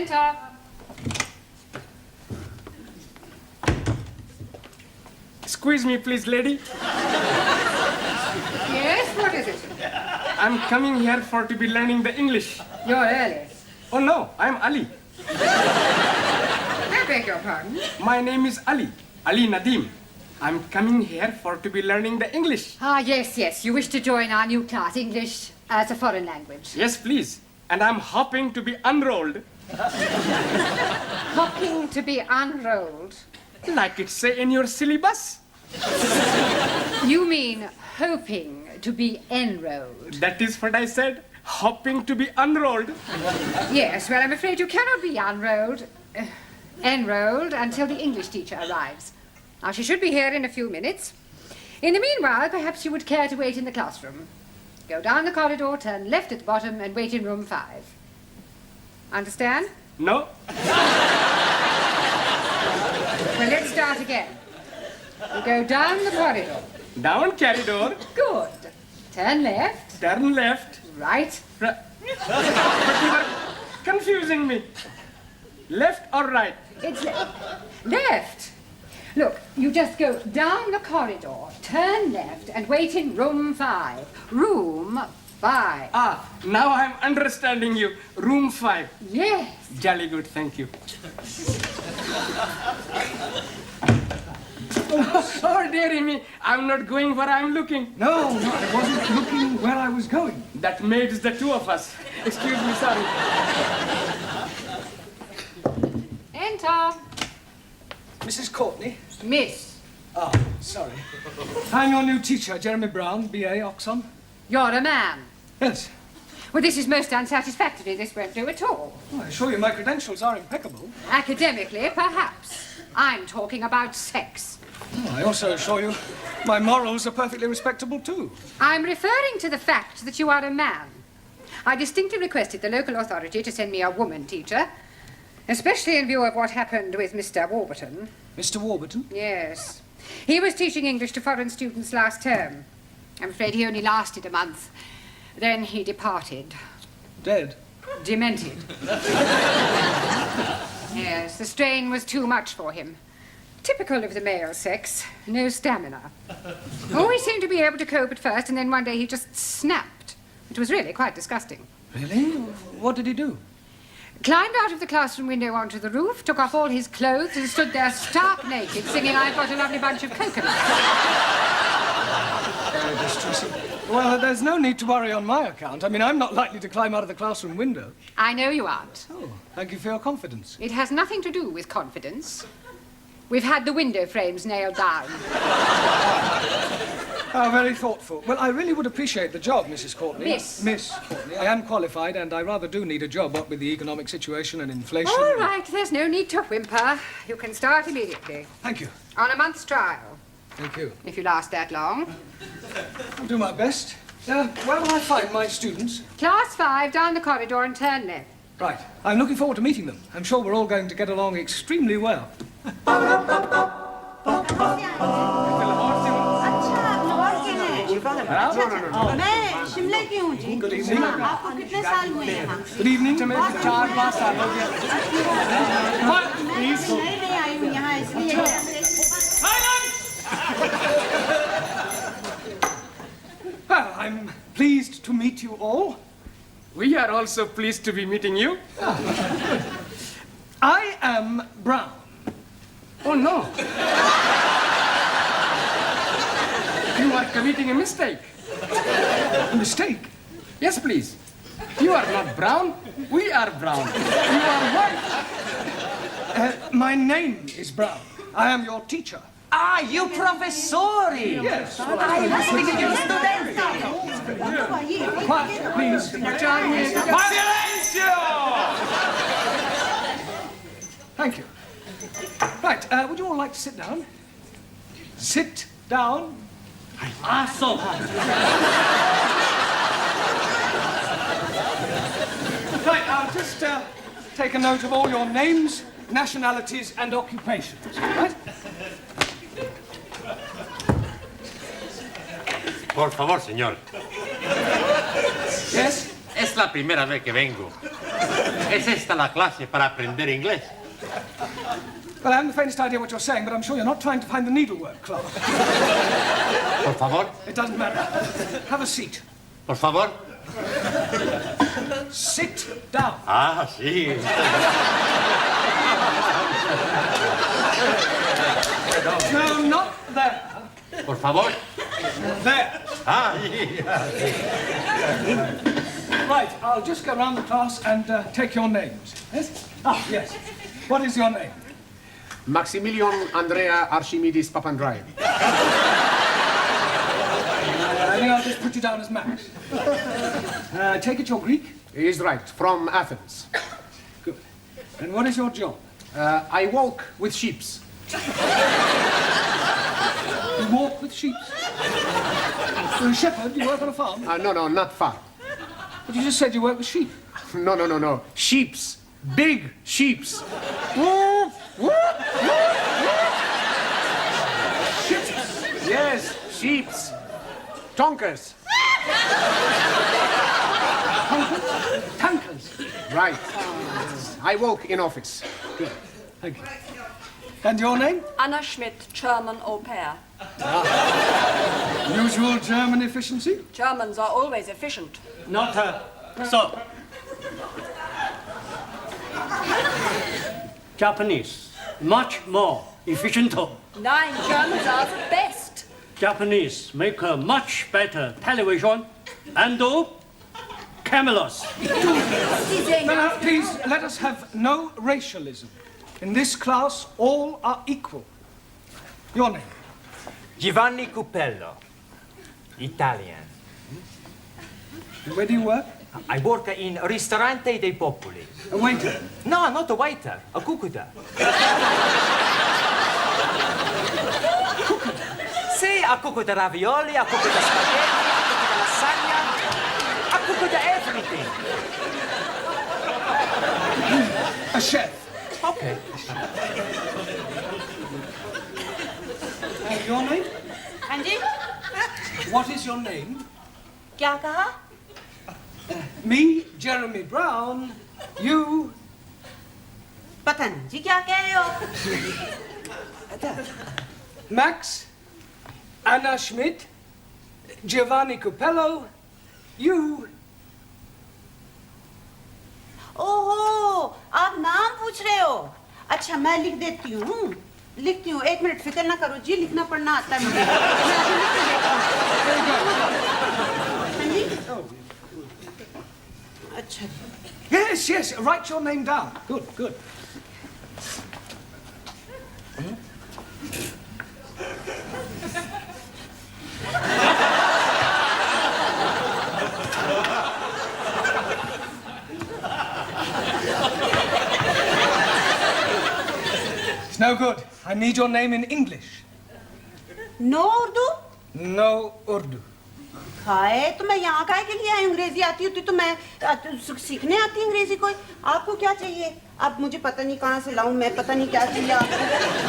Enter. Excuse me, please, lady. Yes, what is it? I'm coming here for to be learning the English. You're early. Oh, no, I'm Ali. I beg your pardon? My name is Ali Nadim. I'm coming here for to be learning the English. Ah, yes. You wish to join our new class, English as a foreign language. Yes, please. And I'm hoping to be unrolled. Hoping to be unrolled. Like it say in your syllabus. You mean hoping to be enrolled? That is what I said. Hoping to be unrolled. Yes, well, I'm afraid you cannot be enrolled until the English teacher arrives. Now, she should be here in a few minutes. In the meanwhile, perhaps you would care to wait in the classroom. Go down the corridor, turn left at the bottom, and wait in room 5. Understand? No. Well, let's start again. You go down the corridor. Down corridor. Good. Turn left. Turn left. Right. But you are confusing me. Left or right? It's left. Look, you just go down the corridor, turn left, and wait in room 5. Room 5. Ah, now I'm understanding you. Room 5. Yes. Jolly good, thank you. Oh, dearie me, I'm not going where I'm looking. No, I wasn't looking where I was going. That made the two of us. Excuse me, sorry. Enter. Mrs. Courtney? Miss. Ah, sorry. I'm your new teacher, Jeremy Brown, B.A. Oxon. You're a man. Yes. Well, this is most unsatisfactory. This won't do at all. Well, I assure you my credentials are impeccable. Academically, perhaps. I'm talking about sex. Oh, I also assure you my morals are perfectly respectable, too. I'm referring to the fact that you are a man. I distinctly requested the local authority to send me a woman teacher, especially in view of what happened with Mr. Warburton. Mr. Warburton? Yes. He was teaching English to foreign students last term. I'm afraid he only lasted a month. Then he departed. Dead? Demented. Yes, the strain was too much for him. Typical of the male sex. No stamina. Always seemed to be able to cope at first, and then one day he just snapped. It was really quite disgusting. Really? What did he do? Climbed out of the classroom window onto the roof, took off all his clothes, and stood there stark naked, singing, "I've got a lovely bunch of coconuts." Very distressing. Well, there's no need to worry on my account. I mean, I'm not likely to climb out of the classroom window. I know you aren't. Oh, thank you for your confidence. It has nothing to do with confidence. We've had the window frames nailed down. How very thoughtful. Well, I really would appreciate the job, Mrs. Courtney. Miss Courtney. I am qualified, and I rather do need a job, what with the economic situation and inflation. All right, there's no need to whimper. You can start immediately. Thank you. On a month's trial. Thank you. If you last that long. I'll do my best. Where will I find my students? Class 5, down the corridor and turn left. Right. I'm looking forward to meeting them. I'm sure we're all going to get along extremely well. Good evening. Good evening. Please. Well, I'm pleased to meet you all. We are also pleased to be meeting you. I am Brown. Oh, no. You are committing a mistake. A mistake? Yes, please. You are not brown. We are brown. You are white. My name is Brown. I am your teacher. Ah, you professori! Yes. I was thinking you studenti! Quiet, please. Silenzio! Thank you. Right, would you all like to sit down? Sit down. Right, I'll just take a note of all your names, nationalities, and occupations. Right? Por favor, señor. Yes? Es la primera vez que vengo. Es esta la clase para aprender inglés. Well, I haven't the faintest idea what you're saying, but I'm sure you're not trying to find the needlework class. Por favor, It doesn't matter. Have a seat. por favor. Sit down. Ah, sí. No, not there. Por favor. There. Ah, sí. Right, I'll just go round the class and take your names. Yes? Ah, yes. What is your name? Maximilian Andrea Archimedes Papandreou. I think I'll just put you down as Max. I take it you're Greek? He is right, from Athens. Good. And what is your job? I walk with sheeps. You walk with sheep. You're a shepherd? You work on a farm? No, not far. But you just said you work with sheep. No. Sheeps. Big sheeps. Yes, sheeps. Tonkers. Tankers. Right. I walk in office. Good. Thank you. And your name? Anna Schmidt, German au pair. Usual German efficiency? Germans are always efficient. Not so. Japanese, much more efficient. Nine Germans are the best. Japanese make a much better television and cameras. Now, please, let us have no racialism. In this class, all are equal. Your name? Giovanni Cupello, Italian. Where do you work? I work in Ristorante dei Popoli. A waiter. No, not a waiter, a cuccuta. Sì, a cuccuta ravioli, a cuccuta spaghetti, a cuccuta lasagna, a cuccuta everything. A chef. Okay. And your name? हाँ जी What is your name? क्या कहा Me, Jeremy Brown. You. पता नहीं जी क्या कह रहे हो Max. Anna Schmidt. Giovanni Cupello. You. ओहो आप नाम पूछ रहे हो अच्छा मैं लिख देती हूँ लिखती हूँ 1 मिनट फिक्र ना करो जी लिखना पढ़ना आता है मुझे मैं अभी लिख के देती हूँ। हाँ जी अच्छा Yes. Write your name down. Good. It's no good. I need your name in English. No Urdu No Urdu. Hi तो मैं यहाँ काहे के लिए आई अंग्रेजी आती होती तो मैं सीखने आती अंग्रेजी कोई आपको क्या चाहिए अब मुझे पता नहीं कहाँ से लाऊं मैं पता नहीं क्या चाहिए आपको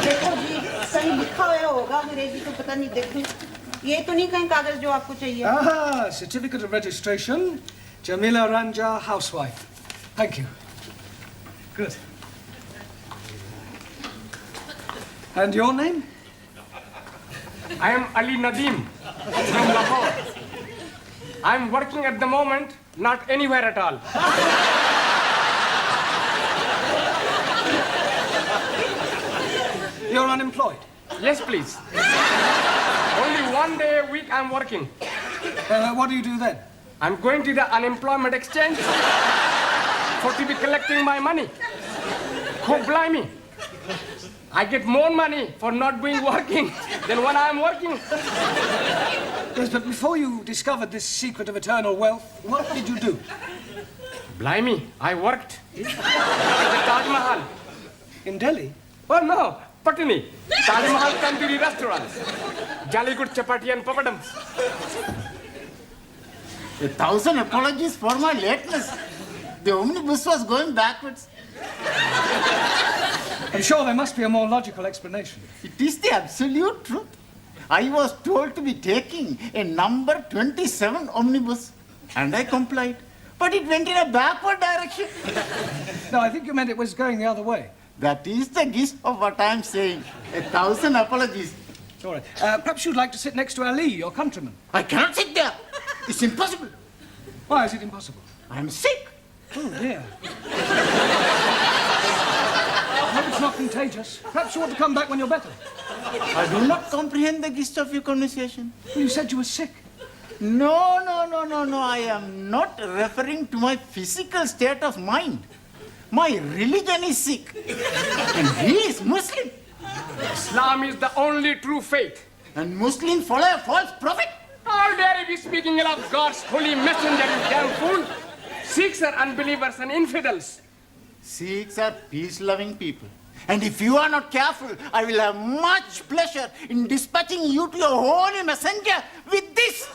देखो जी कहीं लिखा हुआ होगा अंग्रेजी तो पता नहीं देखूं ये तो नहीं कहीं कागज जो आपको चाहिए Ah, certificate of registration. Jamila Ranja, housewife. Thank you. Good. And your name? I am Ali Nadeem from Lahore. I am working at the moment, not anywhere at all. You're unemployed. Yes, please. Only 1 day a week I'm working. What do you do then? I'm going to the unemployment exchange for to be collecting my money. God blimey. I get more money for not being working than when I'm working. Yes, but before you discovered this secret of eternal wealth, what did you do? Blimey, I worked at the Taj Mahal. In Delhi? Oh no, Patani. Taj Mahal Tandoori restaurant. Jolly good chapati and papadums. 1,000 apologies for my lateness. The omnibus was going backwards. I'm sure there must be a more logical explanation. It is the absolute truth. I was told to be taking a number 27 omnibus, and I complied. but it went in a backward direction. No, I think you meant it was going the other way. That is the gist of what I'm saying. 1,000 apologies. All right. Perhaps you'd like to sit next to Ali, your countryman. I cannot sit there. It's impossible. Why is it impossible? I'm sick. Oh, dear. I hope it's not contagious. Perhaps you ought to come back when you're better. I do not comprehend the gist of your conversation. Well, you said you were sick. No. I am not referring to my physical state of mind. My religion is sick. And he is Muslim. Islam is the only true faith. And Muslims follow a false prophet. How dare you be speaking ill of God's holy messenger, you damn fool? Sikhs are unbelievers and infidels. Sikhs are peace-loving people. And if you are not careful, I will have much pleasure in dispatching you to your holy messenger with this.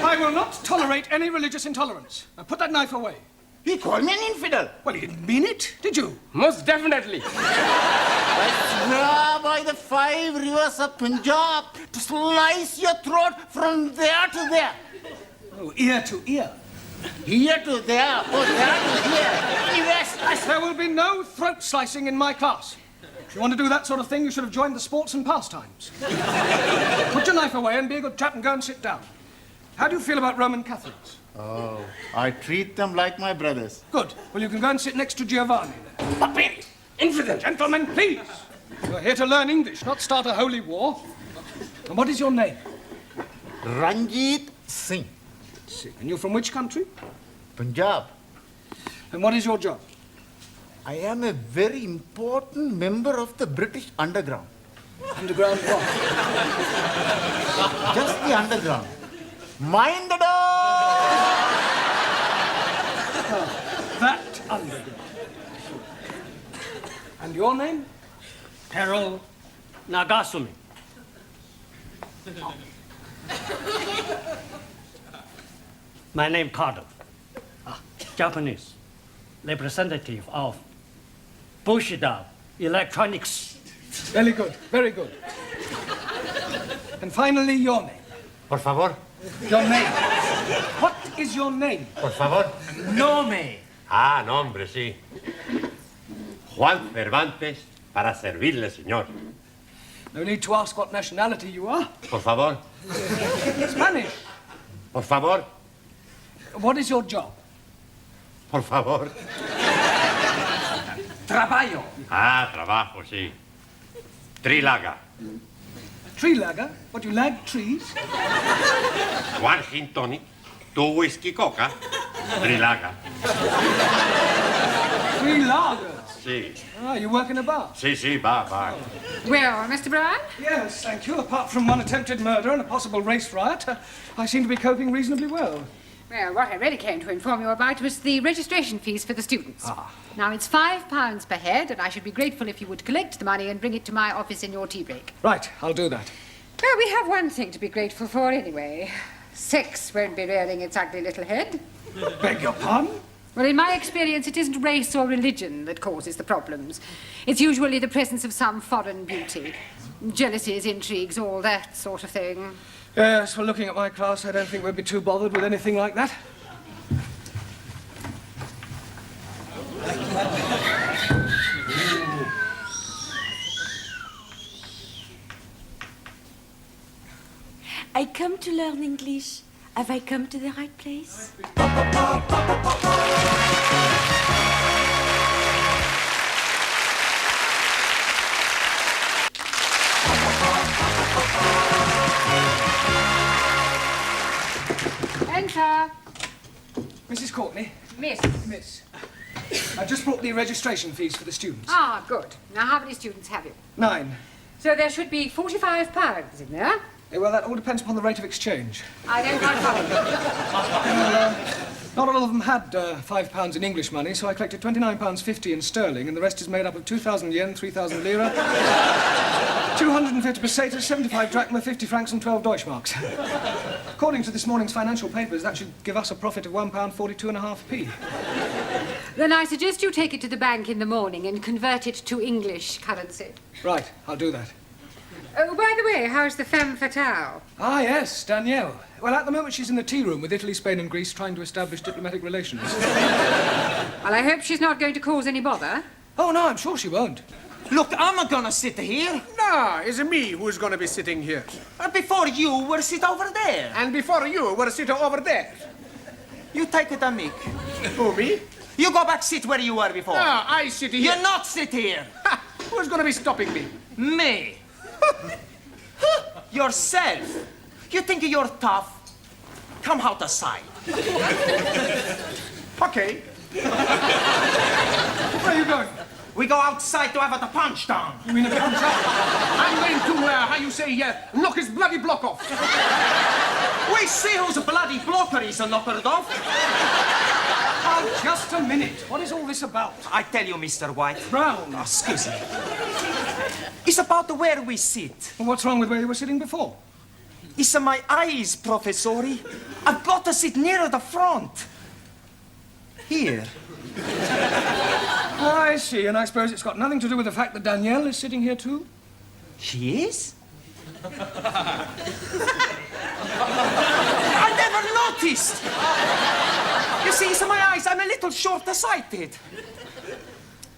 I will not tolerate any religious intolerance. Now put that knife away. He called me an infidel. Well, you didn't mean it, did you? Most definitely. I swear by the 5 rivers of Punjab to slice your throat from there to there. Oh, ear to ear. Here to there, oh, there to here. Anyway, There will be no throat slicing in my class. If you want to do that sort of thing, you should have joined the sports and pastimes. Put your knife away and be a good chap and go and sit down. How do you feel about Roman Catholics? Oh, I treat them like my brothers. Good. Well, you can go and sit next to Giovanni then. Puppy! Infidel! Gentlemen, please. You're here to learn English, not start a holy war. And what is your name? Ranjit Singh. And you're from which country? Punjab. And what is your job? I am a very important member of the British underground. Underground what? Just the underground. Mind the door! That underground. And your name? Harold Nagasumi. My name Carter. Japanese. Representative of Bushido Electronics. Very good, very good. And finally, your name. Por favor. Your name. What is your name? Por favor. Nome. Ah, nombre, sí. Juan Cervantes, para servirle, señor. No need to ask what nationality you are. Por favor. Spanish. Por favor. What is your job? Por favor. Trabajo. Ah, trabajo, sí. Trilaga. Tree lagger? What, you lag trees? One gin tonic, 2 whiskey coca, Trilaga. Tree lagers? Sí. Ah, you work in a bar? Sí, sí, va. Well, Mr. Brown? Yes, thank you. Apart from one attempted murder and a possible race riot, I seem to be coping reasonably well. Well, what I really came to inform you about was the registration fees for the students. Now, it's £5 per head, and I should be grateful if you would collect the money and bring it to my office in your tea break. Right, I'll do that. Well, we have one thing to be grateful for anyway. Sex won't be rearing its ugly little head. Beg your pardon? Well, in my experience, it isn't race or religion that causes the problems. It's usually the presence of some foreign beauty. Jealousies, intrigues, all that sort of thing. Yes, well, looking at my class, I don't think we'd be too bothered with anything like that. I come to learn English. Have I come to the right place? Enter. Mrs. Courtney. Miss. I just brought the registration fees for the students. Ah, good. Now, how many students have you? 9. So there should be £45 in there. Well, that all depends upon the rate of exchange. I don't quite follow. Not all of them had £5 in English money, so I collected £29.50 in sterling, and the rest is made up of 2,000 yen, 3,000 lira, 250 pesetas, 75 drachma, 50 francs, and 12 Deutschmarks. According to this morning's financial papers, that should give us a profit of £1.42.5p. Then I suggest you take it to the bank in the morning and convert it to English currency. Right, I'll do that. Oh, by the way, how's the femme fatale? Ah, yes, Danielle. Well, at the moment she's in the tea room with Italy, Spain and Greece trying to establish diplomatic relations. Well, I hope she's not going to cause any bother. Oh, no, I'm sure she won't. Look, I'm not gonna sit here. No, it's me who's gonna be sitting here. Before you were sit over there. And before you were sitting over there. You take it a mic. Who, me? You go back sit where you were before. No, I sit here. You not sit here. Ha! Who's gonna be stopping me? Me. Yourself. You think you're tough? Come out aside. Okay. Where are you going? We go outside to have the punch down. You mean a punch up? I'm going to, how you say, knock his bloody block off. We see whose bloody blocker is knockered off. Oh, just a minute. What is all this about? I tell you, Mr. White. Brown. Oh, excuse me. It's about where we sit. Well, what's wrong with where you were sitting before? It's my eyes, Professori. I've got to sit near the front. Here. I see, and I suppose it's got nothing to do with the fact that Danielle is sitting here too? She is? I never noticed. You see, it's my eyes. I'm a little short-sighted.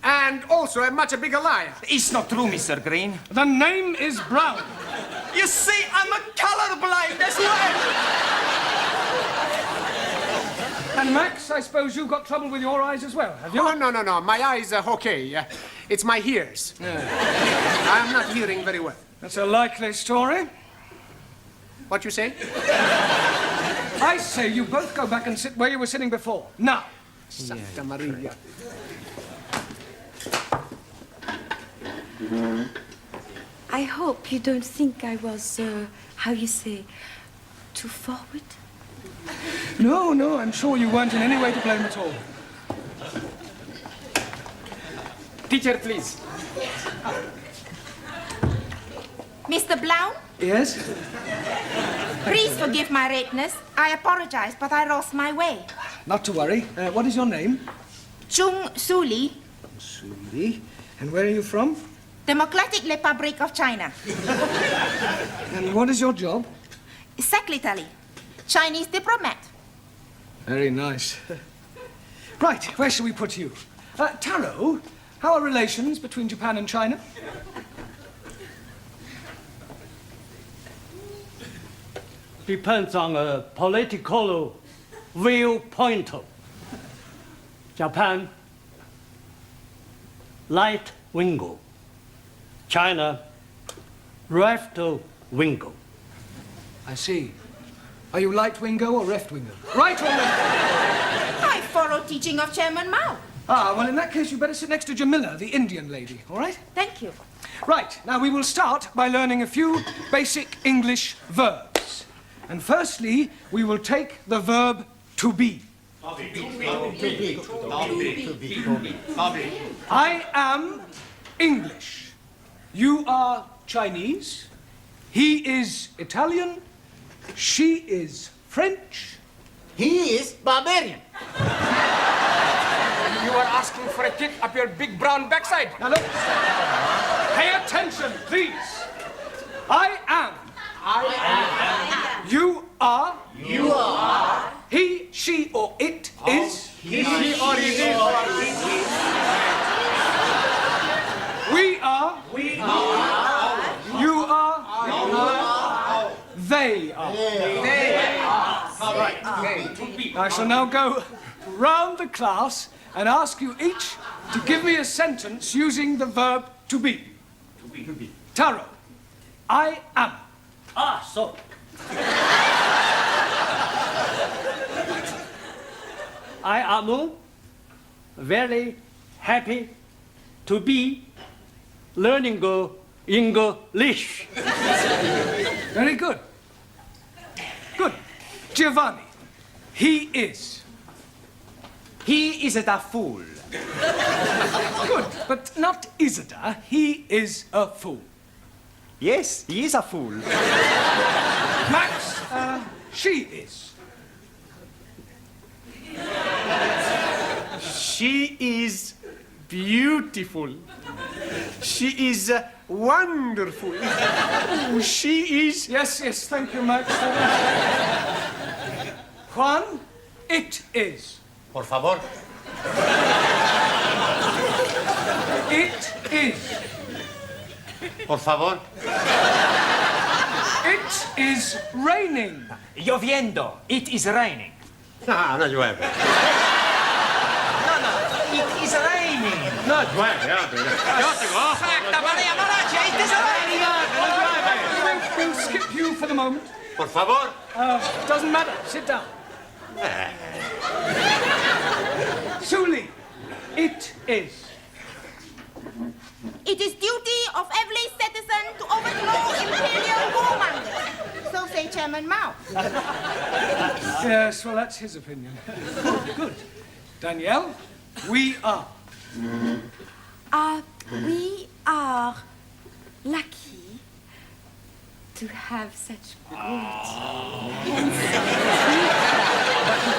And also a much bigger liar. It's not true, Mr. Green. The name is Brown. You see, I'm a colorblind as well. And Max, I suppose you've got trouble with your eyes as well, have you? Oh, no. My eyes are okay. It's my ears. I'm not hearing very well. That's a likely story. What you say? I say you both go back and sit where you were sitting before. Now. Santa Maria. I hope you don't think I was, how you say, too forward. No, I'm sure you weren't in any way to blame at all. Teacher, please. Mr. Blount, Yes? please forgive my lateness. I apologize, but I lost my way. Not to worry. What is your name? Chung Suli, Suli. And where are you from? Democratic Republic of China. And what is your job? Secretary, Chinese diplomat. Very nice. Right, where shall we put you? Taro, how are relations between Japan and China? Depends on a political viewpoint. Japan, right wing. China, left wing. I see. Are you right-wingo or left-wingo? Right or left? I follow teaching of Chairman Mao. Ah, well, in that case, you better sit next to Jamila, the Indian lady, all right? Thank you. Right, now we will start by learning a few basic English verbs. And firstly, we will take the verb to be. I am English. You are Chinese. He is Italian. She is French. He is barbarian. You are asking for a kick up your big brown backside. Now look, pay attention, please. I am. You are. You are. He, she, or it is. He, she, or it is. We are. We are. You are. They are. I shall now go round the class and ask you each to give me a sentence using the verb to be. Taro, I am. Ah, so. I am very happy to be learning English. Very good. Good. Giovanni, he is. He is a fool. Good, but not Isidore. He is a fool. Yes, he is a fool. Max, she is. She is beautiful. She is wonderful. Oh, she is... Yes, thank you, Max. Juan, it is. Por favor. It is. Por favor. It is raining. Lloviendo. It is raining. No, no llueve. No, it is raining. No llueve, hombre. Yo tengo ojos. Aspetta, Maria Malacia, it is raining. We'll skip you for the moment. Por favor. Doesn't matter. Sit down. Suli, it is. It is duty of every citizen to overthrow imperial warmongers. So say Chairman Mao. Yes, well, that's his opinion. Good. Danielle, we are. We are lucky to have such great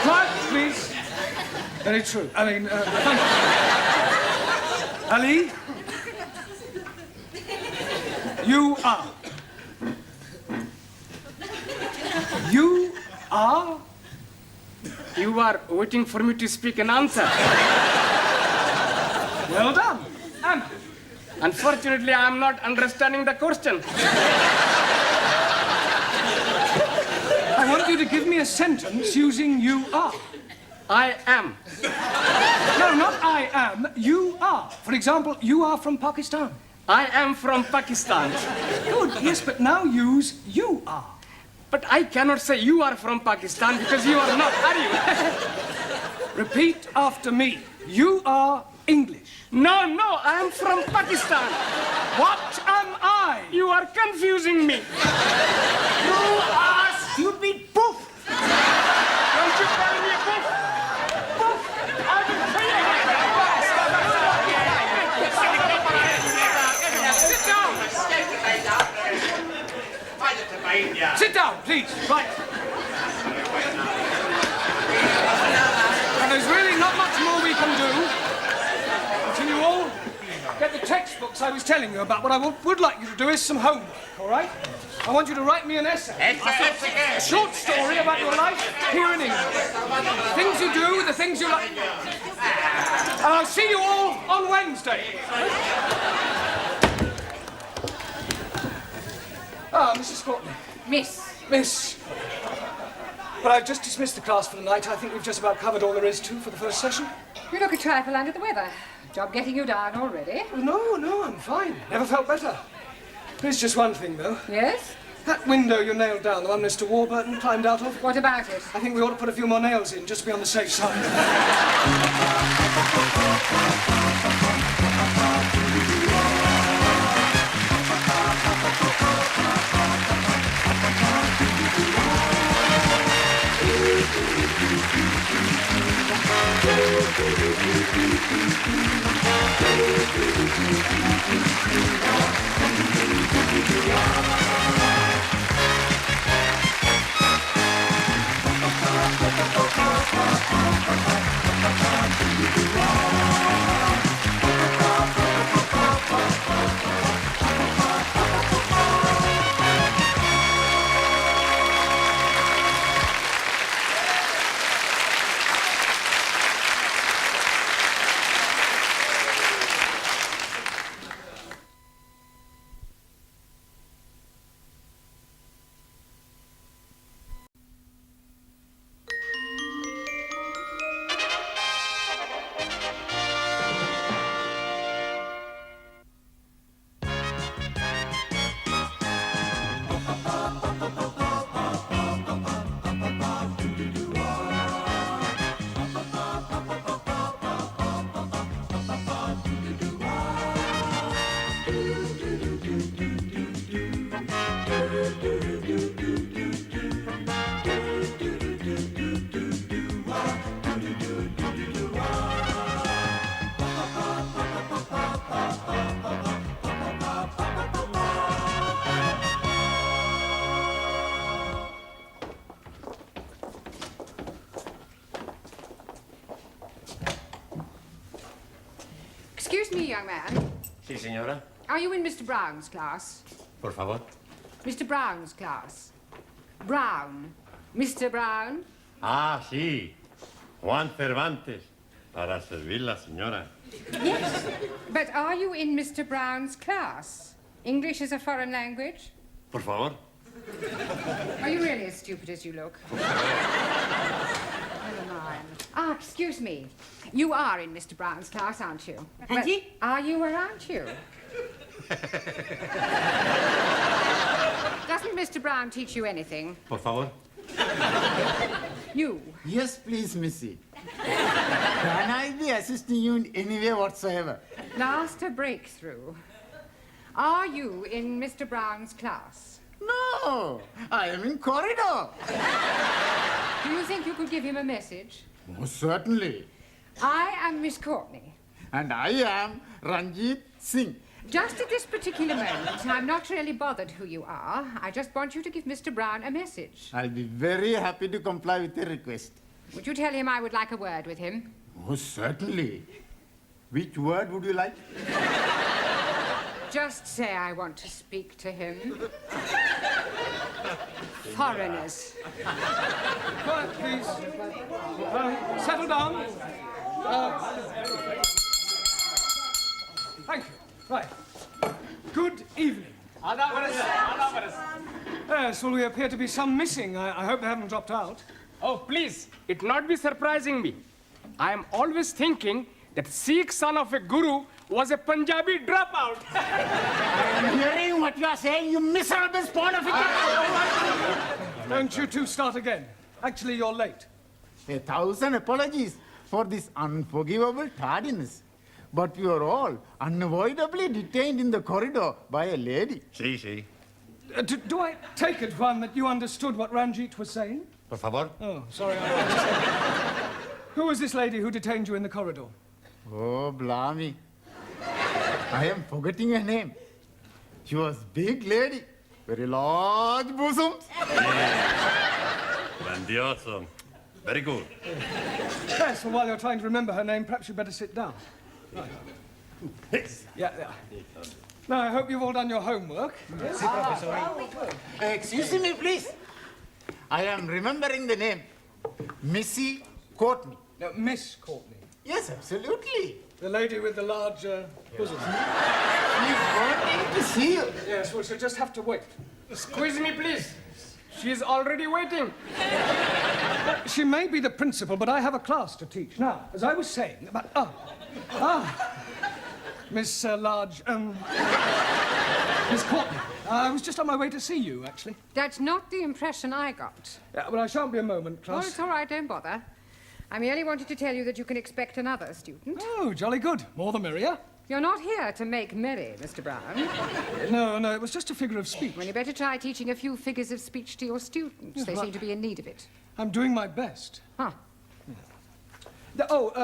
Quiet, please. Very true. I mean, thank you. Ali, you are. You are. You are waiting for me to speak an answer. Well done. And Unfortunately, I am not understanding the question. I want you to give me a sentence using you are. I am. No, not I am. You are. For example, you are from Pakistan. I am from Pakistan. Good. Yes, but now use you are. But I cannot say you are from Pakistan because you are not, are you? Repeat after me. You are English. No, I am from Pakistan. What am I? You are confusing me. You are stupid poof. Don't you call me a poof? Poof! I will kill you. Sit down. Sit down, please. Right. And there's really not much more we can do until you all get the textbooks I was telling you about. What I would like you to do is some homework, all right? I want you to write me an essay. A short story about your life here in England. The things you do, the things you like. And I'll see you all on Wednesday. Mrs. Courtney. Miss. Well, I've just dismissed the class for the night. I think we've just about covered all there is to for the first session. You look a trifle under the weather. Job getting you down already? No, I'm fine. Never felt better. There's just one thing, though. Yes? That window you nailed down, the one Mr. Warburton climbed out of. What about it? I think we ought to put a few more nails in, just to be on the safe side. young man. Sí, señora. Are you in Mr. Brown's class? Por favor. Mr. Brown's class. Brown. Mr. Brown? Ah, sí. Juan Cervantes. Para servirla, señora. Yes. But are you in Mr. Brown's class? English is a foreign language? Por favor. Are you really as stupid as you look? Never mind. Ah, excuse me. You are in Mr. Brown's class, aren't you? Hanji? Are you or aren't you? Doesn't Mr. Brown teach you anything? Por favor. You. Yes, please, Missy. Can I be assisting you in any way whatsoever? Last a breakthrough. Are you in Mr. Brown's class? No, I am in corridor. Do you think you could give him a message? Most certainly. I am Miss Courtney. And I am Ranjit Singh. Just at this particular moment, I'm not really bothered who you are. I just want you to give Mr. Brown a message. I'll be very happy to comply with your request. Would you tell him I would like a word with him? Most certainly. Which word would you like? Just say I want to speak to him. Foreigners. Quiet, please. Settle down. Thank you. Right. Good evening. Yes, well, we appear to be some missing. I hope they haven't dropped out. Oh, please, it not be surprising me. I am always thinking that Sikh son of a guru was a Punjabi dropout. I'm hearing what you are saying, you miserable spawn of it. Don't you two start again. Actually, you're late. 1,000 apologies for this unforgivable tardiness. But we were all unavoidably detained in the corridor by a lady. Sí, sí. Do I take it, Juan, that you understood what Ranjit was saying? Por favor. Oh, sorry. Who was this lady who detained you in the corridor? Oh, blimey. I am forgetting her name. She was big lady, very large bosoms. Grandioso. Very good. Yes, well, while you're trying to remember her name, perhaps you'd better sit down. Right. Yeah. Now, I hope you've all done your homework. Yes, Excuse me, please. I am remembering the name. Missy Courtney. No, Miss Courtney. Yes, absolutely. The lady with the large bosom. She's wanting to see you. Yes, well, she'll just have to wait. Squeeze me, please. She's already waiting. She may be the principal, but I have a class to teach. Now, as I was saying about... Miss Miss Courtney. I was just on my way to see you, actually. That's not the impression I got. Yeah, well, I shan't be a moment, Oh, class. it's all right, don't bother. I merely wanted to tell you that you can expect another student. Oh, jolly good. More the merrier. You're not here to make merry, Mr. Brown. No, it was just a figure of speech. Well, you better try teaching a few figures of speech to your students. Yes, They well, seem to be in need of it. I'm doing my best. Huh.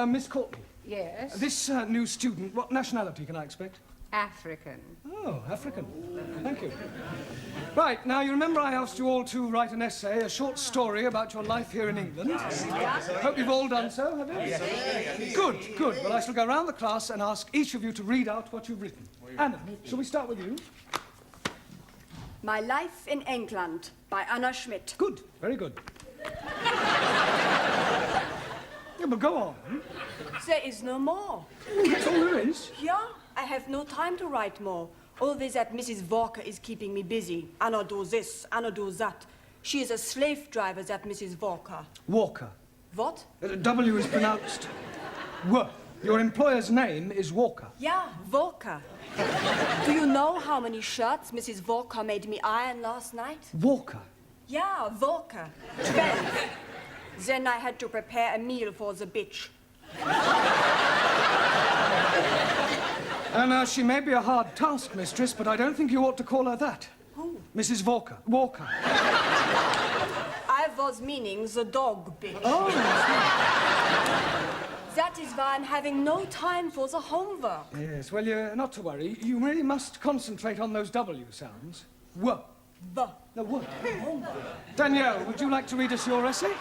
Miss Courtney. Yes? This new student, what nationality can I expect? African. Oh, African. Thank you. Right, now you remember I asked you all to write an essay, a short story about your life here in England? Hope you've all done so, have you? Yes. Good. Well, I shall go round the class and ask each of you to read out what you've written. Anna, shall we start with you? My Life in England by Anna Schmidt. Good, very good. Yeah, but go on. There is no more. That's all there is? Yeah, I have no time to write more. Always that Mrs. Walker is keeping me busy. Anna do this, Anna do that. She is a slave driver, that Mrs. Walker. Walker. What? W is pronounced W. Your employer's name is Walker. Yeah, Walker. Do you know how many shirts Mrs. Walker made me iron last night? Walker? Yeah, Walker. 12. Then I had to prepare a meal for the bitch. Anna, she may be a hard taskmistress, but I don't think you ought to call her that. Who? Mrs. Walker. Walker. I was meaning the dog bitch. Oh. That is why I'm having no time for the homework. Yes, well, you're not to worry. You really must concentrate on those W sounds. W. B. No, W. Danielle, would you like to read us your essay?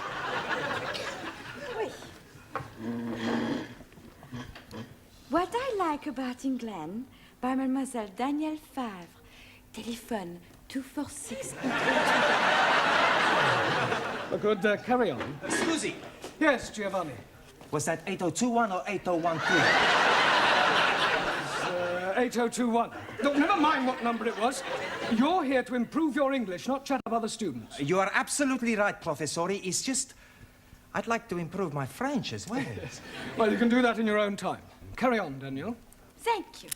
What I like about England by Mademoiselle Danielle Favre. Telephone 246. Good, carry on. Scusi, Yes, Giovanni. was that 8021 or 8013? 8021. Look, never mind what number it was. You're here to improve your English, not chat up other students. You are absolutely right, Professori. It's just, I'd like to improve my French as well. Well, you can do that in your own time. Carry on, Daniel. Thank you.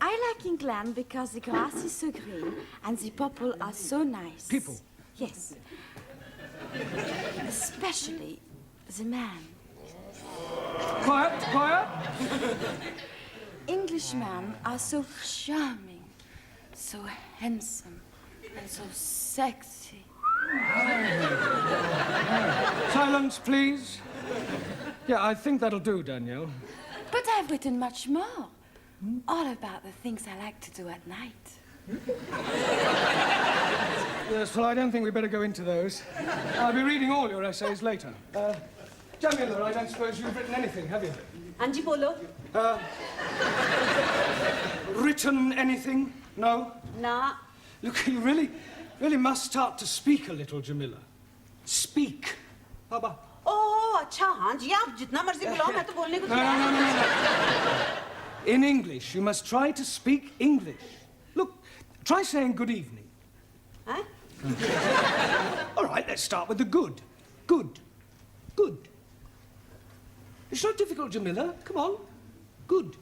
I like England because the grass is so green and the people are so nice. People? Yes. Especially the man. Quiet, quiet. Englishmen are so charming, so handsome, and so sexy. Silence, please. Yeah, I think that'll do, Danielle. But I've written much more. All about the things I like to do at night. Yes, well, I don't think we better go into those. I'll be reading all your essays later. Jamila, I don't suppose you've written anything, have you? Anji bolo. Written anything? No? Na. Look, you really must start to speak a little, Jamila. Speak. How about? Oh, अच्छा हाँ जी आप जितना मर्जी बुलाओ मैं तो बोलने को No. In English, you must try to speak English. Look, try saying good evening. Huh? All right, let's start with the good. Good. Good. It's not difficult, Jamila. Come on. Good.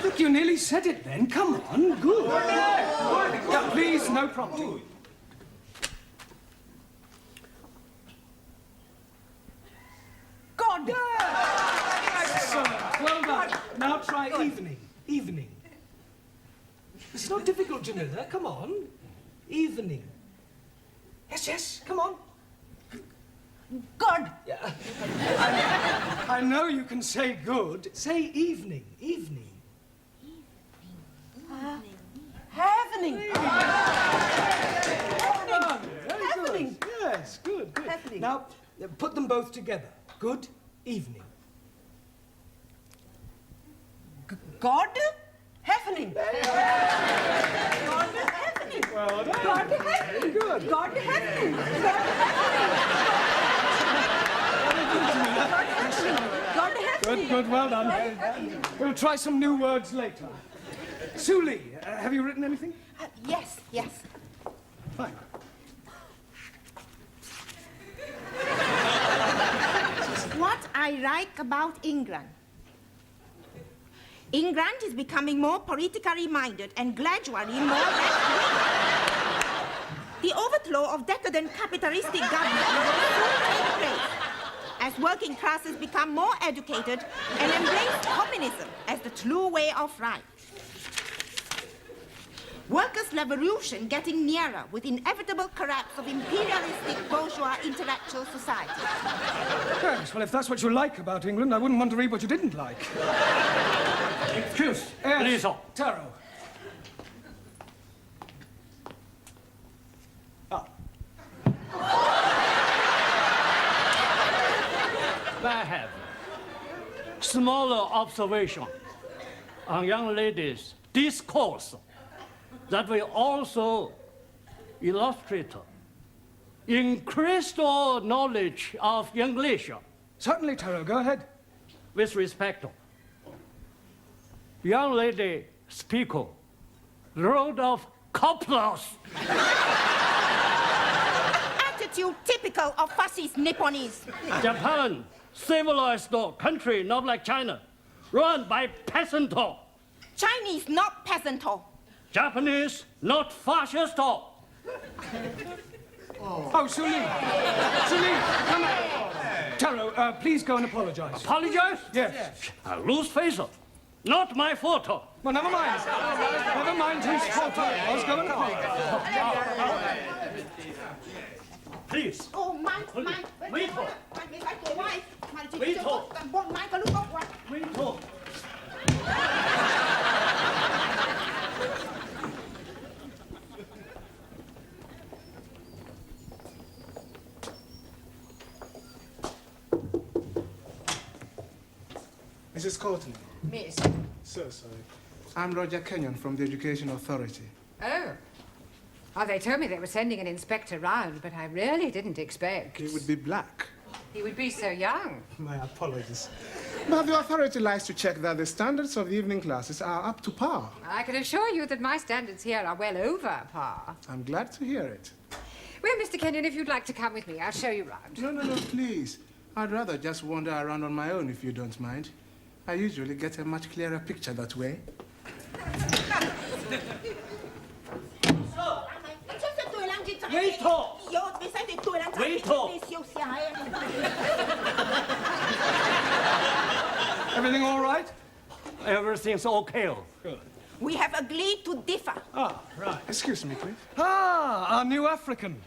Look, you nearly said it then. Come on. Good. Yeah, please, no prompting. God. Excellent. Well done. Now try evening. Evening. It's not difficult, Jamila. Come on. Evening. Yes. Come on. God. Yeah. I know you can say good. Say evening. Evening. Happening. Very good. Yes, good. Happening. Now, put them both together. Good evening. God. Happening. God happening. Well done. God happening. Good. God happening. God happening. Good, well done. We'll try some new words later. Suli, have you written anything? Yes. Fine. What I like about England. England is becoming more politically minded and gradually more left-wing. The overthrow of decadent capitalistic government will soon take place as working classes become more educated and embrace communism as the true way of life. Workers' revolution getting nearer with inevitable collapse of imperialistic bourgeois intellectual society. Yes, well, if that's what you like about England, I wouldn't want to read what you didn't like. Excuse, Yes, please. Taro. I have smaller observation on young ladies' discourse that will also illustrate increased knowledge of English. Certainly, Taro, go ahead. With respect, young lady speaker wrote of couplers. Attitude typical of fascist Nipponese. Japan, civilized country, not like China, run by peasant. Chinese not peasant. Japanese, not fascist. Oh, Suli, come on. Taro, please go and apologize. Apologize? Yes. I lose face. Not my fault. Well, never mind. Never mind whose fault it was. Go and apologize. Please. Oh, my. Wait. Mrs. Courtney. Miss. So sorry. I'm Roger Kenyon from the Education Authority. Oh. Oh, they told me they were sending an inspector round, but I really didn't expect. He would be black. He would be so young. My apologies. But the authority likes to check that the standards of the evening classes are up to par. I can assure you that my standards here are well over par. I'm glad to hear it. Well, Mr. Kenyon, if you'd like to come with me, I'll show you round. No, please. I'd rather just wander around on my own if you don't mind. I usually get a much clearer picture that way. Wait talk. Wait talk. Everything all right? Everything's okay. Good. We have agreed to differ. Ah, right. Excuse me, please. Ah, our new African.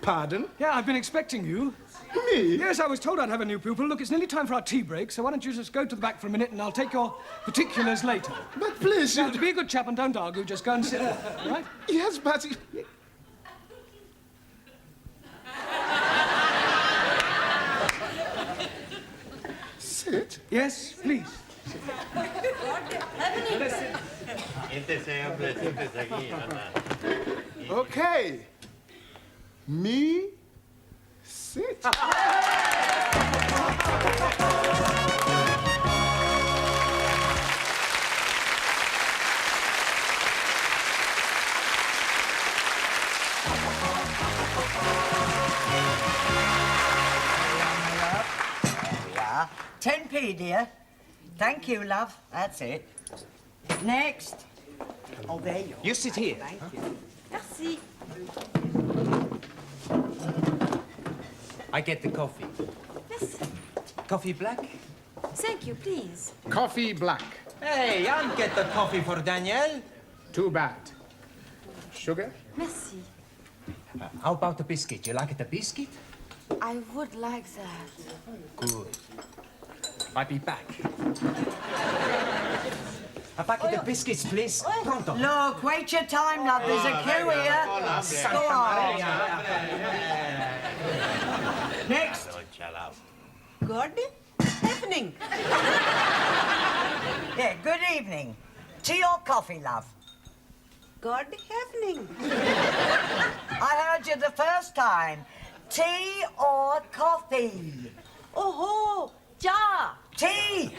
Pardon? Yeah, I've been expecting you. Me? Yes, I was told I'd have a new pupil. Look, it's nearly time for our tea break, so why don't you just go to the back for a minute and I'll take your particulars later. But please, Now, be a good chap and don't argue. Just go and sit there, all right? Yes, but... Sit? Yes, please. Okay. Me, sit. Yeah. 10p, dear. Thank you, love. That's it. Next. Oh, there you are. You sit here. Thank you. Merci. I get the coffee. Yes. Coffee black? Thank you, please. Coffee black. Hey, I'll get the coffee for Danielle. Too bad. Sugar? Merci. How about the biscuit? You like the biscuit? I would like that. Good. I'll be back. A packet of biscuits, please. Pronto. Look, wait your time, love. There's a queue here. Go on. Next. Good evening. Yeah, good evening. Tea or coffee, love? Good evening. I heard you the first time. Tea or coffee? Oh, ja. Tea.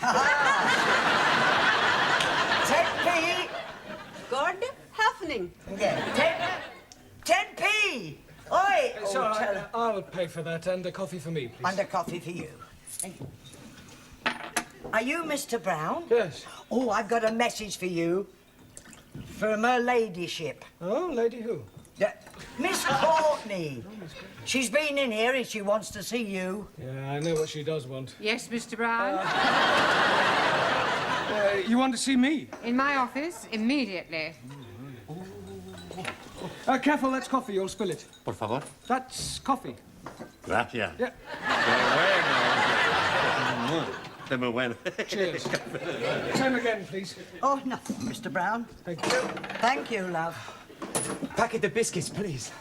10p. Good evening. Yeah, 10p. Oi. It's all right. I'll pay for that and a coffee for me, please. And a coffee for you. Are you Mr. Brown? Yes. Oh, I've got a message for you. From her ladyship. Oh, lady who? Miss Courtney. She's been in here and she wants to see you. Yeah, I know what she does want. Yes, Mr. Brown? You want to see me? In my office, immediately. Careful, that's coffee. You'll spill it. Por favor. That's coffee. Gracias. Yeah. Qué muy bueno. Cheers. Same again, please. Oh, nothing, Mr. Brown. Thank you. Thank you, love. Packet of biscuits, please.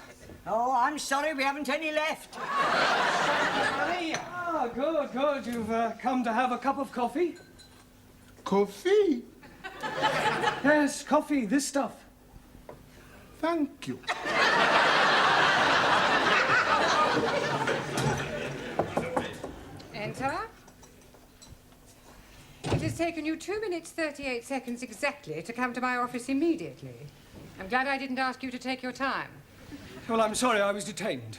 Oh, I'm sorry, we haven't any left. Ah, good, good. You've come to have a cup of coffee? Coffee? Yes, coffee, this stuff. Thank you. Enter. It has taken you 2 minutes, 38 seconds exactly to come to my office immediately. I'm glad I didn't ask you to take your time. Well, I'm sorry, I was detained.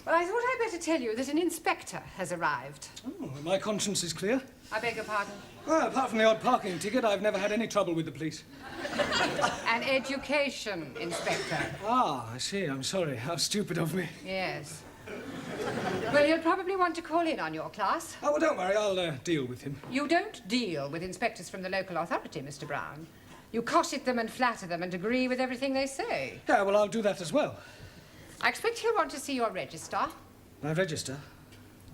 Well, I thought I'd better tell you that an inspector has arrived. Oh, my conscience is clear. I beg your pardon? Well, apart from the odd parking ticket, I've never had any trouble with the police. An education inspector. Ah, I see. I'm sorry. How stupid of me. Yes. Well, you'll probably want to call in on your class. Oh, well, don't worry. I'll deal with him. You don't deal with inspectors from the local authority, Mr. Brown. You cosset them and flatter them and agree with everything they say. Yeah, well, I'll do that as well. I expect he'll want to see your register. My register?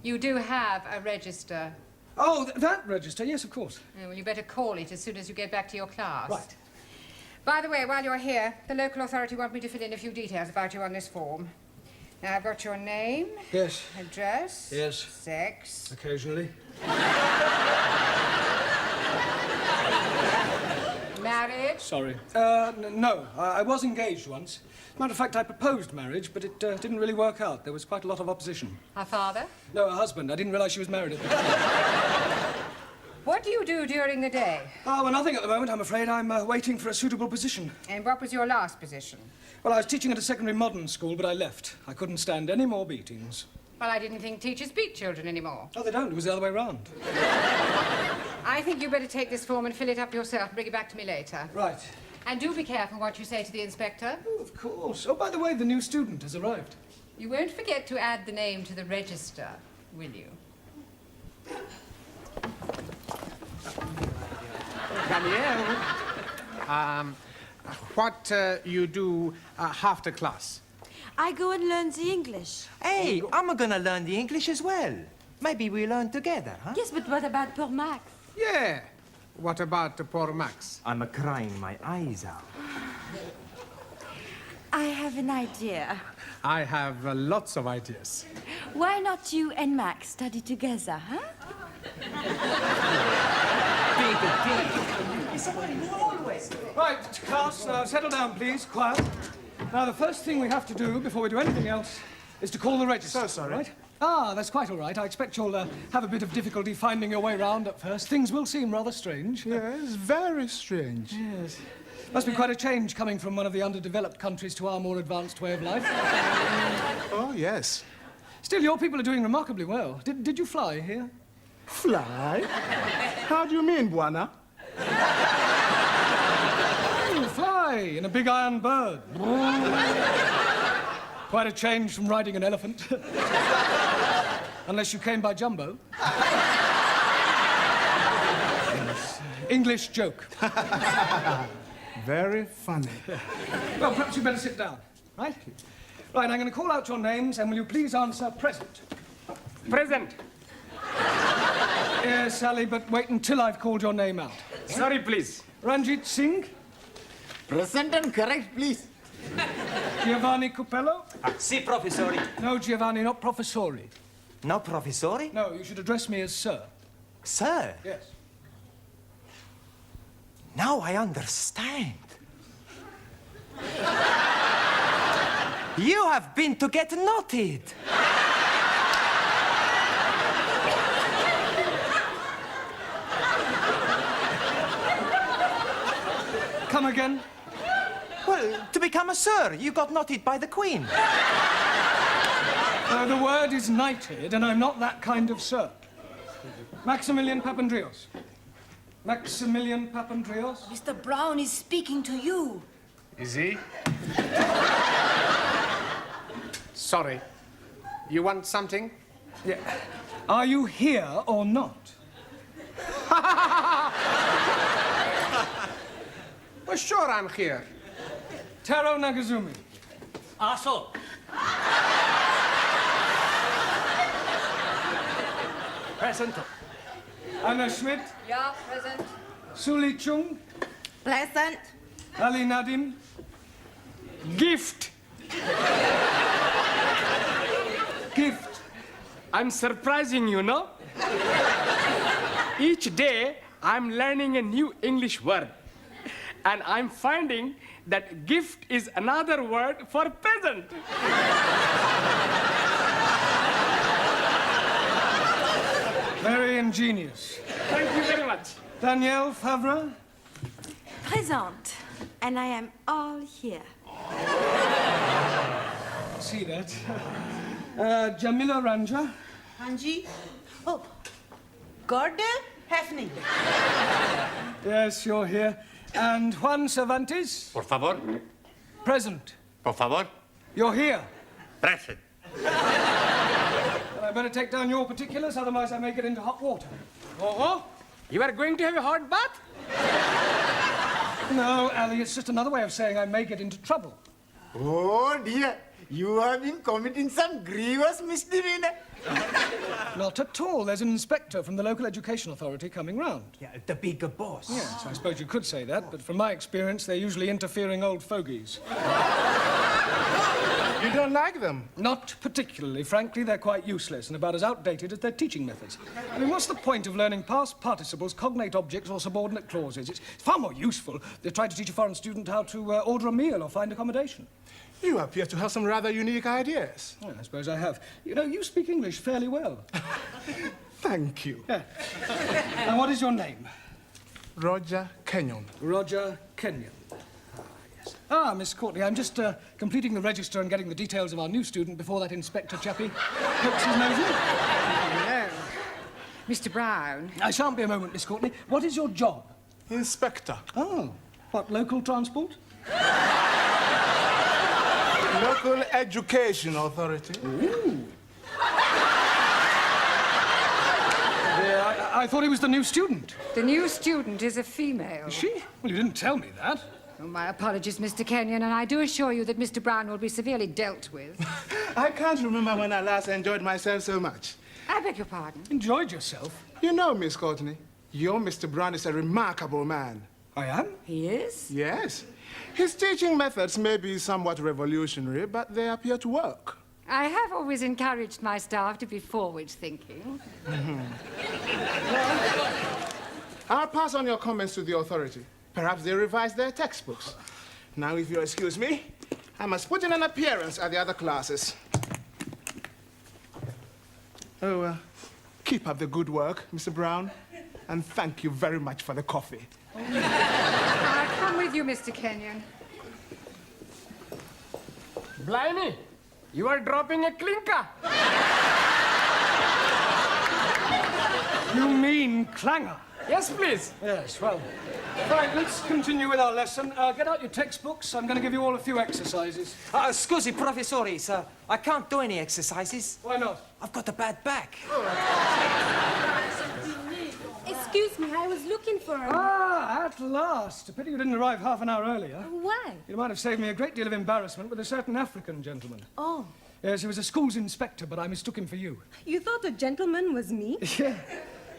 You do have a register. Oh, that register? Yes, of course. Yeah, well, you better call it as soon as you get back to your class. Right. By the way, while you're here, the local authority want me to fill in a few details about you on this form. Now, I've got your name. Yes. Address. Yes. Sex. Occasionally. married? Sorry. No, I was engaged once. As a matter of fact, I proposed marriage, but it didn't really work out. There was quite a lot of opposition. Her father? No, her husband. I didn't realize she was married at the time. What do you do during the day? Oh, well, nothing at the moment, I'm afraid. I'm waiting for a suitable position. And what was your last position? Well, I was teaching at a secondary modern school, but I left. I couldn't stand any more beatings. Well, I didn't think teachers beat children anymore. Oh, they don't. It was the other way round. I think you better take this form and fill it up yourself and bring it back to me later. Right. And do be careful what you say to the inspector. Oh, of course. Oh, by the way, the new student has arrived. You won't forget to add the name to the register, will you? Danielle, what you do after class? I go and learn the English. Hey, I'm gonna learn the English as well. Maybe we learn together, huh? Yes, but what about poor Max? Yeah. What about poor Max? I'm crying my eyes out. I have an idea. I have lots of ideas. Why not you and Max study together, huh? Right, class, now settle down, please. Quiet. Now, the first thing we have to do before we do anything else is to call the register. So sorry. Right? Ah, that's quite all right. I expect you'll have a bit of difficulty finding your way round at first. Things will seem rather strange. Yes, very strange. Yes. Must be quite a change coming from one of the underdeveloped countries to our more advanced way of life. Oh, yes. Still, your people are doing remarkably well. Did you fly here? Fly? How do you mean, Buana? Fly in a big iron bird. Quite a change from riding an elephant. Unless you came by jumbo. Yes. English joke. Very funny. Well, perhaps you better sit down, right? Right, I'm going to call out your names, and will you please answer present? Present. Yes, Sally, but wait until I've called your name out. Sorry, please. Ranjit Singh? Present and correct, please. Giovanni Cupello? Si, professori. No, Giovanni, not professori. No, professori? No, you should address me as sir. Sir? Yes. Now I understand. You have been to get knotted. Come again? Well, to become a sir, you got knotted by the Queen. The word is knighted, and I'm not that kind of sir. Maximilian Papandreous. Maximilian Papandreous? Mr. Brown is speaking to you. Is he? Sorry. You want something? Yeah. Are you here or not? Well, sure I'm here. Taro Nagazumi. Also, Present. Anna Schmidt. Yeah, present. Suli Chung. Pleasant. Ali Nadim. Gift. Gift. I'm surprising you, no? Each day, I'm learning a new English word. And I'm finding that gift is another word for present. Very ingenious. Thank you very much. Danielle Favre? Present. And I am all here. See that. Jamila Ranja? Hanji? Oh, God happening. Yes, you're here. And Juan Cervantes? Por favor. Present. Por favor. You're here. Present. I better take down your particulars, otherwise I may get into hot water. Oh, you are going to have a hot bath? No, Ali, it's just another way of saying I may get into trouble. Oh, dear. You have been committing some grievous misdemeanor. Not at all. There's an inspector from the local education authority coming round. Yeah, the bigger boss. Yes, I suppose you could say that, but from my experience, they're usually interfering old fogies. You don't like them? Not particularly. Frankly, they're quite useless and about as outdated as their teaching methods. I mean, what's the point of learning past participles, cognate objects, or subordinate clauses? It's far more useful to try to teach a foreign student how to order a meal or find accommodation. You appear to have some rather unique ideas. Well, I suppose I have. You know, you speak English fairly well. Thank you. Yeah. And what is your name? Roger Kenyon. Roger Kenyon. Ah, Miss Courtney, I'm just completing the register and getting the details of our new student before that inspector chappie pokes his nose in. Hello. Mr. Brown. I shan't be a moment, Miss Courtney. What is your job? Inspector. Oh, what, local transport? Local Education Authority. Ooh. Yeah, I thought he was the new student. The new student is a female. Is she? Well, you didn't tell me that. Oh, my apologies, Mr. Kenyon, and I do assure you that Mr. Brown will be severely dealt with. I can't remember when I last enjoyed myself so much. I beg your pardon? Enjoyed yourself? You know, Miss Courtney, your Mr. Brown is a remarkable man. I am? He is? Yes. His teaching methods may be somewhat revolutionary, but they appear to work. I have always encouraged my staff to be forward-thinking. I'll pass on your comments to the authority. Perhaps they revise their textbooks. Now, if you'll excuse me, I must put in an appearance at the other classes. Oh, keep up the good work, Mr. Brown, and thank you very much for the coffee. I'll come with you, Mr. Kenyon. Blimey, you are dropping a clinker. You mean clanger? Yes, please. Yes, well. Right, let's continue with our lesson. Get out your textbooks. I'm going to give you all a few exercises. Scusi, professore, sir. I can't do any exercises. Why not? I've got a bad back. Excuse me, I was looking for him. Ah, at last. A pity you didn't arrive half an hour earlier. Why? You might have saved me a great deal of embarrassment with a certain African gentleman. Oh. Yes, he was a school's inspector, but I mistook him for you. You thought a gentleman was me? Yeah.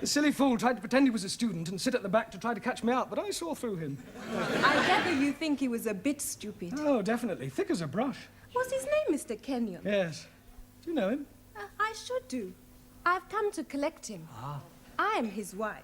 The silly fool tried to pretend he was a student and sit at the back to try to catch me out, but I saw through him. I gather you think he was a bit stupid. Oh, definitely. Thick as a brush. What's his name, Mr. Kenyon? Yes. Do you know him? I should do. I've come to collect him. Ah. I am his wife.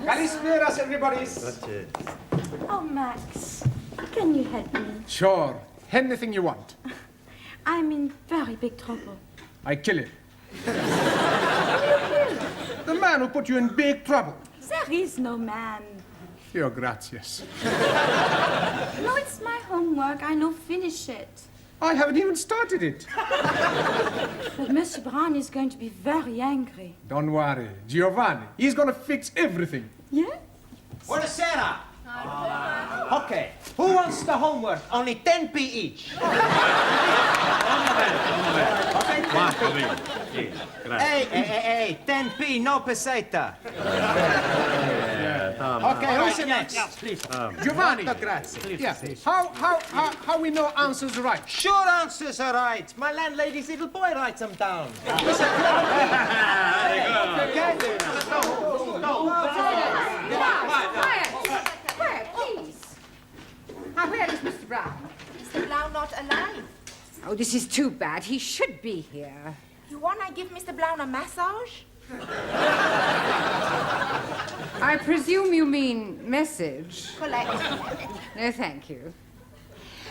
Kalisperas, everybody. Oh, Max, can you help me? Sure. Anything you want. I'm in very big trouble. I kill him. The man who put you in big trouble. There is no man. Your gracias. No, it's my homework. I no finish it. I haven't even started it. But Monsieur Brown is going to be very angry. Don't worry. Giovanni, he's going to fix everything. Yeah? Buonasera. Okay, who wants the homework? Only 10p each. Hey, 10p, no peseta. Okay, who's the next? Please. Giovanni. Grazie. Yeah. How we know answers right? Sure answers are right. My landlady's little boy writes them down. Quiet, please. Now, where is Mr. Brown? Mr. Brown not alive. Oh, this is too bad. He should be here. You wanna give Mr. Brown a massage? I presume you mean message. Collect. No, thank you.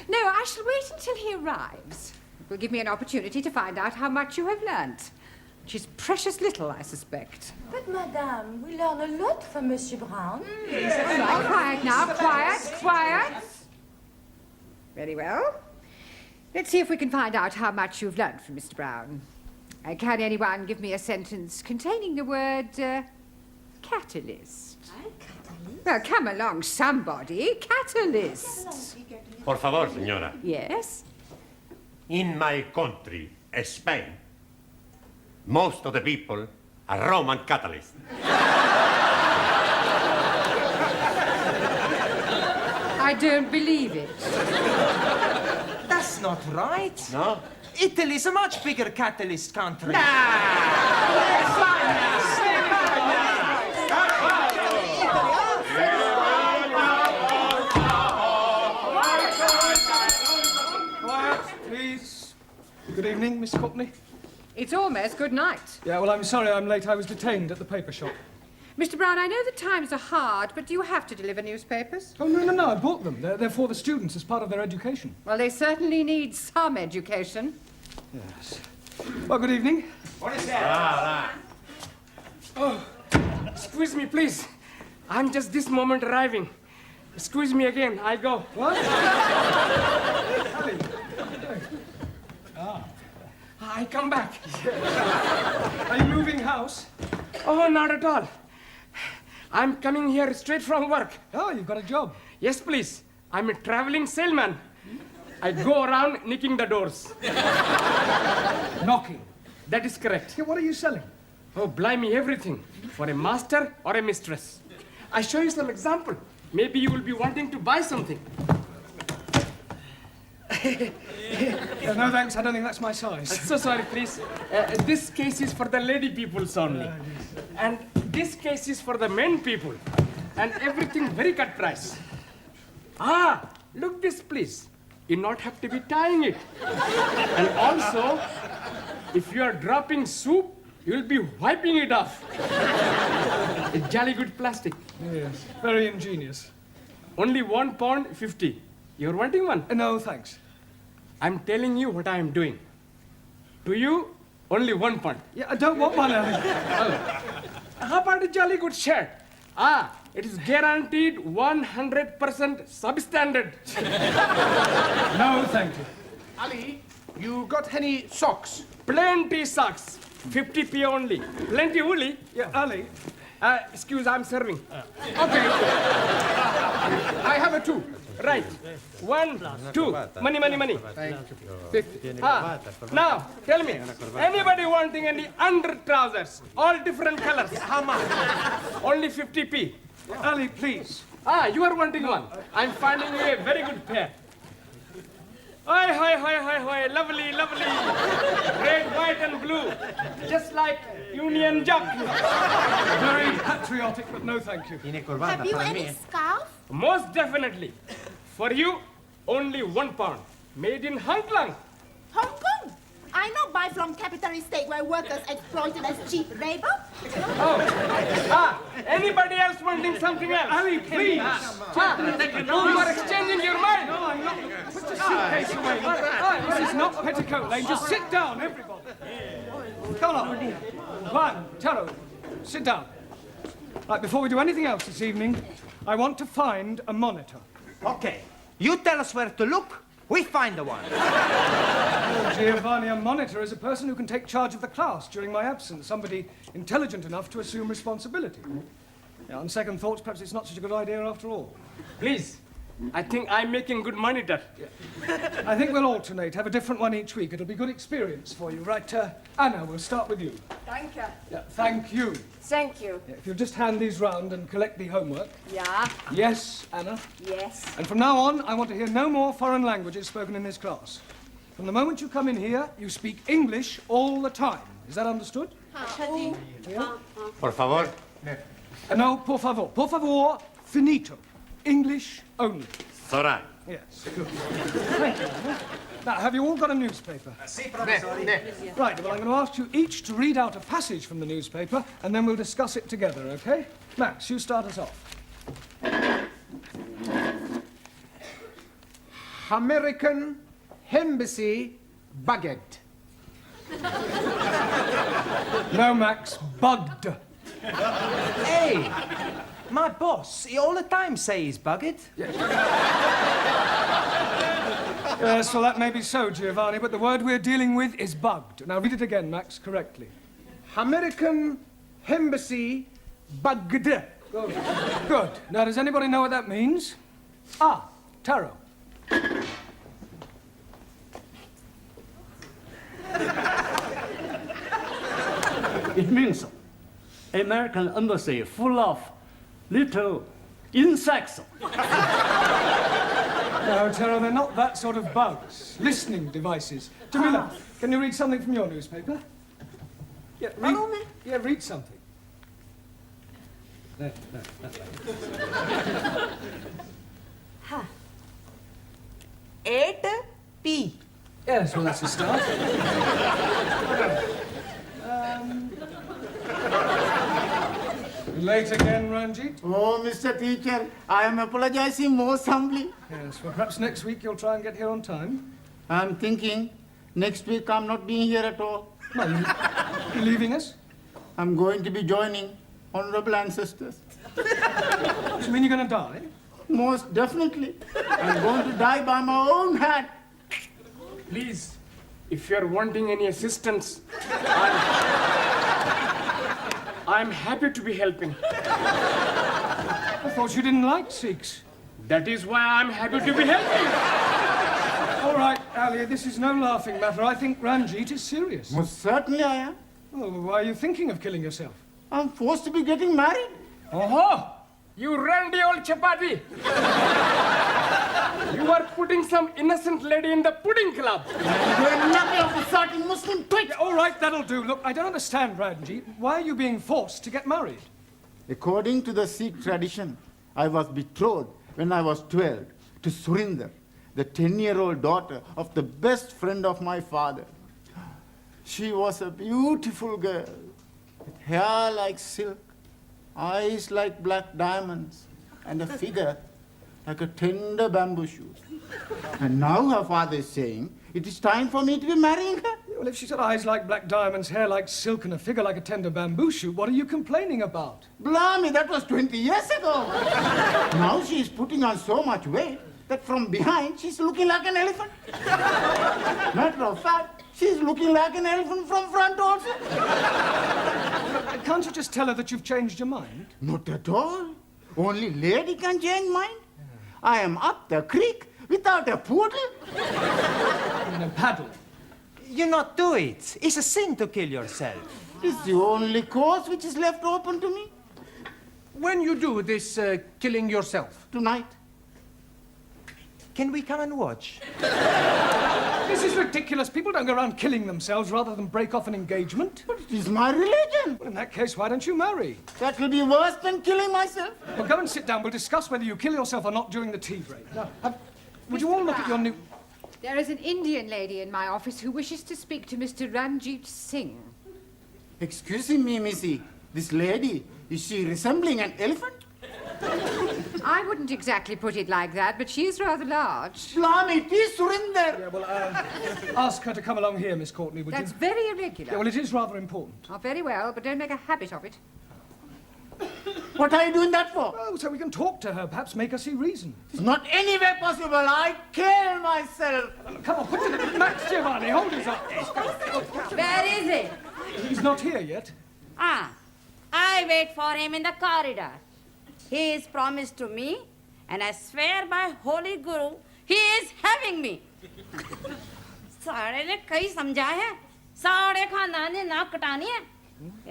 No, I shall wait until he arrives. It will give me an opportunity to find out how much you have learnt. Which is precious little, I suspect. But, Madame, we learn a lot from Monsieur Brown. All right, quiet now. Quiet. Very well. Let's see if we can find out how much you've learnt from Mr. Brown. Can anyone give me a sentence containing the word catalyst? Catalyst? Well, come along, somebody. Catalyst. Por favor, señora. Yes? In my country, Spain, most of the people are Roman Catholics. I don't believe it. That's not right. No? Italy's a much bigger catalyst country. Quiet, please. Good evening, Miss Courtney. It's almost good night. Yeah, well, I'm sorry I'm late. I was detained at the paper shop. Mr. Brown, I know the times are hard, but do you have to deliver newspapers? Oh, no, I bought them. They're for the students as part of their education. Well, they certainly need some education. Yes. Well, good evening. What is that? Oh, excuse me, please. I'm just this moment arriving. Excuse me again. I go. What? I come back. Are you moving house? Oh, not at all. I'm coming here straight from work. Oh, you've got a job. Yes, please. I'm a traveling salesman. I go around nicking the doors. Knocking? That is correct. Yeah, what are you selling? Oh, blimey, everything. For a master or a mistress. I show you some example. Maybe you will be wanting to buy something. No, thanks. I don't think that's my size. So sorry, please. This case is for the lady peoples only. And this case is for the men people. And everything very cut price. Ah, look this, please. You not have to be tying it. And also, if you are dropping soup, you'll be wiping it off. It's jolly good plastic. Yes, very ingenious. Only £1.50. You're wanting one? No, thanks. I'm telling you what I am doing. To you, only £1. Yeah, I don't want one, Ellie. How about a jolly good shirt? Ah, it is guaranteed 100% substandard. No, thank you. Ali, you got any socks? Plenty socks. 50p only. Plenty woolly. Yeah, Ali. Excuse, I'm serving. Okay. I have a 2. Right. 1, 2. Money. Now, tell me, anybody wanting any under trousers? All different colors. How much? Only 50p. Ali, please. Ah, you are wanting one. I'm finding you a very good pair. Hi. Lovely. Red, white, and blue. Just like Union Jack. Very patriotic, but no thank you. Have you any scarf? Most definitely. For you, only £1. Made in Hong Kong. Hong Kong? I know buy from capitalist state where workers exploited as cheap labor. Anybody else wanting something else? Ali, please. You are exchanging your mind. No, I'm not. Put the suitcase away. This is not Petticoat Lane. Just sit down, everybody. Come on. Juan, Taro, sit down. Right, before we do anything else this evening, I want to find a monitor. Okay. You tell us where to look, We find the one. Oh, Giovanni, a monitor is a person who can take charge of the class during my absence, somebody intelligent enough to assume responsibility. Yeah, on second thoughts, perhaps it's not such a good idea after all. Please. I think I'm making good monitor. Yeah. I think we'll alternate, have a different one each week. It'll be good experience for you. Right, Anna, we'll start with you. Thank you. Yeah, thank you. Thank you. Yeah, if you'll just hand these round and collect the homework. Yeah. Yes, Anna. Yes. And from now on, I want to hear no more foreign languages spoken in this class. From the moment you come in here, you speak English all the time. Is that understood? Por favor. No, por favor. Por favor, finito. English only. Sora. Yes, good. Thank you, Anna. Now, have you all got a newspaper? Si, professore. Right, well, I'm going to ask you each to read out a passage from the newspaper, and then we'll discuss it together, okay? Max, you start us off. American Embassy Baguette. No, Max, bugged. Hey, my boss, he all the time say he's bugged. Yes, well, that may be so, Giovanni, but the word we're dealing with is bugged. Now, read it again, Max, correctly. American Embassy Baguette. Good. Good. Now, does anybody know what that means? Ah, Taro. It means American embassy full of little insects. No, Taro, they're not that sort of bugs. Listening devices. Jamila, can you read something from your newspaper? Yeah, read something. There, that way. Huh. 8P. Yes, well, that's a start. Late again, Ranjit? Oh, Mr. Teacher, I am apologizing most humbly. Yes, well, perhaps next week you'll try and get here on time. I'm thinking next week I'm not being here at all. No, you're leaving us? I'm going to be joining honorable ancestors. Do you mean you're going to die? Most definitely. I'm going to die by my own hand. Please, if you're wanting any assistance, I'm happy to be helping. I thought you didn't like Sikhs. That is why I'm happy to be helping. All right, Alia, this is no laughing matter. I think Ranjit is serious. Most certainly I am. Oh, why are you thinking of killing yourself? I'm forced to be getting married. Oh, you randy old chapati. You are putting some innocent lady in the pudding club. You're nothing of the sort in Muslim twit. Yeah, all right, that'll do. Look, I don't understand, Ranjit. Why are you being forced to get married? According to the Sikh tradition, I was betrothed when I was 12 to Surinder, the 10-year-old daughter of the best friend of my father. She was a beautiful girl, with hair like silk, eyes like black diamonds, and a figure like a tender bamboo shoot. And now her father is saying it is time for me to be marrying her. Well, if she's got eyes like black diamonds, hair like silk, and a figure like a tender bamboo shoot, what are you complaining about? Blimey, that was 20 years ago. Now she is putting on so much weight that from behind she's looking like an elephant. Matter of fact, she's looking like an elephant from front also. Can't you just tell her that you've changed your mind? Not at all. Only lady can change mind. I am up the creek without a poodle. And a paddle. You not do it. It's a sin to kill yourself. It's the only course which is left open to me. When you do this killing yourself? Tonight. Can we come and watch? This is ridiculous. People don't go around killing themselves rather than break off an engagement. But it is my religion. Well, in that case, why don't you marry? That will be worse than killing myself. Well, go and sit down. We'll discuss whether you kill yourself or not during the tea break. Now, would you all look at your new... There is an Indian lady in my office who wishes to speak to Mr. Ranjit Singh. Excuse me, Missy. This lady, is she resembling an elephant? I wouldn't exactly put it like that, but she is rather large. Blimey, it is Surinder. Yeah, well, ask her to come along here, Miss Courtney, would That's you? very irregular. Yeah, well, it is rather important. Oh, very well, but don't make a habit of it. What are you doing that for? Oh, so we can talk to her, perhaps make her see reason. It's not any way possible. I kill myself. Come on, put it in. Max, Giovanni, hold us up. Where is he? He's not here yet. Ah, I wait for him in the corridor. He is promised to me, and I swear by Holy Guru, he is having me. सारे ने कई समझा है, सारे खानदान ने नाक कटानी है,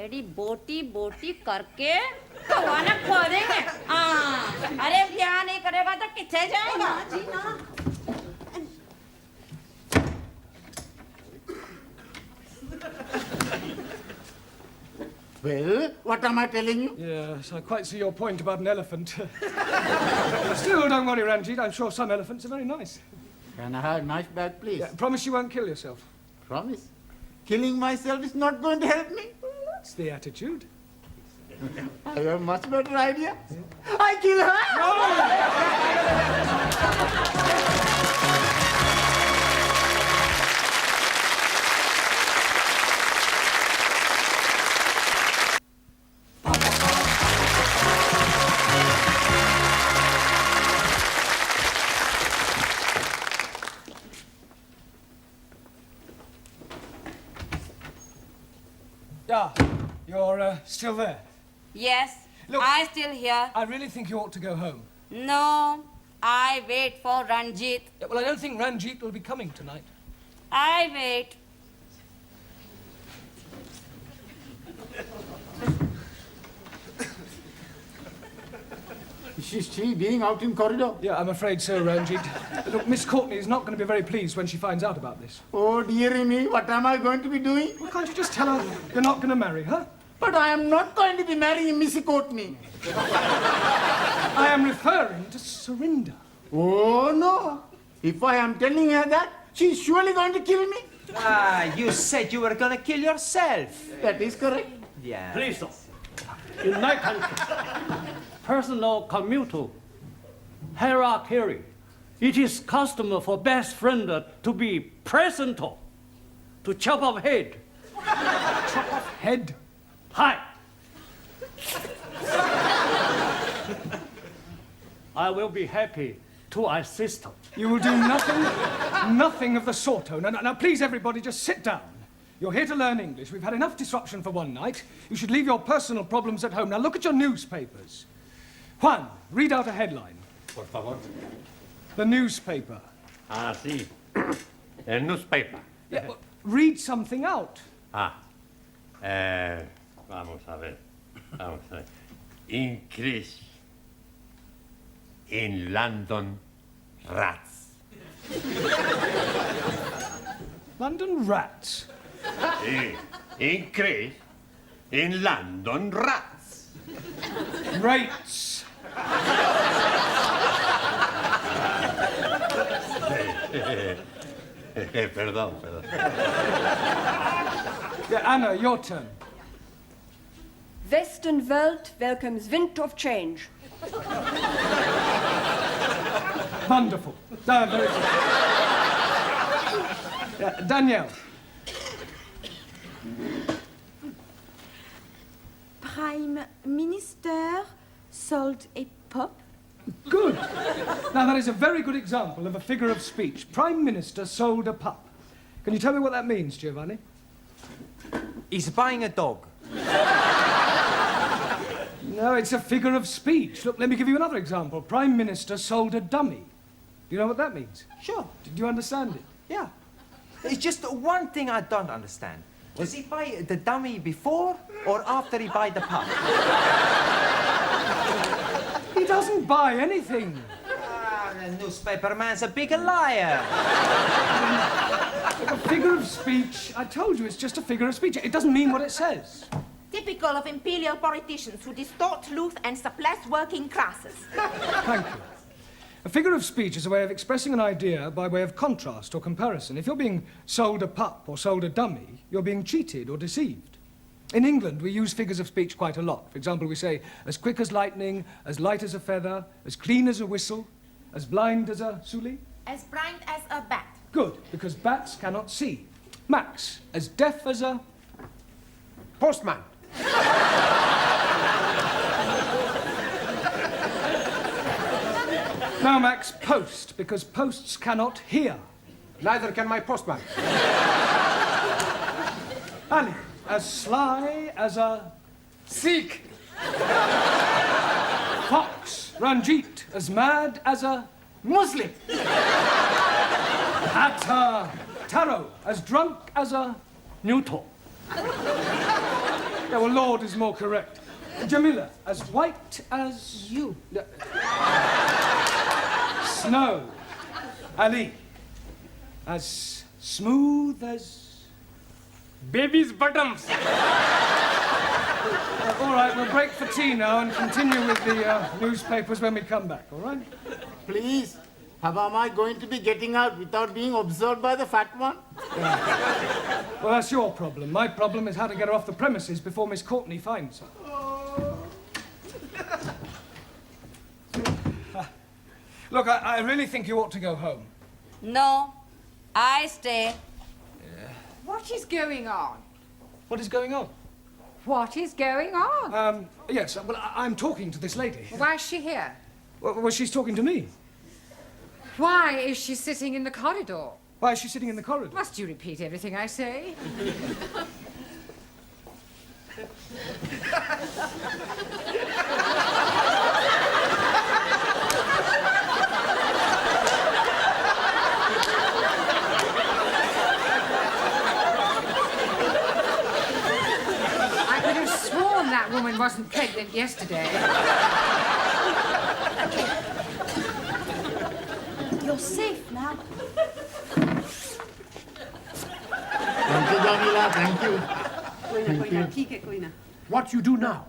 एडी बोटी बोटी करके कवाना खो देंगे। अरे ब्याह नहीं करेगा तो किथे जाएगा? जी ना। Well, what am I telling you? Yes, I quite see your point about an elephant. Still, don't worry, Ranjit. I'm sure some elephants are very nice. Can I have a knife back, please? Yeah, promise you won't kill yourself. Promise. Killing myself is not going to help me. That's the attitude. I have a much better idea. I kill her! Yeah, you're still there. Yes, Look, I still here. I really think you ought to go home. No, I wait for Ranjit. Yeah, well, I don't think Ranjit will be coming tonight. I wait. Is she being out in corridor? Yeah, I'm afraid so, Ranjit. Look, Miss Courtney is not going to be very pleased when she finds out about this. Oh, dearie me, what am I going to be doing? Well, can't you just tell her you're not going to marry her? But I am not going to be marrying Missy Courtney. I am referring to Surinder. Oh, no. If I am telling her that, she's surely going to kill me. Ah, you said you were going to kill yourself. That is correct. Yeah. Please, sir. In my country, personal commutal hierarchy, it is custom for best friend to be present to chop off head. Chop off head? Hi. I will be happy to assist. You will do nothing of the sort. Oh, now, please, everybody, just sit down. You're here to learn English. We've had enough disruption for one night. You should leave your personal problems at home. Now, look at your newspapers. Juan, read out a headline. Por favor. The newspaper. Ah, sí. El newspaper. Yeah, well, read something out. Vamos a ver. Increase in London rats. London rats? Increase in London rats. Rates. Perdón. Yeah, Anna, your turn. Western Welt welcomes wind of change. Wonderful. Very good. Yeah, Danielle. Prime Minister sold a pup. Good. Now, that is a very good example of a figure of speech. Prime Minister sold a pup. Can you tell me what that means, Giovanni? He's buying a dog. No, it's a figure of speech. Look, let me give you another example. Prime Minister sold a dummy. Do you know what that means? Sure. Did you understand it? Yeah. It's just one thing I don't understand. Does he buy the dummy before or after he buy the pup? He doesn't buy anything. The newspaper man's a big liar. A figure of speech. I told you, it's just a figure of speech. It doesn't mean what it says. Typical of imperial politicians who distort truth and suppress working classes. Thank you. A figure of speech is a way of expressing an idea by way of contrast or comparison. If you're being sold a pup or sold a dummy, you're being cheated or deceived. In England, we use figures of speech quite a lot. For example, we say, as quick as lightning, as light as a feather, as clean as a whistle, as blind as a suli. As blind as a bat. Good, because bats cannot see. Max, as deaf as a... Postman. Now, Max, post, because posts cannot hear. Neither can my postman. Ali, as sly as a Sikh. fox. Ranjit, as mad as a Muslim. Atta, Taro, as drunk as a Newton. Yeah, well, Lord is more correct. Jamila, as white as you. Snow. Ali, as smooth as Baby's bottoms. all right, we'll break for tea now and continue with the newspapers when we come back, all right? Please, how am I going to be getting out without being observed by the fat one? Well, that's your problem. My problem is how to get her off the premises before Miss Courtney finds her. Look, I really think you ought to go home. No, I stay. What is going on? What is going on? What is going on? Yes, well, I'm talking to this lady. Why is she here? Well, she's talking to me. Why is she sitting in the corridor? Why is she sitting in the corridor? Must you repeat everything I say? I could have sworn that woman wasn't pregnant yesterday. You're safe now. Thank you, Jamila, thank you. ठीक है कोई ना. What you do now?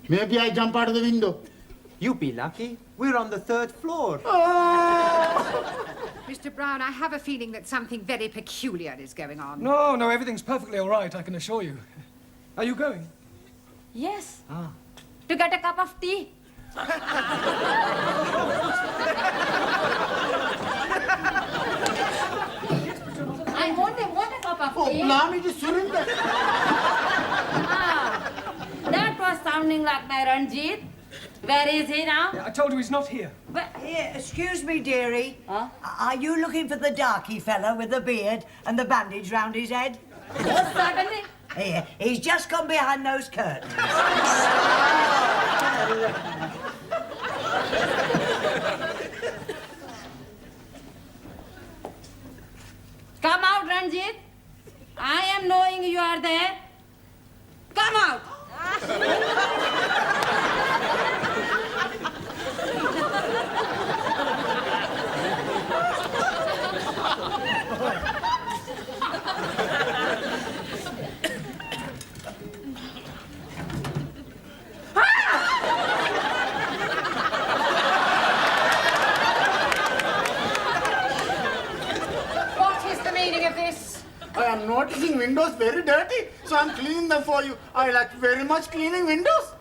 Maybe I jump out of the window. You be lucky. We're on the 3rd floor. Mr. Brown, I have a feeling that something very peculiar is going on. No, everything's perfectly all right, I can assure you. Are you going? Yes. To get a cup of tea. I want a cup of Oh, tea. blimey, just Surinder. That was sounding like my Ranjit. Where is he now? I told you he's not here. But Here, excuse me, dearie. Huh? Are you looking for the darky fella with the beard and the bandage round his head? Certainly. Here, he's just gone behind those curtains. Come out, Ranjit. I am knowing you are there. Come out. What is the meaning of this? I am noticing windows very dirty, so I'm cleaning them for you. I like very much cleaning windows.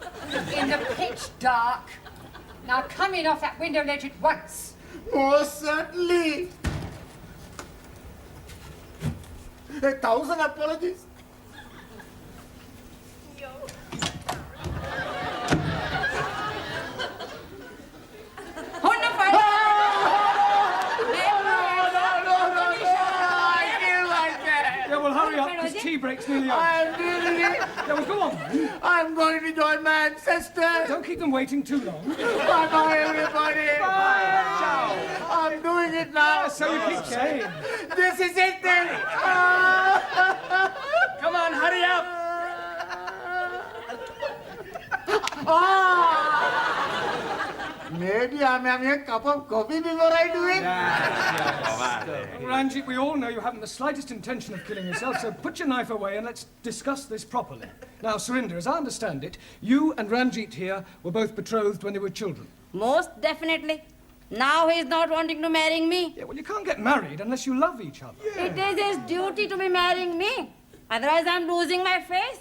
In the pitch dark. Now come in off that window ledge at once. Most certainly. 1,000 apologies. Yeah, well, hurry up, because tea break's nearly over. I'm doing it. Yeah, well, go on, then. I'm going to join my ancestors. Don't keep them waiting too long. Bye-bye, everybody. Bye. I'm doing it now. So you keep saying. This is it then. Come on, hurry up. Maybe I'm having a cup of coffee before I do it. Ranjit, we all know you haven't the slightest intention of killing yourself, so put your knife away and let's discuss this properly. Now, Surinder, as I understand it, you and Ranjit here were both betrothed when they were children. Most definitely. Now he's not wanting to marry me. Yeah, well, you can't get married unless you love each other. It is his duty to be marrying me. Otherwise, I'm losing my face.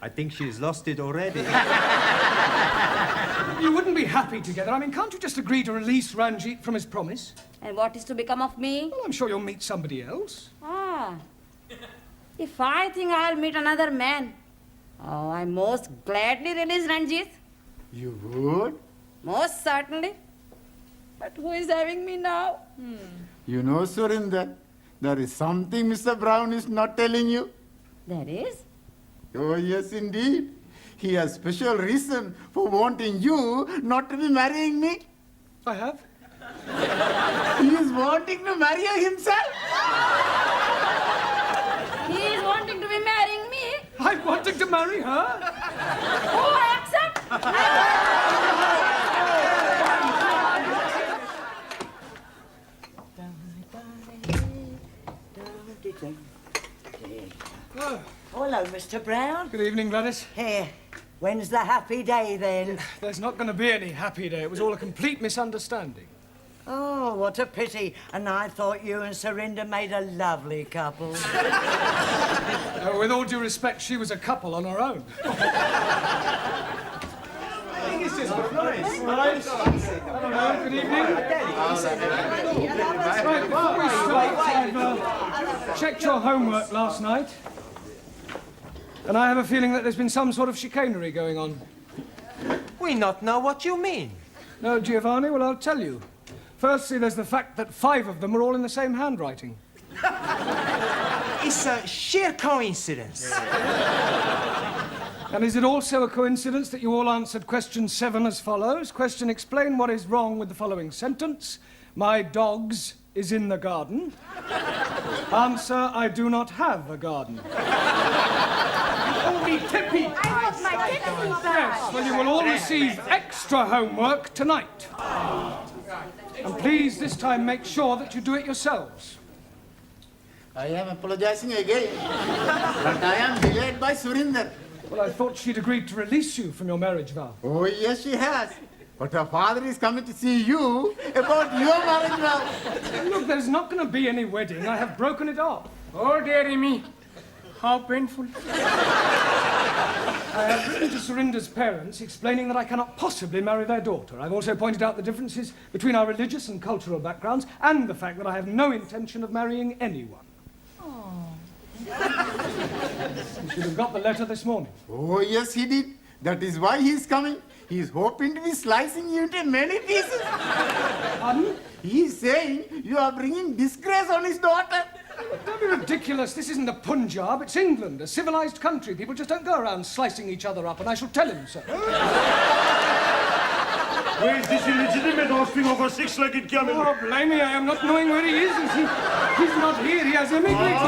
I think she's lost it already. You wouldn't be happy together. I mean, can't you just agree to release Ranjit from his promise? And what is to become of me? Well, I'm sure you'll meet somebody else. If I think I'll meet another man, I most gladly release Ranjit. You would? Most certainly. But who is having me now? You know, Surinder, there is something Mr. Brown is not telling you. There is? Oh, yes, indeed. He has special reason for wanting you not to be marrying me. I have. He is wanting to marry you himself. He is wanting to be marrying me. I'm wanting to marry her. Oh, I accept. Oh. Hello, Mr. Brown. Good evening, Gladys. Here. When's the happy day, then? There's not going to be any happy day. It was all a complete misunderstanding. Oh, what a pity. And I thought you and Surinder made a lovely couple. With all due respect, she was a couple on her own. It's just nice. Hello, good evening. Right, before we start, I've checked your homework last night. And I have a feeling that there's been some sort of chicanery going on. We not know what you mean. No, Giovanni? Well, I'll tell you. Firstly, there's the fact that 5 of them are all in the same handwriting. It's a sheer coincidence. And is it also a coincidence that you all answered question 7 as follows? Question, explain what is wrong with the following sentence. My dogs is in the garden. Answer, I do not have a garden. Oh, me tippy! I want my tippy back. Yes, well, you will all receive extra homework tonight. And please, this time, make sure that you do it yourselves. I am apologizing again, but I am delayed by Surinder. Well, I thought she'd agreed to release you from your marriage vow. Oh, yes, she has. But her father is coming to see you about your marriage vow. Look, there's not going to be any wedding. I have broken it off. Oh, dearie me. How painful. I have written to Surinder's parents explaining that I cannot possibly marry their daughter. I've also pointed out the differences between our religious and cultural backgrounds and the fact that I have no intention of marrying anyone. You should have got the letter this morning. Oh, yes, he did. That is why he is coming. He is hoping to be slicing you into many pieces. Pardon? He is saying you are bringing disgrace on his daughter. Don't be ridiculous. This isn't the Punjab. It's England, a civilized country. People just don't go around slicing each other up, and I shall tell him so. Where is this illegitimate offspring of a 6-legged camel? Oh, blimey, I am not knowing where he is. He's not here. He has immigrated.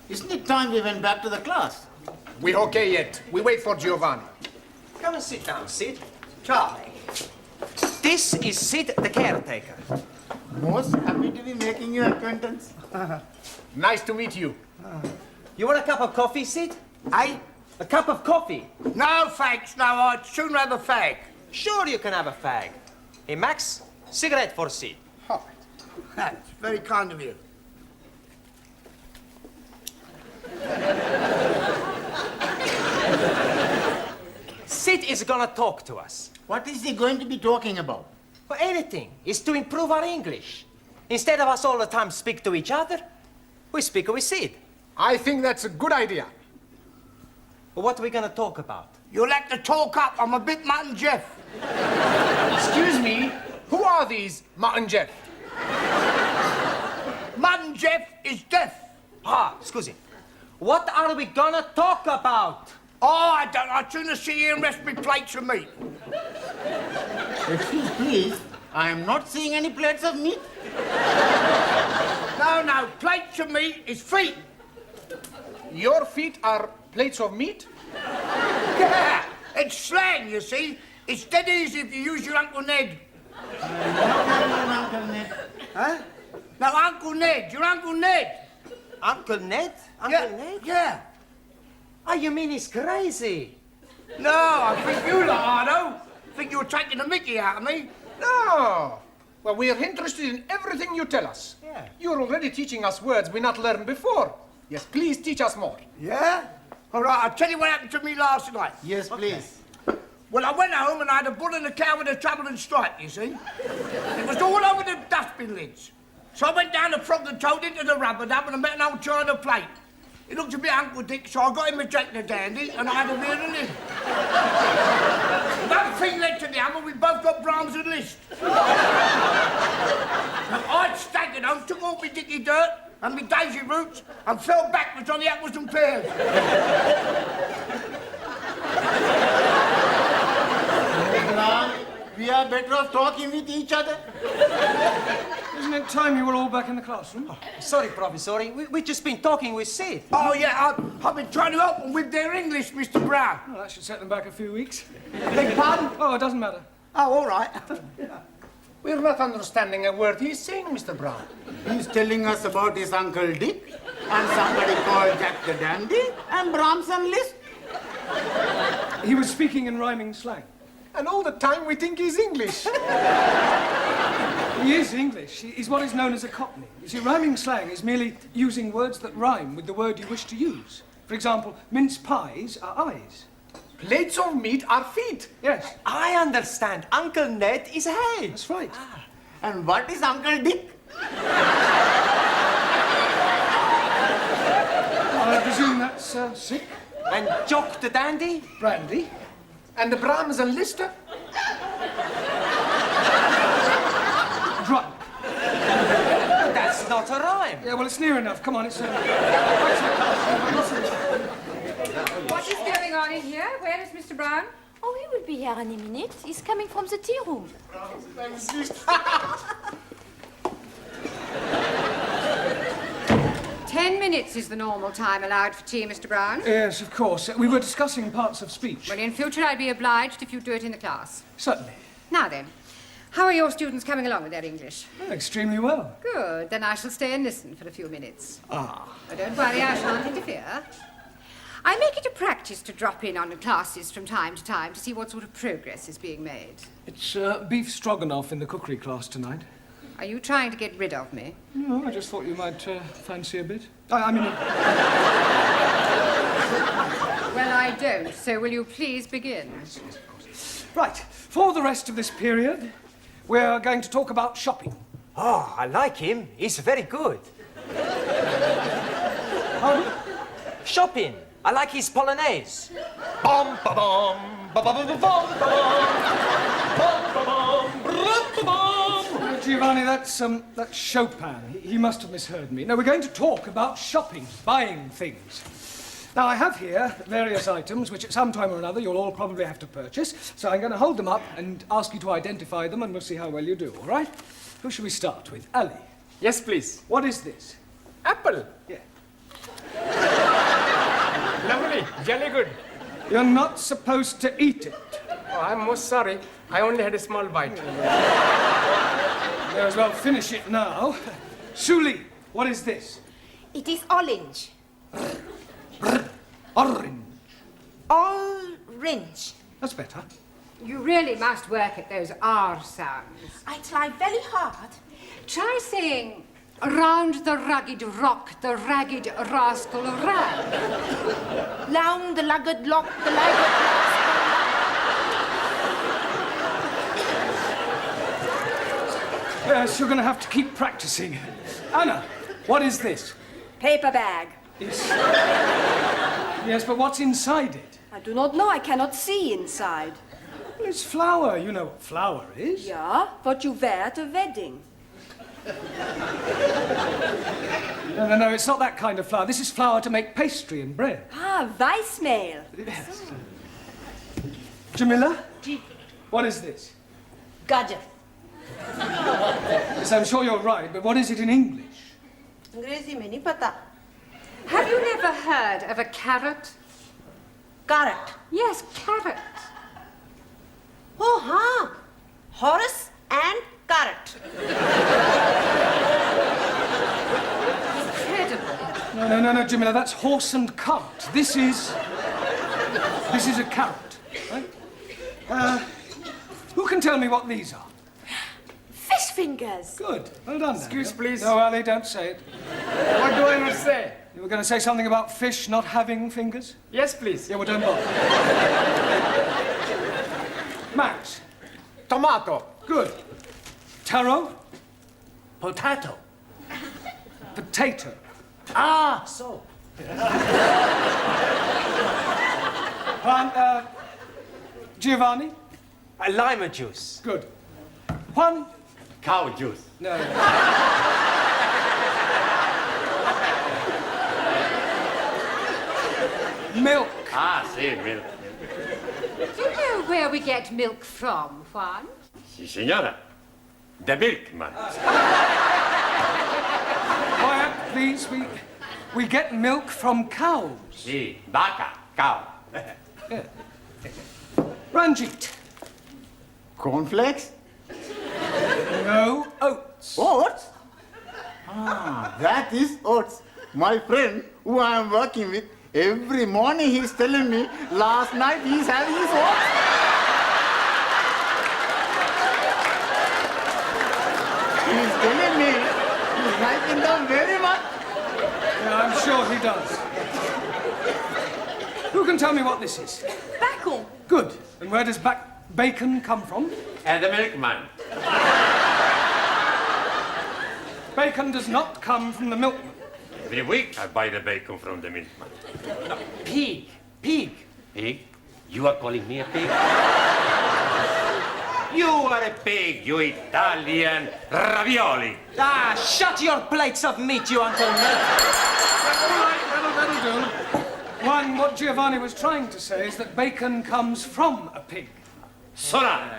Isn't it time we went back to the class? We're okay yet. We wait for Giovanni. Come and sit down, Sid. Charlie. This is Sid, the caretaker. Most happy to be making your acquaintance. Nice to meet you. You want a cup of coffee, Sid? Hey, A cup of coffee? No, thanks, no, I'd sooner have a fag. Sure you can have a fag. Hey, Max, cigarette for Sid. Oh, that's very kind of you. Sid is gonna talk to us. What is he going to be talking about? Well, anything. It's to improve our English. Instead of us all the time speak to each other, we speak with Sid. I think that's a good idea. Well, what are we gonna talk about? You'll have to talk up. I'm a bit Mutton Jeff. Excuse me, who are these Mutton Jeff? Mutton Jeff is deaf. Ah, scusi. What are we gonna talk about? Oh, I don't. I'd sooner see you and rest me plates of meat. Excuse please, I am not seeing any plates of meat. No, plates of meat is feet. Your feet are plates of meat? Yeah, it's slang, you see. It's dead easy if you use your Uncle Ned. Uncle Ned. Huh? No, Uncle Ned. Your Uncle Ned. Uncle Ned? Uncle Ned? Yeah. Oh, you mean he's crazy? No, I think you lot, Ardo. Think you're taking the mickey out of me? No. Well, we're interested in everything you tell us. Yeah. You're already teaching us words we not learned before. Yes, please teach us more. Yeah? All right, I'll tell you what happened to me last night. Yes, please. Well, I went home and I had a bull and a cow with a trouble and stripe, you see. It was all over the dustbin lids. So I went down the frog and toad into the rubber dub and I met an old china plate. It looked a bit Uncle Dick, so I got him a Jack the Dandy and I had a real lid. One thing led to the other, we both got Brahms and Liszt. So I staggered home, took off my dicky dirt and my daisy roots and fell backwards on the apples and pears. We are better off talking with each other. Isn't it time you were all back in the classroom? Oh, sorry, Professor. We've just been talking with Sid. Oh, yeah, I've been trying to help them with their English, Mr. Brown. Well, that should set them back a few weeks. Beg your pardon? Oh, it doesn't matter. Oh, all right. We're not understanding a word he's saying, Mr. Brown. He's telling us about his Uncle Dick and somebody called Jack the Dandy and Brahms and Liszt. He was speaking in rhyming slang. And all the time we think he's English. He is English. He's what is known as a Cockney. You see, rhyming slang is merely using words that rhyme with the word you wish to use. For example, mince pies are eyes. Plates of meat are feet. Yes. I understand. Uncle Ned is head. That's right. Ah. And what is Uncle Dick? I presume that's sick. And Jock the Dandy? Brandy. And the Brahms and Lister? Drunk. That's not a rhyme. Yeah, well, it's near enough. Come on, it's... What is going on in here? Where is Mr. Brown? Oh, he will be here any minute. He's coming from the tea room. 10 minutes is the normal time allowed for tea, Mr. Brown. Yes, of course. We were discussing parts of speech. Well, in future, I'd be obliged if you do it in the class. Certainly. Now then, how are your students coming along with their English? Oh, extremely well. Good. Then I shall stay and listen for a few minutes. Ah. But don't worry, I shan't interfere. I make it a practice to drop in on the classes from time to time to see what sort of progress is being made. It's beef stroganoff in the cookery class tonight. Are you trying to get rid of me? No, I just thought you might fancy a bit. I mean... Well, I don't, so will you please begin? Yes, of course. Right, for the rest of this period, we're going to talk about shopping. Oh, I like him. He's very good. Pardon? Shopping. I like his Polonaise. Bum ba bum ba ba ba ba bum ba Giovanni, that's Chopin. He must have misheard me. No, we're going to talk about shopping, buying things. Now, I have here various items which at some time or another you'll all probably have to purchase, so I'm going to hold them up and ask you to identify them, and we'll see how well you do, all right? Who shall we start with? Ali. Yes, please. What is this? Apple. Yeah. Lovely. Jolly good. You're not supposed to eat it. Oh, I'm most sorry. I only had a small bite. May as well finish it now. Suli, what is this? It is orange. Orange. orange. That's better. You really must work at those R sounds. I try very hard. Try saying, round the rugged rock, the ragged rascal ran. Round the lugged lock, the lagged Yes, you're going to have to keep practicing. Anna, what is this? Paper bag. Yes, but what's inside it? I do not know. I cannot see inside. Well, it's flour. You know what flour is. Yeah, what you wear at a wedding. No, it's not that kind of flour. This is flour to make pastry and bread. Ah, Weissmehl. Yes. Jamila? What is this? Gajar. Yes, I'm sure you're right, but what is it in English? अंग्रेजी में नहीं पता. Have you never heard of a carrot? Carrot. Yes, carrot. Oh, हाँ. Horse and carrot. Incredible. No, Jamila, that's horse and cart. This is a carrot, right? Who can tell me what these are? Fish fingers. Good. Well done. Excuse, Daniel. please. No, Ali, don't say it. What do I must say? You were going to say something about fish not having fingers? Yes, please. Yeah, well, don't bother. Max. Tomato. Good. Taro. Potato. Potato. Ah, so. Giovanni. Lima juice. Good. Juan. Cow juice. No. Milk. Ah, sí, milk. Do you know where we get milk from, Juan? Sí, señora. The milkman. Quiet, please. We get milk from cows. Sí, vaca, cow. Yeah. Ranjit. Cornflakes? No, oats. Oats? Ah, that is oats. My friend, who I am working with, every morning he's telling me, last night he's having his oats. He's telling me he's liking them very much. Yeah, I'm sure he does. Who can tell me what this is? Bacon. Good. And where does bacon come from? And the milkman. Bacon does not come from the milkman. Every week I buy the bacon from the milkman. No, pig. Pig. Pig? You are calling me a pig? You are a pig, you Italian ravioli. Ah, shut your plates of meat, you Uncle Ned. All right, that'll do. One, what Giovanni was trying to say is that bacon comes from a pig. Sola.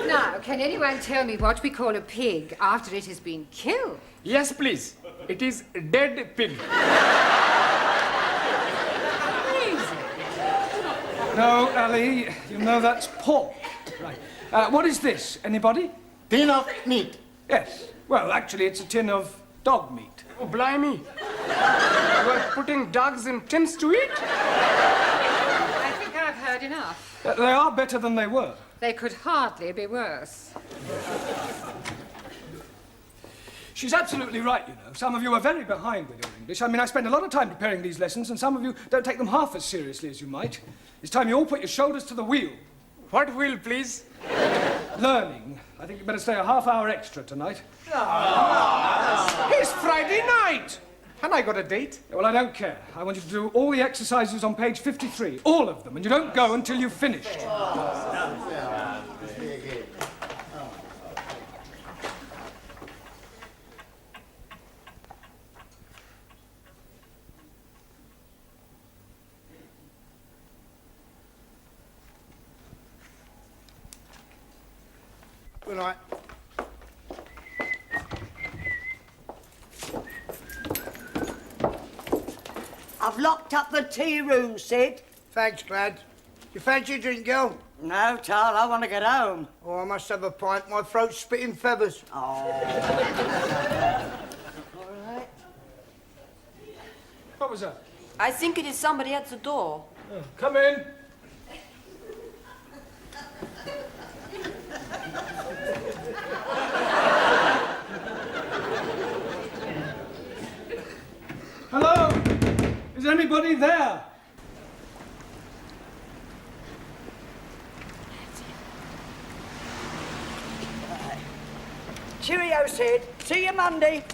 Now, can anyone tell me what we call a pig after it has been killed? Yes, please. It is dead pig. No, Ali, you know that's pork. Right. What is this? Anybody? Tin of meat. Yes. Well, actually, it's a tin of dog meat. Oh, blimey. You are putting dogs in tins to eat? I think I've heard enough. They are better than they were. They could hardly be worse. She's absolutely right, you know. Some of you are very behind with your English. I mean, I spend a lot of time preparing these lessons, and some of you don't take them half as seriously as you might. It's time you all put your shoulders to the wheel. What wheel, please? Learning. I think you better stay a half hour extra tonight. It's Friday night. And I got a date. Well, I don't care. I want you to do all the exercises on page 53. All of them. And you don't go until you've finished. Good night. I've locked up the tea room, Sid. Thanks, Glad. You fancy a drink, girl? No, Tal, I want to get home. Oh, I must have a pint. My throat's spitting feathers. Oh. What was that? I think it is somebody at the door. Come in. Hello? Is anybody there? Cheerio, Sid. See you Monday.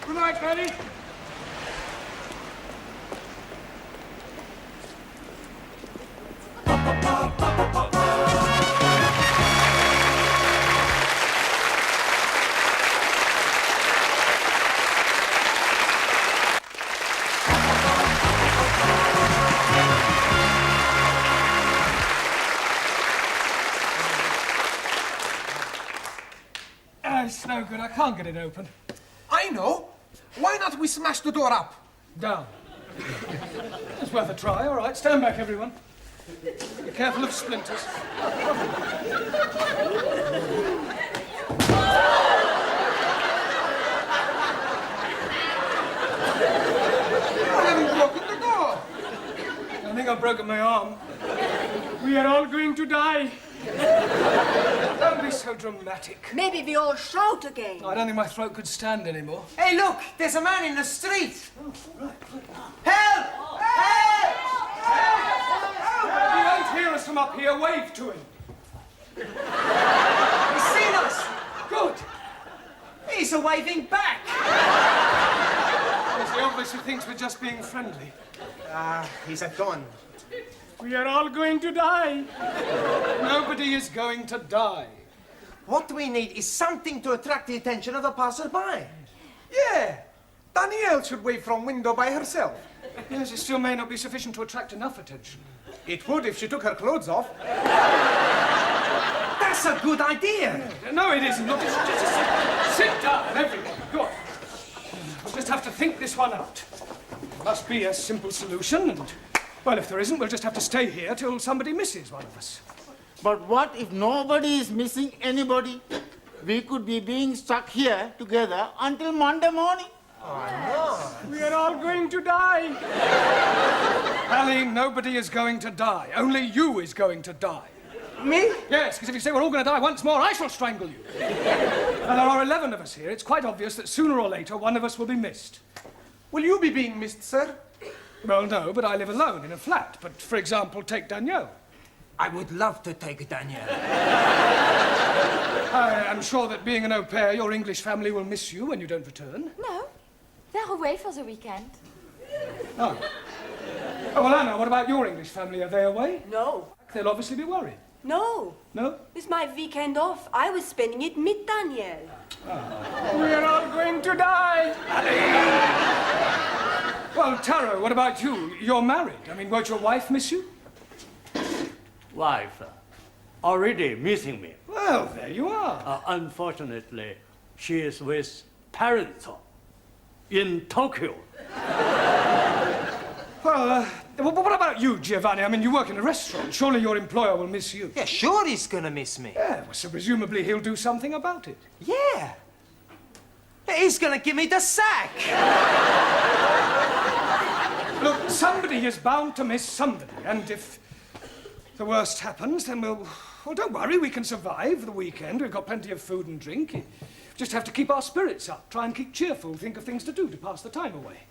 Good night, Granny. It's no good. I can't get it open. I know. Why not we smash the door up? Down. It's worth a try. All right, stand back, everyone. Be careful of splinters. You haven't broken the door. I think I've broken my arm. We are all going to die. Don't be so dramatic. Maybe we all shout again. I don't think my throat could stand anymore. Hey, look, there's a man in the street. Help! Help! Help! If you don't hear us from up here, wave to him. He's seen us. Good. He's a waving back. Yes, he obviously thinks we're just being friendly. He's a gun. We are all going to die. Nobody is going to die. What we need is something to attract the attention of the passerby. Yeah. Danielle should wave from window by herself. Yes, it still may not be sufficient to attract enough attention. It would if she took her clothes off. That's a good idea. No, it isn't. Look, just sit down, everyone. Go on. We'll just have to think this one out. There must be a simple solution, and, well, if there isn't, we'll just have to stay here till somebody misses one of us. But what if nobody is missing anybody? We could be being stuck here together until Monday morning. We are all going to die. Ali, nobody is going to die. Only you is going to die. Me? Yes, because if you say we're all going to die once more, I shall strangle you. And there are 11 of us here. It's quite obvious that sooner or later one of us will be missed. Will you be being missed, sir? Well, no, but I live alone in a flat. But, for example, take Danielle. I would love to take Danielle. I am sure that being an au pair, your English family will miss you when you don't return. No, they're away for the weekend. Oh. Oh, well, Anna, what about your English family? Are they away? No. They'll obviously be worried. No. No? It's my weekend off. I was spending it with Danielle. We are all going to die. Well, Taro, what about you? You're married. I mean, won't your wife miss you? Wife, already missing me. Well, there you are. Unfortunately, she is with parents in Tokyo. Well, what about you, Giovanni? I mean, you work in a restaurant. Surely your employer will miss you. Yeah, sure he's gonna miss me. Yeah, well, so presumably he'll do something about it. Yeah. He's gonna give me the sack. Look, somebody is bound to miss somebody, and if the worst happens, then well, don't worry, we can survive the weekend. We've got plenty of food and drink. You just have to keep our spirits up, try and keep cheerful, think of things to do to pass the time away.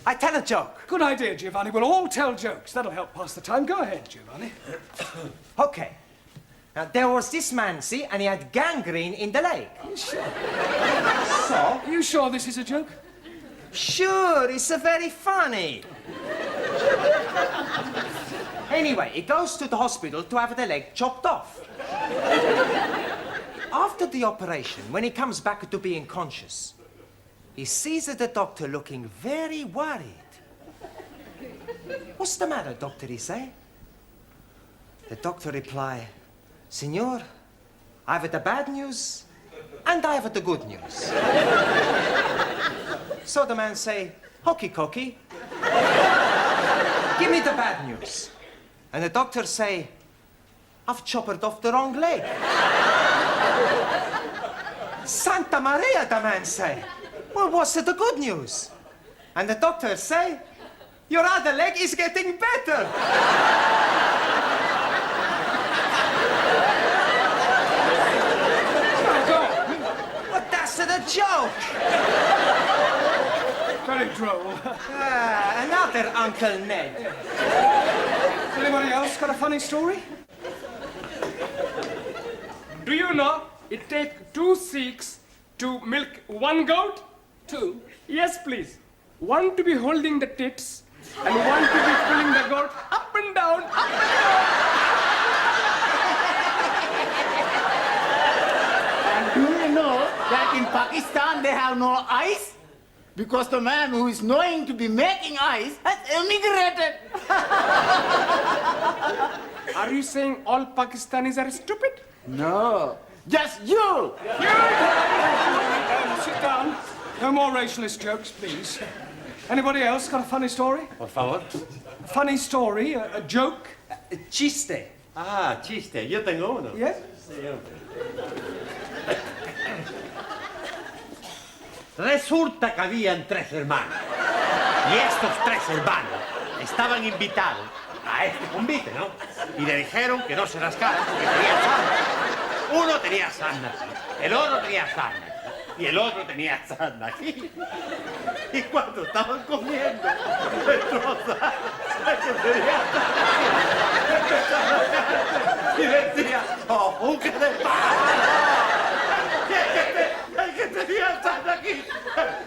I tell a joke. Good idea, Giovanni. We'll all tell jokes. That'll help pass the time. Go ahead, Giovanni. Okay. Now, there was this man, see, and he had gangrene in the leg. Sure. So? Are you sure this is a joke? Sure, it's a very funny. Anyway, he goes to the hospital to have the leg chopped off. After the operation, when he comes back to being conscious, he sees the doctor looking very worried. What's the matter, doctor, he say? The doctor reply, Signor, I have the bad news and I have the good news. So the man say, hokey cokey, give me the bad news. And the doctor say, I've chopped off the wrong leg. Santa Maria, the man say. Well, what's the good news? And the doctor say, Your other leg is getting better. But that's the joke. Very droll. Another Uncle Ned. Anybody else got a funny story? Do you know it takes 2 Sikhs to milk 1 goat? 2? Yes, please. 1 to be holding the tits and 1 to be pulling the goat up and down, up and down. And do you know that in Pakistan they have no ice? Because the man who is knowing to be making ice has emigrated. Are you saying all Pakistanis are stupid? No, just you. Sit down. No more racialist jokes, please. Anybody else got a funny story? Por favor. A funny story, a joke? Chiste. Ah, chiste. Yo tengo uno. Yes? Sí, hombre. Resulta que habían 3 hermanos. Y estos 3 hermanos estaban invitados a este convite, ¿no? Y le dijeron que no se rascaran porque tenían sarna. Uno tenía sarna aquí, el otro tenía sarna aquí, y el otro tenía sarna aquí. Y cuando estaban comiendo, el troza, el que tenía sarna aquí, y decía, ¡oh, juque de palo! El que tenía sarna aquí,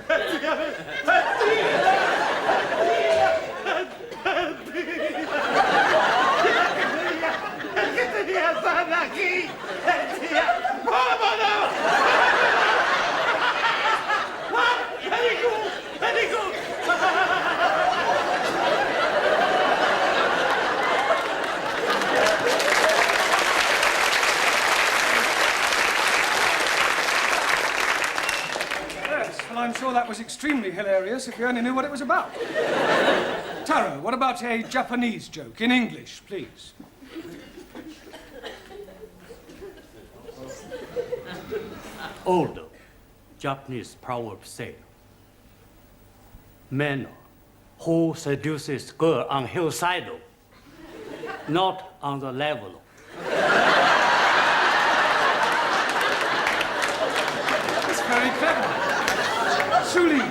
decía, ¡mentira! El que tenía sarna aquí, decía, ¡vámonos! Very good, very good. Yes, well, I'm sure that was extremely hilarious if you only knew what it was about. Taro, what about a Japanese joke in English, please? Old Japanese proverb say, man who seduces girl on hillside, not on the level. That's very clever. Suli,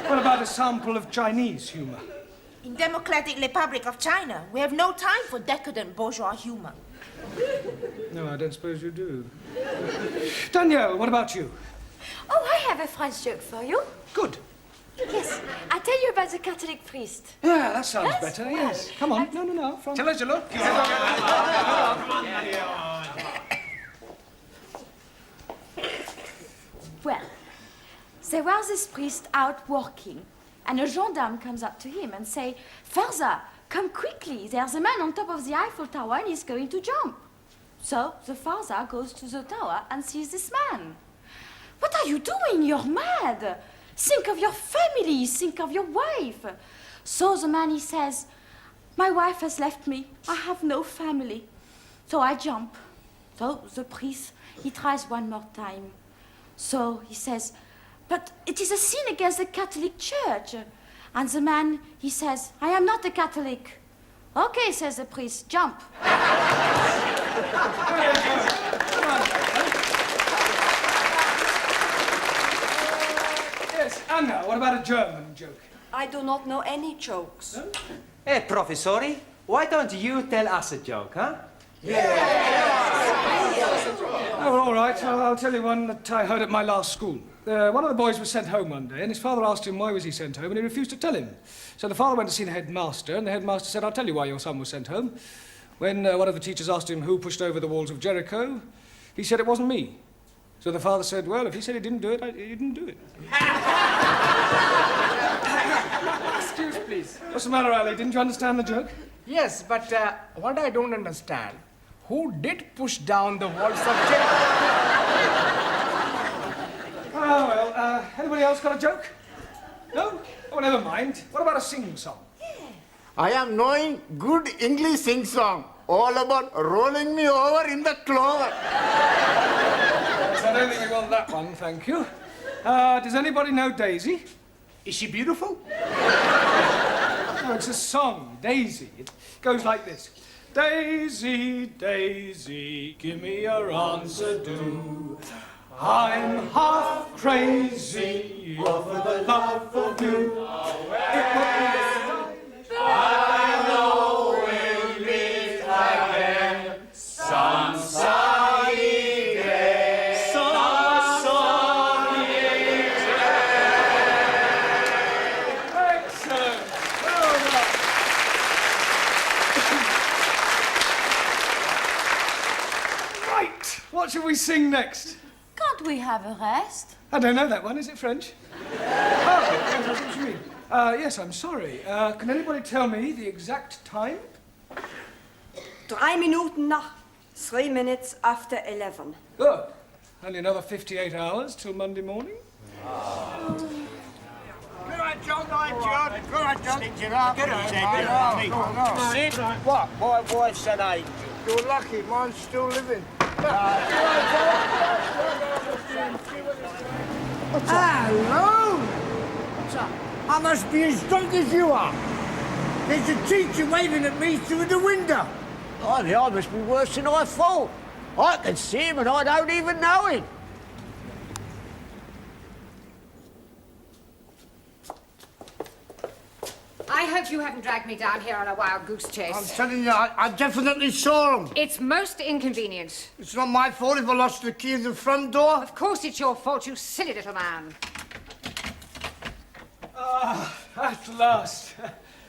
what about a sample of Chinese humor? In Democratic Republic of China, we have no time for decadent bourgeois humor. No, I don't suppose you do. Danielle, what about you? Oh, I have a French joke for you. Good. Yes, I tell you about the Catholic priest. Yeah, that sounds better, yes. Come on. No. Tell us your look. Well, there was this priest out working, and a gendarme comes up to him and say, "Father, come quickly, there's a man on top of the Eiffel Tower and he's going to jump." So the father goes to the tower and sees this man. "What are you doing? You're mad. Think of your family, think of your wife." So the man, he says, "My wife has left me. I have no family." So I jump. So the priest, he tries one more time. So he says, "But it is a sin against the Catholic Church." And the man, he says, "I am not a Catholic." "Okay," says the priest, "jump." Yes, Anna, what about a German joke? I do not know any jokes. No? Hey, Professori, why don't you tell us a joke, huh? Oh, all right. I'll tell you one that I heard at my last school. One of the boys was sent home one day, and his father asked him why was he sent home, and he refused to tell him. So the father went to see the headmaster, and the headmaster said, "I'll tell you why your son was sent home." When one of the teachers asked him who pushed over the walls of Jericho, he said it wasn't me. So the father said, "Well, if he said he didn't do it, he didn't do it." Excuse, please. What's the matter, Ali? Didn't you understand the joke? Yes, but what I don't understand, who did push down the walls of Jericho? Oh, well, anybody else got a joke? No? Oh, never mind. What about a sing-song? I am knowing good English sing-song, all about rolling me over in the clover. Yes, I don't think we want that one, thank you. Does anybody know Daisy? Is she beautiful? No, it's a song, Daisy. It goes like this. Daisy, Daisy, give me your answer, do. I'm half crazy over the love of you. It would be I know we'll meet again some sunny day. Some sunny day. Excellent. Well done. Right. What shall we sing next? Can't we have a rest? I don't know that one. Is it French? Oh, yes, that's what you mean. Yes, I'm sorry. Can anybody tell me the exact time? 3 minuten nach. 3 minutes after 11. Good. Only another 58 hours till Monday morning? Good night, John. Good night, John. Good night, John. Good night. Sid, what? My wife said I. You're lucky. Mine's still living. Hello. What's up? I must be as drunk as you are. There's a teacher waving at me through the window. I must be worse than I thought. I can see him and I don't even know him. I hope you haven't dragged me down here on a wild goose chase. I'm telling you, I definitely saw him. It's most inconvenient. It's not my fault if I lost the key of the front door. Of course it's your fault, you silly little man. At last.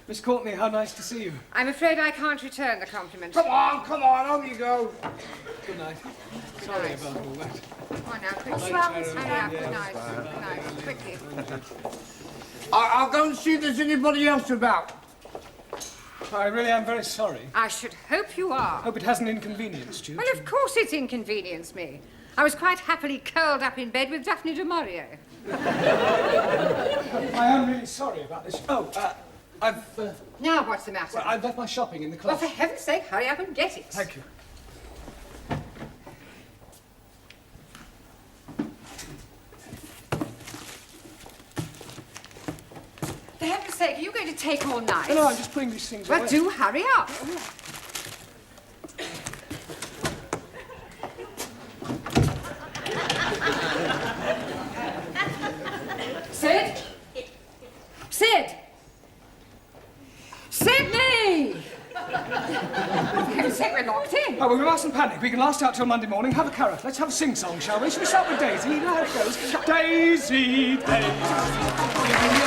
Miss Courtney, how nice to see you. I'm afraid I can't return the compliment. Come on, on you go. Good night. Good Sorry night. about all that. Come on now, quickly. Bonsoir, Hurry up. Good night. Good night. Quickly. I'll go and see if there's anybody else about. I really am very sorry. I should hope you are. Hope it hasn't inconvenienced you. Well, of course it's inconvenienced me. I was quite happily curled up in bed with Daphne du Maurier. I am really sorry about this. Oh, I've... Now what's the matter? Well, I've left my shopping in the Well, closet. for heaven's sake, hurry up and get it. Thank you. For heaven's sake, are you going to take all night? No, I'm just putting these things Well, away. do hurry up. Sid? Sid! Sydney! For heaven's sake, we're locked in. Oh, well, we mustn't panic. We can last out till Monday morning. Have a carrot. Let's have a sing-song, shall we? Shall we start with Daisy? You know how it goes. Daisy, Daisy.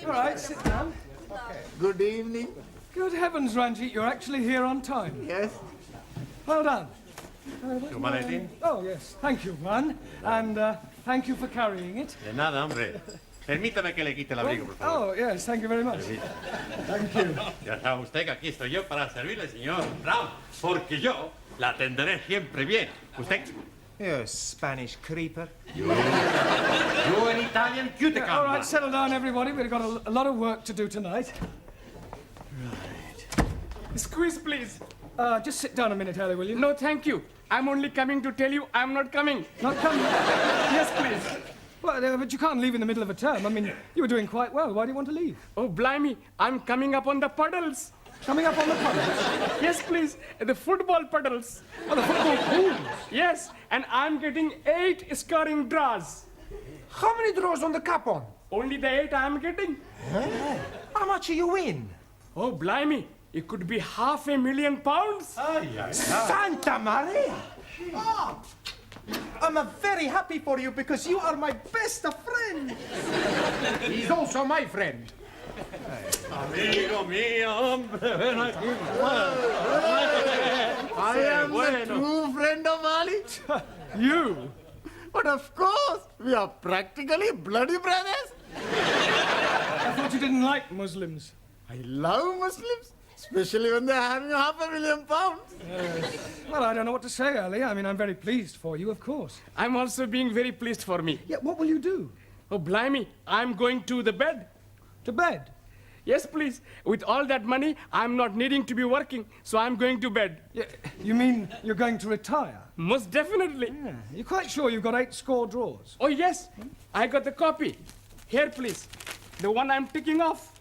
All right, sit down. Good evening. Good heavens, Ranjit, you're actually here on time. Yes. Well done. Humanity. Oh, yes. Thank you, Juan. And thank you for carrying it. De nada, hombre. Permítame que le quite el abrigo, por favor. Oh, yes, thank you very much. Thank you. Ya sabe usted que aquí estoy yo para servirle, señor Brown, porque yo la atenderé siempre bien. ¿Usted? You Spanish creeper. You an Italian cuticum. All right, settle down, everybody. We've got a lot of work to do tonight. Right. Squeeze, please. Just sit down a minute, Harry, will you? No, thank you. I'm only coming to tell you I'm not coming. Not coming? Yes, please. Well, but you can't leave in the middle of a term. I mean, you were doing quite well. Why do you want to leave? Oh, blimey, I'm coming up on the puddles. Coming up on the puddles? Yes, please. The football puddles. Oh, the football pools? Yes, and I'm getting 8 scoring draws. How many draws on the cap on? Only the 8 I'm getting. Huh? How much do you win? Oh, blimey. It could be £500,000. Santa Maria! Oh, I'm very happy for you because you are my best friend. He's also my friend. Amigo mío, hombre, ven aquí. I am the true friend of Ali. You? But of course, we are practically bloody brothers. I thought you didn't like Muslims. I love Muslims, especially when they're having £500,000. Well, I don't know what to say, Ali. I mean, I'm very pleased for you, of course. I'm also being very pleased for me. Yeah, what will you do? Oh, blimey, I'm going to the bed. To bed? Yes, please. With all that money, I'm not needing to be working, so I'm going to bed. Yeah, you mean you're going to retire? Most definitely. Yeah. You're quite sure you've got 8 score draws? Oh, yes. I got the copy. Here, please. The one I'm ticking off.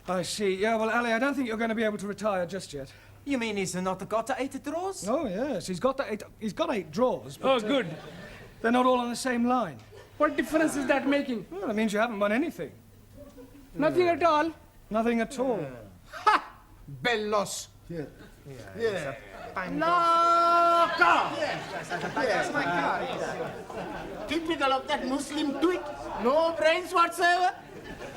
I see. Yeah, well, Ali, I don't think you're going to be able to retire just yet. You mean he's not got 8 draws? Oh, yes. He's got 8 draws. But, Oh, good. They're not all on the same line. What difference is that making? Well, that means you haven't won anything. Nothing at all. Nothing at all. Ha! Bellos. Yeah. Loco! Yes, my car. Typical of that Muslim twit. No brains whatsoever.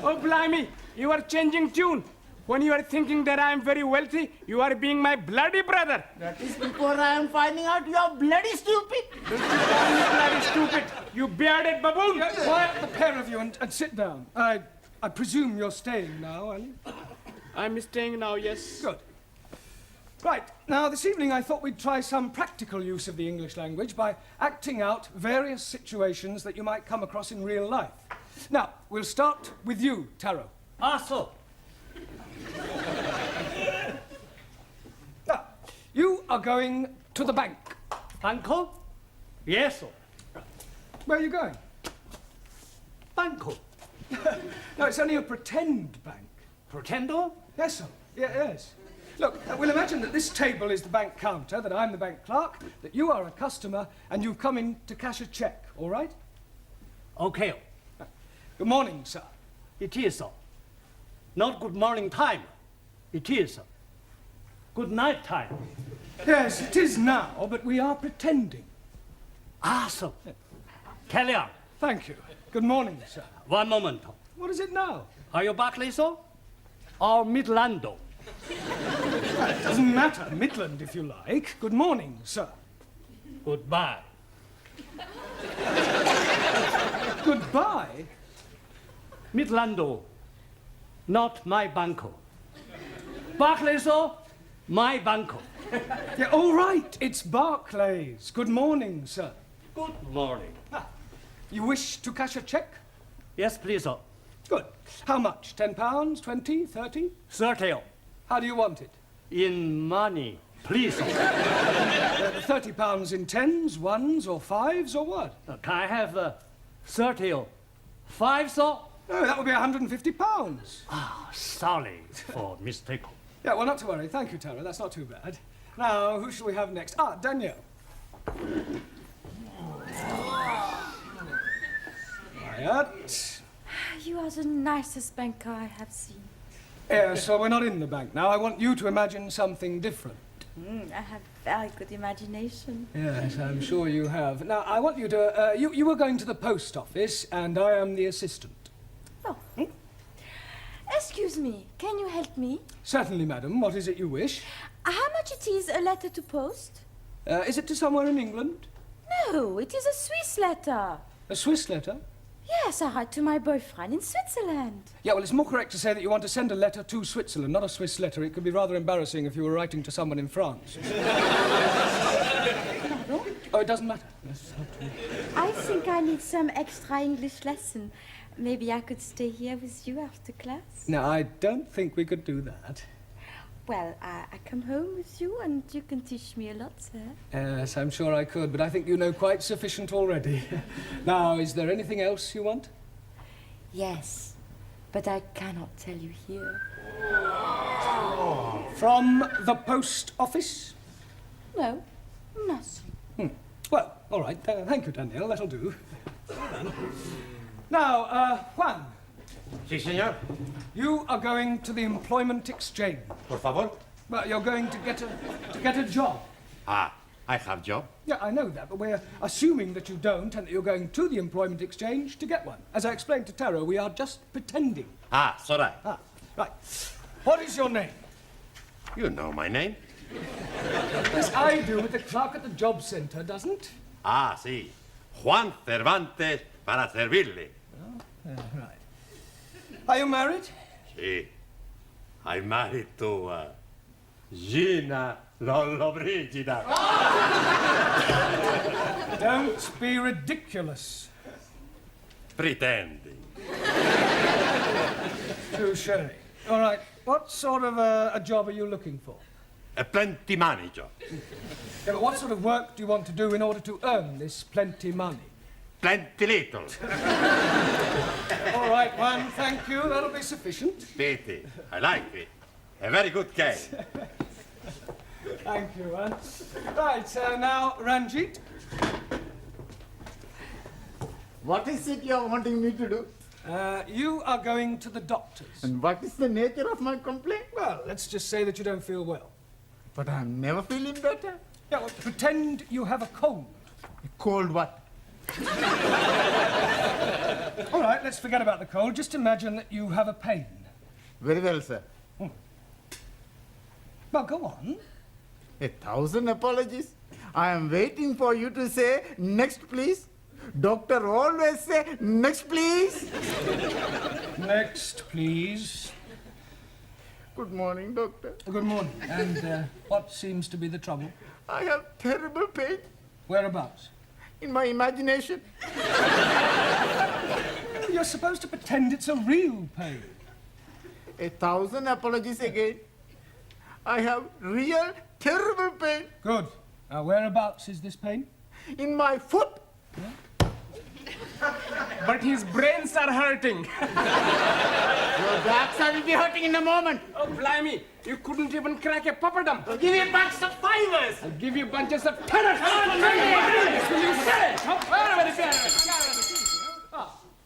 Oh, blimey. You are changing tune. When you are thinking that I am very wealthy, you are being my bloody brother. That is before I am finding out you are bloody stupid. Don't you call me bloody stupid, you bearded baboon. Yeah, quiet, the pair of you, and sit down. I presume you're staying now, Ali? I'm staying now, yes. Good. Right, now this evening I thought we'd try some practical use of the English language by acting out various situations that you might come across in real life. Now, we'll start with you, Taro. So. Now, you are going to the bank. Banco? Yes, sir. Where are you going? Banco. No, it's only a pretend bank. Pretendo? Yes, sir. Yeah, yes. Look, we'll imagine that this table is the bank counter, that I'm the bank clerk, that you are a customer, and you've come in to cash a cheque, all right? Okay. Good morning, sir. It is, sir. Not good morning time. It is, sir. Good night time. Yes, it is now, but we are pretending. Sir. Carry on. Thank you. Good morning, sir. One moment. What is it now? Are you Barclay, sir? Or Midlando? It doesn't matter. Midland, if you like. Good morning, sir. Goodbye. Goodbye? Midlando, not my banco. Barclay, sir, my banco. Yeah, all right. It's Barclays. Good morning, sir. Good morning. You wish to cash a cheque? Yes, please, sir. Good. How much? £10, 20, 30? 30. How do you want it? In money, please, sir. £30 in 10s, 1s, or 5s, or what? Can I have 30 or 5, sir? No, that would be £150. Sorry for mistake. Yeah, well, not to worry. Thank you, Tara. That's not too bad. Now, who shall we have next? Danielle. Quiet. You are the nicest banker I have seen. So we're not in the bank now. I want you to imagine something different. I have very good imagination. Yes, I'm sure you have. Now, I want you to... you were going to the post office, and I am the assistant. Oh. Excuse me, can you help me? Certainly, madam. What is it you wish? How much it is a letter to post? Is it to somewhere in England? No, it is a Swiss letter. A Swiss letter? Yes, I write to my boyfriend in Switzerland. Yeah, well, it's more correct to say that you want to send a letter to Switzerland, not a Swiss letter. It could be rather embarrassing if you were writing to someone in France. Oh, it doesn't matter. I think I need some extra English lesson. Maybe I could stay here with you after class? No, I don't think we could do that. Well, I come home with you and you can teach me a lot, sir. Yes, I'm sure I could, but I think you know quite sufficient already. Now, is there anything else you want? Yes, but I cannot tell you here. From the post office? No, nothing. Well, all right. Thank you, Danielle. That'll do. Now, Juan. Sí, señor. You are going to the employment exchange. Por favor. Well, you're going to get a job. Ah, I have job. Yeah, I know that, but we're assuming that you don't and that you're going to the employment exchange to get one. As I explained to Tara, we are just pretending. Ah, sorry. Ah, right. What is your name? You know my name. Yes, I do, but the clerk at the job centre doesn't. Ah, sí. Juan Cervantes para servirle. Right. Are you married? Sí. I'm married to Gina Lollobrigida. Don't be ridiculous. Pretending. Touché. All right. What sort of a job are you looking for? A plenty money job. Yeah, but what sort of work do you want to do in order to earn this plenty money? Plenty little. All right, Juan, thank you. That'll be sufficient. Pity. I like it. A very good game. Thank you, Juan. Right, now, Ranjit. What is it you're wanting me to do? You are going to the doctor's. And what is the nature of my complaint? Well, let's just say that you don't feel well. But I'm never feeling better. Yeah, well, pretend you have a cold. A cold what? All right, let's forget about the cold. Just imagine that you have a pain. Very well, sir. Well, go on. 1,000 apologies. I am waiting for you to say, next, please. Doctor always say, next, please. Next, please. Good morning, doctor. Good morning. And what seems to be the trouble? I have terrible pain. Whereabouts? In my imagination. You're supposed to pretend it's a real pain. 1,000 apologies again. I have real terrible pain. Good. Now, whereabouts is this pain? In my foot. But his brains are hurting. Your backside will be hurting in a moment. Oh, blimey. You couldn't even crack a papadum. I'll give you a bunch of fivers. I'll give you bunches of tenors. Will you say it?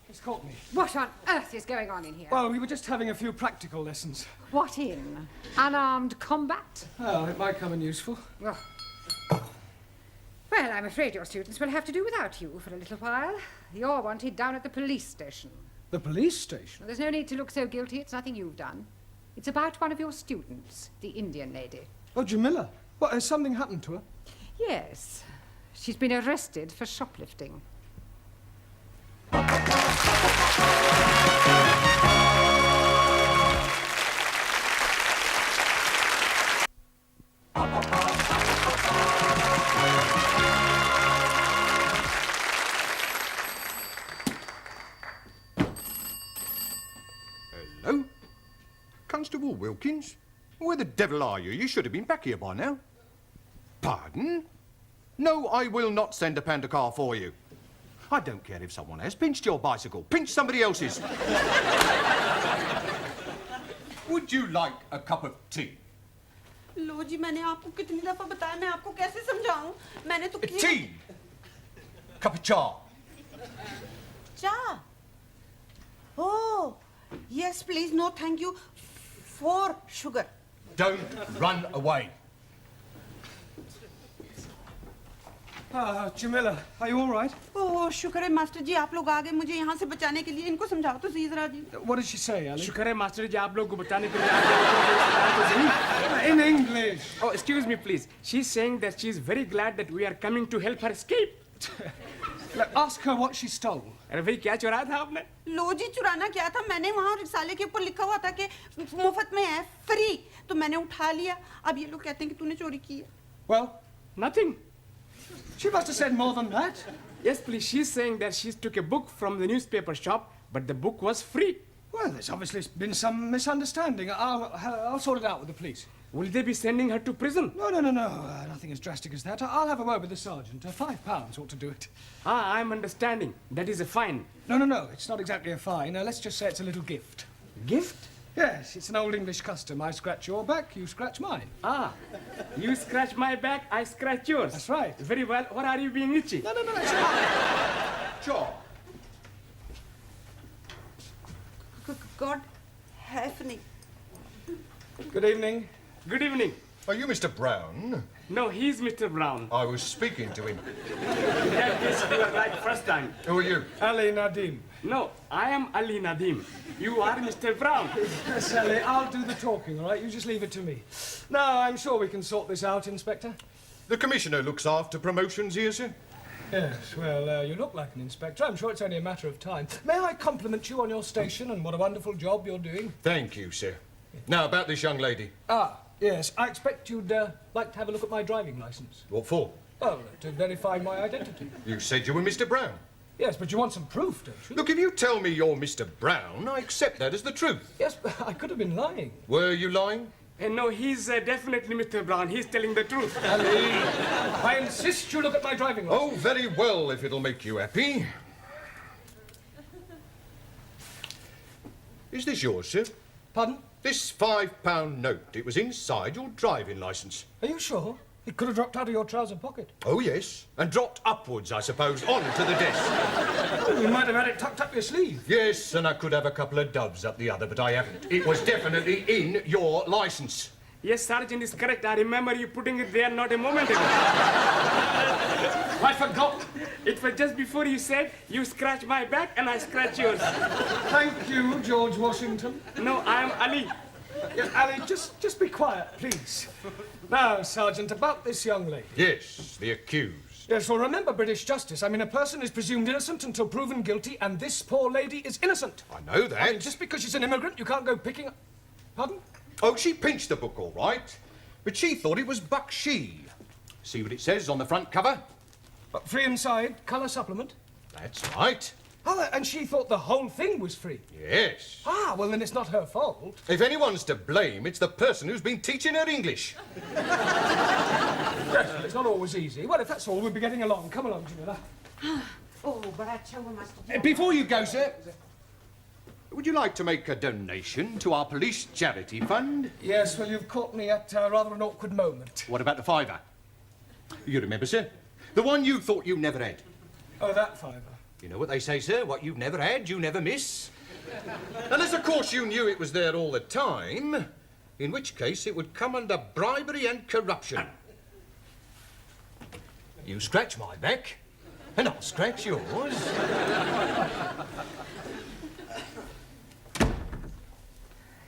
It's caught me. What on earth is going on in here? Well, we were just having a few practical lessons. What in? Unarmed combat? Oh, it might come in useful. Oh. Well, I'm afraid your students will have to do without you for a little while. You're wanted down at the police station. The police station? Well, there's no need to look so guilty. It's nothing you've done. It's about one of your students, the Indian lady. Oh, Jamila. What, has something happened to her? Yes. She's been arrested for shoplifting. Hello? Constable Wilkins? Where the devil are you? You should have been back here by now. Pardon? No, I will not send a panda car for you. I don't care if someone has pinched your bicycle. Pinch somebody else's. Would you like a cup of tea? लो जी मैंने आपको कितनी दफा बताया मैं आपको कैसे समझाऊं मैंने तो Tea. Cup of cha. Cha. Oh, yes, please. No, thank you. 4 sugar. Don't run away. Jamila, are you all right? Oh, शुक्र है मास्टर जी आप लोग आ गए मुझे यहाँ से बचाने के लिए इनको समझाओ तो सही जरा जी What did she say, Ali? शुक्र है मास्टर जी आप लोग को बचाने के लिए In English. Oh, excuse me, please. She's saying that she's very glad that we are coming to help her escape. right. Look, ask her what she stole. अरे भाई क्या चुराया था आपने? लो जी चुराना क्या था मैंने वहाँ रिसाले के ऊपर लिखा हुआ था कि मुफ्त में है फ्री तो मैंने उठा लिया अब ये लोग कहते हैं कि तूने चोरी की है Well, Nothing. she must have said more than that. Yes, please. She's saying that she took a book from the newspaper shop, but the book was free. Well, there's obviously been some misunderstanding. I'll sort it out with the police. Will they be sending her to prison? No. Nothing as drastic as that. I'll have a word with the sergeant. £5 ought to do it. Ah, I'm understanding. That is a fine. No. It's not exactly a fine. Let's just say it's a little gift. Gift? Yes, it's an old English custom. I scratch your back, you scratch mine. Ah, you scratch my back, I scratch yours. That's right. Very well. What are you being itchy? No, it's not. Sure. God help me. Good evening. Good evening. Are you Mr. Brown? No, he's Mr. Brown. I was speaking to him. In that case, you were right first time. Who are you? Ali Nadim. No, I am Ali Nadim. You are Mr. Brown. Yes, Ali, I'll do the talking, all right? You just leave it to me. No, I'm sure we can sort this out, Inspector. The Commissioner looks after promotions here, sir. Yes, well, you look like an inspector. I'm sure it's only a matter of time. May I compliment you on your station and what a wonderful job you're doing? Thank you, sir. Now, about this young lady. Ah, yes. I expect you'd like to have a look at my driving licence. What for? Well, to verify my identity. You said you were Mr. Brown. Yes, but you want some proof, don't you? Look, if you tell me you're Mr. Brown, I accept that as the truth. Yes, but I could have been lying. Were you lying? No, he's definitely Mr. Brown. He's telling the truth. Ali, I insist you look at my driving licence. Oh, very well, if it'll make you happy. Is this yours, sir? Pardon? This £5 note. It was inside your driving licence. Are you sure? It could have dropped out of your trouser pocket. Oh, yes. And dropped upwards, I suppose, onto the desk. Oh, you might have had it tucked up your sleeve. Yes, and I could have a couple of doves up the other, but I haven't. It was definitely in your licence. Yes, Sergeant is correct. I remember you putting it there not a moment ago. I forgot. It was just before you said, you scratch my back and I scratch yours. Thank you, George Washington. No, I am Ali. Yes, Ali, just be quiet, please. Now, Sergeant, about this young lady. Yes, the accused. Yes, well, remember British justice. I mean, a person is presumed innocent until proven guilty, and this poor lady is innocent. I know that. I mean, just because she's an immigrant, you can't go picking up... Pardon? Oh, she pinched the book, all right. But she thought it was Bakshi. See what it says on the front cover? Free inside, colour supplement. That's right. Oh, and she thought the whole thing was free. Yes. Ah, well, then it's not her fault. If anyone's to blame, it's the person who's been teaching her English. Yes, well, it's not always easy. Well, if that's all, we'll be getting along. Come along, Jamila. Oh, but I tell you, Master. Before you go, sir, would you like to make a donation to our police charity fund? Yes, well, you've caught me at rather an awkward moment. What about the £5? You remember, sir? The one you thought you never had. Oh, that £5. You know what they say, sir? What you've never had, you never miss. Unless, of course, you knew it was there all the time, in which case it would come under bribery and corruption. You scratch my back, and I'll scratch yours.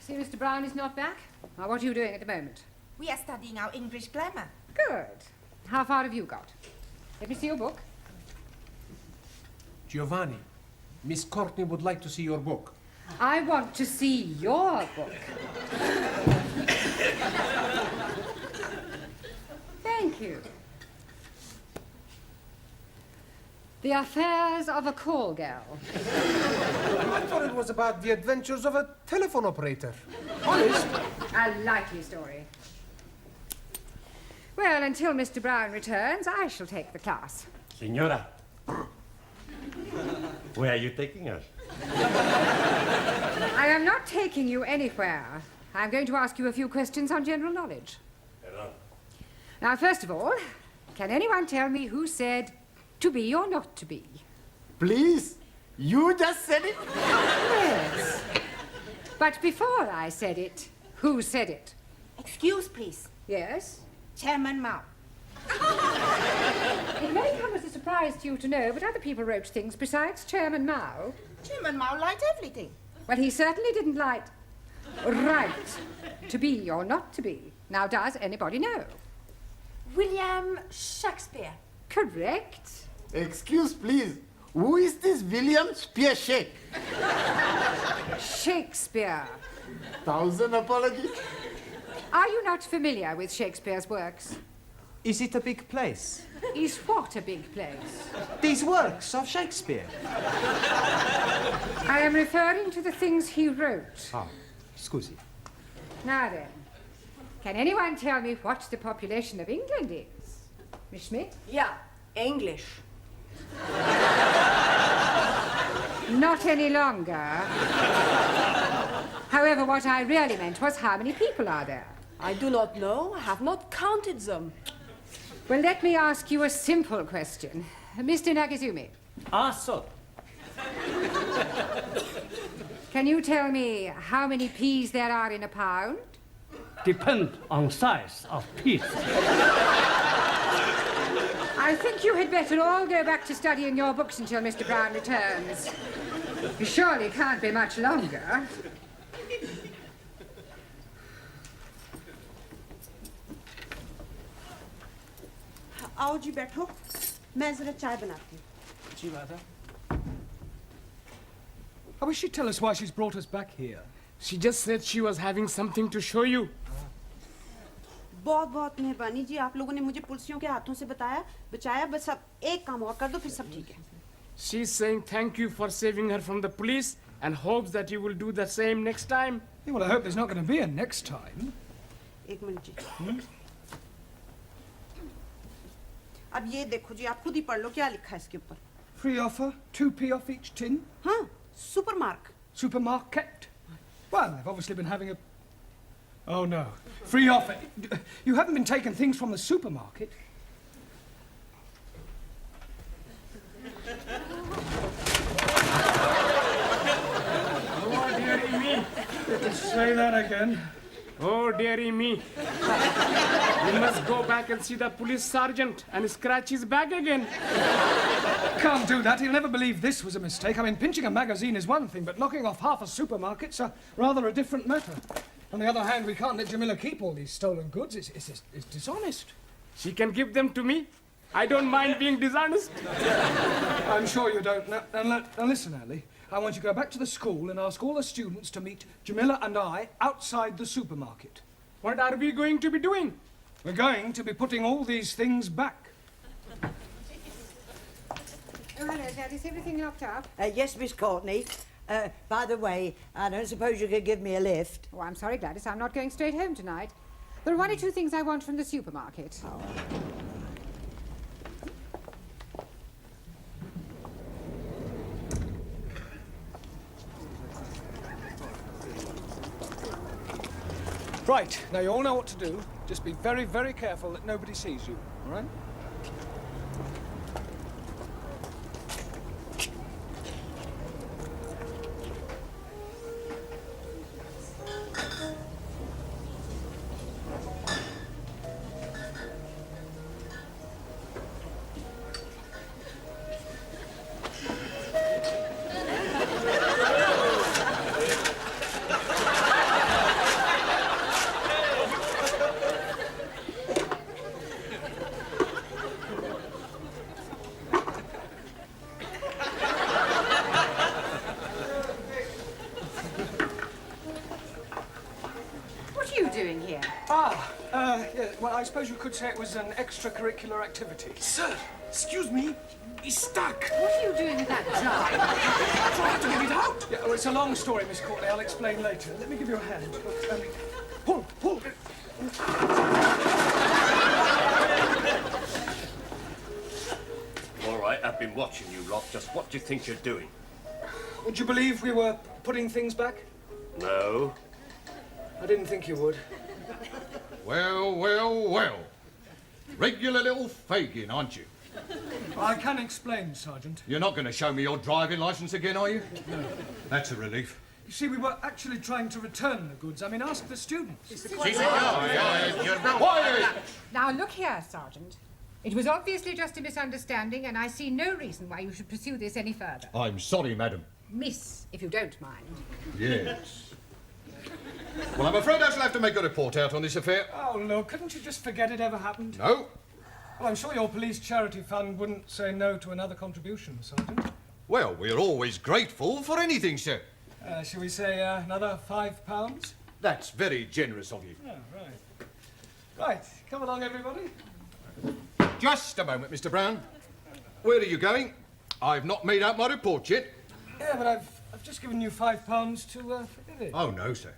See, Mr. Brown is not back? Now, what are you doing at the moment? We are studying our English grammar. Good. How far have you got? Let me see your book. Giovanni, Miss Courtney would like to see your book. I want to see your book. Thank you. The Affairs of a Call Girl. I thought it was about the adventures of a telephone operator. Honest? A likely story. Well, until Mr. Brown returns, I shall take the class. Signora, where are you taking us? I am not taking you anywhere. I'm going to ask you a few questions on general knowledge. Hello. Now, first of all, can anyone tell me who said to be or not to be? Please, you just said it. Yes. But before I said it, who said it? Excuse, please. Yes? Chairman Mao. It may come as a surprise to you to know, but other people wrote things besides Chairman Mao. Chairman Mao liked everything. Well, he certainly didn't like right to be or not to be. Now, does anybody know? William Shakespeare. Correct. Excuse, please. Who is this William Spearshake? Shakespeare. Thousand apologies. Are you not familiar with Shakespeare's works? Is it a big place? Is what a big place? These works of Shakespeare. I am referring to the things he wrote. Ah, scusi. Now then, can anyone tell me what the population of England is? Miss Smith? Yeah, English. Not any longer. However, what I really meant was how many people are there? I do not know. I have not counted them. Well, let me ask you a simple question. Mr. Nagazumi. Sir. Can you tell me how many peas there are in a pound? Depend on size of piece. I think you had better all go back to studying your books until Mr. Brown returns. He surely can't be much longer. आओ जी बैठो मैं जरा चाय बनाती हूँ जी Radha. I wish she'd tell us why she's brought us back here. She just said she was having something to show you. बहुत बहुत मेहरबानी जी आप लोगों ने मुझे पुलिसियों के हाथों से बचाया बस अब एक काम और कर दो फिर सब ठीक है She's saying thank you for saving her from the police and hopes that you will do the same next time. Yeah, well, I hope there's not going to be a next time. एक minute जी अब ये देखो जी आप खुद ही पढ़ लो क्या लिखा है इसके ऊपर Free offer, 2p off each tin. हाँ supermark. Supermarket. Well, they've obviously been having a... Oh, no. Free offer. You haven't been taking things from the supermarket. Oh, dearie me. Say that again. Oh, dearie me. You must go back and see the police sergeant and scratch his back again. Can't do that. He'll never believe this was a mistake. I mean, pinching a magazine is one thing, but knocking off half a supermarket's rather a different matter. On the other hand, we can't let Jamila keep all these stolen goods. It's dishonest. She can give them to me. I don't mind being dishonest. I'm sure you don't. Now listen, Ali. I want you to go back to the school and ask all the students to meet Jamila and I outside the supermarket. What are we going to be doing? We're going to be putting all these things back. Oh, hello, Dad. Is everything locked up? Yes, Miss Courtney. By the way, I don't suppose you could give me a lift. Oh, I'm sorry, Gladys. I'm not going straight home tonight. There are one or two things I want from the supermarket. Oh. Right, now you all know what to do. Just be very, very careful that nobody sees you, all right? Yeah, well, I suppose you could say it was an extracurricular activity. Sir, excuse me. He's stuck. What are you doing with that jar? Trying to get it out. Yeah, well, it's a long story, Miss Courtney. I'll explain later. Let me give you a hand. Pull, pull. All right, I've been watching you lot. Just what do you think you're doing? Would you believe we were putting things back? No. I didn't think you would. Well, well, well. Regular little Fagin, aren't you? I can explain, Sergeant. You're not going to show me your driving licence again, are you? No. That's a relief. You see, we were actually trying to return the goods. I mean, ask the students. Quiet! Now, look here, Sergeant. It was obviously just a misunderstanding, and I see no reason why you should pursue this any further. I'm sorry, madam. Miss, if you don't mind. Yes. Well, I'm afraid I shall have to make a report out on this affair. Oh, look, couldn't you just forget it ever happened? No. Well, I'm sure your police charity fund wouldn't say no to another contribution, Sergeant. Well, we're always grateful for anything, sir. Shall we say another £5? That's very generous of you. Oh, right. Right, come along, everybody. Just a moment, Mr. Brown. Where are you going? I've not made out my report yet. Yeah, but I've just given you £5 to forget it. Oh, no, sir.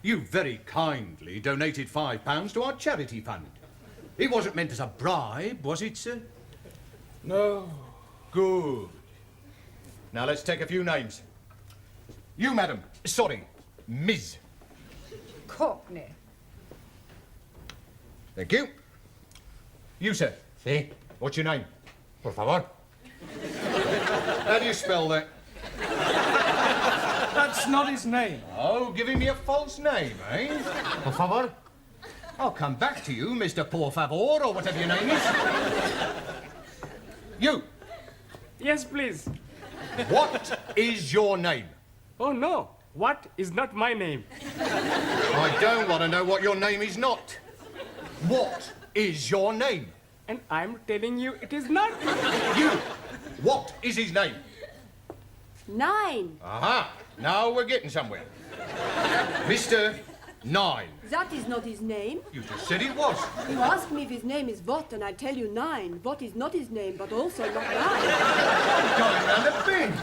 You very kindly donated £5 to our charity fund. It wasn't meant as a bribe, was it, sir? No. Good. Now, let's take a few names. You, madam. Sorry, Ms. Courtney. Thank you. You, sir. Sí. What's your name? Por favor. How do you spell that? That's not his name. Oh, giving me a false name, eh? Por favor. I'll come back to you, Mr. Por Favor, or whatever your name is. You. Yes, please. What is your name? Oh, no. What is not my name? I don't want to know what your name is not. What is your name? And I'm telling you it is not. You. What is his name? 9. Aha. Now we're getting somewhere. Mr. 9. That is not his name. You just said it was. You ask me if his name is what, and I tell you 9. What is not his name, but also not 9. Going round the bend.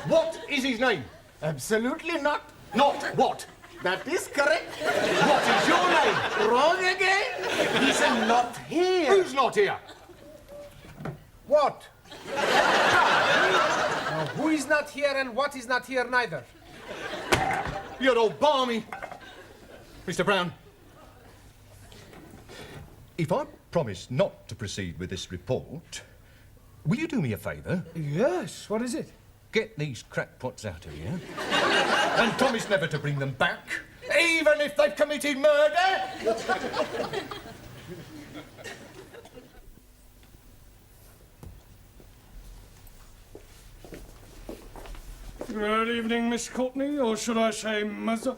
What is his name? Absolutely not. Not what? That is correct. What is your name? Wrong again. He's not here. Who's not here? What? Now, who is not here and what is not here neither? You're all balmy. Mr. Brown, if I promise not to proceed with this report, will you do me a favour? Yes, what is it? Get these crackpots out of here and promise never to bring them back, even if they've committed murder. Good evening, Miss Courtney, or should I say Mother?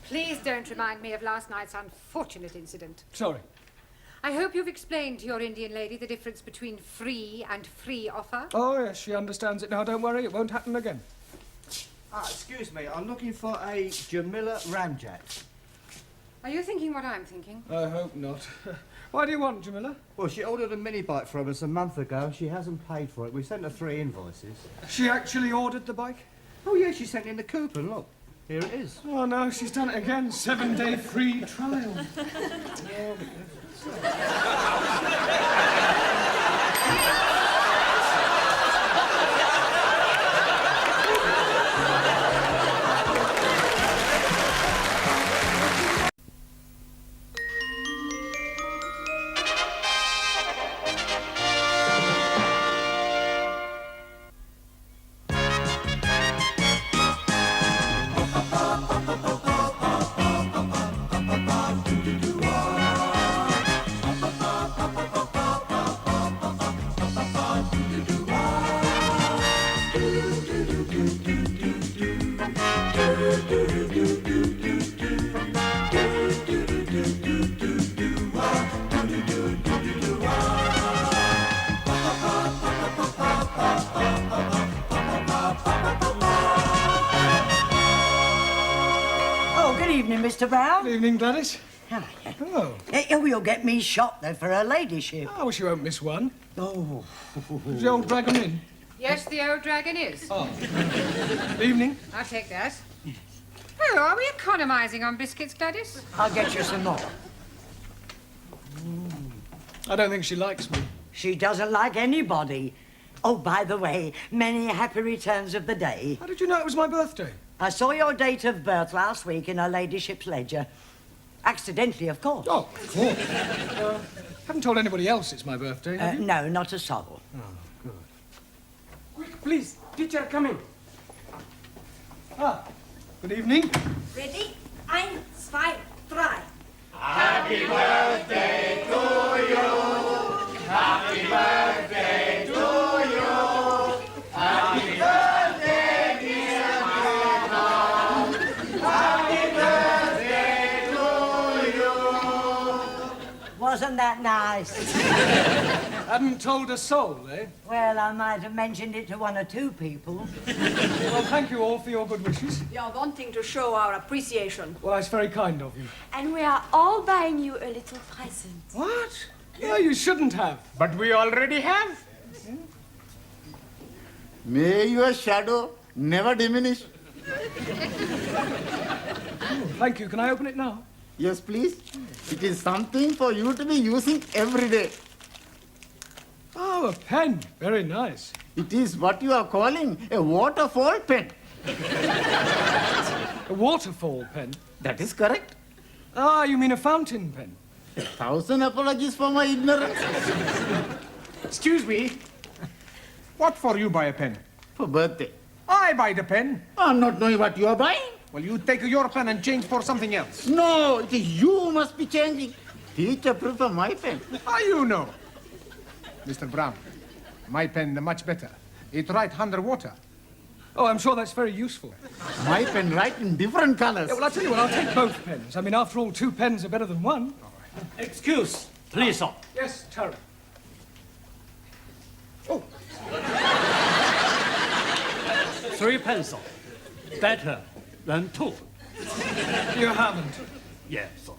Please don't remind me of last night's unfortunate incident. Sorry. I hope you've explained to your Indian lady the difference between free and free offer. Oh, yes, she understands it now. Don't worry, it won't happen again. Excuse me, I'm looking for a Jamila Ramjet. Are you thinking what I'm thinking? I hope not. Why do you want, Jamila? Well, she ordered a mini bike from us a month ago and she hasn't paid for it. We sent her 3 invoices. She actually ordered the bike? Oh, yeah, she sent in the coupon. Look, here it is. Oh, no, she's done it again. 7-day free trial. Mr. Brown. Good evening, Gladys. Oh. You'll get me shot, though, for her ladyship. Oh, well, she won't miss one. Oh. Is the old dragon in? Yes, the old dragon is. Oh. Evening. I'll take that. Oh, are we economising on biscuits, Gladys? I'll get you some more. I don't think she likes me. She doesn't like anybody. Oh, by the way, many happy returns of the day. How did you know it was my birthday? I saw your date of birth last week in her ladyship's ledger. Accidentally, of course. Oh, of course. Haven't told anybody else it's my birthday, have you? No, not a soul. Oh, good. Quick, please. Teacher coming. Ah, good evening. Ready? 1, 2, 3. Happy birthday to you. Happy birthday to you. Happy birthday, dear Madam. Happy birthday to you. Wasn't wasn't that nice? Hadn't told a soul, eh? Well, I might have mentioned it to one or two people. Well, thank you all for your good wishes. We are wanting to show our appreciation. Well, that's very kind of you. And we are all buying you a little present. What? Yeah, you shouldn't have. But we already have. May your shadow never diminish. Thank you. Can I open it now? Yes, please. It is something for you to be using every day. Oh, a pen. Very nice. It is what you are calling a waterfall pen. A waterfall pen? That is correct. Ah, you mean a fountain pen? 1,000 apologies for my ignorance. Excuse me. What for you buy a pen? For birthday. I buy the pen. I'm not knowing what you are buying. Well, you take your pen and change for something else. No, it is you who must be changing. Teacher prefer my pen. How you know? Mr. Brown, my pen much better. It write underwater. Oh, I'm sure that's very useful. My pen write in different colors. Yeah, well, I'll tell you what, I'll take both pens. I mean, after all, 2 pens are better than 1. Excuse, please, sir. Yes, Terry. Oh. 3 pencils. Better than 2. You haven't? Yes, sir.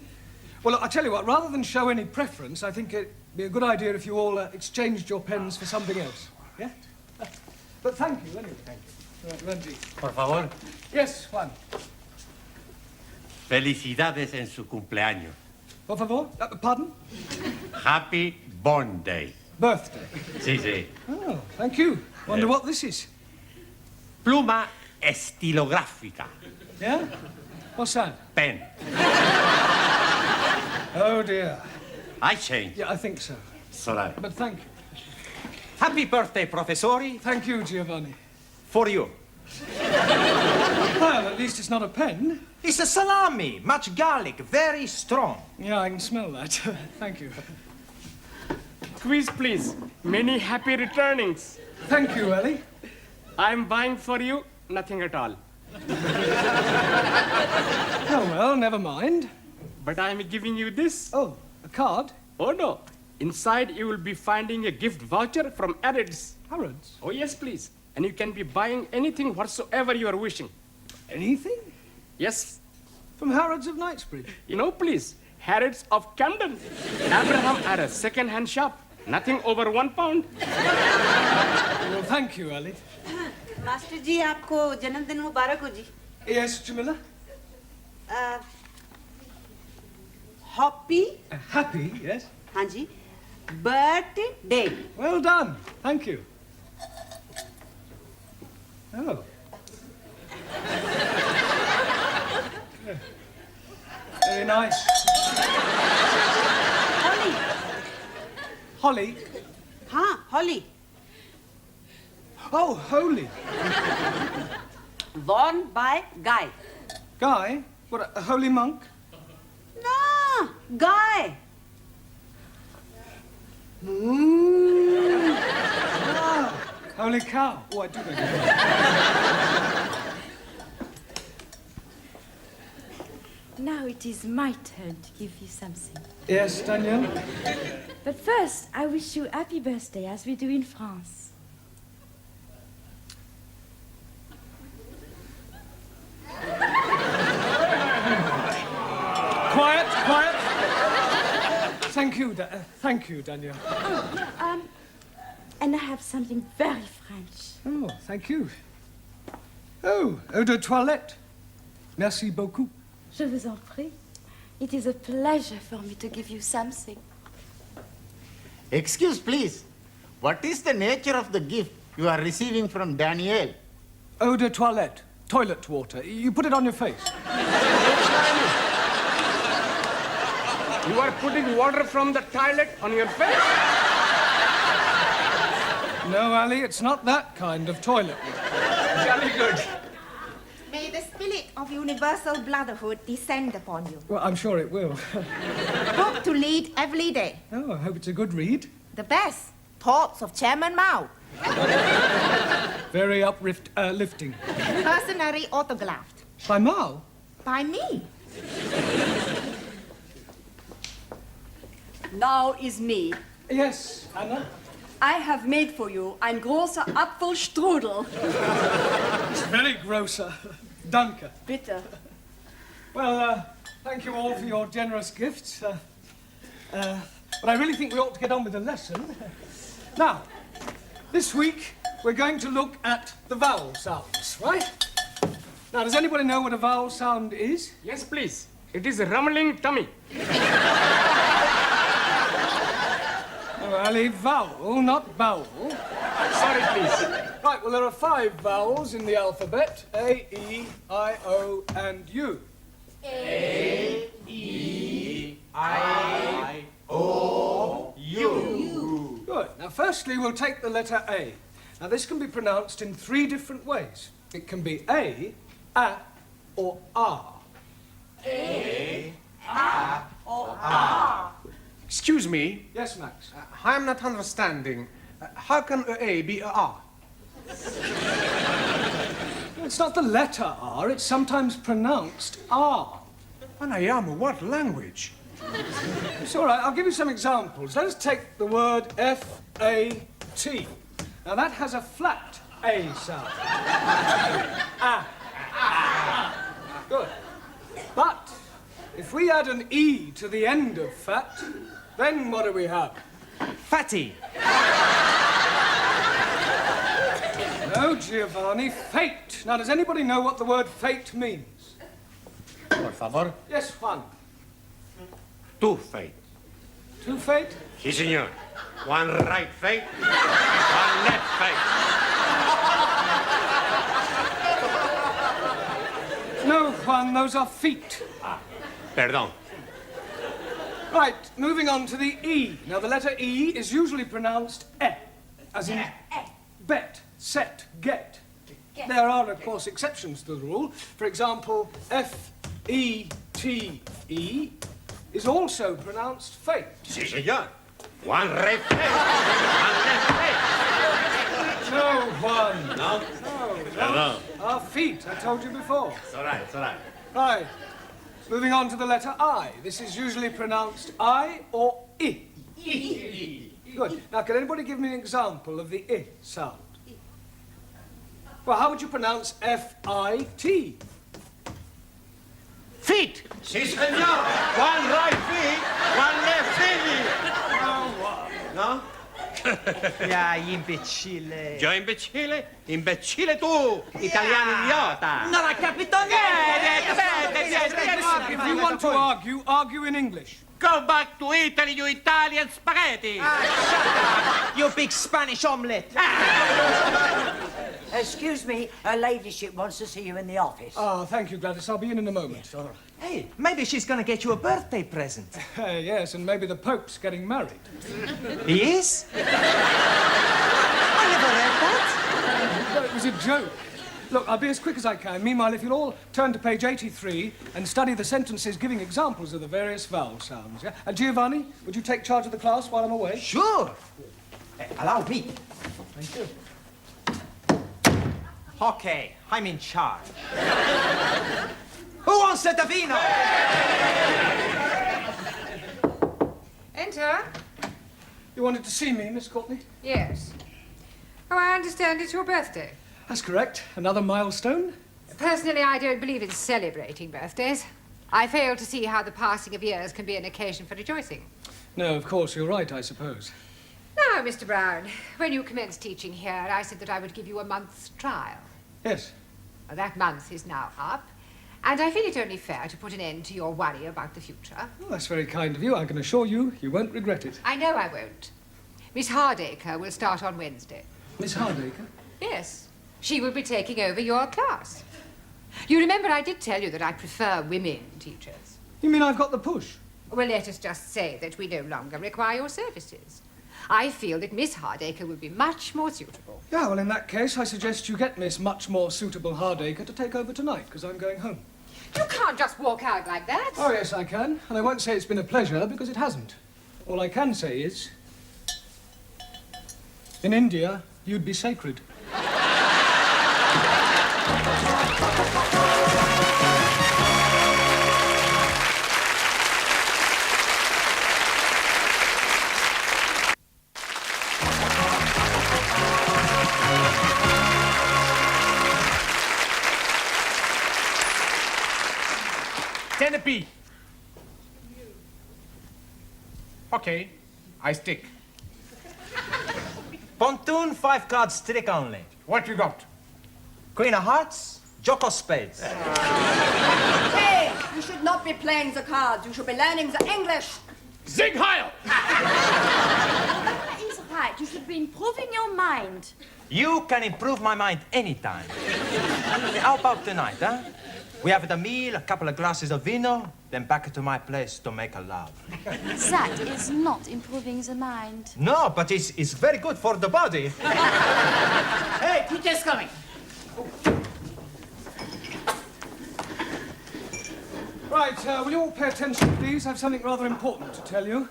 Well, I'll tell you what, rather than show any preference, I think it'd be a good idea if you all exchanged your pens for something else. Yeah? But thank you, anyway. Thank you. Randy. Por favor. Yes, Juan. Felicidades en su cumpleaños. Por favor? Pardon? Happy Born Day. Birthday. Sí, sí. Oh, thank you. Wonder what this is. Pluma estilográfica. Yeah? What's that? Pen. Oh, dear. I changed. Yeah, I think so. Sorry. But thank you. Happy birthday, Professori. Thank you, Giovanni. For you. Well, at least it's not a pen. It's a salami, much garlic, very strong. Yeah, I can smell that. Thank you. Quiz, please. Many happy returnings. Thank you, Ellie. I'm buying for you nothing at all. Oh, well, never mind. But I'm giving you this. Oh, a card? Oh, no. Inside, you will be finding a gift voucher from Harrods. Harrods? Oh, yes, please. And you can be buying anything whatsoever you are wishing. Anything? Yes. From Harrods of Knightsbridge? No, please. Harrods of Camden. Abraham had a second-hand shop. Nothing over £1. Well, thank you, Ellie. Master ji आपको जन्मदिन मुबारक हो जी. Yes, Jamila? Happy. Happy, yes. हाँ जी. Birthday. Well done. Thank you. Oh. Yeah. Very nice. Holly. Holly? हाँ, Holly. Oh, holy. Worn by Guy. Guy? What, a holy monk? No, Guy. Ah, holy cow. Oh, I do know. Now it is my turn to give you something. Yes, Danielle? But first, I wish you happy birthday, as we do in France. Quiet, quiet. Thank you, Danielle. Oh, and I have something very French. Oh, thank you. Oh, eau de toilette. Merci beaucoup. Je vous en prie. It is a pleasure for me to give you something. Excuse, please. What is the nature of the gift you are receiving from Danielle? Eau de toilette. Toilet water. You put it on your face. You are putting water from the toilet on your face? No, Ali, it's not that kind of toilet water. Jolly good. May the spirit of universal brotherhood descend upon you. Well, I'm sure it will. Book to read every day. Oh, I hope it's a good read. The best. Thoughts of Chairman Mao. Very uplifting. Personally autographed. By Mao? By me. Now is me. Yes, Anna? I have made for you ein großer Apfelstrudel. It's very grosser. Danke. Bitte. Well, thank you all for your generous gifts. But I really think we ought to get on with the lesson. Now, this week we're going to look at the vowel sounds, right? Now, does anybody know what a vowel sound is? Yes, please. It is a rumbling tummy. Well, a vowel, not bowel. Sorry, please. Right, well, there are 5 vowels in the alphabet. A, E, I, O, and U. A, E, I, O, U. Good. Now, firstly, we'll take the letter A. Now, this can be pronounced in 3 different ways. It can be A, or R. A, or R. Excuse me. Yes, Max? I'm not understanding. How can A be a R? It's not the letter R, it's sometimes pronounced R. Anayama, what language? It's all right, I'll give you some examples. Let us take the word F-A-T. Now, that has a flat A sound. Good. But if we add an E to the end of fat, then what do we have? Fatty. No, Giovanni, fate. Now, does anybody know what the word fate means? Por favor. Yes, Juan. Two fate. Two fate? Si, senor. One right fate, one left fate. No, Juan, those are feet. Perdón. Right, moving on to the E. Now, the letter E is usually pronounced E, as in bet, set, get. There are, of course, exceptions to the rule. For example, F-E-T-E is also pronounced fate. Si, senor. One right fate, one left fate. No, Juan. No? No. Our feet, I told you before. It's all right, it's all right. Right. Moving on to the letter I. This is usually pronounced I or I. Good. Now, can anybody give me an example of the I sound? Well, how would you pronounce F-I-T? Feet. Si, senor. One right feet, one left feet. No? Ya, imbecille. Yo imbecille? Imbecille tu, italiano idiota. Non ha capito niente. If you want to argue, argue in English. Go back to Italy, you Italian spaghetti. Shut up, you big Spanish omelette. Excuse me, her ladyship wants to see you in the office. Oh, thank you, Gladys. I'll be in a moment. Yes, all right. Hey, maybe she's gonna get you a birthday present. Yes, and maybe the Pope's getting married. He is? I never read that. No, it was a joke. Look, I'll be as quick as I can. Meanwhile, if you'll all turn to page 83 and study the sentences giving examples of the various vowel sounds, yeah? And Giovanni, would you take charge of the class while I'm away? Sure. Allow me. Thank you. Okay, I'm in charge. Who wants a vino? Enter. You wanted to see me, Miss Courtney? Yes. Oh, I understand it's your birthday. That's correct. Another milestone? Personally, I don't believe in celebrating birthdays. I fail to see how the passing of years can be an occasion for rejoicing. No, of course, you're right, I suppose. Now, Mr. Brown, when you commenced teaching here, I said that I would give you a month's trial. Yes. Well, that month is now up, and I feel it only fair to put an end to your worry about the future. Well, that's very kind of you. I can assure you, you won't regret it. I know I won't. Miss Hardacre will start on Wednesday. Miss Hardacre? Yes. She will be taking over your class. You remember I did tell you that I prefer women teachers. You mean I've got the push? Well, let us just say that we no longer require your services. I feel that Miss Hardacre would be much more suitable. Yeah, well, in that case, I suggest you get Miss Much More Suitable Hardacre to take over tonight, because I'm going home. You can't just walk out like that. Oh, yes, I can. And I won't say it's been a pleasure, because it hasn't. All I can say is, in India, you'd be sacred. 10p. Okay, I stick. Pontoon, 5-card trick only. What you got? Queen of hearts, jock of spades. Hey, you should not be playing the cards. You should be learning the English. Zig Heil! That is right. You should be improving your mind. You can improve my mind anytime. How about tonight, huh? We have a meal, a couple of glasses of vino, then back to my place to make a love. That is not improving the mind. No, but it's very good for the body. Hey, teacher's coming. Right, will you all pay attention, please? I have something rather important to tell you.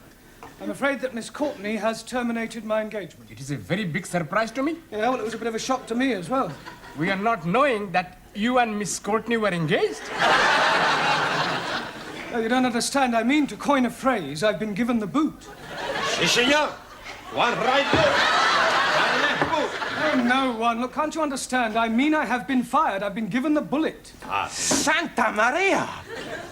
I'm afraid that Miss Courtney has terminated my engagement. It is a very big surprise to me. Yeah, well, it was a bit of a shock to me as well. We are not knowing that you and Miss Courtney were engaged. No, you don't understand. I mean, to coin a phrase, I've been given the boot. Si, senor. One right boot. One left boot. Oh, no, one. Look, can't you understand? I mean, I have been fired. I've been given the bullet. Santa Maria!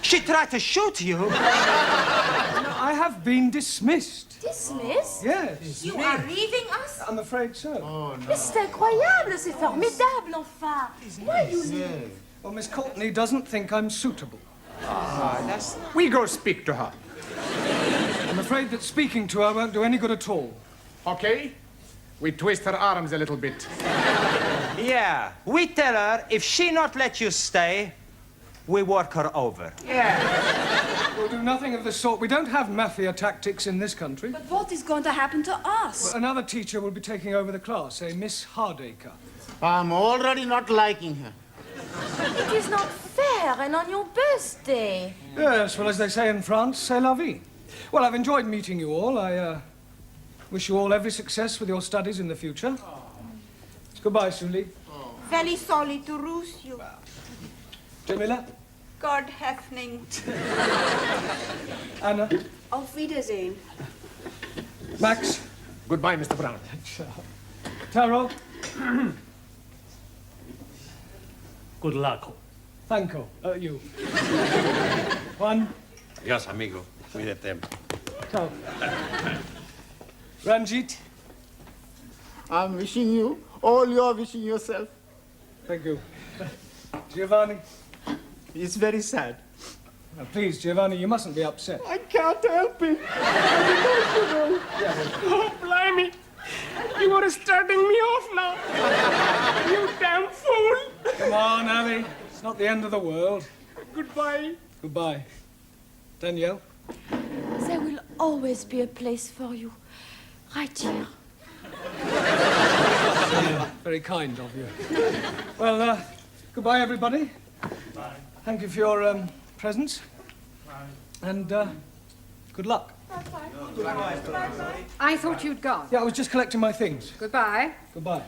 She tried to shoot you. No, I have been dismissed. Dismissed? Yes. You are leaving us? I'm afraid so. Oh, no. Mais c'est incroyable, c'est formidable, enfin. Why you leave? Well, Miss Courtney doesn't think I'm suitable. We go speak to her. I'm afraid that speaking to her won't do any good at all. Okay, we twist her arms a little bit. Yeah, we tell her if she not let you stay, we work her over. Yeah. We'll do nothing of the sort. We don't have mafia tactics in this country. But what is going to happen to us? Well, another teacher will be taking over the class, a Miss Hardacre. I'm already not liking her. It is not fair, and on your birthday. Yes, well, as they say in France, c'est la vie. Well, I've enjoyed meeting you all. I wish you all every success with your studies in the future. Goodbye, Sully. Very sorry to lose you. Jamila? God Hefning. Anna? Auf Wiedersehen. Max? Goodbye, Mr. Brown. Taro? Good luck. Thank you. Juan? Adiós, amigo. Cuídate. Ciao. Ranjit? I'm wishing you all you're wishing yourself. Thank you. Giovanni? It's very sad. Now, please, Giovanni, you mustn't be upset. I can't help it. I'm emotional. Oh, blimey. You were starting me off now. You damn fool. Come on, Ali. It's not the end of the world. Goodbye. Goodbye. Danielle? There will always be a place for you. Right here. Very kind of you. Well, goodbye, everybody. Bye. Thank you for your presence. Bye. And good luck. I thought you'd gone. Yeah, I was just collecting my things. Goodbye. Goodbye.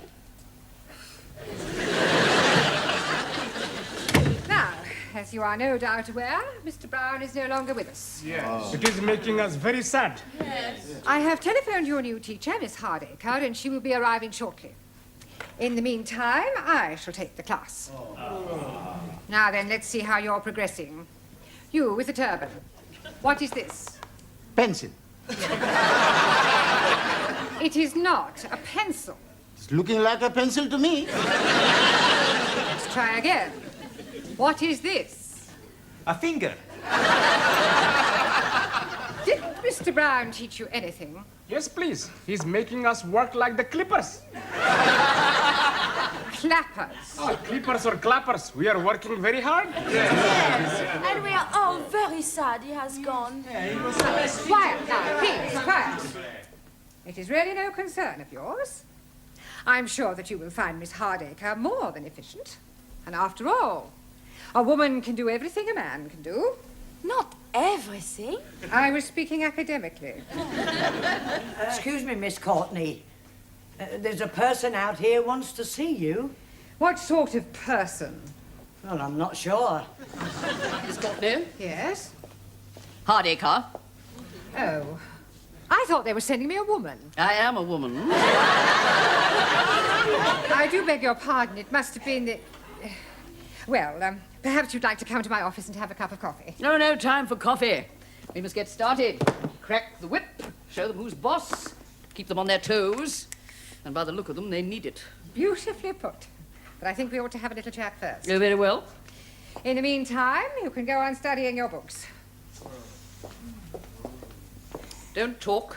Now, as you are no doubt aware, Mr. Brown is no longer with us. Yes. It is making us very sad. Yes. I have telephoned your new teacher, Miss Hardacre, and she will be arriving shortly. In the meantime, I shall take the class. Now then, let's see how you're progressing. You with the turban. What is this? Pencil. It is not a pencil. It's looking like a pencil to me. Let's try again. What is this? A finger. Didn't Mr. Brown teach you anything? Yes, please. He's making us work like the clippers. Clappers. Oh, clippers or clappers. We are working very hard. Yes. And we are all very sad he has gone. Quiet now, please, quiet. It is really no concern of yours. I'm sure that you will find Miss Hardacre more than efficient. And after all, a woman can do everything a man can do. Not everything. I was speaking academically. Excuse me, Miss Courtney. There's a person out here who wants to see you. What sort of person? Well, I'm not sure. Miss Courtney? Yes? Hardacre. Oh. I thought they were sending me a woman. I am a woman. I do beg your pardon. It must have been the... Well, perhaps you'd like to come to my office and have a cup of coffee. No time for coffee. We must get started. Crack the whip, show them who's boss, keep them on their toes, and by the look of them, they need it. Beautifully put. But I think we ought to have a little chat first. Oh, very well. In the meantime, you can go on studying your books. Don't talk.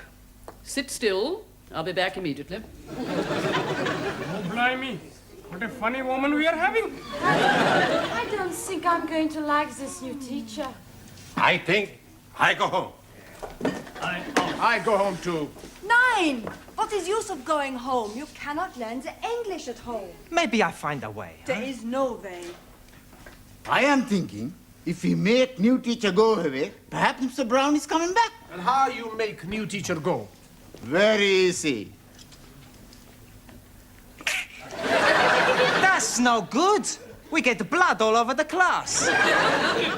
Sit still. I'll be back immediately. Oh, blimey. What a funny woman we are having. I don't think I'm going to like this new teacher. I think I go home. I go home too. 9! What is use of going home? You cannot learn the English at home. Maybe I find a way. There is no way. I am thinking, if we make new teacher go away, perhaps Mr. Brown is coming back. And how you make new teacher go? Very easy. That's no good. We get blood all over the class.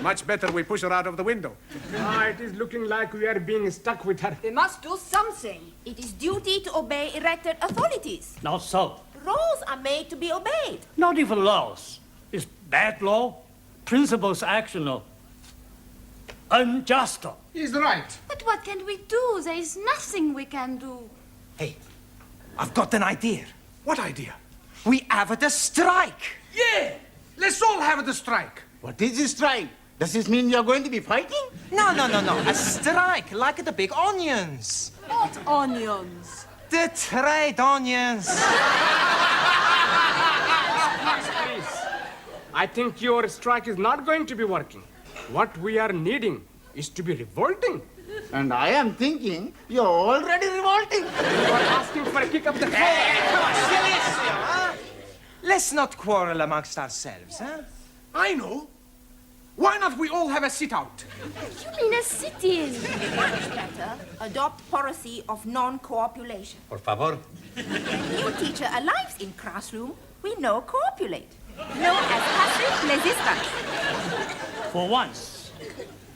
Much better we push her out of the window. It is looking like we are being stuck with her. We must do something. It is duty to obey elected authorities. Not so. Laws are made to be obeyed. Not even laws. It's bad law. Principles actional. Unjust. He's right. But what can we do? There is nothing we can do. Hey, I've got an idea. What idea? We have the strike. Yeah! Let's all have the strike. What is this strike? Does this mean you're going to be fighting? No. A strike, like the big onions. What onions? The trade onions. Please. I think your strike is not going to be working. What we are needing is to be revolting. And I am thinking you're already revolting. You are asking for a kick up the Come on, Silencio, huh? Let's not quarrel amongst ourselves, huh? I know. Why not we all have a sit-out? You mean a sit-in? Much better, adopt policy of non-cooperation. Por favor. New teacher arrives in classroom, we no cooperate. Known as passive resistance. For once,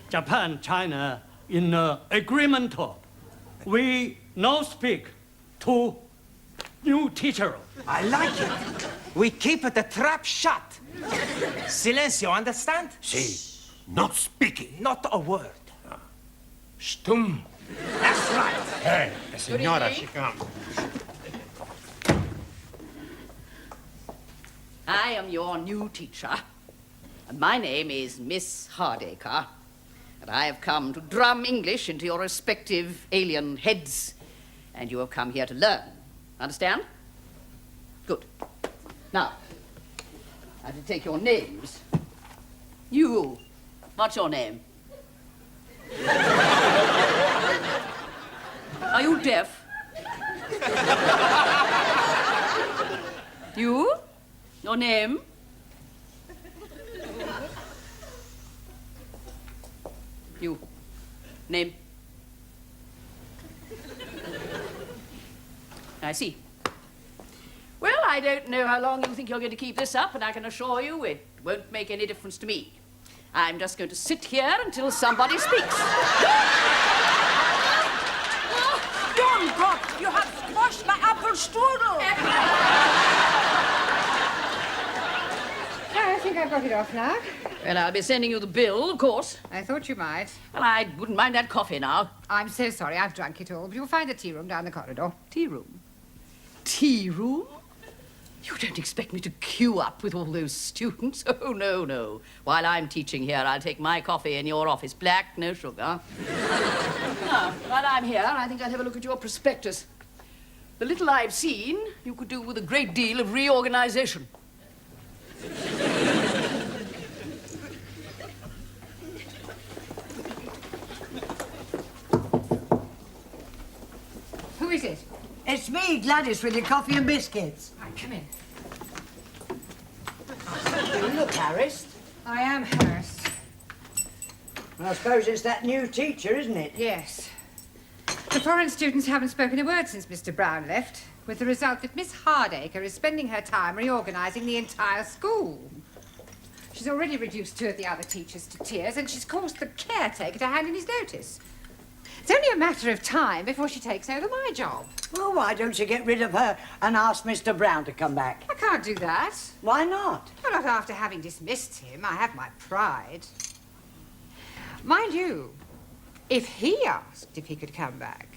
Japan, China, in agreement, we no speak to new teacher. I like it. We keep the trap shut. Silencio, understand? Si. Not speaking. Not a word. Stum. That's right. Hey, the senora, she comes. I am your new teacher, and my name is Miss Hardacre, and I have come to drum English into your respective alien heads, and you have come here to learn. Understand? Good. Now, I have to take your names. You, what's your name? Are you deaf? You? Your name? You. Name? I see. Well, I don't know how long you think you're going to keep this up, but I can assure you it won't make any difference to me. I'm just going to sit here until somebody speaks. Don God, you have squashed my apple strudel. I think I've got it off now. Well, I'll be sending you the bill, of course. I thought you might. Well, I wouldn't mind that coffee now. I'm so sorry, I've drunk it all, but you'll find a tea room down the corridor. Tea room? Tea room? You don't expect me to queue up with all those students? Oh, no. While I'm teaching here, I'll take my coffee in your office. Black, no sugar. Now, while I'm here, I think I'll have a look at your prospectus. The little I've seen, you could do with a great deal of reorganization. Who is it? It's me, Gladys, with your coffee and biscuits. Right, come in. You look harassed. I am harassed. I suppose it's that new teacher, isn't it? Yes. The foreign students haven't spoken a word since Mr. Brown left, with the result that Miss Hardacre is spending her time reorganizing the entire school. She's already reduced 2 of the other teachers to tears, and she's caused the caretaker to hand in his notice. It's only a matter of time before she takes over my job. Well, why don't you get rid of her and ask Mr. Brown to come back? I can't do that. Why not? Well, not after having dismissed him. I have my pride. Mind you, if he asked if he could come back,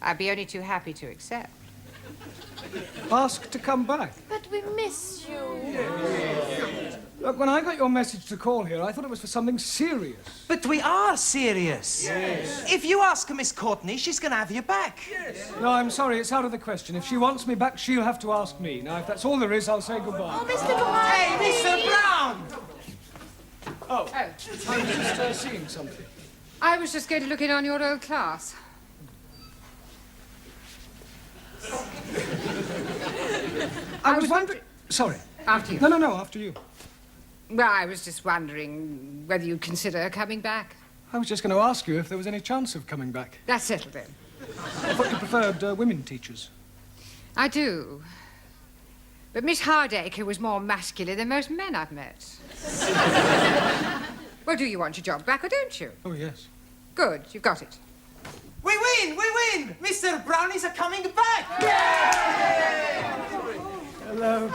I'd be only too happy to accept. Ask to come back. But we miss you. Look, when I got your message to call here, I thought it was for something serious. But we are serious. Yes. If you ask Miss Courtney, she's going to have you back. No, I'm sorry, it's out of the question. If she wants me back, she'll have to ask me. Now, if that's all there is, I'll say goodbye. Oh, Mr. Brown! Hey, Mr. Brown! Oh, I was just seeing something. I was just going to look in on your old class. I was wondering... Sorry. After you. No, after you. Well, I was just wondering whether you'd consider coming back. I was just going to ask you if there was any chance of coming back. That's settled then. I thought you preferred women teachers. I do. But Miss Hardacre was more masculine than most men I've met. Well, do you want your job back or don't you? Oh, yes. Good, you've got it. We win! Mr. Brown is coming back! Hello.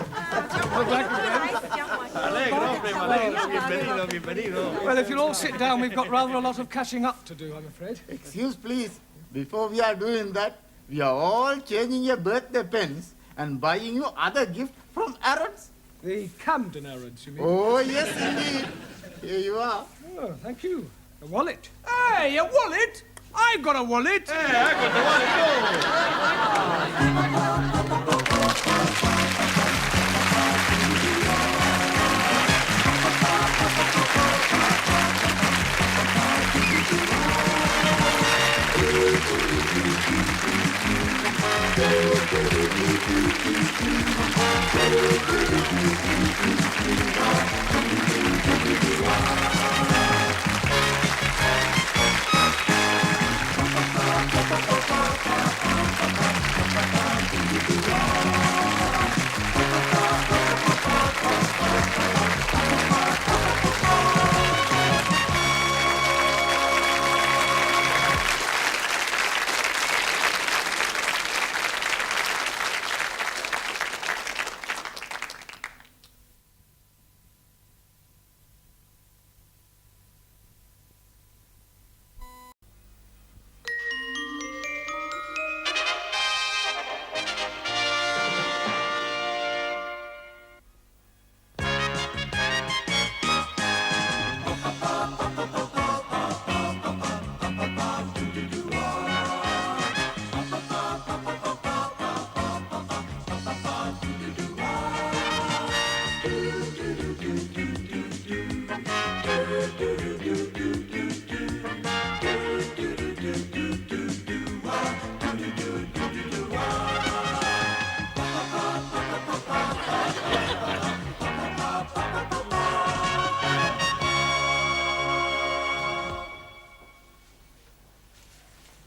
Well, if you'll all sit down, we've got rather a lot of catching up to do, I'm afraid. Excuse, please. Before we are doing that, we are all changing your birthday pens and buying you other gifts from Arabs. The Camden Arabs, you mean? Oh, yes, indeed. Here you are. Oh, thank you. A wallet. Hey, a wallet? I've got a wallet. Hey, I got the wallet, too.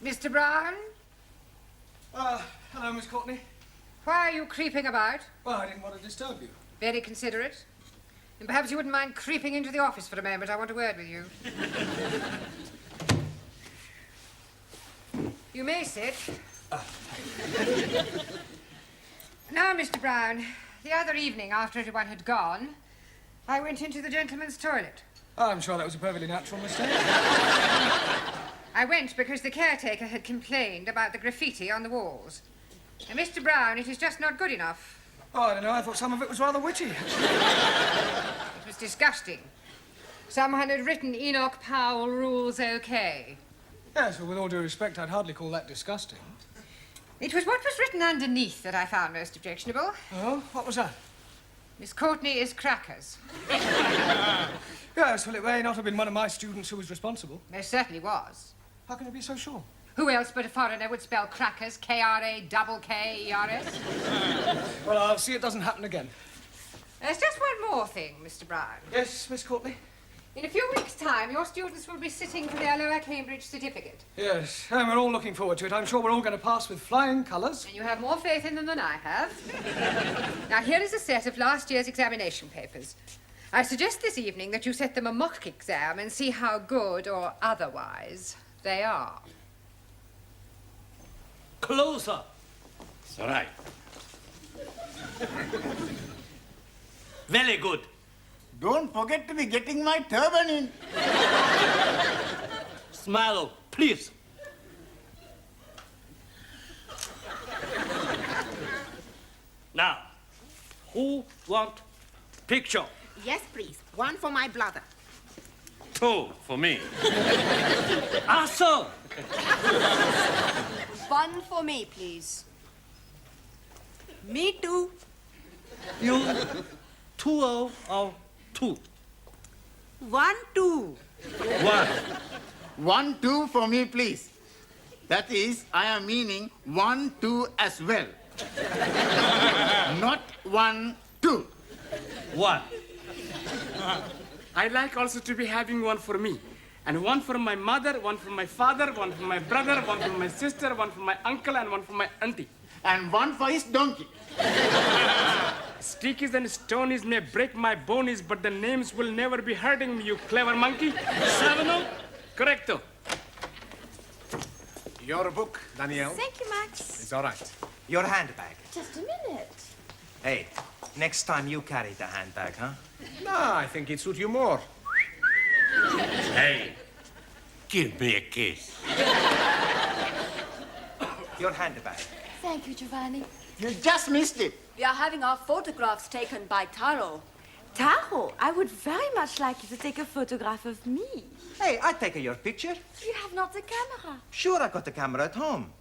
Mr. Brown? Hello, Miss Courtney. Why are you creeping about? Well, I didn't want to disturb you. Very considerate. And perhaps you wouldn't mind creeping into the office for a moment. I want a word with you. You may sit. Now, Mr. Brown, the other evening, after everyone had gone, I went into the gentleman's toilet. I'm sure that was a perfectly natural mistake. I went because the caretaker had complained about the graffiti on the walls. And, Mr. Brown, it is just not good enough. Oh, I don't know. I thought some of it was rather witty. It was disgusting. Someone had written Enoch Powell rules okay. Yes, well, with all due respect, I'd hardly call that disgusting. It was what was written underneath that I found most objectionable. Oh, what was that? Miss Courtney is crackers. Yes, well, it may not have been one of my students who was responsible. There certainly was. How can you be so sure? Who else but a foreigner would spell crackers, K-R-A-K-K-E-R-S? Well, I'll see it doesn't happen again. There's just one more thing, Mr. Brown. Yes, Miss Courtney? In a few weeks' time, your students will be sitting for their lower Cambridge certificate. Yes, and we're all looking forward to it. I'm sure we're all going to pass with flying colours. And you have more faith in them than I have. Now, here is a set of last year's examination papers. I suggest this evening that you set them a mock exam and see how good or otherwise they are. Closer. It's all right. Very good. Don't forget to be getting my turban in. Smile, please. Now, who want picture? Yes, please. One for my brother. 2 for me. Answer. One for me, please. Me too. You 2 or 2? 1, 2. 1. 1, 2 for me, please. That is, I am meaning 1, 2 as well. Not 1, 2. 1. I like also to be having one for me. And one for my mother, one for my father, one for my brother, one for my sister, one for my uncle, and one for my auntie. And one for his donkey. Stickies and stonies may break my bonies, but the names will never be hurting me, you clever monkey. 7-0? Correcto. Your book, Danielle. Thank you, Max. It's all right. Your handbag. Just a minute. Hey, next time you carry the handbag, huh? No, I think it suits you more. Hey, give me a kiss. Your handbag. Thank you, Giovanni. You just missed it. We are having our photographs taken by Taro. Taro, I would very much like you to take a photograph of me. Hey, I'll take your picture. You have not the camera. Sure, I got the camera at home.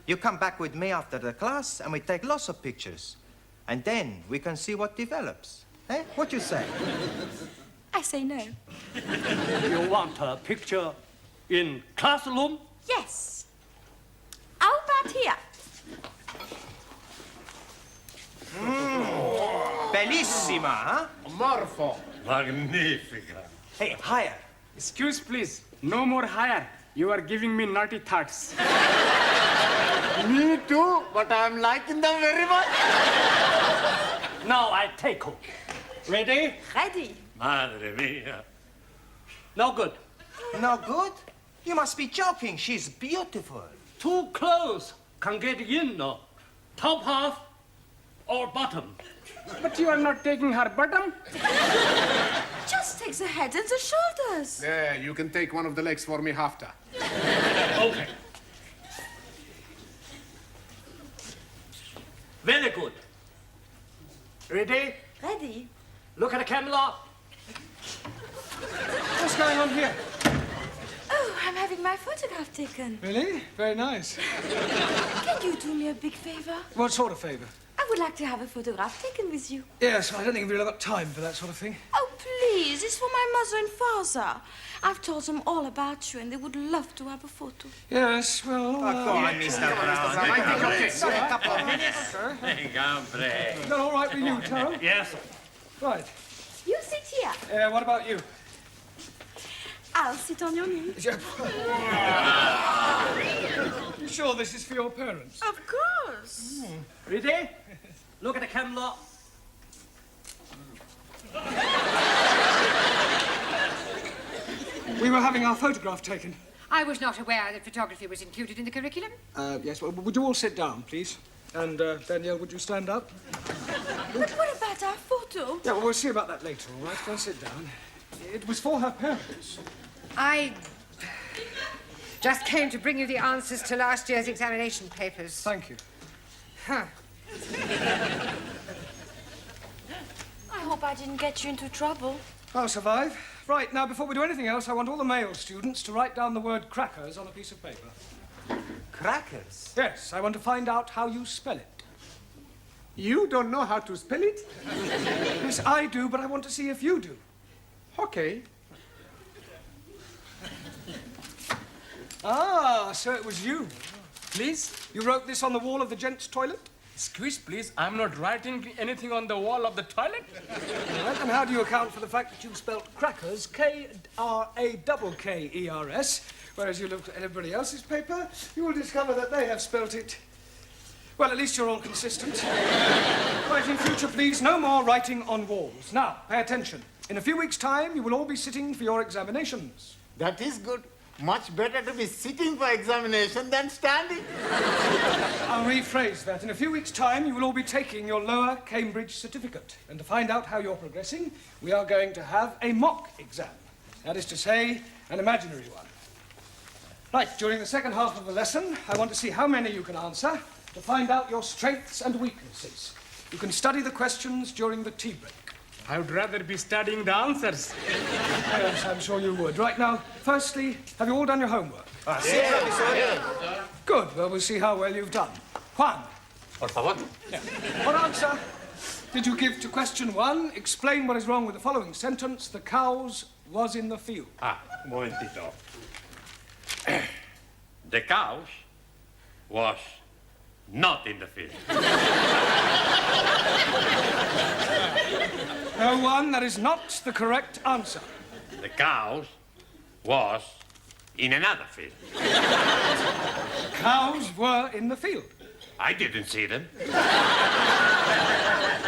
You come back with me after the class, and we take lots of pictures. And then we can see what develops. Eh? What you say? I say no. You want a picture in classroom? Yes. How about here? Bellissima, huh? Morpho. Magnifica. Hey, higher. Excuse, please. No more higher. You are giving me naughty thoughts. Me too, but I'm liking them very much. Now I take her. Ready? Ready. Madre mia. No good. No good? You must be joking. She's beautiful. Too close. Can get in, no? Top half or bottom? But you are not taking her bottom? Just take the head and the shoulders. There, you can take one of the legs for me after. Okay. Very good. Ready? Ready. Look at the camera. What's going on here? Oh, I'm having my photograph taken. Really? Very nice. Can you do me a big favor? What sort of favour? I would like to have a photograph taken with you. Yes, I don't think we've really got time for that sort of thing. Oh, please. It's for my mother and father. I've told them all about you, and they would love to have a photo. Yes, well... Go on, Mr. Brown. I think I'll get a couple of minutes. Is that all right with you, Taro? Yes. Right. You sit here. What about you? I'll sit on your knee. You sure this is for your parents? Of course. Ready? Look at the camera. We were having our photograph taken. I was not aware that photography was included in the curriculum. Yes, well, would you all sit down, please? And, Danielle, would you stand up? But what about our photo? Yeah, well, we'll see about that later, all right? Go and sit down. It was for her parents. I just came to bring you the answers to last year's examination papers. Thank you. Huh. I hope I didn't get you into trouble. I'll survive. Right, now, before we do anything else, I want all the male students to write down the word crackers on a piece of paper. Crackers? Yes, I want to find out how you spell it. You don't know how to spell it? Yes, I do, but I want to see if you do. Okay. Ah, so it was you. Please? You wrote this on the wall of the gents' toilet? Excuse, please. I'm not writing anything on the wall of the toilet. All right, and how do you account for the fact that you spelt crackers, K-R-A-K-K-E-R-S, whereas you looked at everybody else's paper, you will discover that they have spelt it... Well, at least you're all consistent. Right, in future, please, no more writing on walls. Now, pay attention. In a few weeks' time, you will all be sitting for your examinations. That is good. Much better to be sitting for examination than standing. I'll rephrase that. In a few weeks' time, you will all be taking your lower Cambridge certificate. And to find out how you're progressing, we are going to have a mock exam. That is to say, an imaginary one. Right, during the second half of the lesson, I want to see how many you can answer to find out your strengths and weaknesses. You can study the questions during the tea break. I would rather be studying the answers. Yes, I'm sure you would. Right now, firstly, have you all done your homework? Yeah. Good. Well, we'll see how well you've done. Juan. Por favor. Yeah. What answer did you give to question 1? Explain what is wrong with the following sentence. The cows was in the field. Un momentito. The cows was not in the field. No, Juan, that is not the correct answer. The cows was in another field. Cows were in the field. I didn't see them.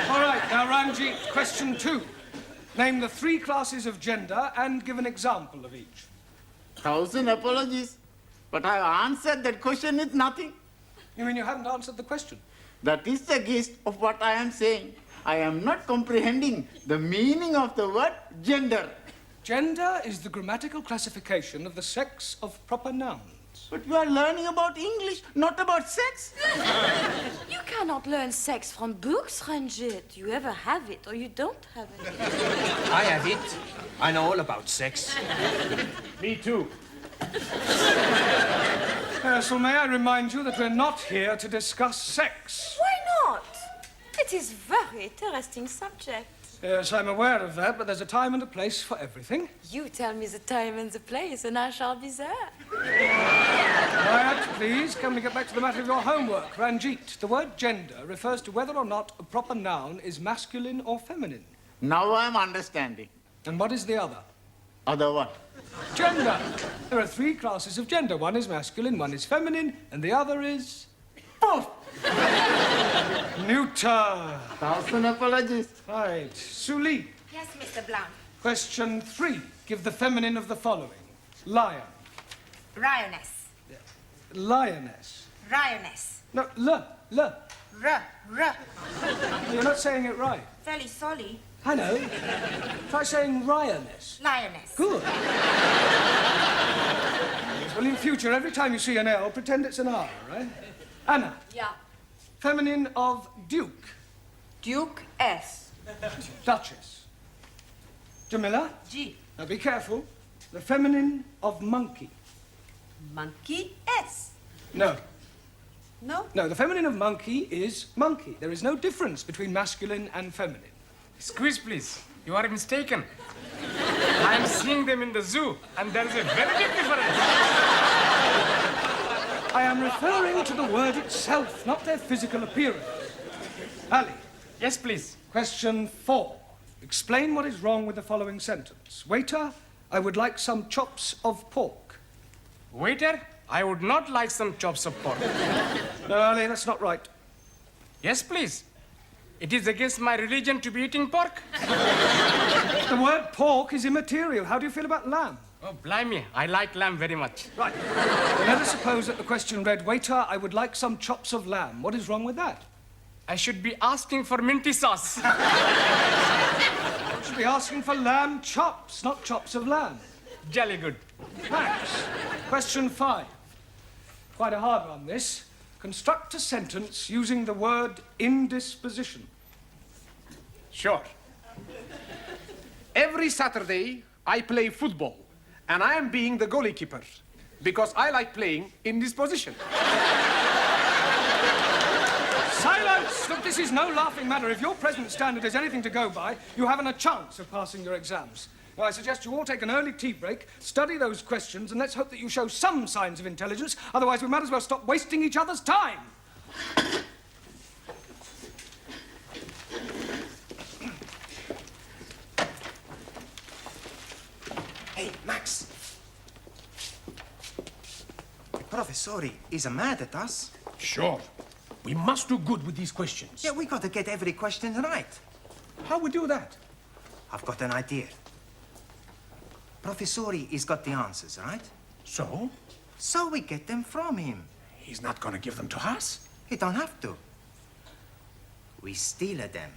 All right, now, Ranjit, question 2. Name the 3 classes of gender and give an example of each. 1,000 apologies. But I answered that question with nothing. You mean you haven't answered the question? That is the gist of what I am saying. I am not comprehending the meaning of the word gender. Gender is the grammatical classification of the sex of proper nouns. But you are learning about English, not about sex. You cannot learn sex from books, Ranjit. You either have it or you don't have it. I have it. I know all about sex. Me too. So may I remind you that we're not here to discuss sex. Why not? It is very interesting subject. Yes, I'm aware of that, but there's a time and a place for everything. You tell me the time and the place, and I shall be there. Quiet, please. Can we get back to the matter of your homework? Ranjit, the word gender refers to whether or not a proper noun is masculine or feminine. Now I am understanding. And what is the other? Other one. Gender. There are 3 classes of gender. One is masculine, one is feminine, and the other is... Poof! Neuter. 1,000 apologies. Right. Suli. Yes, Mr. Blount. Question 3. Give the feminine of the following. Lion. Lioness. Lioness. Lioness. No, l. R. You're not saying it right. Fairly sorry. I know. Try saying lioness. Lioness. Good. Well, in future, every time you see an L, pretend it's an R, right? Anna. Yeah. Feminine of duke. Duke S. Duchess. Jamila. G. Now be careful. The feminine of monkey. Monkey S. No. No? No, the feminine of monkey is monkey. There is no difference between masculine and feminine. Excuse, please. You are mistaken. I am seeing them in the zoo, and there is a very big difference. I am referring to the word itself, not their physical appearance. Ali. Yes, please. Question 4. Explain what is wrong with the following sentence. Waiter, I would like some chops of pork. Waiter, I would not like some chops of pork. No, Ali, that's not right. Yes, please. It is against my religion to be eating pork. The word pork is immaterial. How do you feel about lamb? Oh, blimey, I like lamb very much. Right. Well, let us suppose that the question read, Waiter, I would like some chops of lamb. What is wrong with that? I should be asking for minty sauce. You should be asking for lamb chops, not chops of lamb. Jolly good. Max, question 5. Quite a hard one, this. Construct a sentence using the word indisposition. Sure. Every Saturday, I play football, and I am being the goalkeeper because I like playing in this position. Silence! Look, this is no laughing matter. If your present standard is anything to go by, you haven't a chance of passing your exams. Now, I suggest you all take an early tea break, study those questions, and let's hope that you show some signs of intelligence. Otherwise, we might as well stop wasting each other's time. Hey, Max. The professor is mad at us. Sure. We must do good with these questions. Yeah, we got to get every question right. How we do that? I've got an idea. Professori has got the answers, right? So? So we get them from him. He's not going to give them to us. He don't have to. We steal them.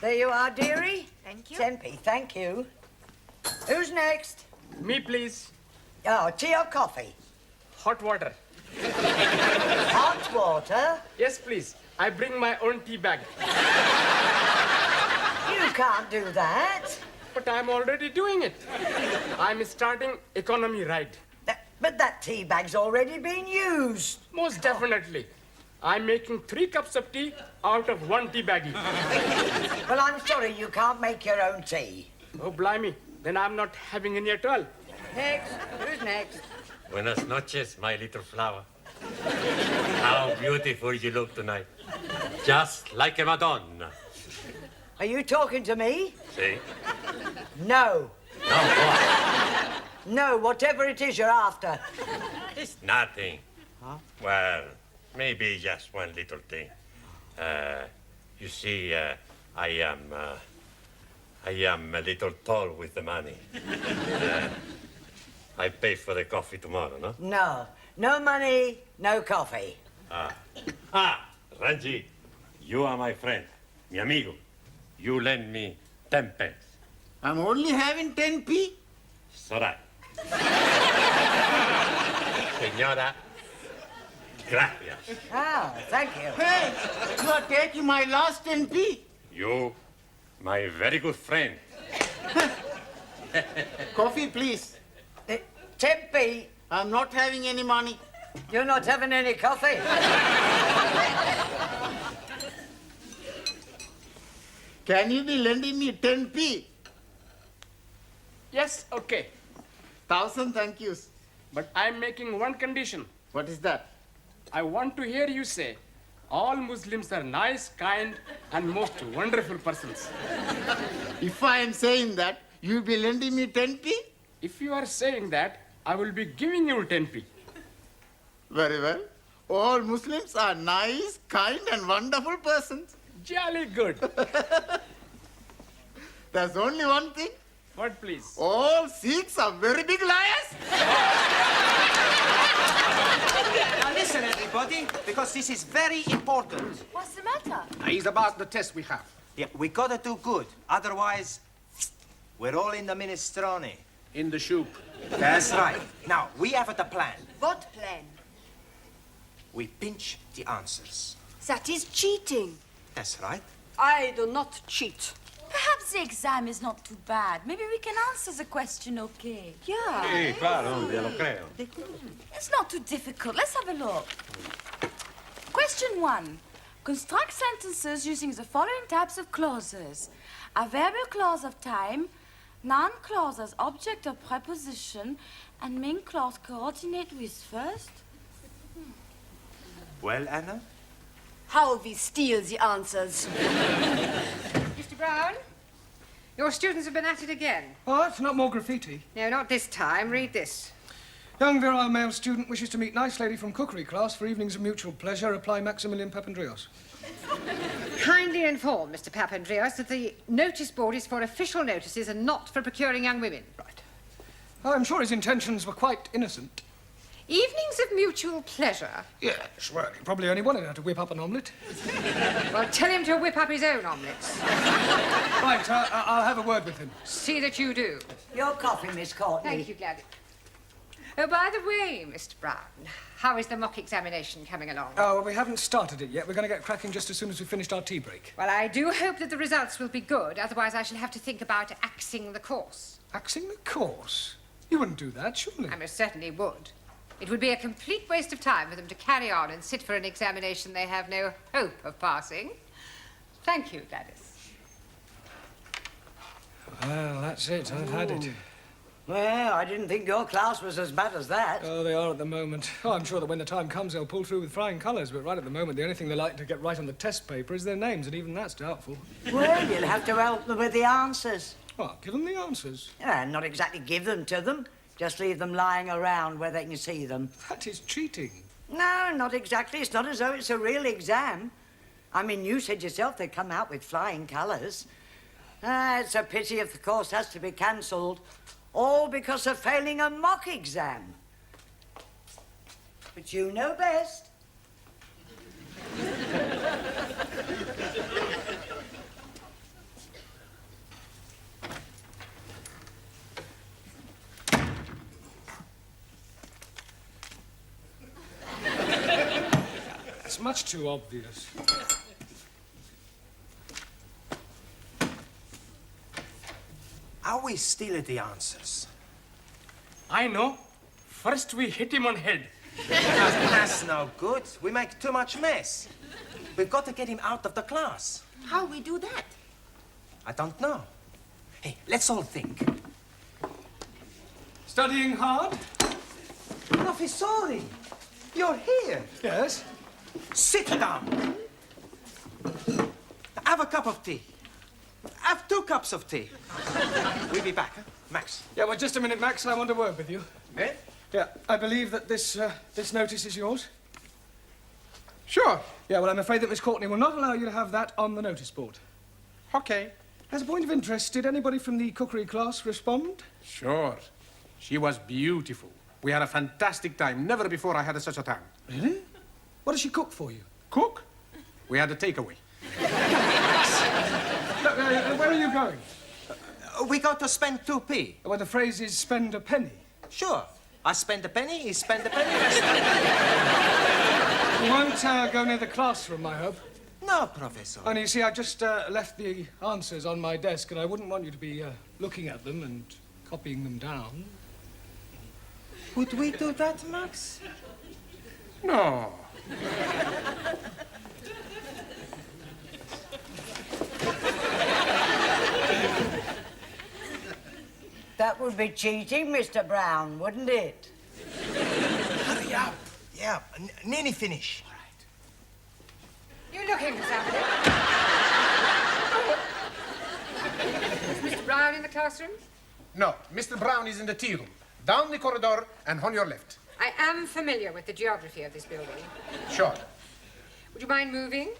There you are, dearie. Thank you. Tempe, thank you. Who's next? Me, please. Oh, tea or coffee? Hot water. Hot water? Yes, please. I bring my own tea bag. You can't do that. But I'm already doing it. I'm starting economy ride. But that tea bag's already been used. Most definitely. I'm making 3 cups of tea out of 1 tea baggie. Well, I'm sorry you can't make your own tea. Oh, blimey. Then I'm not having any at all. Next. Who's next? Buenas noches, my little flower. How beautiful you look tonight. Just like a Madonna. Are you talking to me? See? No. No, what? No, whatever it is you're after. It's nothing. Huh? Well, maybe just one little thing. You see, I am a little tall with the money. I pay for the coffee tomorrow, no? No. No money, no coffee. Ranji, you are my friend, mi amigo. You lend me 10 pence. I'm only having 10p. It's all right. Señora, gracias. Ah, thank you. Hey, you are taking my last 10p. You, my very good friend. Coffee, please. 10p. I'm not having any money. You're not having any coffee? Can you be lending me 10p? Yes, okay. 1,000 thank yous. But I'm making one condition. What is that? I want to hear you say, all Muslims are nice, kind, and most wonderful persons. If I am saying that, you'll be lending me 10p? If you are saying that, I will be giving you 10p. Very well. All Muslims are nice, kind, and wonderful persons. Jolly good. There's only one thing. What, please? All Sikhs are very big liars. Now listen, everybody, because this is very important. What's the matter? He's about the test we have. Yeah, we gotta do good. Otherwise, we're all in the minestrone. In the soup. That's right. Now, we have the plan. What plan? We pinch the answers. That is cheating. That's right. I do not cheat. Perhaps the exam is not too bad. Maybe we can answer the question okay. Yeah. Sí, claro, ya lo creo. It's not too difficult. Let's have a look. Question 1. Construct sentences using the following types of clauses. Adverbial clause of time, noun clause as object or preposition, and main clause coordinate with first. Well, Anna? How we steal the answers. Mr. Brown, your students have been at it again. What? Not more graffiti? No, not this time. Read this. Young virile male student wishes to meet nice lady from cookery class for evenings of mutual pleasure. Apply Maximilian Papandreou. Kindly inform Mr. Papandreou that the notice board is for official notices and not for procuring young women. Right. I'm sure his intentions were quite innocent. Evenings of mutual pleasure? Yes, well, he probably only wanted her to whip up an omelette. Well, tell him to whip up his own omelettes. Right, I'll have a word with him. See that you do. Your coffee, Miss Courtney. Thank you, Gladys. Oh, by the way, Mr. Brown, how is the mock examination coming along? Oh, well, we haven't started it yet. We're going to get cracking just as soon as we've finished our tea break. Well, I do hope that the results will be good. Otherwise, I shall have to think about axing the course. Axing the course? You wouldn't do that, surely? I most certainly would. It would be a complete waste of time for them to carry on and sit for an examination they have no hope of passing. Thank you, Gladys. Well, that's it. I've had it. Well, I didn't think your class was as bad as that. Oh, they are at the moment. Oh, I'm sure that when the time comes, they'll pull through with flying colours, but right at the moment, the only thing they like to get right on the test paper is their names, and even that's doubtful. Well, you'll have to help them with the answers. What, give them the answers? Yeah, not exactly give them to them. Just leave them lying around where they can see them. That is cheating. No, not exactly. It's not as though it's a real exam. I mean, you said yourself they come out with flying colours. It's a pity if the course has to be cancelled, all because of failing a mock exam. But you know best. It's much too obvious. Are we still at the answers? I know. First we hit him on head. That's no good. We make too much mess. We've got to get him out of the class. How we do that? I don't know. Hey, let's all think. Studying hard? Professore, you're here. Yes? Sit down. Have a cup of tea. Have 2 cups of tea. We'll be back, huh? Max. Yeah, well, just a minute, Max. I want to work with you. Eh? Yeah, I believe that this notice is yours. Sure. Yeah, well, I'm afraid that Miss Courtney will not allow you to have that on the notice board. Okay. As a point of interest, did anybody from the cookery class respond? Sure. She was beautiful. We had a fantastic time. Never before I had such a time. Really? What does she cook for you? Cook? We had a takeaway. Look, where are you going? We got to spend 2p. Well, the phrase is spend a penny. Sure. I spend a penny, he spend a penny. You won't go near the classroom, I hope. No, Professor. Only, you see, I've just left the answers on my desk, and I wouldn't want you to be looking at them and copying them down. Would we do that, Max? No. That would be cheating, Mr. Brown, wouldn't it? Hurry up. Yeah, nearly finish. You looking for somebody? Is Mr. Brown in the classroom? No, Mr. Brown is in the tea room. Down the corridor and on your left. I am familiar with the geography of this building. Sure. Would you mind moving?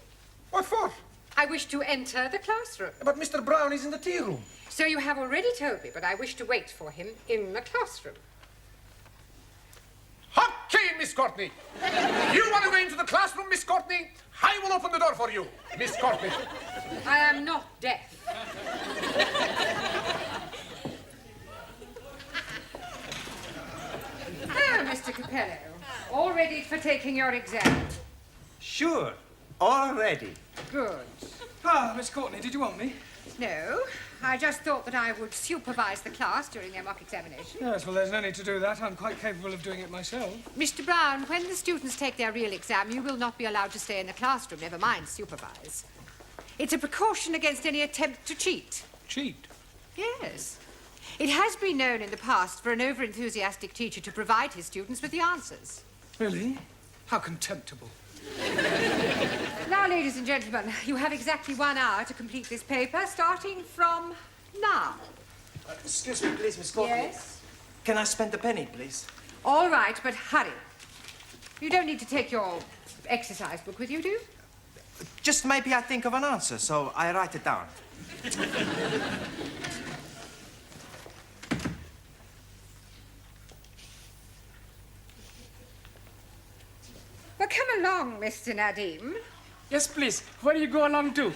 What for? I wish to enter the classroom. But Mr. Brown is in the tea room. So you have already told me, but I wish to wait for him in the classroom. Okay, Miss Courtney. You want to go into the classroom, Miss Courtney? I will open the door for you, Miss Courtney. I am not deaf. Ah, Mr. Capello, all ready for taking your exam? Sure. All ready. Good. Ah, Miss Courtney, did you want me? No, I just thought that I would supervise the class during their mock examination. Yes, well, there's no need to do that. I'm quite capable of doing it myself. Mr. Brown, when the students take their real exam, you will not be allowed to stay in the classroom, never mind supervise. It's a precaution against any attempt to cheat. Cheat? Yes. It has been known in the past for an over-enthusiastic teacher to provide his students with the answers. Really? How contemptible. Now, ladies and gentlemen, you have exactly 1 hour to complete this paper, starting from now. Excuse me, please, Miss Courtney. Yes? Can I spend a penny, please? All right, but hurry. You don't need to take your exercise book with you, do you? Just maybe I think of an answer, so I write it down. Well, come along, Mr. Nadim. Yes, please. Where do you go along to?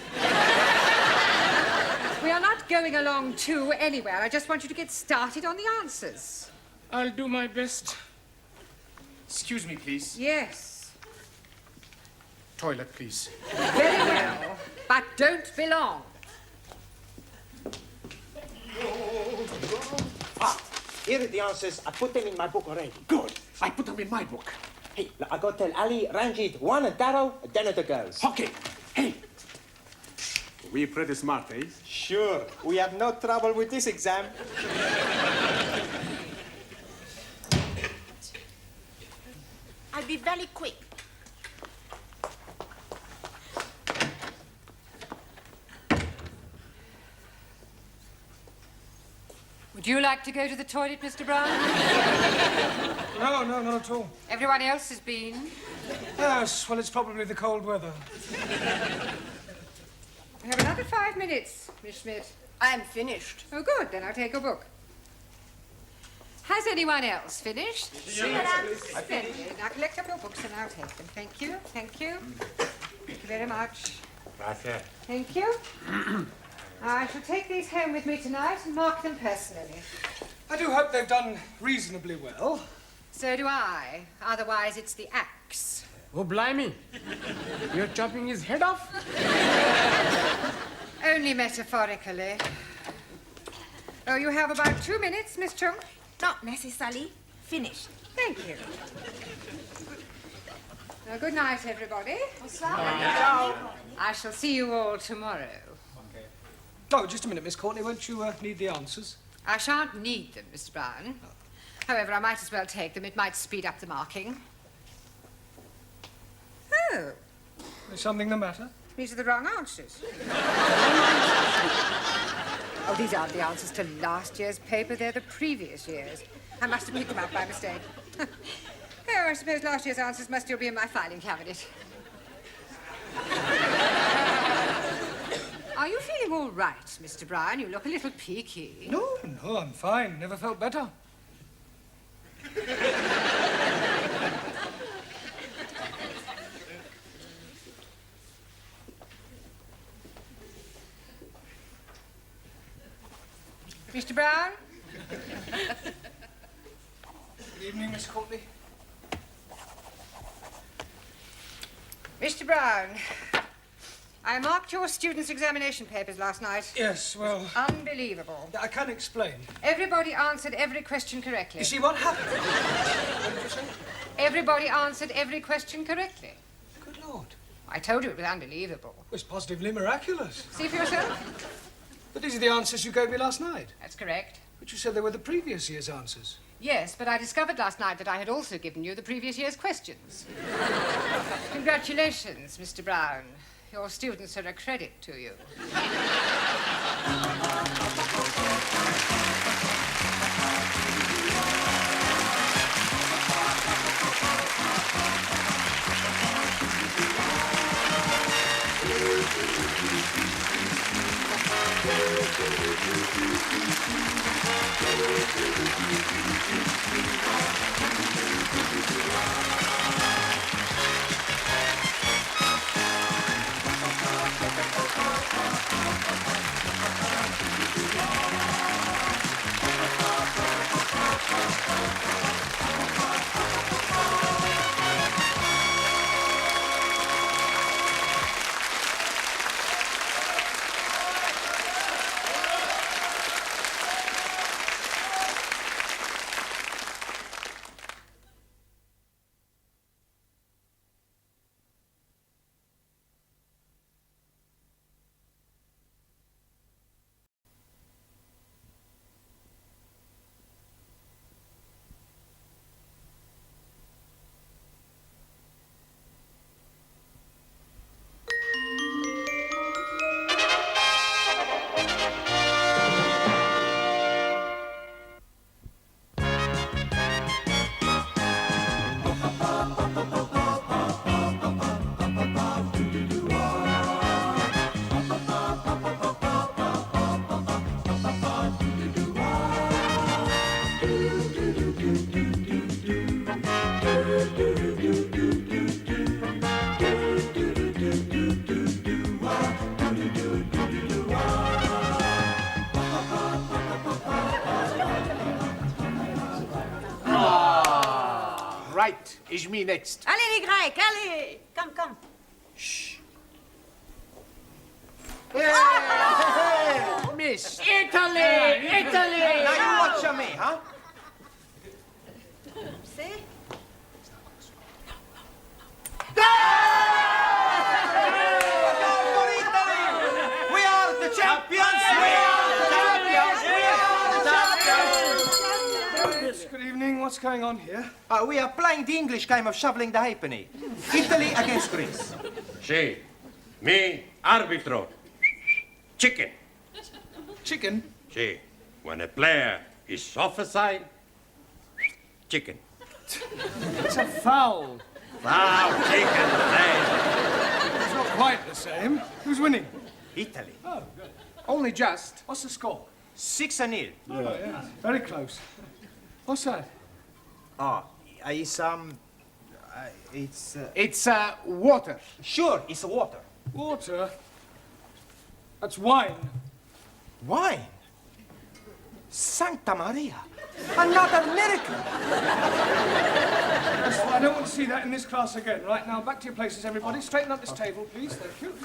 We are not going along to anywhere. I just want you to get started on the answers. I'll do my best. Excuse me, please. Yes. Toilet, please. Very well. But don't be long. Here are the answers. I put them in my book already. Good. I put them in my book. Hey, I got to tell Ali, Ranjit, one and Darrow, then at the girls. Okay. Hey. We pretty smart, eh? Sure. We have no trouble with this exam. will be very quick. Would you like to go to the toilet, Mr. Brown? No, not at all. Everyone else has been. Yes, well, it's probably the cold weather. We have another 5 minutes, Miss Schmidt. I'm finished. Oh, good. Then I'll take a book. Has anyone else finished? Yes. Splendid. Now collect up your books and I'll take them. Thank you. Thank you. Thank you very much. Gracias. Thank you. I shall take these home with me tonight and mark them personally. I do hope they've done reasonably well. So do I. Otherwise, it's the axe. Oh, blimey. You're chopping his head off? Only metaphorically. Oh, you have about 2 minutes, Miss Chung. Not necessarily. Finished. Thank you. Now, good night, everybody. I shall see you all tomorrow. Oh, just a minute, Miss Courtney. Won't you need the answers? I shan't need them, Mr. Brown. However, I might as well take them. It might speed up the marking. Oh. Is something the matter? These are the wrong answers. Oh, these aren't the answers to last year's paper. They're the previous year's. I must have picked them up by mistake. Oh, I suppose last year's answers must still be in my filing cabinet. Are you feeling all right, Mr. Brown? You look a little peaky. No, I'm fine. Never felt better. Mr. Brown? Good evening, Miss Courtney. Mr. Brown, I marked your students' examination papers last night. Yes, well... Unbelievable. I can explain. Everybody answered every question correctly. You see, what happened? What did you say? Everybody answered every question correctly. Good Lord. I told you it was unbelievable. It was positively miraculous. See for yourself? But these are the answers you gave me last night. That's correct. But you said they were the previous year's answers. Yes, but I discovered last night that I had also given you the previous year's questions. Congratulations, Mr. Brown. Your students are a credit to you. Right, is me next. Allez, les Grecs, allez. Come. Shh. Oh! Miss. Italy! Italy! Now you watch me, huh? See? We are the champions! We are the champions! We are the champions! Good evening. What's what's going on here? We are playing the English game of shoveling the halfpenny. Italy against Greece. Sí. Mi árbitro. Chicken. Chicken? Sí. When a player is offside, chicken. It's a foul. Foul, chicken, It's not quite the same. Who's winning? Italy. Oh, good. Only just. What's the score? 6-0. Oh, yeah. Very close. What's that? It's It's water. Sure, it's water. Water? That's wine. Wine? Santa Maria. Another miracle. I don't want to see that in this class again. Right, now, back to your places, everybody. Straighten up this table, please. Thank you.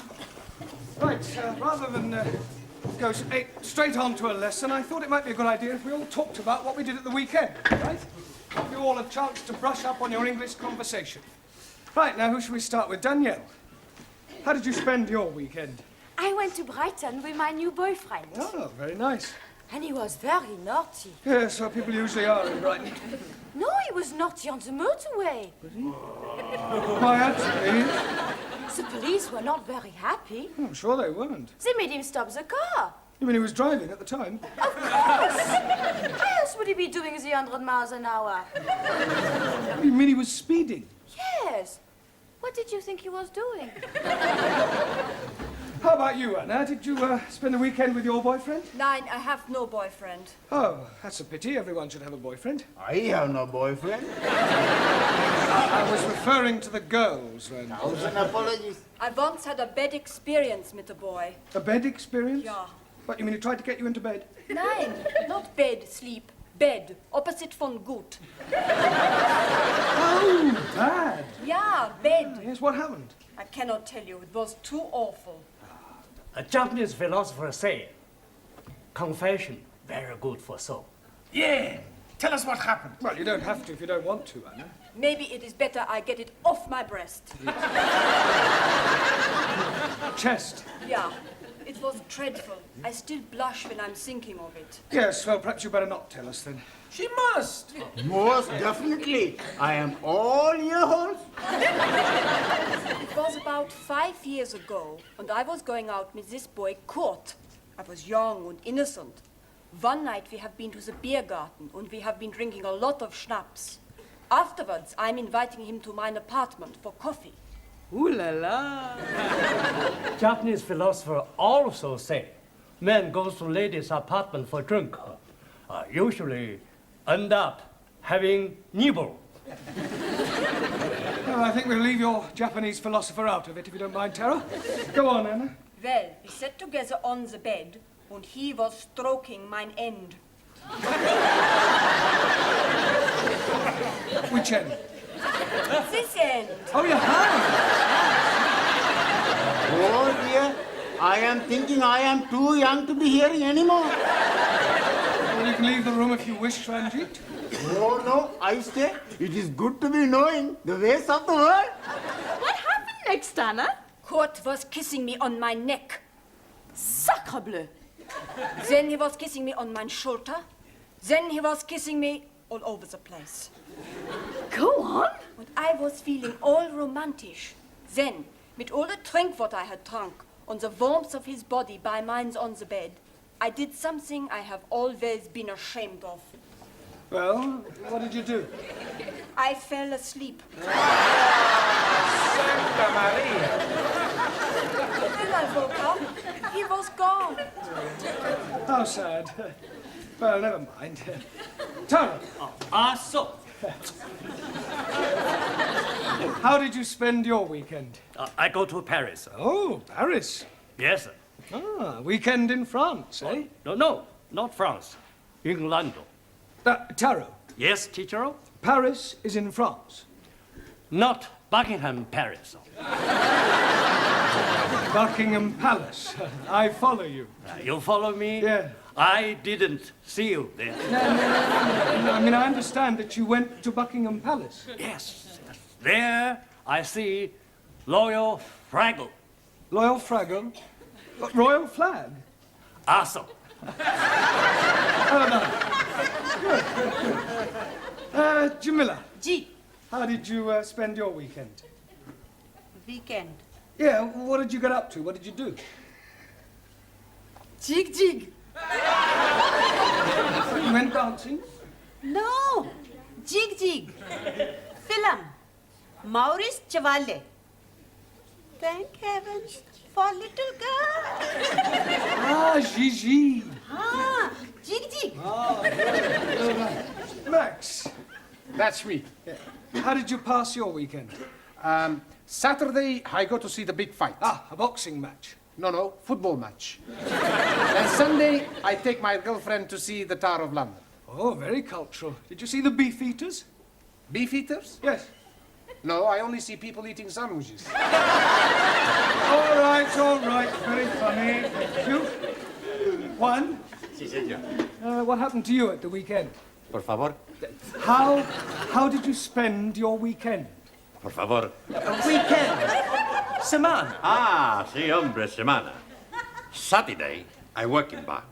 Right, rather than go straight on to a lesson, I thought it might be a good idea if we all talked about what we did at the weekend, right? Give you all a chance to brush up on your English conversation. Right, now, who should we start with? Danielle. How did you spend your weekend? I went to Brighton with my new boyfriend. Oh, very nice. And he was very naughty. Yes, so people usually are in Brighton. No, he was naughty on the motorway. Why, actually... The police were not very happy. I'm sure they weren't. They made him stop the car. You mean he was driving at the time? Of course! Why else would he be doing the 100 miles an hour? You mean he was speeding? Yes. What did you think he was doing? How about you, Anna? Did you spend the weekend with your boyfriend? Nein, I have no boyfriend. Oh, that's a pity. Everyone should have a boyfriend. I have no boyfriend. I was referring to the girls, then. Thousand apologies. I once had a bad experience with a boy. A bed experience? Ja. What, you mean he tried to get you into bed? Nein, not bed, sleep. Bed, opposite von gut. Oh, bad. Yeah, bed. Yes, what happened? I cannot tell you. It was too awful. A Japanese philosopher said, confession, very good for soul. Yeah. Tell us what happened. Well, you don't have to if you don't want to, Anna. Maybe it is better I get it off my breast. Chest. Yeah, it was dreadful. I still blush when I'm thinking of it. Yes, well, perhaps you better not tell us then. She must. Most definitely. I am all yours. It was about 5 years ago, and I was going out with this boy, Kurt. I was young and innocent. One night we have been to the beer garden, and we have been drinking a lot of schnapps. Afterwards, I'm inviting him to my apartment for coffee. Ooh la la! Japanese philosopher also say, man goes to lady's apartment for drink. Usually end up having nibble. Well, I think we'll leave your Japanese philosopher out of it, if you don't mind, Tara. Go on, Anna. Well, we sat together on the bed, and he was stroking mine end. Which end? This end. Oh, your hand! Oh dear, I am thinking I am too young to be here anymore. Well, you can leave the room if you wish, Ranjit. Oh no, I stay. It is good to be knowing the ways of the world. What happened next, Anna? Kurt was kissing me on my neck. Sacre bleu! Then he was kissing me on my shoulder. Then he was kissing me all over the place. Go on. And I was feeling all romantic. Then, with all the drink what I had drunk, on the warmth of his body by mine on the bed, I did something I have always been ashamed of. Well, what did you do? I fell asleep. Santa Maria. Then I woke up. He was gone. How sad. Well, never mind. Tara. So. How did you spend your weekend? I go to Paris. Oh, Paris. Yes, sir. Ah, weekend in France, eh? No, not France. England. Taro. Yes, teacher? Paris is in France. Not Buckingham Paris. Buckingham Palace. I follow you. You follow me? Yeah. I didn't see you there. No, I mean, I understand that you went to Buckingham Palace. Yes. There I see Royal Fraggle. Royal Fraggle? Royal Flag? Awesome. Oh, no. Good. Jamila. Ji. How did you spend your weekend? Weekend. Yeah, what did you get up to? What did you do? Jig jig. You went dancing? No. Jig jig. Film. Maurice Chevalier. Thank heavens for little girl. Ah, Gigi. Ah, jig jig. Ah, all right. Max. That's me. How did you pass your weekend? Saturday, I go to see the big fight. Ah, a boxing match. No, football match. And Sunday, I take my girlfriend to see the Tower of London. Oh, very cultural. Did you see the beef eaters? Beef eaters? Yes. No, I only see people eating sandwiches. All right. Very funny. Thank you. Juan? Sí, señor. What happened to you at the weekend? Por favor. How did you spend your weekend? Por favor. Weekend. Semana. Ah, sí, hombre, semana. Saturday, I work in bar.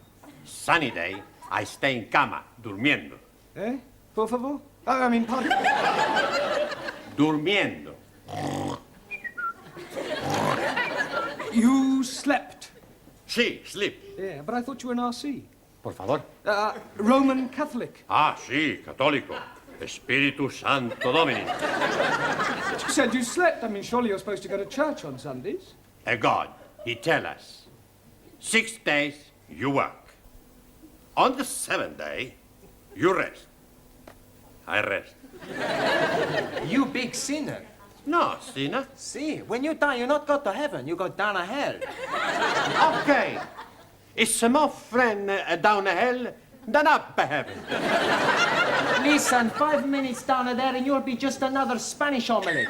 Sunny day, I stay in cama, durmiendo. Eh? Por favor? I mean, pardon? Durmiendo. You slept? Sí, sleep. Yeah, but I thought you were an RC. Por favor. Roman Catholic. Ah, sí, católico. Espíritu Santo Domini. But you said you slept. I mean, surely you're supposed to go to church on Sundays. A God, he tell us, 6 days you work. On the 7th day, you rest. I rest. You big sinner. No, sinner. See, when you die, you not go to heaven, you go down to hell. Okay. It's more friend down the hell than up heaven. Listen, 5 minutes down there and you'll be just another Spanish omelette.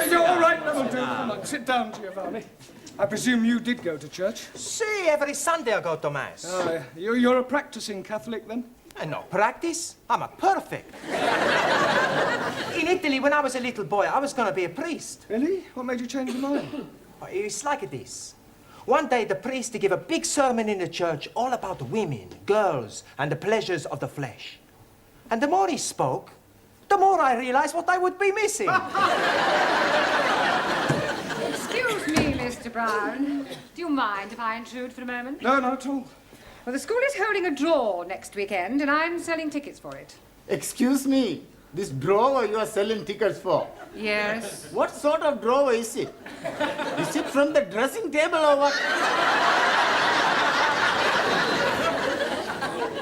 You're all right, that'll do. Come on, sit down, Giovanni. I presume you did go to church? See, every Sunday I go to Mass. Oh, you're a practicing Catholic, then? And no practice. I'm a perfect. In Italy, when I was a little boy, I was going to be a priest. Really? What made you change your mind? It's like this. One day, the priest gave a big sermon in the church all about women, girls, and the pleasures of the flesh. And the more he spoke, the more I realized what I would be missing. Excuse me, Mr. Brown. Do you mind if I intrude for a moment? No, not at all. Well, the school is holding a draw next weekend, and I'm selling tickets for it. Excuse me, this drawer you are selling tickets for? Yes. What sort of drawer is it? Is it from the dressing table or what?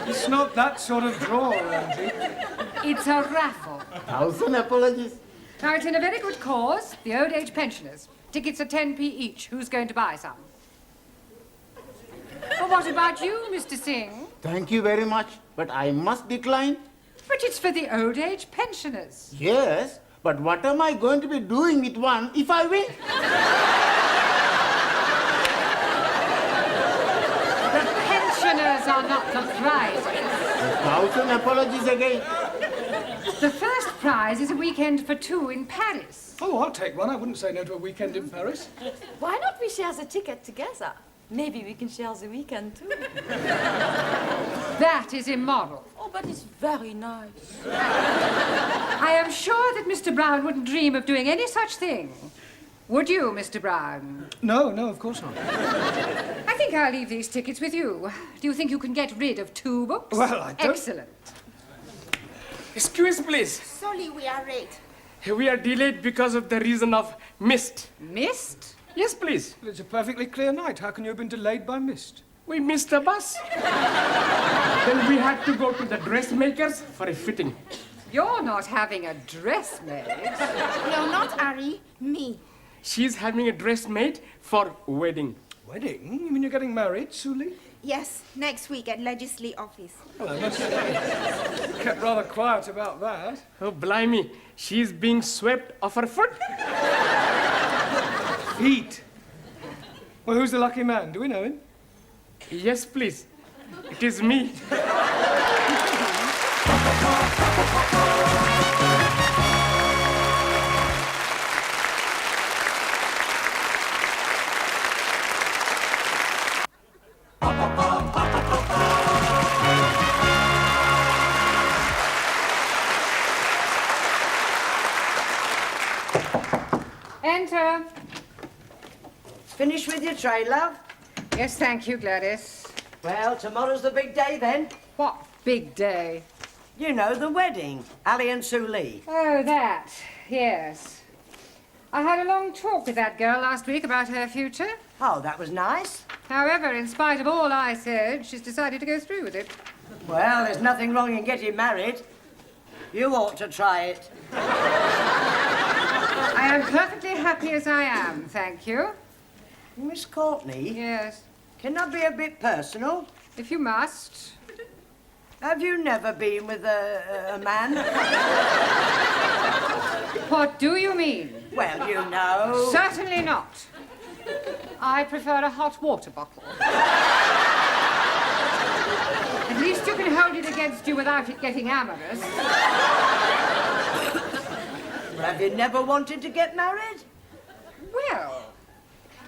It's not that sort of drawer, Angie. It's a raffle. 1,000 apologies. Now, it's in a very good cause, the old age pensioners. Tickets are 10p each. Who's going to buy some? Well, what about you, Mr. Singh? Thank you very much, but I must decline. But it's for the old age pensioners. Yes, but what am I going to be doing with one if I win? The pensioners are not the prizes. 1,000 apologies again. The first prize is a weekend for two in Paris. Oh, I'll take one. I wouldn't say no to a weekend in Paris. Why not we share the ticket together? Maybe we can share the weekend too. That is immoral. Oh, but it's very nice. I am sure that Mr. Brown wouldn't dream of doing any such thing. Would you, Mr. Brown? No, of course not. I think I'll leave these tickets with you. Do you think you can get rid of 2 books? Well, I don't... Excellent. Excuse, please. Sorry, we are late. We are delayed because of the reason of mist. Mist? Yes, please. It's a perfectly clear night. How can you have been delayed by mist? We missed the bus. Then we had to go to the dressmakers for a fitting. You're not having a dress made. No, not Ari, me. She's having a dress made for wedding. Wedding? You mean you're getting married, Suli? Yes, next week at Legislative Office. Well, I must say, you kept rather quiet about that. Oh, blimey. She's being swept off her foot. Feet? Well, who's the lucky man? Do we know him? Yes, please. It is me. Enter. Finished with your tray, love? Yes, thank you, Gladys. Well, tomorrow's the big day then. What big day? You know, the wedding. Ali and Sue Lee. Oh, that. Yes. I had a long talk with that girl last week about her future. Oh, that was nice. However, in spite of all I said, she's decided to go through with it. Well, there's nothing wrong in getting married. You ought to try it. I am perfectly happy as I am, thank you. Miss Courtney? Yes. Can I be a bit personal? If you must. Have you never been with a man? What do you mean? Well, you know. Certainly not. I prefer a hot water bottle. At least you can hold it against you without it getting amorous. Have you never wanted to get married? Well,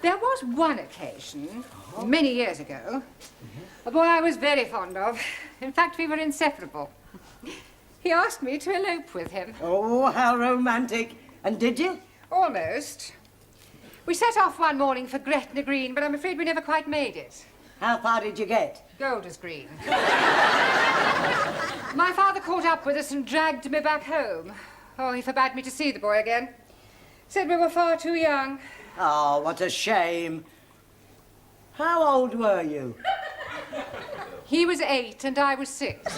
there was one occasion, many years ago, a boy I was very fond of. In fact, we were inseparable. He asked me to elope with him. Oh, how romantic. And did you? Almost. We set off one morning for Gretna Green, but I'm afraid we never quite made it. How far did you get? Golders Green. My father caught up with us and dragged me back home. Oh, he forbade me to see the boy again. Said we were far too young. Oh, what a shame. How old were you? He was 8 and I was 6.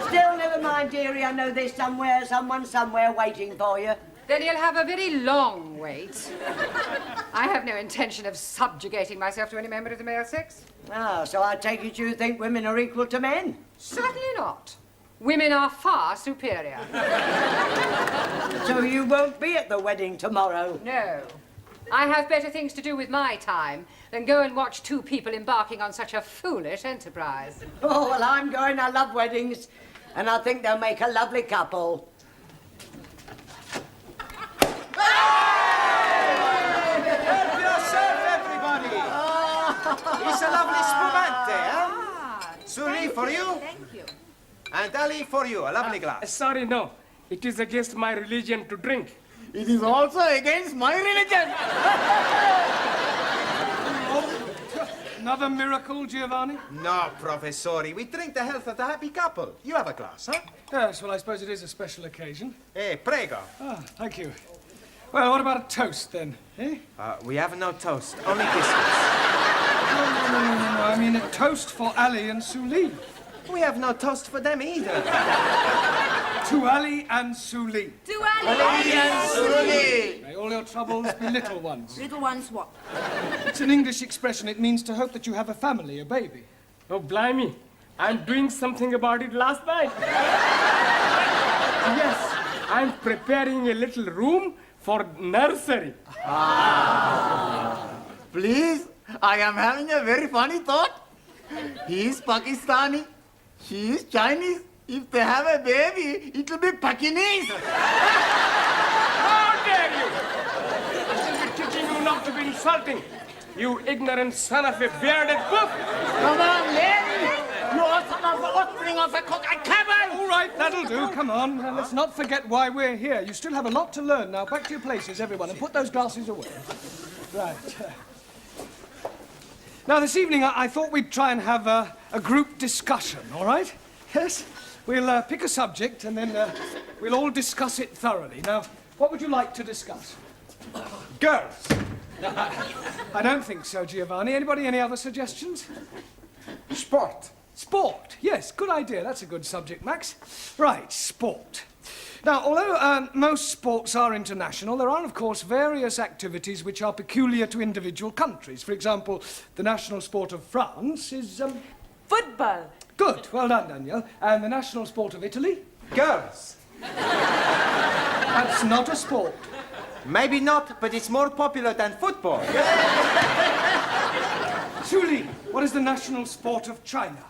Still, never mind, dearie. I know there's someone somewhere waiting for you. Then you'll have a very long wait. I have no intention of subjugating myself to any member of the male sex. Ah, so I take it you think women are equal to men? Certainly not. Women are far superior. So you won't be at the wedding tomorrow? No. I have better things to do with my time than go and watch two people embarking on such a foolish enterprise. Oh, well, I'm going. I love weddings, and I think they'll make a lovely couple. Help yourself, everybody! It's a lovely spumante, huh? Suri, for you. Thank you. And Ali, for you, a lovely glass. Sorry, no. It is against my religion to drink. It is also against my religion. Another miracle, Giovanni? No, Professori. We drink the health of the happy couple. You have a glass, huh? Yes, well, I suppose it is a special occasion. Prego. Ah, thank you. Well, what about a toast, then? Eh? We have no toast, only biscuits. No. I mean a toast for Ali and Sue Lee. We have no toast for them either. To Ali and Sue Lee. To Ali and Sue Lee. May all your troubles be little ones. Little ones what? It's an English expression. It means to hope that you have a family, a baby. Oh, blimey. I'm doing something about it last night. Yes, I'm preparing a little room for nursery. Please, I am having a very funny thought. He is Pakistani. She is Chinese. If they have a baby, it will be Pakinese. How dare you! I shall be teaching you not to be insulting, you ignorant son of a bearded cook. Come on, Larry. You are son of the offspring of a cook. I cover. All right, that'll do. Come on. Now, let's not forget why we're here. You still have a lot to learn. Now, back to your places, everyone, and put those glasses away. Right. Now, this evening, I thought we'd try and have a group discussion, all right? Yes? We'll pick a subject, and then we'll all discuss it thoroughly. Now, what would you like to discuss? Girls. I don't think so, Giovanni. Anybody, any other suggestions? Sport. Sport. Yes, good idea. That's a good subject, Max. Right, sport. Now, although most sports are international, there are, of course, various activities which are peculiar to individual countries. For example, the national sport of France is... Football. Good. Well done, Danielle. And the national sport of Italy? Girls. That's not a sport. Maybe not, but it's more popular than football. Suli, what is the national sport of China?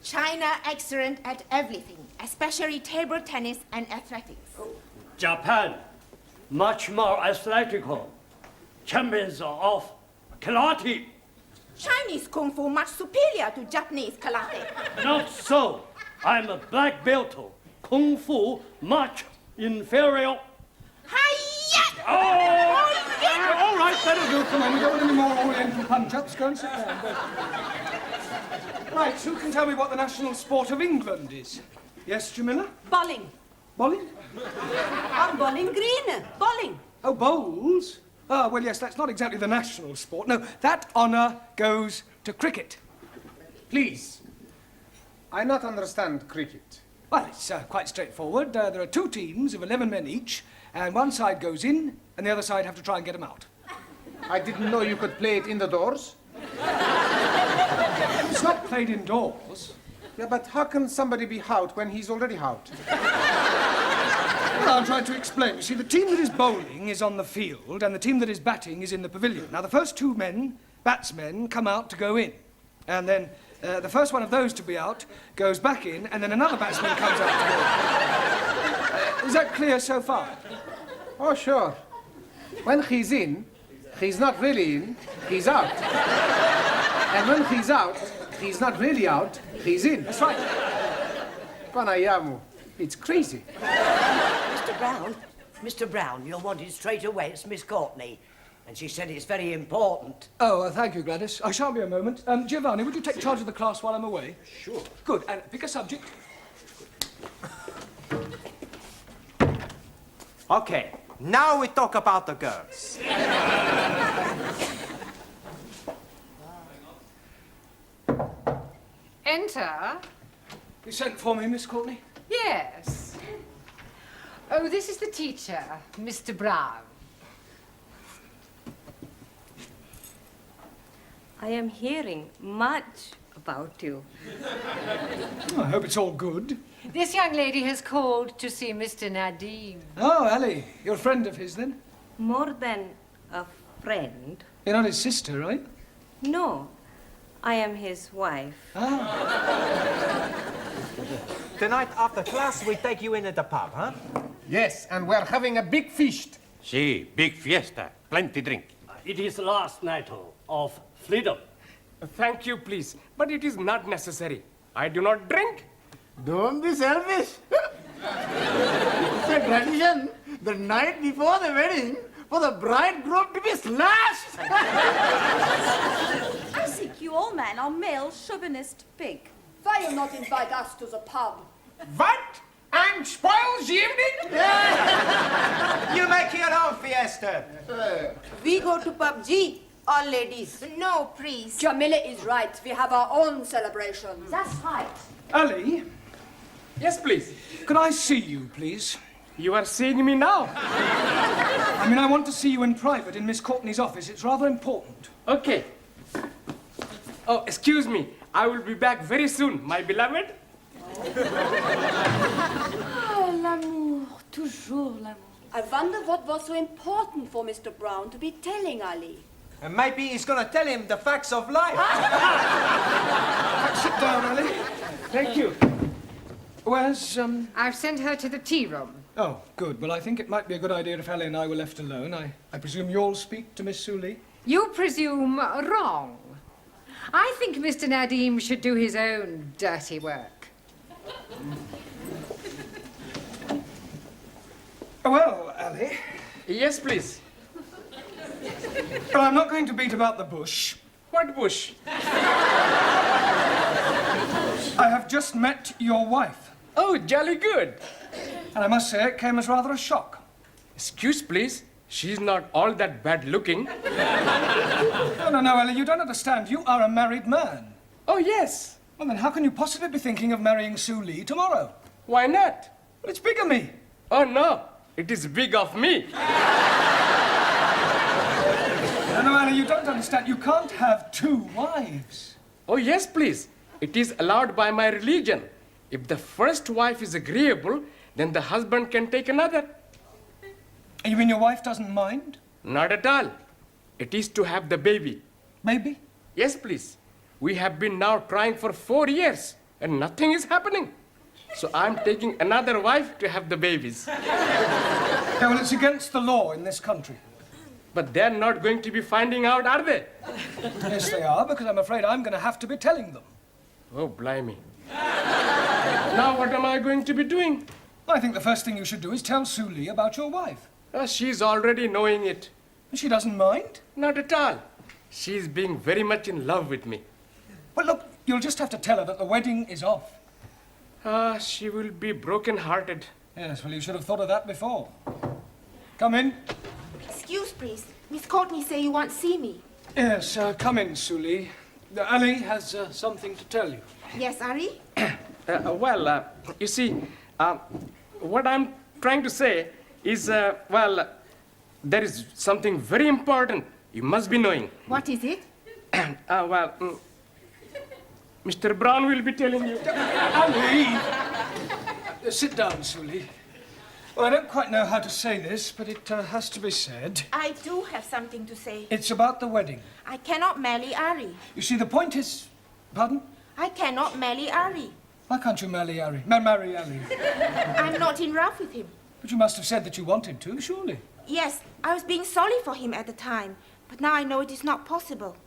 China excellent at everything, especially table tennis and athletics. Japan, much more athletical. Champions of karate. Chinese Kung Fu much superior to Japanese karate. Not so. I'm a black belt. Kung Fu much inferior. Hi! All right, that'll do. Come on, we don't want any more Oriental punch-ups. Go and sit down. Go. Right, who can tell me what the national sport of England is? Yes, Jamila? Bowling. Bowling? I'm bowling green. Bowling. Oh, bowls? Ah, well, yes, that's not exactly the national sport. No, that honour goes to cricket. Please. I not understand cricket. Well, it's quite straightforward. There are two teams of 11 men each, and one side goes in, and the other side have to try and get them out. I didn't know you could play it indoors. It's not played indoors. Yeah, but how can somebody be out when he's already out? Well, I'll try to explain. You see, the team that is bowling is on the field, and the team that is batting is in the pavilion. Now, the first two men, batsmen, come out to go in. And then the first one of those to be out goes back in, and then another batsman comes out to go in. Is that clear so far? Oh, sure. When he's in, he's not really in, he's out. And when he's out, he's not really out, he's in. That's right. Panayamu, it's crazy. Mr. Brown, you're wanted straight away. It's Miss Courtney. And she said it's very important. Oh, thank you, Gladys. I shan't be a moment. Giovanni, would you take charge of the class while I'm away? Sure. Good. And pick a subject. Okay, now we talk about the girls. Enter. You sent for me, Miss Courtney? Yes. Oh, this is the teacher, Mr. Brown. I am hearing much about you. I hope it's all good. This young lady has called to see Mr. Nadim. Oh, Ellie, you're a friend of his, then? More than a friend. You're not his sister, right? No, I am his wife. Tonight after class, we take you in at the pub, huh? Yes, and we're having a big feast. Sí, big fiesta. Plenty drink. It is last night of freedom. Thank you, please. But it is not necessary. I do not drink. Don't be selfish. It's a tradition the night before the wedding for the bridegroom to be slashed. I think you all men are male chauvinist pig. Why you not invite us to the pub? What? And spoils the evening? You make your own fiesta. We go to PUBG, all ladies. No, please. Jamila is right. We have our own celebrations. That's right. Ali, Yes, please. could I see you, please? You are seeing me now. I mean, I want to see you in private in Miss Courtney's office. It's rather important. Okay. Oh, excuse me. I will be back very soon, my beloved. Oh, l'amour, toujours l'amour. I wonder what was so important for Mr. Brown to be telling Ali. And maybe he's going to tell him the facts of life. Sit down, Ali. Thank you. Where's, I've sent her to the tea room. Oh, good. Well, I think it might be a good idea if Ellie and I were left alone. I presume you'll speak to Miss Sully? You presume wrong. I think Mr. Nadim should do his own dirty work. Well, Ali, Yes, please. well, I'm not going to beat about the bush. What bush? I have just met your wife. Oh, jolly good. And I must say it came as rather a shock. Excuse, please. She's not all that bad looking. No, Ellie, you don't understand. You are a married man. Oh, yes. Well, then how can you possibly be thinking of marrying Sue Lee tomorrow? Why not? Well, it's bigamy. Oh, no. It is big of me. No, Ellie, you don't understand. You can't have two wives. Oh, yes, please. It is allowed by my religion. If the first wife is agreeable, then the husband can take another. You mean your wife doesn't mind? Not at all. It is to have the baby. Baby? Yes, please. We have been now trying for 4 years, and nothing is happening. So I'm taking another wife to have the babies. Yeah, well, it's against the law in this country. But they're not going to be finding out, are they? Yes, they are, because I'm afraid I'm going to have to be telling them. Oh, blimey. Now what am I going to be doing? I think the first thing you should do is tell Sue Lee about your wife. She's already knowing it. She doesn't mind? Not at all. She's being very much in love with me. Well, look, you'll just have to tell her that the wedding is off. She will be broken-hearted. Yes, well, you should have thought of that before. Come in. Excuse, please. Miss Courtney say you want to see me. Yes, come in, Suli. Ali has something to tell you. Yes, Ari? You see, what I'm trying to say is, there is something very important you must be knowing. What is it? Mr. Brown will be telling you. Ali! Sit down, Suli. Well, I don't quite know how to say this, but it has to be said. I do have something to say. It's about the wedding. I cannot marry Ari. You see, the point is... Pardon? I cannot marry Ari. Why can't you marry Ali? Marry Ali? I'm not in love with him. But you must have said that you wanted to, surely. Yes, I was being sorry for him at the time, but now I know it is not possible.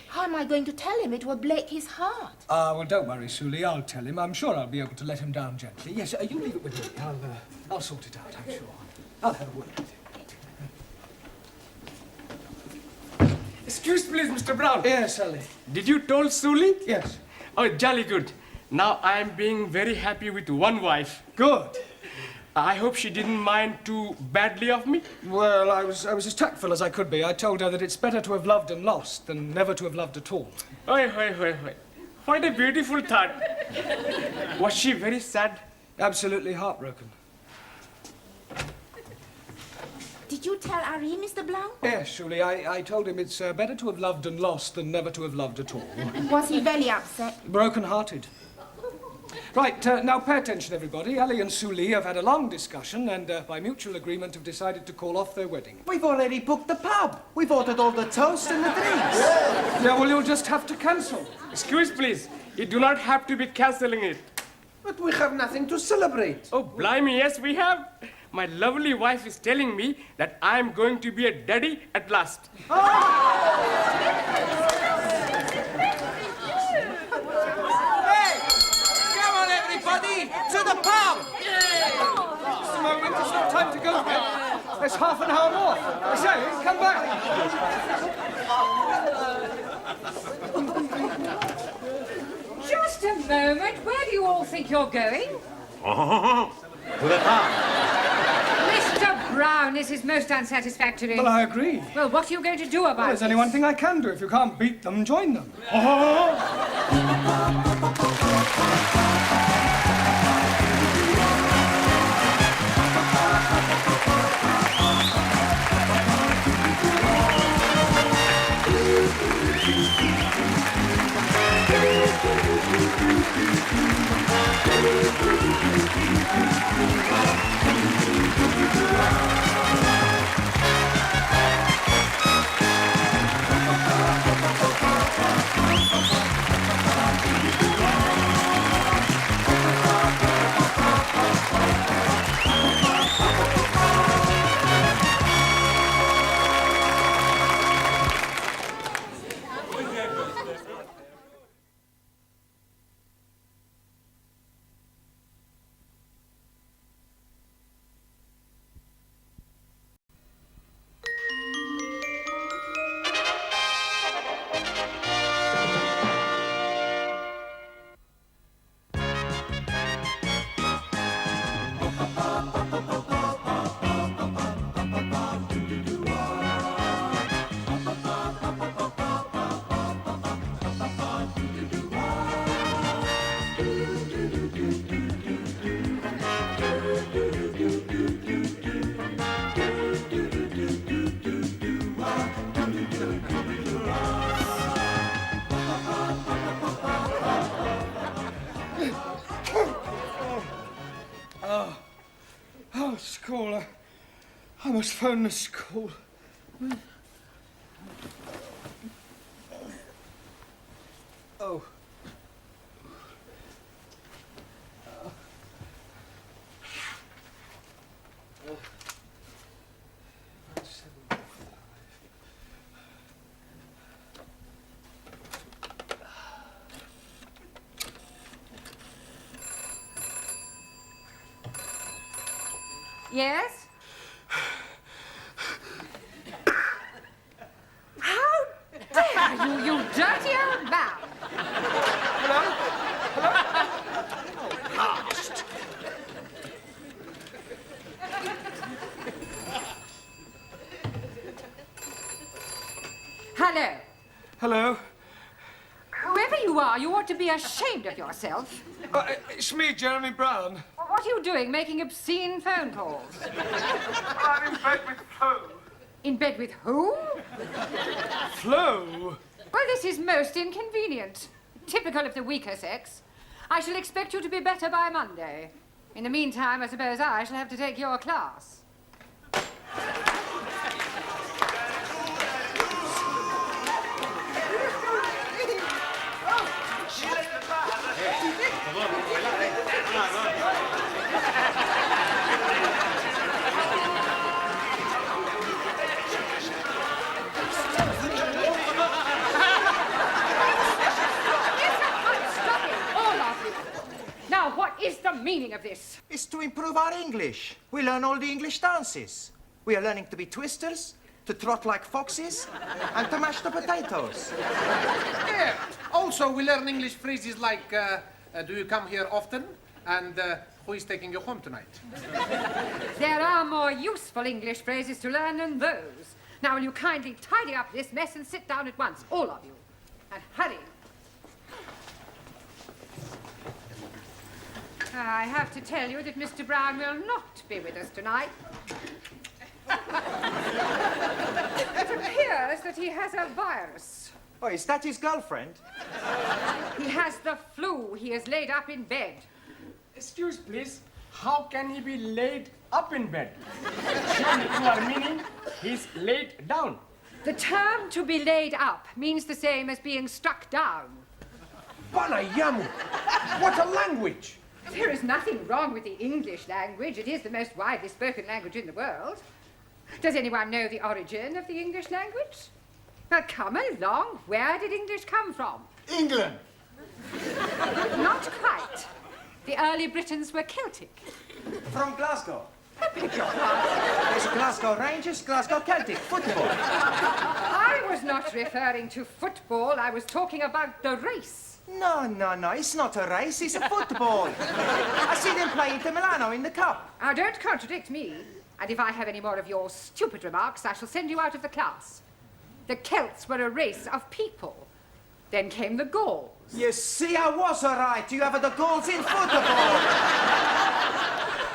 How am I going to tell him? It will break his heart. Well, don't worry, Suli. I'll tell him. I'm sure I'll be able to let him down gently. Yes, you leave it with me. I'll sort it out, I'm sure. I'll have a word with him. Excuse please, Mr. Brown. Yes, Ali. Did you told Suli? Yes. Oh, jolly good. Now I'm being very happy with one wife. Good. I hope she didn't mind too badly of me. Well, I was as tactful as I could be. I told her that it's better to have loved and lost than never to have loved at all. Oi. What a beautiful thought. Was she very sad? Absolutely heartbroken. Did you tell Ari, Mr. Brown? Yes, Suli. I told him it's better to have loved and lost than never to have loved at all. Was he very upset? Broken-hearted. Right, now pay attention, everybody. Ali and Suli have had a long discussion and, by mutual agreement, have decided to call off their wedding. We've already booked the pub. We've ordered all the toast and the drinks. Yeah, well, you'll just have to cancel. Excuse, please. You do not have to be cancelling it. But we have nothing to celebrate. Oh, blimey, yes, we have. My lovely wife is telling me that I'm going to be a daddy at last. To the pub! Just a moment, it's not time to go yet. There's half an hour more. I say, come back. Just a moment. Where do you all think you're going? To the pub. Mr. Brown, this is most unsatisfactory. Well, I agree. Well, what are you going to do about Well, there's this? only one thing I can do. If you can't beat them, join them. School. I must phone the school. Oh. Yes? You dirty old man. Last. Hello. Hello. Whoever you are, you ought to be ashamed of yourself. It's me, Jeremy Brown. Well, what are you doing, making obscene phone calls? I'm in bed with Flo. In bed with who? Flo? Well, this is most inconvenient. Typical of the weaker sex. I shall expect you to be better by Monday. In the meantime, I suppose I shall have to take your class. Now, what is the meaning of this? It's to improve our English. We learn all the English dances. We are learning to be twisters, to trot like foxes, and to mash the potatoes. Yeah. Also, we learn English phrases like, do you come here often? And who is taking you home tonight? There are more useful English phrases to learn than those. Now, will you kindly tidy up this mess and sit down at once, all of you? And hurry. I have to tell you that Mr. Brown will not be with us tonight. It appears that he has a virus. Oh, is that his girlfriend? He has the flu. He is laid up in bed. Excuse, please. How can he be laid up in bed? Surely you are meaning he's laid down. The term to be laid up means the same as being struck down. Banayamu! What a language! There is nothing wrong with the English language. It is the most widely spoken language in the world. Does anyone know the origin of the English language? Well, come along. Where did English come from? England. Not quite. The early Britons were Celtic. From Glasgow. I beg your pardon. There's Glasgow Rangers, Glasgow Celtic, football. I was not referring to football. I was talking about the race. No, it's not a race, it's a football. I see them play Inter Milano in the cup. Now, don't contradict me. And if I have any more of your stupid remarks, I shall send you out of the class. The Celts were a race of people. Then came the Gauls. You see, I was all right. You have the Gauls in football.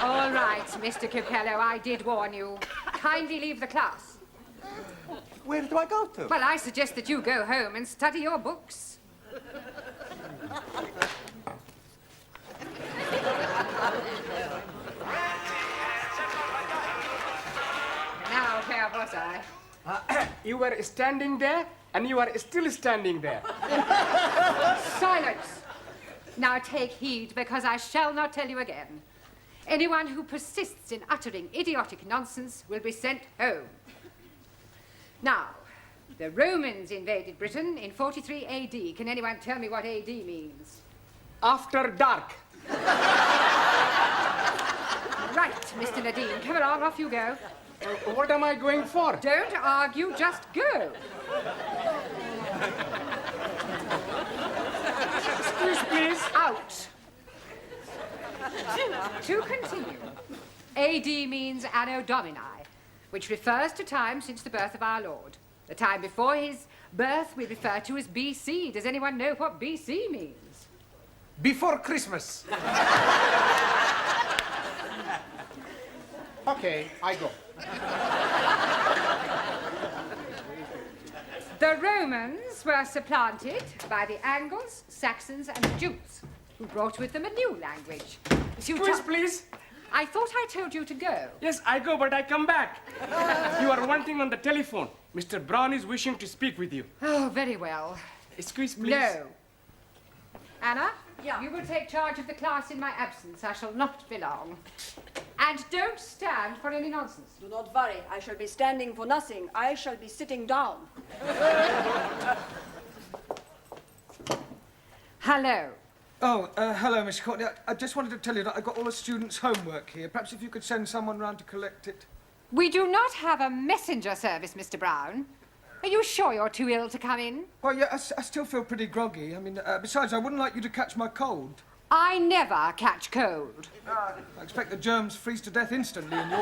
All right, Mr. Capello, I did warn you. Kindly leave the class. Where do I go to? Well, I suggest that you go home and study your books. Now, where was I? You were standing there, and you are still standing there. Silence! Now take heed, because I shall not tell you again. Anyone who persists in uttering idiotic nonsense will be sent home. Now, the Romans invaded Britain in 43 AD. Can anyone tell me what AD means? After dark. Right, Mr. Nadine. Come along, off you go. What am I going for? Don't argue, just go. Excuse, please. Out. To continue, AD means Anno Domini, which refers to time since the birth of our Lord. The time before his birth we refer to as BC. Does anyone know what BC means? Before Christmas. Okay, I go. The Romans were supplanted by the Angles, Saxons, and Jutes, who brought with them a new language. Please. I thought I told you to go. Yes, I go, but I come back. You are wanting on the telephone. Mr. Brown is wishing to speak with you. Oh, very well. Excuse, please. No. Anna? Yeah. You will take charge of the class in my absence. I shall not be long. And don't stand for any nonsense. Do not worry. I shall be standing for nothing. I shall be sitting down. Hello. Oh, hello, Miss Courtney. I just wanted to tell you that I got all the students' homework here. Perhaps if you could send someone round to collect it. We do not have a messenger service, Mr. Brown. Are you sure you're too ill to come in? Well, yeah, I still feel pretty groggy. I mean, besides, I wouldn't like you to catch my cold. I never catch cold. I expect the germs freeze to death instantly in your...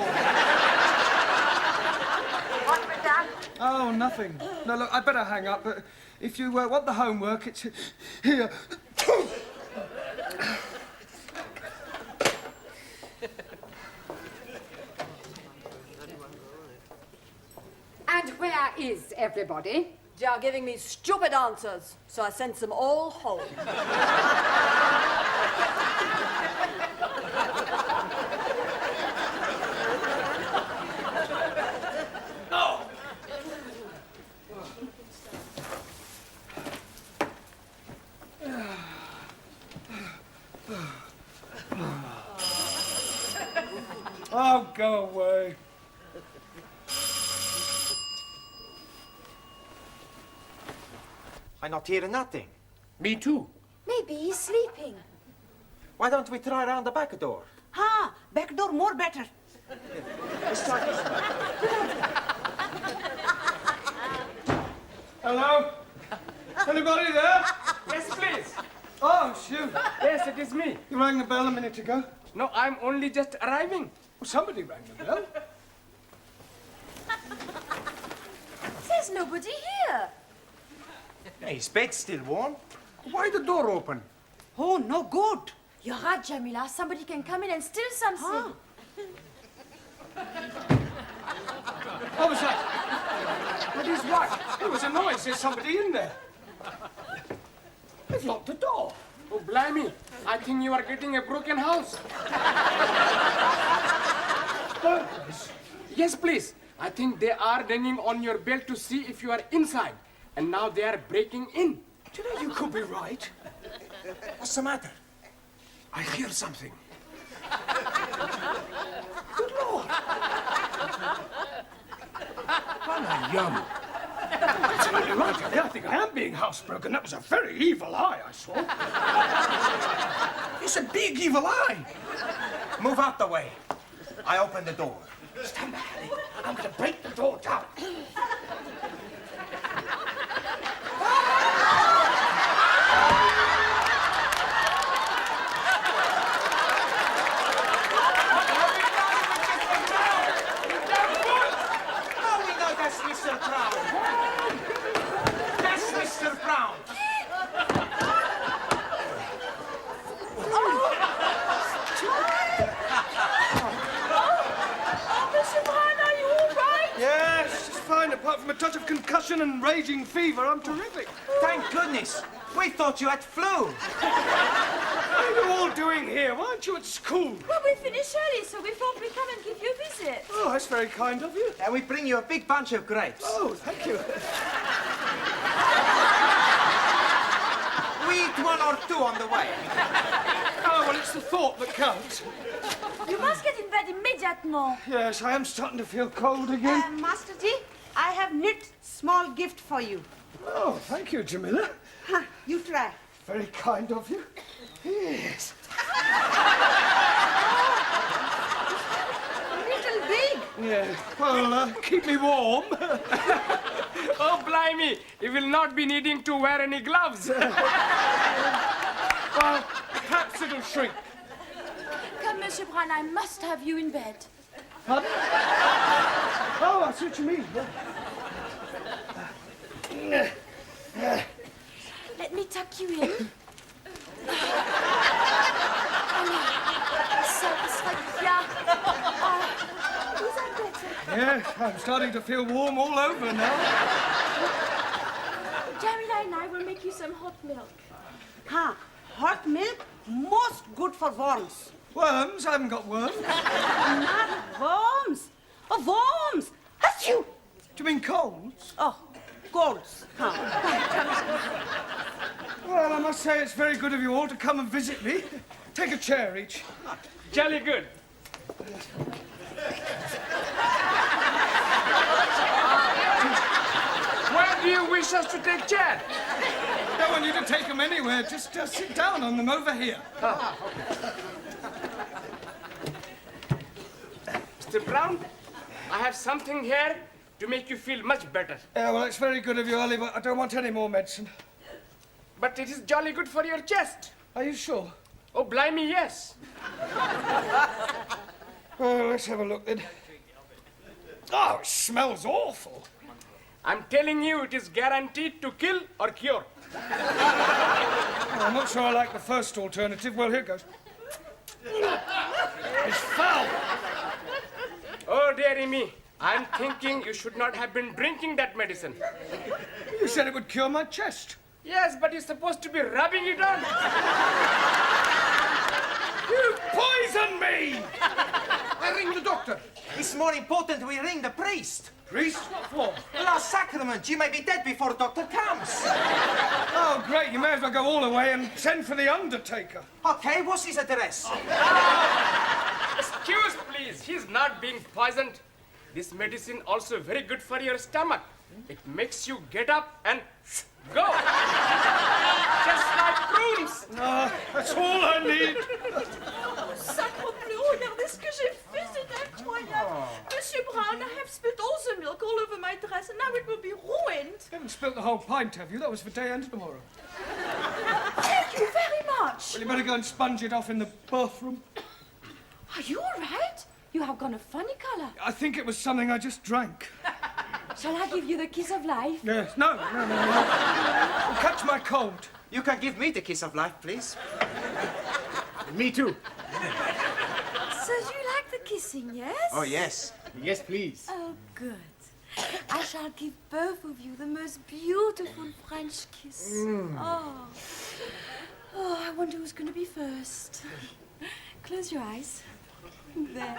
What was that? Oh, nothing. No, look, I better hang up. But if you want the homework, it's here. And where is everybody? They are giving me stupid answers, so I sent them all home. Oh, go away. I'm not hearing nothing. Me too. Maybe he's sleeping. Why don't we try around the back door? Ha! Back door more better. Let's try this one. Hello? Anybody there? Yes, please. Oh, shoot. Yes, it is me. You rang the bell a minute ago? No, I'm only just arriving. Well, somebody rang the bell. There's nobody here. Hey, his bed's still warm. Why the door open? Oh, no good. You're right, Jamila. Somebody can come in and steal something. What was that? But he's right. There was a noise. There's somebody in there. They've locked the door. Oh, blimey. I think you are getting a broken house. Burglars? Yes, please. I think they are ringing on your bell to see if you are inside. And now they are breaking in. Do you know you could be right? What's the matter? I hear something. Good Lord. Well, I'm young. Absolutely right. I think I am being housebroken. That was a very evil eye I saw. It's a big evil eye. Move out the way. I open the door. Stand back, Harry. I'm going to break the door down. That's Mr. Brown. That's Mr. Brown. Mr. Brown, are you all right? Yes, it's fine. Apart from a touch of concussion and raging fever, I'm terrific. Thank goodness. We thought you had flu. What are you all doing here? Why aren't you at school? Well, we finished early, so we thought we'd come and give you a visit. Oh, that's very kind of you. And we bring you a big bunch of grapes. Oh, thank you. We eat one or two on the way. Oh, well, it's the thought that counts. You must get in bed immediately. Yes, I am starting to feel cold again. Master G, I have knit small gift for you. Oh, thank you, Jamila. Ha, you try. Very kind of you. Yes. A little big. Yeah. Well, keep me warm. Oh, blimey. You will not be needing to wear any gloves. Well, perhaps it'll shrink. Come, Monsieur Brown, I must have you in bed. Pardon? Oh, I see what you mean. Let me tuck you in. So it's like, yeah. Is that better? Yes, I'm starting to feel warm all over now. Jamila and I will make you some hot milk. Ha, hot milk, most good for worms. Worms? I haven't got worms. Not worms. Oh, worms. Achoo! Do you mean colds? Oh, colds. Ha. Well, I must say it's very good of you all to come and visit me. Take a chair each. Jolly good. Where do you wish us to take chair? Don't want you to take them anywhere. Just sit down on them over here. Mr. Brown, I have something here to make you feel much better. Yeah, well, it's very good of you, Ollie, but I don't want any more medicine. But it is jolly good for your chest. Are you sure? Oh, blimey, yes. Well, let's have a look then. Oh, it smells awful. I'm telling you, it is guaranteed to kill or cure. Well, I'm not sure I like the first alternative. Well, here goes. It's foul. Oh, dearie me. I'm thinking you should not have been drinking that medicine. You said it would cure my chest. Yes, but you're supposed to be rubbing it on. You poisoned me! I ring the doctor. It's more important we ring the priest. Priest? What for? Last sacrament. You may be dead before doctor comes. Oh, great. You may as well go all the way and send for the undertaker. Okay, what's his address? Excuse, please. He's not being poisoned. This medicine also very good for your stomach. It makes you get up and go. Just like prunes. No, that's all I need. Sacre bleu, regardez ce que j'ai fait, c'est incroyable. Monsieur Brown, I have spilled all the milk all over my dress, and now it will be ruined. You haven't spilt the whole pint, have you? That was for day and tomorrow. Thank you very much. Well, you better go and sponge it off in the bathroom. Are you all right? You have gone a funny colour. I think it was something I just drank. Shall I give you the kiss of life? Yes. No. It'll catch my cold. You can give me the kiss of life, please. Me too. So you like the kissing, yes? Oh, yes. Yes, please. Oh, good. I shall give both of you the most beautiful French kiss. Oh, I wonder who's going to be first. Close your eyes. There.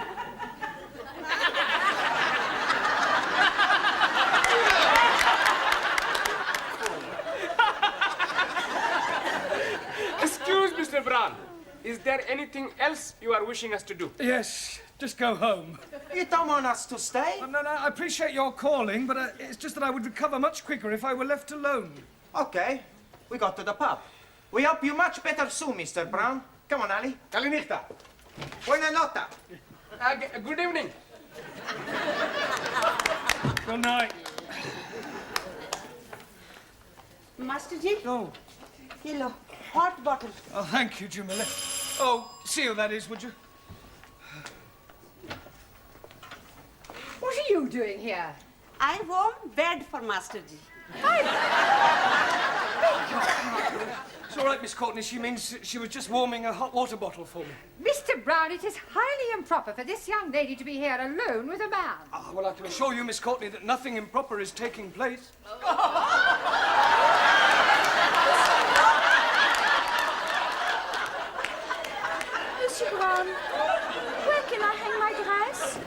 Excuse, Mr. Brown. Is there anything else you are wishing us to do? Yes, just go home. You don't want us to stay? No, I appreciate your calling, but it's just that I would recover much quicker if I were left alone. Okay, we got to the pub. We hope you much better soon, Mr. Brown. Come on, Ali. Kalinichta. Buena nota. Good evening. Good night. Master Ji? Oh. Hello. Hot bottle. Oh, thank you, Jamila. Oh, seal that is, would you? What are you doing here? I warm bed for Master Ji. It's all right, Miss Courtney. She means she was just warming a hot water bottle for me. Mr. Brown, it is highly improper for this young lady to be here alone with a man. Ah, well, I can assure you, Miss Courtney, that nothing improper is taking place. Monsieur Brown, where can I hang my dress?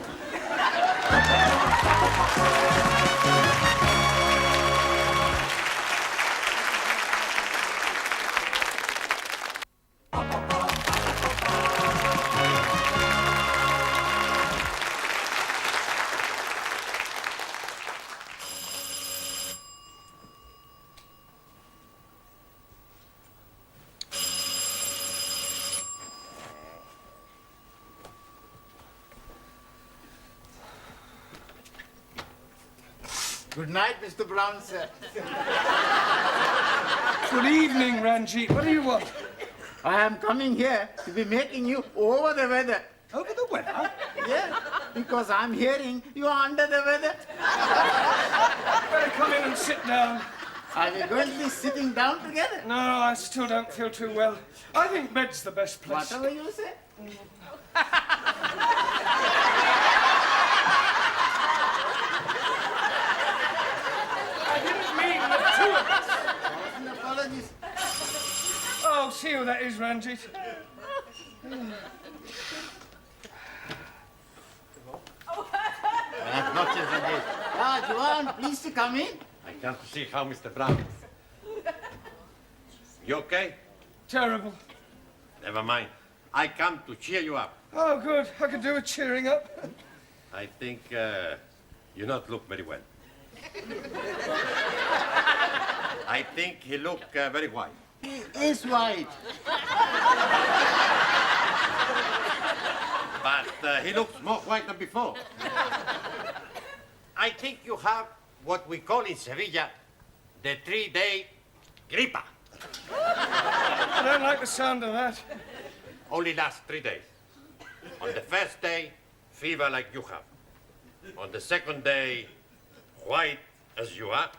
Good night, Mr. Brown, sir. Good evening, Ranjit. What do you want? I am coming here to be making you over the weather. Over the weather? Yeah, because I'm hearing you are under the weather. Better come in and sit down. Are we going to be sitting down together? No, I still don't feel too well. I think bed's the best place. Whatever you say. I didn't mean the two of us. Apologies. Oh, see who that is, Ranjit. Not just a day. Ah, Joan, please to come in. I come to see how Mr. Brown is. You okay? Terrible. Never mind. I come to cheer you up. Oh, good. I could do with cheering up. I think you not look very well. I think he look very white. He is white. But he looks more white than before. I think you have what we call in Sevilla the 3-day gripa. I don't like the sound of that. Only lasts 3 days. On the first day, fever like you have. On the second day, white as you are.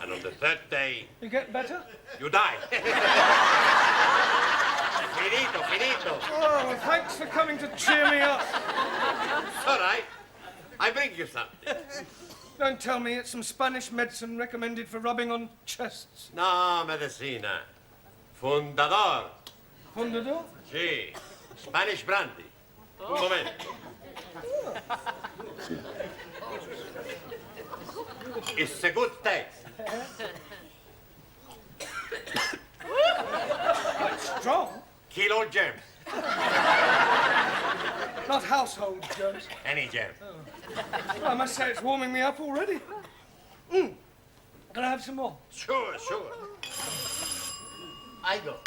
And on the third day, You get better? you die. Finito, finito. Oh, well, thanks for coming to cheer me up. It's all right. I bring you something. Don't tell me it's some Spanish medicine recommended for rubbing on chests. No, medicina. Fundador. Fundador? Sí. Spanish brandy. Un momento. It's a good taste. Quite strong. Kill all germs. Not household germs. Any germ. Well, I must say it's warming me up already. Can I have some more? Sure, sure. I go.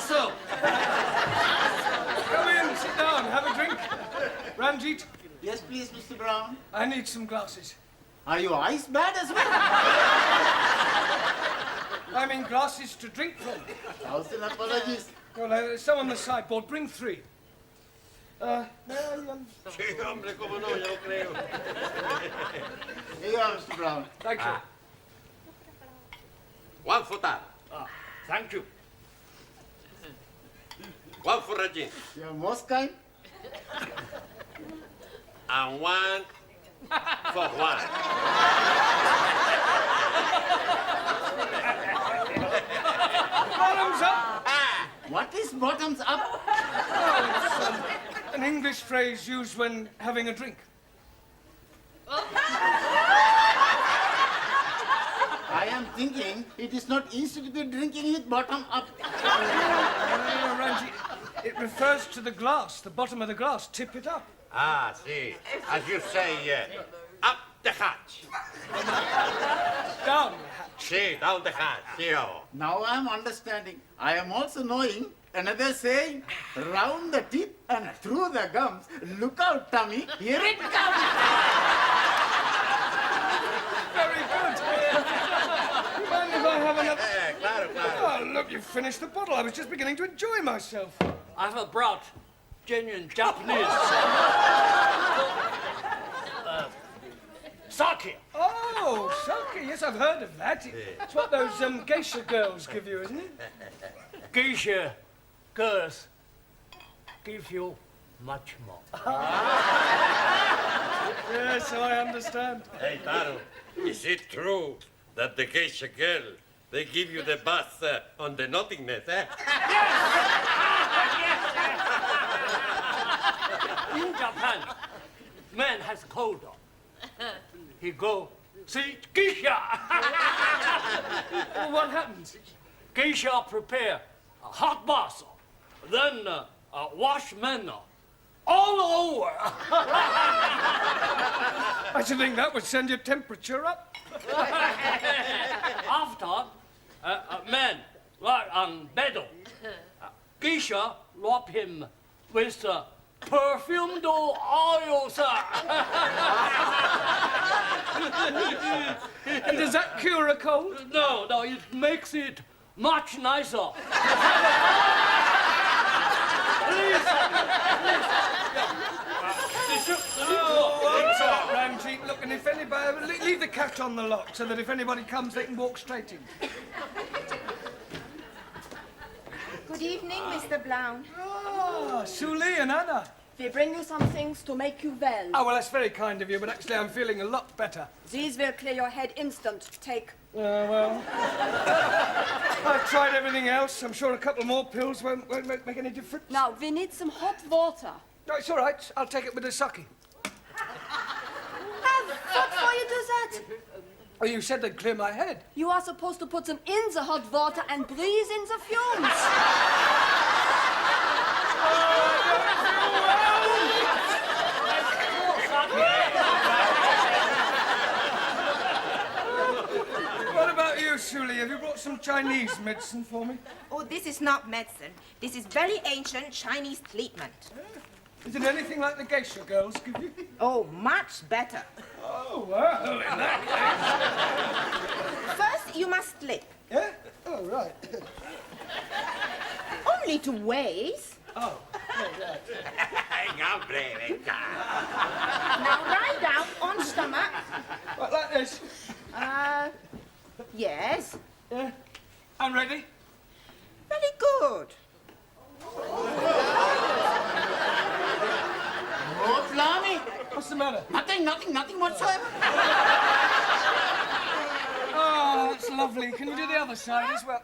So. Come in, sit down, have a drink. Ranjit? Yes, please, Mr. Brown. I need some glasses. Are you eyes bad as well? I mean glasses to drink from. Thousand apologies. Well, there's some on the sideboard. Bring 3. Sí, hombre, cómo no, yo creo. Here you are, Mr. Brown. Thank you. One for that. Thank you. One for Regine. You're most kind. And one for Juan. Bottoms up! What is bottoms up? Oh, it's an English phrase used when having a drink. I am thinking it is not easy to be drinking with bottom up. Ranjit, it refers to the glass, the bottom of the glass. Tip it up. Ah, see. As you say, up the hatch. Down the hatch. See, down the hatch. See, oh. Now I am understanding. I am also knowing another saying, round the teeth and through the gums. Look out, Tommy, here it comes. Very good. Mind if I have another? Claro, claro. Oh, look, you've finished the bottle. I was just beginning to enjoy myself. I have brought genuine Japanese sake. Oh, sake. Yes, I've heard of that. It's what those geisha girls give you, isn't it? Geisha girls give you much more. Yes, so I understand. Hey, Taro, is it true that the geisha girl, they give you the bath on the nothingness, eh? In Japan, man has cold. He go see geisha. Well, what happens? Geisha prepare a hot bath, then wash men all over. I should think that would send your temperature up. After, man lie on bed. Geisha rub him with perfumed oil, sir. And does that cure a cold? No, it makes it much nicer. Please. Oh, up, Ranjit. Look, and if anybody... Leave the cat on the lock so that if anybody comes, they can walk straight in. Good evening, Mr. Brown. Ah, Suli and Anna. We bring you some things to make you well. Oh, well, that's very kind of you, but actually I'm feeling a lot better. These will clear your head instant. Take. Well... I've tried everything else. I'm sure a couple more pills won't make any difference. Now, we need some hot water. No, it's all right. I'll take it with the sake. What for you do that? Oh, you said they'd clear my head. You are supposed to put them in the hot water and breathe in the fumes. What about you, Suli? Have you brought some Chinese medicine for me? Oh, this is not medicine. This is very ancient Chinese treatment. Is it anything like the geisha girls give you? Oh, much better. Oh, well, in that First, you must slip. case. Yeah? Oh, right. Only 2 ways. Oh, right. Hombre, venga. Now lie down on stomach. Right, like this. Yes. Yeah. I'm ready. Very good. Oh, blimey. What's the matter? Nothing whatsoever. Oh, that's lovely. Can you do the other side as well?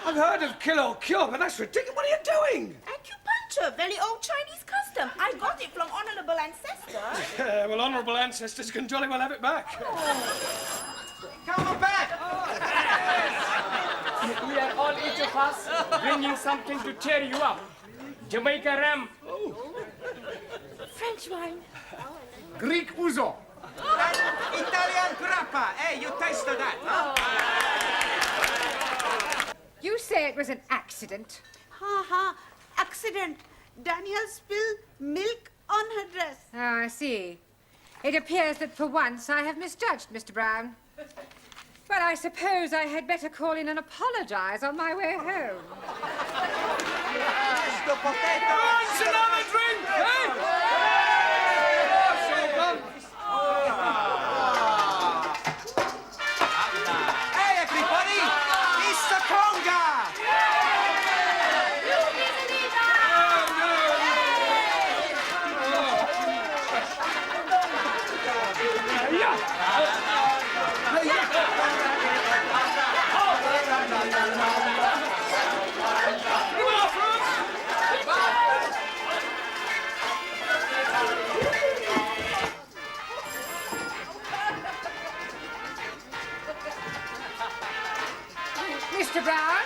I've heard of kill or cure, but that's ridiculous. What are you doing? Acupuncture, very old Chinese custom. I got it from honorable ancestors. Yeah, well, honourable ancestors can jolly well have it back. Come on back! We are all each of us bringing something to cheer you up. Jamaica ram. French wine. Greek ouzo. Italian grappa. Hey, you tasted that, huh? You say it was an accident. Ha. Accident. Daniel spilled milk on her dress. Oh, I see. It appears that for once I have misjudged Mr. Brown. Well, I suppose I had better call in and apologize on my way home. The potato. Wants another drink, eh? Hey, everybody! It's the conga! Mr. Brown?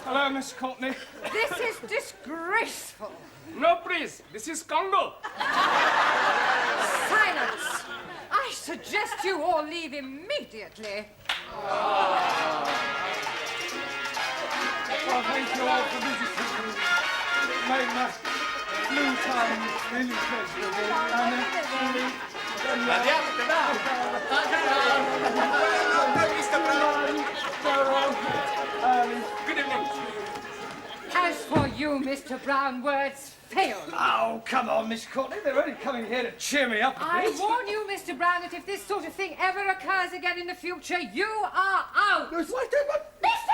Hello, Miss Courtney. This is disgraceful. No, please. This is Congo. Silence! I suggest you all leave immediately. Well, thank you all for visiting. It made my blue time really pleasurable. Good evening. As for you, Mr. Brown, words fail. Oh, come on, Miss Courtney. They're only coming here to cheer me up a I bit. warn you, Mr. Brown, that if this sort of thing ever occurs again in the future, you are out. It's like that, Mr.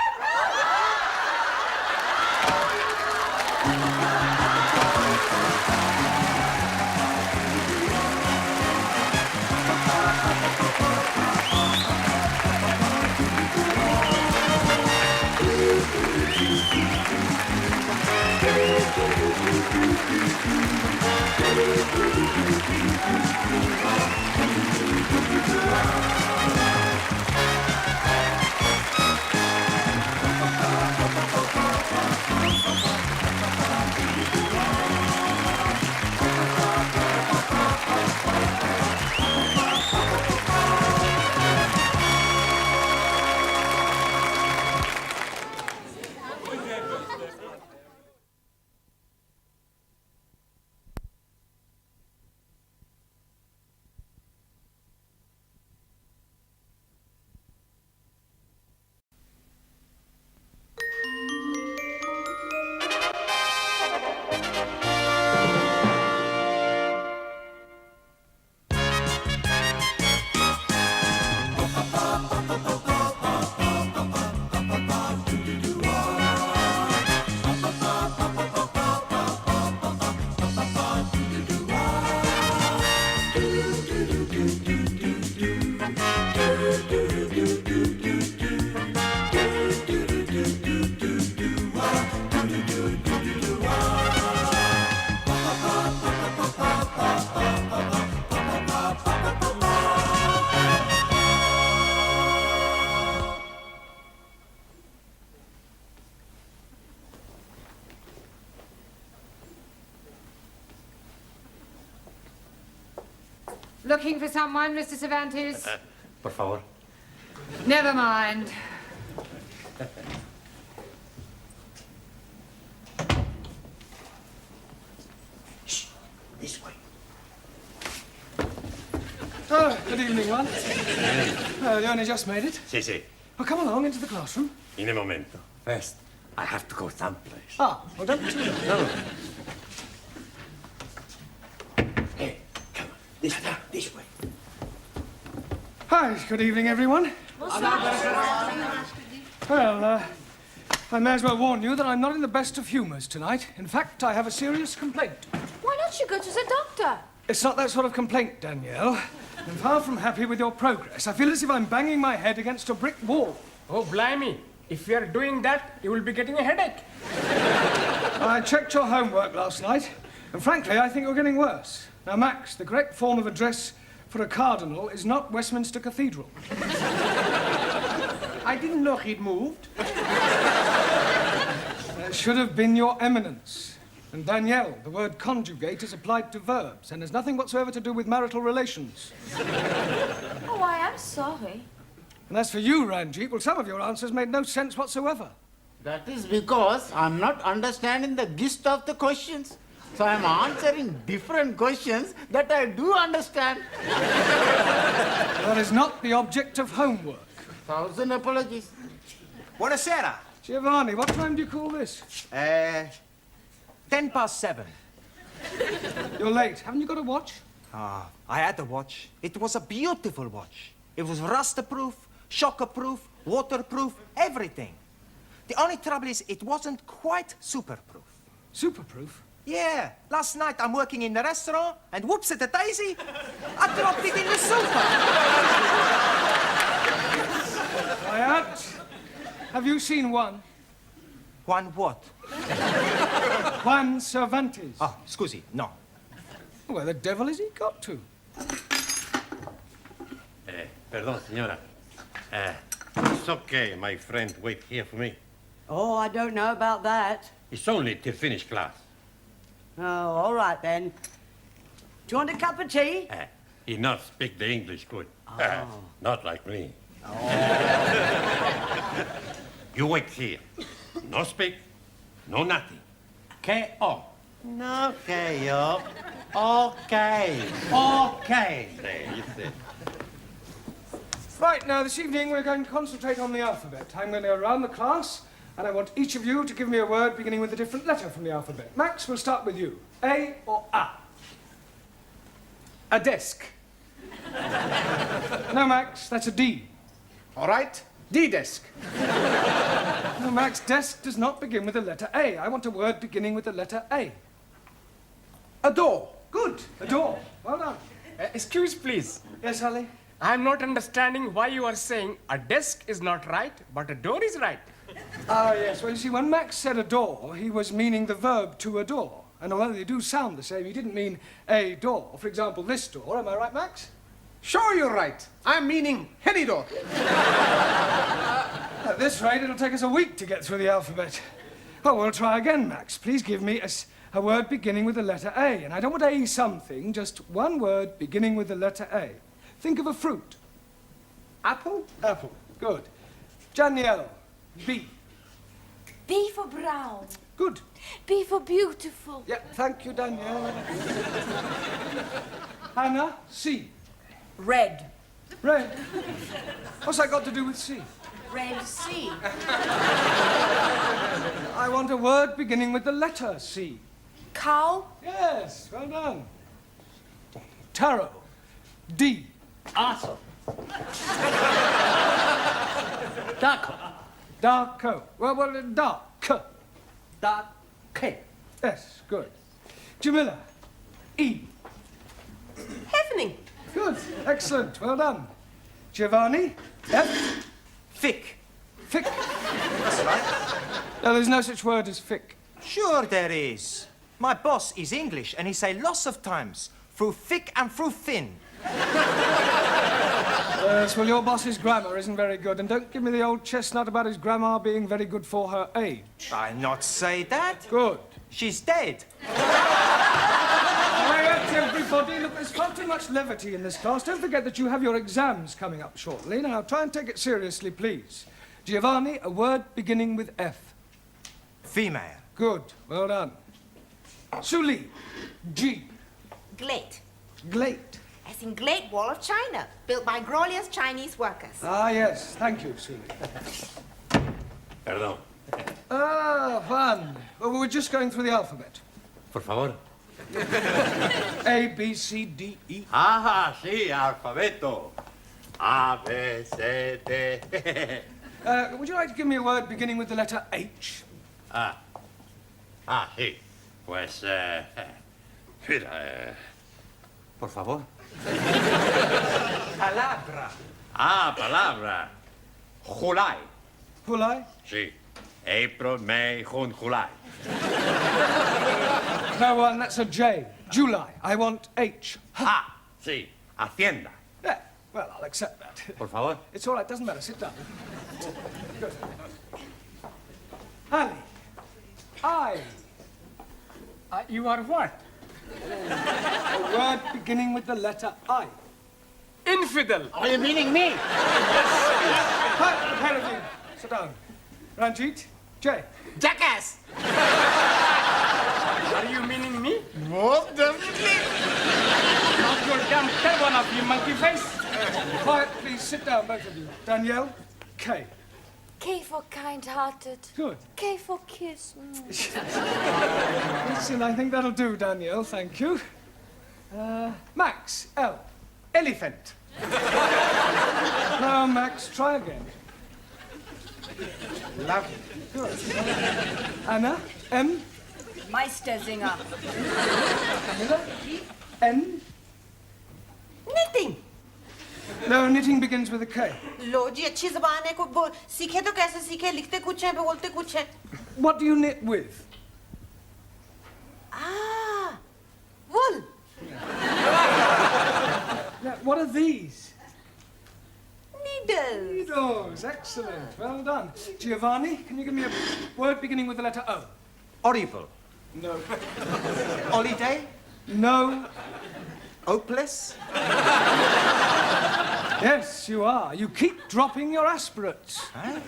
Looking for someone, Mr. Cervantes? Por favor. Never mind. Shh, this way. Oh, good evening, one. You only just made it. Sí, sí. Well, come along into the classroom. In a momento. First, I have to go someplace. Ah, well, don't you? No. Hey, come on. This way. Hi, good evening, everyone. Well, I may as well warn you that I'm not in the best of humours tonight. In fact, I have a serious complaint. Why don't you go to the doctor? It's not that sort of complaint, Danielle. I'm far from happy with your progress. I feel as if I'm banging my head against a brick wall. Oh, blimey. If you're doing that, you will be getting a headache. I checked your homework last night, and frankly, I think you're getting worse. Now, Max, the correct form of address for a cardinal is not Westminster Cathedral. I didn't know he'd moved. It should have been Your Eminence. And Danielle, the word conjugate is applied to verbs and has nothing whatsoever to do with marital relations. Oh, I am sorry. And as for you, Ranjit, well, some of your answers made no sense whatsoever. That is because I'm not understanding the gist of the questions. So I'm answering different questions that I do understand. That is not the object of homework. 1,000 apologies. Buonasera. Giovanni, what time do you call this? 7:10. You're late. Haven't you got a watch? Ah, I had a watch. It was a beautiful watch. It was rust-proof, shock-proof, waterproof, everything. The only trouble is it wasn't quite super-proof. Super-proof? Yeah. Last night I'm working in the restaurant and whoops at a daisy, I dropped it in the super. Quiet. Have you seen one? One what? Juan Cervantes. Oh, scusi, no. Where the devil has he got to? Perdón, señora. It's okay, my friend. Wait here for me. Oh, I don't know about that. It's only to finish class. Oh, all right then. Do you want a cup of tea? He not speak the English good. Not like me. You wait here. No speak, no nothing. K.O. No K.O. Okay. Okay. There, you see. Right, now, this evening we're going to concentrate on the alphabet. I'm going to go around the class, and I want each of you to give me a word beginning with a different letter from the alphabet. Max, we'll start with you. A or A? A desk. No, Max, that's a D. All right, D-desk. No, Max, desk does not begin with the letter A. I want a word beginning with the letter A. A door. Good, a door. Well done. Excuse, please. Yes, Ali? I'm not understanding why you are saying a desk is not right, but a door is right. Ah, yes. Well, you see, when Max said adore, he was meaning the verb to adore. And although they do sound the same, he didn't mean a door. For example, this door. Am I right, Max? Sure, you're right. I'm meaning any door. At this rate, it'll take us a week to get through the alphabet. Oh, we'll try again, Max. Please give me a word beginning with the letter A. And I don't want A something, just one word beginning with the letter A. Think of a fruit. Apple? Apple. Good. Danielle. B. B for brown. Good. B for beautiful. Yeah, thank you, Danielle. Hannah. C. Red. Red. What's that got to do with C? Red sea. I want a word beginning with the letter C. Cow. Yes, well done. Tarot. D. Awesome. Darko. Darko. Well, dark. Dark. K. Yes, good. Jamila. E. Happening. Good. Excellent. Well done. Giovanni. F. Thick. Thick. That's right. No, there's no such word as thick. Sure there is. My boss is English, and he say lots of times, through thick and through thin. Yes, well, your boss's grammar isn't very good, and don't give me the old chestnut about his grandma being very good for her age. I not say that. Good. She's dead. Quiet, everybody. everybody. Look, there's far too much levity in this class. Don't forget that you have your exams coming up shortly. Now, try and take it seriously, please. Giovanni, a word beginning with F. Female. Good. Well done. Suli, G. Glade. Glade. As in Great Wall of China, built by glorious Chinese workers. Ah, yes. Thank you, Suli. Perdón. Ah, Juan. Well, we were just going through the alphabet. Por favor. A, B, C, D, E. Ah, sí, alfabeto. A, B, C, D. Would you like to give me a word beginning with the letter H? Sí. Pues, mira, por favor. Palabra. Palabra. July. July? Sí. April, May, June, July. No, Juan, that's a J. July. I want H. Sí. Hacienda. Yeah, well, I'll accept that. Por favor. It's all right, doesn't matter. Sit down. Good. Ali. I. You are what? A word beginning with the letter I. Infidel. Are you meaning me? Hi, pair of you. Sit down. Ranjit. J. Jackass! Are you meaning me? Most definitely. Not your damn tail one of you, monkey face. Quiet, please. Sit down, both of you. Danielle. K. K for kind-hearted. Good. K for kiss. Listen, I think that'll do, Danielle. Thank you. Max. L. Elephant. Now, Max, try again. Lovely. Good. Anna. M. Meistersinger. Camilla. N. Knitting. No, knitting begins with a K. लो जी अच्छी ज़बान है को सीखे तो कैसे सीखे लिखते कुछ हैं बोलते कुछ हैं What do you knit with? wool. Now, what are these? Needles. Needles. Excellent. Well done. Giovanni, can you give me a word beginning with the letter O? Horrible. No. Holiday. No. Hopeless. Yes, you are. You keep dropping your aspirates. Huh?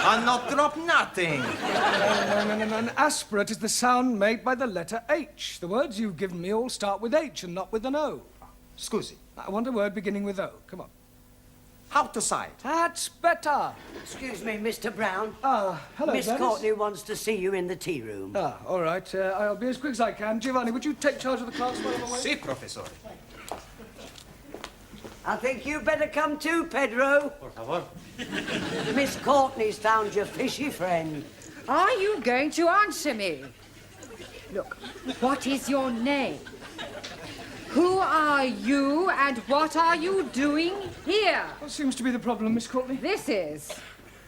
I'll not drop nothing. No. An aspirate is the sound made by the letter H. The words you've given me all start with H and not with an O. Scusi. I want a word beginning with O. Come on. Outside. That's better. Excuse me, Mr. Brown. Hello, Miss Dennis. Courtney wants to see you in the tea room. All right. I'll be as quick as I can. Giovanni, would you take charge of the class while I'm away? Si, professor. I think you better come too, Pedro. Por favor. Miss Courtney's found your fishy friend. Are you going to answer me? Look, what is your name? Who are you and what are you doing here? What seems to be the problem, Miss Courtney? This is.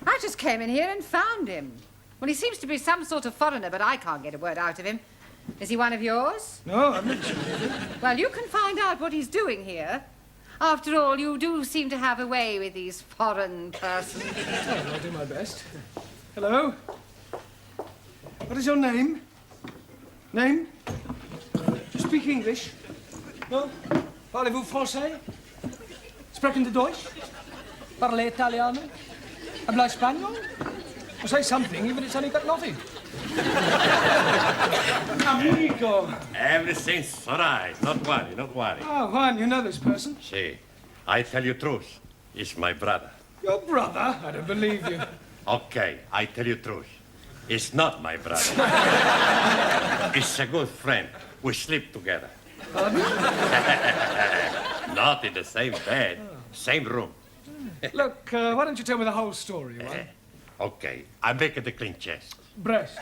I just came in here and found him. Well, he seems to be some sort of foreigner, but I can't get a word out of him. Is he one of yours? No, I'm not sure. Well, you can find out what he's doing here. After all, you do seem to have a way with these foreign persons. Oh, I'll do my best. Hello? What is your name? Name? Do you speak English? No? Parlez-vous français? Sprechen Sie Deutsch? Parlez Italiano? Habla Español? Well, say something, even if it's only got nothing. Amigo. Everything's all right. Not worry, not worry. Oh, Juan, you know this person? See, I tell you truth. It's my brother. Your brother? I don't believe you. Okay, I tell you truth. It's not my brother. It's a good friend. We sleep together. Pardon? Not in the same bed, same room. Look, why don't you tell me the whole story, Juan? Okay, I make it a clean chest. Breast.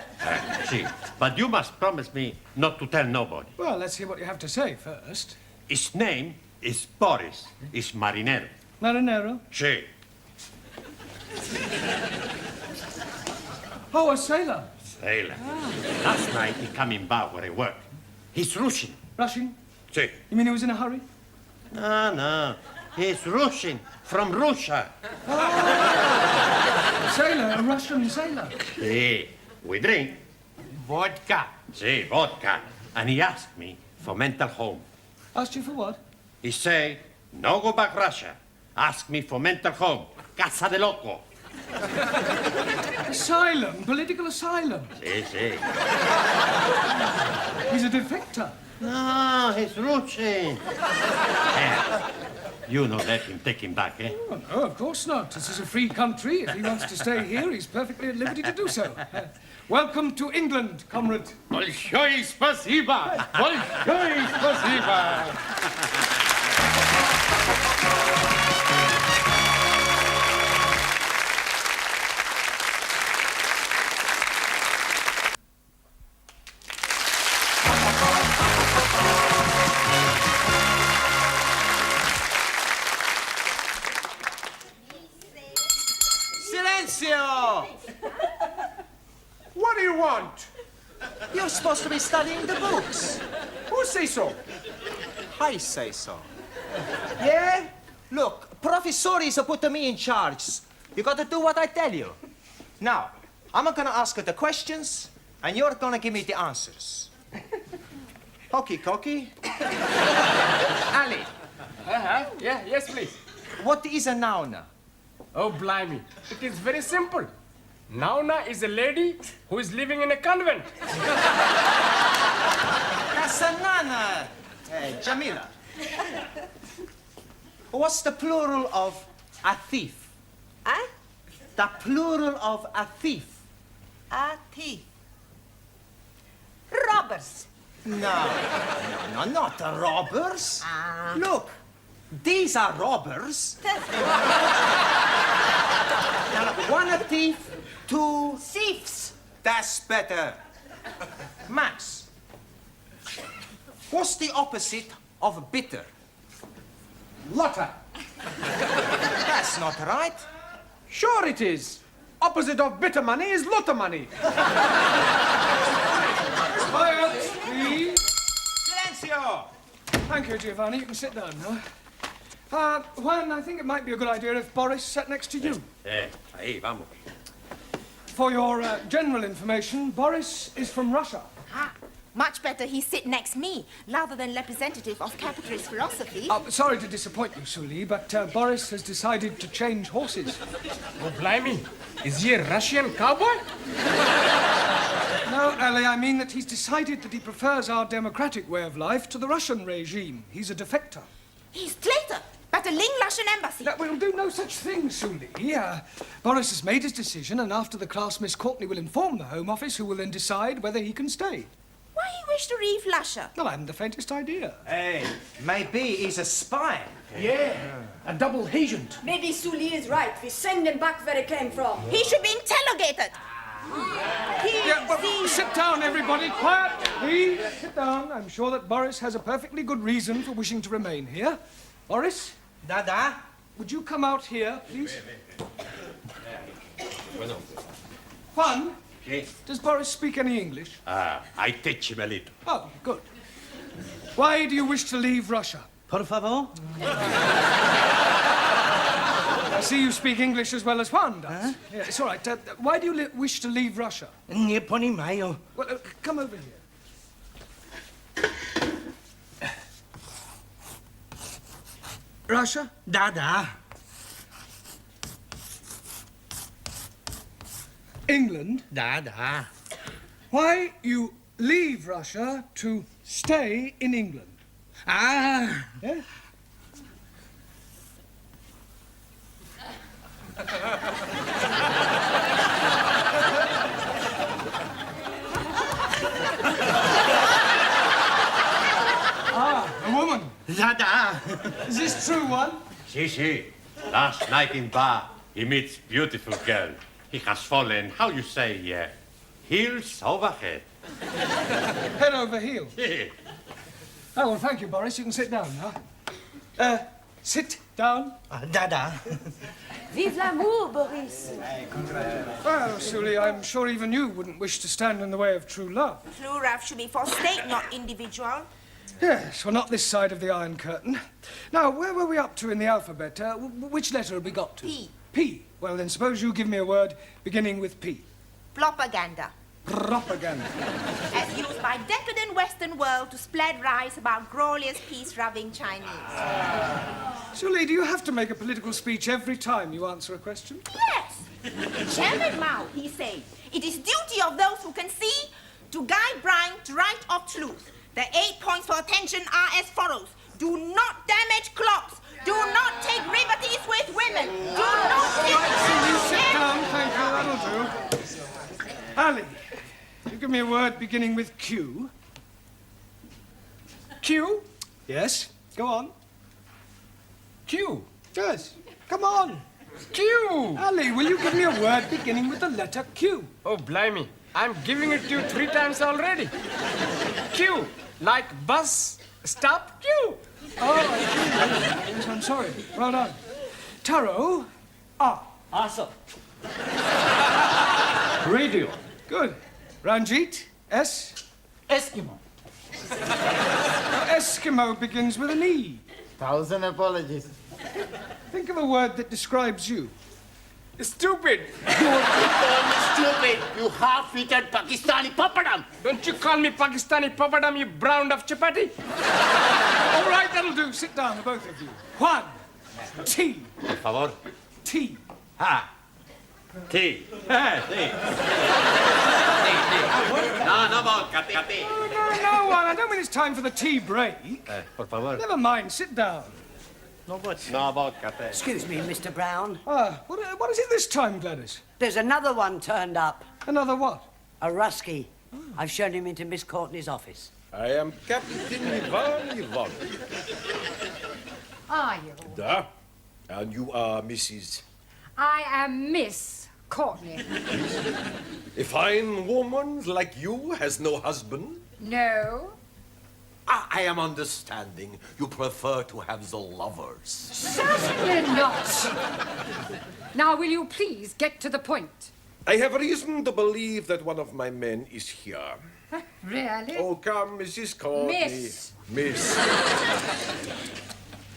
See, but you must promise me not to tell nobody. Well, let's hear what you have to say first. His name is Boris. He's marinero. Marinero? Sí. Oh, a sailor. Sailor. Last night he come in bar where I work. He's Russian. Russian? Sí. You mean he was in a hurry? No. He's Russian. From Russia. A sailor, a Russian sailor. Sí. We drink. Vodka. Sí, vodka. and he asked me for mental home. Asked you for what? He say, no go back Russia. Ask me for mental home. Casa de loco. Asylum, political asylum. Sí, sí. He's a defector. No, he's Russian. You know, let him take him back, eh? Oh, no, of course not. This is a free country. If he wants to stay here, he's perfectly at liberty to do so. Welcome to England, comrade. Большое спасибо! Большое спасибо! Silencio! What do you want? You're supposed to be studying the books. Who say so? I say so. Yeah? Look, professores are putting me in charge. You gotta do what I tell you. Now, I'm gonna ask you the questions, and you're gonna give me the answers. Hokey cokey. Ali. Yeah, yes, please. What is a noun? Oh, blimey. It is very simple. Nauna is a lady who is living in a convent. That's a nana. Jamila. What's the plural of a thief? Huh? The plural of a thief. A thief. Robbers. No, not the robbers. Look, these are robbers. Now, look, one a thief, two thieves. That's better. Max, what's the opposite of bitter? Lotter. That's not right. Sure it is. Opposite of bitter money is lotter money. Quiet, please. Silencio! Thank you, Giovanni. You can sit down now. Juan, I think it might be a good idea if Boris sat next to you. Ahí, vamos. For your general information, Boris is from Russia. Much better he sit next me, rather than representative of capitalist philosophy. Sorry to disappoint you, Suli, but Boris has decided to change horses. Oh, blimey. Is he a Russian cowboy? No, Ali, I mean that he's decided that he prefers our democratic way of life to the Russian regime. He's a defector. He's traitor, but a Ling Russian embassy. That will do no such thing, Suli. Boris has made his decision, and after the class, Miss Courtney will inform the Home Office, who will then decide whether he can stay. Why he wish to leave Russia? Well, I haven't the faintest idea. Hey, maybe he's a spy. Yeah, a double agent. Maybe Sully is right. We send him back where he came from. He should be interrogated. Sit down, everybody. Quiet, please. Sit down. I'm sure that Boris has a perfectly good reason for wishing to remain here. Boris? Dada? Would you come out here, please? Juan? Does Boris speak any English? I teach him a little. Oh, good. Why do you wish to leave Russia? Por favor? I see you speak English as well as Juan does. Yeah, it's all right. Why do you wish to leave Russia? Nie poнимаю. Well, come over here. Russia? Da. England? Da. Why you leave Russia to stay in England? Ah. Yeah? A woman. Da. Is this true, one? Si. Last night in bar, he meets beautiful girl. He has fallen, how you say, heels over head. Head over heels. Yeah. Oh, well, thank you, Boris. You can sit down now. Sit down. Da. Vive l'amour, Boris. Well, Sully, I'm sure even you wouldn't wish to stand in the way of true love. True love should be for state, not individual. Yes, well, not this side of the Iron Curtain. Now, where were we up to in the alphabet? Which letter have we got to? P. P. Well, then suppose you give me a word beginning with P. Propaganda. propaganda. As used by decadent Western world to spread lies about glorious peace-loving Chinese. Sully, do you have to make a political speech every time you answer a question? Yes! Chairman Mao, he said, it is duty of those who can see to guide blind to right of truth. The 8 points for attention are as follows. Do not damage clocks. Do not take liberties with women. Do not... Sit down, thank you, that'll do. Ali, you give me a word beginning with Q. Q? Yes, go on. Q? Yes, come on. Q! Ali, will you give me a word beginning with the letter Q? Oh, blimey. I'm giving it to you 3 times already. Q, like bus, stop, Q. Oh, yes, I'm sorry. Well done. Taro, R. Awesome. Radio. Good. Ranjit, S. Eskimo. Eskimo begins with an E. 1,000 apologies. Think of a word that describes you. Stupid. Stupid, you half-eaten Pakistani papadam. Don't you call me Pakistani papadam, you browned up chapati. All right, that'll do. Sit down, the both of you. Juan, T. Por favor. T. Ha. T. No, vodka, T. No, Juan, I don't mean it's time for the tea break. Por favor. Never mind, sit down. No vodka, T. Excuse me, Mr. Brown. What is it this time, Gladys? There's another one turned up. Another what? A Rusky. I've shown him into Miss Courtney's office. I am Captain Ivan. Are you? Da. And you are Mrs. I am Miss Courtney. A fine woman like you has no husband? No. I am understanding you prefer to have the lovers. Certainly not. Now, will you please get to the point? I have reason to believe that one of my men is here. Really? Oh, come, Mrs. Courtney. Miss.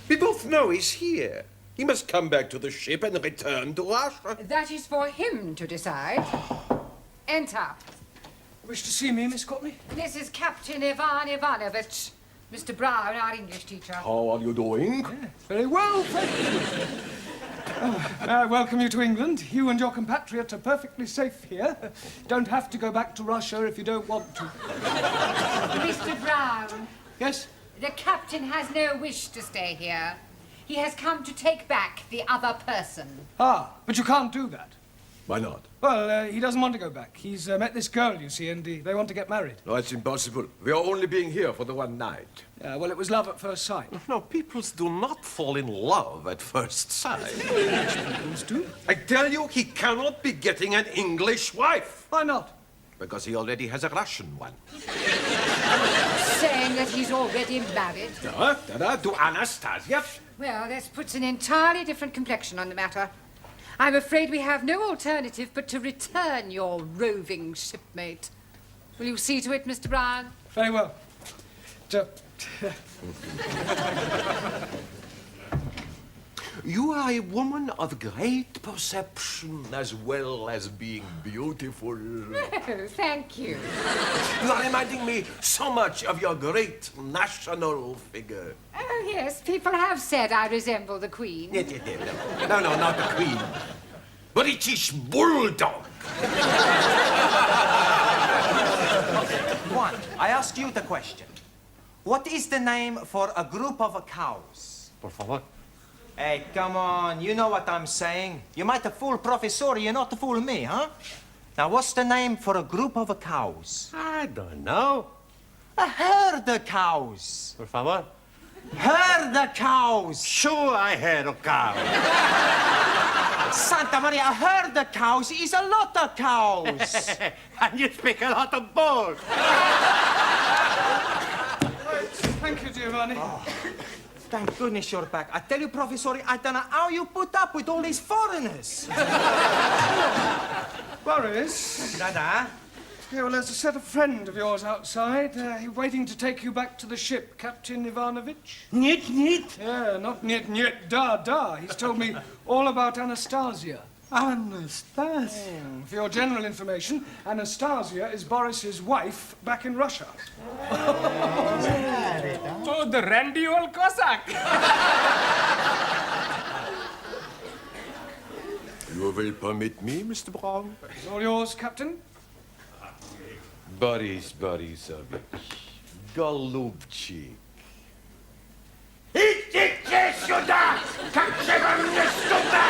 We both know he's here. He must come back to the ship and return to Russia. That is for him to decide. Enter. Wish to see me, Miss Courtney? This is Captain Ivan Ivanovich. Mr. Brown, our English teacher. How are you doing? Very well, thank you. I welcome you to England. You and your compatriots are perfectly safe here. Don't have to go back to Russia if you don't want to. Mr. Brown. Yes? The captain has no wish to stay here. He has come to take back the other person. Ah, but you can't do that. Why not? Well, he doesn't want to go back. He's met this girl, you see, and they want to get married. No, it's impossible. We are only being here for the one night. Well, it was love at first sight. No, people do not fall in love at first sight. Peoples do. I tell you, he cannot be getting an English wife. Why not? Because he already has a Russian one. Saying that he's already married. To Anastasia. Well, this puts an entirely different complexion on the matter. I'm afraid we have no alternative but to return your roving shipmate. Will you see to it, Mr. Brown? Very well. You are a woman of great perception as well as being beautiful. Oh, thank you. You are reminding me so much of your great national figure. Oh, yes, people have said I resemble the Queen. No, not the Queen. British Bulldog. Juan, I ask you the question. What is the name for a group of cows? Por favor. Hey, come on, you know what I'm saying. You might have fooled Professor, you not fool me, huh? Now, what's the name for a group of cows? I don't know. A herd of cows. Por favor. Herd of cows. Sure, I heard of cows. Santa Maria, a herd of cows is a lot of cows. And you speak a lot of balls. Thank you, Giovanni. Thank goodness you're back. I tell you, Professor, I don't know how you put up with all these foreigners. Boris? Dada? Yeah, well, there's a set of friend of yours outside. He's waiting to take you back to the ship, Captain Ivanovich. Niet. Yeah, not niet, da. He's told me all about Anastasia. Anastasia. For your general information, Anastasia is Boris's wife back in Russia. Oh, the randy old Cossack. You will permit me, Mr. Brown? It's all yours, Captain. Boris Borisovich, Golubчик. Idźcie сюда! Как же вам не стыдно?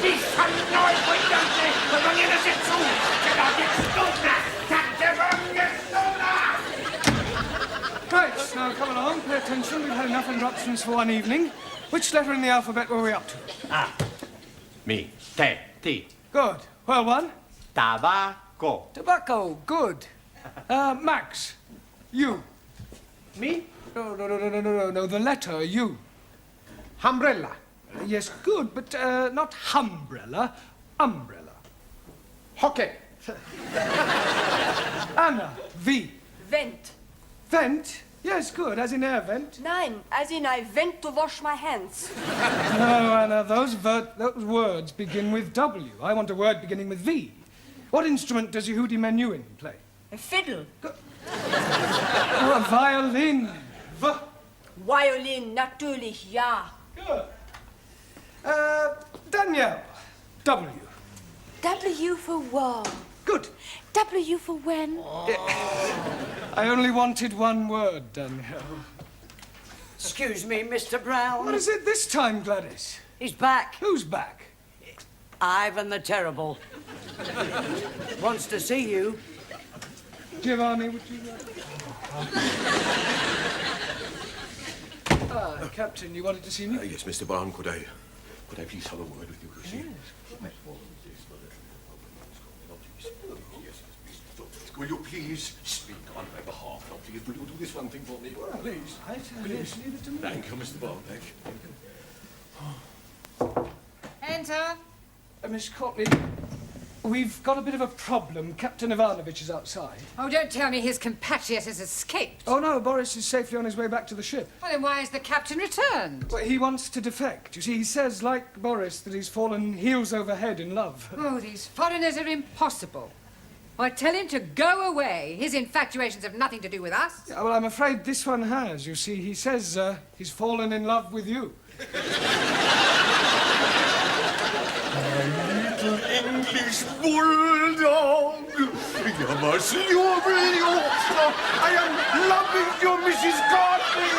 Ты со мной пойдете, но не на сетку! Когда не стыдно! Как же вам не стыдно? Right, now come along, pay attention. We've had enough interruptions for one evening. Which letter in the alphabet were we up to? Ah, me, te, ti. Good. Well, one. Tabaco. Tobacco. Good. Max. You. Me? No, the letter U. Umbrella. Yes, good, but not humbrella, umbrella. Hockey. Anna, V. Vent. Vent? Yes, good, as in air vent. Nein, as in I went to wash my hands. No, Anna, those words begin with W. I want a word beginning with V. What instrument does Yehudi Menuhin play? A fiddle. Oh, a violin. V. Violin, natürlich, ja. Good. Danielle. W. W for wall. Good. W for when. I only wanted one word, Danielle. Excuse me, Mr. Brown. What is it this time, Gladys? He's back. Who's back? Ivan the Terrible. Wants to see you. Giovanni, would you... Captain, you wanted to see me? Yes, Mr. Brown, could I please have a word with you? Yes. Will you please speak on my behalf? Now, please, will you do this one thing for me? Please. Please, leave it to me. Thank you, Mr. Brown. Thank you. Enter. Miss Courtney, we've got a bit of a problem. Captain Ivanovich is outside. Oh, don't tell me his compatriot has escaped. Oh, no, Boris is safely on his way back to the ship. Well, then why has the captain returned? Well, he wants to defect. You see, he says, like Boris, that he's fallen heels over head in love. Oh, these foreigners are impossible. Why, tell him to go away. His infatuations have nothing to do with us. Yeah, well, I'm afraid this one has. You see, he says he's fallen in love with you. Little English bulldog. You must love me. I am loving you, Mrs. Courtney.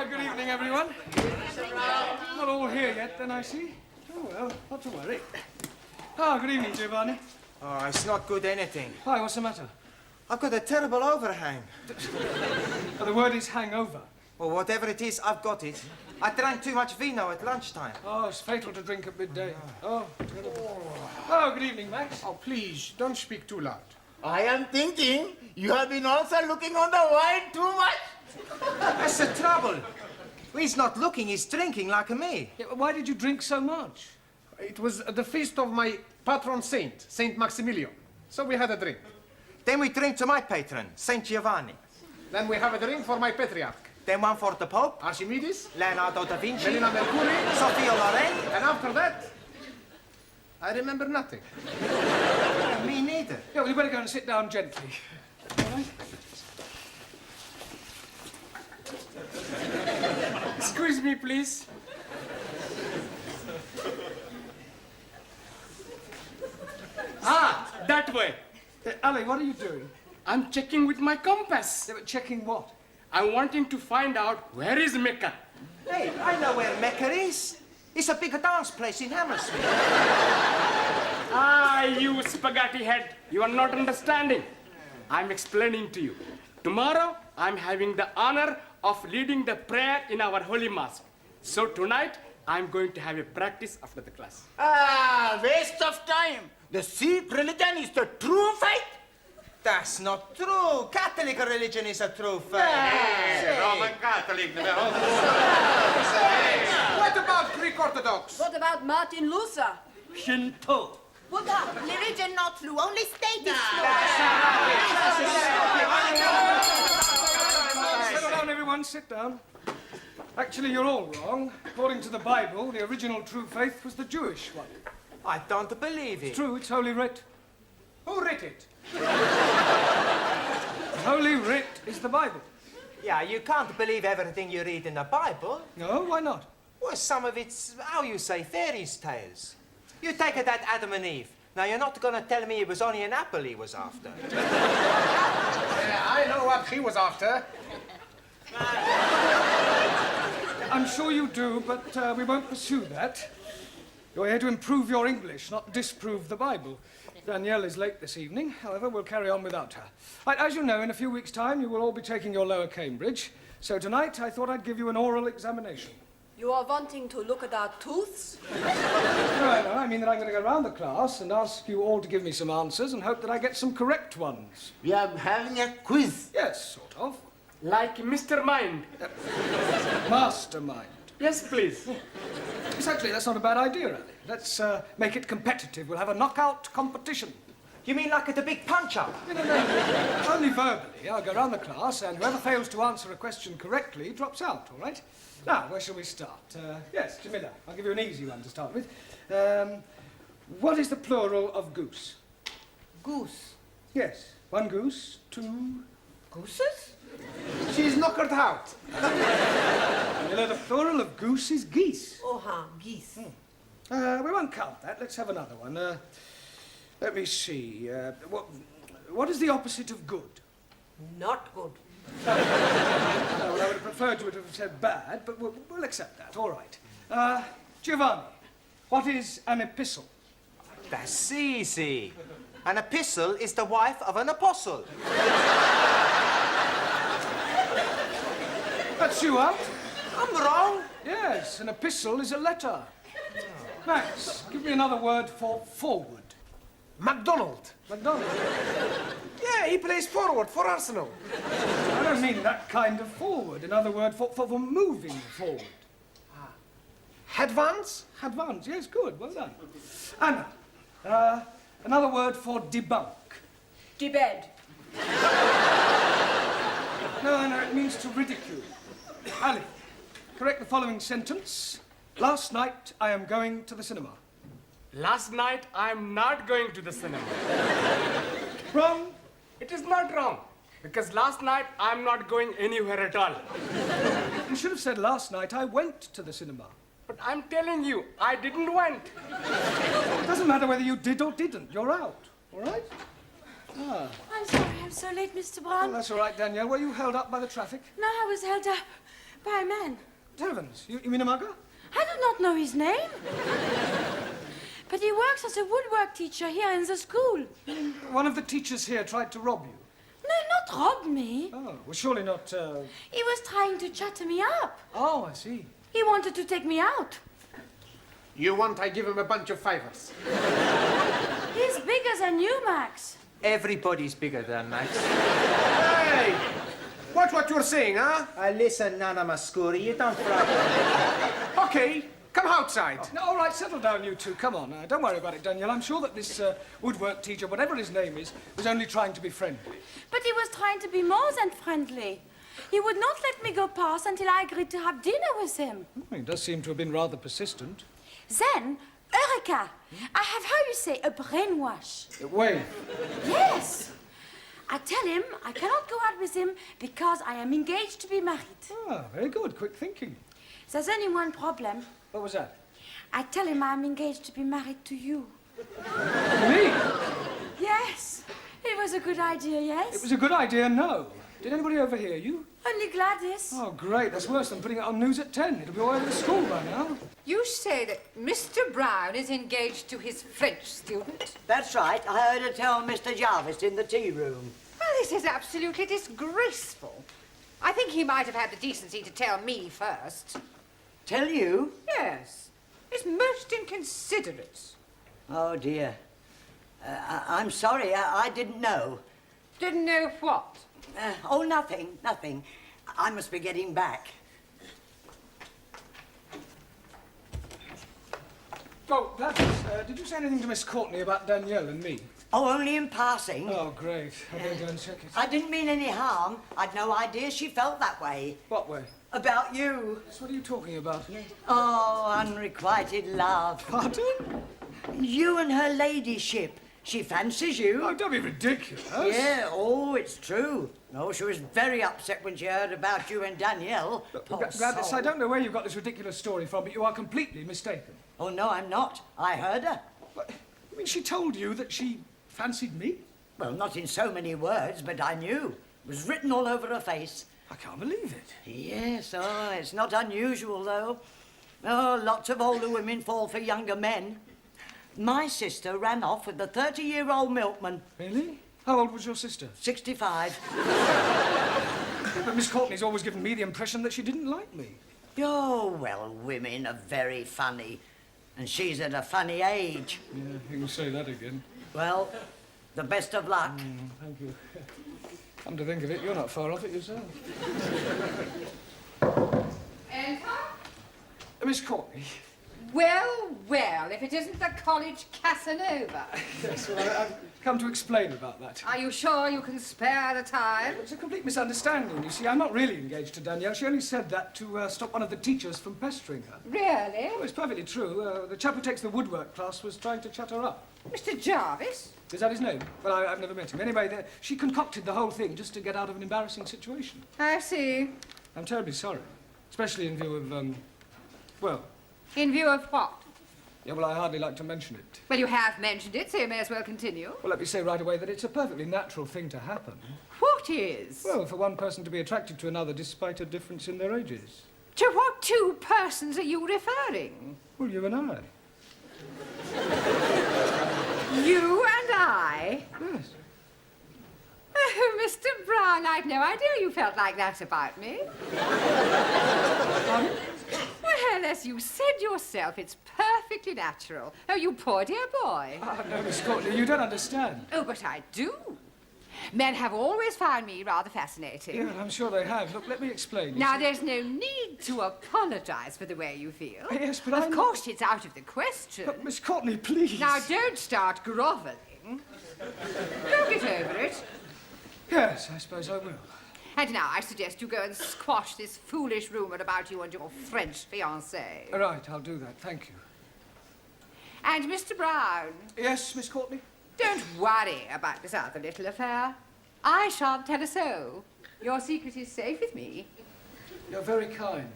Good evening, everyone. Not all here yet, then, I see. Oh, well, not to worry. Good evening, Giovanni. Oh, it's not good anything. Why, what's the matter? I've got a terrible overhang. The word is hangover. Well, whatever it is, I've got it. I drank too much vino at lunchtime. Oh, it's fatal to drink at midday. Oh, terrible. Oh, good evening, Max. Oh, please, don't speak too loud. I am thinking you have been also looking on the wine too much. That's the trouble. He's not looking, he's drinking like me. Yeah, why did you drink so much? It was the feast of my patron saint, Saint Maximilian. So we had a drink. Then we drink to my patron, Saint Giovanni. Then we have a drink for my patriarch. Then one for the Pope. Archimedes. Leonardo da Vinci. Melina Mercury. Sophia Loren. And after that, I remember nothing. Me neither. Yeah, well, you better go and sit down gently. All right? Excuse me, please. That way. Ali, what are you doing? I'm checking with my compass. Yeah, but checking what? I'm wanting to find out where is Mecca. Hey, I know where Mecca is. It's a big dance place in Hammersmith. You spaghetti head. You are not understanding. I'm explaining to you. Tomorrow, I'm having the honor of leading the prayer in our Holy Mass. So tonight, I'm going to have a practice after the class. Waste of time. The Sikh religion is the true faith. That's not true. Catholic religion is a true faith. Roman Catholic. What about Greek Orthodox? What about Martin Luther? Shinto. Buddha, religion not true, only state is true. Settle down, everyone. Sit down. Actually, you're all wrong. According to the Bible, the original true faith was the Jewish one. I don't believe it. It's true, it's Holy Writ. Who writ it? Holy Writ is the Bible. Yeah, you can't believe everything you read in the Bible. No, why not? Well, some of it's, how you say, fairy tales. You take it that Adam and Eve. Now, you're not going to tell me it was only an apple he was after. I know what he was after. I'm sure you do, but we won't pursue that. You're here to improve your English, not disprove the Bible. Danielle is late this evening. However, we'll carry on without her. Right, as you know, in a few weeks' time, you will all be taking your lower Cambridge. So tonight, I thought I'd give you an oral examination. You are wanting to look at our tooths? No, I mean that I'm going to go around the class and ask you all to give me some answers and hope that I get some correct ones. We are having a quiz. Yes, sort of. Like Mr. Mind. Mastermind. Yes, please. Yes, actually, that's not a bad idea, Ali. Let's make it competitive. We'll have a knockout competition. You mean like at the big punch-up? No. Only verbally. I'll go around the class, and whoever fails to answer a question correctly drops out, all right? Now, where shall we start? Yes, Jamila, I'll give you an easy one to start with. What is the plural of goose? Goose. Yes, one goose, two... Gooses? She's knockered out. Jamila, the plural of goose is geese. Oh, geese. We won't count that. Let's have another one. Let me see. What is the opposite of good? Not good. Well, I would have preferred you would have said bad, but we'll accept that. All right. Giovanni, what is an epistle? That's easy. An epistle is the wife of an apostle. That's you out. I'm wrong. Yes, an epistle is a letter. Max, give me another word for forward. MacDonald. MacDonald? Yeah, he plays forward for Arsenal. I don't mean that kind of forward. Another word for moving forward. Advance? Advance, yes, good, well done. Anna, another word for debunk. Debed. No, it means to ridicule. Ali, correct the following sentence. Last night, I am going to the cinema. Last night, I'm not going to the cinema. Wrong. It is not wrong. Because last night, I'm not going anywhere at all. You should have said last night I went to the cinema. But I'm telling you, I didn't went. It doesn't matter whether you did or didn't. You're out. All right? I'm sorry, I'm so late, Mr. Brown. Oh, that's all right, Danielle. Were you held up by the traffic? No, I was held up by a man. Heavens, you mean a mugger? I do not know his name. But he works as a woodwork teacher here in the school. One of the teachers here tried to rob you. robbed me. Oh, well, surely not, He was trying to chatter me up. Oh, I see. He wanted to take me out. You want I give him a bunch of favors? He's bigger than you, Max. Everybody's bigger than Max. Hey! Watch what you're saying, huh? Listen, Nana Mascuri, you don't frighten me. Okay, come outside. No, all right, settle down, you two. Come on. Don't worry about it, Danielle. I'm sure that this woodwork teacher, whatever his name is, was only trying to be friendly. But he was trying to be more than friendly. He would not let me go past until I agreed to have dinner with him. He does seem to have been rather persistent. Then, Eureka! I have, how you say, a brainwash. Wait. Yes! I tell him I cannot go out with him because I am engaged to be married. Ah, very good. Quick thinking. There's only one problem. What was that? I tell him I'm engaged to be married to you. Me? Yes. It was a good idea, yes? It was a good idea, no. Did anybody overhear you? Only Gladys. Oh, great. That's worse than putting it on news at 10. It'll be all over the school by now. You say that Mr. Brown is engaged to his French student? That's right. I heard her tell Mr. Jarvis in the tea room. Well, this is absolutely disgraceful. I think he might have had the decency to tell me first. Tell you? Yes. It's most inconsiderate. Oh, dear. I'm sorry. I didn't know. Didn't know what? Oh, nothing. Nothing. I must be getting back. Oh, Gladys, did you say anything to Miss Courtney about Danielle and me? Oh, only in passing. Oh, great. I'll go and check it. I didn't mean any harm. I'd no idea she felt that way. What way? About you. So what are you talking about? Oh, unrequited love. Pardon? You and her ladyship. She fancies you. Oh, don't be ridiculous. Yeah, oh, it's true. No, she was very upset when she heard about you and Danielle. Poor Gladys, soul. I don't know where you got this ridiculous story from, but you are completely mistaken. Oh, no, I'm not. I heard her. What? You mean she told you that she fancied me? Well, not in so many words, but I knew. It was written all over her face. I can't believe it. Yes, oh, it's not unusual, though. Oh, lots of older women fall for younger men. My sister ran off with a 30-year-old milkman. Really? How old was your sister? 65. But Miss Courtney's always given me the impression that she didn't like me. Oh, well, women are very funny. And she's at a funny age. Yeah, you can say that again. Well, the best of luck. Thank you. Come to think of it, you're not far off it yourself. Enter? Miss Courtney. Well, well, if it isn't the college Casanova. Yes, well, I've come to explain about that. Are you sure you can spare the time? It's a complete misunderstanding. You see, I'm not really engaged to Danielle. She only said that to stop one of the teachers from pestering her. Really? Oh, it's perfectly true. The chap who takes the woodwork class was trying to chat her up. Mr. Jarvis? Is that his name? Well, I've never met him. Anyway, she concocted the whole thing just to get out of an embarrassing situation. I see. I'm terribly sorry. Especially in view of, well... In view of what? Yeah, well, I hardly like to mention it. Well, you have mentioned it, so you may as well continue. Well, let me say right away that it's a perfectly natural thing to happen. What is? Well, for one person to be attracted to another despite a difference in their ages. To what two persons are you referring? Well, you and I. You and I? Yes. Oh, Mr. Brown, I'd no idea you felt like that about me. Well, as you said yourself, it's perfectly natural. Oh, you poor dear boy. Oh, no, Miss Courtney, you don't understand. Oh, but I do. Men have always found me rather fascinating. Yeah, I'm sure they have. Look, let me explain. You Now, see- there's no need to apologise for the way you feel. Yes, but Of course, it's out of the question. But, Miss Courtney, please. Now, don't start grovelling. Don't get over it. Yes, I suppose I will. And now I suggest you go and squash this foolish rumour about you and your French fiancée. Right, I'll do that. Thank you. And Mr. Brown. Yes, Miss Courtney? Don't worry about this other little affair. I shan't tell a soul. Your secret is safe with me. You're very kind.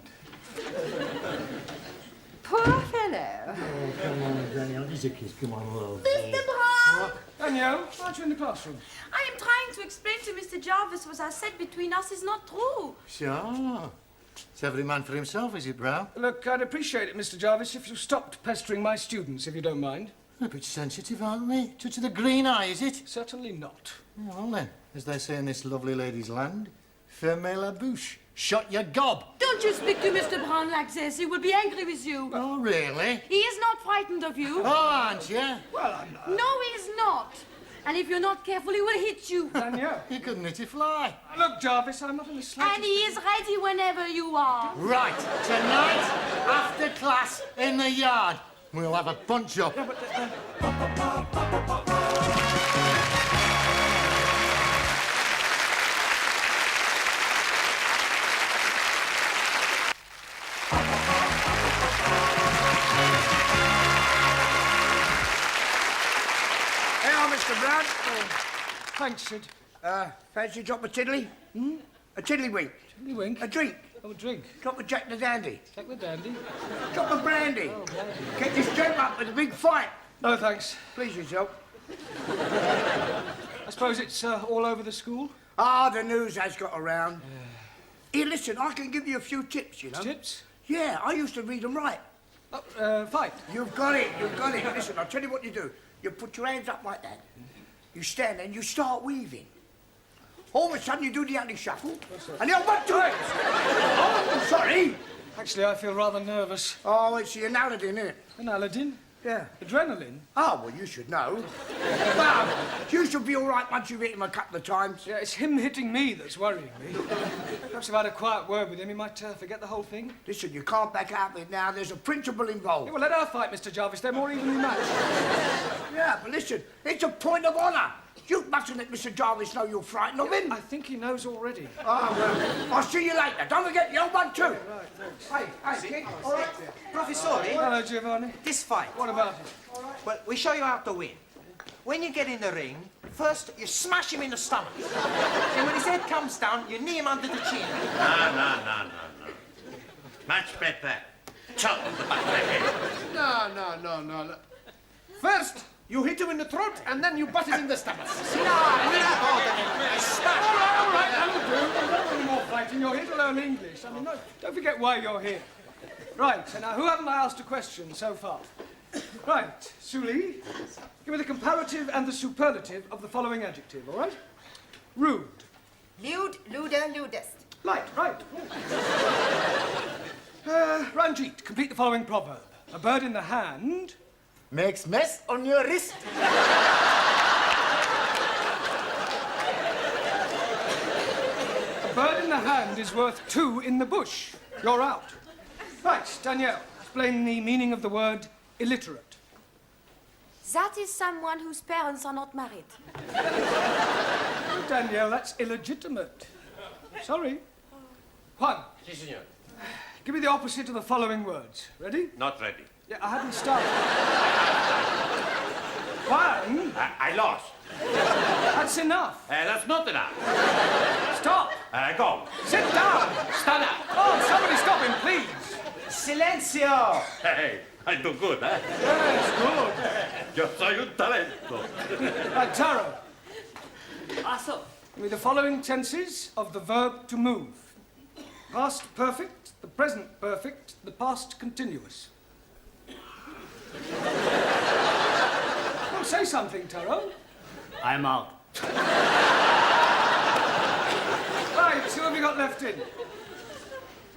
Poor fellow. Oh, come on, Danielle. Just a kiss. Come on, love. Mr. Brown! Danielle, aren't you in the classroom? I am trying to explain to Mr. Jarvis what I said between us is not true. Sure. It's every man for himself, is it, Brown? Look, I'd appreciate it, Mr. Jarvis, if you stopped pestering my students, if you don't mind. They're a bit sensitive, aren't they? Touch of the green eye, is it? Certainly not. Oh, well then, as they say in this lovely lady's land, fermez la bouche. Shut your gob. Don't you speak to Mr. Brown like this. He will be angry with you. Oh, really? He is not frightened of you. Oh, aren't you? Well, I'm not. No, he is not. And if you're not careful, he will hit you. Danielle. You couldn't hit a fly. Look, Jarvis, I'm not in the slightest... And he is ready whenever you are. Right, tonight, after class, in the yard, we'll have a punch-up. Yeah, but... Mr. Brown. Oh, thanks, Sid. Fancy a drop of tiddly? Hmm? A tiddlywink? Tiddlywink? A drink? Oh, a drink. Drop of Jack the Dandy? Jack the Dandy? Drop of brandy? Oh, brandy. Get this gent up with a big fight. No, thanks. Please yourself. I suppose it's all over the school? Ah, the news has got around. Here, listen, I can give you a few tips, you know. Tips? Yeah, I used to read them right. Oh, fight. You've got it, you've got it. Listen, I'll tell you what you do. You put your hands up like that. You stand there and you start weaving. All of a sudden you do the anti-shuffle. And the old one do it. Oh, sorry. Actually, I feel rather nervous. Oh, it's the Aladdin, isn't it? An Aladdin? Yeah. Adrenaline? Oh, well, you should know. Well, you should be all right once you've hit him a couple of times. Yeah, it's him hitting me that's worrying me. Perhaps if I had a quiet word with him, he might forget the whole thing. Listen, you can't back out of it now. There's a principle involved. Yeah, well, let her fight, Mr. Jarvis. They're more evenly matched. Yeah, but listen, it's a point of honour. You mustn't let Mr. Jarvis know you're frightened of him. I think he knows already. Oh, well, I'll see you later. Don't forget the old one, too. Right, thanks. Hey, kid. All right. Professore, Hello, Giovanni. this fight. What about it? Well, we show you how to win. When you get in the ring, first you smash him in the stomach. Then when his head comes down, you knee him under the chin. No. Much better. Chop the back of the head. No. First, you hit him in the throat, and then you butt him in the stomach. No, I smash. All right, that'll do. Don't any more fighting. You're here to learn English. I mean, no, don't forget why you're here. Right, so now, who haven't I asked a question so far? Right, Suli, give me the comparative and the superlative of the following adjective, all right? Rude. Lewd, luder, ludest. Right. Ranjit, complete the following proverb. A bird in the hand... Makes mess on your wrist. A bird in the hand is worth 2 in the bush. You're out. Right, Danielle, explain the meaning of the word illiterate. That is someone whose parents are not married. Oh, Danielle, that's illegitimate. Sorry. Juan. Si, senor. Give me the opposite of the following words. Ready? Not ready. Yeah, I hadn't started. Juan. I lost. That's enough. That's not enough. Stop. Go. Sit down. Stand up. Oh, somebody stop him, please. Silencio. Hey, I do good, eh? Yes, Yo soy un talento. good. Right, Taro. Also, Give me the following tenses of the verb to move. Past perfect, the present perfect, the past continuous. Well, say something, Taro. I'm out. Right, who have you got left in?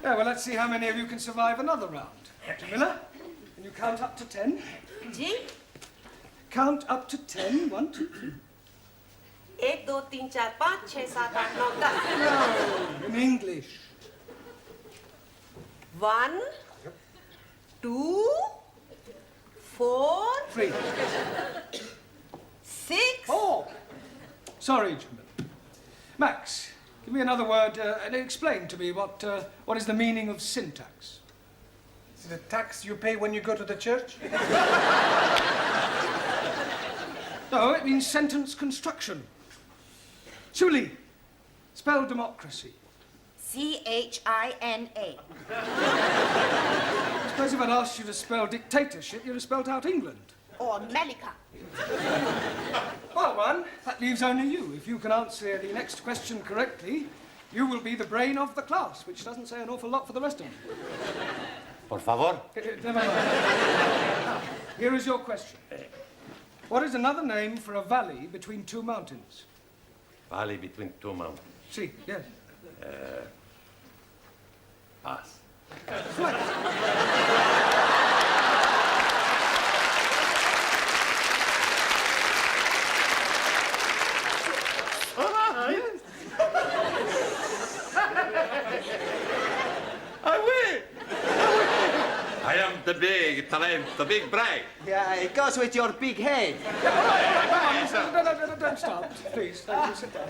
Yeah, well, let's see how many of you can survive another round. Dr. Miller, can you count up to 10? Ji? Count up to 10. 1, 2, 3. 1, 2, 3, 4, 5, 6, 7, 8, 9, 10. No, in English. 1, 2, 4, 3. 6. 4. Sorry, Jim. Max, give me another word and explain to me what is the meaning of syntax. Is it a tax you pay when you go to the church? No, it means sentence construction. Suli, spell democracy. CHINA. I suppose if I'd asked you to spell dictatorship, you'd have spelled out England. Or America. Well, Juan, that leaves only you. If you can answer the next question correctly, you will be the brain of the class, which doesn't say an awful lot for the rest of them. Por favor. Never mind. Now, here is your question. What is another name for a valley between two mountains? Valley between two mountains. See, yes. Pass. I am the big talent, the big brain. Yeah, it goes with your big head. No, don't stop, please. Thank you, sit down.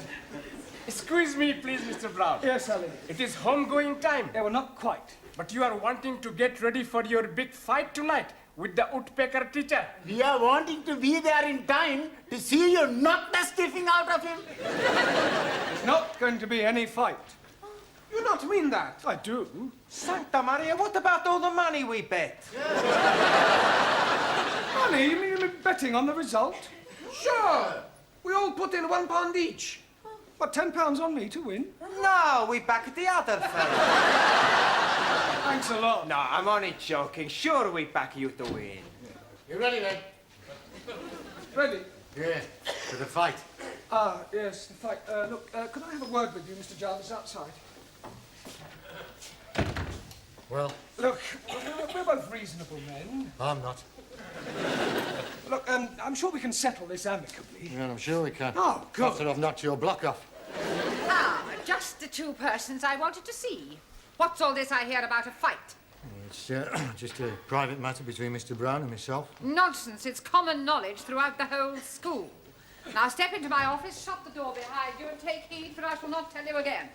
Excuse me, please, Mr. Brown. Yes, Ali. It is home-going time. Yeah, well, not quite. But you are wanting to get ready for your big fight tonight with the woodpecker teacher. We are wanting to be there in time to see you knock the stiffing out of him. There's not going to be any fight. You not mean that? I do. Santa Maria, what about all the money we bet? Money? You mean betting on the result? Sure. We all put in £1 each. What, £10 on me to win? No, we back the other fella. Thanks a lot. No, I'm only joking. Sure, we back you to win. You ready, then? Ready? Yeah, for the fight. Ah, yes, the fight. Look, could I have a word with you, Mr. Jarvis, outside? Well, Look, we're both reasonable men. I'm not. Look, I'm sure we can settle this amicably. Yeah, I'm sure we can. Oh, good. After I've knocked your block off. Ah, just the two persons I wanted to see. What's all this I hear about a fight? It's just a private matter between Mr. Brown and myself. Nonsense. It's common knowledge throughout the whole school. Now step into my office, shut the door behind you, and take heed, for I shall not tell you again.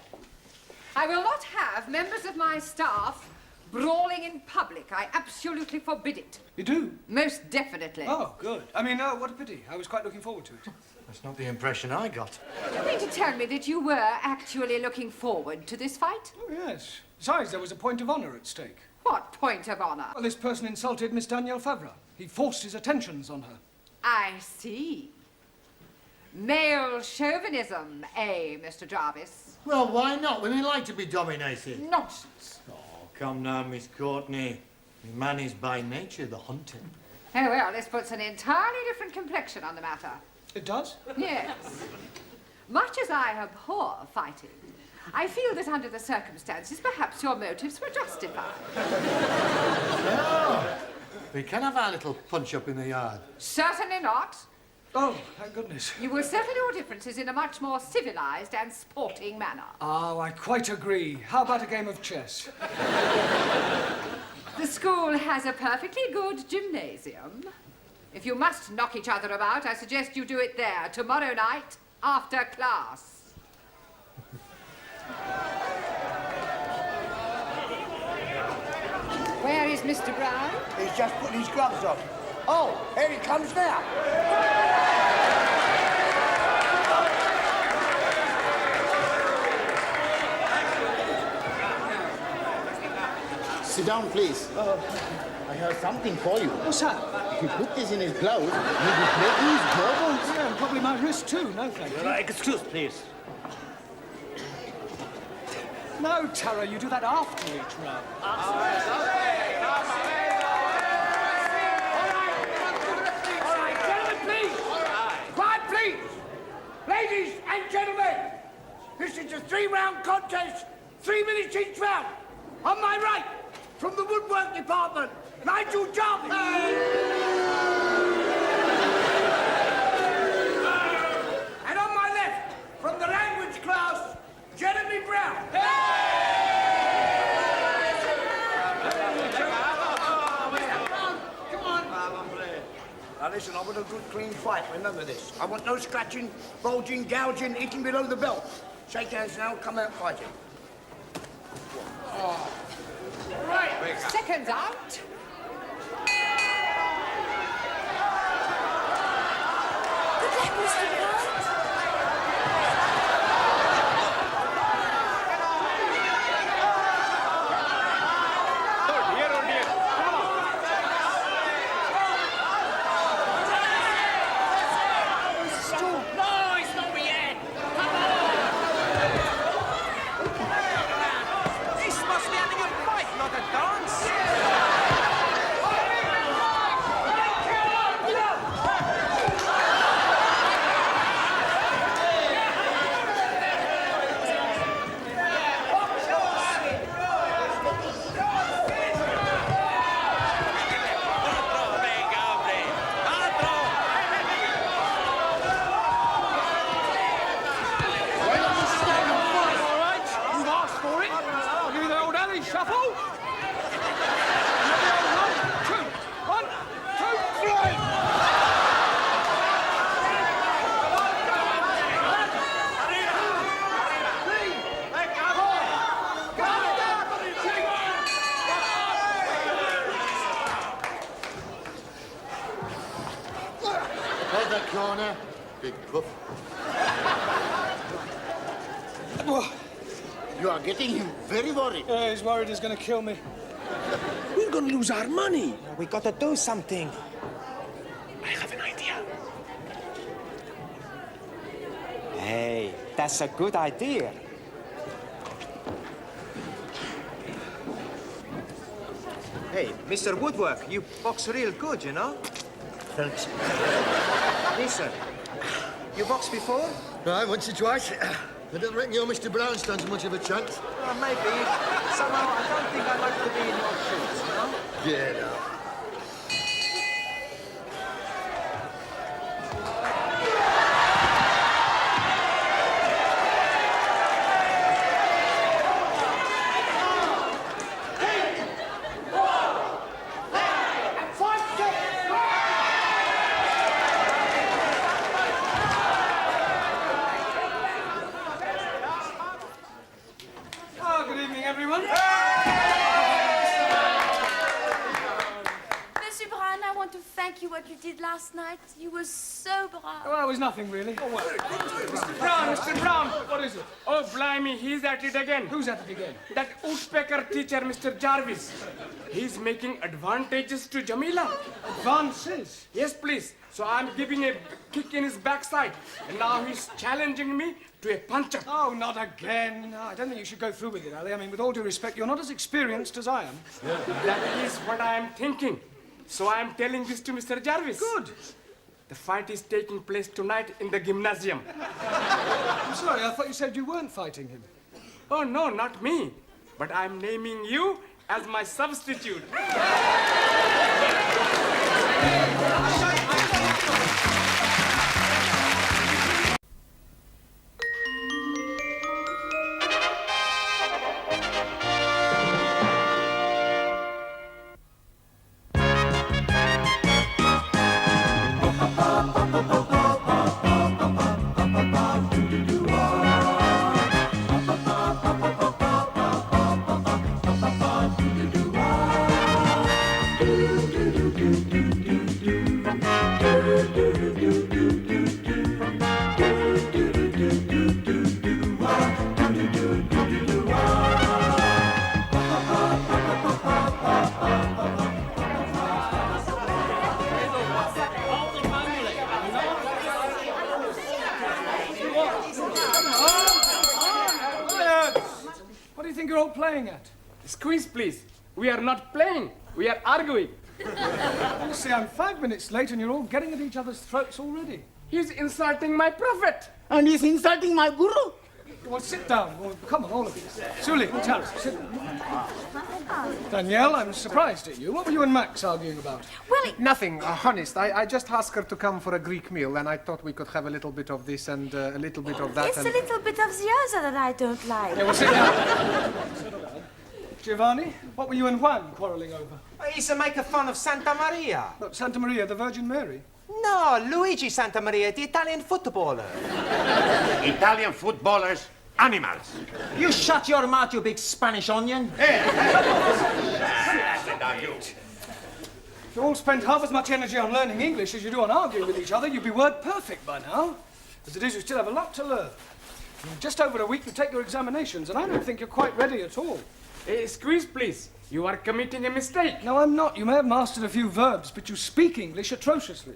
I will not have members of my staff brawling in public. I absolutely forbid it. You do? Most definitely. Oh, good. I mean, what a pity. I was quite looking forward to it. That's not the impression I got. Do you mean to tell me that you were actually looking forward to this fight? Oh, yes. Besides, there was a point of honour at stake. What point of honour? Well, this person insulted Miss Danielle Favre. He forced his attentions on her. I see. Male chauvinism, eh, Mr. Jarvis? Well, why not? Women like to be dominated. Nonsense. Oh, come now, Miss Courtney. Man is by nature the hunter. Oh, well, this puts an entirely different complexion on the matter. It does? Yes. Much as I abhor fighting, I feel that under the circumstances, perhaps your motives were justified. No. We can have our little punch-up in the yard. Certainly not. Oh, thank goodness. You will settle your differences in a much more civilized and sporting manner. Oh, I quite agree. How about a game of chess? The school has a perfectly good gymnasium. If you must knock each other about, I suggest you do it there tomorrow night after class. Where is Mr. Brown? He's just putting his gloves on. Oh, here he comes now. Sit down, please. I have something for you. What's that? If you put this in his blouse, you'll be breaking his jawbones. Yeah, and probably my wrist too. No, thank you. Excuse, please. No, Tara, you do that after each round. All right, gentlemen, please. Quiet, please. Ladies and gentlemen, this is a 3-round contest, 3 minutes each round. On my right, from the woodwork department, Nigel Jarvis. And on my left, from the language class, Jeremy Brown. Come on. Now listen, I want a good clean fight, remember this. I want no scratching, bulging, gouging, eating below the belt. Shake hands now, come out fighting. Right, seconds out. Good luck, Mr. Brown. No, it's not yet. Come on. This must be having a fight, not a dance. Shuffle. One, two, three. Head that corner. Big puff. You are getting him very worried. He's worried he's going to kill me. We're going to lose our money. We got to do something. I have an idea. Hey, that's a good idea. Hey, Mr. Woodwork, you box real good, you know? Thanks. Listen, you boxed before? Right, once or twice. I don't reckon your Mr. Brown stands much of a chance. Maybe. Somehow, I don't think I'd like to be in your shoes, you know? Get out. Good evening, everyone. Monsieur Brown, I want to thank you what you did last night. You were so brave. Well, it was nothing, really. Oh, well. Mr. Brown. What is it? Oh, blimey, he's at it again. Who's at it again? That woodpecker teacher, Mr. Jarvis. He's making advantages to Jamila. Advances? Yes, please. So I'm giving a kick in his backside. And now he's challenging me to a punch-up. Oh, not again. No, I don't think you should go through with it, Ali. I mean, with all due respect, you're not as experienced as I am. That is what I am thinking. So I am telling this to Mr. Jarvis. Good. The fight is taking place tonight in the gymnasium. I'm sorry, I thought you said you weren't fighting him. Oh, no, not me. But I'm naming you as my substitute. What do you think you're all playing at? Squeeze, please. We are not playing. We are arguing. Honestly, I'm 5 minutes late and you're all getting at each other's throats already. He's insulting my prophet. And he's insulting my guru. Well, sit down. Well, come on, all of you. Suli, Taras, sit down. Danielle, I'm surprised at you. What were you and Max arguing about? Well, Nothing, honest. I just asked her to come for a Greek meal, and I thought we could have a little bit of this and a little bit of that. it's a little bit of the other that I don't like. Yeah, well, sit down. Settle down. Giovanni, what were you and Juan quarrelling over? He's making fun of Santa Maria. Look, Santa Maria, the Virgin Mary. No, Luigi Santa Maria, the Italian footballer. Italian footballers, animals. You shut your mouth, you big Spanish onion. If you all spent half as much energy on learning English as you do on arguing with each other, you'd be word perfect by now. As it is, you still have a lot to learn. In just over a week, you take your examinations, and I don't think you're quite ready at all. Squeeze, please. You are committing a mistake. No, I'm not. You may have mastered a few verbs, but you speak English atrociously.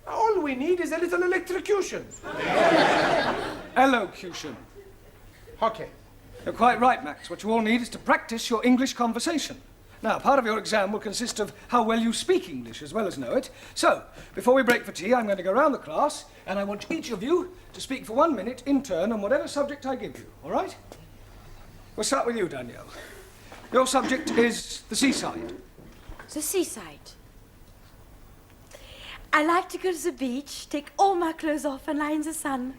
All we need is a little electrocution. Elocution. Okay. You're quite right, Max. What you all need is to practice your English conversation. Now, part of your exam will consist of how well you speak English as well as know it. So, before we break for tea, I'm going to go round the class, and I want each of you to speak for 1 minute in turn on whatever subject I give you, all right? We'll start with you, Danielle. Your subject is the seaside. The seaside. I like to go to the beach, take all my clothes off and lie in the sun.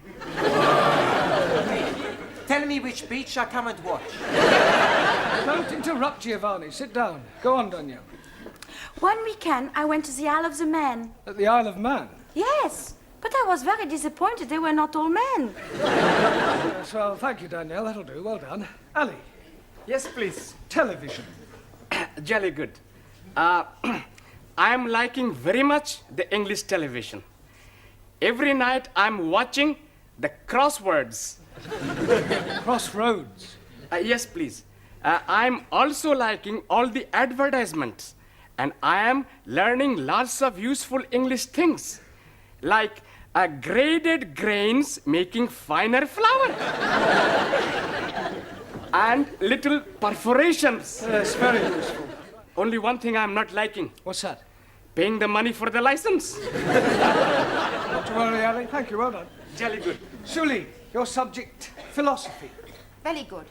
Tell me me which beach I come and watch. Don't interrupt, Giovanni. Sit down. Go on, Danielle. One weekend, I went to the Isle of the Men. At the Isle of Man? Yes, but I was very disappointed. They were not all men. Yes, well, thank you, Danielle. That'll do. Well done. Ali. Yes, please. Television. Jolly good. I'm liking very much the English television. Every night I'm watching the crosswords. Crossroads? Yes, please. I'm also liking all the advertisements. And I am learning lots of useful English things. Like graded grains making finer flour. And little perforations. Yes, very useful. Only one thing I'm not liking. What's that? Paying the money for the license. Not to worry, Ali. Thank you. Well done. Jolly good. Suli, your subject, philosophy. Very good.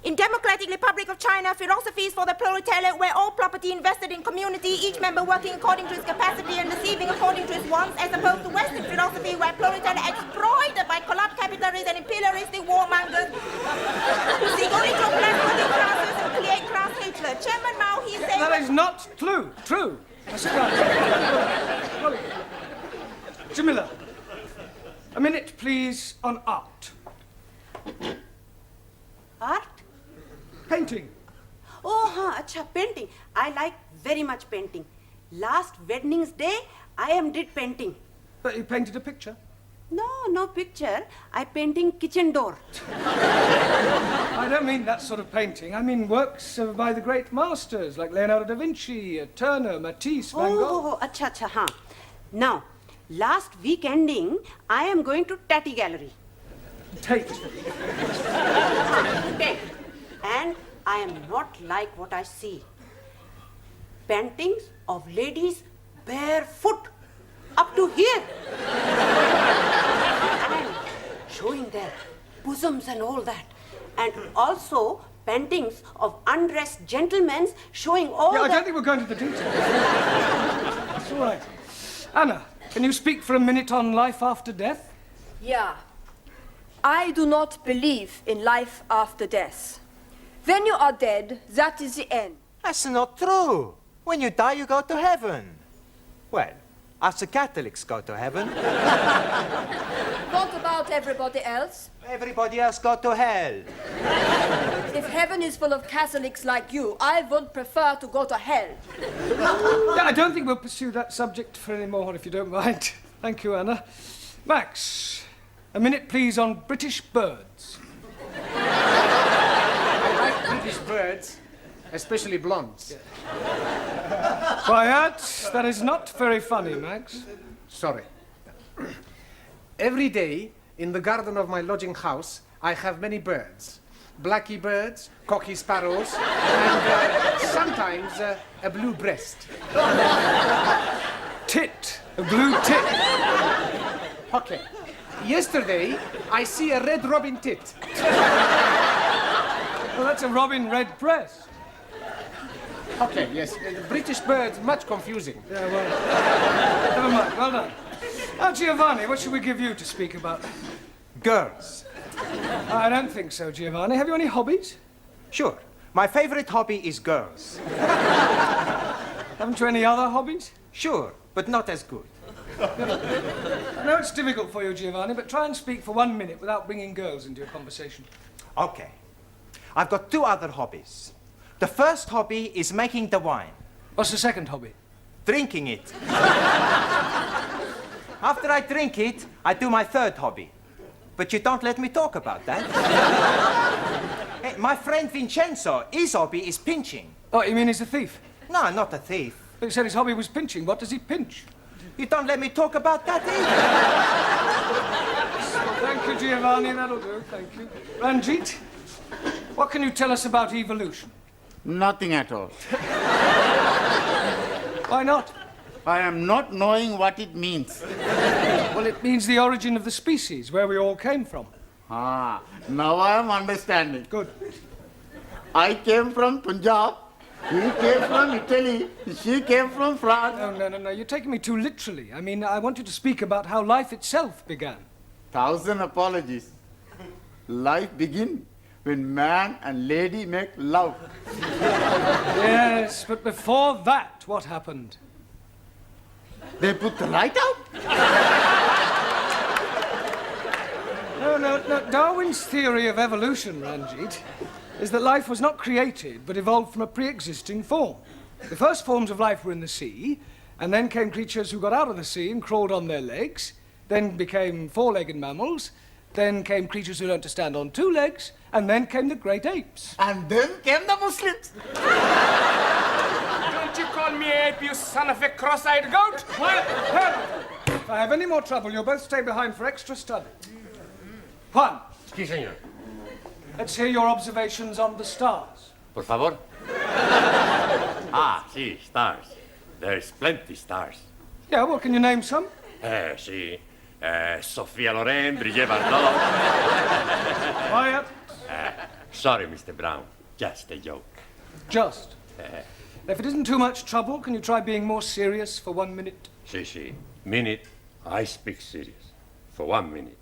In Democratic Republic of China, philosophy is for the proletariat, where all property invested in community, each member working according to his capacity and receiving according to his wants, as opposed to Western philosophy, where proletariat exploited by corrupt capitalists and imperialistic warmongers who seek only to oppress working classes and create class hatred. Chairman Mao, he said... That is not true. Jamila, a minute, please, on art. Art? Painting. Oh, acha, painting. I like very much painting. Last Wednesday's day, I did painting. But you painted a picture? No picture. I painting kitchen door. I don't mean that sort of painting. I mean works by the great masters, like Leonardo da Vinci, Turner, Matisse, Van Gogh. Oh, acha, huh. Now, last week ending, I am going to Tatty Gallery. Tate. Tate. And I am not like what I see. Paintings of ladies barefoot up to here. And showing their bosoms and all that. And also paintings of undressed gentlemen showing all I don't think we're going to the details. It's all right. Anna, can you speak for a minute on life after death? Yeah. I do not believe in life after death. When you are dead, that is the end. That's not true. When you die, you go to heaven. Well, us the Catholics go to heaven. What about everybody else? Everybody else go to hell. If heaven is full of Catholics like you, I would prefer to go to hell. Yeah, I don't think we'll pursue that subject for any more, if you don't mind. Thank you, Anna. Max, a minute, please, on British birds. I like British birds, especially blondes. Quiet. That is not very funny, Max. Sorry. Every day, in the garden of my lodging house, I have many birds. Blacky birds, cocky sparrows, and sometimes a blue breast. Tit. A blue tit. Okay. Yesterday, I see a red robin tit. Well, that's a robin redbreast. Okay, yes. The British birds, much confusing. Yeah, well, never mind. Well done. Now, Giovanni, what should we give you to speak about? Girls. I don't think so, Giovanni. Have you any hobbies? Sure. My favorite hobby is girls. Haven't you any other hobbies? Sure, but not as good. I know it's difficult for you, Giovanni, but try and speak for 1 minute without bringing girls into your conversation. Okay. I've got 2 other hobbies. The first hobby is making the wine. What's the second hobby? Drinking it. After I drink it, I do my third hobby. But you don't let me talk about that. Hey, my friend Vincenzo, his hobby is pinching. Oh, you mean he's a thief? No, not a thief. But he said his hobby was pinching. What does he pinch? You don't let me talk about that either. Thank you, Giovanni. That'll do. Thank you. Ranjit, what can you tell us about evolution? Nothing at all. Why not? I am not knowing what it means. Well, it means the origin of the species, where we all came from. Ah, now I am understanding. Good. I came from Punjab. He came from Italy. She came from France. No. You're taking me too literally. I mean, I want you to speak about how life itself began. 1,000 apologies. Life begins when man and lady make love. Yes, but before that, what happened? They put the light out? No. Darwin's theory of evolution, Ranjit, is that life was not created, but evolved from a pre-existing form. The first forms of life were in the sea, and then came creatures who got out of the sea and crawled on their legs, then became four-legged mammals, then came creatures who learned to stand on two legs, and then came the great apes. And then came the Muslims. Don't you call me ape, you son of a cross-eyed goat? Quiet! If I have any more trouble, you'll both stay behind for extra study. Juan. Sí, señor. Let's hear your observations on the stars. Por favor. Sí, stars. There's plenty stars. Yeah, well, can you name some? Sí. Sophia Loren, Brigitte Bardot. Quiet. Sorry, Mr. Brown. Just a joke. Just. If it isn't too much trouble, can you try being more serious for 1 minute? Sí. Minute, I speak serious. For 1 minute.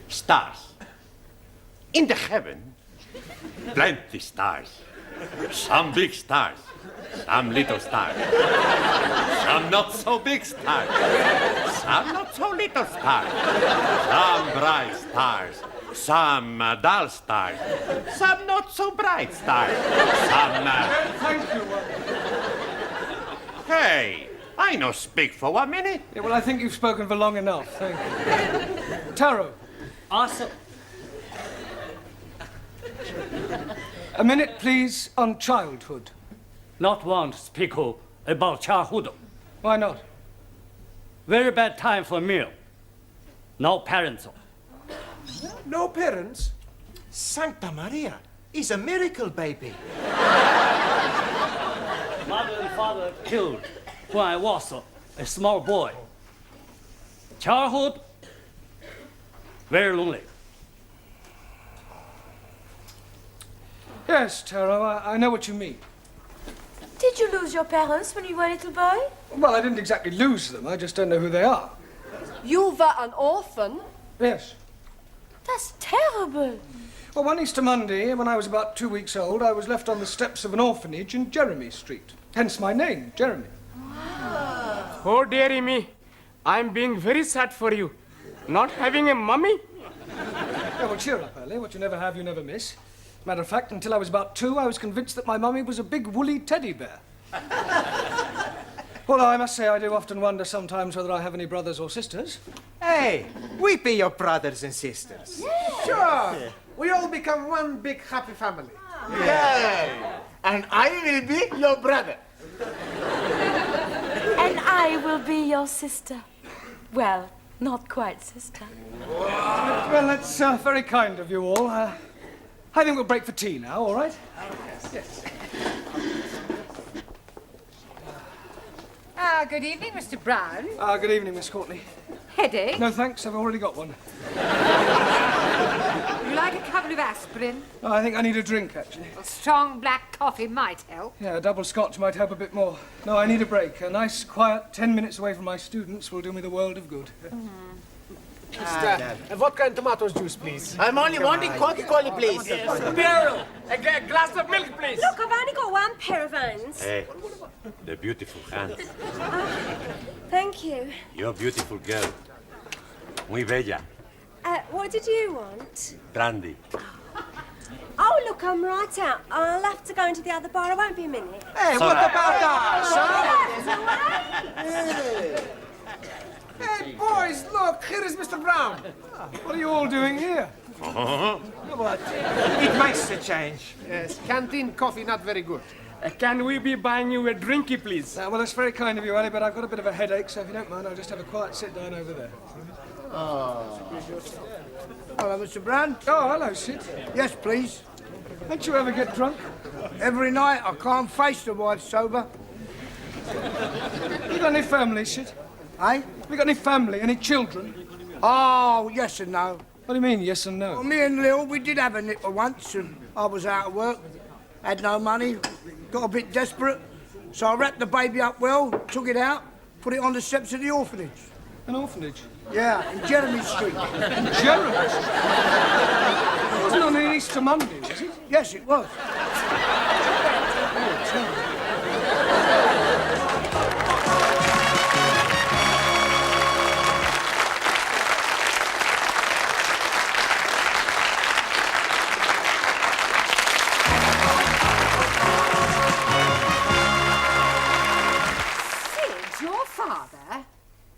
Stars. In the heaven, plenty stars. Some big stars, some little stars. Some not so big stars, some not so little stars. Some bright stars, some dull stars, some not so bright stars. Some... Thank you. Hey, I no speak for 1 minute. Yeah, well, I think you've spoken for long enough. Thank you. Taro. Awesome. A minute, please, on childhood. Not want to speak about childhood. Why not? Very bad time for meal. No parents. No parents? Santa Maria is a miracle baby. Mother and father killed when I was a small boy. Childhood, very lonely. Yes, Taro, I know what you mean. Did you lose your parents when you were a little boy? Well, I didn't exactly lose them. I just don't know who they are. You were an orphan? Yes. That's terrible. Well, one Easter Monday, when I was about 2 weeks old, I was left on the steps of an orphanage in Jeremy Street. Hence my name, Jeremy. Oh, dearie me. I'm being very sad for you. Not having a mummy? Yeah, well, cheer up, Ellie. What you never have, you never miss. Matter of fact, until I was about 2, I was convinced that my mummy was a big woolly teddy bear. Although I must say I do often wonder sometimes whether I have any brothers or sisters. Hey, we be your brothers and sisters. Yeah. Sure. We all become one big happy family. Yeah. And I will be your brother. And I will be your sister. Well, not quite sister. Well, that's very kind of you all. I think we'll break for tea now, all right? Yes. Good evening, Mr. Brown. Good evening, Miss Courtney. Headache? No, thanks. I've already got one. Would you like a couple of aspirin? Oh, I think I need a drink, actually. A strong black coffee might help. Yeah, a double scotch might help a bit more. No, I need a break. A nice, quiet 10 minutes away from my students will do me the world of good. A vodka and tomatoes juice, please. I'm only wanting Coca-Cola, please. Beryl, a glass of milk, please. Look, I've only got one pair of hands. Hey, the beautiful hands. Thank you. You're a beautiful girl. Muy bella. What did you want? Brandy. Oh, look, I'm right out. I'll have to go into the other bar. I won't be a minute. Hey, what about us? Hey, boys, look, here is Mr. Brown. What are you all doing here? What? It makes a change. Yes, canteen coffee not very good. Can we be buying you a drinky, please? Well, that's very kind of you, Ali, but I've got a bit of a headache, so if you don't mind, I'll just have a quiet sit down over there. Hello, Mr. Brown. Oh, hello, Sid. Yes, please. Don't you ever get drunk? Every night I can't face the wife sober. You got any family, Sid? Eh? You got any family, any children? Oh, yes and no. What do you mean, yes and no? Well, me and Lil, we did have a nipper once, and I was out of work, had no money, got a bit desperate, so I wrapped the baby up well, took it out, put it on the steps of the orphanage. An orphanage? Yeah, in Jeremy Street. In Jeremy Street? It wasn't on an Easter Monday, was it? Yes, it was.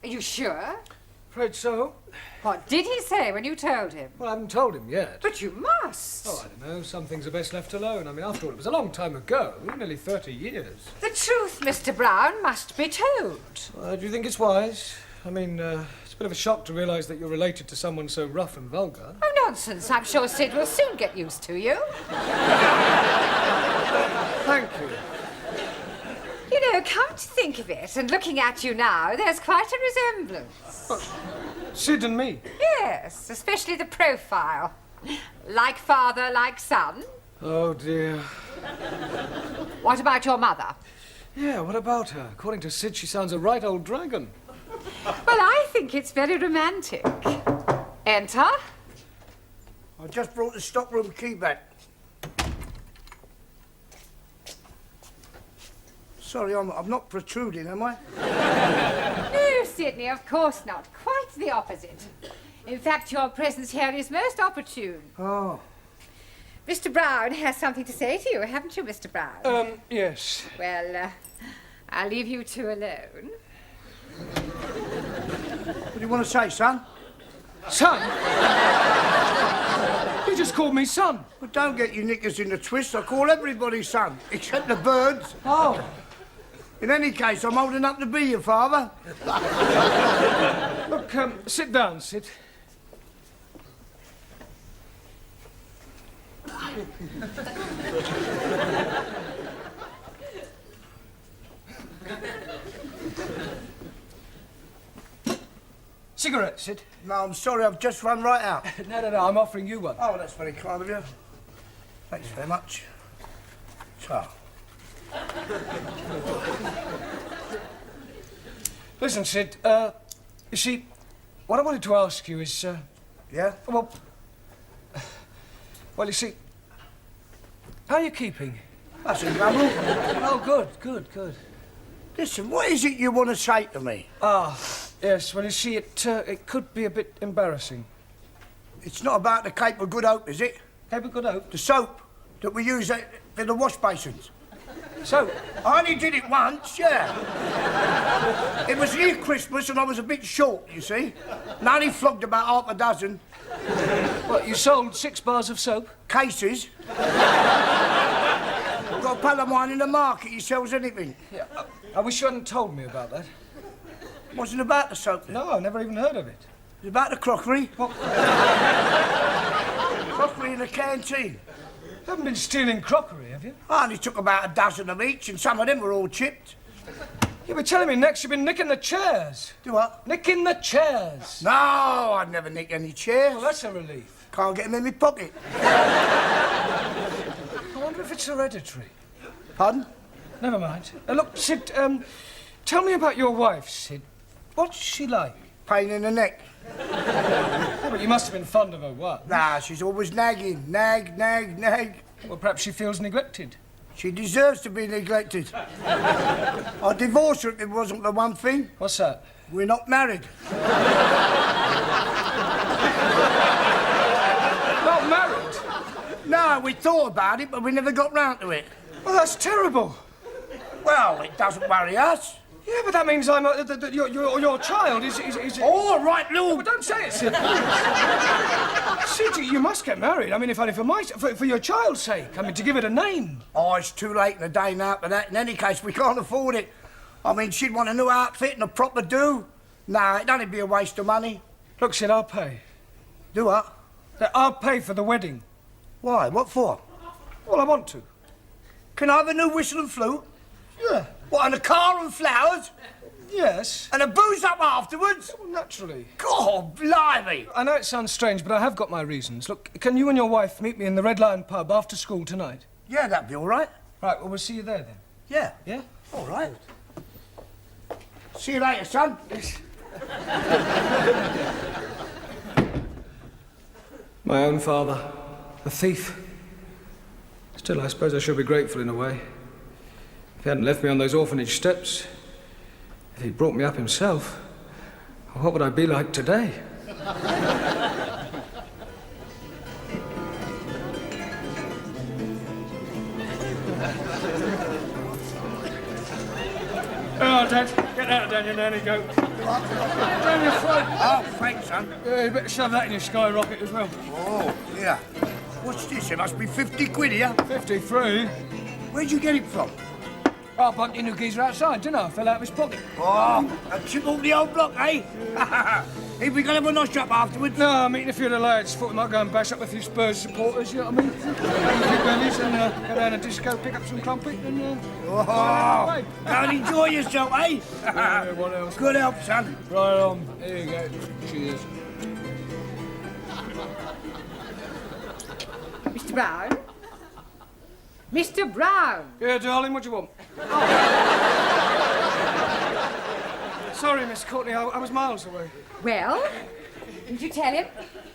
Are you sure? Afraid so. What did he say when you told him? Well, I haven't told him yet. But you must. Oh, I don't know. Some things are best left alone. I mean, after all, it was a long time ago. Nearly 30 years. The truth, Mr. Brown, must be told. Do you think it's wise? I mean, it's a bit of a shock to realise that you're related to someone so rough and vulgar. Oh, nonsense. I'm sure Sid will soon get used to you. Thank you. You know, come to think of it, and looking at you now, there's quite a resemblance. Sid and me? Yes, especially the profile. Like father, like son. Oh, dear. What about your mother? Yeah, what about her? According to Sid, she sounds a right old dragon. Well, I think it's very romantic. Enter. I just brought the stockroom key back. Sorry, I'm not protruding, am I? No, Sidney, of course not. Quite the opposite. In fact, your presence here is most opportune. Oh. Mr. Brown has something to say to you, haven't you, Mr. Brown? Yes. Well, I'll leave you two alone. What do you want to say, son? Son? You just called me son. Well, don't get your knickers in the twist. I call everybody son, except the birds. Oh. In any case, I'm old enough to be your father. Look, sit down, Sid. Cigarette, Sid? No, I'm sorry, I've just run right out. No, I'm offering you one. Oh, that's very kind of you. Thanks very much. So. Listen, Sid, you see, what I wanted to ask you is, Yeah? Well, you see, how are you keeping? That's in trouble. Oh, good. Listen, what is it you want to say to me? Yes, well, you see, it could be a bit embarrassing. It's not about the Cape of Good Hope, is it? Cape of Good Hope? The soap that we use for the wash basins. So, I only did it once, yeah. It was near Christmas and I was a bit short, you see. And I only flogged about half a dozen. What, you sold 6 bars of soap? Cases. I've got a pal of mine in the market, he sells anything. Yeah, I wish you hadn't told me about that. It wasn't about the soap then. No, I've never even heard of it. It was about the crockery. What? Crockery in the canteen. You haven't been stealing crockery, have you? I only took about a dozen of each, and some of them were all chipped. You'll be telling me next you've been nicking the chairs. Do what? Nicking the chairs. No, I'd never nick any chairs. Well, that's a relief. Can't get them in my pocket. I wonder if it's hereditary. Pardon? Never mind. Look, Sid, tell me about your wife, Sid. What's she like? Pain in the neck. Yeah, but you must have been fond of her, what? Nah, she's always nagging. Nag. Well, perhaps she feels neglected. She deserves to be neglected. I'd divorce her if it wasn't the one thing. What's that? We're not married. Not married? No, we thought about it, but we never got round to it. Well, that's terrible. Well, it doesn't worry us. Yeah, but that means your child is... All right, Lou. No, but don't say it, Sid. Sid, you must get married. I mean, if only for your child's sake. I mean, to give it a name. Oh, it's too late in the day now for that. In any case, we can't afford it. I mean, she'd want a new outfit and a proper do. Nah, it'd only be a waste of money. Look, Sid, I'll pay. Do what? I'll pay for the wedding. Why? What for? Well, I want to. Can I have a new whistle and flute? Yeah. What, and a car and flowers? Yes. And a booze up afterwards? Well, naturally. God, blimey! I know it sounds strange, but I have got my reasons. Look, can you and your wife meet me in the Red Lion pub after school tonight? Yeah, that'd be all right. Right, well, we'll see you there then. Yeah. Yeah? All right. See you later, son. My own father, a thief. Still, I suppose I should be grateful in a way. If he hadn't left me on those orphanage steps, if he'd brought me up himself, what would I be like today? Oh, Dad, get out, Daniel, down you go. Down your throat. Oh, thanks, son. Yeah, you better shove that in your skyrocket as well. Oh, yeah. What's this? It must be 50 quid here. 53? Where'd you get it from? I bumped into a geezer outside, didn't I? Fell out of his pocket. Oh, a chip off the old block, eh? If we gonna have a nosh up afterwards? No, I'm meeting a few of the lads. Thought we might go and bash up a few Spurs supporters, you know what I mean? Have a few bellies and go down a disco, pick up some crumpet and... Oh, and enjoy yourself, eh? Yeah, what else? Good help, son. Right on. Here you go. Cheers. Mr. Brown? Mr. Brown! Yeah, darling, what do you want? Sorry, Miss Courtney, I was miles away. Well, did you tell him?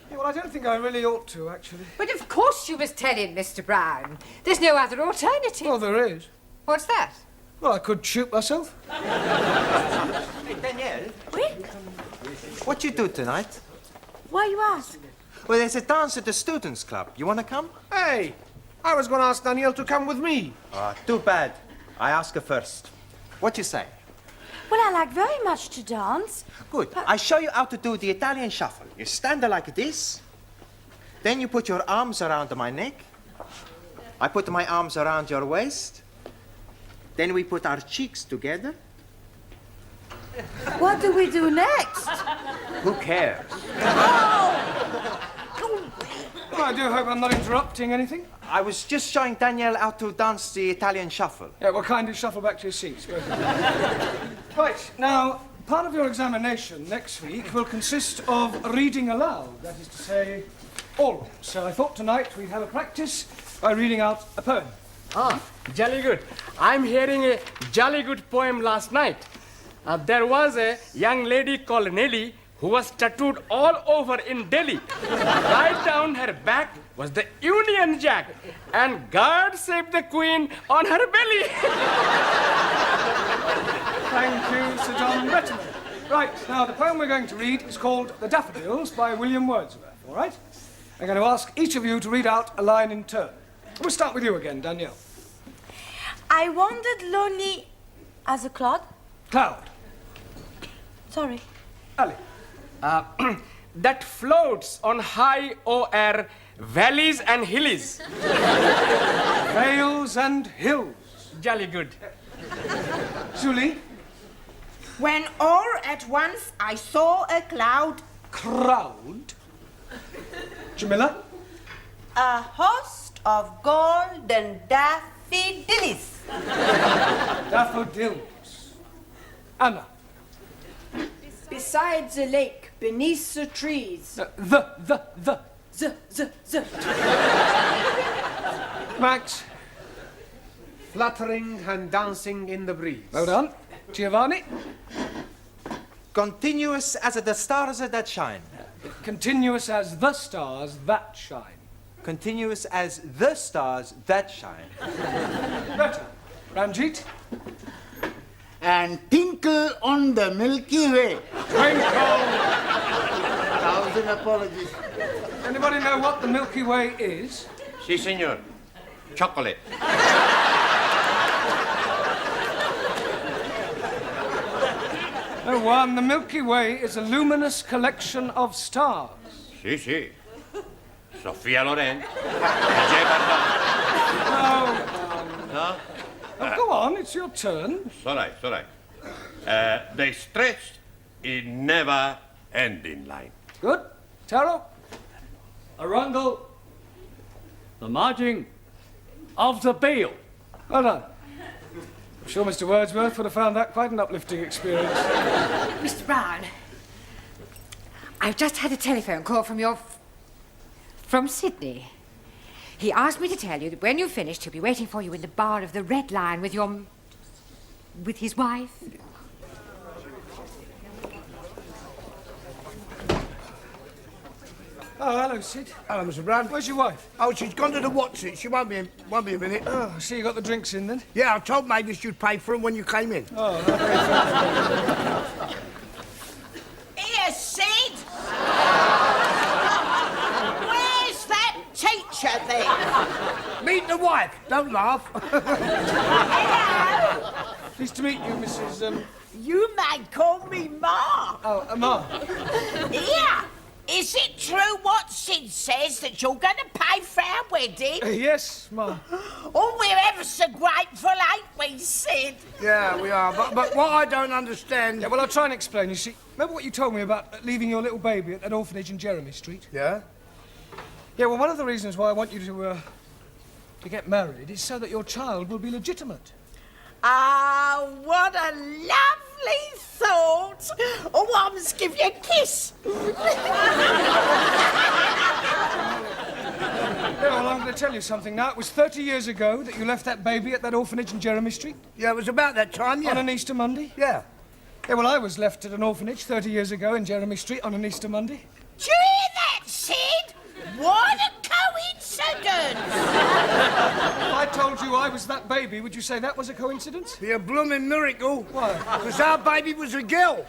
Yeah, well, I don't think I really ought to, actually. But of course you must tell him, Mr. Brown. There's no other alternative. Oh, there is. What's that? Well, I could shoot myself. Hey, Danielle. Oui? What you do tonight? Why you ask? Well, there's a dance at the students' club. You want to come? Hey, I was going to ask Danielle to come with me. Too bad. I ask her first. What you say? Well, I like very much to dance. Good. I show you how to do the Italian shuffle. You stand there like this. Then you put your arms around my neck. I put my arms around your waist. Then we put our cheeks together. What do we do next? Who cares? Well, I do hope I'm not interrupting anything. I was just showing Danielle how to dance the Italian shuffle. Yeah, well, kindly shuffle back to your seats. Right, now, part of your examination next week will consist of reading aloud, that is to say, oral. So I thought tonight we'd have a practice by reading out a poem. Ah, jolly good. I'm hearing a jolly good poem last night. There was a young lady called Nelly who was tattooed all over in Delhi. Right down her back was the Union Jack, and God save the Queen on her belly. Thank you, Sir John Bretton. Right, now the poem we're going to read is called The Daffodils by William Wordsworth, all right? I'm going to ask each of you to read out a line in turn. We'll start with you again, Danielle. I wandered lonely as a cloud. Cloud. Sorry. Ali. That floats on high o'er valleys and hillies. Vales and hills. Jolly good. Julie. When all at once I saw a cloud. Crowd. Jamila. A host of golden daffodils. Daffodils. Anna. Beside the lake, beneath the trees. The. The. Max. Fluttering and dancing in the breeze. Well done. Giovanni. Continuous as the stars that shine. Continuous as the stars that shine. Continuous as the stars that shine. Better. Ranjit. And tinkle on the Milky Way. Twinkle. 1,000 apologies. Anybody know what the Milky Way is? Si, senor. Chocolate. No one. The Milky Way is a luminous collection of stars. Si, si. Sofia Loren. No. No? Oh, go on, it's your turn. It's all right, it's all right. They stretched in never-ending line. Good. Taro. Arundel, the margin of the bale. Well done. I'm sure Mr. Wordsworth would have found that quite an uplifting experience. Mr. Brown, I've just had a telephone call from Sydney. He asked me to tell you that when you've finished, he'll be waiting for you in the bar of the Red Lion with his wife. Oh, hello, Sid. Hello, Mr. Brown. Where's your wife? Oh, she's gone to the Watson. She won't be a minute. Oh, I see you got the drinks in, then? Yeah, I told Mavis you'd pay for them when you came in. Oh, Here, Sid! Where's that teacher then? Meet the wife. Don't laugh. Hello! Pleased to meet you, Mrs. You may call me Ma. Oh, Ma. Here! Is it true what Sid says that you're going to pay for our wedding? Yes, Ma. Oh, we're ever so grateful, ain't we, Sid? Yeah, we are. But what I don't understand... Yeah, well, I'll try and explain. You see, remember what you told me about leaving your little baby at that orphanage in Jeremy Street? Yeah? Yeah, well, one of the reasons why I want you to get married is so that your child will be legitimate. Ah, what a lovely thought. Oh, I must give you a kiss. Yeah, well, I'm going to tell you something now. It was 30 years ago that you left that baby at that orphanage in Jeremy Street. Yeah, it was about that time, yeah. On an Easter Monday? Yeah. Yeah, well, I was left at an orphanage 30 years ago in Jeremy Street on an Easter Monday. Do you hear that, Sid? What a coincidence! If I told you I was that baby, would you say that was a coincidence? Be a blooming miracle. Why? Because our baby was a girl.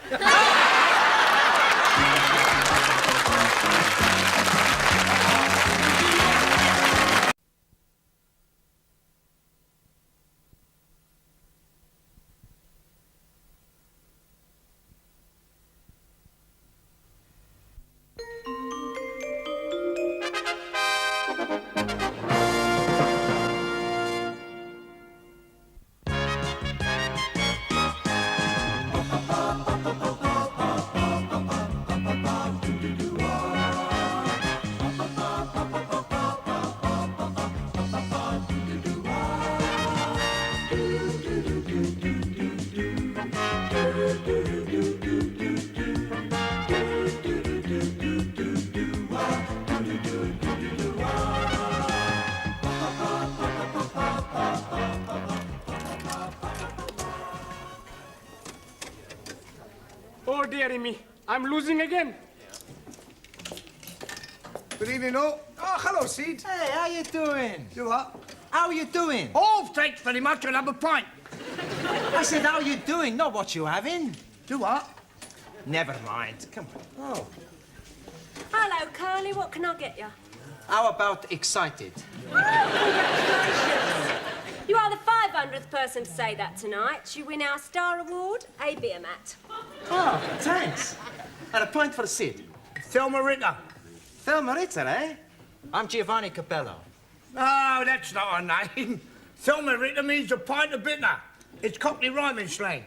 Oh, dearie me. I'm losing again. Good evening, all. Oh, hello, Sid. Hey, how you doing? You what? How you doing? Oh, thanks very much. I'll have a pint. I said, how you doing, not what you having. Do what? Never mind. Come on. Oh. Hello, Curly. What can I get you? How about excited? You are the 500th person to say that tonight. You win our Star Award, a beer mat. Oh, thanks. And a pint for Sid. Thelma Ritter. Thelma Ritter, eh? I'm Giovanni Capello. No, that's not her name. Thelma Ritter means a pint of bitter. It's Cockney rhyming slang.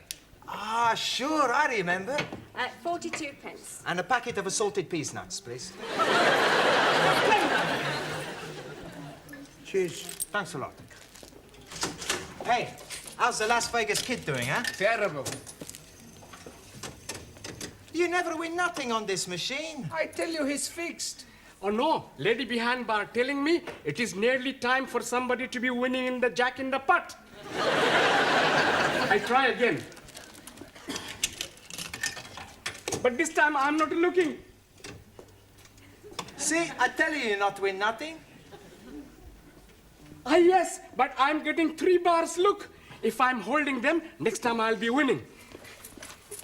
Ah, sure, I remember. 42 pence. And a packet of assorted peas nuts, please. Cheers. Thanks a lot. Hey, how's the Las Vegas kid doing, huh? Terrible. You never win nothing on this machine. I tell you, he's fixed. Oh, no. Lady behind bar telling me it is nearly time for somebody to be winning in the Jack in the Pot. I try again. But this time I'm not looking. See, I tell you not win nothing. Ah, yes, but I'm getting 3 bars. Look, if I'm holding them, next time I'll be winning.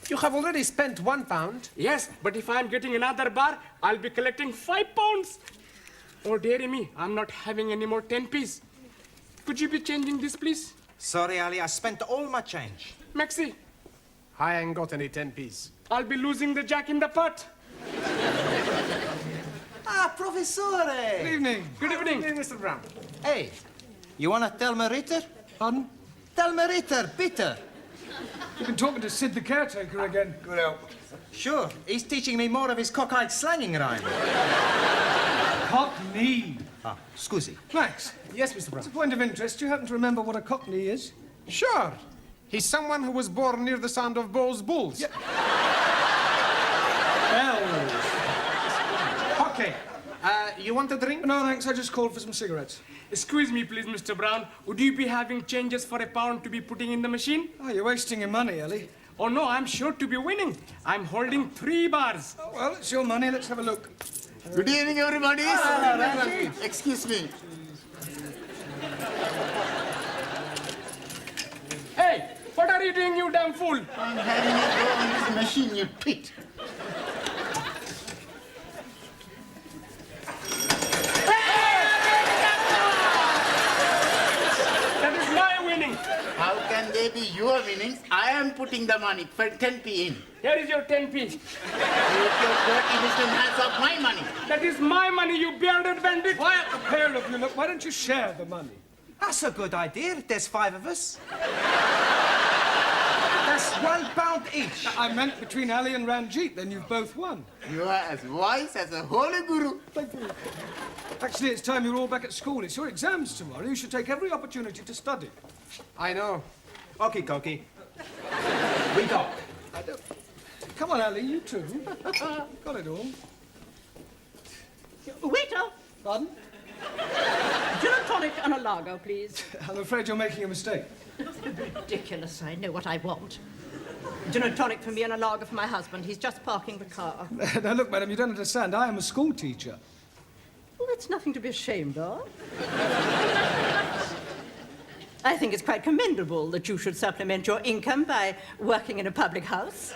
You have already spent £1. Yes, but if I'm getting another bar, I'll be collecting £5. Oh, dearie me, I'm not having any more 10p's. Could you be changing this, please? Sorry, Ali, I spent all my change. Maxi, I ain't got any 10p's. I'll be losing the Jack in the Pot. Ah, Professore! Good evening. Good evening. Mr. Brown. Hey, you want a Thelma Ritter? Pardon? Thelma Ritter, bitter. You've been talking to Sid the caretaker again. Good help. Sure, he's teaching me more of his cockeyed slanging rhyme. Cockney. Ah, scusi. Max. Yes, Mr. Brown. As a point of interest, do you happen to remember what a Cockney is? Sure. He's someone who was born near the sound of Bow's bulls. Yeah. Bells. Okay. You want a drink? No, thanks. I just called for some cigarettes. Excuse me, please, Mr. Brown. Would you be having changes for £1 to be putting in the machine? Oh, you're wasting your money, Ellie. Oh, no, I'm sure to be winning. I'm holding 3 bars. Oh, well, it's your money. Let's have a look. Good evening, everybody. Excuse me. Hey, what are you doing, you damn fool? I'm having a go on this machine, you twit. That is my winning. How can they be your winnings? I am putting the money for 10p in. Here is your 10p. Take your dirty little hands off my money. That is my money, you bearded bandit. Quiet, the pair of you. Look, why don't you share the money? That's a good idea. There's 5 of us. That's £1 each. I meant between Ali and Ranjit, then you've both won. You are as wise as a holy guru. Thank you. Actually, it's time you're all back at school. It's your exams tomorrow. You should take every opportunity to study. I know. Okie dokie. We go. Come on, Ali, you too. Got it all. Waiter! Pardon? Gin and tonic and a lager, please. I'm afraid you're making a mistake. Ridiculous, I know what I want. Gin and tonic for me and a lager for my husband. He's just parking the car. Now, look, madam, you don't understand. I am a school teacher. Well, that's nothing to be ashamed of. I think it's quite commendable that you should supplement your income by working in a public house.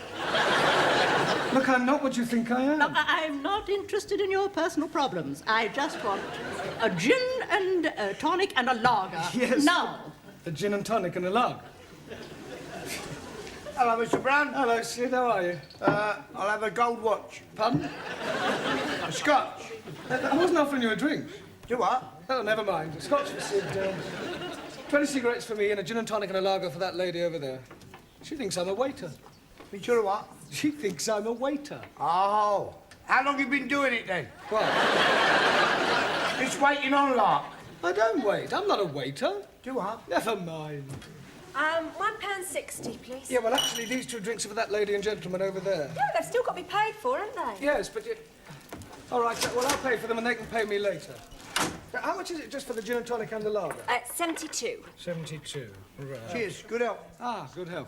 Look, I'm not what you think I am. No, I'm not interested in your personal problems. I just want a gin and a tonic and a lager. Yes. Now. A gin and tonic and a lager. Hello, Mr. Brown. Hello, Sid. How are you? I'll have a gold watch. Pardon? A scotch. I wasn't offering you a drink. Do what? Oh, never mind. A scotch for Sid. 20 cigarettes for me and a gin and tonic and a lager for that lady over there. She thinks I'm a waiter. You sure what? She thinks I'm a waiter. Oh. How long you been doing it then? What? It's waiting on lark. I don't wait. I'm not a waiter. Do what? Never mind. £1.60, please. Yeah, well, actually, these 2 drinks are for that lady and gentleman over there. Yeah, they've still got to be paid for, haven't they? Yes, but you... All right, well, I'll pay for them and they can pay me later. How much is it just for the gin and tonic and the lager? 72. 72. Right. Cheers. Good health. Ah, good health.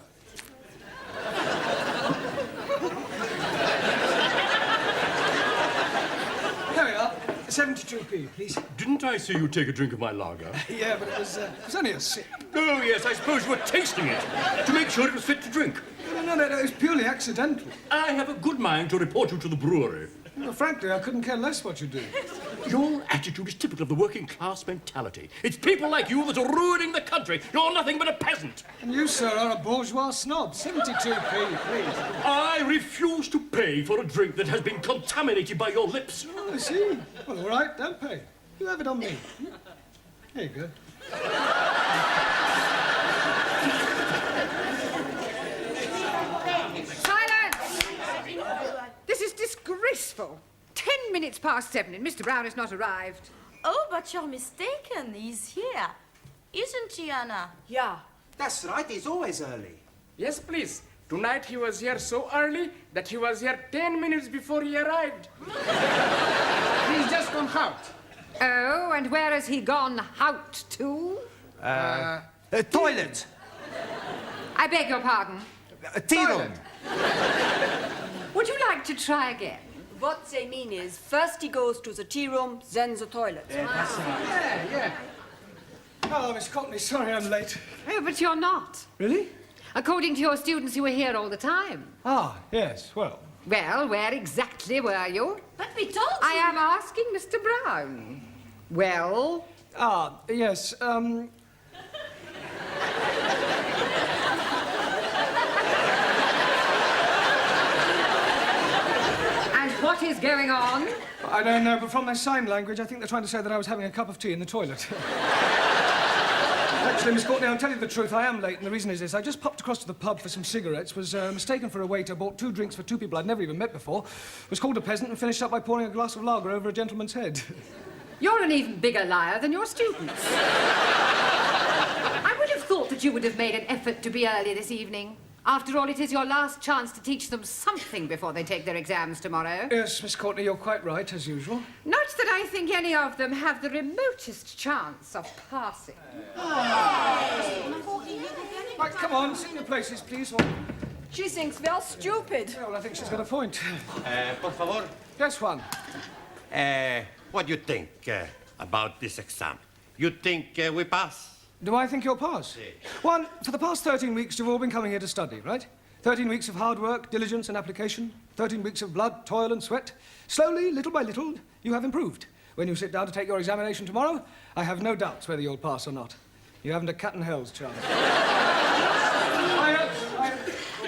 There we are. 72p, please. Didn't I see you take a drink of my lager? Yeah, but it was only a sip. Oh, yes, I suppose you were tasting it to make sure it was fit to drink. No, it was purely accidental. I have a good mind to report you to the brewery. Well, frankly, I couldn't care less what you do. Your attitude is typical of the working class mentality. It's people like you that are ruining the country. You're nothing but a peasant. And you, sir, are a bourgeois snob. 72p, please. I refuse to pay for a drink that has been contaminated by your lips. Oh, I see. Well, all right, don't pay. You have it on me. There you go. This is disgraceful. 10 minutes past 7 and Mr. Brown has not arrived. Oh, but you're mistaken. He's here. Isn't he, Anna? Yeah. That's right. He's always early. Yes, please. Tonight he was here so early that he was here 10 minutes before he arrived. He's just gone out. Oh, and where has he gone out to? Toilet. I beg your pardon. Tea room. Would you like to try again? What they mean is, first he goes to the tea room, then the toilet. Yeah. Oh, Miss Courtney, sorry I'm late. Oh, but you're not. Really? According to your students, you were here all the time. Ah, yes, well. Well, where exactly were you? But we told you. I am asking Mr. Brown. Well? Ah, yes, What is going on? I don't know, but from their sign language, I think they're trying to say that I was having a cup of tea in the toilet. Actually, Miss Courtney, I'll tell you the truth, I am late, and the reason is this. I just popped across to the pub for some cigarettes, was mistaken for a waiter, bought 2 drinks for 2 people I'd never even met before, was called a peasant, and finished up by pouring a glass of lager over a gentleman's head. You're an even bigger liar than your students. I would have thought that you would have made an effort to be early this evening. After all, it is your last chance to teach them something before they take their exams tomorrow. Yes, Miss Courtney, you're quite right, as usual. Not that I think any of them have the remotest chance of passing. Right, come on, sit in your places, please. Or... She thinks we are stupid. Well, I think she's got a point. Por favor. Yes, Juan. What do you think about this exam? You think we pass? Do I think you'll pass? One, for the past 13 weeks, you've all been coming here to study, right? 13 weeks of hard work, diligence and application. 13 weeks of blood, toil and sweat. Slowly, little by little, you have improved. When you sit down to take your examination tomorrow, I have no doubts whether you'll pass or not. You haven't a cat and hell's chance.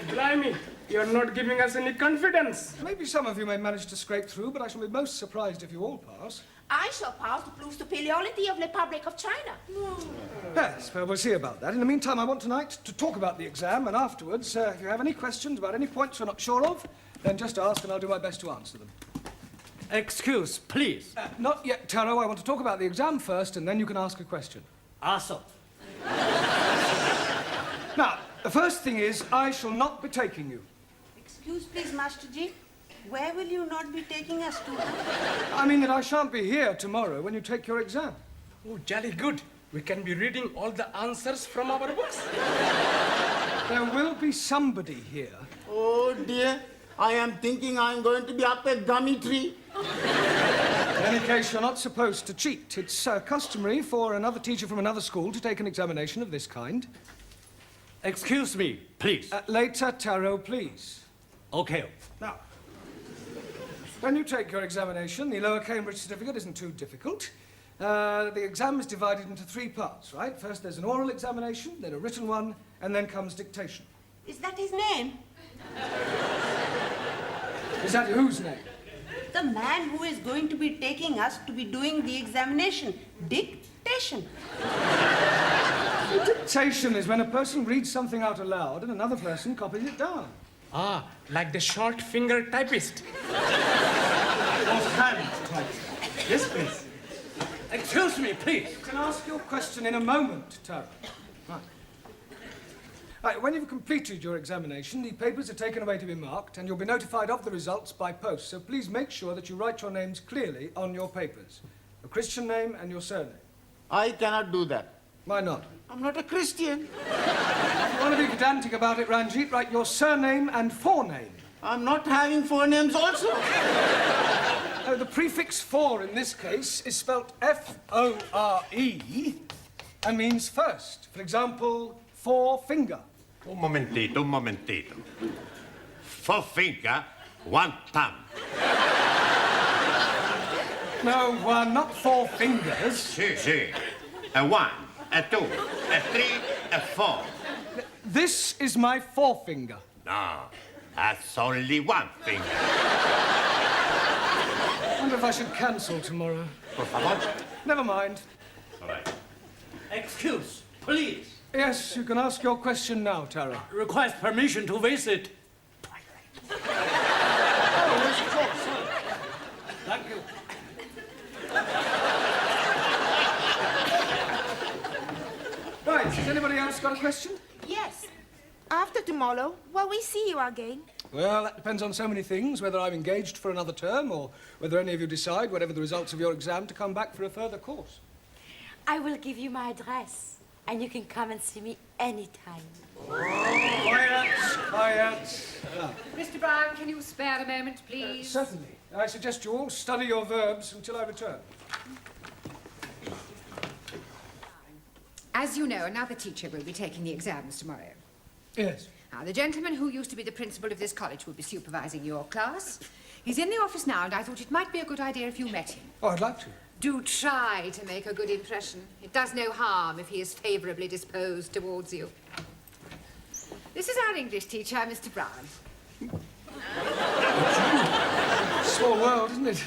Blimey, you're not giving us any confidence. Maybe some of you may manage to scrape through, but I shall be most surprised if you all pass. I shall pass to prove superiority of the Republic of China. Yes, well, we'll see about that. In the meantime, I want tonight to talk about the exam, and afterwards, if you have any questions about any points you're not sure of, then just ask and I'll do my best to answer them. Excuse, please. Not yet, Taro. I want to talk about the exam first, and then you can ask a question. Also. Now, the first thing is, I shall not be taking you. Excuse please, Master Ji. Where will you not be taking us to? I mean that I shan't be here tomorrow when you take your exam. Oh, jolly good. We can be reading all the answers from our books. There will be somebody here. Oh, dear. I am thinking I'm going to be up a gummy tree. In any case, you're not supposed to cheat. It's customary for another teacher from another school to take an examination of this kind. Excuse me, please. Later, Taro, please. Okay. Now, when you take your examination, the Lower Cambridge certificate isn't too difficult. The exam is divided into 3 parts, right? First, there's an oral examination, then a written one, and then comes dictation. Is that his name? Is that whose name? The man who is going to be taking us to be doing the examination. Dictation. Dictation is when a person reads something out aloud and another person copies it down. Ah, like the short finger typist. Hand typist. Yes, please. Excuse me, please. You can ask your question in a moment, Taro. Right. Right, when you've completed your examination, the papers are taken away to be marked, and you'll be notified of the results by post. So please make sure that you write your names clearly on your papers. Your Christian name and your surname. I cannot do that. Why not? I'm not a Christian. If you want to be pedantic about it, Ranjit, write your surname and forename. I'm not having forenames also. The prefix for in this case is spelt F-O-R-E and means first. For example, forefinger. Un momentito. 4 finger, 1 thumb. No, not 4 fingers. Si. A 1, a 2, a 3, a 4. This is my forefinger. No, that's only 1 finger. I wonder if I should cancel tomorrow. Por favor. Never mind. All right. Excuse, please. Yes, you can ask your question now, Tara. Request permission to visit. Oh, yes, of course. Thank you. Right, has anybody else got a question? Yes. After tomorrow, will we see you again? Well, that depends on so many things, whether I'm engaged for another term or whether any of you decide, whatever the results of your exam, to come back for a further course. I will give you my address, and you can come and see me anytime. Quiet. Mr. Brown, can you spare a moment, please? Certainly. I suggest you all study your verbs until I return. As you know, another teacher will be taking the exams tomorrow. Yes. Now, the gentleman who used to be the principal of this college will be supervising your class. He's in the office now, and I thought it might be a good idea if you met him. Oh, I'd like to. Do try to make a good impression. It does no harm if he is favourably disposed towards you. This is our English teacher, Mr. Brown. Small world, isn't it?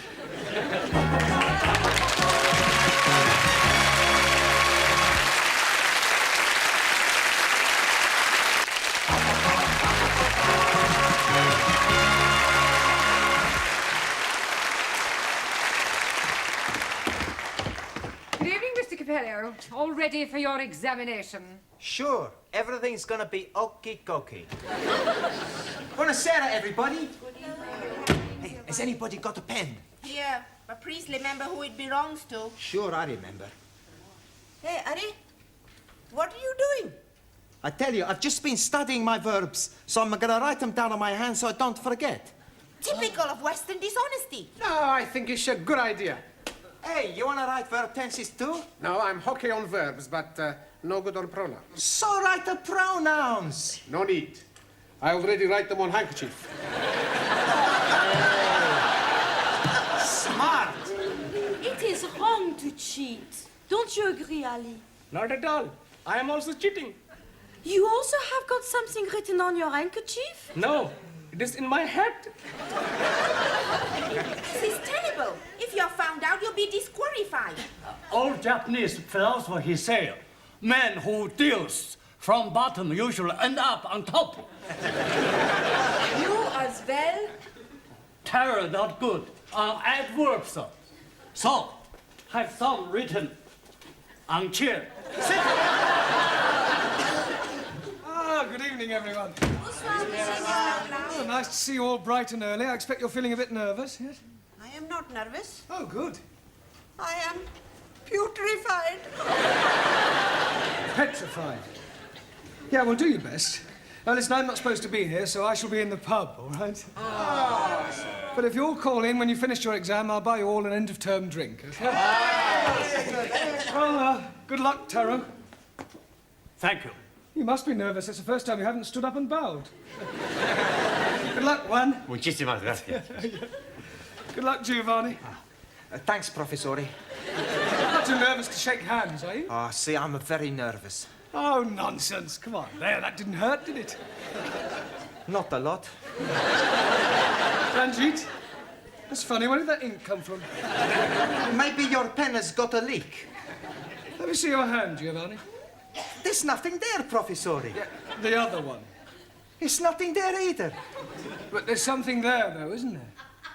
All ready for your examination? Sure. Everything's gonna be okie-dokie. Buonasera, everybody. Hey, has anybody got a pen? Here, but please remember who it belongs to. Sure, I remember. Hey, Ari, what are you doing? I tell you, I've just been studying my verbs, so I'm gonna write them down on my hand so I don't forget. Typical of Western dishonesty. No, I think it's a good idea. Hey, you wanna write verb tenses too? No, I'm hockey on verbs, but no good on pronouns. So write the pronouns. No need. I already write them on handkerchief. Smart. It is wrong to cheat. Don't you agree, Ali? Not at all. I am also cheating. You also have got something written on your handkerchief? No, it is in my head. This is terrible. If you're found out, you'll be disqualified. Old Japanese philosopher, he said, man who deals from bottom usually end up on top. You as well? Terror not good. Adverbs. So, have some written on chair. Ah, good evening, everyone. Oh, nice to see you all bright and early. I expect you're feeling a bit nervous, yes? I am not nervous. Oh, good. I am putrefied. Petrified. Yeah, well, do your best. Now, listen, I'm not supposed to be here, so I shall be in the pub, all right? Oh. But if you'll call in when you finish your exam, I'll buy you all an end-of-term drink, okay? Well, good luck, Taro. Thank you. You must be nervous. It's the first time you haven't stood up and bowed. Good luck, Juan. Muchísimas gracias. Good luck, Giovanni. Thanks, Professore. Not too nervous to shake hands, are you? Oh, see, I'm very nervous. Oh, nonsense. Come on. There, that didn't hurt, did it? Not a lot. Ranjit, that's funny. Where did that ink come from? Maybe your pen has got a leak. Let me see your hand, Giovanni. There's nothing there, Professore. Yeah, the other one. It's nothing there either. But there's something there, though, isn't there?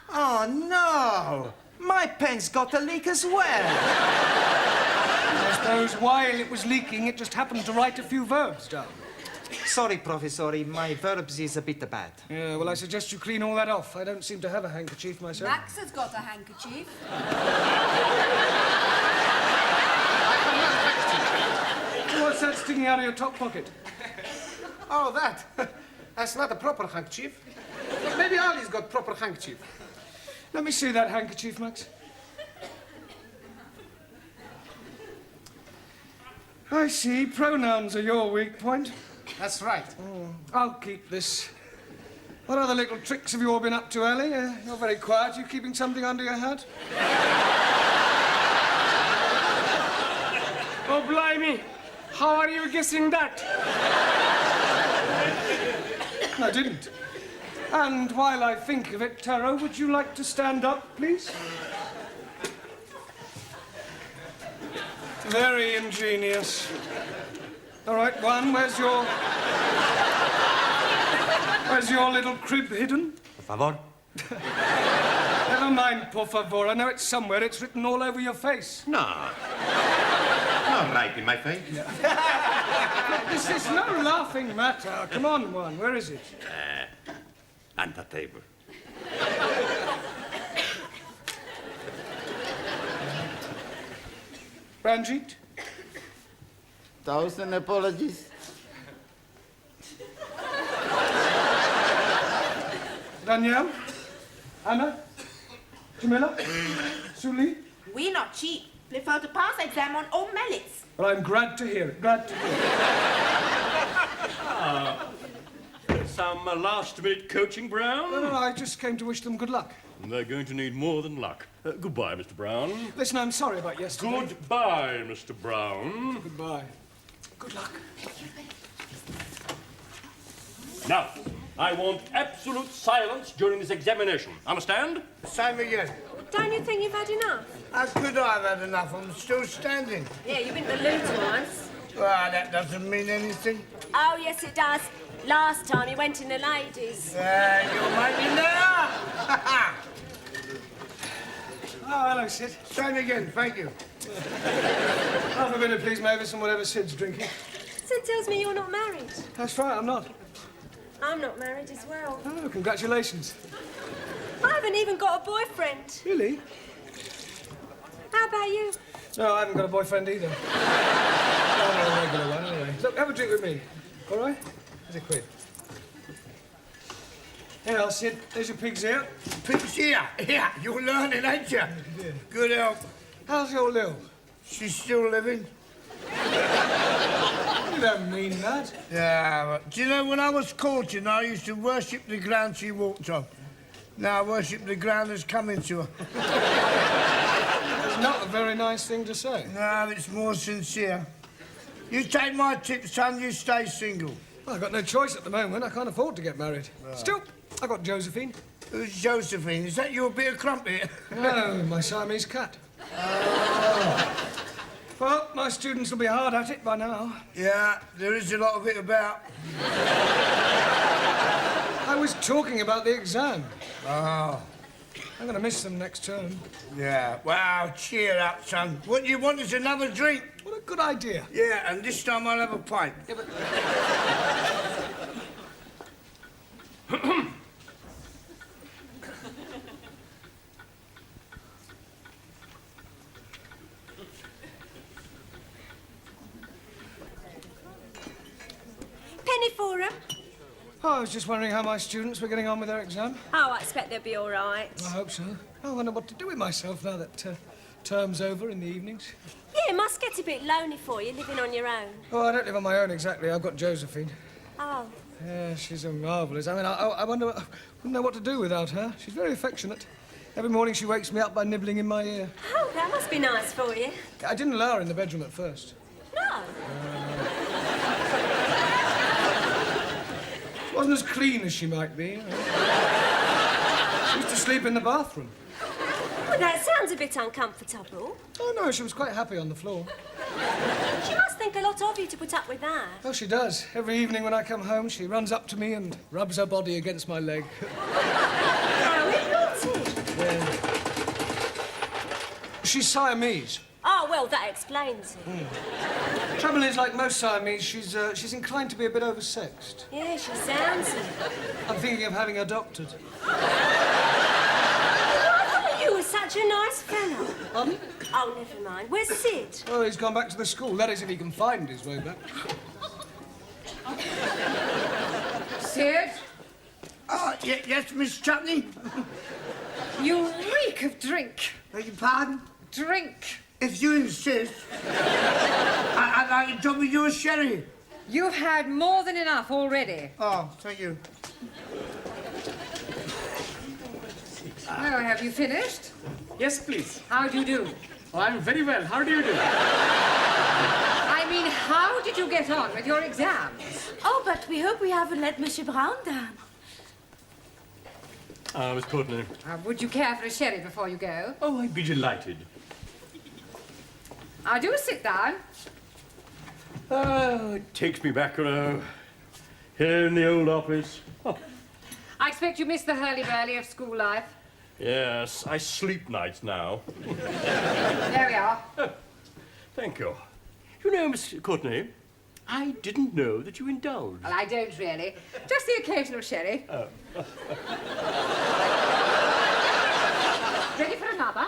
Oh, no. My pen's got a leak as well. I suppose while it was leaking, it just happened to write a few verbs down. Sorry, Professore, my verbs is a bit bad. Yeah, well, I suggest you clean all that off. I don't seem to have a handkerchief myself. Max has got a handkerchief. What's that sticking out of your top pocket? Oh, that. That's not a proper handkerchief. Maybe Ali's got proper handkerchief. Let me see that handkerchief, Max. I see. Pronouns are your weak point. That's right. I'll keep this. What other little tricks have you all been up to, Ellie? You're very quiet. You keeping something under your hat? Oh, blimey. How are you guessing that? I didn't. And while I think of it, Taro, would you like to stand up, please? Very ingenious. All right, Juan, where's your little crib hidden? Por favor. Never mind, por favor. I know it's somewhere. It's written all over your face. No. Not right in my face. This is no laughing matter. Come on, Juan. Where is it? On the table. Ranjit? 1,000 apologies. Danielle? Anna? Jamila? Suli? We not cheat. Prefer to pass exam on all merits. Well, I'm glad to hear it. Glad to hear it. Some last-minute coaching, Brown? No, I just came to wish them good luck. They're going to need more than luck. Goodbye, Mr. Brown. Listen, I'm sorry about yesterday. Goodbye, Mr. Brown. Goodbye. Good luck. Now, I want absolute silence during this examination. Understand? Same again. Don't you think you've had enough? How could I have had enough? I'm still standing. Yeah, you've been to the loo twice. Well, that doesn't mean anything. Oh, yes, it does. Last time you went in the ladies. You're making now. Oh, hello, Sid. Same again, thank you. Half a minute, please, Mavis, and whatever Sid's drinking. Sid tells me you're not married. That's right, I'm not. I'm not married as well. Oh, congratulations. I haven't even got a boyfriend. Really? How about you? No, I haven't got a boyfriend either. No, a regular one, anyway. Look, have a drink with me. All right? Here's a quid. Here, I'll sit. There's your pig's ear. Pig's ear? Yeah, you're learning, ain't you? Good help. How's your Lil? She's still living. You don't mean that. Yeah, but do you know, when I was courting, I used to worship the ground she walked on. Now I worship the ground that's coming to her. It's not a very nice thing to say. No, it's more sincere. You take my tip, son, you stay single. Well, I've got no choice at the moment. I can't afford to get married. Right. Still, I got Josephine. Who's Josephine? Is that your bit of crumpet? No, my Siamese cat. Oh. Well, my students will be hard at it by now. Yeah, there is a lot of it about. I was talking about the exam. Oh. I'm going to miss them next term. Yeah, well, cheer up, son. What you want is another drink. What a good idea. Yeah, and this time I'll have a pint. Yeah, but... Penny for 'em? Oh, I was just wondering how my students were getting on with their exam. Oh, I expect they'll be all right. I hope so. I wonder what to do with myself now that term's over in the evenings. Yeah, it must get a bit lonely for you, living on your own. Oh, I don't live on my own exactly. I've got Josephine. Oh. Yeah, she's a marvellous. I mean, I wonder... I wouldn't know what to do without her. She's very affectionate. Every morning she wakes me up by nibbling in my ear. Oh, that must be nice for you. I didn't allow her in the bedroom at first. No. She wasn't as clean as she might be. She used to sleep in the bathroom. Well, that sounds a bit uncomfortable. Oh, no, she was quite happy on the floor. She must think a lot of you to put up with that. Oh, she does. Every evening when I come home, she runs up to me and rubs her body against my leg. How naughty. Yeah. She's Siamese. Oh, well, that explains it. Trouble is, like most Siamese, she's inclined to be a bit oversexed. Yeah, she sounds it. I'm thinking of having her doctored. You were such a nice fellow. Pardon? Oh, never mind. Where's Sid? Oh, he's gone back to the school. That is, if he can find his way back. Sid? Oh, yes, Miss Chutney? You reek of drink. Beg your pardon? Drink. If you insist, I'd like to drop with you a sherry. You've had more than enough already. Oh, thank you. Well, have you finished? Yes, please. How do you do? Oh, I'm very well. How do you do? I mean, how did you get on with your exams? Oh, but we hope we haven't let Monsieur Brown down. Miss Courtney. Would you care for a sherry before you go? Oh, I'd be delighted. Do sit down. It takes me back, here in the old office. Oh. I expect you miss the hurly-burly of school life. Yes, I sleep nights now. There we are. Oh, thank you. You know, Miss Courtney, I didn't know that you indulged. Well, I don't really. Just the occasional sherry. Oh. Ready for another?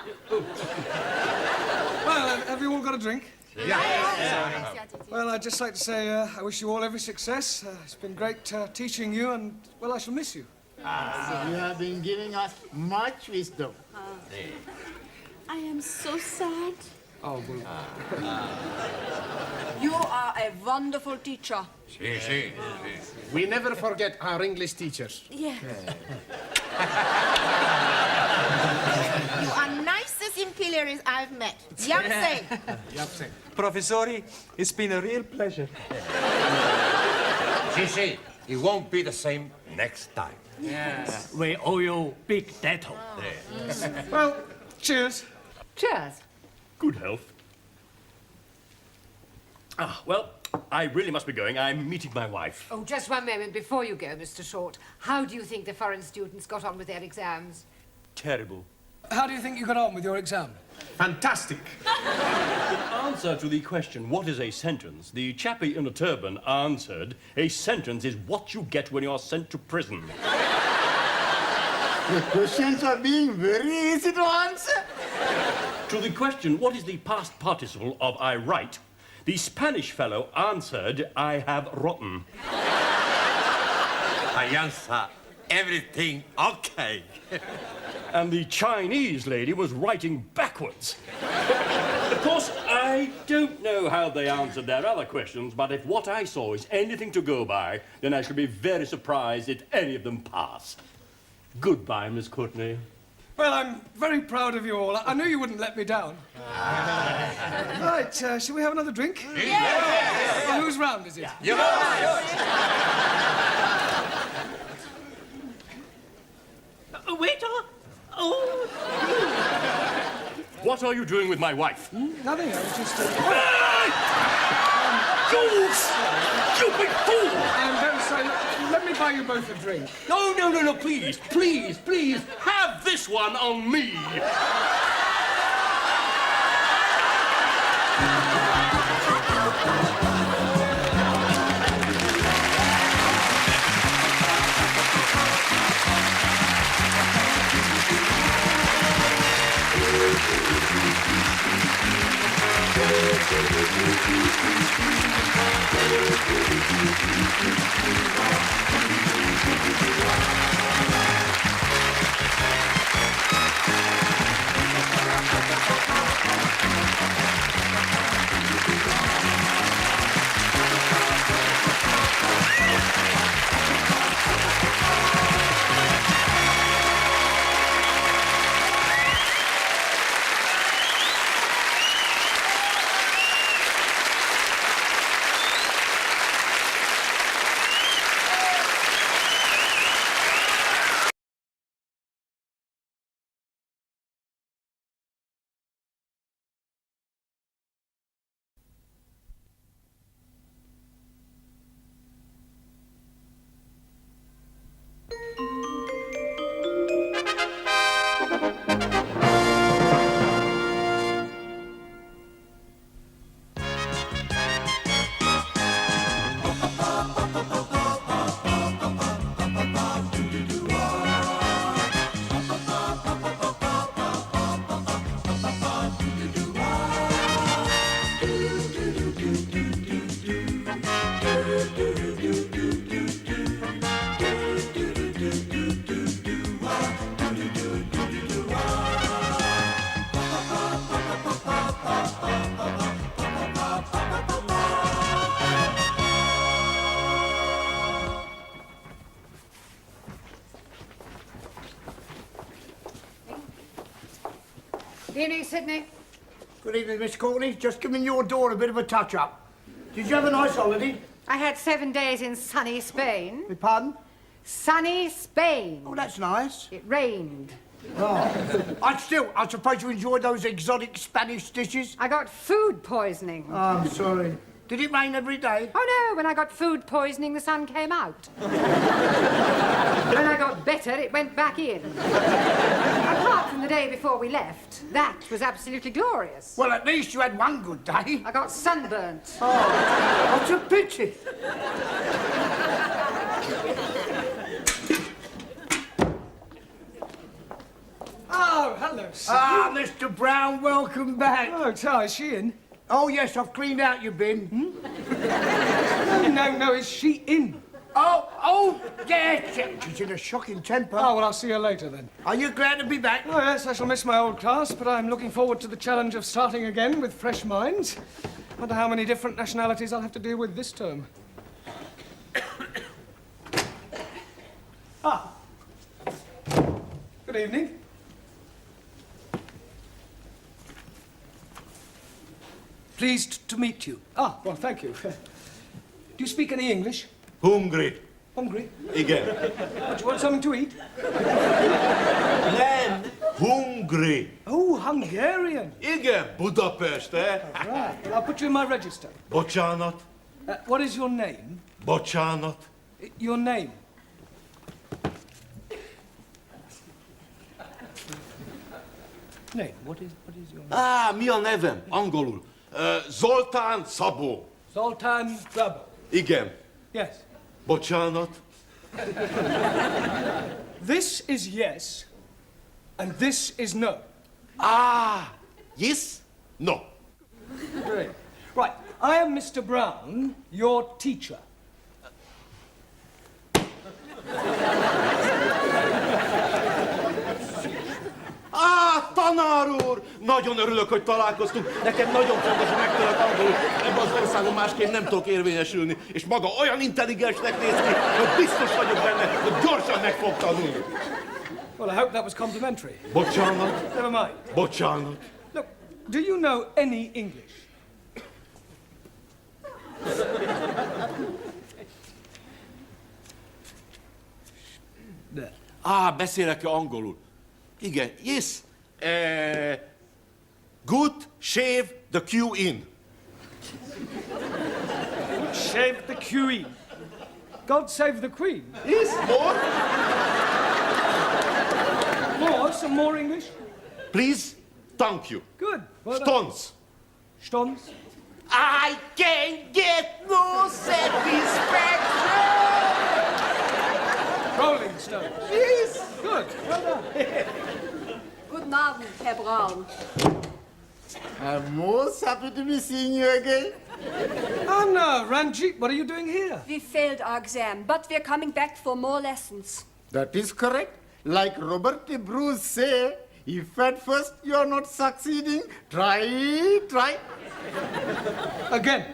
Well, have you all got a drink? Yeah. Well, I'd just like to say I wish you all every success. It's been great teaching you, and, well, I shall miss you. You have been giving us much wisdom. I am so sad. Oh, well. You are a wonderful teacher. Si, si. We never forget our English teachers. Yeah. You are nicest imperials I've met. Yapseng. Yapseng. Professori, it's been a real pleasure. Si, it won't be the same next time. Yes. We owe you big debt. Well, cheers. Cheers. Good health. Well, I really must be going. I'm meeting my wife. Oh, just one moment before you go, Mr. Short. How do you think the foreign students got on with their exams? Terrible. How do you think you got on with your exam? Fantastic. In answer to the question, what is a sentence, the chappie in a turban answered, a sentence is what you get when you are sent to prison. The questions are being very easy to answer. To the question, what is the past participle of I write, the Spanish fellow answered, I have rotten. I answer, everything okay. And the Chinese lady was writing backwards. Of course, I don't know how they answered their other questions, but if what I saw is anything to go by, then I shall be very surprised if any of them pass. Goodbye, Miss Courtney. Well, I'm very proud of you all. I knew you wouldn't let me down. Right, shall we have another drink? Yeah. Well, whose round is it? Yours. Waiter! Oh! What are you doing with my wife? Nothing, I was just... You stupid fool! I'm very sorry. Let me buy you both a drink. No, please, please, have this one on me. Evening, Sydney. Good evening, Miss Courtney. Just giving your door a bit of a touch-up. Did you have a nice holiday? I had 7 days in sunny Spain. Pardon? Sunny Spain. Oh, that's nice. It rained. Oh. I suppose you enjoyed those exotic Spanish dishes? I got food poisoning. Oh, I'm sorry. Did it rain every day? Oh, no. When I got food poisoning, the sun came out. When I got better, it went back in. Apart from the day before we left, that was absolutely glorious. Well, at least you had one good day. I got sunburnt. Oh, what's a pity? Oh, hello, sir. Ah, Mr. Brown, welcome back. Oh, Ty, is she in? Oh, yes, I've cleaned out your bin. No, is she in? Oh, yes. She's in a shocking temper. Oh, well, I'll see her later, then. Are you glad to be back? Oh, yes, I shall miss my old class, but I'm looking forward to the challenge of starting again with fresh minds. Wonder how many different nationalities I'll have to deal with this term. Ah. Good evening. Pleased to meet you. Ah, well, thank you. Do you speak any English? Hungry. Hungry? Igen. Do you want something to eat? Nem, hungry. Oh, Hungarian. Igen, Budapest, eh? Right. I'll put you in my register. Bocsánat. What is your name? Bocsánat. Your name? Name. What is your name? Mi a nevem, angolul? Zoltán Szabó. Zoltán Szabó. Igen. Yes. Bocsánat. This is yes, and this is no. Yes? No. Great. Right. I am Mr. Brown, your teacher. Tanár úr! Nagyon örülök, hogy találkoztunk. Nekem nagyon fontos, hogy megtanulok angolul. Ebben az országon másként nem tudok érvényesülni. És maga olyan intelligensnek néz ki, hogy biztos vagyok benne, hogy gyorsan meg fog tanulni. Well, I hope that was complimentary. Bocsánat. Never mind. Bocsánat. Look, do you know any English? Beszélek-e angolul? Igen, yes. Good shave the queue in. Shave the queen. God save the queen. Yes, more? More? Some more English? Please, thank you. Good. Well Stones. Stones? I can't get no satisfaction. Rolling Stones. Yes. Good. Well done. Guten Abend, Herr Braun. I'm most happy to be seeing you again. Anna, Ranjit, what are you doing here? We failed our exam, but we're coming back for more lessons. That is correct. Like Robert de Bruce say, if at first you are not succeeding, try. Again.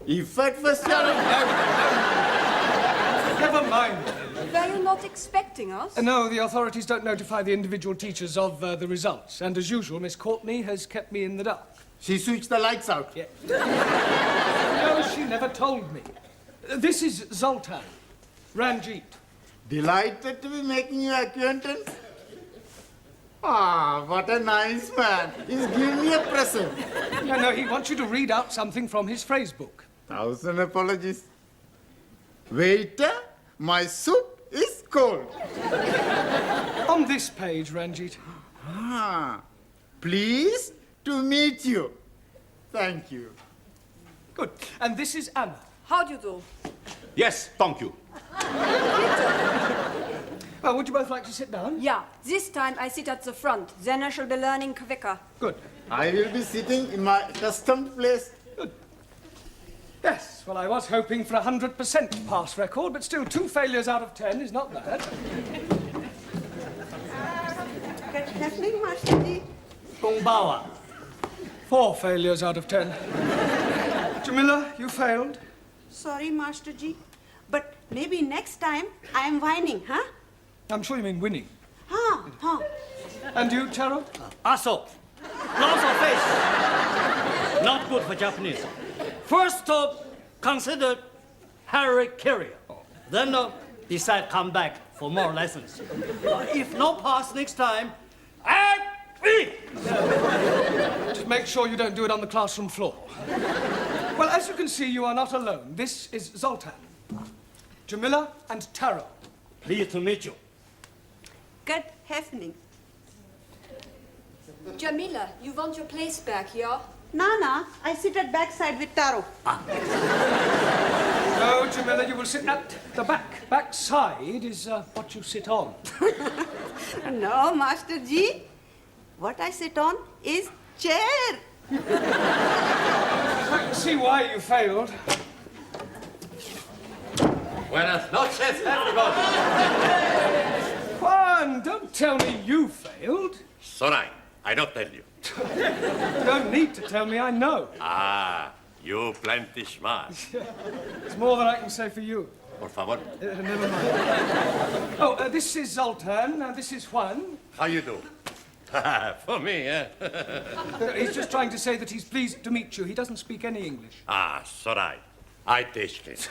If at first you are not... Never mind. Were you not expecting us? No, the authorities don't notify the individual teachers of the results. And as usual, Miss Courtney has kept me in the dark. She switched the lights out. Yeah. No, she never told me. This is Zoltan. Ranjit. Delighted to be making your acquaintance. Ah, what a nice man. He's giving me a present. No, he wants you to read out something from his phrase book. 1,000 apologies. Waiter, my soup is cold. On this page, Ranjit. Pleased to meet you. Thank you. Good. And this is Anna. How do you do? Yes, thank you. Well, would you both like to sit down? Yeah, this time I sit at the front. Then I shall be learning quicker. Good. I will be sitting in my accustomed place. Good. Yes, well, I was hoping for a 100% pass record, but still 2 failures out of 10 is not bad. Good evening, Master Ji. Gongbawa. 4 failures out of 10. Jamila, you failed. Sorry, Master Ji. But maybe next time I am whining, huh? I'm sure you mean winning. Huh. And you, Taro? Aso. Lots of face. Not good for Japanese. First, consider Harry Carrier. Then decide come back for more lessons. If no pass next time, Just make sure you don't do it on the classroom floor. Well, as you can see, you are not alone. This is Zoltan, Jamila, and Taro. Pleased to meet you. Good evening. Jamila, you want your place back here? Nana, I sit at backside with Taro. No, Jamila, you will sit at the back. Backside is what you sit on. No, Master Ji. What I sit on is chair. I can see why you failed. Buenas noches, everybody. Juan, don't tell me you failed. Sorry, I don't tell you. You don't need to tell me, I know. You plenty smart. It's more than I can say for you. Por favor. Never mind. This is Zoltan, and this is Juan. How you do? For me, eh? He's just trying to say that he's pleased to meet you. He doesn't speak any English. Sorry. I teach it.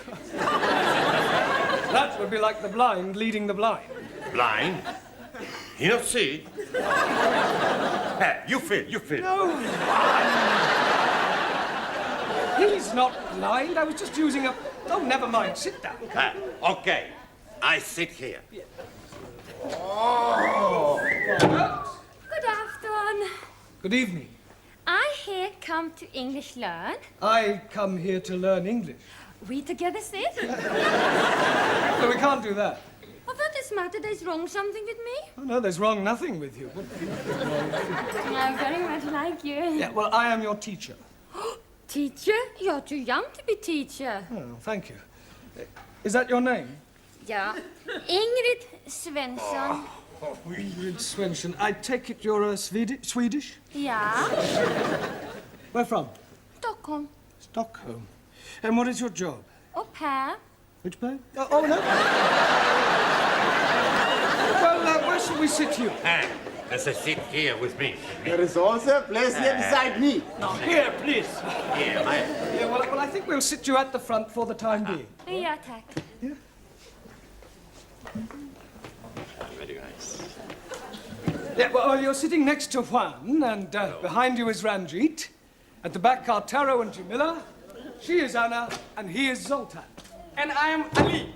That would be like the blind leading the blind. Blind? You don't see? You feel. No. He's not blind. I was just using a... Oh, never mind. Sit down. Okay. I sit here. Good afternoon. Good evening. I here come to English learn. I come here to learn English. We together sit. No, we can't do that. Oh, what is matter? There's wrong something with me? Oh, no, there's wrong nothing with you. I very much like you. Yeah, well, I am your teacher. Teacher? You're too young to be teacher. Oh, thank you. Is that your name? Yeah. Ingrid Svensson. Oh, Ingrid Svensson, I take it you're Swedish? Yeah. Where from? Stockholm. Stockholm. And what is your job? Au pair. Which pair? Oh, no. Well, where shall we sit here? Let's sit here with me. There is also a place here beside me. Here, please. Here, Yeah, well, I think we'll sit you at the front for the time being. Ja, tack. Very nice. Yeah, well, you're sitting next to Juan, and behind you is Ranjit. At the back are Taro and Jamila. She is Anna, and he is Zoltan. And I am Ali.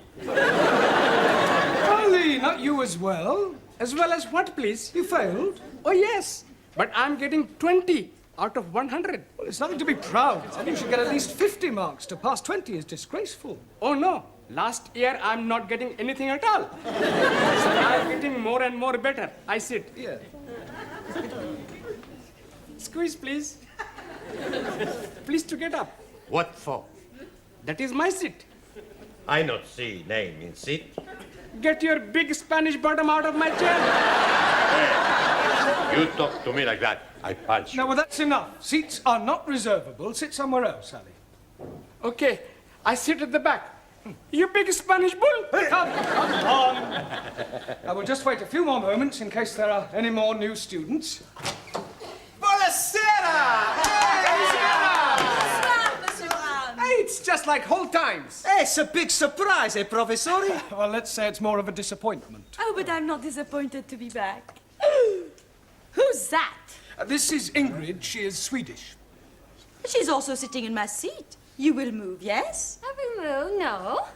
Ali, not you as well. As well as what, please? You failed. Oh, yes. But I'm getting 20 out of 100. Well, it's nothing to be proud of. You should get at least 50 marks. To pass 20 is disgraceful. Oh, no. Last year, I'm not getting anything at all. So I'm getting more and more better. I sit. Yeah. Squeeze, please. Please to get up. What for? That is my seat. I not see name in seat. Get your big Spanish bottom out of my chair. You talk to me like that, I punch you. Now, well, that's enough. Seats are not reservable. Sit somewhere else, Ali. Okay, I sit at the back. You big Spanish bull. Come on. I will just wait a few more moments in case there are any more new students. Buonasera! Hey, it's just like old times. Hey, it's a big surprise, eh, Professori? Well, let's say it's more of a disappointment. Oh, but I'm not disappointed to be back. Who's that? This is Ingrid. She is Swedish. She's also sitting in my seat. You will move, yes? I will move, no.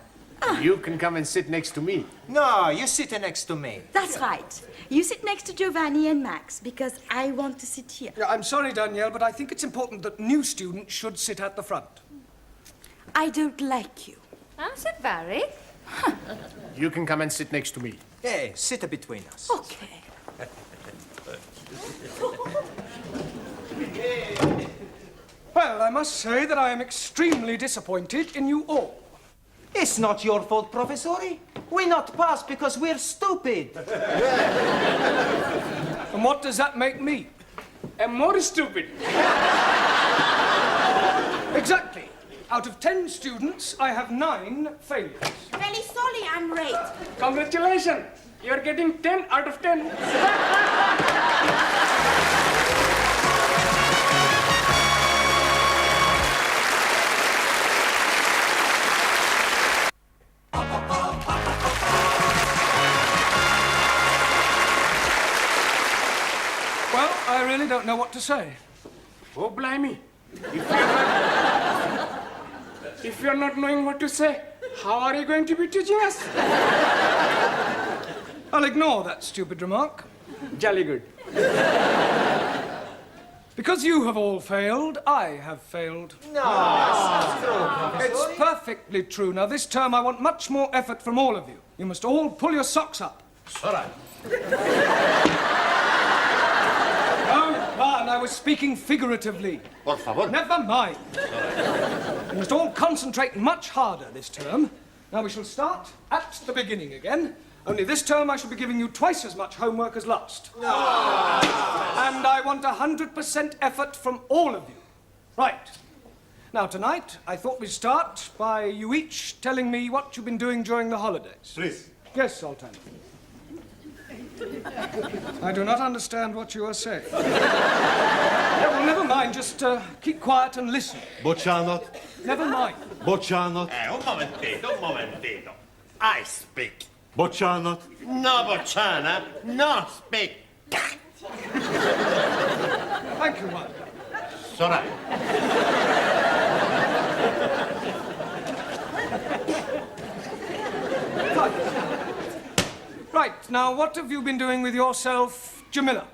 You can come and sit next to me. No, you sit next to me. That's right. You sit next to Giovanni and Max, because I want to sit here. Yeah, I'm sorry, Danielle, but I think it's important that new students should sit at the front. I don't like you. I'm so very. You can come and sit next to me. Hey, sit between us. Okay. Well, I must say that I am extremely disappointed in you all. It's not your fault, Professori. We not pass because we're stupid. And what does that make me? I'm more stupid. Exactly. Out of 10 students, I have 9 failures. Very sorry, I'm late. Congratulations. You're getting 10 out of 10. Well, I really don't know what to say. Oh, blimey. If you're not knowing what to say, how are you going to be teaching us? I'll ignore that stupid remark. Jolly good. Because you have all failed, I have failed. No, it's not true, It's perfectly true. Now, this term, I want much more effort from all of you. You must all pull your socks up. Sorry. Oh, I was speaking figuratively. Por favor. Never mind. You must all concentrate much harder this term. Now, we shall start at the beginning again. Only this term I shall be giving you twice as much homework as last. No. And I want 100% effort from all of you. Right. Now, tonight, I thought we'd start by you each telling me what you've been doing during the holidays. Please. Yes, Sultan. I do not understand what you are saying. Yeah, well, never mind. Just keep quiet and listen. Boccianot. Never mind. Boccianot. Un momentito. I speak. Boccianot. No, Bocciana. No speak. Thank you, Juan. Sorry. Right, now what have you been doing with yourself, Jamila?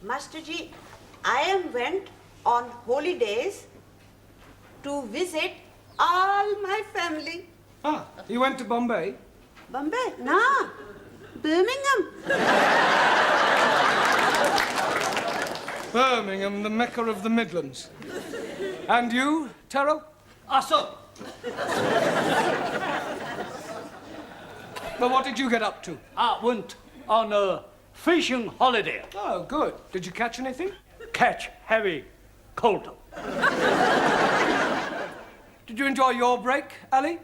Master Ji, I went on holidays to visit all my family. Ah, you went to Bombay? Bombay? No, Birmingham. Birmingham, the Mecca of the Midlands. And you, Taro? So, Well, what did you get up to? I went on a fishing holiday. Oh, good. Did you catch anything? Catch heavy cold. Did you enjoy your break, Ali?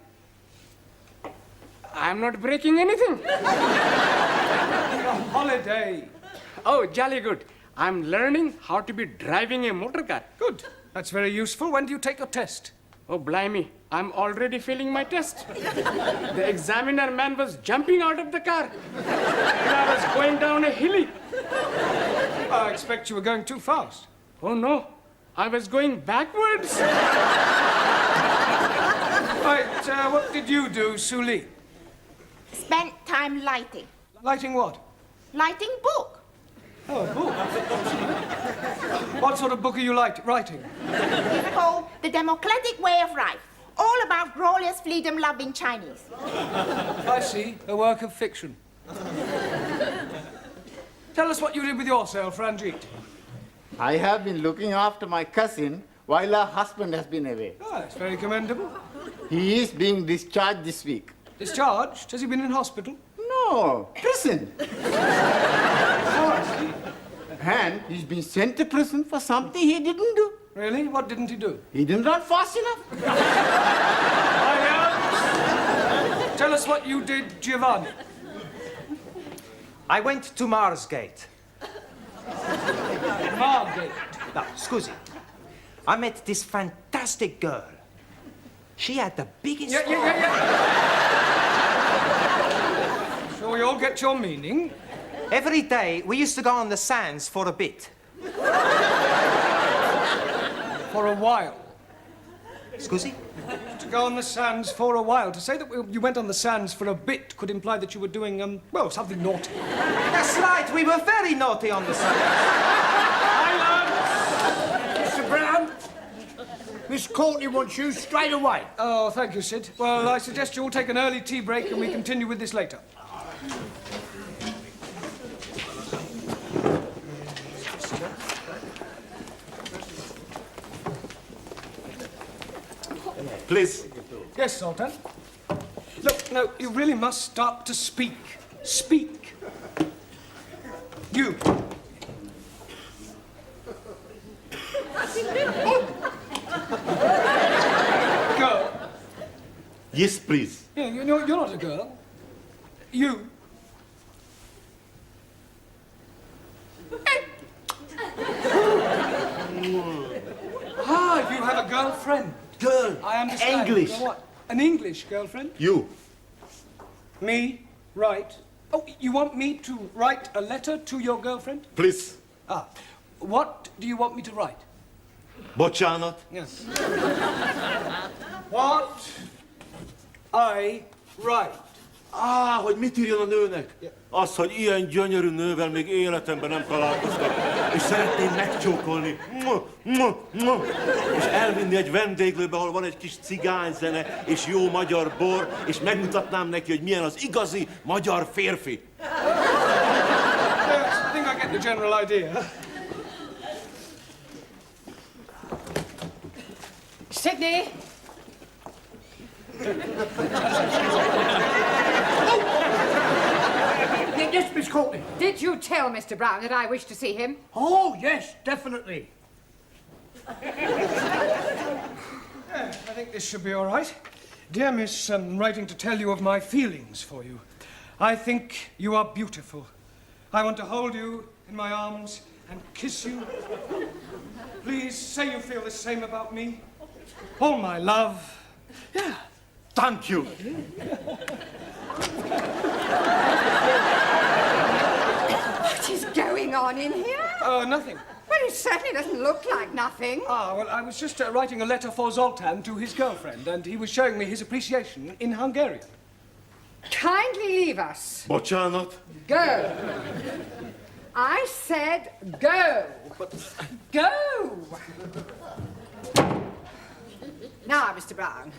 I'm not breaking anything. A holiday. Oh, jolly good. I'm learning how to be driving a motor car. Good. That's very useful. When do you take your test? Oh, blimey. I'm already failing my test. The examiner man was jumping out of the car. And I was going down a hilly. I expect you were going too fast. Oh, no. I was going backwards. Right, what did you do, Suli? Spent time lighting. Lighting what? Lighting book. Oh, a book. What sort of book are you writing? It's called The Democratic Way of Life. All about glorious freedom-loving Chinese. I see. A work of fiction. Tell us what you did with yourself, Ranjit. I have been looking after my cousin while her husband has been away. Oh, that's very commendable. He is being discharged this week. Discharged? Has he been in hospital? No, prison. Oh, I see. And he's been sent to prison for something he didn't do. Really? What didn't he do? He didn't run fast enough. Tell us what you did, Giovanni. I went to Marsgate. Margate? No, scusi. I met this fantastic girl. She had the biggest... Yeah. So we all get your meaning? Every day, we used to go on the sands for a bit. For a while? Scusi? To go on the sands for a while. To say that you went on the sands for a bit could imply that you were doing, well, something naughty. That's right, we were very naughty on the sands. Mr. Brown, Miss Courtney wants you straight away. Oh, thank you, Sid. Well, I suggest you all take an early tea break and we continue with this later. Please. Yes, Sultan. Look, no, you really must start to speak. Speak. You. Girl. Yes, please. Yeah, you're not a girl. You. You have a girlfriend. Girl. I understand. English. What? An English girlfriend? You. Me? Right. Oh, you want me to write a letter to your girlfriend? Please. Ah. What do you want me to write? Bocsánat. Yes. What I write. Hogy mit írjon a nőnek? Az, hogy ilyen gyönyörű nővel még életemben nem találkoztam, és szeretném megcsókolni, és elvinni egy vendéglőbe, ahol van egy kis cigányzene, és jó magyar bor, és megmutatnám neki, hogy milyen az igazi magyar férfi. Yes, I think I get the general idea. Sydney! Yes, Miss Courtney. Did you tell Mr. Brown that I wish to see him? Oh, yes, definitely. I think this should be all right. Dear Miss, I'm writing to tell you of my feelings for you. I think you are beautiful. I want to hold you in my arms and kiss you. Please say you feel the same about me. All my love. Yeah. Thank you. What is going on in here? Nothing. Well, it certainly doesn't look like nothing. Well, I was just writing a letter for Zoltan to his girlfriend, and he was showing me his appreciation in Hungarian. Kindly leave us. Bocsánat. Go. I said go. Go. Now, Mr. Brown,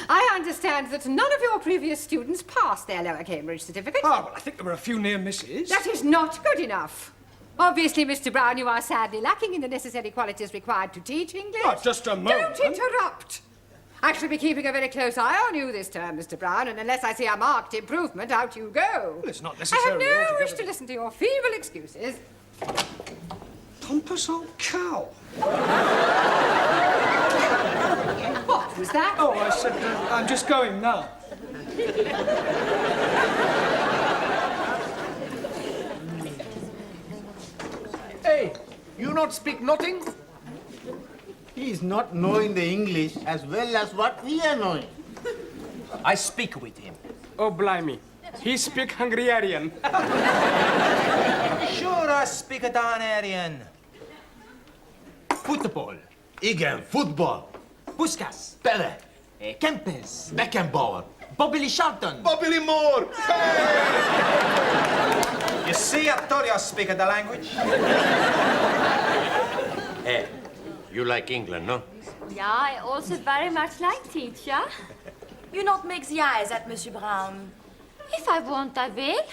I understand that none of your previous students passed their lower Cambridge certificate. Oh, well, I think there were a few near misses. That is not good enough. Obviously, Mr. Brown, you are sadly lacking in the necessary qualities required to teach English. Oh, just a moment. Don't interrupt. I shall be keeping a very close eye on you this term, Mr. Brown, and unless I see a marked improvement, out you go. Well, it's not I necessarily have no altogether wish to listen to your feeble excuses. Pompous old cow. What was that? Oh, I said, I'm just going now. Hey, you not speak nothing? He is not knowing the English as well as what we are knowing. I speak with him. Oh, blimey. He speak Hungarian. Sure, I speak a Danarian. Football. Igen, football. Puskas. Pele. Kempes. Beckenbauer. Bobby Lee Charlton. Bobby Lee Moore. You see, I told you I speak the language. Hey, you like England, no? Yeah, I also very much like teacher. You not make the eyes at Monsieur Brown. If I want, I will.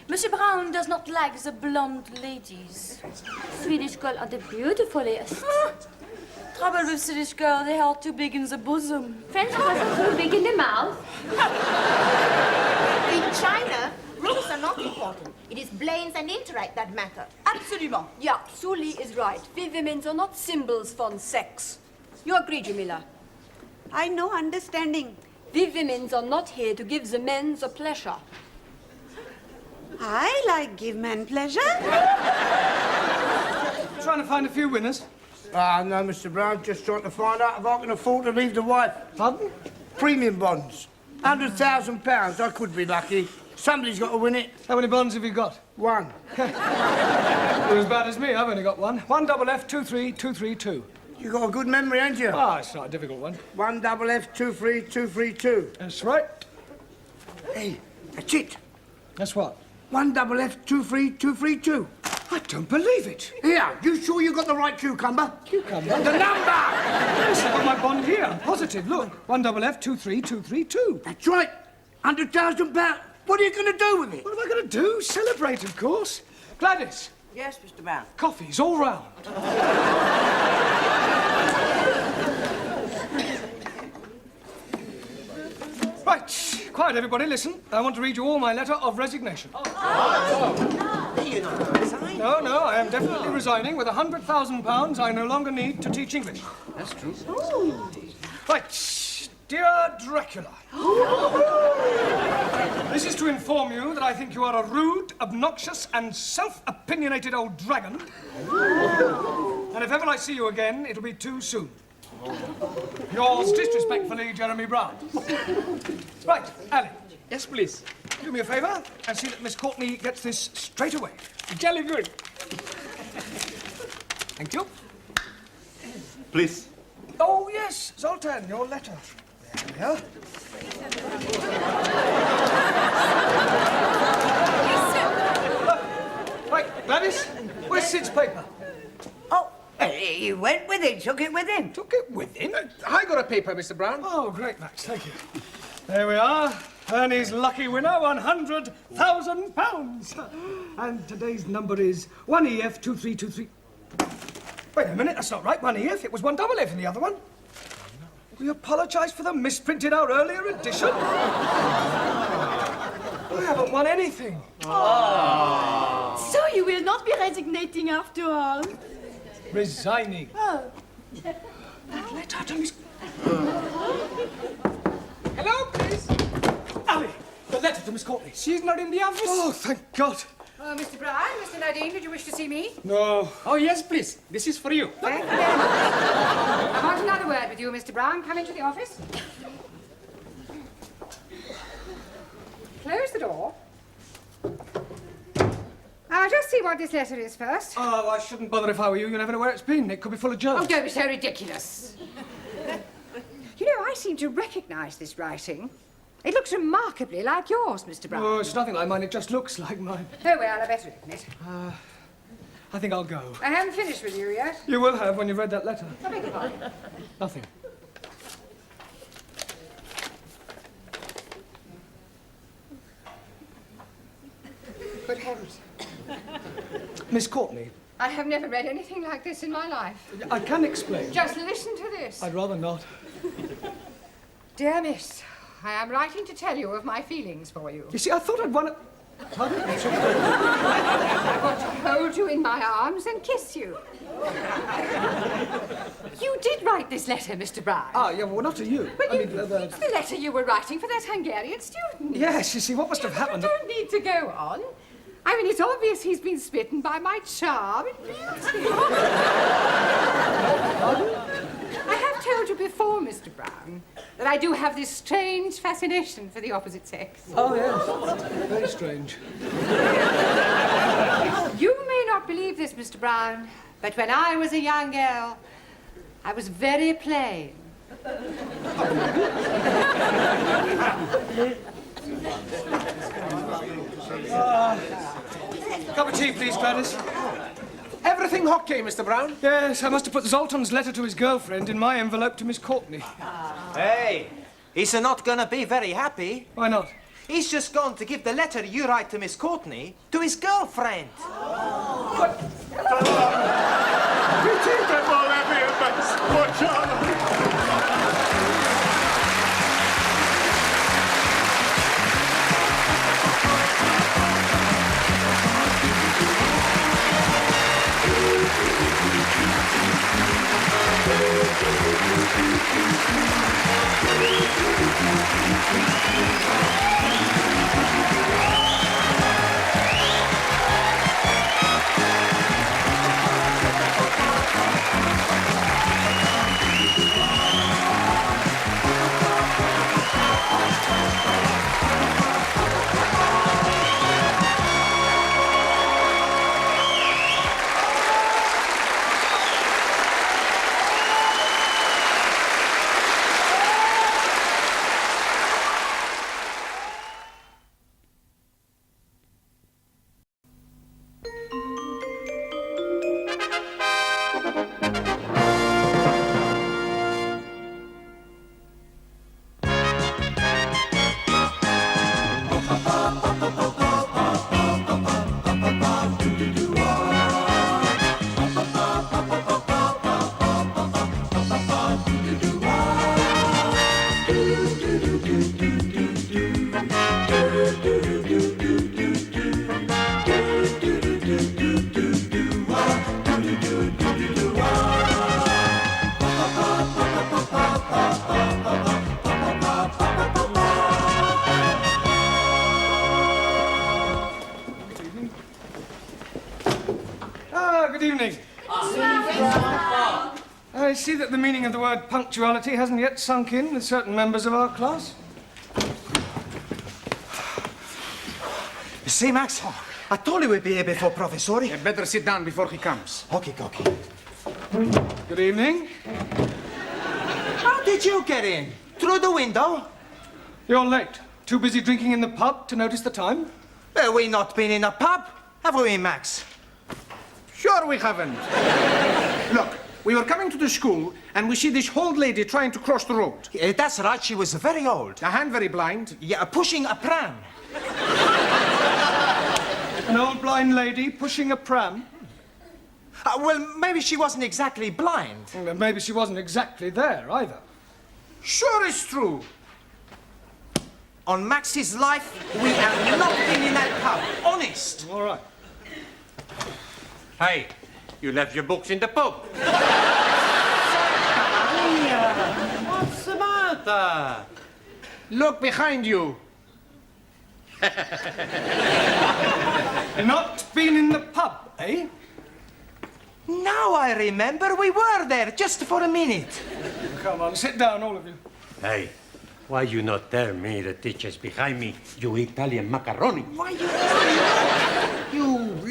Monsieur Brown does not like the blonde ladies. Swedish girls are the beautifulest. Trouble with Swedish girls, they are too big in the bosom. French girls are too big in the mouth. In China, rules are not important. It is brains and intellect that matter. Absolument. Yeah, Sully is right. We women are not symbols for sex. You agree, Jamila? I know understanding. We women are not here to give the men the pleasure. I like give men pleasure. Trying to find a few winners. Ah, no, Mr. Brown, just trying to find out if I can afford to leave the wife. Pardon? Premium bonds. £100,000. I could be lucky. Somebody's got to win it. How many bonds have you got? One. You're as bad as me. I've only got one. 1FF23232. You got a good memory, ain't you? Ah, it's not a difficult one. 1FF23232. That's right. Hey, that's it. That's what? 1FF23232. I don't believe it. Here, you sure you got the right cucumber? Cucumber? The number! Yes, I've got my bond here. I'm positive. Look, 1FF23232. That's right. £100,000. What are you going to do with it? What am I going to do? Celebrate, of course. Gladys. Yes, Mr. Brown. Coffees all round. Right, quiet everybody, listen. I want to read you all my letter of resignation. No, I am definitely resigning with £100,000 I no longer need to teach English. That's true. Ooh. Right, dear Dracula. This is to inform you that I think you are a rude, obnoxious, and self-opinionated old dragon. And if ever I see you again, it'll be too soon. Yours disrespectfully, Jeremy Brown. Right, Ali. Yes, please. Do me a favour and see that Miss Courtney gets this straight away. Jolly good. Thank you. Please. Oh, yes, Zoltan, your letter. There we are. Right, Gladys, where's Sid's paper? Oh, he went with it, took it with him. Took it with him? I got a paper, Mr. Brown. Oh, great, Max, thank you. There we are. Ernie's lucky winner, £100,000. And today's number is 1EF2323. Wait a minute, that's not right. 1EF, it was 1FF in the other one. We apologise for the misprinted our earlier edition. I haven't won anything. So you will not be resignating after all? Resigning. Oh. Letter to Miss... Hello, please. Ali, the letter to Miss Courtney. She's not in the office. Oh, thank God. Mr. Brown, Mr. Nadine, did you wish to see me? No. Oh, yes, please. This is for you. Thank you very much. I want another word with you, Mr. Brown. Come into the office. Close the door. I'll just see what this letter is first. Oh, I shouldn't bother if I were you. You never know where it's been. It could be full of germs. Oh, don't be so ridiculous. You know, I seem to recognise this writing. It looks remarkably like yours, Mr. Brown. Oh, it's nothing like mine. It just looks like mine. Oh, well, I better admit. I think I'll go. I haven't finished with you yet. You will have when you've read that letter. I beg your pardon. Nothing. Good heavens. Miss Courtney, I have never read anything like this in my life. I can explain. Just listen to this. I'd rather not. Dear Miss, I am writing to tell you of my feelings for you. You see, I thought I'd won it. Pardon? I want to hold you in my arms and kiss you. You did write this letter, Mr. Brown. Ah, yeah, well, not to you. But it's the letter you were writing for that Hungarian student. Yes, you see, what must have happened... You don't need to go on. I mean, it's obvious he's been smitten by my charm and beauty. I have told you before, Mr. Brown, that I do have this strange fascination for the opposite sex. Oh, yes. Very strange. You may not believe this, Mr. Brown, but when I was a young girl, I was very plain. Cup of tea, please, Gladys. Everything okay, Mr. Brown? Yes, I must have put Zoltan's letter to his girlfriend in my envelope to Miss Courtney. Hey, he's not gonna be very happy. Why not? He's just going to give the letter you write to Miss Courtney to his girlfriend. Good evening. I see that the meaning of the word punctuality hasn't yet sunk in with certain members of our class. You see, Max, I told you we'd be here before Professor. You better sit down before he comes. Okay. Good evening. How did you get in? Through the window? You're late. Too busy drinking in the pub to notice the time? We've not been in a pub, have we, Max? Sure we haven't. Look, we were coming to the school and we see this old lady trying to cross the road. That's right, she was very old. And very blind. Yeah, pushing a pram. An old blind lady pushing a pram? Well, maybe she wasn't exactly blind. Well, maybe she wasn't exactly there, either. Sure it's true. On Max's life, we have not been in that pub. Honest. All right. Hey, you left your books in the pub. What's the matter? Look behind you. Not been in the pub, eh? Now I remember we were there just for a minute. Come on, sit down, all of you. Hey, why you not tell me the teacher's behind me, you Italian macaroni? Why you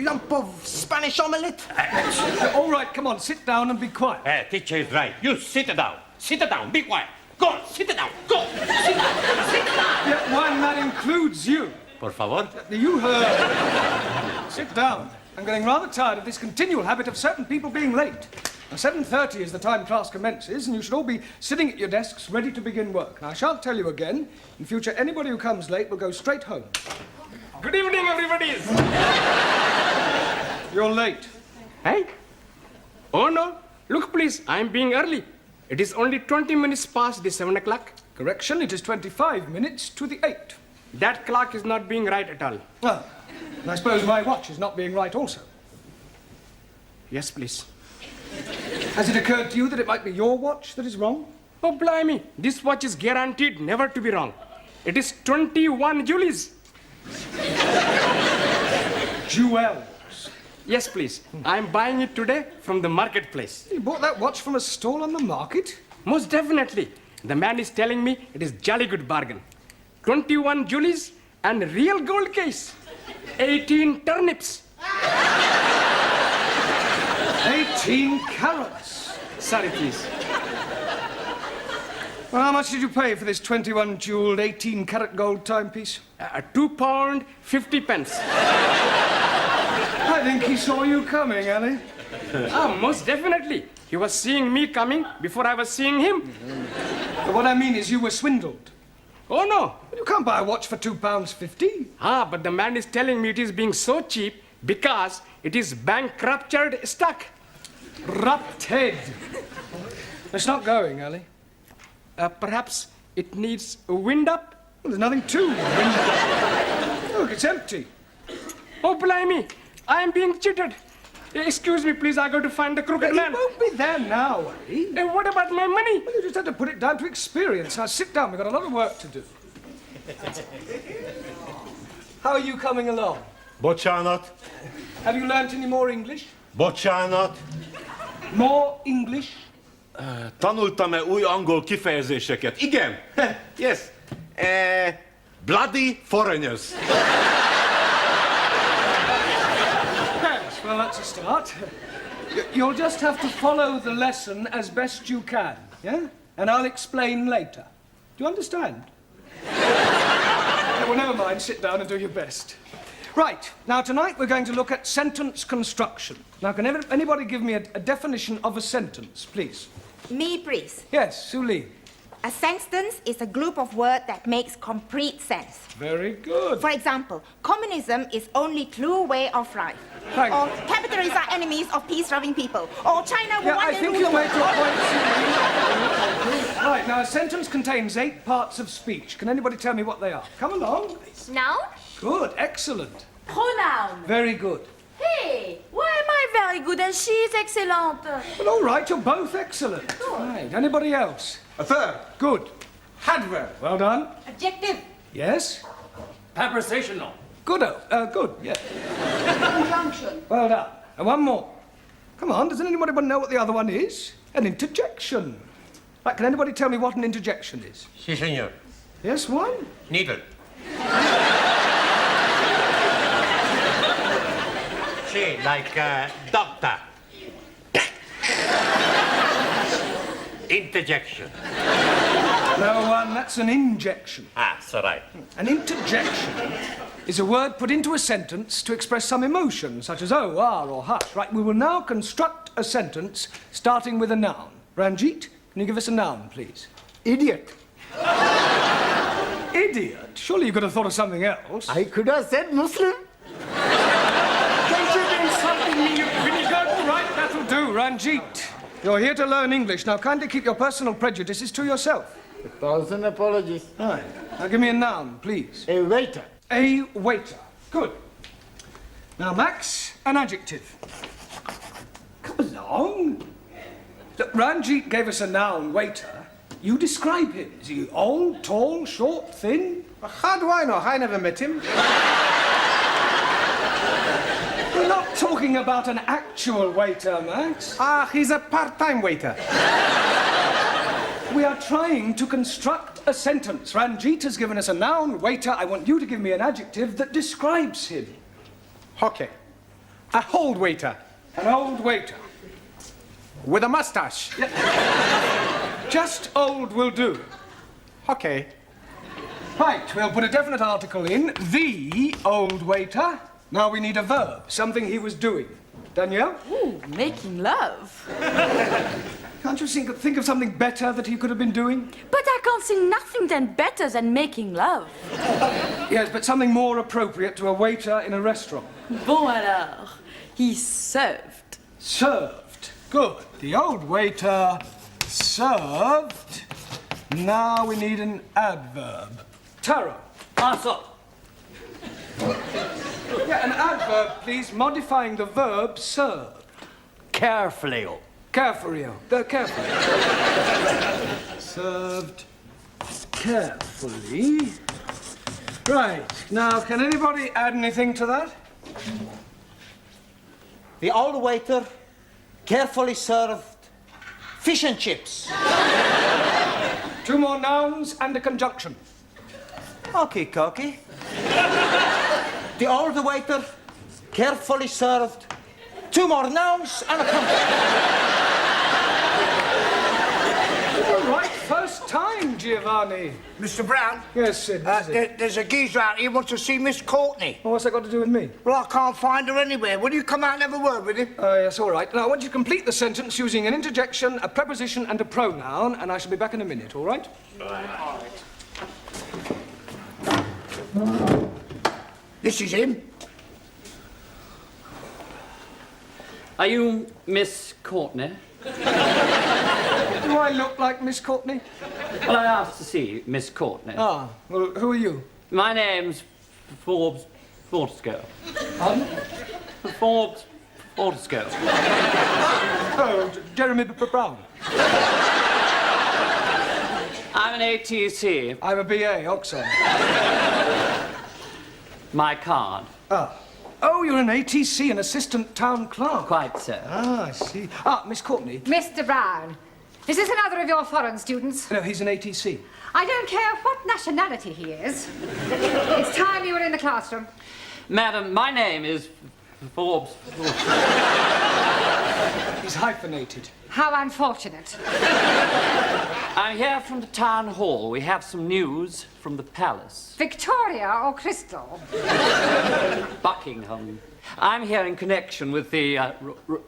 lump of Spanish omelette? All right, come on, sit down and be quiet. Hey, teacher is right. You sit down. Sit down. Be quiet. Go on, sit down. Go. Sit down. Sit down. Yeah, one that includes you. Por favor. You heard. Sit down. I'm getting rather tired of this continual habit of certain people being late. Now, 7:30 is the time class commences, and you should all be sitting at your desks ready to begin work. Now, I shan't tell you again. In future, anybody who comes late will go straight home. Good evening, everybody. You're late. Hey? Oh, no. Look, please. I'm being early. It is only 20 minutes past the 7 o'clock. Correction, it is 25 minutes to the 8. That clock is not being right at all. Well, I suppose my watch is not being right also. Yes, please. Has it occurred to you that it might be your watch that is wrong? Oh, blimey. This watch is guaranteed never to be wrong. It is 21 Julies. Jewels. Yes, please. I'm buying it today from the marketplace. You bought that watch from a stall on the market? Most definitely. The man is telling me it is jolly good bargain. 21 Julies and real gold case. 18 turnips. 18 carats. Sorry, please. Well, how much did you pay for this 21 jeweled 18 carat gold timepiece? £2.50. I think he saw you coming, Ali. Most definitely. He was seeing me coming before I was seeing him. But what I mean is you were swindled. Oh, no. You can't buy a watch for £2.50. But the man is telling me it is being so cheap because it is bankrupted stock. Rupted. It's not going, Ali. Perhaps it needs a wind up? Well, there's nothing to wind up. Look, it's empty. Oh, blimey. I am being cheated. Excuse me, please. I got to find the crooked man. He won't be there now, Ali. What about my money? Well, you just had to put it down to experience. Now, sit down. We've got a lot of work to do. How are you coming along? Bocsánat. Have you learnt any more English? Bocsánat. More English? Tanultam-e új angol kifejezéseket? Igen. Yes. Bloody foreigners. Yes, well, that's a start. You'll just have to follow the lesson as best you can, yeah? And I'll explain later. Do you understand? Well, never mind. Sit down and do your best. Right, now tonight we're going to look at sentence construction. Now, can anybody give me a definition of a sentence, please? Me, please. Yes, Suli. A sentence is a group of words that makes complete sense. Very good. For example, communism is only true way of life. Thank or you. capitalists are enemies of peace-loving people. Or China will Yeah, one I day think rule you'll the make your world. point, Suli. Right, now a sentence contains 8 parts of speech. Can anybody tell me what they are? Come along. Noun? Good, excellent. Pronoun. Very good. Hey, why am I very good and she is excellent? Well, all right, you're both excellent. Right, anybody else? A third. Good. Adverb. Well done. Adjective. Yes? Prepositional. Good, good, yes. Conjunction. Well done. And one more. Come on, does anybody know what the other one is? An interjection. Right, can anybody tell me what an interjection is? Si, senor. Yes, one? Needle. Si, like doctor. Interjection. No, that's an injection. So right. An interjection is a word put into a sentence to express some emotion, such as oh, ah, or hush. Right, we will now construct a sentence starting with a noun. Ranjit, can you give us a noun, please? Idiot. Idiot? Surely you could have thought of something else. I could have said Muslim. Don't you be insulting me, you vinegar. All right, that'll do, Ranjit. You're here to learn English. Now, kindly keep your personal prejudices to yourself. 1,000 apologies. Right. Now, give me a noun, please. A waiter. A waiter. Good. Now, Max, an adjective. Come along. Look, Ranjit gave us a noun, waiter. You describe him. Is he old, tall, short, thin? How do I know? I never met him. We're not talking about an actual waiter, Max. He's a part-time waiter. We are trying to construct a sentence. Ranjit has given us a noun, waiter. I want you to give me an adjective that describes him. Okay. A old waiter. An old waiter. With a mustache. Just old will do. Okay. Right, we'll put a definite article in. The old waiter. Now we need a verb, something he was doing. Danielle? Ooh, making love. Can't you think of something better that he could have been doing? But I can't see nothing then better than making love. Yes, but something more appropriate to a waiter in a restaurant. Bon alors, he served. Served. Good. The old waiter served Now we need an adverb. Tara. Answer. Yeah, an adverb, please, modifying the verb serve. Carefully. Carefully. Carefully. Served carefully. Right. Now, can anybody add anything to that? The old waiter carefully served fish and chips. 2 more nouns and a conjunction. Okay, Cocky. The old waiter carefully served 2 more nouns and a conjunction. All right, first time, Giovanni. Mr. Brown? Yes, Sid. There's a geezer out here who wants to see Miss Courtney. Well, what's that got to do with me? Well, I can't find her anywhere. Will you come out and have a word with him? Yes, all right. Now, I want you to complete the sentence using an interjection, a preposition, and a pronoun, and I shall be back in a minute, all right? All right. This is him. Are you Miss Courtney? Do I look like Miss Courtney? Well, I asked to see Miss Courtney. Ah, well, who are you? My name's Forbes Fortescue. Pardon? Forbes Fortescue. Oh, Jeremy Brown. I'm an ATC. I'm a BA, Oxon. My card. Ah. Oh, you're an ATC, an assistant town clerk. Quite so. Ah, I see. Ah, Miss Courtney. Mr. Brown, is this another of your foreign students? No, he's an ATC. I don't care what nationality he is. It's time you were in the classroom. Madam, my name is Forbes. He's hyphenated. How unfortunate. I'm here from the town hall. We have some news from the palace. Victoria or Crystal? Buckingham. I'm here in connection with the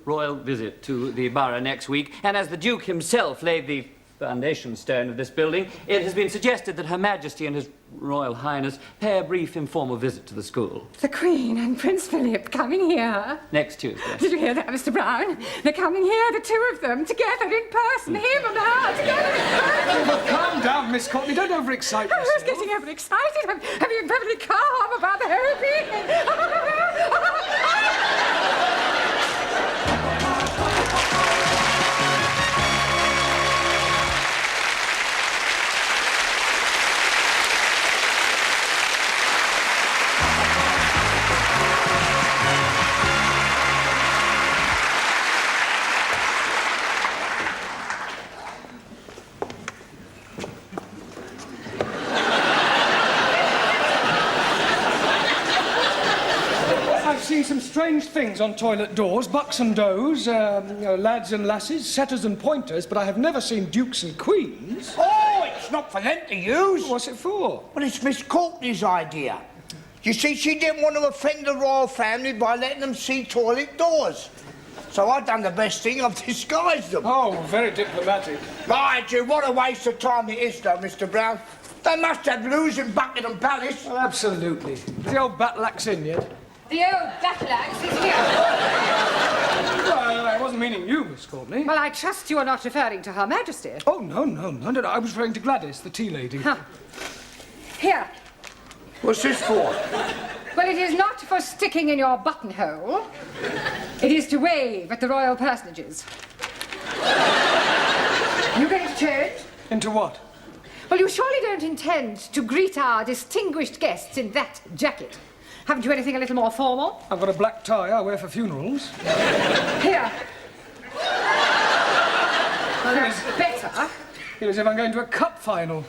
royal visit to the borough next week, and as the Duke himself laid the foundation stone of this building, it has been suggested that Her Majesty and His Royal Highness pay a brief informal visit to the school. The Queen and Prince Philip coming here. Next Tuesday. Did you hear that, Mr. Brown? They're coming here, the two of them, together in person, him and her, together in person. Oh, calm down, Miss Courtney. Don't overexcite yourself. I was getting overexcited. I'm being perfectly calm about the whole thing. Some strange things on toilet doors, bucks and does, lads and lasses, setters and pointers, but I have never seen dukes and queens. Oh, it's not for them to use. What's it for? Well, it's Miss Courtney's idea. You see, she didn't want to offend the royal family by letting them see toilet doors. So I've done the best thing, I've disguised them. Oh, very diplomatic. Mind you, what a waste of time it is, though, Mr. Brown. They must have blues in Buckingham Palace. Well, absolutely. Is the old battle axe in yet? The old battle axe is here. Well, I wasn't meaning you, Miss Courtney. Well, I trust you are not referring to Her Majesty. Oh, no. I was referring to Gladys, the tea lady. Huh. Here. What's this for? Well, it is not for sticking in your buttonhole. It is to wave at the royal personages. You going to change? Into what? Well, you surely don't intend to greet our distinguished guests in that jacket. Haven't you anything a little more formal? I've got a black tie I wear for funerals. Here. That's better. Feel as if I'm going to a cup final.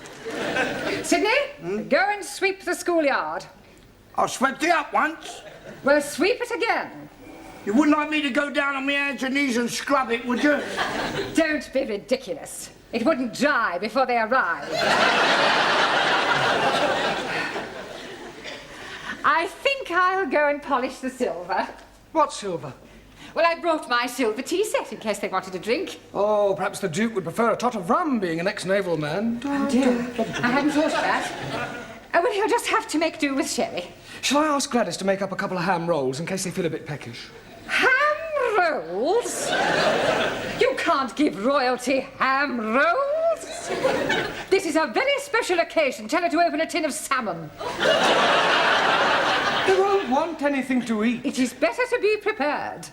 Sydney, go and sweep the schoolyard. I swept it up once. Well, sweep it again. You wouldn't like me to go down on my hands and knees and scrub it, would you? Don't be ridiculous. It wouldn't dry before they arrive. I think I'll go and polish the silver. What silver? Well, I brought my silver tea set in case they wanted a drink. Oh, perhaps the Duke would prefer a tot of rum, being an ex-naval man. Oh, dear. I hadn't thought of that. Oh, well, he'll just have to make do with sherry. Shall I ask Gladys to make up a couple of ham rolls in case they feel a bit peckish? Ham rolls? You can't give royalty ham rolls. Yes. This is a very special occasion. Tell her to open a tin of salmon. They won't want anything to eat. It is better to be prepared.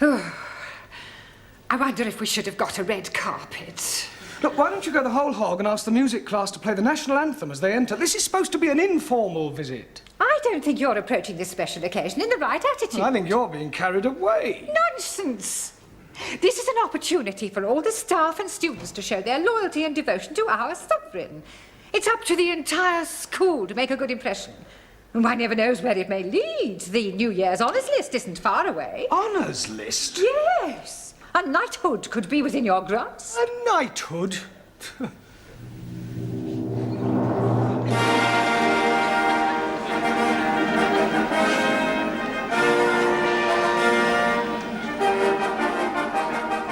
I wonder if we should have got a red carpet. Look, why don't you go the whole hog and ask the music class to play the national anthem as they enter? This is supposed to be an informal visit. I don't think you're approaching this special occasion in the right attitude. I think you're being carried away. Nonsense! This is an opportunity for all the staff and students to show their loyalty and devotion to our sovereign. It's up to the entire school to make a good impression. And one never knows where it may lead. The New Year's honours list isn't far away. Honours list? Yes. A knighthood could be within your grasp. A knighthood?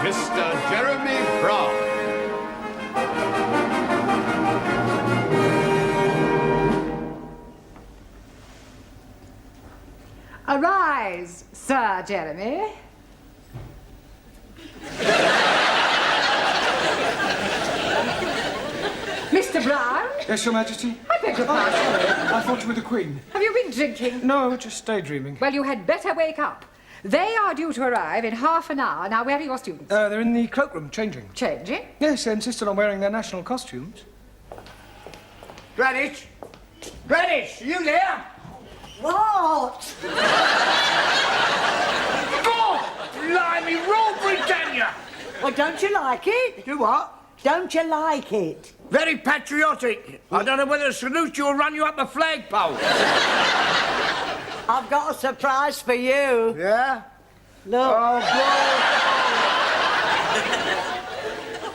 Mr. Jeremy Brown. Arise, Sir Jeremy. Mr. Brown? Yes, Your Majesty? I beg your pardon. I thought you were the Queen. Have you been drinking? No, just daydreaming. Well, you had better wake up. They are due to arrive in half an hour. Now, where are your students? They're in the cloakroom, changing. Changing? Yes, they insisted on wearing their national costumes. Gladys? Gladys, are you there? What? God! Blimey, Rule Britannia! Well, don't you like it? Do what? Don't you like it? Very patriotic. I don't know whether to salute you or run you up a flagpole. I've got a surprise for you. Yeah? Look. Oh,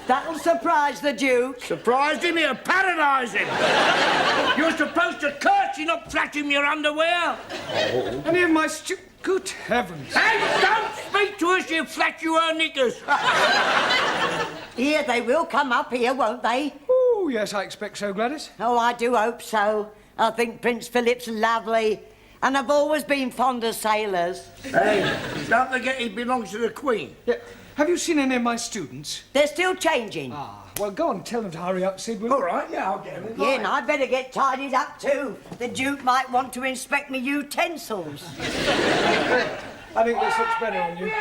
That'll surprise the Duke. surprised him, he'll paradise him. You're supposed to curse, you not flash him your underwear. Any of my Good heavens. Hey, don't speak to us, you flash you her knickers. Here, they will come up here, won't they? Oh, yes, I expect so, Gladys. Oh, I do hope so. I think Prince Philip's lovely. And I've always been fond of sailors. Hey, don't forget he belongs to the Queen. Yeah. Have you seen any of my students? They're still changing. Ah, well, go on, tell them to hurry up, Sid, will you? All right, yeah, I'll get them. Yeah, and I'd better get tidied up too. The Duke might want to inspect me utensils. I think this looks better on you.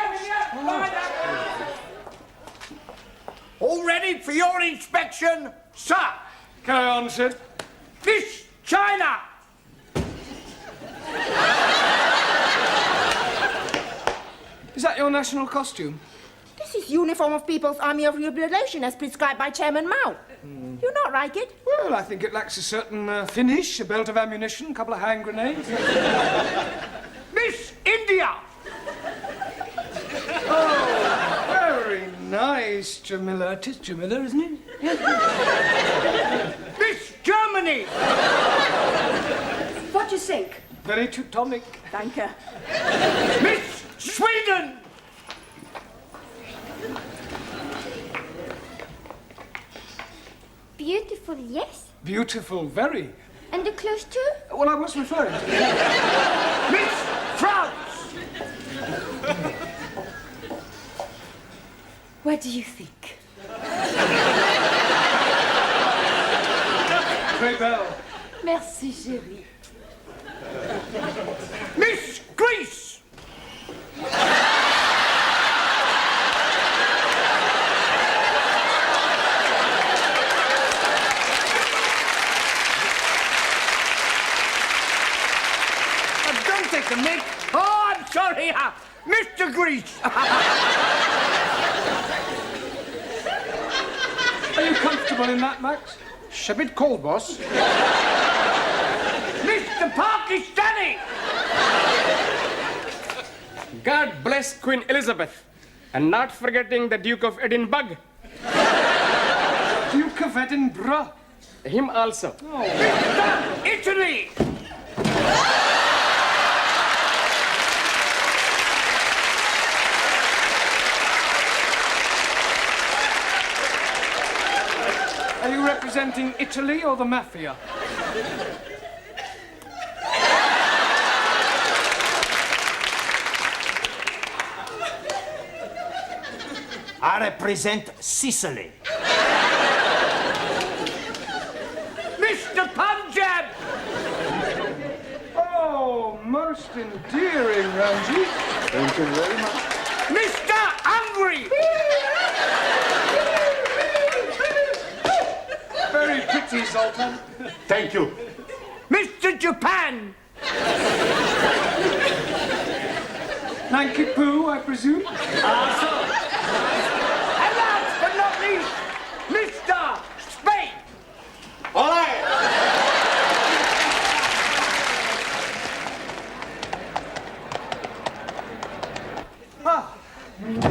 All ready for your inspection, sir? Carry on, Sid. Miss China! Is that your national costume? This is uniform of People's Army of Liberation as prescribed by Chairman Mao. You not like it? Well, I think it lacks a certain finish, a belt of ammunition, a couple of hand grenades. Miss India! Oh, very nice, Jamila. 'Tis Jamila, isn't it? Miss Germany! What do you think? Very Teutonic. Thank you. Miss Sweden! Beautiful, yes. Beautiful, very. And the clothes too? Well, I was referring to... Miss France! What do you think? Très belle. Merci, chérie. Miss Greece! Don't take the mic. Oh, I'm sorry, Mr. Greece. Are you comfortable in that, Max? It's a bit cold, boss. Mr. Pakistani! God bless Queen Elizabeth, and not forgetting the Duke of Edinburgh. Duke of Edinburgh? Him also. Oh. Mr. Italy! Are you representing Italy or the mafia? I represent Sicily. Most endearing, Ramsey. Thank you very much. Mr. Hungry! Very pretty, Zoltan. Thank you. Mr. Japan! Nanky Poo, I presume? And last but not least, Mr. Spain! All right.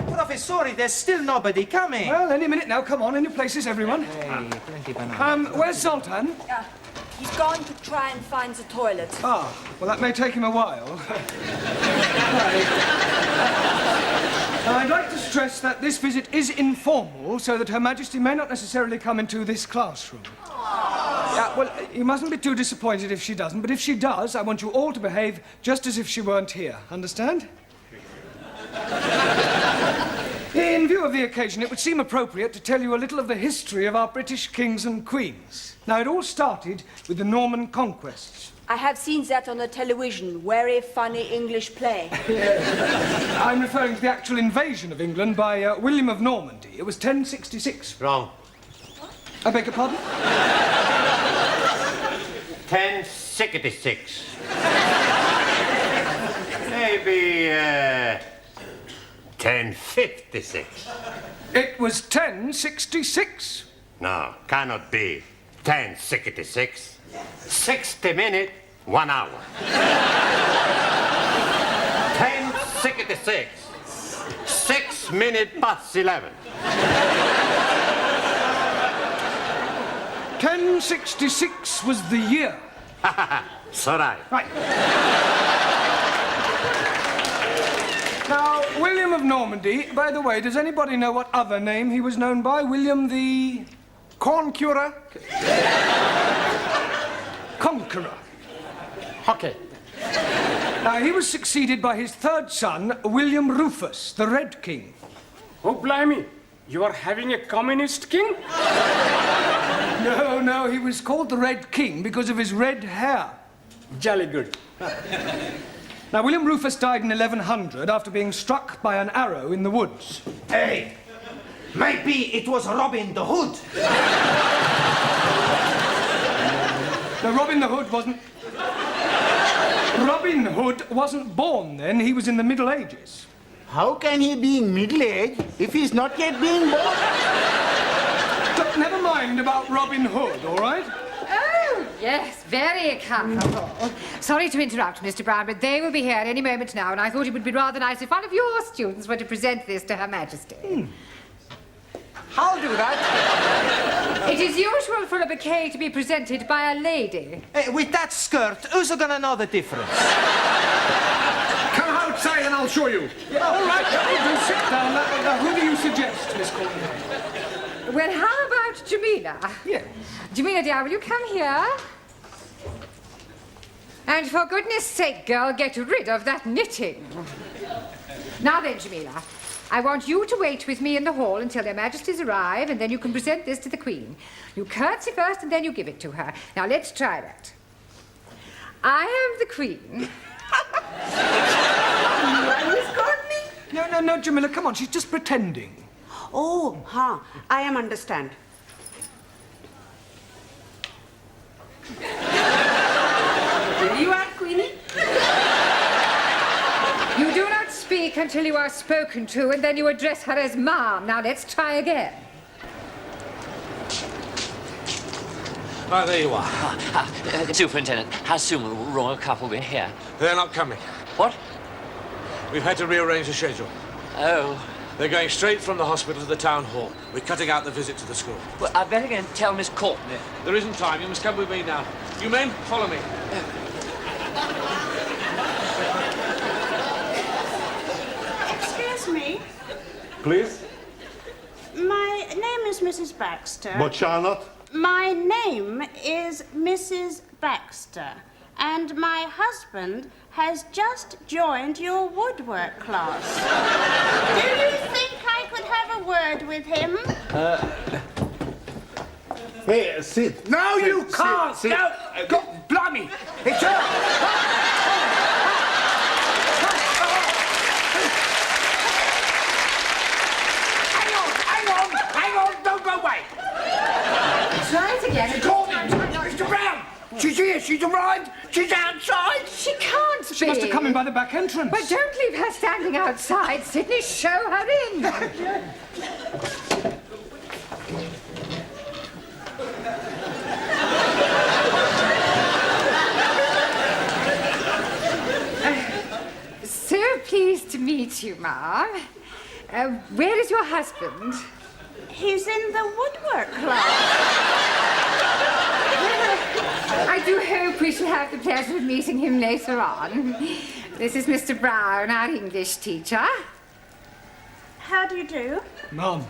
Professori, there's still nobody coming. Well, any minute now. Come on, in your places, everyone. Hey, plenty banana. Where's Zoltan? He's going to try and find the toilet. Ah, well, that may take him a while. Now, I'd like to stress that this visit is informal, so that Her Majesty may not necessarily come into this classroom. Well, you mustn't be too disappointed if she doesn't, but if she does, I want you all to behave just as if she weren't here. Understand? In view of the occasion, it would seem appropriate to tell you a little of the history of our British kings and queens. Now, it all started with the Norman conquests. I have seen that on the television. Very funny English play. I'm referring to the actual invasion of England by William of Normandy. It was 1066. Wrong. I beg your pardon? 1066. Maybe, 1056. It was 1066. No, cannot be. 1066. 60 minutes, 1 hour. 1066. 6 minutes past 11. 1066 was the year. So right. Right. Now, William of Normandy, by the way, does anybody know what other name he was known by? William the... Corn curer? Conqueror. Okay. Now, he was succeeded by his third son, William Rufus, the Red King. Oh, blimey. You are having a communist king? No, he was called the Red King because of his red hair. Jolly good. Now, William Rufus died in 1100 after being struck by an arrow in the woods. Hey, maybe it was Robin the Hood. No, Robin Hood wasn't born then. He was in the Middle Ages. How can he be middle-aged if he's not yet being born? Look, never mind about Robin Hood, all right? Oh, yes, very comfortable. Sorry to interrupt, Mr. Brown, but they will be here any moment now, and I thought it would be rather nice if one of your students were to present this to Her Majesty. I'll do that. It is usual for a bouquet to be presented by a lady. Hey, with that skirt, who's gonna know the difference? Come outside and I'll show you. Yeah, all right, do sit down. Now, who do you suggest, Miss Courtney? Well, how about Jamila? Yes. Jamila, dear, will you come here? And for goodness sake, girl, get rid of that knitting. Now then, Jamila, I want you to wait with me in the hall until their majesties arrive, and then you can present this to the Queen. You curtsy first, and then you give it to her. Now, let's try that. I am the Queen. Miss Courtney? No, Jamila, come on, she's just pretending. Oh, I am understand. There you are, Queenie. You do not speak until you are spoken to, and then you address her as Ma'am. Now, let's try again. Oh, there you are. Superintendent, how soon will the royal couple be here? They're not coming. What? We've had to rearrange the schedule. Oh. They're going straight from the hospital to the town hall. We're cutting out the visit to the school. Well, I better go and tell Miss Courtney. There isn't time. You must come with me now. You men, follow me. Excuse me. Please? My name is Mrs. Baxter. But Charlotte? My name is Mrs. Baxter, and my husband has just joined your woodwork class. Do you think I could have a word with him? Hey, sit. No, you can't. Sit. No, God, blimey. It's her. again. Call me! Mr. Brown! She's here, she's arrived, she's outside! She can't be. She must have come in by the back entrance. But don't leave her standing outside, Sydney. Show her in. So pleased to meet you, Ma. Where is your husband? He's in the woodwork club. I do hope we shall have the pleasure of meeting him later on. This is Mr. Brown, our English teacher. How do you do? Mum.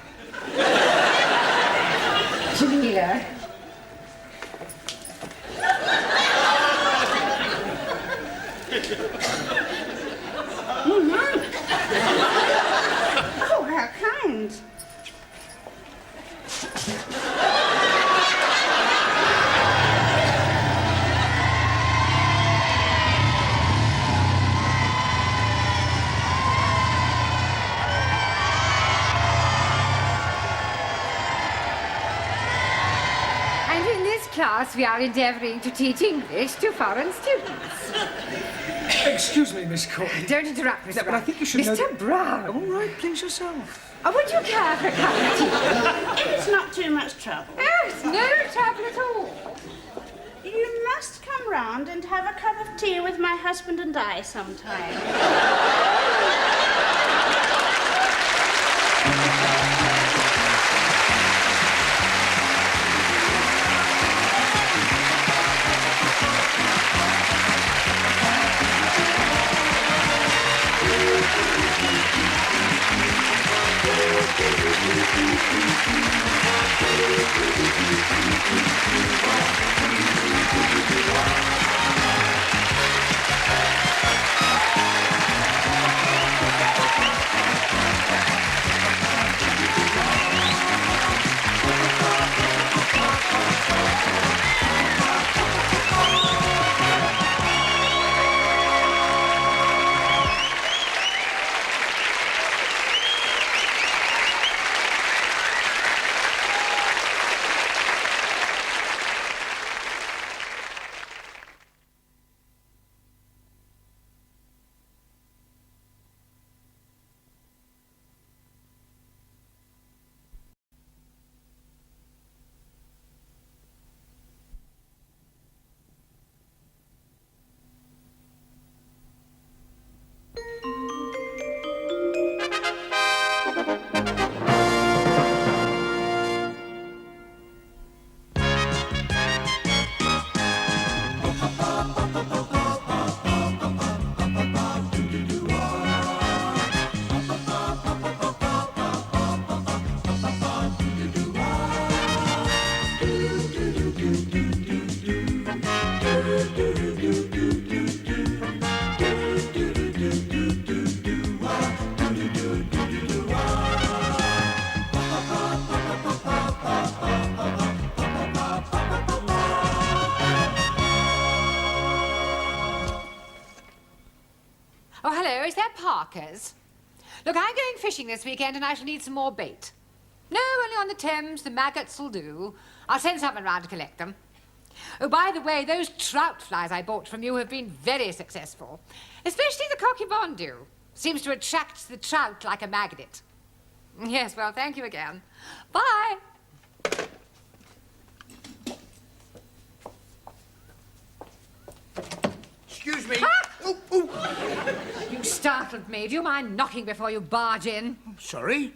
Jamila. Oh, how kind. And in this class, we are endeavouring to teach English to foreign students. Excuse me, Miss Courtney. Don't interrupt, Mr. No, but Brown. I think you should know Mr. that- Brown. All right, please yourself. Would you care for a cup of tea? It's not too much trouble. Oh, it's no trouble at all. You must come round and have a cup of tea with my husband and I sometime. Oh, hello, is that Parker's? Look, I'm going fishing this weekend and I shall need some more bait. No, only on the Thames, the maggots will do. I'll send someone round to collect them. Oh, by the way, those trout flies I bought from you have been very successful. Especially the cocky bondu. Seems to attract the trout like a magnet. Yes, well, thank you again. Bye. Excuse me. Ah! Oh, oh. You startled me. Do you mind knocking before you barge in? Sorry.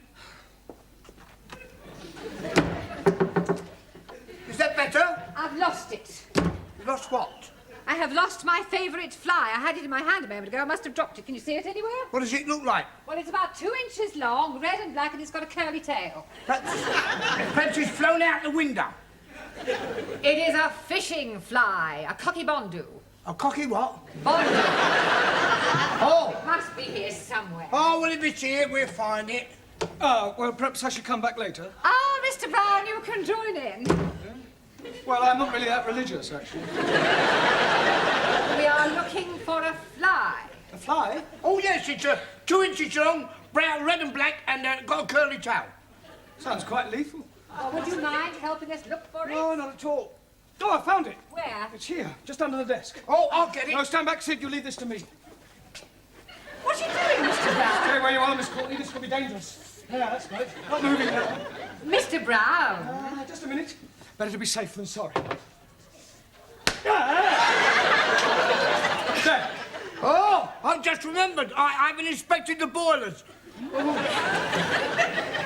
Is that better? I've lost it. You lost what? I have lost my favourite fly. I had it in my hand a moment ago. I must have dropped it. Can you see it anywhere? What does it look like? Well, it's about 2 inches long, red and black, and it's got a curly tail. Perhaps it's flown out the window. It is a fishing fly, a cocky bondu. A cocky what? Bondu. Oh. It must be here somewhere. Oh, well, if it's here, we'll find it. Well, perhaps I should come back later. Ah, Mr. Brown, you can join in. Well, I'm not really that religious, actually. We are looking for a fly. A fly? Oh, yes, it's 2 inches long, brown, red and black, and got a curly tail. Sounds quite lethal. Oh, would you mind helping us look for it? No, not at all. Oh, I found it. Where? It's here, just under the desk. Oh, I'll get it. No, stand back, Sid. You leave this to me. What are you doing, Mr. Brown? Stay where you are, Miss Courtney. This could be dangerous. Yeah, that's right. Not moving now. Mr. Brown. Just a minute. Better to be safe than sorry. There. Oh, I've just remembered. I haven't inspected the boilers.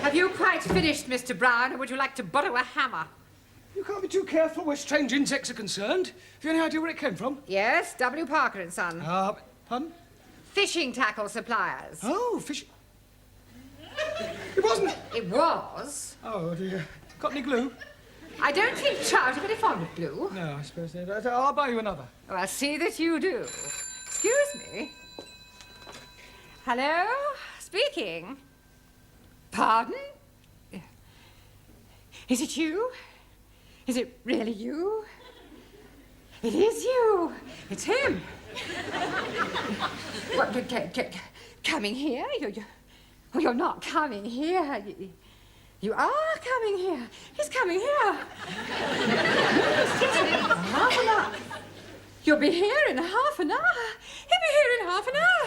Have you quite finished, Mr. Brown, or would you like to borrow a hammer? You can't be too careful where strange insects are concerned. Have you any idea where it came from? Yes, W. Parker and Son. Pardon? Fishing tackle suppliers. Oh, fishing. It wasn't. It was. Oh, dear. Got any glue? I don't think trout are very fond of glue. No, I suppose they don't. I'll buy you another. Oh, I'll see that you do. Excuse me. Hello? Speaking. Pardon? Is it you? Is it really you? It is you. It's him. What, coming here? You're not coming here. You are coming here. He's coming here. Half an hour. You'll be here in half an hour. He'll be here in half an hour.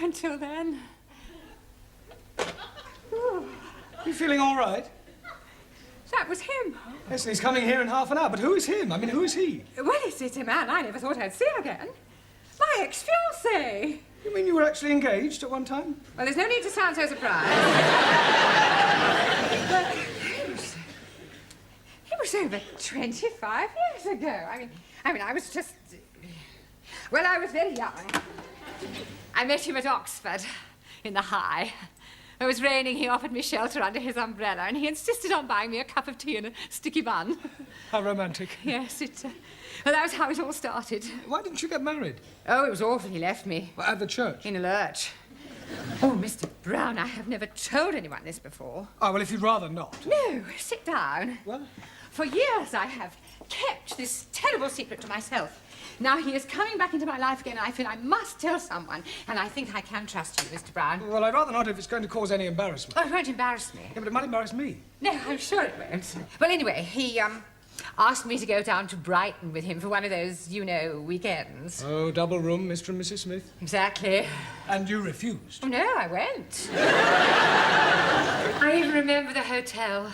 Until then. You feeling all right? That was him. Yes, he's coming here in half an hour. But who is him? I mean, who is he? Well, it's a man I never thought I'd see again. My ex-fiancé. You mean you were actually engaged at one time? Well, there's no need to sound so surprised. It was over 25 years ago. I mean, I was just... Well, I was very young. I met him at Oxford, in the High. It was raining, he offered me shelter under his umbrella, and he insisted on buying me a cup of tea and a sticky bun. How romantic. Yes, well, that was how it all started. Why didn't you get married? Oh, it was awful. He left me. Well, at the church? In a lurch. Oh, Mr. Brown, I have never told anyone this before. Oh, well, if you'd rather not. No, sit down. Well? For years I have kept this terrible secret to myself. Now he is coming back into my life again, and I feel I must tell someone, and I think I can trust you, Mr. Brown. Well, I'd rather not if it's going to cause any embarrassment. Oh, it won't embarrass me. Yeah, but it might embarrass me. No, I'm sure it won't. Well, anyway, he, asked me to go down to Brighton with him for one of those, you know, weekends. Oh, double room, Mr. and Mrs. Smith. Exactly. And you refused? Oh, no, I went. I even remember the hotel.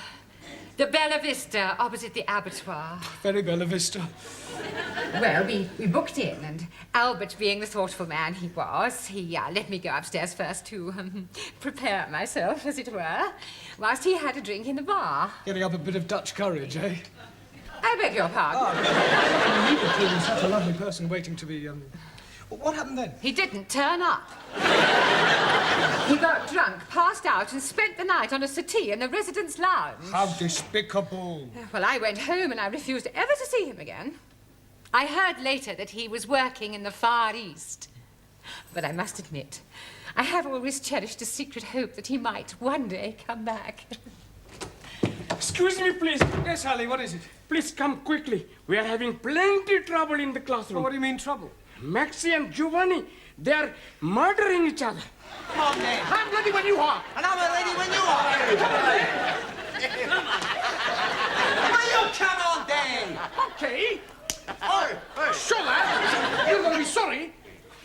The Bella Vista, opposite the abattoir. Very Bella Vista. Well, we booked in, and Albert, being the thoughtful man he was, he let me go upstairs first to prepare myself, as it were, whilst he had a drink in the bar. Getting up a bit of Dutch courage, eh? I beg your pardon. You were clearly such a lovely person waiting to be, What happened then? He didn't turn up. He got drunk, passed out, and spent the night on a settee in the residence lounge. How despicable. Well, I went home and I refused ever to see him again. I heard later that he was working in the Far East. But I must admit, I have always cherished a secret hope that he might one day come back. Excuse me, please. Yes, Ali, what is it? Please come quickly. We are having plenty trouble in the classroom. Well, what do you mean, trouble? Maxie and Giovanni, they are murdering each other. Come on, then. I'm ready when you are. And I'm ready when you are. Will you come on, then? Okay. Oh, Sure, lad. You're going to be sorry.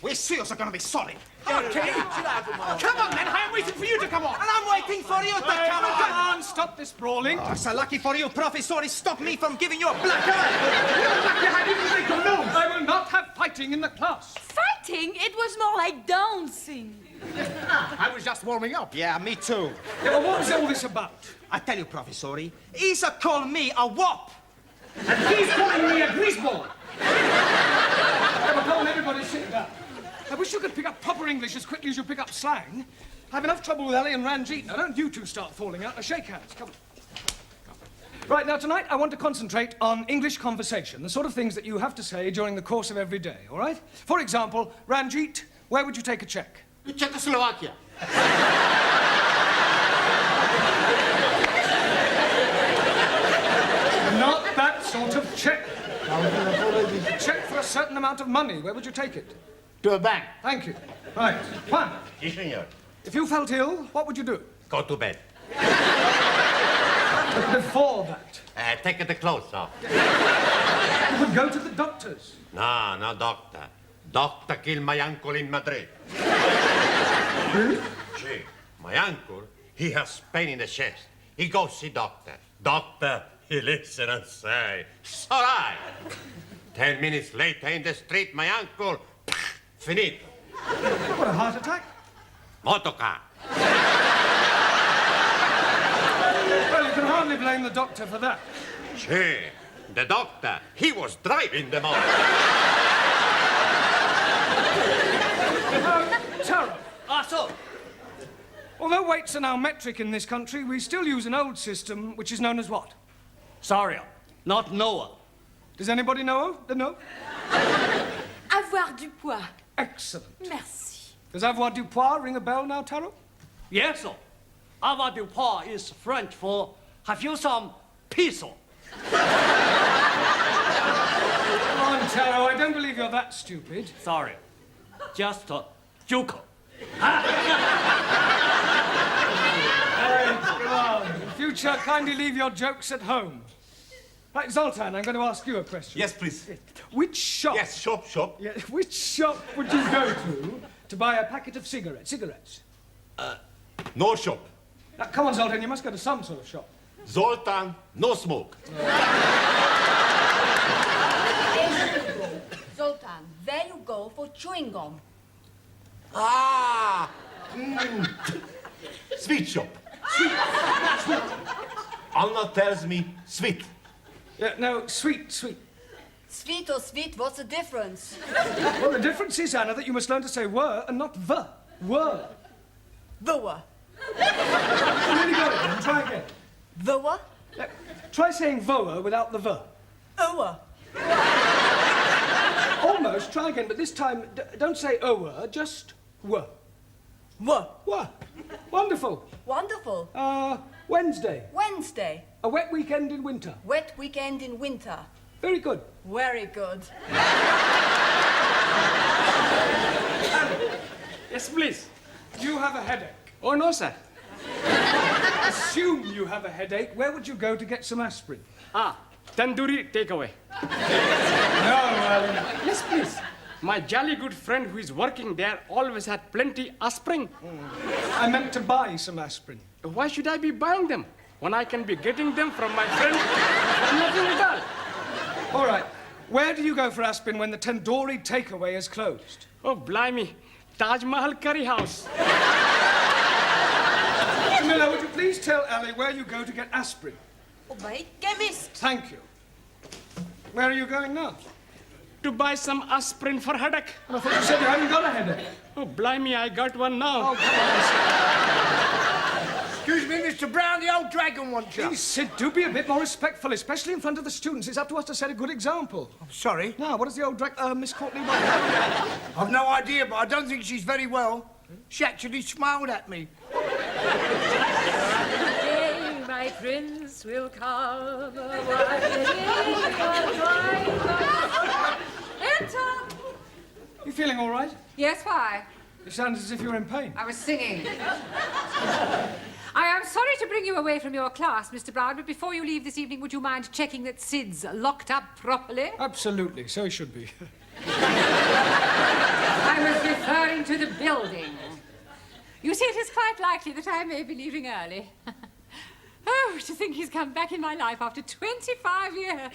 We serious are going to be sorry. Okay. Come on, then. I'm waiting for you to come on. And I'm waiting for you to come on. Come on, stop this brawling. Oh, so lucky for you, Professor, he stopped me from giving you a black eye. I will not have fighting in the class. Fighting? It was more like dancing. I was just warming up. Yeah, me too. Yeah, well, what was all this about? I tell you, Professor, he's called me a wop. And he's calling me a greaseball. Come on, everybody sit down. I wish you could pick up proper English as quickly as you pick up slang. I've enough trouble with Ellie and Ranjit. Now, don't you two start falling out. Now, shake hands. Come on. Right, now, tonight, I want to concentrate on English conversation, the sort of things that you have to say during the course of every day, all right? For example, Ranjit, where would you take a check? Czechoslovakia. Not that sort of check. A check for a certain amount of money. Where would you take it? To a bank. Thank you. Right. Juan. Sí, señor. If you felt ill, what would you do? Go to bed. But before that, Take the clothes off. you would go to the doctor's. No, doctor. Doctor killed my uncle in Madrid. Really? See, my uncle, he has pain in the chest. He goes see doctor. Doctor, he listen and say, it's all right. 10 minutes later in the street, my uncle, finito. What, a heart attack? Motorcar. Well, you can hardly blame the doctor for that. See, the doctor, he was driving the motor. Taro. So, Although weights are now metric in this country, we still use an old system which is known as what? sorry, not Noah. Does anybody know? No? Avoir du poids. Excellent. Merci. Does avoir du poids ring a bell now, Taro? Yes, sir. Avoir du poids is French for have you some peso? Come on, Taro, I don't believe you're that stupid. Sorry. Just a joke. Right, come on. In future, kindly leave your jokes at home. Right, Zoltan, I'm going to ask you a question. Yes, please. Which shop... Yes, shop. Yeah, which shop would you go to buy a packet of cigarettes? No shop. Now, come on, Zoltan, you must go to some sort of shop. Zoltan, no smoke. Zoltan, there you go for chewing gum. Sweet shop. Sweet. Anna tells me sweet. Yeah, no, sweet. Sweet or sweet, what's the difference? Well, the difference is, Anna, that you must learn to say were and not the. Were. The what? You really got it, then. Try again. The what? Try saying voa without the ver. Oa. Almost. Try again, but this time, don't say oa, just were. Were. Wonderful. Wonderful. Wednesday. Wednesday. A wet weekend in winter. Wet weekend in winter. Very good. Very good. Yes, please. You have a headache. Oh, no, sir. Assume you have a headache. Where would you go to get some aspirin? Tandoori takeaway. No, Yes, please. My jolly good friend who is working there always had plenty aspirin. I meant to buy some aspirin. Why should I be buying them when I can be getting them from my friend for nothing at all? All right. Where do you go for aspirin when the tandoori takeaway is closed? Oh, blimey. Taj Mahal Curry House. Camilla, would you please tell Ali where you go to get aspirin? Oh, my chemist. Thank you. Where are you going now? To buy some aspirin for headache. I thought you said you hadn't got a headache. Oh, blimey, I got one now. Oh, come on, Excuse me, Mr. Brown, the old dragon wants you. Please, Sid, do be a bit more respectful, especially in front of the students. It's up to us to set a good example. I'm sorry. Now, what does the old Miss Courtney want? I've no idea, but I don't think she's very well. She actually smiled at me. Today my prince will come. Enter! You feeling all right? Yes, why? You sound as if you're in pain. I was singing. I am sorry to bring you away from your class, Mr. Brown, but before you leave this evening, would you mind checking that Sid's locked up properly? Absolutely, so he should be. I was referring to the building. You see, it is quite likely that I may be leaving early. Oh, to think he's come back in my life after 25 years.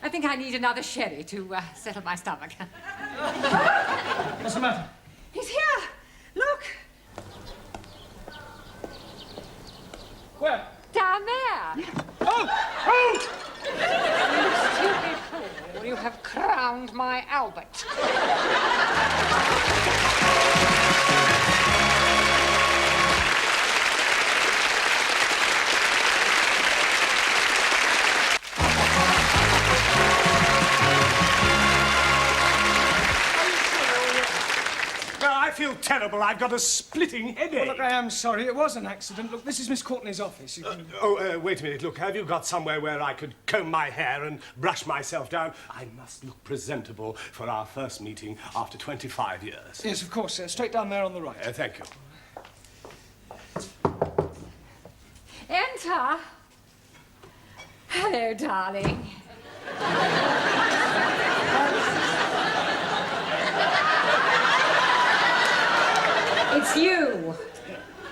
I think I need another sherry to settle my stomach. What's the matter? He's here. Look. Where? Down there. Oh! You stupid fool. You have crowned my Albert. I feel terrible. I've got a splitting headache. Well, look, I am sorry. It was an accident. Look, this is Miss Courtney's office. You can... Wait a minute. Look, have you got somewhere where I could comb my hair and brush myself down? I must look presentable for our first meeting after 25 years. Yes, of course, sir. Straight down there on the right. Thank you. Walter! Hello, darling. It's you.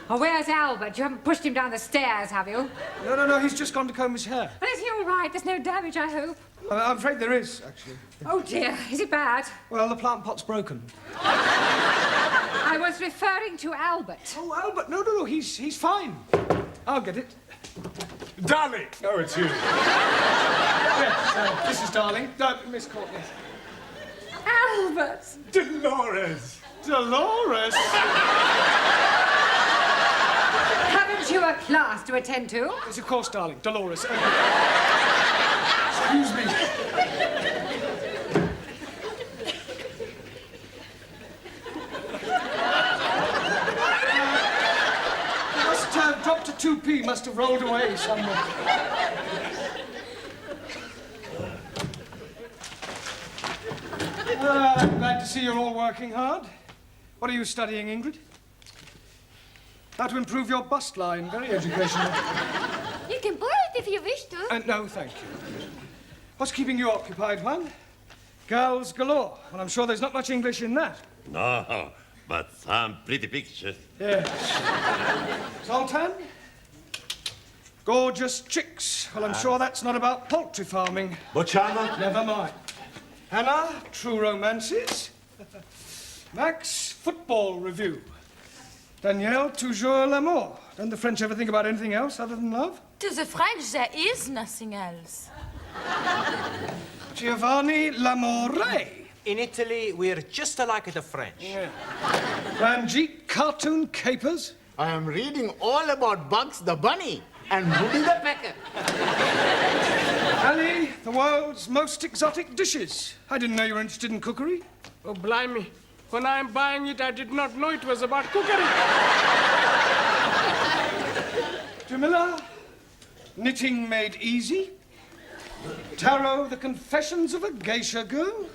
Oh, where's Albert? You haven't pushed him down the stairs, have you? No, he's just gone to comb his hair. Well, is he all right? There's no damage, I hope. I'm afraid there is, actually. Oh, dear. Is it bad? Well, the plant pot's broken. I was referring to Albert. Oh, Albert. No, he's fine. I'll get it. Darling! Oh, it's you. Yes, this is Darling. Miss Courtney. Albert! Dolores! Dolores? Haven't you a class to attend to? Yes, of course, darling. Dolores. Excuse me. Must have dropped a 2p. Must have rolled away somewhere. I'm glad to see you're all working hard. What are you studying, Ingrid? How to improve your bust line. Very educational. You can borrow it if you wish to. No, thank you. What's keeping you occupied, Juan? Girls galore. Well, I'm sure there's not much English in that. No, but some pretty pictures. Yes. Zoltan? Gorgeous chicks. Well, I'm sure that's not about poultry farming. Bocciano? Never mind. Hannah, true romances. Max, football review. Danielle, toujours l'amour. Don't the French ever think about anything else other than love? To the French, there is nothing else. Giovanni, l'amore. In Italy, we're just alike the French. Yeah. Ranjit, cartoon capers. I am reading all about Bugs the Bunny and Woody the Pecker. Ali, the world's most exotic dishes. I didn't know you were interested in cookery. Oh, blimey. When I'm buying it, I did not know it was about cookery. Jamila, knitting made easy. Tarot, the confessions of a geisha girl.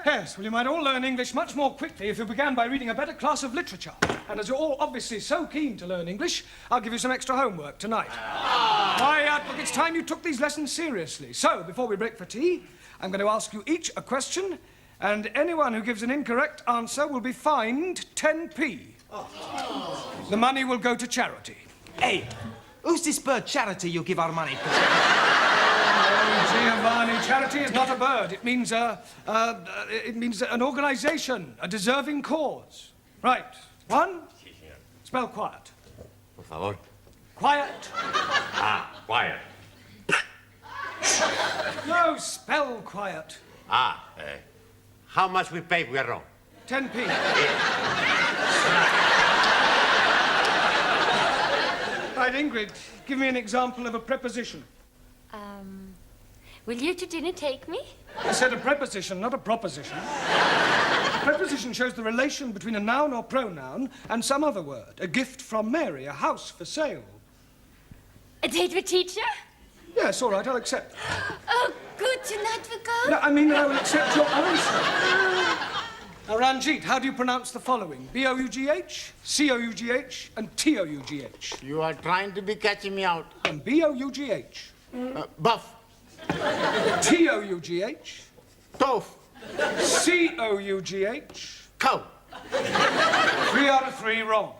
Yes, well, you might all learn English much more quickly if you began by reading a better class of literature. And as you're all obviously so keen to learn English, I'll give you some extra homework tonight. Quiet, look, it's time you took these lessons seriously. So, before we break for tea, I'm going to ask you each a question, and anyone who gives an incorrect answer will be fined 10p. The money will go to charity. Hey, who's this bird charity you give our money to? Oh, Giovanni, charity is not a bird. It means an organization, a deserving cause. Right. One, spell quiet. Por favor. Quiet. Quiet. No, spell quiet. How much we pay if we are wrong? 10p. Right, Ingrid, give me an example of a preposition. Will you to dinner take me? I said a preposition, not a proposition. A preposition shows the relation between a noun or pronoun and some other word. A gift from Mary, a house for sale. A date with teacher? Yes, all right, I'll accept. Oh, good. Tonight we go? No, I mean, I will accept your answer. Now, Ranjit, how do you pronounce the following? B-O-U-G-H, C-O-U-G-H, and T-O-U-G-H. You are trying to be catching me out. And B-O-U-G-H. Buff. T-O-U-G-H. Tof. C-O-U-G-H. Cow. 3 out of 3 wrong.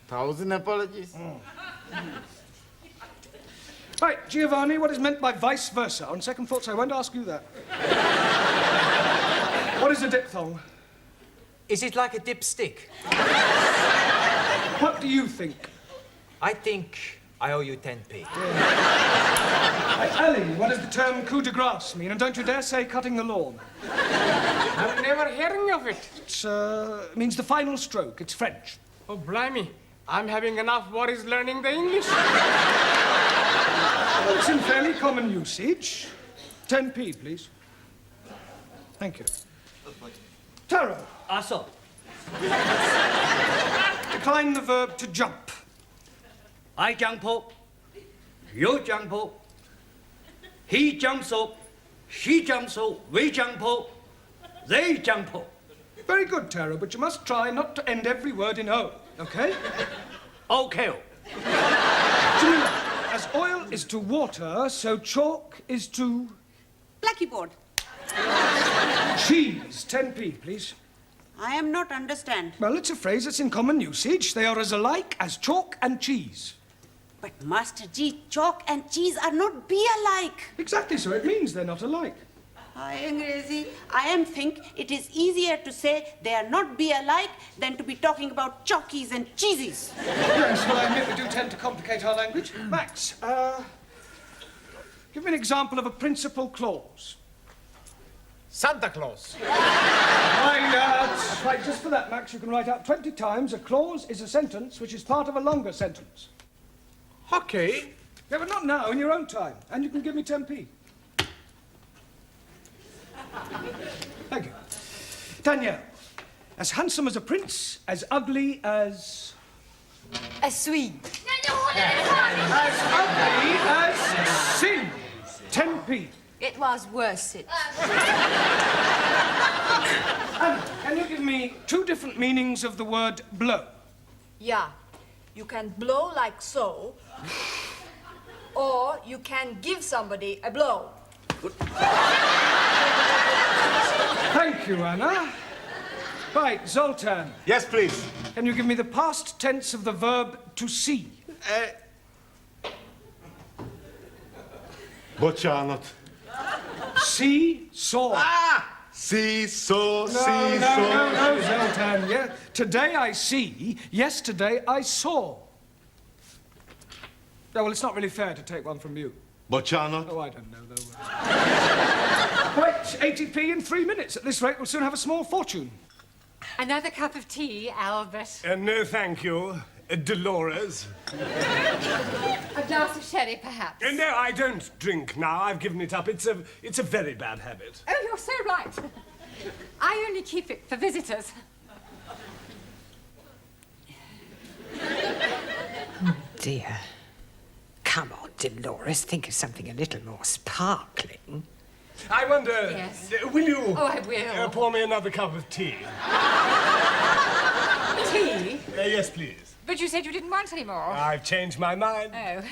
1,000 apologies. Right, Giovanni, what is meant by vice versa? On second thoughts, I won't ask you that. What is a diphthong? Is it like a dipstick? What do you think? I think I owe you 10p. Right, Ali, what does the term coup de grace mean? And don't you dare say cutting the lawn. I'm never hearing of it. It means the final stroke. It's French. Oh, blimey. I'm having enough worries learning the English. Well, it's in fairly common usage. 10p, please. Thank you. Taro. Aso. Decline the verb to jump. I jump up. You jump up. He jumps up. She jumps up. We jump up. They jump up. Very good, Taro, but you must try not to end every word in O, okay? Okay. Jamila, as oil is to water, so chalk is to... Blackboard. Cheese. 10p, please. I am not understand. Well, it's a phrase that's in common usage. They are as alike as chalk and cheese. But Master G, chalk and cheese are not be alike. Exactly, so it means they're not alike. Hi, Angrezi. I am think it is easier to say they are not be alike than to be talking about chalkies and cheesies. Yes, well, I admit we do tend to complicate our language. Max, give me an example of a principal clause. Santa Claus. Right, just for that, Max, you can write out 20 times a clause is a sentence which is part of a longer sentence. Hockey? Yeah, but not now, in your own time. And you can give me 10p. Thank you. Danielle, as handsome as a prince, as ugly as... A Swede. As ugly as sin. 10p. It was worth it. Anna, can you give me 2 different meanings of the word blow? Yeah. You can blow like so, or you can give somebody a blow. Thank you, Anna. Right, Zoltan. Yes, please. Can you give me the past tense of the verb to see? Boccianot. See, saw. Ah! See, saw, see, No, saw. Zoltan, yeah. Today I see, yesterday I saw. Oh, well, it's not really fair to take one from you. Boccianot. Oh, I don't know, though. Right, 80p in 3 minutes. At this rate, we'll soon have a small fortune. Another cup of tea, Albert. No, thank you. Dolores. A glass of sherry, perhaps. No, I don't drink now. I've given it up. It's a very bad habit. Oh, you're so right. I only keep it for visitors. Dear. Come on, Dolores, think of something a little more sparkling. I wonder... Yes. Will you... Oh, I will. Pour me another cup of tea? Tea? Yes, please. But you said you didn't want any more. I've changed my mind. Oh.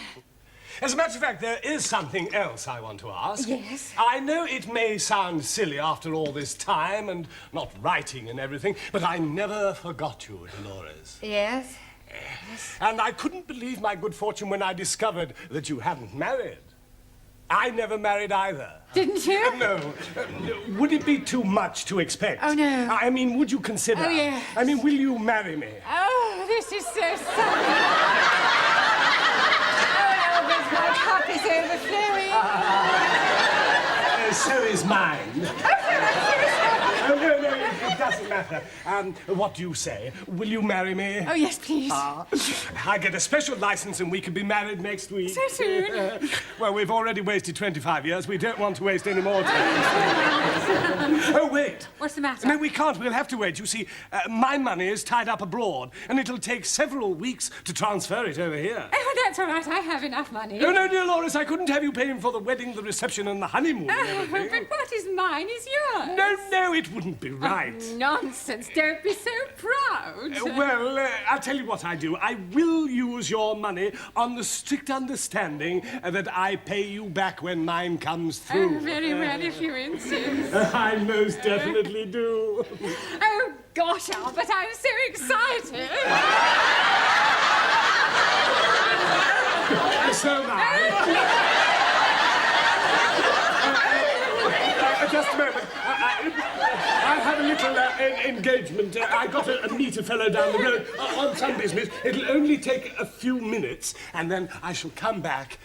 As a matter of fact, there is something else I want to ask. Yes? I know it may sound silly after all this time and not writing and everything, but I never forgot you, Dolores. Yes? And I couldn't believe my good fortune when I discovered that you hadn't married. I never married either. Didn't you? No. Would it be too much to expect? Oh, no. I mean, would you consider? Oh, yes. I mean, will you marry me? Oh, this is so sunny. Oh, Albert, my cup is overflowing. So is mine. Oh, no, it doesn't matter. What do you say? Will you marry me? Oh, yes, please. I get a special license and we can be married next week. So soon? Well, we've already wasted 25 years. We don't want to waste any more time. Oh, wait. What's the matter? No, we can't. We'll have to wait. You see, my money is tied up abroad, and it'll take several weeks to transfer it over here. Oh, that's all right. I have enough money. Oh, no, dear Loris, I couldn't have you paying for the wedding, the reception, and the honeymoon and everything. But what is mine is yours. No, it wouldn't be right. Nonsense. Don't be so proud. Well, I'll tell you what I do. I will use your money on the strict understanding that I pay you back when mine comes through. Oh, very well, if you insist. I most definitely do. Oh, gosh, Albert, I'm so excited. So am I. Just a moment. I have a little engagement. I got to meet a fellow down the road on some business. It'll only take a few minutes, and then I shall come back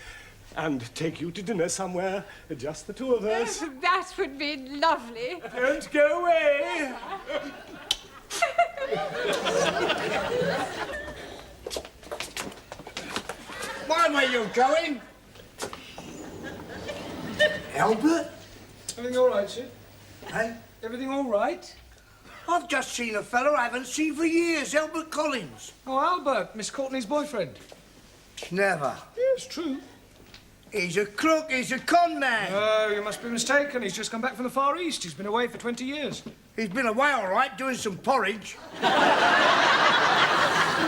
and take you to dinner somewhere, just the two of us. Oh, that would be lovely. Don't go away. Mind where you're going. Albert? Everything all right, sir? Hey? Everything all right? I've just seen a fellow I haven't seen for years, Albert Collins. Oh, Albert, Miss Courtney's boyfriend. Never. Yes, true. He's a crook, he's a con man. Oh, you must be mistaken. He's just come back from the Far East. He's been away for 20 years. He's been away all right, doing some porridge. And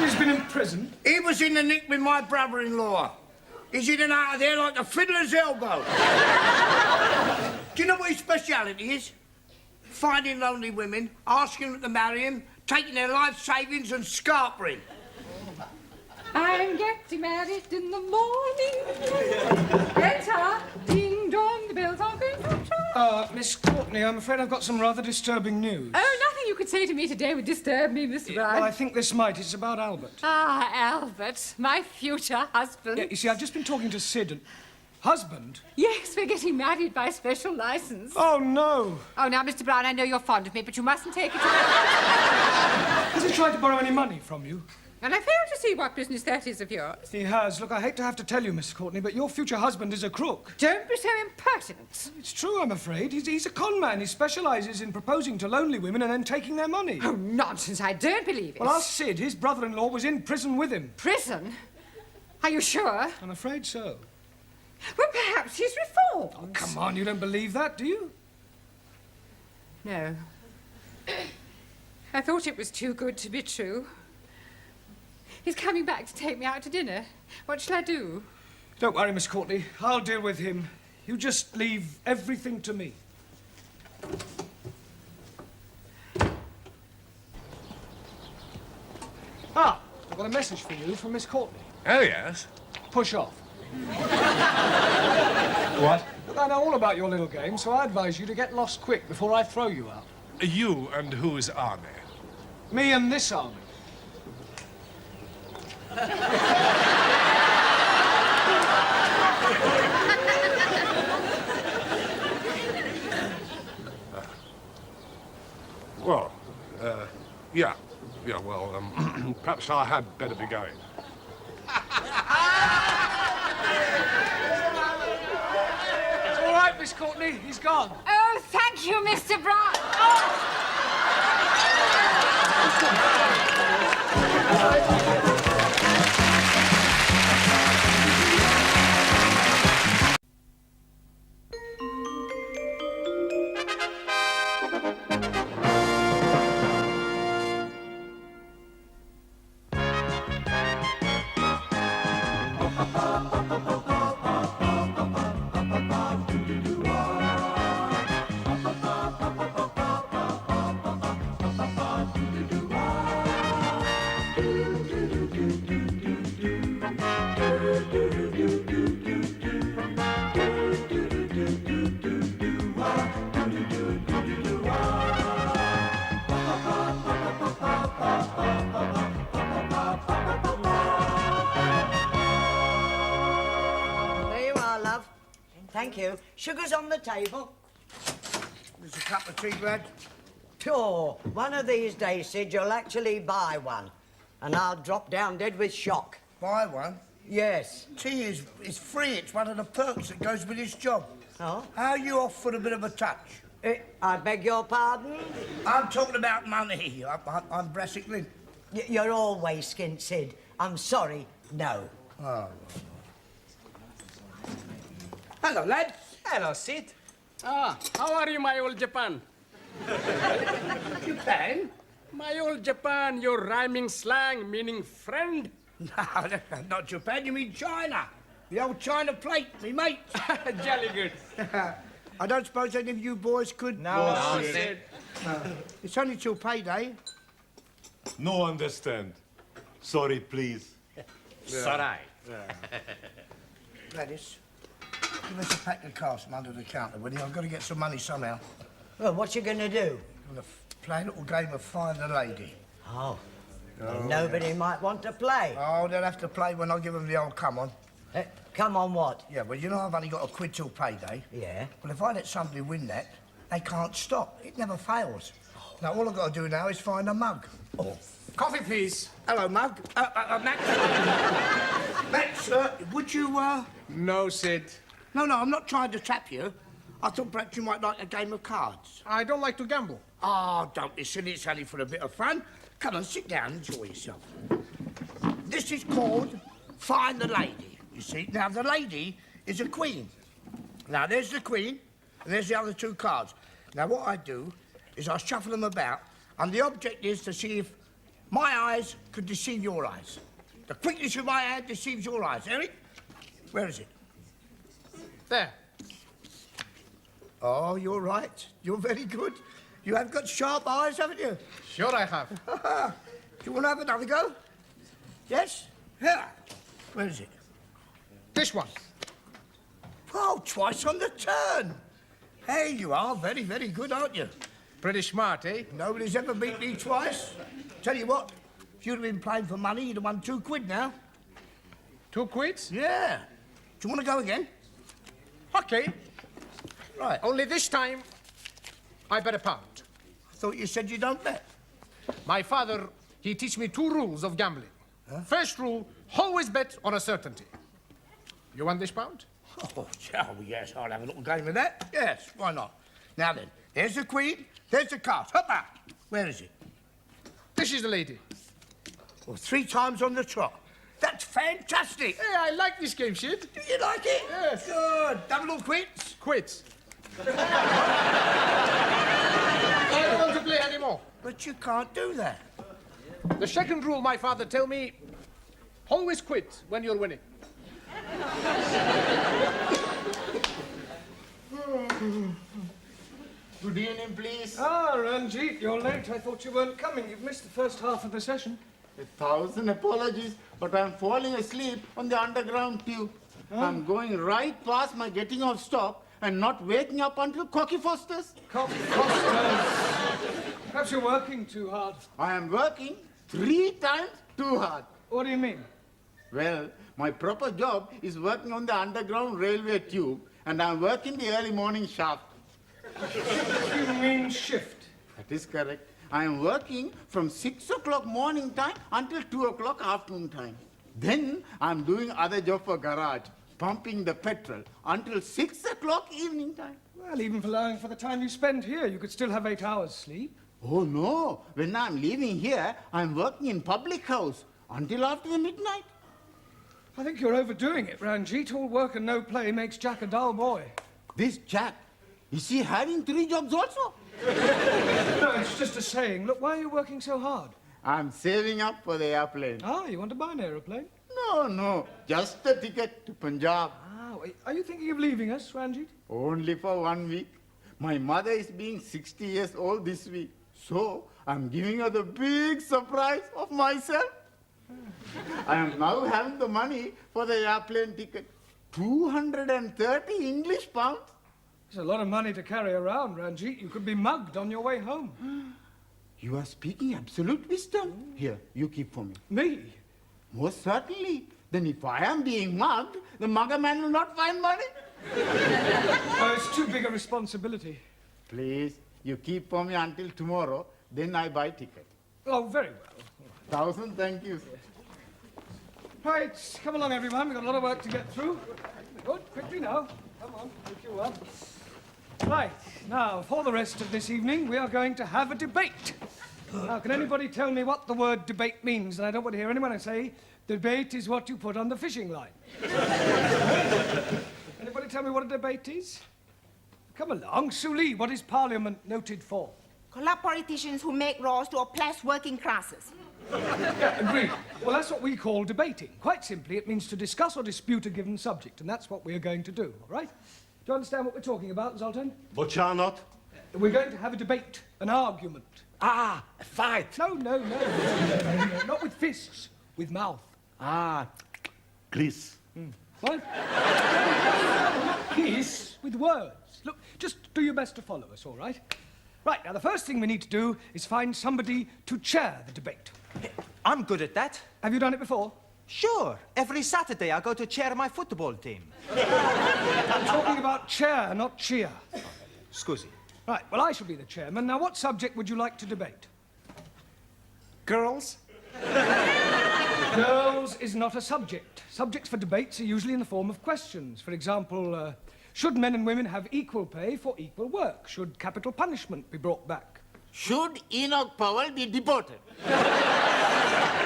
he's been in prison. He was was in the nick with my brother-in-law. He's in and out of there like a fiddler's elbow. Do you know what his speciality is? Finding lonely women, asking them to marry him, taking their life savings and scarpering. I'm getting married in the morning. Enter, ding dong, the bells are going to chime. Miss Courtney, I'm afraid I've got some rather disturbing news. Oh, nothing you could say to me today would disturb me, Mr. Brown. Well, I think this might. It's about Albert. Ah, Albert, my future husband. Yeah, you see, I've just been talking to Sid and... Husband? Yes, we're getting married by special license. Oh, no. Oh, now, Mr. Brown, I know you're fond of me, but you mustn't take it. Has he tried to borrow any money from you? And I fail to see what business that is of yours. He has. Look, I hate to have to tell you, Miss Courtney, but your future husband is a crook. Don't be so impertinent. It's true, I'm afraid. He's a con man. He specialises in proposing to lonely women and then taking their money. Oh, nonsense. I don't believe it. Well, ask Sid. His brother-in-law was in prison with him. Prison? Are you sure? I'm afraid so. Well, perhaps he's reformed. Oh, come on, you don't believe that, do you? No. I thought it was too good to be true. He's coming back to take me out to dinner. What shall I do? Don't worry, Miss Courtney. I'll deal with him. You just leave everything to me. Ah, I've got a message for you from Miss Courtney. Oh, yes? Push off. What? Look, I know all about your little game, so I advise you to get lost quick before I throw you out. You and whose army? Me and this army. Well, yeah. Yeah, well, perhaps I had better be going. It's all right, Miss Courtney. He's gone. Oh, thank you, Mr. Brown. Oh! Thank you. Sugar's on the table. There's a cup of tea, Brad. Sure. One of these days, Sid, you'll actually buy one. And I'll drop down dead with shock. Buy one? Yes. Tea is free. It's one of the perks that goes with this job. Oh? How are you off for a bit of a touch? I beg your pardon? I'm talking about money. I'm brassically. You're always skint, Sid. I'm sorry, no. Oh. Hello, lad. Hello, Sid. Ah, how are you, my old Japan? Japan? My old Japan, your rhyming slang meaning friend? No, not Japan. You mean China. The old China plate, me mate. Jolly good. I don't suppose any of you boys could... No, Sid. It's only till payday. No understand. Sorry, please. Sarai. Gladys, give us a pack of cards from under the counter, will you? I've got to get some money somehow. Well, what you gonna do? I'm going to play a little game of Find the Lady. Oh. Well, nobody might want to play. Oh, they'll have to play when I give them the old come on. Come on what? Yeah, well, you know I've only got a quid till payday. Yeah. Well, if I let somebody win that, they can't stop. It never fails. Now, all I've got to do now is find a mug. Oh. Coffee, please. Hello, mug. Max. Max, would you, No, Sid. No, I'm not trying to trap you. I thought perhaps you might like a game of cards. I don't like to gamble. Oh, don't be silly. It's only for a bit of fun. Come on, sit down, enjoy yourself. This is called Find the Lady, you see. Now, the lady is a queen. Now, there's the queen, and there's the other two cards. Now, what I do is I shuffle them about, and the object is to see if my eyes could deceive your eyes. The quickness of my hand deceives your eyes. Eric, where is it? There. Oh, you're right. You're very good. You have got sharp eyes, haven't you? Sure I have. Do you want to have another go? Yes? Here. Where is it? This one. Oh, twice on the turn. Hey, you are very, very good, aren't you? Pretty smart, eh? Nobody's ever beat me twice. Tell you what, if you'd have been playing for money, you'd have won £2 now. £2? Yeah. Do you want to go again? OK. Right. Only this time, I bet £1. I thought you said you don't bet. My father, he teach me 2 rules of gambling. Huh? First rule, always bet on a certainty. You want this £1? Oh, yes, I'll have a little game of that. Yes, why not? Now then, there's the queen, there's the cast. Hoppa! Where is it? This is the lady. Well, 3 times on the trot. That's fantastic. Hey, I like this game, Sid. Do you like it? Yes. Good. Double or quits? Quits. I don't want to play anymore. But you can't do that. The second rule my father tell me, always quit when you're winning. Good evening, please. Ah, Ranjit, you're late. I thought you weren't coming. You've missed the first half of the session. 1,000 apologies, but I'm falling asleep on the underground tube. I'm going right past my getting off stop and not waking up until Cocky Foster's. Cocky Foster's. Perhaps you're working too hard. I am working 3 times too hard. What do you mean? Well, my proper job is working on the underground railway tube, and I'm working the early morning shaft. You mean shift? That is correct. I am working from 6 o'clock morning time until 2 o'clock afternoon time. Then I'm doing other job for garage, pumping the petrol until 6 o'clock evening time. Well, even for allowing for the time you spend here, you could still have 8 hours sleep. Oh, no. When I'm leaving here, I'm working in public house until after the midnight. I think you're overdoing it, Ranjit. All work and no play makes Jack a dull boy. This Jack, is he having 3 jobs also? No, it's just a saying. Look, why are you working so hard? I'm saving up for the airplane. Ah, you want to buy an aeroplane? No, just a ticket to Punjab. Ah, wait, are you thinking of leaving us, Ranjit? Only for 1 week. My mother is being 60 years old this week. So, I'm giving her the big surprise of myself. I am now having the money for the airplane ticket. 230 English pounds. It's a lot of money to carry around, Ranjit. You could be mugged on your way home. You are speaking absolute wisdom. Here, you keep for me. Me? Most certainly. Then if I am being mugged, the mugger man will not find money. Oh, it's too big a responsibility. Please, you keep for me until tomorrow, then I buy ticket. Oh, very well. 1,000 thank yous. Right, come along, everyone. We've got a lot of work to get through. Good, quickly now. Come on, thank you up. Right, now, for the rest of this evening, we are going to have a debate. Now, can anybody tell me what the word debate means? And I don't want to hear anyone say, debate is what you put on the fishing line. Anybody tell me what a debate is? Come along. Suli, what is Parliament noted for? Corrupt politicians who make laws to oppress working classes. Yeah, agreed. Well, that's what we call debating. Quite simply, it means to discuss or dispute a given subject, and that's what we're going to do, all right? Do you understand what we're talking about, Zoltan? But you're not. We're going to have a debate, an argument. Ah, a fight. No. Not with fists, with mouth. Ah, kiss. What? Not kiss, with words. Look, just do your best to follow us, all right? Right, now the first thing we need to do is find somebody to chair the debate. I'm good at that. Have you done it before? Sure. Every Saturday I go to chair my football team. I'm talking about chair, not cheer. Scusi. Right, well, I shall be the chairman. Now, what subject would you like to debate? Girls? Girls is not a subject. Subjects for debates are usually in the form of questions. For example, should men and women have equal pay for equal work? Should capital punishment be brought back? Should Enoch Powell be deported?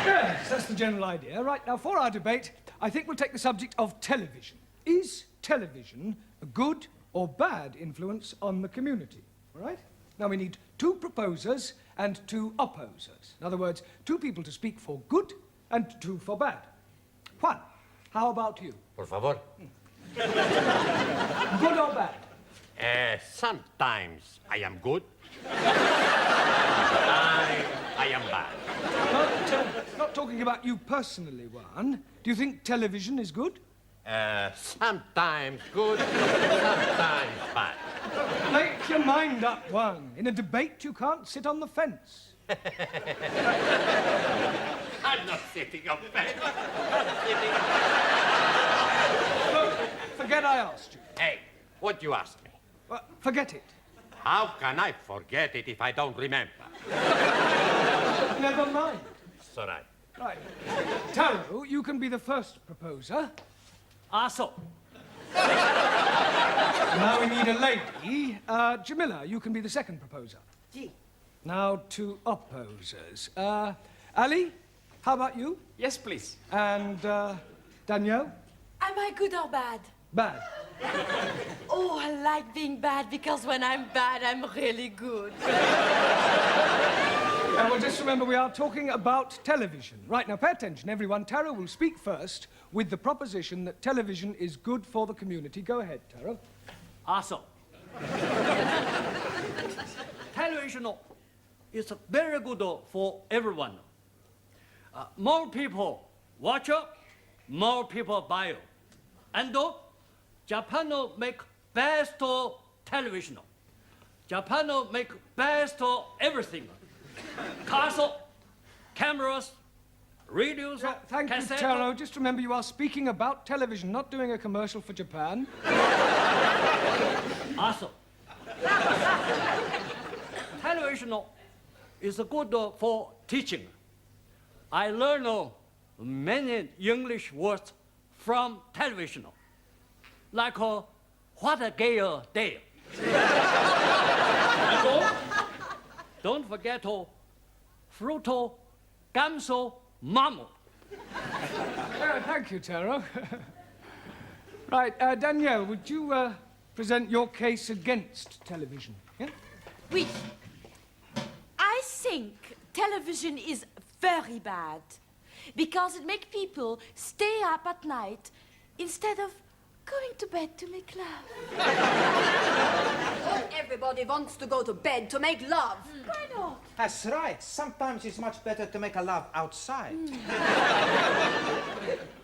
Yes, that's the general idea. Right, now, for our debate, I think we'll take the subject of television. Is television a good or bad influence on the community? All right? Now, we need 2 proposers and 2 opposers. In other words, 2 people to speak for good and 2 for bad. Juan, how about you? Por favor. Good or bad? Sometimes I am good. I am bad. But, not talking about you personally, Juan. Do you think television is good? Sometimes good, sometimes bad. Make your mind up, Juan. In a debate, you can't sit on the fence. I'm not sitting on fence. Look, forget I asked you. Hey, what you asked me? Forget it. How can I forget it if I don't remember? Never mind. It's all right. Right. Taro, you can be the first proposer. Also. Now we need a lady. Jamila, you can be the second proposer. Gee. Now two opposers. Ali, how about you? Yes, please. And Danielle? Am I good or bad? Bad. Oh, I like being bad because when I'm bad, I'm really good. Well, just remember, we are talking about television. Right, now pay attention, everyone. Taro will speak first with the proposition that television is good for the community. Go ahead, Taro. Also. Television is very good for everyone. More people watch it, more people buy it. And Japan make best television. Japan make best everything. Cars, cameras, radios, Thank you, cassette. Taro. Just remember, you are speaking about television, not doing a commercial for Japan. Also, television is good for teaching. I learn many English words from television, like what a gay day. Don't forget fruto, gamso, mamo. Thank you, Taro. Right, Danielle, would you present your case against television? Yeah? Oui. I think television is very bad because it makes people stay up at night instead of going to bed to make love. Everybody wants to go to bed to make love. Why not? That's right. Sometimes it's much better to make a love outside.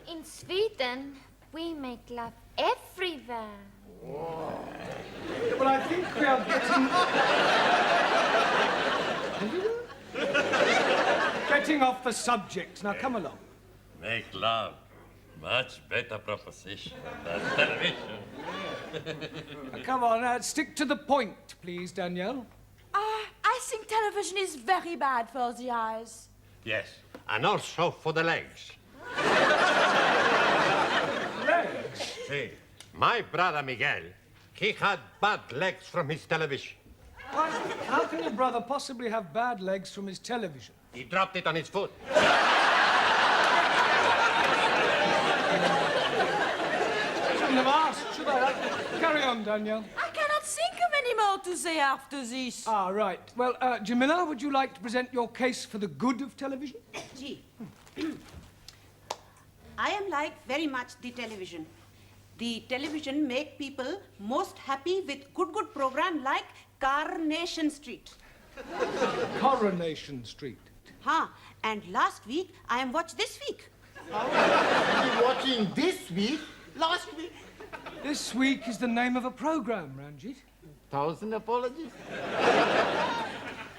In Sweden, we make love everywhere. Well, I think we are getting off the subject. Now, come along. Make love. Much better proposition than television. Come on, stick to the point, please, Danielle. I think television is very bad for the eyes. Yes, and also for the legs. Legs? See, my brother Miguel, he had bad legs from his television. How can your brother possibly have bad legs from his television? He dropped it on his foot. Shouldn't have asked, should I? Carry on, Danielle. I cannot think of any more to say after this. Ah, right. Well, Jamila, would you like to present your case for the good of television? Gee. I am like very much the television. The television make people most happy with good program like Coronation Street. Coronation Street. And last week, I am watched this week. You're watching this week? Last week. This week is the name of a program, Ranjit. 1,000 apologies.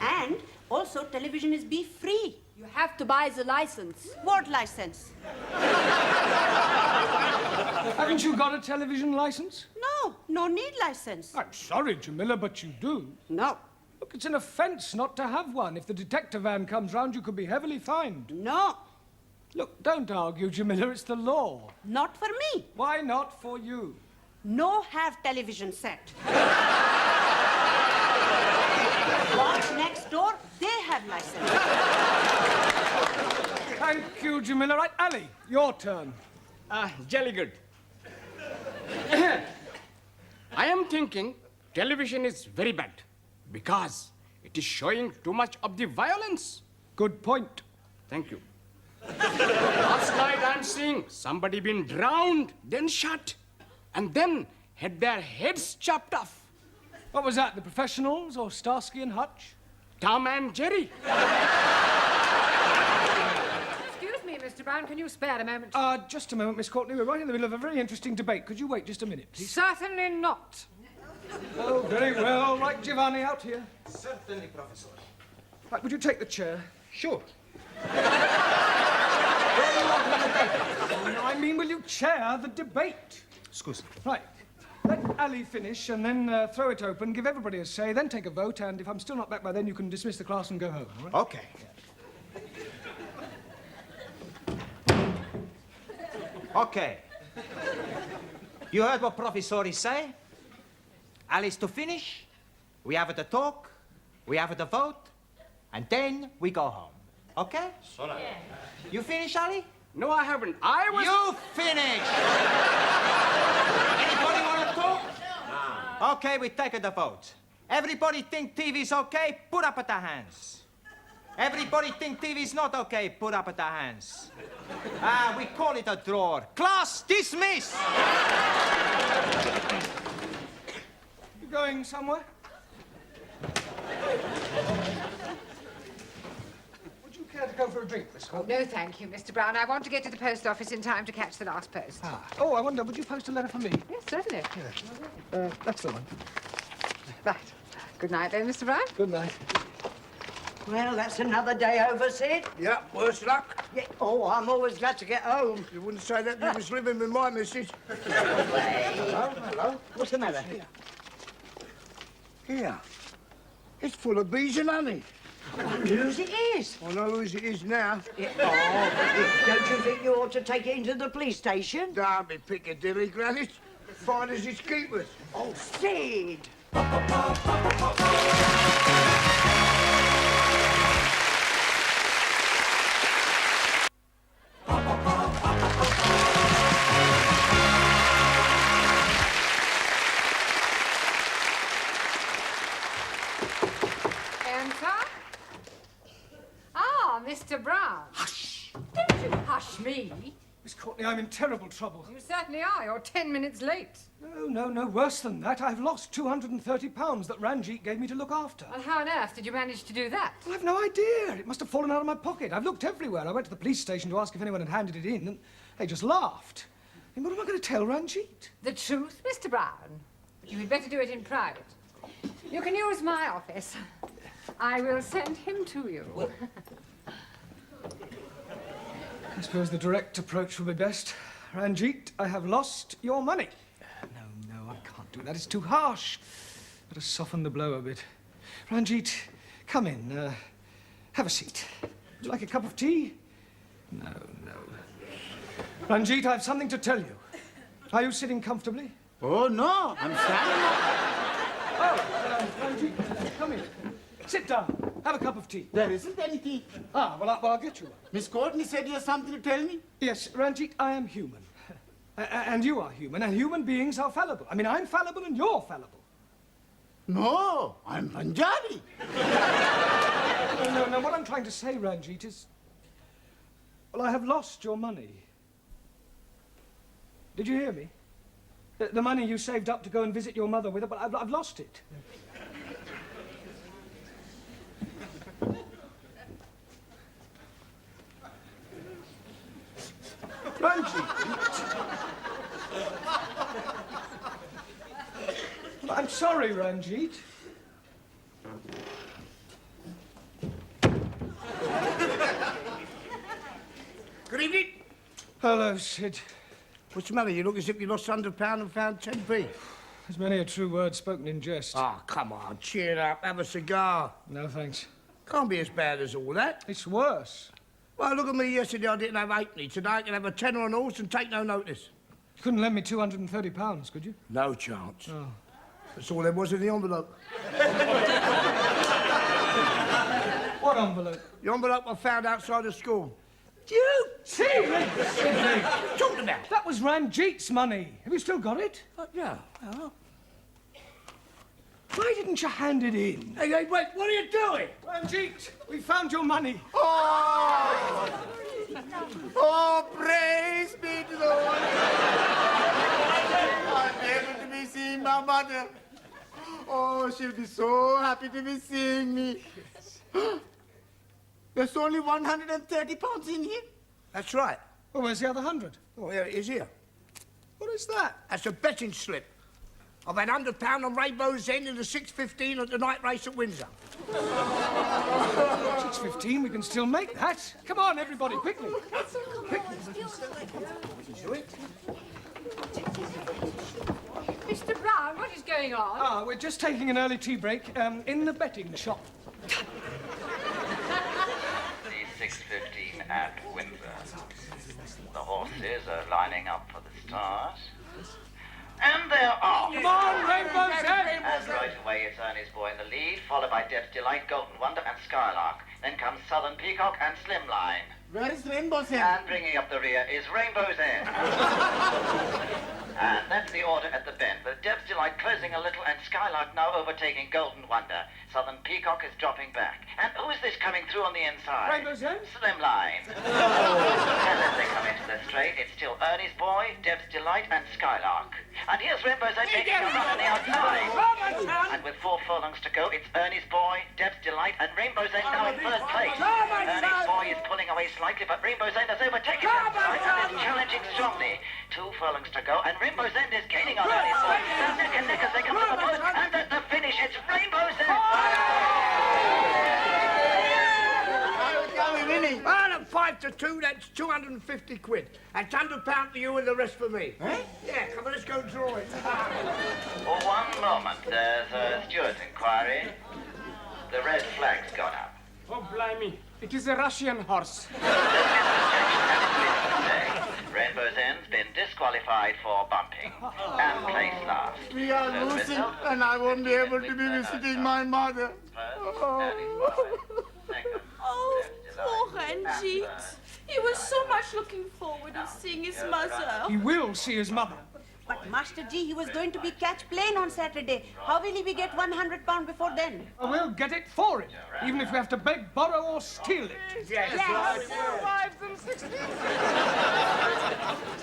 And also, television is be free. You have to buy the license. What license? Haven't you got a television license? No need license. I'm sorry, Jamila, but you do. No. Look, it's an offence not to have one. If the detector van comes round, you could be heavily fined. No. Look, don't argue, Jamila. It's the law. Not for me. Why not for you? No have television set. Watch next door, they have license. Thank you, Jamila. Right, Ali, your turn. Jolly good. I am thinking television is very bad because it is showing too much of the violence. Good point. Thank you. Last night I'm seeing saying somebody been drowned, then shot, and then had their heads chopped off. What was that, the professionals or Starsky and Hutch? Tom and Jerry. Excuse me, Mr. Brown, can you spare a moment? Just a moment, Miss Courtney. We're right in the middle of a very interesting debate. Could you wait just a minute, please? Certainly not. Oh, very well. Right, Giovanni, out here. Certainly, Professor. Right, would you take the chair? Sure. No, I mean, will you chair the debate? Excuse me. Right. Let Ali finish and then throw it open, give everybody a say, then take a vote, and if I'm still not back by then, you can dismiss the class and go home, all right? Okay. Okay. You heard what Professor say? Alice to finish, we have the talk, we have the vote, and then we go home. Okay? Sola. Yeah. You finish, Ali? No, I haven't. I was... You finish! Anybody want to talk? No. Okay, we take the vote. Everybody think TV's okay? Put up their hands. Everybody think TV's not okay? Put up their hands. We call it a draw. Class, dismiss! You going somewhere? Would you care to go for a drink, Miss Courtney? No, thank you, Mr. Brown. I want to get to the post office in time to catch the last post. Oh, I wonder, would you post a letter for me? Yes, certainly. That's the one. Right. Good night, then, Mr. Brown. Good night. Well, that's another day over, Sid. Yeah, worse luck. Yeah. Oh, I'm always glad to get home. You wouldn't say that if you was living with my missus. Hello, hello. What's the matter? Here. It's full of bees and honey. Whose it is? I know whose it is now. Yeah. Oh, don't you think you ought to take it into the police station? Don't be Piccadilly, Granny. Fine as its keepers. Oh, Sid! Mr. Brown. Hush! Don't you hush me. Miss Courtney, I'm in terrible trouble. You certainly are. You're 10 minutes late. No, worse than that. I've lost £230 that Ranjit gave me to look after. Well, how on earth did you manage to do that? Well, I've no idea. It must have fallen out of my pocket. I've looked everywhere. I went to the police station to ask if anyone had handed it in, and they just laughed. And what am I going to tell Ranjit? The truth, Mr. Brown. But you had better do it in private. You can use my office. I will send him to you. I suppose the direct approach will be best. Ranjit, I have lost your money. No, I can't do that. It's too harsh. Better soften the blow a bit. Ranjit, come in. Have a seat. Would you like a cup of tea? No. Ranjit, I have something to tell you. Are you sitting comfortably? Oh, no, I'm standing up. Ranjit, come in. Sit down. Have a cup of tea. There isn't any tea. Well, I'll get you one. Miss Courtney said you have something to tell me? Yes, Ranjit, I am human. And you are human, and human beings are fallible. I mean, I'm fallible and you're fallible. No, I'm Punjabi. No, what I'm trying to say, Ranjit, is... Well, I have lost your money. Did you hear me? The money you saved up to go and visit your mother with, but I've lost it. Ranjit. I'm sorry, Ranjit. Good evening. Hello, Sid. What's the matter? You look as if you lost £100 and found 10p. There's many a true word spoken in jest. Come on, cheer up. Have a cigar. No, thanks. Can't be as bad as all that. It's worse. Well, look at me yesterday. I didn't have halfpenny. Today I can have a tenner on horse and take no notice. You couldn't lend me £230, could you? No chance. Oh. That's all there was in the envelope. What envelope? The envelope I found outside the school. You serious? Talking about? That was Ranjit's money. Have you still got it? Yeah. Why didn't you hand it in? Hey, wait, what are you doing? Ranjit, we found your money. Oh, praise be my mother. Oh, she'll be so happy to be seeing me. There's only 130 pounds in here. That's right. Well, where's the other 100? Oh, here it is here. What is that? That's a betting slip. I've had £100 on Rainbow's End in the 6:15 at the night race at Windsor. 6:15, we can still make that. Come on, everybody, quickly. Mr. Brown, what is going on? Ah, we're just taking an early tea break in the betting shop. The 6:15 at Windsor. The horses are lining up for the start. And they're off. Come on, Rainbow's End! And right away it's Ernie's Boy in the lead, followed by Deb's Delight, Golden Wonder and Skylark. Then comes Southern Peacock and Slimline. Where is Rainbow's End? And bringing up the rear is Rainbow's End. And that's the order at the bend, with Deb's Delight closing a little and Skylark now overtaking Golden Wonder. Southern Peacock is dropping back. And who is this coming through on the inside? Rainbow's End? Slimline. And as they come into the straight, it's still Ernie's Boy, Deb's Delight and Skylark. And here's Rainbow's End taking a run on the outside. And with 4 furlongs to go, it's Ernie's Boy, Deb's Delight and Rainbow's End now in first place. Ernie's Boy is pulling away slightly, but Rainbow's End has overtaken him and is challenging strongly. 2 furlongs to go, and Rainbow's End is gaining on Ernie's Boy. They're neck and neck as they come to the post, and at the finish, it's Rainbow's End. Are we winning? Well, at 5-2, that's 250 quid. That's £100 to you and the rest for me. Eh? Yeah, come on, let's go draw it. For one moment, there's a steward's inquiry. The red flag's gone up. Oh, blimey. It is a Russian horse. Rainbow's End's been disqualified for bumping and placed last. We are So the losing, result and I won't be able to with be visiting my mother. Oh, poor Ranjit. He was so much looking forward to seeing his mother. He will see his mother. But Master G, he was going to be catch plane on Saturday. How will he be get £100 before then? We'll get it for it, even if we have to beg, borrow, or steal it. Yes. Wives and 16.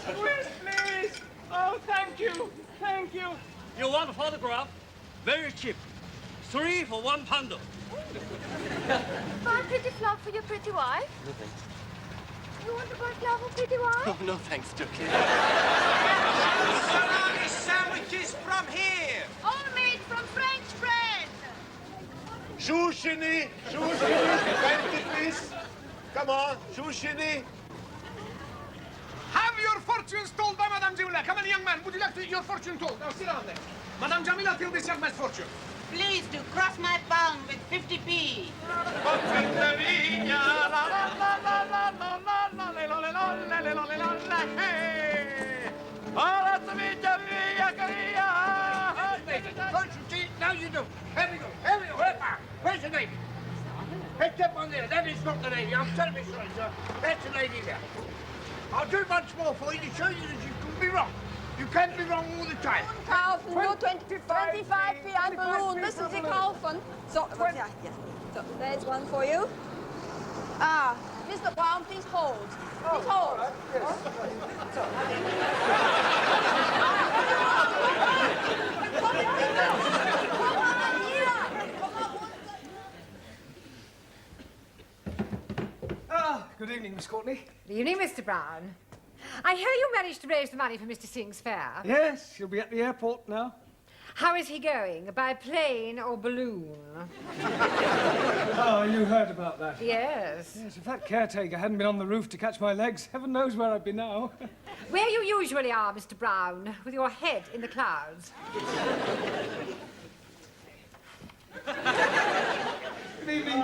Please. Oh, thank you. Thank you. You want a photograph? Very cheap. 3 for £1. Buy a pretty flower for your pretty wife? No, thanks. You want to buy a flower for pretty wife? Oh, no, thanks, Ducky. Salami sandwiches from here. All made from French bread. Shushini, 20, please. Come on, Shushini. Have your fortunes told by Madame Jamila. Come on, young man. Would you like to your fortune told? Now, sit down there. Madame Jamila, tell this young man's fortune. Please to cross my palm with 50p. Now you do. Here we go. Where's the lady? Picked up on there. That is not the lady. I'm terribly sorry, sir. That's the lady there. I'll do much more for you to show you that you couldn't be wrong. You can't be wrong all the time. Kaufen, nur 25p ein balloon. Müssen Sie kaufen. So, ja. So, there's one for you. Ah, Mr. Brown, please hold. Please hold. Good evening, Miss Courtney. Good evening, Mr. Brown. I hear you managed to raise the money for Mr. Singh's fare. Yes, he'll be at the airport now. How is he going? By plane or balloon? Oh, you heard about that? Yes. Yes, if that caretaker hadn't been on the roof to catch my legs, heaven knows where I'd be now. Where you usually are, Mr. Brown, with your head in the clouds. Good evening,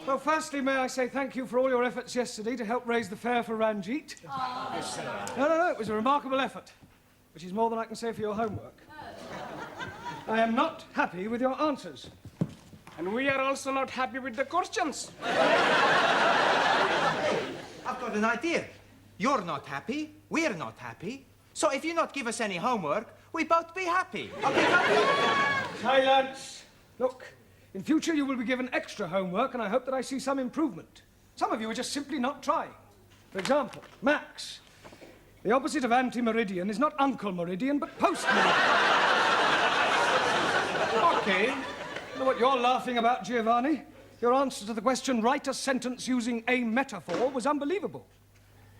Well, firstly, may I say thank you for all your efforts yesterday to help raise the fare for Ranjit. No, it was a remarkable effort, which is more than I can say for your homework. I am not happy with your answers. And we are also not happy with the questions. I've got an idea. You're not happy, we're not happy. So if you not give us any homework, we both be happy. Okay, Silence! Look, in future you will be given extra homework, and I hope that I see some improvement. Some of you are just simply not trying. For example, Max. The opposite of anti-meridian is not Uncle Meridian, but post-meridian. Okay. I know what you're laughing about, Giovanni. Your answer to the question, write a sentence using a metaphor, was unbelievable.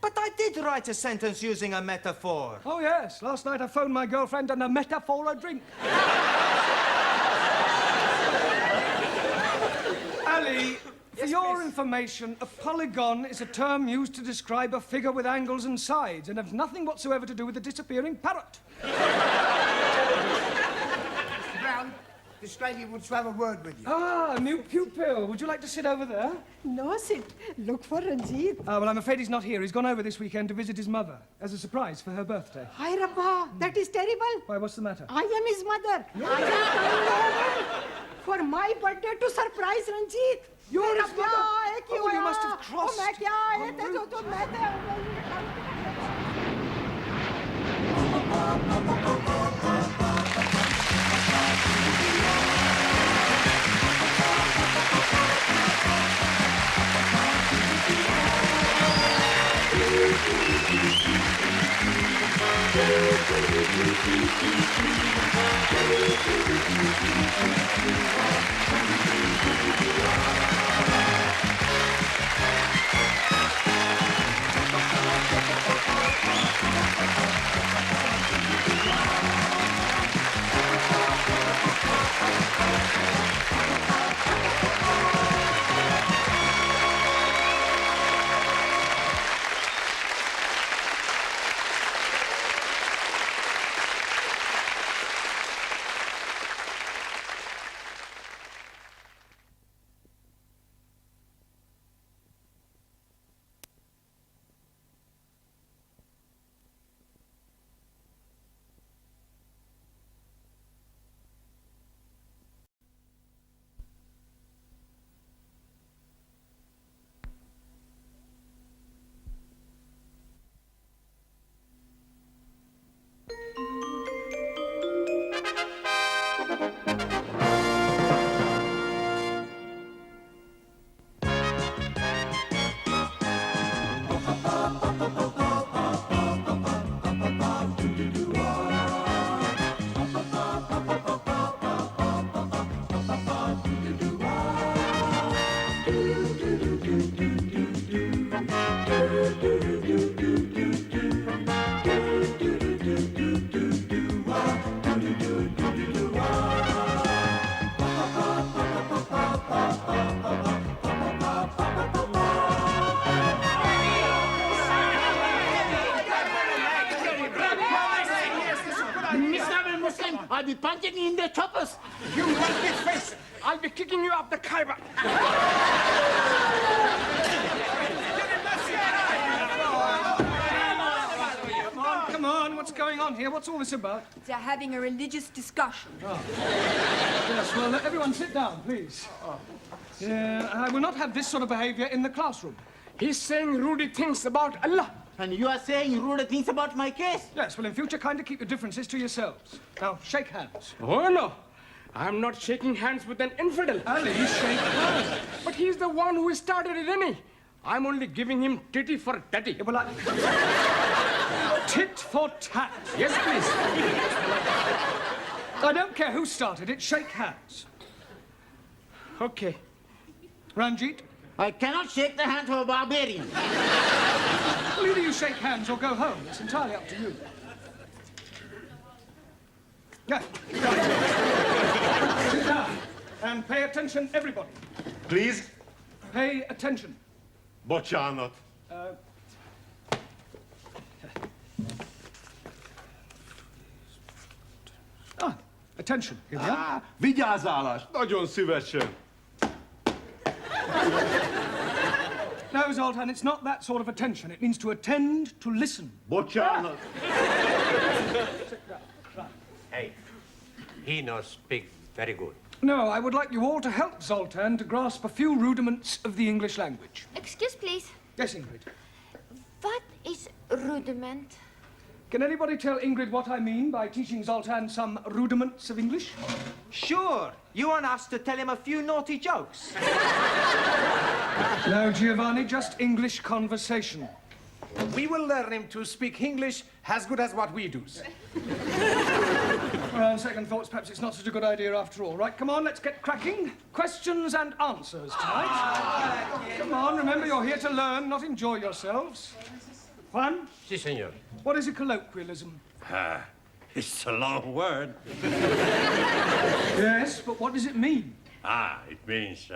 But I did write a sentence using a metaphor. Oh, yes. Last night I phoned my girlfriend and a metaphor a drink. Ali, for your information, a polygon is a term used to describe a figure with angles and sides and has nothing whatsoever to do with the disappearing parrot. Mr. Brown, this lady wants to have a word with you. Ah, new pupil. Would you like to sit over there? No, sit. Look for Ranjit. Well, I'm afraid he's not here. He's gone over this weekend to visit his mother as a surprise for her birthday. Hi, Rabba. That is terrible. Why, what's the matter? I am his mother. I am coming over for my birthday to surprise Ranjit. You're his mother? Oh, you must have crossed. I'll be punching in the choppers. You monkey face! I'll be kicking you up the Khyber. Come on, what's going on here? What's all this about? They're having a religious discussion. Oh. Yes, well, let everyone sit down, please. Yeah, I will not have this sort of behavior in the classroom. He's saying rude things about Allah. And you are saying rude things about my case? Yes, well, in future, kindly keep your differences to yourselves. Now, shake hands. Oh, no. I'm not shaking hands with an infidel. Ali, shake hands. But he's the one who started it, isn't he? I'm only giving him titty for tatty. Yeah, well, tit for tat. Yes, please. I don't care who started it. Shake hands. Okay. Ranjit? I cannot shake the hand of a barbarian. Well, either you shake hands or go home. It's entirely up to you. Yeah. Sit down. And pay attention, everybody. Please? Pay attention. Bocsánat. Attention. Here we are. Vigyázálás. Nagyon szívesen. No, Zoltan, it's not that sort of attention. It means to attend, to listen. Bocsánat. Hey, he knows speak very good. No, I would like you all to help Zoltan to grasp a few rudiments of the English language. Excuse, please. Yes, Ingrid. What is rudiment? Can anybody tell Ingrid what I mean by teaching Zoltan some rudiments of English? Sure. You want us to tell him a few naughty jokes? No, Giovanni, just English conversation. We will learn him to speak English as good as what we do, sir. Well, on second thoughts, perhaps it's not such a good idea after all. Right, come on, let's get cracking. Questions and answers tonight. Come on, remember you're here to learn, not enjoy yourselves. Juan? Si, senor. What is a colloquialism? It's a long word. Yes, but what does it mean? It means,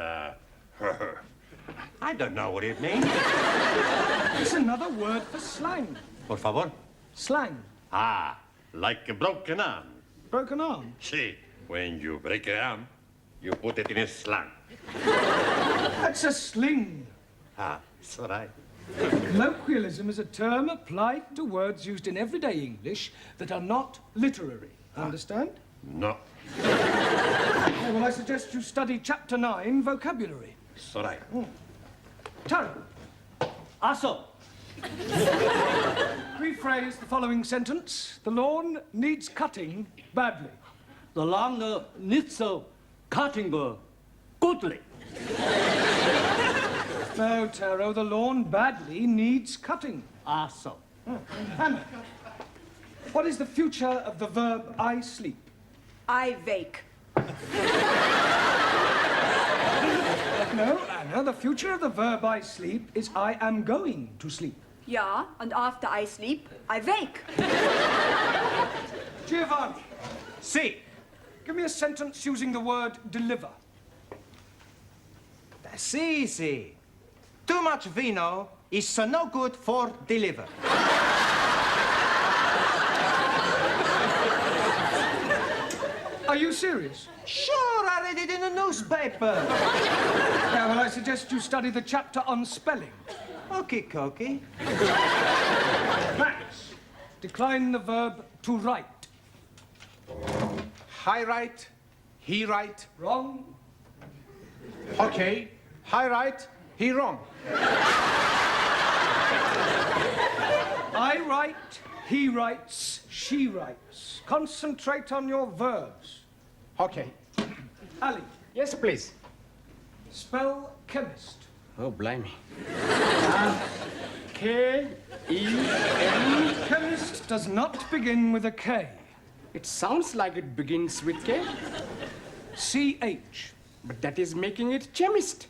I don't know what it means. It's another word for slang. Por favor. Slang. Like a broken arm. Broken arm? See, when you break an arm, you put it in a sling. That's a sling. It's all right. Colloquialism is a term applied to words used in everyday English that are not literary. Understand? No. Okay, well, I suggest you study Chapter 9, vocabulary. It's all right. Taro. Also, rephrase the following sentence. The lawn needs cutting badly. the lawn needs cutting goodly. No, Taro, the lawn badly needs cutting. Also. Hannah, what is the future of the verb I sleep? I wake. No, Anna, the future of the verb I sleep is I am going to sleep. Ja, and after I sleep, I wake. Giovanni. Si. Give me a sentence using the word deliver. That's easy. Too much vino is no good for deliver. Are you serious? Sure, I read it in the newspaper. Yeah, well, I suggest you study the chapter on spelling. Okie dokie. Max, decline the verb to write. I write, he write. Wrong. Okay, I write, he wrong. I write, he writes, she writes. Concentrate on your verbs. Okay. Ali. Yes, please. Spell chemist. Oh, blimey. K-E-M. Chemist does not begin with a K. It sounds like it begins with K. C-H. But that is making it chemist.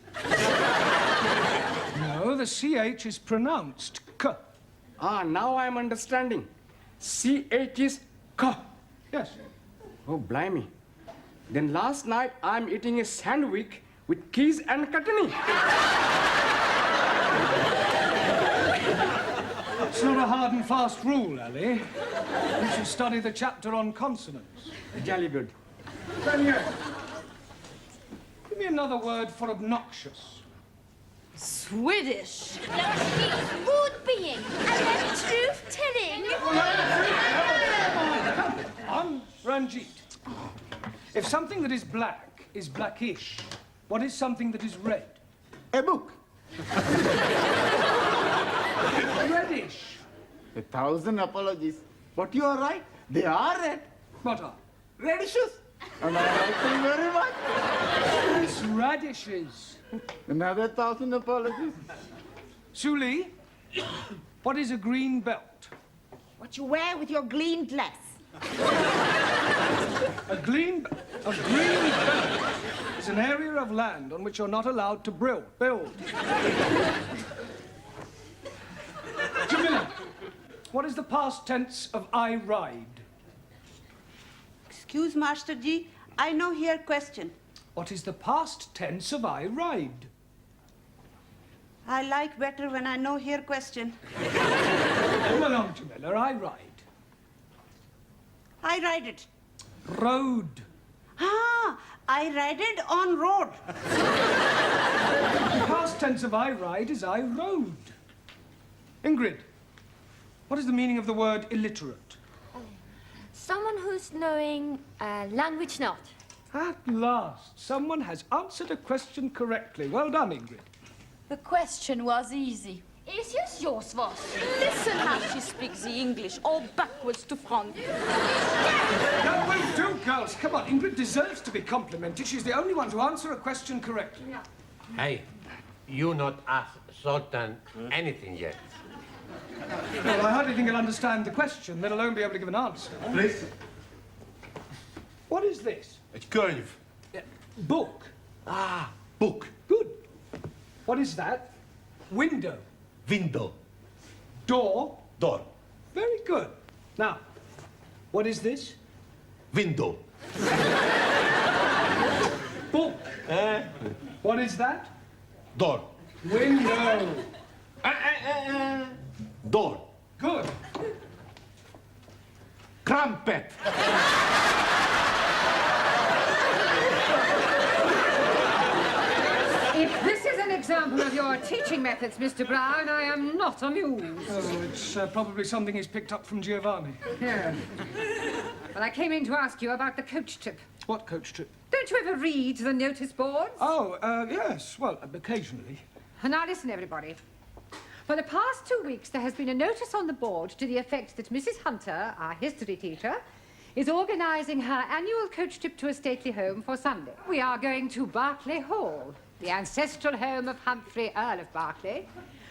No, the C-H is pronounced K. Now I'm understanding. C-H is K. Yes. Oh, blimey. Then last night I'm eating a sandwich with keys and chutney. It's not a hard and fast rule, Ali. You should study the chapter on consonants. Jolly good. Daniel, give me another word for obnoxious. Swedish. Mood being and then truth-telling. On Ranjit. If something that is black is blackish, what is something that is red? A book. Reddish. 1,000 apologies. But you are right. They are red. What are? Radishes. And I like them very much. It's radishes. Another 1,000 apologies. Suli, what is a green belt? What you wear with your green dress. A green belt is an area of land on which you're not allowed to build. Jamila, what is the past tense of I ride? Excuse, Master Ji, I know here question. What is the past tense of I ride? I like better when I know here question. Come along, Jamila, I ride. I ride it. Road. I ride it on road. The past tense of I ride is I rode. Ingrid, what is the meaning of the word illiterate? Someone who's knowing language not. At last, someone has answered a question correctly. Well done, Ingrid. The question was easy. Is yours was? Listen how she speaks the English, all backwards to front. That will do, girls. Come on, Ingrid deserves to be complimented. She's the only one to answer a question correctly. Hey, you not asked Sultan anything yet. Well, I hardly think he'll understand the question, let alone be able to give an answer. Please. What is this? It's curve. Book. Ah, book. Good. What is that? Window. Window. Door. Door. Very good. Now, what is this? Window. Book. What is that? Door. Window. Door. Good. Crumpet. If this is an example of your teaching methods, Mr. Brown, I am not amused. Oh, it's probably something he's picked up from Giovanni. Yeah. Well, I came in to ask you about the coach trip. What coach trip? Don't you ever read the notice boards? Oh, yes. Well, occasionally. Now listen, everybody. For the past 2 weeks, there has been a notice on the board to the effect that Mrs. Hunter, our history teacher, is organising her annual coach trip to a stately home for Sunday. We are going to Berkeley Hall, the ancestral home of Humphrey, Earl of Berkeley,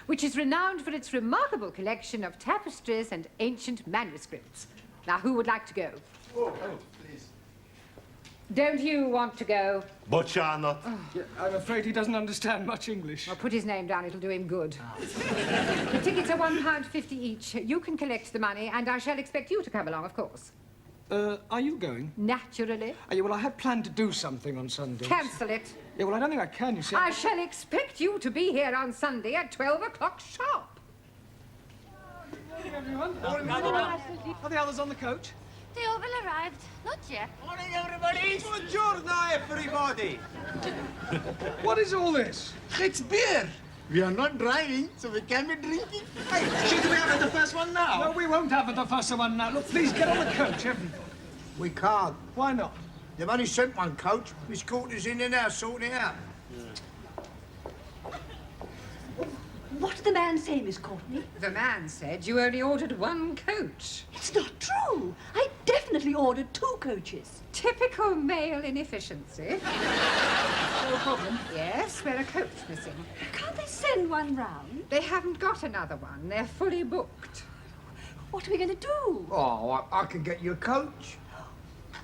which is renowned for its remarkable collection of tapestries and ancient manuscripts. Now, who would like to go? Oh, please. Don't you want to go? Bocciano. Oh. Yeah, I'm afraid he doesn't understand much English. I'll put his name down, it'll do him good. The tickets are £1.50 each. You can collect the money, and I shall expect you to come along, of course. Are you going? Naturally. Yeah, well, I had planned to do something on Sunday. Cancel it. Yeah, well, I don't think I can, you see. I shall expect you to be here on Sunday at 12 o'clock sharp. Morning, everyone. Morning, Are the others on the coach? They all arrived. Not yet. Morning, everybody. Buongiorno, everybody. What is all this? It's beer. We are not driving, so we can be drinking. Hey, should we have the first one now? No, we won't have the first one now. Look, please get on the coach, everybody. We can't. Why not? They've only sent one coach. Miss Courtney's in there now, sorting it out. What did the man say, Miss Courtney? The man said you only ordered one coach. It's not true. I definitely ordered 2 coaches. Typical male inefficiency. No problem. Yes, we're a coach missing. Can't they send one round? They haven't got another one. They're fully booked. What are we going to do? Oh, I can get you a coach.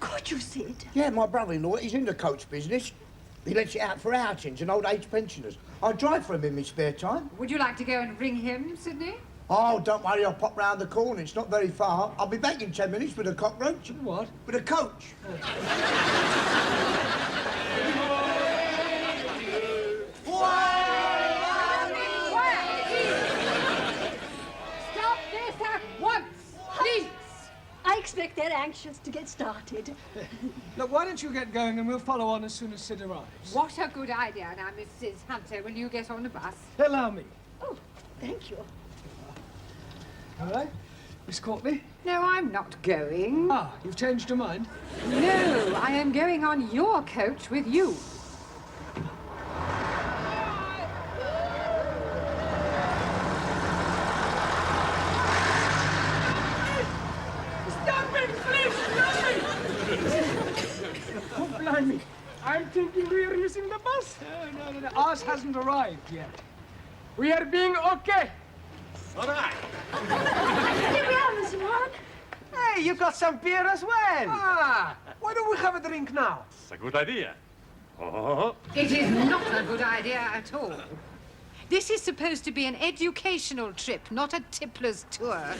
Could you, Sid? Yeah, my brother-in-law, he's in the coach business. He lets it out for outings and old-age pensioners. I drive for him in my spare time. Would you like to go and ring him, Sydney? Oh, don't worry, I'll pop round the corner. It's not very far. I'll be back in 10 minutes with a cockroach. What? With a coach. Stop this at once, please. I expect they're anxious to get started. Look, why don't you get going and we'll follow on as soon as Sid arrives. What a good idea. Now, Mrs. Hunter, will you get on the bus? Allow me. Oh, thank you. All right. Miss Courtney? No, I'm not going. Ah, you've changed your mind? No, I am going on your coach with you. Oh, blimey. I'm thinking we are missing the bus. No. Ours hasn't arrived yet. We are being okay. All right. Here we are, Mr. Mark. Hey, you got some beer as well. Ah, why don't we have a drink now? It's a good idea. Oh. It is not a good idea at all. This is supposed to be an educational trip, not a tippler's tour.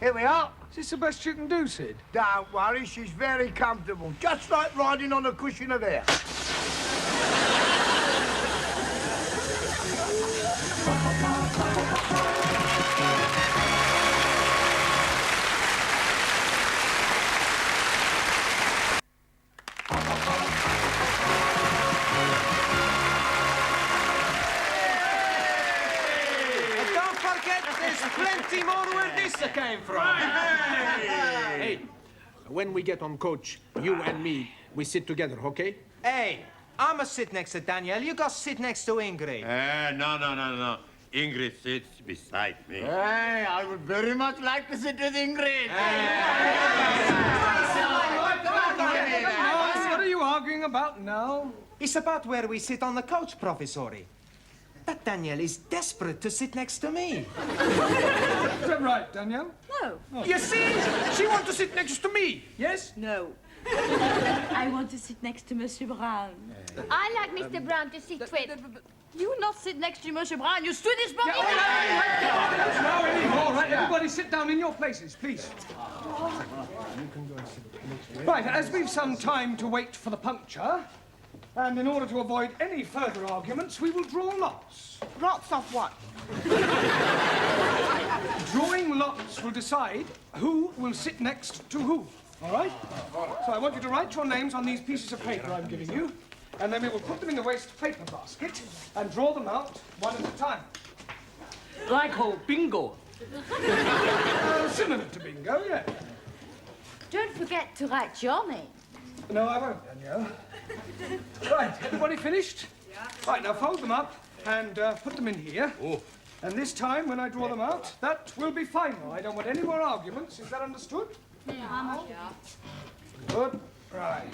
Here we are. Is this the best you can do, Sid? Don't worry, she's very comfortable. Just like riding on a cushion of air. Plenty more where this came from. Hey, when we get on coach, you and me, we sit together, okay? Hey, I'ma sit next to Daniel. You got sit next to Ingrid. No. Ingrid sits beside me. Hey, I would very much like to sit with Ingrid. What are you arguing about now? It's about where we sit on the couch, Professori. That Danielle is desperate to sit next to me. Is that right, Danielle? No. You see? She wants to sit next to me. Yes? No. I want to sit next to Monsieur Brown. I like Mr. Brown to sit with. You not sit next to Monsieur Brown, you Swedish boy! No anymore. All right, everybody sit down in your places, please. Right, as we've some time to wait for the puncture, and in order to avoid any further arguments, we will draw lots. Lots of what? Drawing lots will decide who will sit next to who, all right? So I want you to write your names on these pieces of paper I'm giving you, and then we will put them in the waste paper basket and draw them out one at a time. Like bingo. Similar to bingo, yeah. Don't forget to write your name. No, I won't, Danielle. Right, everybody finished? Yeah. Right, now fold them up and put them in here. Oh. And this time, when I draw them out, that will be final. I don't want any more arguments. Is that understood? Yeah. Good. Right.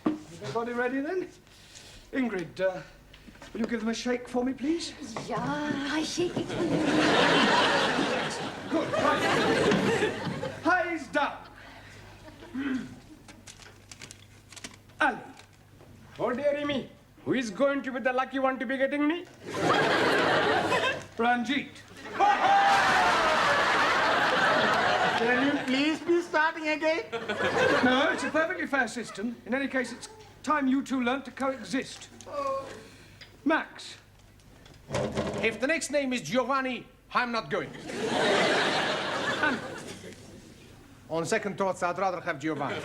Is everybody ready then? Ingrid, will you give them a shake for me, please? Yeah, I shake it for you. Good. Right. Eyes down. Ali. Oh, dearie me. Who is going to be the lucky one to be getting me? Ranjit. Can you please be starting again? No, it's a perfectly fair system. In any case, it's time you two learnt to coexist. Max. If the next name is Giovanni, I'm not going. And on second thoughts, I'd rather have Giovanni.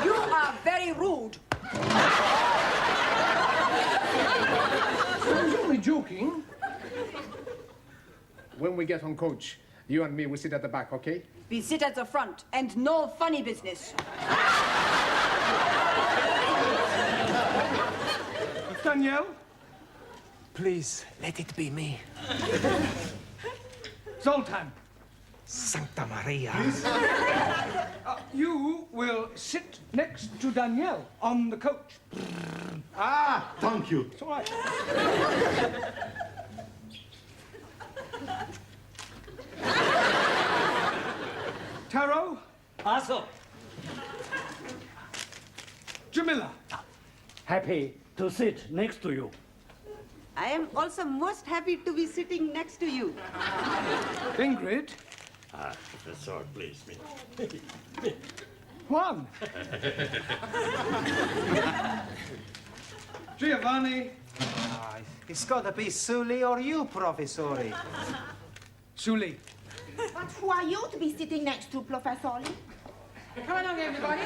You are very rude. I was only joking. When we get on coach, you and me will sit at the back, okay? We sit at the front, and no funny business. Danielle? Please, let it be me. Zoltan. Santa Maria. You will sit next to Danielle on the coach. Ah, thank you. It's all right. Taro? Also, Jamila? happy to sit next to you. I am also most happy to be sitting next to you. Ingrid? Professor, please, me. Juan? Giovanni? It's gotta be Sully or you, Professori. Sully. But who are you to be sitting next to, Professor Lee? Come along, everybody.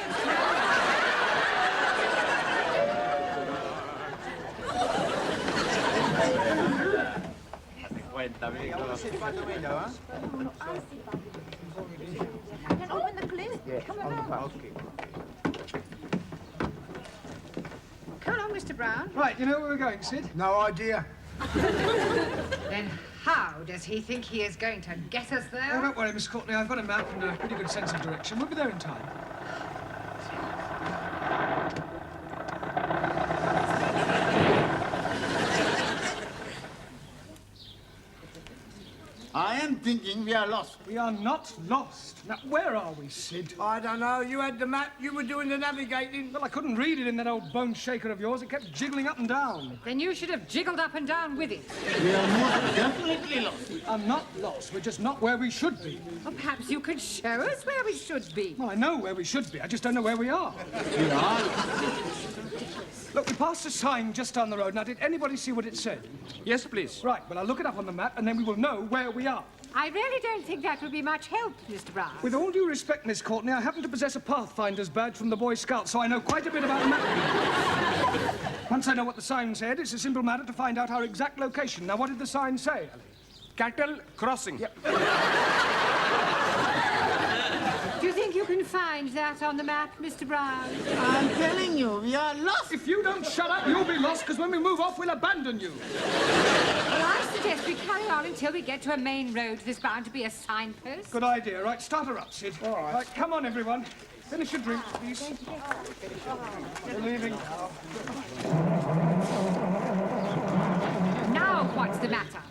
Then open the clip. Come along. Come along, Mr. Brown. Right, you know where we're going, Sid? No idea. Then how does he think he is going to get us there? Oh, don't worry, Miss Courtney. I've got a map and a pretty good sense of direction. We'll be there in time. I am thinking we are lost. We are not lost. Now, where are we, Sid? I don't know. You had the map. You were doing the navigating. Well, I couldn't read it in that old bone shaker of yours. It kept jiggling up and down. Then you should have jiggled up and down with it. We are most definitely lost. We are not lost. We're just not where we should be. Well, perhaps you could show us where we should be. Well, I know where we should be. I just don't know where we are. We are. Look, we passed a sign just down the road. Now, did anybody see what it said? Yes, please. Right, well, I'll look it up on the map, and then we will know where we are. I really don't think that would be much help, Mr. Brown. With all due respect, Miss Courtney, I happen to possess a Pathfinder's badge from the Boy Scouts, so I know quite a bit about mapping. Once I know what the sign said, it's a simple matter to find out our exact location. Now, what did the sign say? Cattle crossing. Yep. Do you think you can find that on the map, Mr. Brown? I'm telling you, we are lost. If you don't shut up, you'll be lost, because when we move off, we'll abandon you. Well, I suggest we carry on until we get to a main road. There's bound to be a signpost. Good idea. Right, start her up, Sid. All right. Right, come on, everyone. Finish your drinks, please. We're leaving now. Now what's the matter?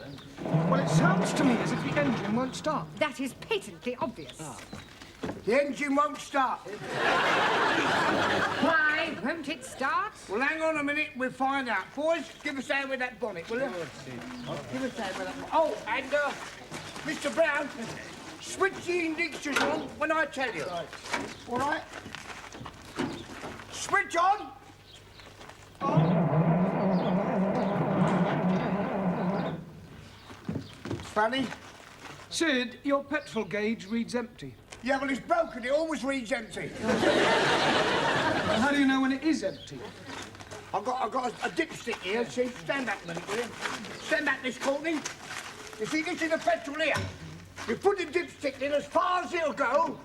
Well, it sounds to me as if the engine won't start. That is patently obvious. The engine won't start. Why won't it start? Well, hang on a minute, we'll find out. Boys, give us a hand with that bonnet, will you? Give us a hand with that bonnet. Oh, and, Mr. Brown, switch the ignition on when I tell you. Right. All right? Switch on. Funny. Sid, your petrol gauge reads empty. Yeah, well, it's broken. It always reads empty. Well, how do you know when it is empty? I've got a dipstick here. See, stand back a minute, will you? Stand back, Miss Courtney. You see, this is the petrol here. You put the dipstick in as far as it'll go.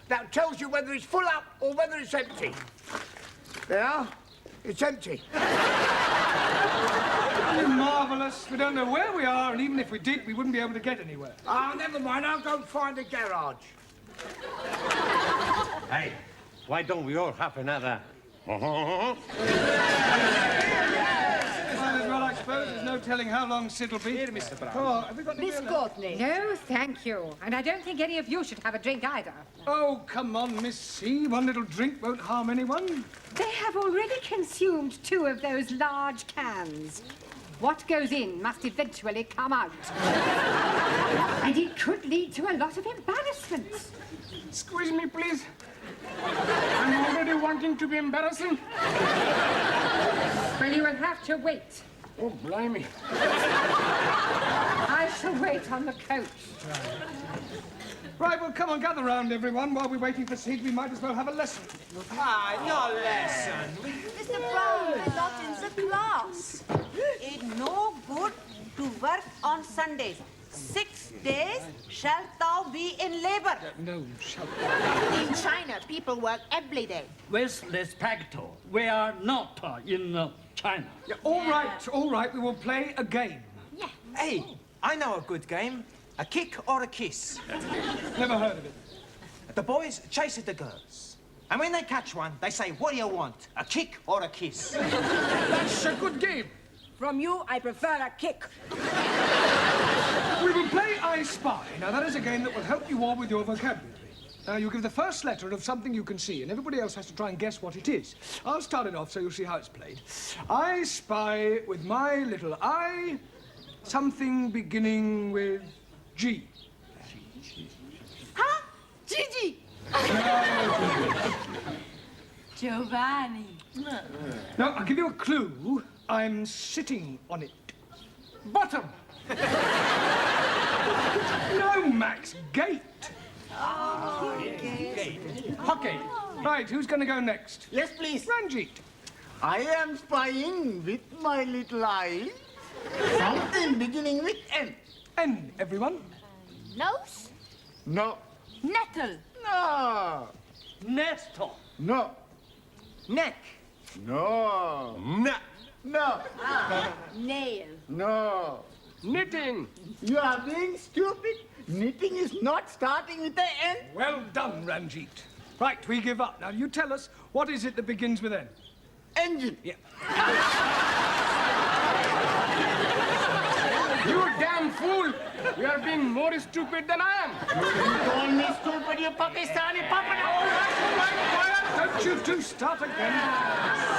That tells you whether it's full up or whether it's empty. There. It's empty. Oh, marvellous. We don't know where we are, and even if we did, we wouldn't be able to get anywhere. Ah, never mind. I'll go and find a garage. Hey, why don't we all have another? Well, I suppose there's no telling how long Sid'll be. Here, Mr. Brown. Oh, have we got Miss Courtney. No, thank you. And I don't think any of you should have a drink either. Oh, come on, Miss C. One little drink won't harm anyone. They have already consumed 2 of those large cans. What goes in must eventually come out. And it could lead to a lot of embarrassment. Squeeze me, please. I'm already wanting to be embarrassing. Well, you will have to wait. Oh, blimey. I shall wait on the coach. Right, well, come on, gather round, everyone. While we're waiting for Sid, we might as well have a lesson. Ah, no lesson. Mr. Brown, we're not in the class. It's no good to work on Sundays. 6 days shalt thou be in labor. No, shall In China, people work every day. With respect, we are not in China. Yeah, all right, we will play a game. Yeah. Hey, I know a good game. A kick or a kiss. Never heard of it. The boys chase the girls. And when they catch one, they say, what do you want? A kick or a kiss? That's a good game. From you, I prefer a kick. We will play I Spy. Now, that is a game that will help you all with your vocabulary. Now, you give the first letter of something you can see, and everybody else has to try and guess what it is. I'll start it off so you'll see how it's played. I spy with my little eye something beginning with G. Huh? Gigi. Giovanni. Now, I'll give you a clue. I'm sitting on it. Bottom. No, Max. Gate. Oh, Gate. Hockey. Right, who's going to go next? Yes, please. Ranjit. I am spying with my little eye something beginning with N. N, everyone. Nose? No. Nettle? No. Nestor. No. Neck. No. Nut. No. Nail? No. Knitting. You are being stupid. Knitting is not starting with the N. Well done, Ranjit. Right, we give up. Now, you tell us, what is it that begins with N? Engine. Yeah. You damn fool! You are being more stupid than I am. You call me stupid, you Pakistani puppet. All right, quiet. Don't you two start again.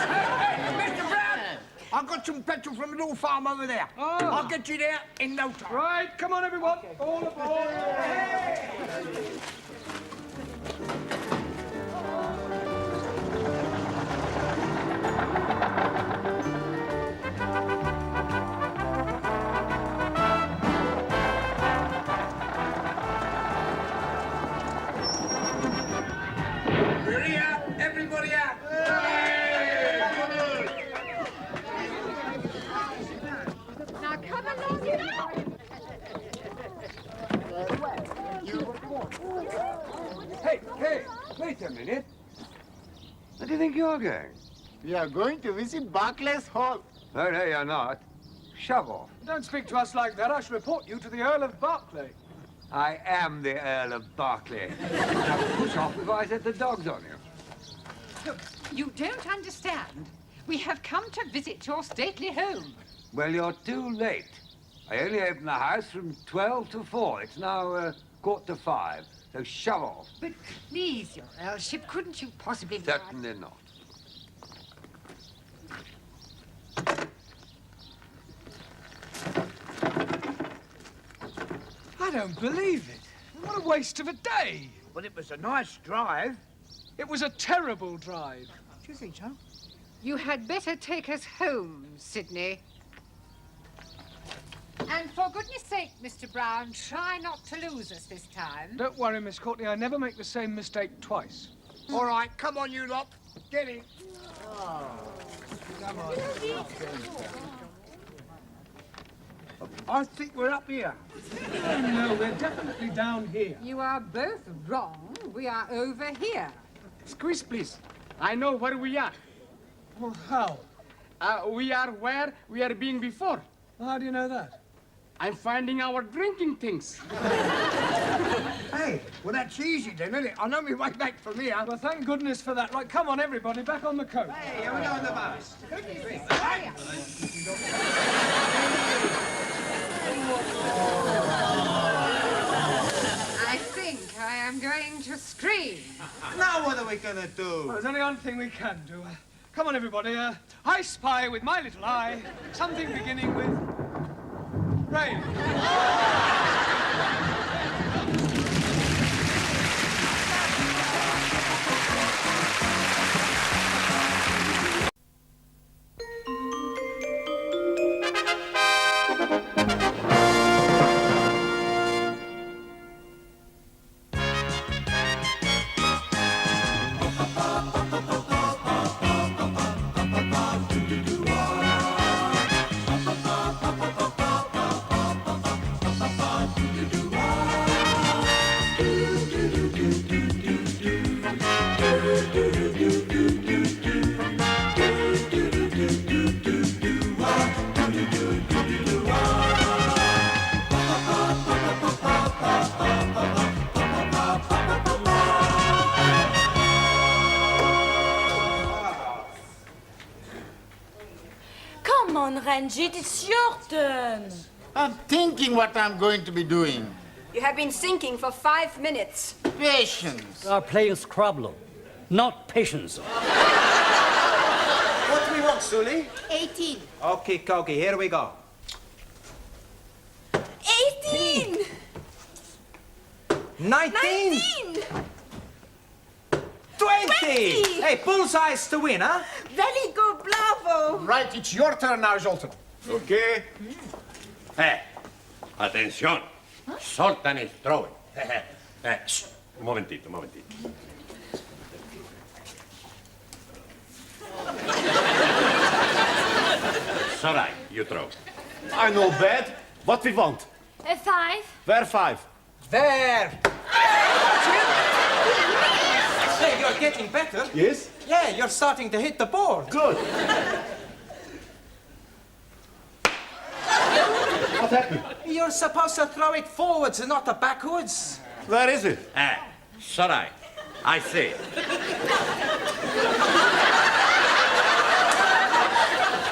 Hey, Mr. Brown! I've got some petrol from a little farm over there. Oh. I'll get you there in no time. Right, come on, everyone. All aboard. Ready out, everybody out. Now come along, you know. Hey, minute. Where do you think you're going? We are going to visit Barclays Hall. Oh, no, you're not. Shove off. Don't speak to us like that. I shall report you to the Earl of Berkeley. I am the Earl of Berkeley. Now, push off before I set the dogs on you. Look, you don't understand. We have come to visit your stately home. Well, you're too late. I only open the house from 12 to 4. It's now 4:45, so shove off. But please, your Earlship, couldn't you possibly... Certainly not. I don't believe it. What a waste of a day. Well, it was a nice drive. It was a terrible drive. Do you think so? You had better take us home, Sidney. And for goodness sake, Mr. Brown, try not to lose us this time. Don't worry, Miss Courtney. I never make the same mistake twice. All right, come on, you lot. Get in. Come on. I think we're up here. No, we're definitely down here. You are both wrong. We are over here. Squeeze, please. I know where we are. Well, how? We are where we are being before. How do you know that? I'm finding our drinking things. Hey, well, that's easy then, isn't it? I know my way back from here. Well, thank goodness for that. Right, come on, everybody, back on the coast. Hey, here we go on the bus. I think I am going to scream. Now what are we gonna do? Well, there's only one thing we can do. Come on, everybody. I spy with my little eye something beginning with rain. Come on, Ranjit, it's your turn. I'm thinking what I'm going to be doing. You have been thinking for 5 minutes. Patience. We are playing Scrabble, not patience. What do we want, Sully? 18. Okay, Coggy, here we go. 18! 19! 20! Hey, bullseyes to win, huh? Very good, bravo! Right, it's your turn now, Zoltan. Okay. Atención. Soltan is throwing. Un momentito, un momentito. Sorry, you throw. I know bad. What we want? A 5. Where 5? There! Hey, you're getting better. Yes? Yeah, you're starting to hit the board. Good. What happened? You're supposed to throw it forwards and not backwards. Where is it? Sorry, I see.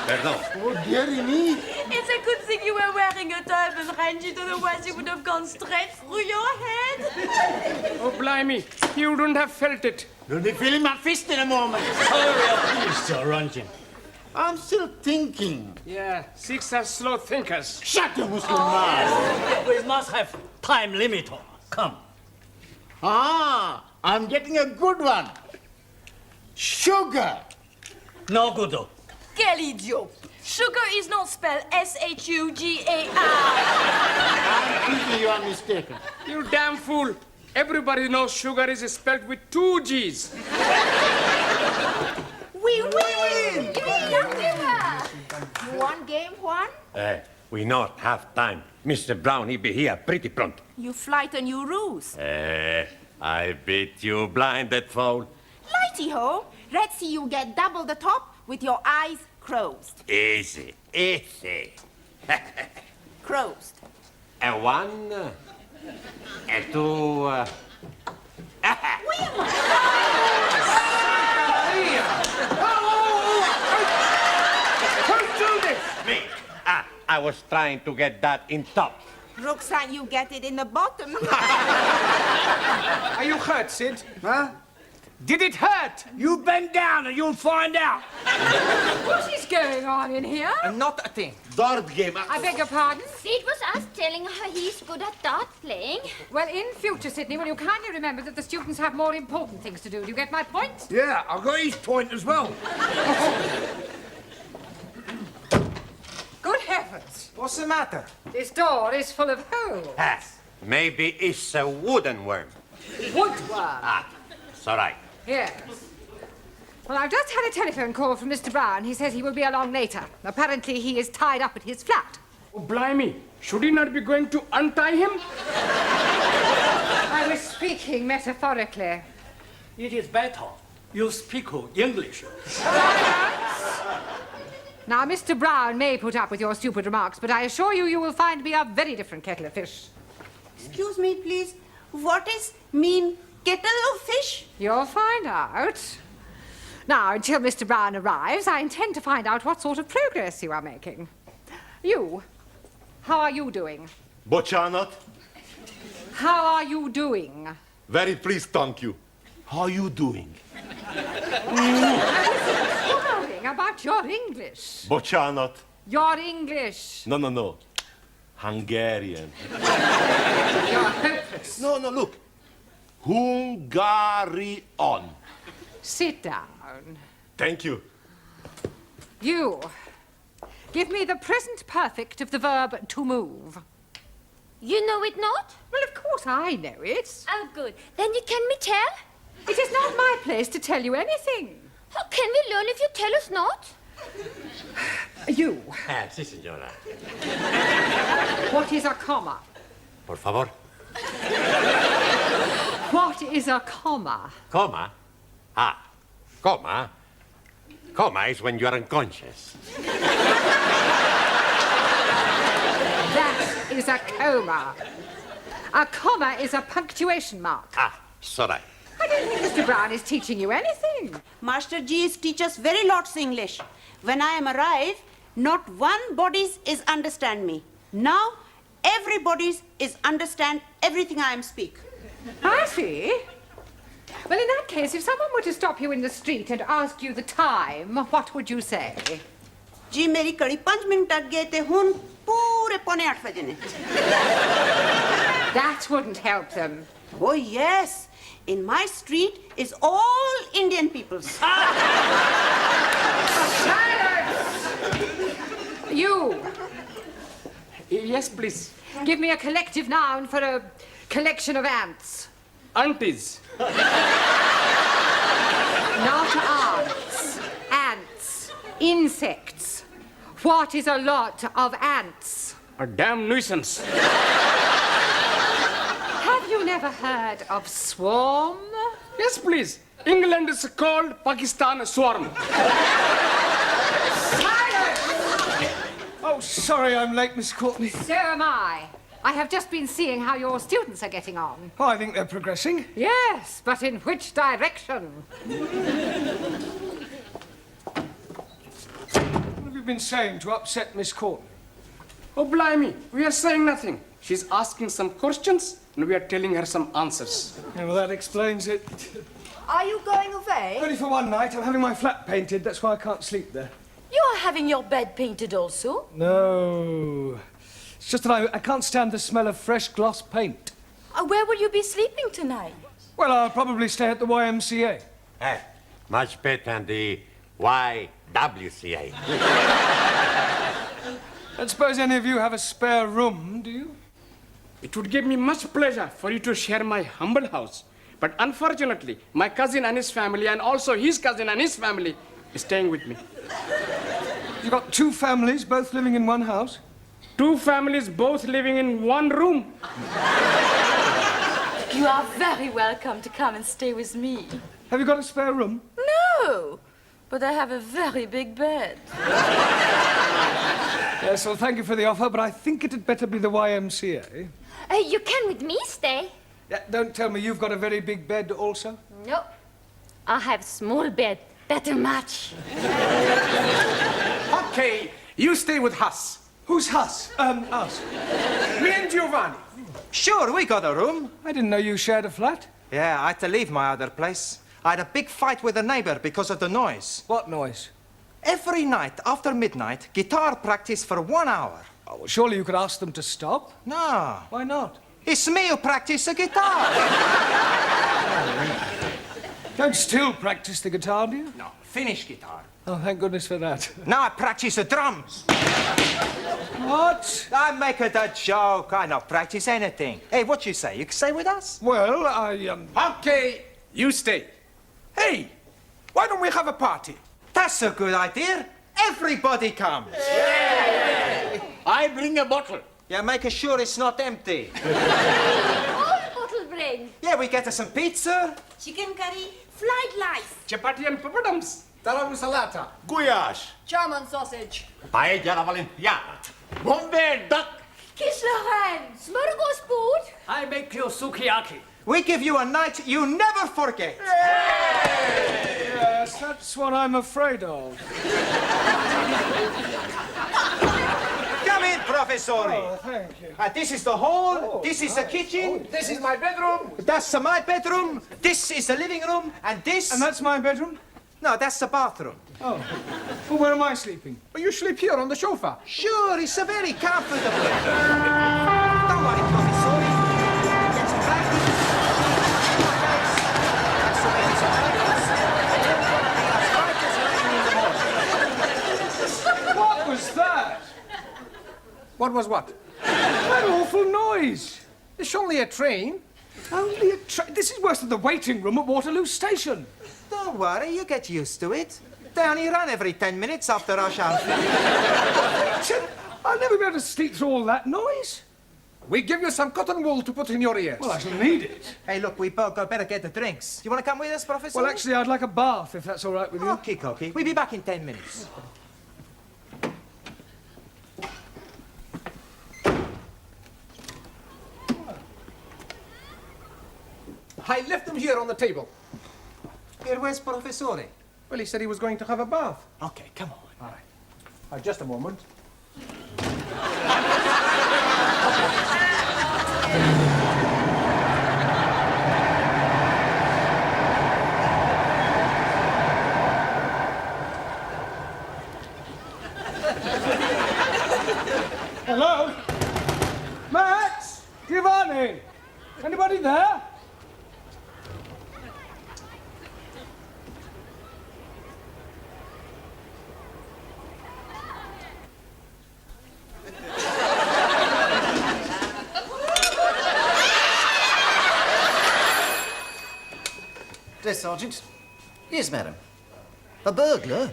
Pardon. Oh, dearie me. It's a good thing you were wearing a turban, Ranjit, otherwise you would have gone straight through your head. Oh, blimey. You wouldn't have felt it. You'll be feeling my fist in a moment. Hurry up, please, Sir Ranjit. I'm still thinking. Yeah, 6 are slow thinkers. Shut your Muslim mouth. We must have time limit. Come. Ah, I'm getting a good one. Sugar. No good. Quel idiot! Sugar is not spelled S-H-U-G-A-R. I'm thinking you are mistaken. You damn fool. Everybody knows sugar is spelled with 2 G's. We win! You want game, Juan? We not have time. Mr. Brown, he be here pretty pronto. You frighten your ruse. I beat you blinded, fool. Righty-ho. Let's see you get double the top with your eyes closed. Easy, easy. Closed. A one, a two. Who's doing this? Me. I was trying to get that in top. Roxanne, you get it in the bottom. Are you hurt, Sid? Huh? Did it hurt? You bend down and you'll find out. What is going on in here? Not a thing. Dart game. I beg your pardon? It was us telling her he's good at dart playing. Well, in future, Sydney, will you kindly remember that the students have more important things to do? Do you get my point? Yeah, I've got his point as well. Good heavens! What's the matter? This door is full of holes. Maybe it's a wooden worm. Woodworm. It's all right. Yes. Well, I've just had a telephone call from Mr. Brown. He says he will be along later. Apparently, he is tied up at his flat. Oh, blimey. Should he not be going to untie him? I was speaking metaphorically. It is better you speak English. Now, Mr. Brown may put up with your stupid remarks, but I assure you, you will find me a very different kettle of fish. Excuse me, please. What is mean kettle of fish? You'll find out. Now, until Mr. Brown arrives, I intend to find out what sort of progress you are making. You, how are you doing? Boccianot, How are you doing? very pleased, thank you. How are you doing? Inquiring about your English. Boccianot. Your English. No. Hungarian. You're hopeless. No, look. Hungarian. Sit down. Thank you. You, give me the present perfect of the verb to move. You know it not? Well, of course I know it. Oh, good. Then you can me tell? It is not my place to tell you anything. How can we learn if you tell us not? You. Si, signora. What is a comma? Por favor. What is a comma? Coma? Coma? Coma is when you're unconscious. That is a coma. A comma is a punctuation mark. Sorry. I don't think Mr. Brown is teaching you anything. Master G is teach us very lots English. When I am arrive, not one bodies is understand me. Now, everybody's is understand everything I am speak. I see. Well, in that case, if someone were to stop you in the street and ask you the time, what would you say? जी मेरी कड़ी 5 minute अट गए थे हुन पूरे 7:45 बजे ने. That wouldn't help them. Oh yes, in my street is all Indian peoples. Silence! You. Yes, please. Give me a collective noun for a collection of ants. Aunties. Not ants. Ants. Insects. What is a lot of ants? A damn nuisance. Have you never heard of swarm? Yes, please. England is called Pakistan swarm. Oh, sorry I'm late, Miss Courtney. So am I. I have just been seeing how your students are getting on. Oh, I think they're progressing. Yes, but in which direction? What have you been saying to upset Miss Courtney? Oh, blimey. We are saying nothing. She's asking some questions, and we are telling her some answers. Yeah, well, that explains it. Are you going away? Only for one night. I'm having my flat painted. That's why I can't sleep there. You are having your bed painted also? No. It's just that I can't stand the smell of fresh gloss paint. Where will you be sleeping tonight? Well, I'll probably stay at the YMCA. Much better than the YWCA. I don't suppose any of you have a spare room, do you? It would give me much pleasure for you to share my humble house. But unfortunately, my cousin and his family, and also his cousin and his family, is staying with me. You've got 2 families, both living in one house? 2 families, both living in one room. You are very welcome to come and stay with me. Have you got a spare room? No, but I have a very big bed. Yes, well, thank you for the offer, but I think it'd better be the YMCA. You can with me stay. Yeah, don't tell me you've got a very big bed also? No. I have small bed. Better match. Okay, you stay with Huss. Who's Huss? Us. Me and Giovanni. Sure, we got a room. I didn't know you shared a flat. Yeah, I had to leave my other place. I had a big fight with a neighbor because of the noise. What noise? Every night after midnight, guitar practice for 1 hour. Oh, well, surely you could ask them to stop. No. Why not? It's me who practice the guitar. Don't still practice the guitar, do you? No, finish guitar. Oh, thank goodness for that. Now I practice the drums. What? I make it a joke. I don't practice anything. Hey, what you say? You can stay with us? Well, Okay, you stay. Hey, why don't we have a party? That's a good idea. Everybody comes. I bring a bottle. Yeah, make sure it's not empty. All bottle bring. Yeah, we get us some pizza. Chicken curry, fried rice. Chapati and papadums. Talam salata. Guyash. German sausage. Paella alla valenciana. Bombay duck. Kislerein. Smorgasbord. I make you sukiyaki. We give you a night you never forget. Yes, that's what I'm afraid of. Come in, Professori. Oh, thank you. This is the hall. This is the kitchen. This is my bedroom. That's my bedroom. This is the living room. And this... And that's my bedroom? No, that's the bathroom. Oh. Well, where am I sleeping? Well, you sleep here on the sofa. Sure, it's a very comfortable. Don't worry, Professori. Get some blankets. That's the way it's What was that? What was what? That awful noise. It's only a train. Only a train. This is worse than the waiting room at Waterloo Station. Don't worry, you get used to it. They only run every 10 minutes after rush hour. I'll never be able to sleep through all that noise. We give you some cotton wool to put in your ears. Well, I shall need it. Hey, look, we both better get the drinks. You want to come with us, Professor? Well, actually, I'd like a bath, if that's all right with you. Okay, okay. We'll be back in 10 minutes. I left them here on the table. Here, where's Professori? Well, he said he was going to have a bath. Okay, come on. All right. Just a moment. Hello? Max? Giovanni? Anybody there? Desk Sergeant. Yes, madam. A burglar?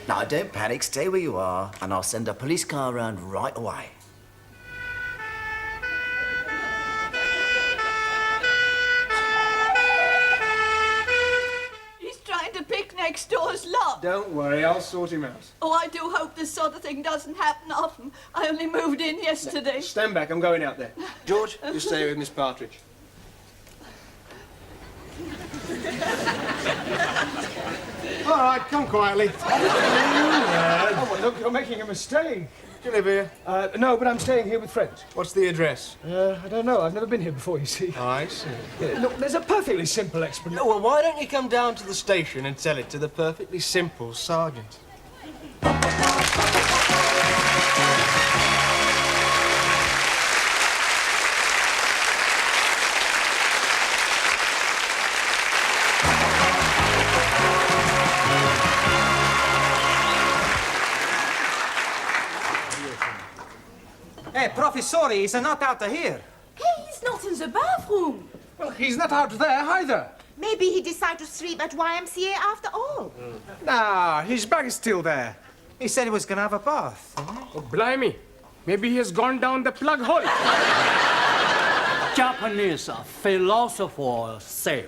Now, don't panic. Stay where you are, and I'll send a police car around right away. He's trying to pick next door's lock. Don't worry, I'll sort him out. Oh, I do hope this sort of thing doesn't happen often. I only moved in yesterday. Stand back, I'm going out there. George, you stay with Miss Partridge. All right, come quietly. Oh, well, look, you're making a mistake. Do you live here? No, but I'm staying here with friends. What's the address? I don't know. I've never been here before, you see. Oh, I see. Look, there's a perfectly simple explanation. Well, why don't you come down to the station and tell it to the perfectly simple sergeant? Hey, Professori, is not out of here. Hey, he's not in the bathroom. Well, he's not out there either. Maybe he decided to sleep at YMCA after all. Nah, his bag is still there. He said he was going to have a bath. Oh, blimey. Maybe he has gone down the plug hole. Japanese philosopher say,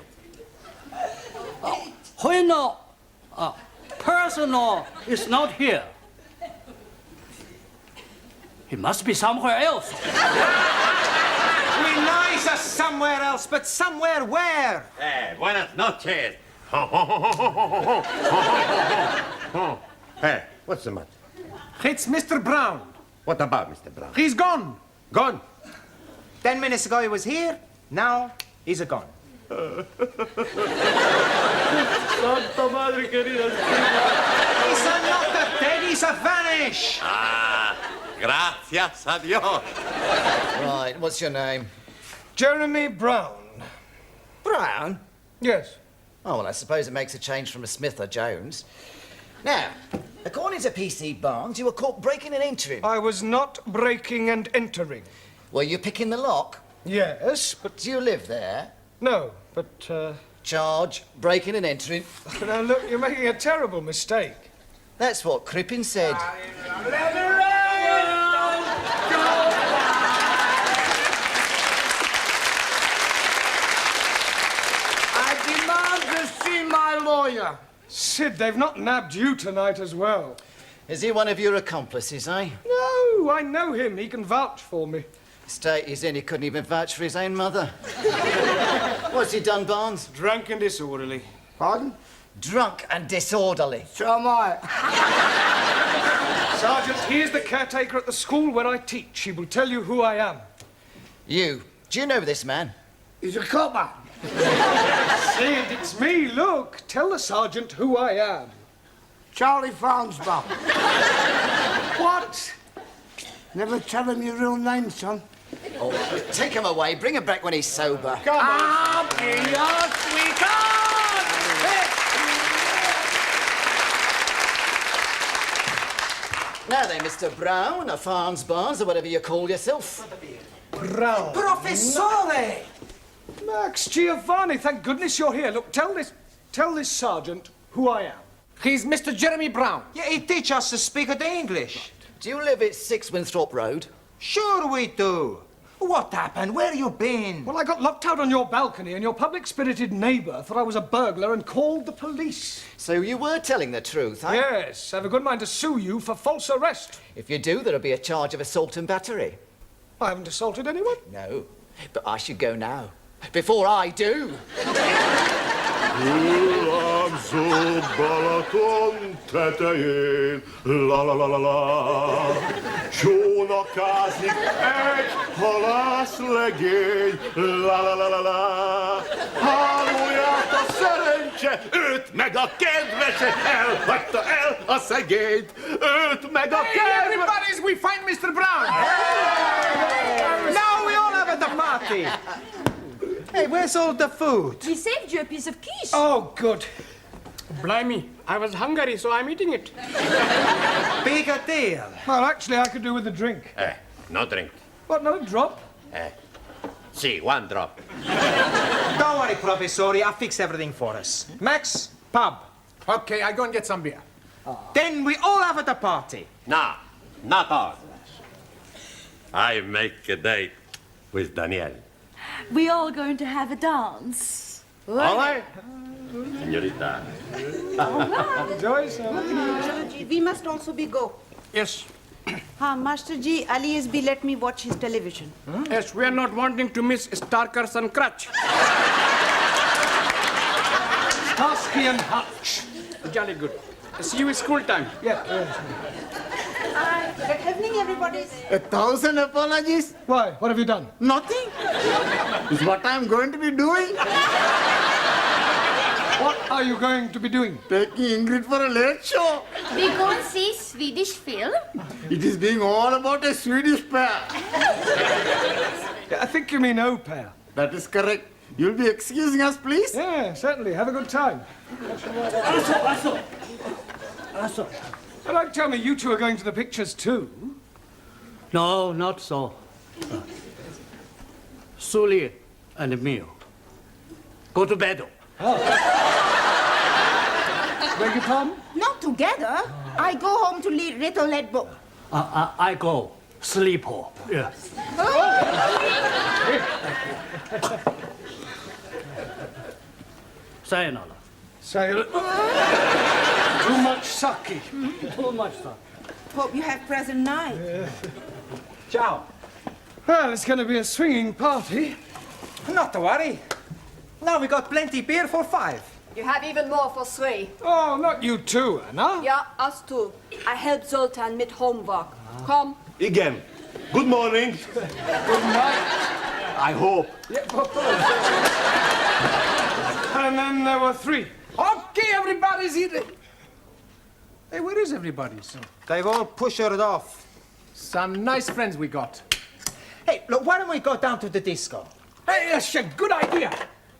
when personal is not here, he must be somewhere else. We know he's somewhere else, but somewhere where? Buenas noches. Hey, what's the matter? It's Mr. Brown. What about Mr. Brown? He's gone. Gone? 10 minutes ago he was here, now he's gone. Santa Madre querida. He's not dead, he's vanished. Ah, gracias a Dios. Right, what's your name? Jeremy Brown. Brown? Yes. Oh, well, I suppose it makes a change from a Smith or Jones. Now, according to PC Barnes, you were caught breaking and entering. I was not breaking and entering. Were you picking the lock? Yes, but... Do you live there? No, but, Charge, breaking and entering. Now, look, you're making a terrible mistake. That's what Crippen said. I demand to see my lawyer. Sid, they've not nabbed you tonight as well. Is he one of your accomplices, eh? No, I know him. He can vouch for me. State he's in, he couldn't even vouch for his own mother. What's he done, Barnes? Drunk and disorderly. Pardon? Drunk and disorderly. So am I. Sergeant, he is the caretaker at the school where I teach. He will tell you who I am. You. Do you know this man? He's a copper. Sid, it's me. Look, tell the sergeant who I am. Charlie Farnsbaugh. What? Never tell him your real name, son. Oh, take him away. Bring him back when he's sober. Come on. Now then, Mr. Brown, or Farnsbaugh, or whatever you call yourself. Brown. Professore! Max Giovanni, thank goodness you're here. Look, tell this sergeant who I am. He's Mr. Jeremy Brown. Yeah, he teaches us to speak the English. Do you live at 6 Winthrop Road? Sure we do. What happened? Where you been? Well, I got locked out on your balcony and your public-spirited neighbour thought I was a burglar and called the police. So you were telling the truth, huh? Yes, I have a good mind to sue you for false arrest. If you do, there'll be a charge of assault and battery. I haven't assaulted anyone. No, but I should go now. Before I do. Balaton tetején, la la la la la. Csónak kázik egy halászlegény, la la la la la. Hálóját a szerencse, őt meg a kedvese, elhagyta el a szegényt, őt meg a kedvese. Everybody's, we find Mr. Brown. Now we all have at the party. Hey, where's all the food? He saved you a piece of quiche. Oh, good. Blimey, I was hungry, so I'm eating it. Big a deal. Well, actually, I could do with a drink. No drink. What, not a drop? See, one drop. Don't worry, Professore, I'll fix everything for us. Max, pub. Okay, I go and get some beer. Then we all have at the party. No, not all. I make a date with Danielle. We all going to have a dance. All right, señorita. Joyce, Chalo ji, we must also be go. Yes. Master ji, Ali has be let me watch his television. Yes, we are not wanting to miss Starkers and Crutch. Starsky and Hutch. Jolly good. See you at school time. Yeah. Good evening, everybody. 1,000 apologies? Why? What have you done? Nothing. Is what I'm going to be doing. What are you going to be doing? Taking Ingrid for a late show. We go and see Swedish film. It is being all about a Swedish pair. I think you mean au pair. That is correct. You'll be excusing us, please? Yeah, certainly. Have a good time. Also. But don't tell me you two are going to the pictures too. No, not so. Sully and me go to bed. Beg your pardon? Not together. I go home to read little book. I go sleep. Yes. Sayonara. Sail. Too much sake. Too much sake. Hope you have present night. Ciao. Well, it's going to be a swinging party. Not to worry. Now we got plenty beer for 5. You have even more for 3. Oh, not you too, Anna. Yeah, us too. I help Zoltan with homework. Come. Igen. Good morning. Good night. I hope. And then there were 3. Okay, everybody's eating. Hey, where is everybody? They've all pushered off. Some nice friends we got. Hey, look, why don't we go down to the disco? Hey, that's a good idea.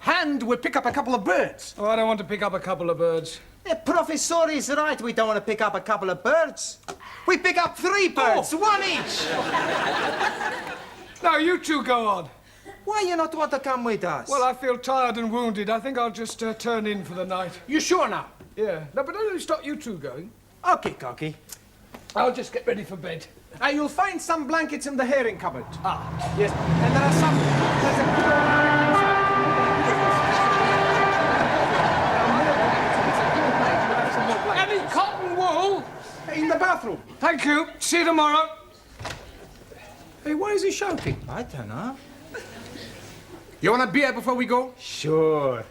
And we'll pick up a couple of birds. Oh, I don't want to pick up a couple of birds. The professor is right. We don't want to pick up a couple of birds. We pick up 3 birds, 1 each. No, you two go on. Why you not want to come with us? Well, I feel tired and wounded. I think I'll just turn in for the night. You sure now? Yeah. No, but don't stop you two going. Okay, Cocky. I'll just get ready for bed. You'll find some blankets in the herring cupboard. Ah. Yes, and there are some... Any cotton wool? In the bathroom. Thank you. See you tomorrow. Hey, why is he shouting? I don't know. You want a beer before we go? Sure.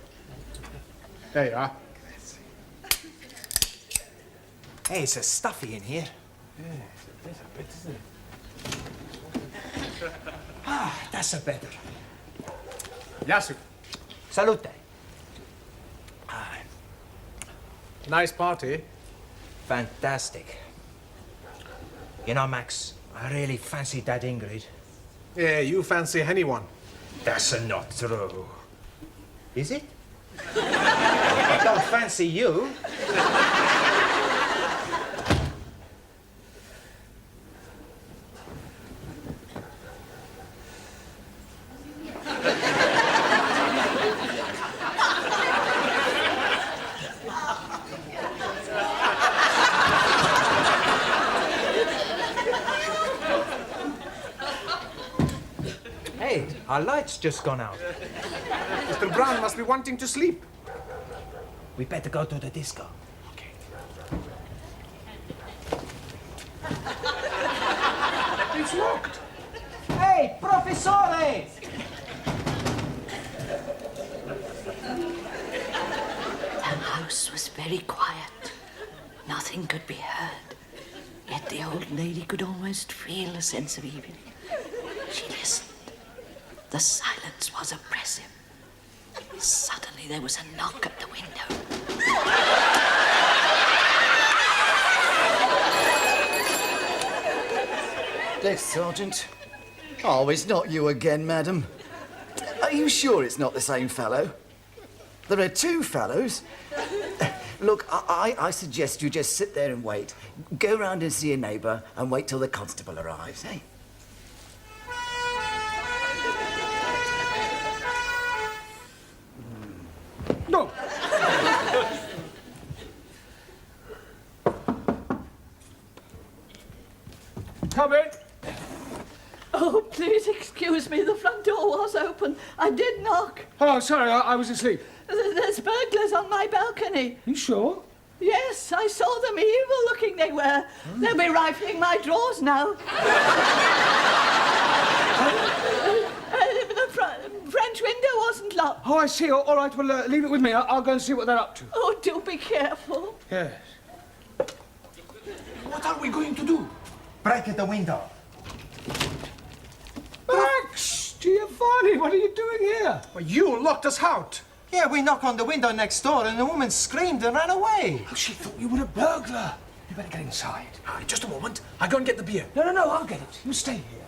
There you are. Hey, it's stuffy in here. Yeah, there's a bit, isn't it? That's a better. Yasu. Salute. Nice party. Fantastic. You know, Max, I really fancy that Ingrid. Yeah, you fancy anyone. That's not true. Is it? I don't fancy you. Hey, our light's just gone out. Mr. Brown must be wanting to sleep. We better go to the disco. Okay. It's locked. Hey, Professore! The house was very quiet. Nothing could be heard. Yet the old lady could almost feel a sense of evening. She listened. The silence was oppressive. Suddenly there was a knock at the window. Desk Sergeant. Oh, it's not you again, madam. Are you sure it's not the same fellow? There are 2 fellows. Look, I suggest you just sit there and wait. Go round and see your neighbour and wait till the constable arrives, eh? No. Come in. Oh, please excuse me. The front door was open. I did knock. Oh, sorry, I was asleep. There's burglars on my balcony. You sure? Yes, I saw them. Evil-looking they were. They'll be rifling my drawers now. The French window wasn't locked. Oh, I see. All right, well, leave it with me. I'll go and see what they're up to. Oh, do be careful. Yes. What are we going to do? Break the window. Max! Giovanni, what are you doing here? Well, you locked us out. Yeah, we knocked on the window next door and the woman screamed and ran away. Oh, she thought you were a burglar. You better get inside. Just a moment. I'll go and get the beer. No, I'll get it. You stay here.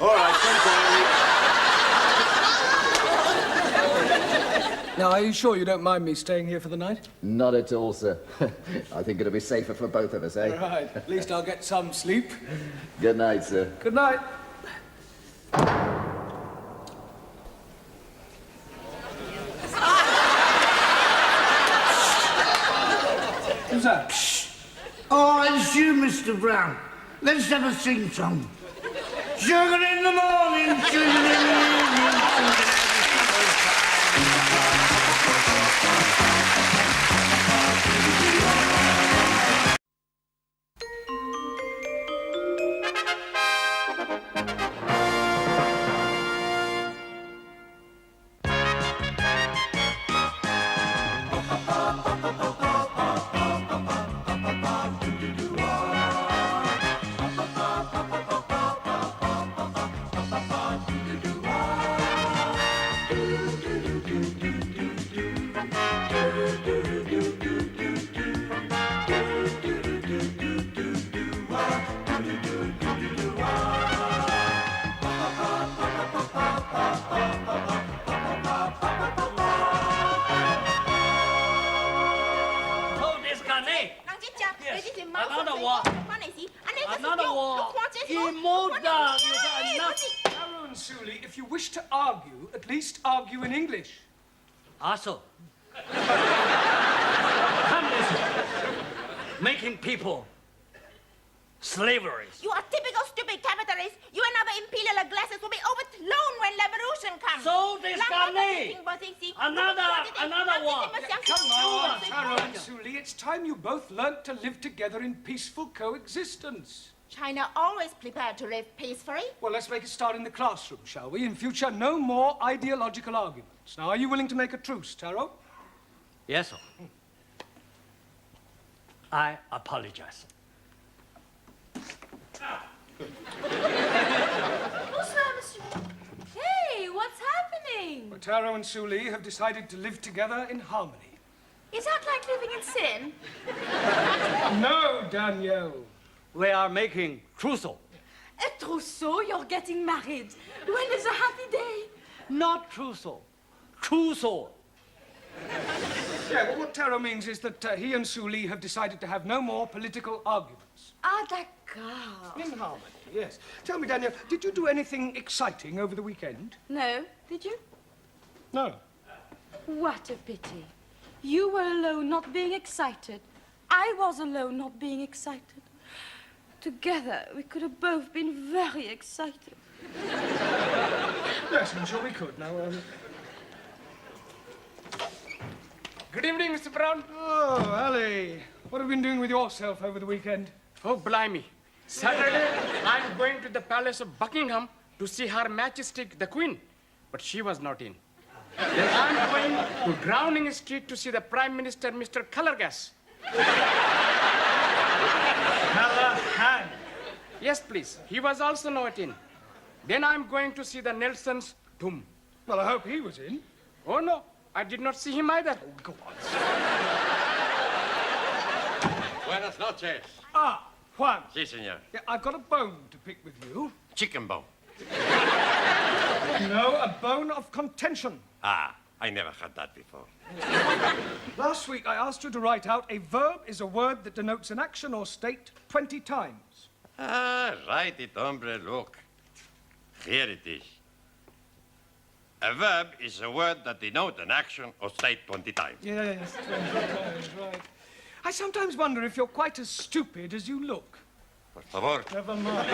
All right, temporarily. Now, are you sure you don't mind me staying here for the night? Not at all, sir. I think it'll be safer for both of us, eh? Right. At least I'll get some sleep. Good night, sir. Good night. Who's that? Oh, it's you, Mr. Brown. Let's have a sing-song. Sugar in the morning, sugar in the evening, sugar Suli, if you wish to argue, at least argue in English. Also, communism, making people slavery. You are typical stupid capitalist. You and other imperial glasses will be overthrown when revolution comes. So disgusting. Another one. Come on, Taro and Suli, it's time you both learnt to live together in peaceful coexistence. China always prepared to live peacefully. Well, let's make a start in the classroom, shall we? In future, no more ideological arguments. Now, are you willing to make a truce, Taro? Yes, sir. I apologize. Bonsoir, monsieur. Hey, what's happening? Well, Taro and Suli have decided to live together in harmony. Is that like living in sin? No, Danielle. We are making trousseau. A trousseau? You're getting married. When is a happy day? Not trousseau. Trousseau. Yeah, well, what Taro means is that he and Suli have decided to have no more political arguments. Ah, d'accord. In harmony, yes. Tell me, Danielle, did you do anything exciting over the weekend? No, did you? No. What a pity. You were alone, not being excited. I was alone, not being excited. Together, we could have both been very excited. Yes, I'm sure we could. Now, Good evening, Mr. Brown. Oh, Ali. What have you been doing with yourself over the weekend? Oh, blimey. Saturday, I'm going to the Palace of Buckingham to see Her Majesty the Queen. But she was not in. Then I'm going to Browning Street to see the Prime Minister, Mr. Colorgas. Callahan. Yes, please. He was also not in. Then I'm going to see the Nelson's tomb. Well, I hope he was in. Oh, no. I did not see him either. Oh, go on. Buenas noches. Ah, Juan. Sí, señor. Yeah, I've got a bone to pick with you. Chicken bone. No, a bone of contention. Ah, I never had that before. Last week, I asked you to write out a verb is a word that denotes an action or state 20 times. Ah, write it, hombre, look. Here it is. A verb is a word that denotes an action or state 20 times. Yes, 20 times, right. I sometimes wonder if you're quite as stupid as you look. Por favor. Never mind.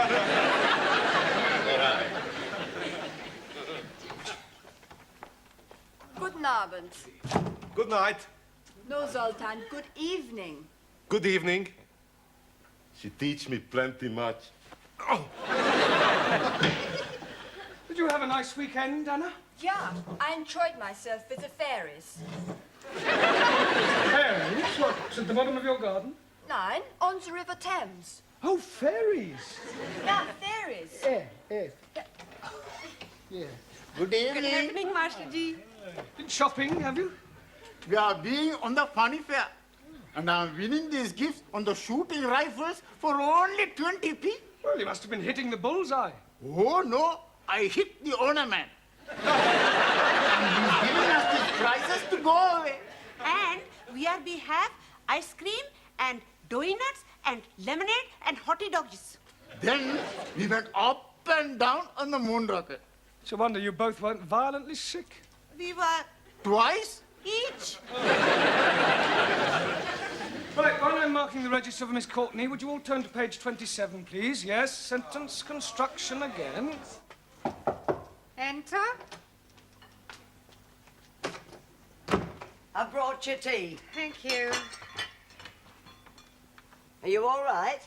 Guten Abend. Good night. No, Zoltan, good evening. Good evening. She teach me plenty much. Oh. Did you have a nice weekend, Anna? Yeah, I enjoyed myself with the fairies. Fairies? What's at the bottom of your garden? Nein, on the River Thames. Oh, fairies. Yeah, fairies. Yes. Good evening. Master Ji. Been shopping, have you? We are being on the funny fair. And I'm winning these gifts on the shooting rifles for only 20p. Well, you must have been hitting the bullseye. Oh, no. I hit the owner man. And he's giving us these prizes to go away. And we have ice cream and donuts and lemonade and hottie doggies. Then we went up and down on the moon rocket. It's a wonder you both weren't violently sick. We were Twice? each. Right, while I'm marking the register for Miss Courtney, would you all turn to page 27, please? Yes, sentence construction again. Enter. I brought you tea. Thank you. Are you all right?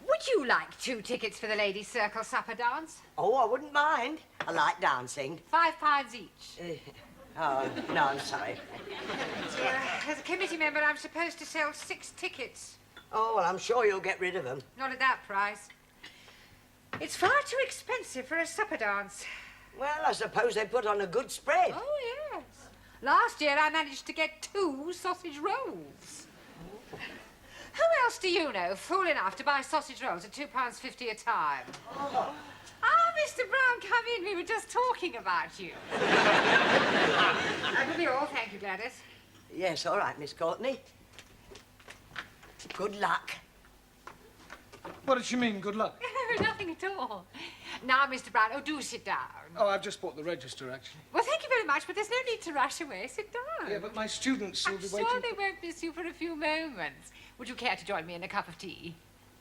Would you like 2 tickets for the ladies' circle supper dance? Oh, I wouldn't mind. I like dancing. £5 each. Oh, no, I'm sorry. As a committee member, I'm supposed to sell 6 tickets. Oh, well, I'm sure you'll get rid of them. Not at that price. It's far too expensive for a supper dance. Well, I suppose they put on a good spread. Oh, yes. Last year, I managed to get 2 sausage rolls. Who else do you know fool enough to buy sausage rolls at £2.50 a time? Oh. Ah, Mr. Brown, come in. We were just talking about you. That'll be all. Thank you, Gladys. Yes, all right, Miss Courtney. Good luck. What did she mean, good luck? Nothing at all. Now, Mr. Brown, do sit down. Oh, I've just bought the register, actually. Well, thank you very much, but there's no need to rush away. Sit down. Yeah, but my students will be waiting. Sure, they won't miss you for a few moments. Would you care to join me in a cup of tea?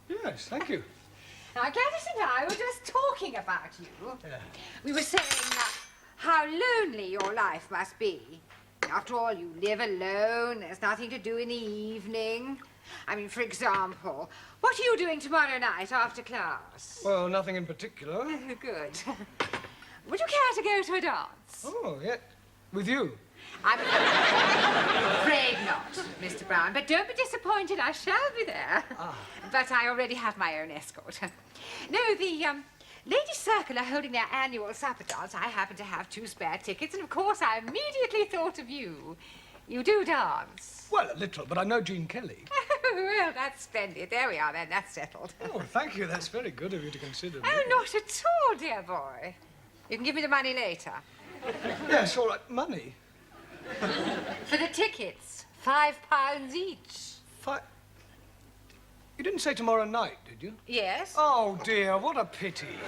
Yes, thank you. Now, Gladys and I were just talking about you. Yeah. We were saying how lonely your life must be. After all, you live alone. There's nothing to do in the evening. I mean, for example, what are you doing tomorrow night after class? Well, nothing in particular. Good. Would you care to go to a dance? Oh, yeah. With you? I'm afraid not, Mr. Brown, but don't be disappointed. I shall be there. But I already have my own escort. No, the Ladies' Circle are holding their annual supper dance. I happen to have 2 spare tickets, and of course I immediately thought of you. You do dance? Well, a little, but I know Jean Kelly. Well, that's splendid. There we are, then. That's settled. Oh, thank you. That's very good of you to consider me. Oh, not at all, dear boy. You can give me the money later. Yes, all right. Money? For the tickets. £5 each. You didn't say tomorrow night, did you? Yes. Oh, dear, what a pity.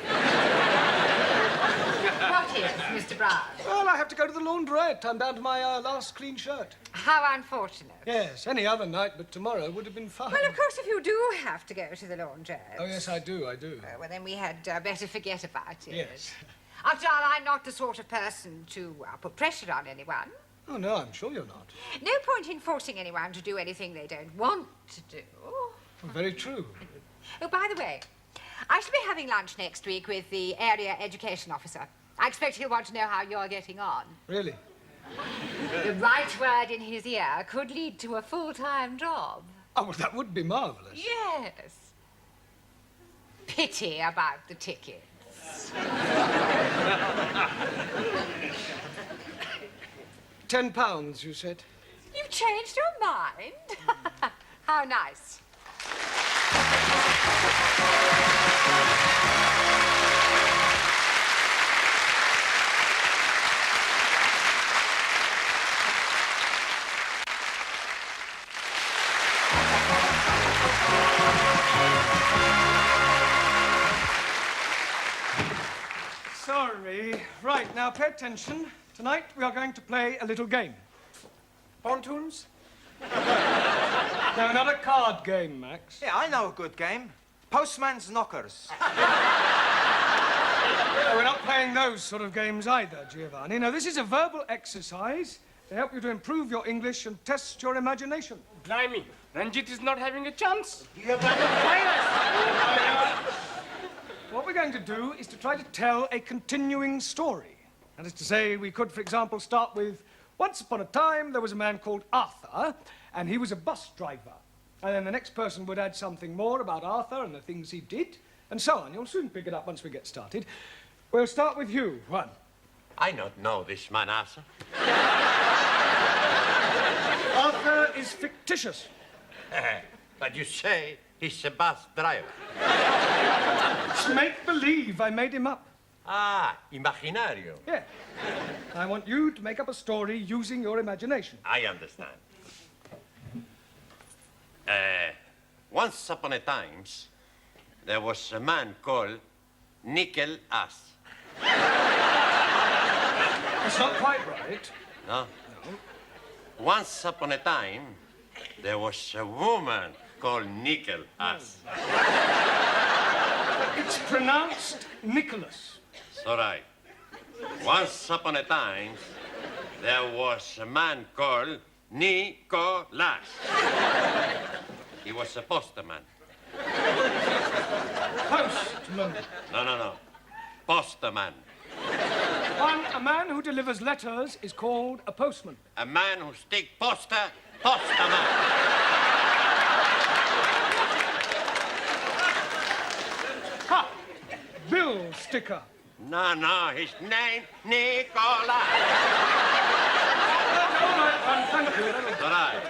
What is, Mr. Brown? Well, I have to go to the laundrette. I'm down to my last clean shirt. How unfortunate. Yes, any other night but tomorrow would have been fine. Well, of course, if you do have to go to the laundrette... Oh, yes, I do. Well, then we had better forget about it. Yes. After all, I'm not the sort of person to put pressure on anyone. Oh, no, I'm sure you're not. No point in forcing anyone to do anything they don't want to do. Well, very true. Oh, by the way, I shall be having lunch next week with the area education officer. I expect he'll want to know how you're getting on. Really? The right word in his ear could lead to a full-time job. Oh, well, that would be marvellous. Yes. Pity about the tickets. £10, you said? You've changed your mind? How nice. Sorry. Right, now pay attention. Tonight we are going to play a little game. Pontoons? No, not a card game, Max. Yeah, I know a good game. Postman's knockers. No, we're not playing those sort of games either, Giovanni. No, this is a verbal exercise to help you to improve your English and test your imagination. Blimey, Ranjit is not having a chance. What we're going to do is to try to tell a continuing story. That is to say, we could, for example, start with, once upon a time, there was a man called Arthur, and he was a bus driver. And then the next person would add something more about Arthur and the things he did, and so on. You'll soon pick it up once we get started. We'll start with you, Juan. I don't know this man, Arthur. Arthur is fictitious. But you say he's a bus driver. It's make-believe. I made him up. Ah, imaginario. Yeah. I want you to make up a story using your imagination. I understand. Once upon a time, there was a man called Nickel Ass. That's not quite right. No? Once upon a time, there was a woman called Nicholas. It's pronounced Nicholas. It's all right. Once upon a time, there was a man called Nicholas. He was a postman. Postman. No. Postman. A man who delivers letters is called a postman. A man who stick poster, postman. Ha! Bill sticker. No, his name, Nicholas. Thank you. All right.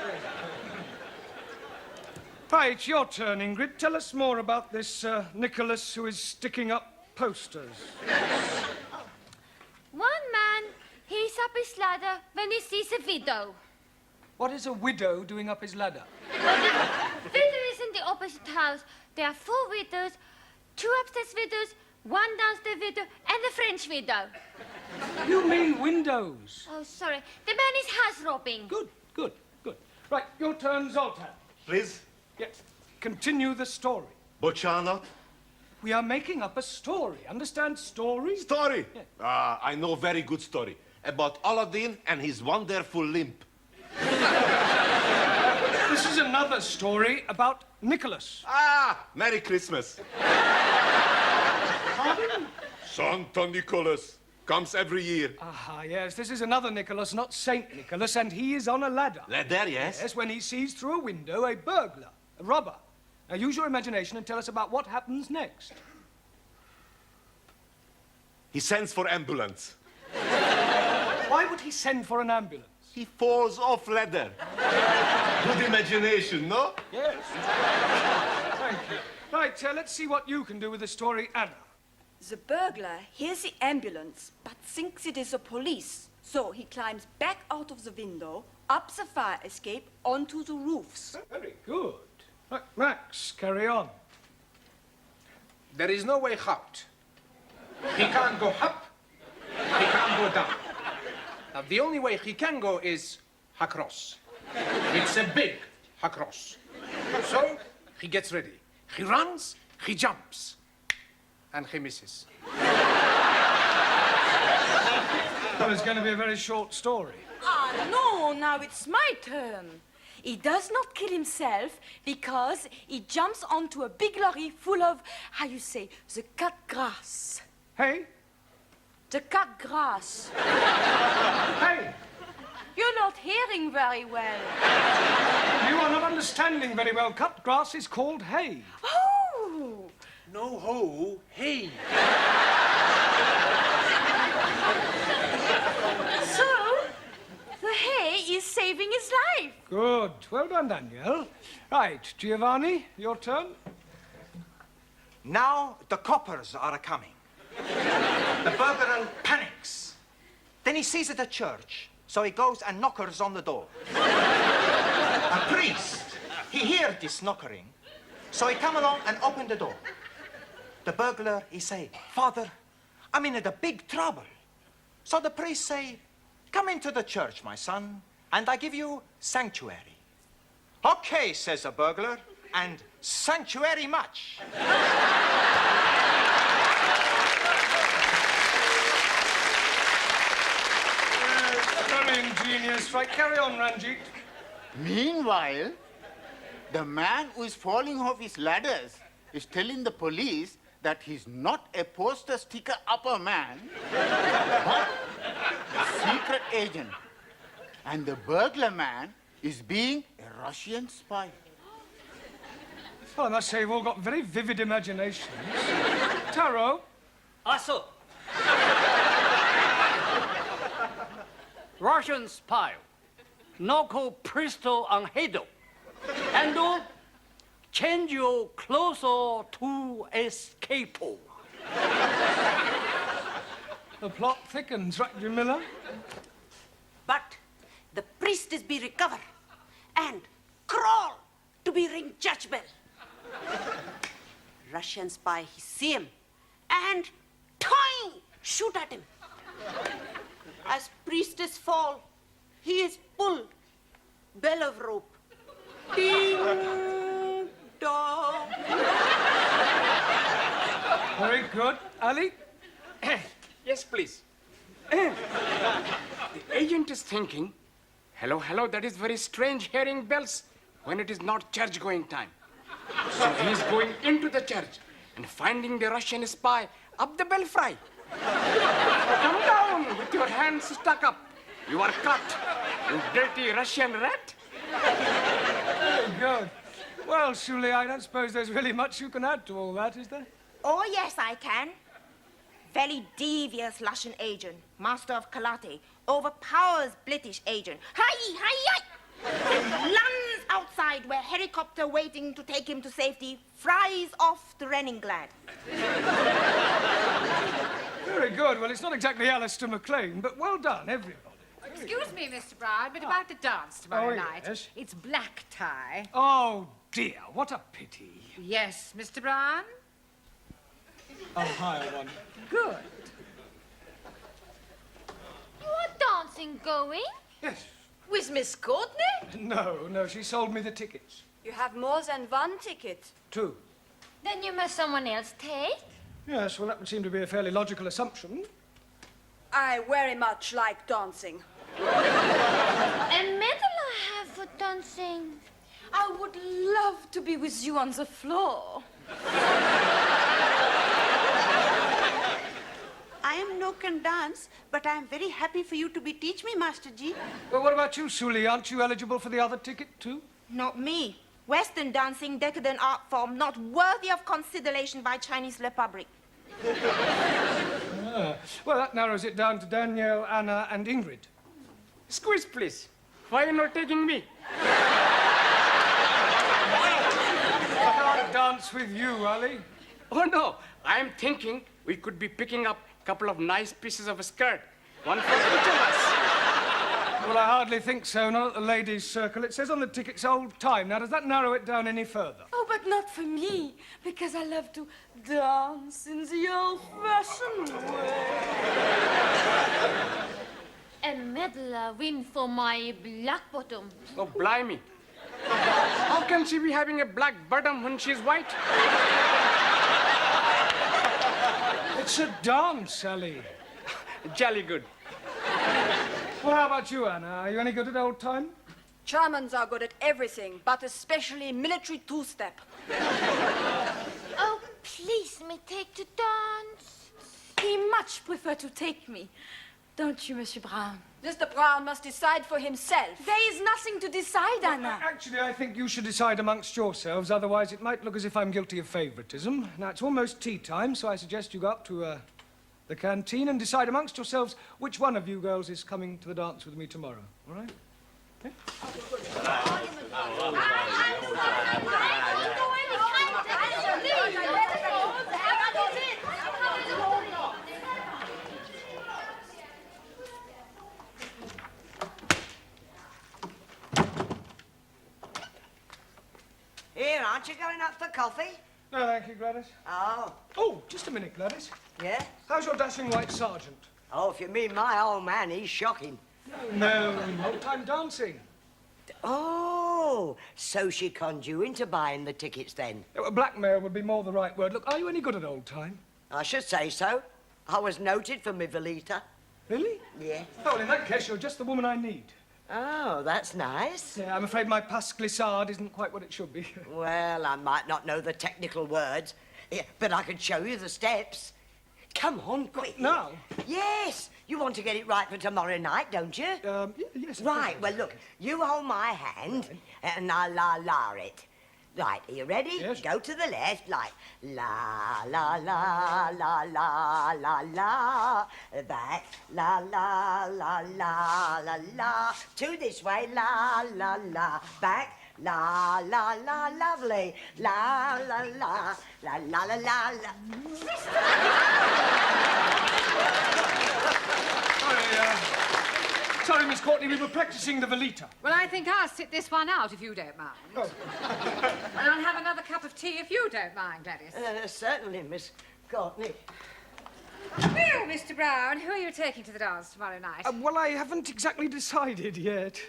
Right, your turn, Ingrid. Tell us more about this Nicholas who is sticking up posters. One man, he's up his ladder when he sees a widow. What is a widow doing up his ladder? Widow is in the opposite house. There are 4 widows, 2 upstairs widows, 1 downstairs widow, and a French widow. You mean windows? Oh, sorry. The man is house robbing. Good. Right, your turn, Zoltan. Please? Yes. Continue the story. But shall not? We are making up a story. Understand story? Story? Yeah. I know very good story. About Aladdin and his wonderful limp. This is another story about Nicholas. Merry Christmas. Pardon? Santa Nicholas comes every year. Yes, this is another Nicholas, not Saint Nicholas, and he is on a ladder. Ladder, yes? Yes, when he sees through a window a burglar, a robber. Now use your imagination and tell us about what happens next. He sends for ambulance. Why would he send for an ambulance? He falls off ladder. Good imagination, no? Yes. Thank you. Right, let's see what you can do with the story, Anna. The burglar hears the ambulance, but thinks it is the police. So he climbs back out of the window, up the fire escape, onto the roofs. Very good. Right, Max, carry on. There is no way out. He can't go up, he can't go down. Now, the only way he can go is across. It's a big across. So, he gets ready. He runs, he jumps, and he misses. Well, it's going to be a very short story. No, now it's my turn. He does not kill himself because he jumps onto a big lorry full of, how you say, the cut grass. Hey? The cut grass. Hey! You're not hearing very well. You are not understanding very well. Cut grass is called hay. Oh! No ho, hey. So, the hay is saving his life. Good. Well done, Danielle. Right, Giovanni, your turn. Now the coppers are coming. The burglar panics. Then he sees it at church, so he goes and knockers on the door. A priest, he hears this knockering, so he come along and open the door. The burglar, he say, Father, I'm in a big trouble. So the priest say, come into the church, my son, and I give you sanctuary. Okay, says the burglar, and sanctuary much. Very ingenious. Right, carry on, Ranjit. Meanwhile, the man who is falling off his ladders is telling the police that he's not a poster sticker upper man, but a secret agent. And the burglar man is being a Russian spy. Well, I must say, you've all got very vivid imaginations. Taro? Also. Russian spy. Noko presto angedo. And change your closer to escape. The plot thickens, right, Jamila? But the priest is be recover and crawl to be ring church bell. Russian spy, he see him and toing, shoot at him. As priestess fall, he is pulled, bell of rope, Ding dong. Very good. Ali? Yes, please. The agent is thinking, hello, hello, that is very strange hearing bells when it is not church-going time. So he is going into the church and finding the Russian spy up the belfry. Come down with your hands stuck up. You are cut, you dirty Russian rat. Very good. Well, Shuli, I don't suppose there's really much you can add to all that, is there? Oh, yes, I can. Very devious Russian agent, master of karate, overpowers British agent. Hi! Lands outside where helicopter waiting to take him to safety, fries off the running glad. Very good. Well, it's not exactly Alistair MacLean, but well done, everybody. Excuse me, Mr. Brown, but about the dance tomorrow Oh, night. yes. It's black tie. Oh, dear, what a pity. Yes, Mr. Brown? I'll hire one. Good. You are dancing going? Yes. With Miss Courtney? No, she sold me the tickets. You have more than one ticket. 2. Then you must someone else take. Yes, well, that would seem to be a fairly logical assumption. I very much like dancing. A medal I have for dancing. I would love to be with you on the floor. I am no can dance, but I am very happy for you to be teach me, Master Ji. Well, what about you, Shuli? Aren't you eligible for the other ticket, too? Not me. Western dancing, decadent art form, not worthy of consideration by Chinese Republic. Well, that narrows it down to Danielle, Anna, and Ingrid. Squeeze, please. Why are you not taking me? I can't dance with you, Ali. Oh, no. I am thinking we could be picking up a couple of nice pieces of a skirt. One for each of us. Well, I hardly think so, not at the ladies' circle. It says on the tickets old time. Now, does that narrow it down any further? Oh, but not for me, because I love to dance in the old-fashioned way. A medal I win for my black bottom. Oh, blimey. How can she be having a black bottom when she's white? It's a dance, Ali. Jolly good. Well, how about you, Anna? Are you any good at old time? Germans are good at everything, but especially military two-step. Oh, please, me take to dance. He much prefer to take me. Don't you, Monsieur Brown? Mr. Brown must decide for himself. There is nothing to decide, Anna. Actually, I think you should decide amongst yourselves, otherwise it might look as if I'm guilty of favoritism. Now, it's almost tea time, so I suggest you go up to the canteen and decide amongst yourselves which one of you girls is coming to the dance with me tomorrow, all right? Okay? Here, aren't you going up for coffee? No, thank you, Gladys. Oh. Oh, just a minute, Gladys. Yeah? How's your dashing white sergeant? Oh, if you mean my old man, he's shocking. No, old-time dancing. Oh, so she conned you into buying the tickets then? Blackmail would be more the right word. Look, are you any good at old time? I should say so. I was noted for my Velita. Really? Yeah. Oh, well, in that case, you're just the woman I need. Oh, that's nice. Yeah, I'm afraid my pas glissade isn't quite what it should be. Well, I might not know the technical words, but I can show you the steps. Come on, quick. Now? Yes. You want to get it right for tomorrow night, don't you? Yes. Right, well, look, you hold my hand and I'll la it. Right, are you ready? Yes. Go to the left, like la, la, la, la, la, la, la. Back, la, la, la, la, la, la. Two this way, la, la, la. Back, la, la, la, lovely. La, la, la, la, la, la, la, la. Sorry, Miss Courtney, we were practicing the Velita. Well, I think I'll sit this one out if you don't mind. Oh. And I'll have another cup of tea if you don't mind, Gladys. Certainly, Miss Courtney. Well, Mr. Brown, who are you taking to the dance tomorrow night? Well, I haven't exactly decided yet.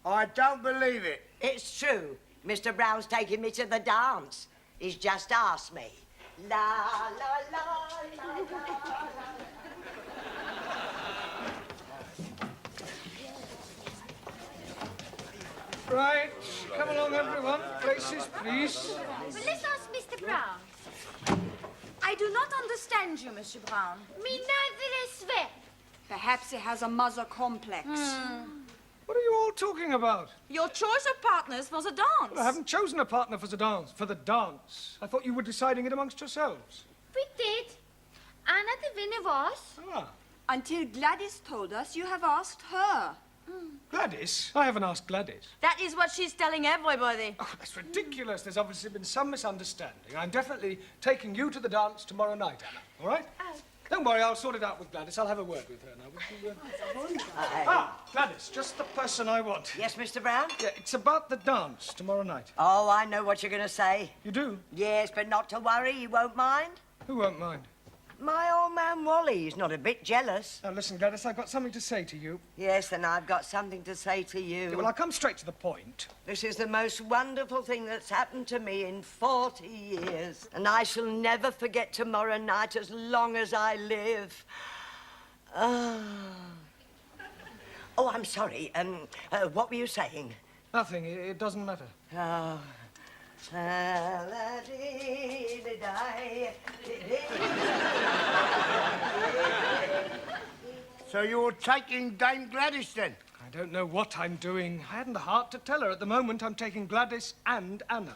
I don't believe it. It's true. Mr. Brown's taking me to the dance. He's just asked me. La, la, la, la, la, la. Right, come along, everyone. Places, please. Well, let's ask Mr. Brown. I do not understand you, Monsieur Brown. Me neither is well. Perhaps he has a mother complex. What are you all talking about? Your choice of partners for the dance. Well, I haven't chosen a partner for the dance. I thought you were deciding it amongst yourselves. We did. Anna the winner was. Ah. Until Gladys told us you have asked her. Gladys? I haven't asked Gladys. That is what she's telling everybody. Oh, that's ridiculous. There's obviously been some misunderstanding. I'm definitely taking you to the dance tomorrow night, Anna. All right? Oh. Don't worry, I'll sort it out with Gladys. I'll have a word with her now. Gladys, just the person I want. Yes, Mr. Brown? Yeah, it's about the dance tomorrow night. Oh, I know what you're going to say. You do? Yes, but not to worry, you won't mind. Who won't mind? My old man Wally, he's not a bit jealous. Now, listen, Gladys, I've got something to say to you. Yes, then I've got something to say to you. Yeah, well, I'll come straight to the point. This is the most wonderful thing that's happened to me in 40 years. And I shall never forget tomorrow night as long as I live. Oh, I'm sorry. What were you saying? Nothing. It doesn't matter. Oh. So you're taking Dame Gladys, then? I don't know what I'm doing. I hadn't the heart to tell her. At the moment, I'm taking Gladys and Anna.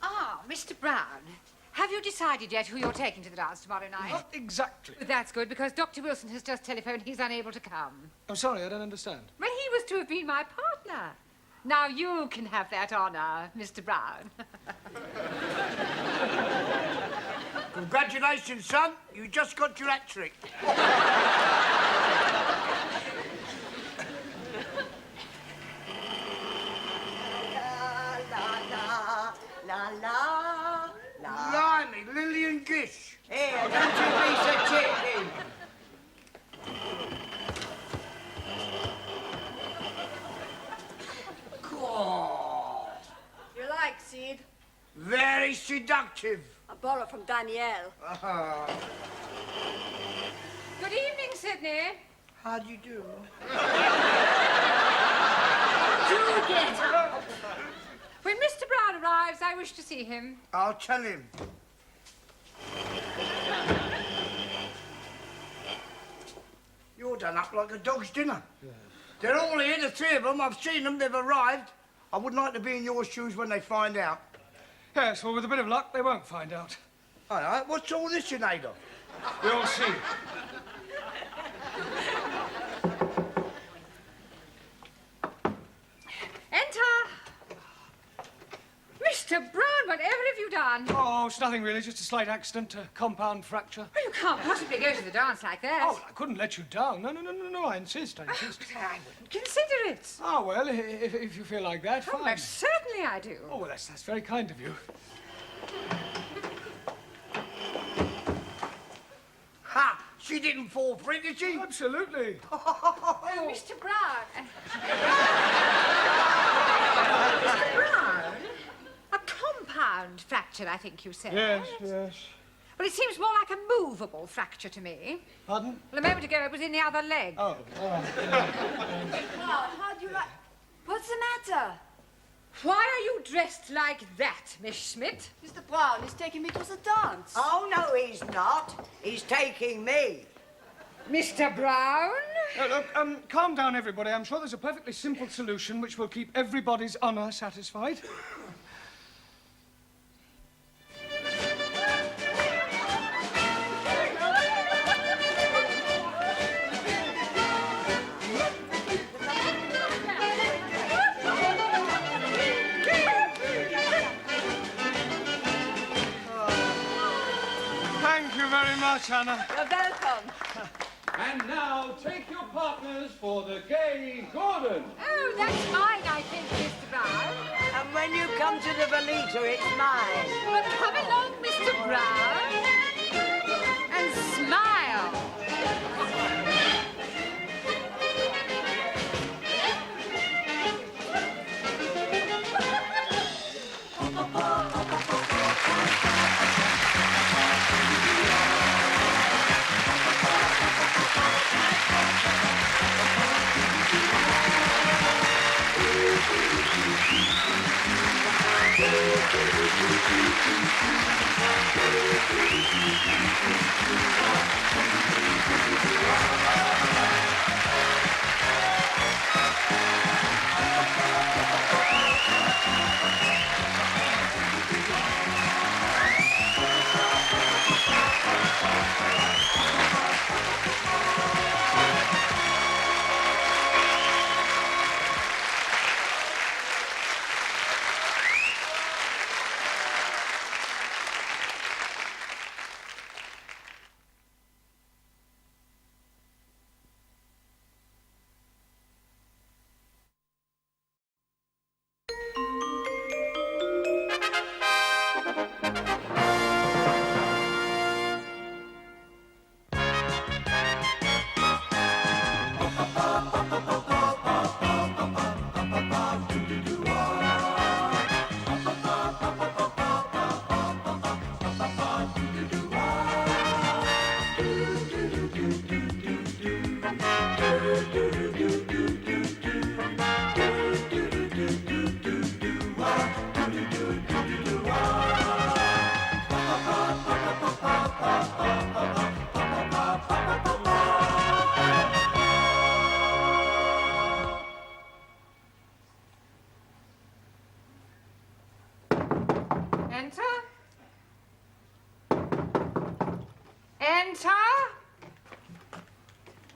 Ah, Mr. Brown. Have you decided yet who you're taking to the dance tomorrow night? Not exactly. That's good, because Dr. Wilson has just telephoned he's unable to come. I'm sorry, I don't understand. Well, he was to have been my partner. Now you can have that honour, Mr. Brown. Congratulations, son. You just got your hat trick. Blimey, Lillian Gish. Here, don't you be so cheeky. You like, Sid? Very seductive. I borrowed from Danielle. Good evening, Sydney. How do you do? Do get up. When Mr. Brown arrives, I wish to see him. I'll tell him. You're done up like a dog's dinner. Yeah. They're all here, the three of them. I've seen them. They've arrived. I wouldn't like to be in your shoes when they find out. Yes, well, with a bit of luck, they won't find out. All right, what's all this you made of? We'll see. Enter. Mr. Brown, whatever have you done? Oh, it's nothing really, just a slight accident, a compound fracture. Well, you can't possibly go to the dance like that. Oh, I couldn't let you down. No, I insist. I wouldn't consider it. Oh, well, if you feel like that, fine. Oh, most certainly I do. Oh, well, that's very kind of you. Ha! She didn't fall for it, did she? Absolutely. Oh, Mr. Brown. Mr. Brown? A compound fracture, I think you said. Yes. Well, it seems more like a movable fracture to me. Pardon? Well, a moment ago, it was in the other leg. Oh, How do you like... What's the matter? Why are you dressed like that, Miss Schmidt? Mr. Brown is taking me to the dance. Oh, no, he's not. He's taking me. Mr. Brown? Look, calm down, everybody. I'm sure there's a perfectly simple solution which will keep everybody's honour satisfied. Thank you very much, Anna. You're welcome. And now, take your partners for the gay Gordon. Oh, that's mine, I think, Mr. Brown. And when you come to the Velita, it's mine. Well, come along, Mr. Brown, and smile. Enter. Enter.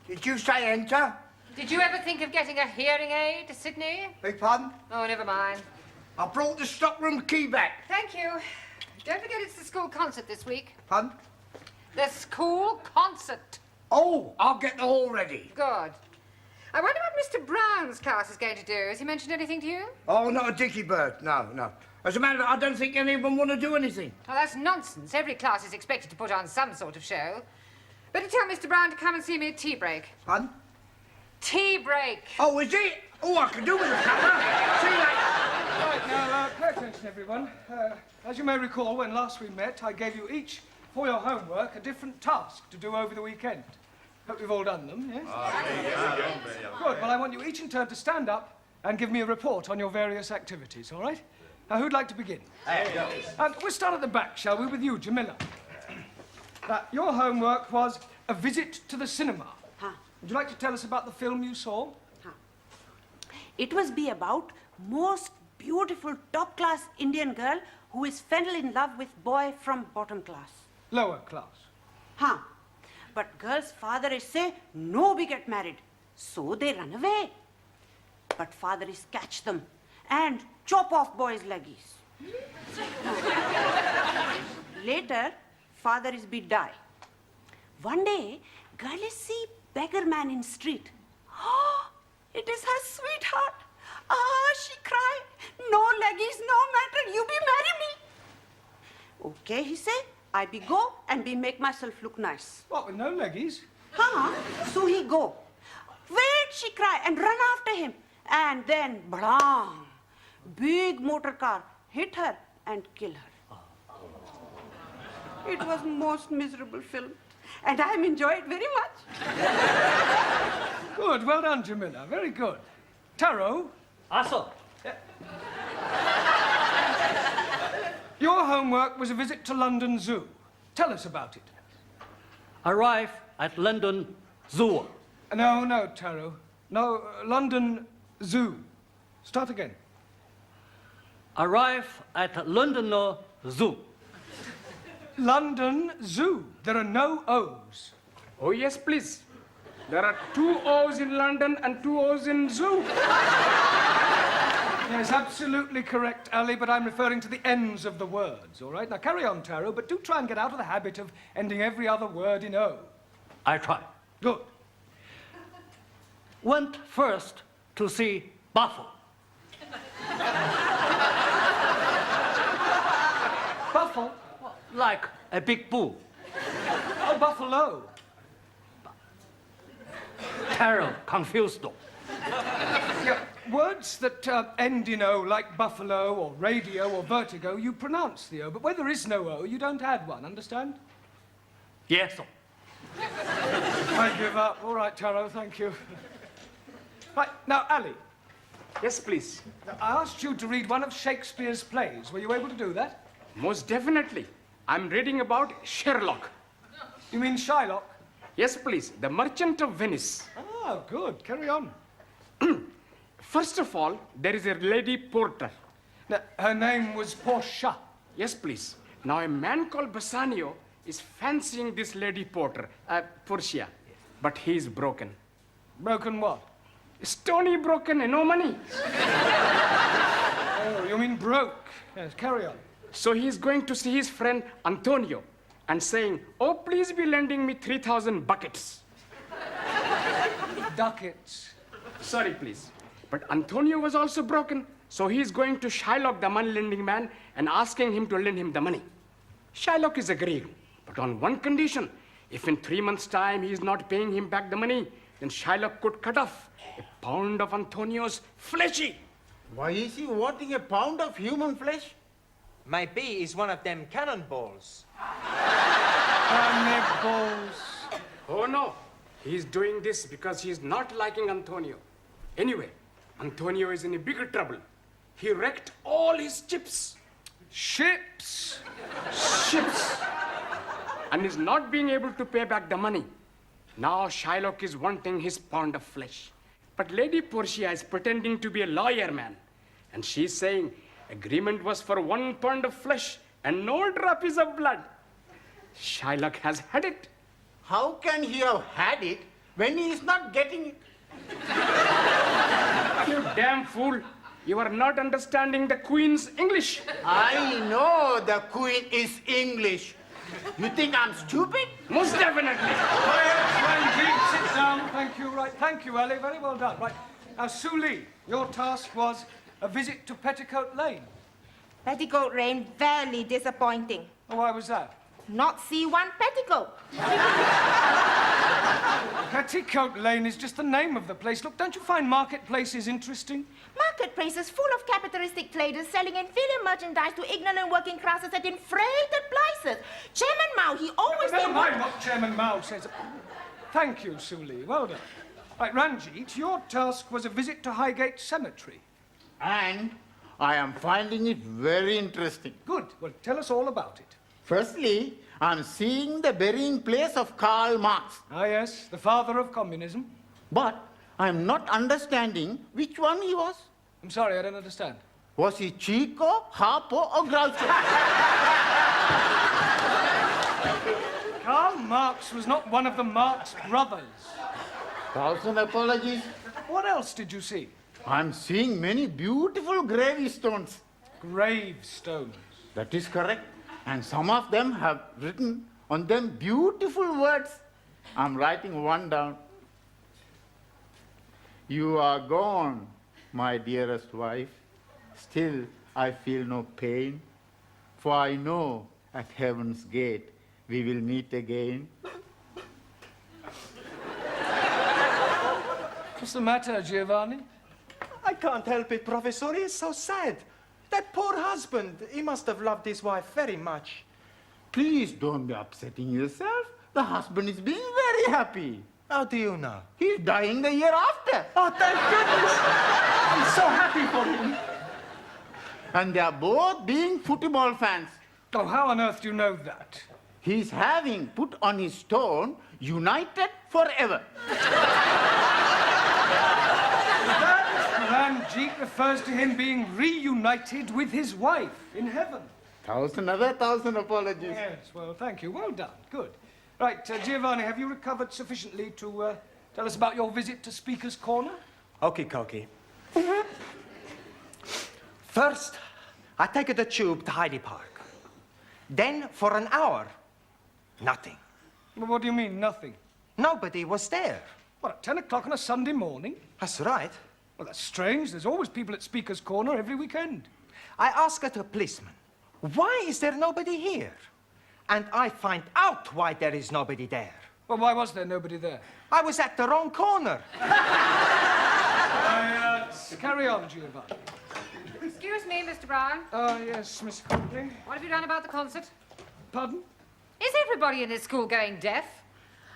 Did you say enter? Did you ever think of getting a hearing aid, Sydney? Beg pardon? Oh, never mind. I brought the stockroom key back. Thank you. Don't forget it's the school concert this week. Pardon? The school concert. Oh, I'll get the hall ready. Good. I wonder what Mr. Brown's class is going to do. Has he mentioned anything to you? Oh, not a dicky bird. No, no. As a matter of fact, I don't think any of them want to do anything. Oh, that's nonsense. Every class is expected to put on some sort of show. Better tell Mr. Brown to come and see me at tea break. Pardon? Tea break. Oh, is it? Oh, I can do with a cuppa. See you later. Right, now, pay attention, everyone. As you may recall, when last we met, I gave you each, for your homework, a different task to do over the weekend. Hope you've all done them, yes? Good. Well, I want you each in turn to stand up and give me a report on your various activities, all right? Now, who'd like to begin? And we'll start at the back, shall we, with you, Jamila. Your homework was a visit to the cinema. Would you like to tell us about the film you saw? It was be about most beautiful top-class Indian girl who is fell in love with boy from bottom class. Lower class. But girl's father is say, no be get married. So they run away. But father is catch them and chop off boy's leggies. Later, father is be die. One day, girl is see beggar man in street. Oh, it is her sweetheart. She cry. No leggies, no matter. You be marry me. Okay, he say. I be go and be make myself look nice. What, with no leggies? So he go. Wait, she cry and run after him. And then, blang, big motor car hit her and kill her. It was most miserable film. And I enjoy it very much. Good, well done, Jamila. Very good. Taro? Also. Your homework was a visit to London Zoo. Tell us about it. Arrive at London Zoo. No, Taro. No, London Zoo. Start again. Arrive at London Zoo. London Zoo. There are no O's. Oh, yes, please. There are 2 O's in London and 2 O's in zoo. Yes, absolutely correct, Ali, but I'm referring to the ends of the words, all right? Now, carry on, Taro, but do try and get out of the habit of ending every other word in O. I try. Good. Went first to see Buffalo. Buffalo? Like a big bull. Oh, buffalo. Taro confused. Yeah, words that end in O, like buffalo or radio or vertigo, you pronounce the O, but when there is no O, you don't add one, understand? Yes, sir. I give up. All right, Taro, thank you. Right, now, Ali. Yes, please. Now, I asked you to read one of Shakespeare's plays. Were you able to do that? Most definitely. I'm reading about Sherlock. You mean Shylock? Yes, please. The Merchant of Venice. Oh, good. Carry on. First of all, there is a lady porter. Now, her name was Portia. Yes, please. Now, a man called Bassanio is fancying this lady porter, Portia, but he is broken. Broken what? Stony broken and no money. Oh, you mean broke. Yes, carry on. So he is going to see his friend Antonio and saying, oh, please be lending me 3,000 buckets. Ducats. Sorry, please. But Antonio was also broken, so he is going to Shylock, the money-lending man, and asking him to lend him the money. Shylock is agreeing, but on one condition. If in 3 months' time he is not paying him back the money, then Shylock could cut off a pound of Antonio's fleshy. Why is he wanting a pound of human flesh? Maybe he's one of them cannonballs. Cannonballs. Oh, no. He's doing this because he's not liking Antonio. Anyway, Antonio is in a bigger trouble. He wrecked all his chips. Ships. Ships. And is not being able to pay back the money. Now Shylock is wanting his pound of flesh. But Lady Portia is pretending to be a lawyer man. And she's saying agreement was for 1 pound of flesh and no drops of blood. Shylock has had it. How can he have had it when he is not getting it? You damn fool. You are not understanding the Queen's English. I know the Queen is English. You think I'm stupid? Most definitely. Sit down. Thank you. Right. Thank you, Ellie. Very well done. Right. Now, Sue Lee, your task was a visit to Petticoat Lane. Petticoat Lane, very disappointing. Oh, why was that? Not see one petticoat. Petticoat Lane is just the name of the place. Look, don't you find marketplaces interesting? Marketplaces full of capitalistic traders selling inferior merchandise to ignorant working classes at inflated prices. Chairman Mao, he always... Never mind what Chairman Mao says. Thank you, Sue Lee. Well done. Right, Ranjit, your task was a visit to Highgate Cemetery. And I am finding it very interesting. Good. Well, tell us all about it. Firstly, I'm seeing the burying place of Karl Marx. Ah, yes, the father of communism. But I'm not understanding which one he was. I'm sorry, I don't understand. Was he Chico, Harpo, or Groucho? Karl Marx was not one of the Marx brothers. 1,000 apologies. What else did you see? I'm seeing many beautiful gravestones. Gravestones? That is correct. And some of them have written on them beautiful words. I'm writing one down. You are gone, my dearest wife. Still, I feel no pain. For I know at heaven's gate we will meet again. What's the matter, Giovanni? I can't help it, Professor. He is so sad. That poor husband, he must have loved his wife very much. Please don't be upsetting yourself. The husband is being very happy. How do you know? He's dying the year after. Oh, thank goodness. I'm so happy for him. And they are both being football fans. Oh, how on earth do you know that? He's having put on his stone, united forever. Ranjit refers to him being reunited with his wife in heaven. 1,000 apologies. Yes, well, thank you. Well done. Good. Right, Giovanni, have you recovered sufficiently to tell us about your visit to Speaker's Corner? Okie dokie. First, I take the tube to Hyde Park. Then, for an hour, nothing. Well, what do you mean, nothing? Nobody was there. What, at 10 o'clock on a Sunday morning? That's right. Well, that's strange. There's always people at Speaker's Corner every weekend. I asked the policeman, why is there nobody here? And I find out why there is nobody there. Well, why was there nobody there? I was at the wrong corner. Carry on, Giovanni. Excuse me, Mr. Brown. Yes, Miss Courtney. What have you done about the concert? Pardon? Is everybody in this school going deaf?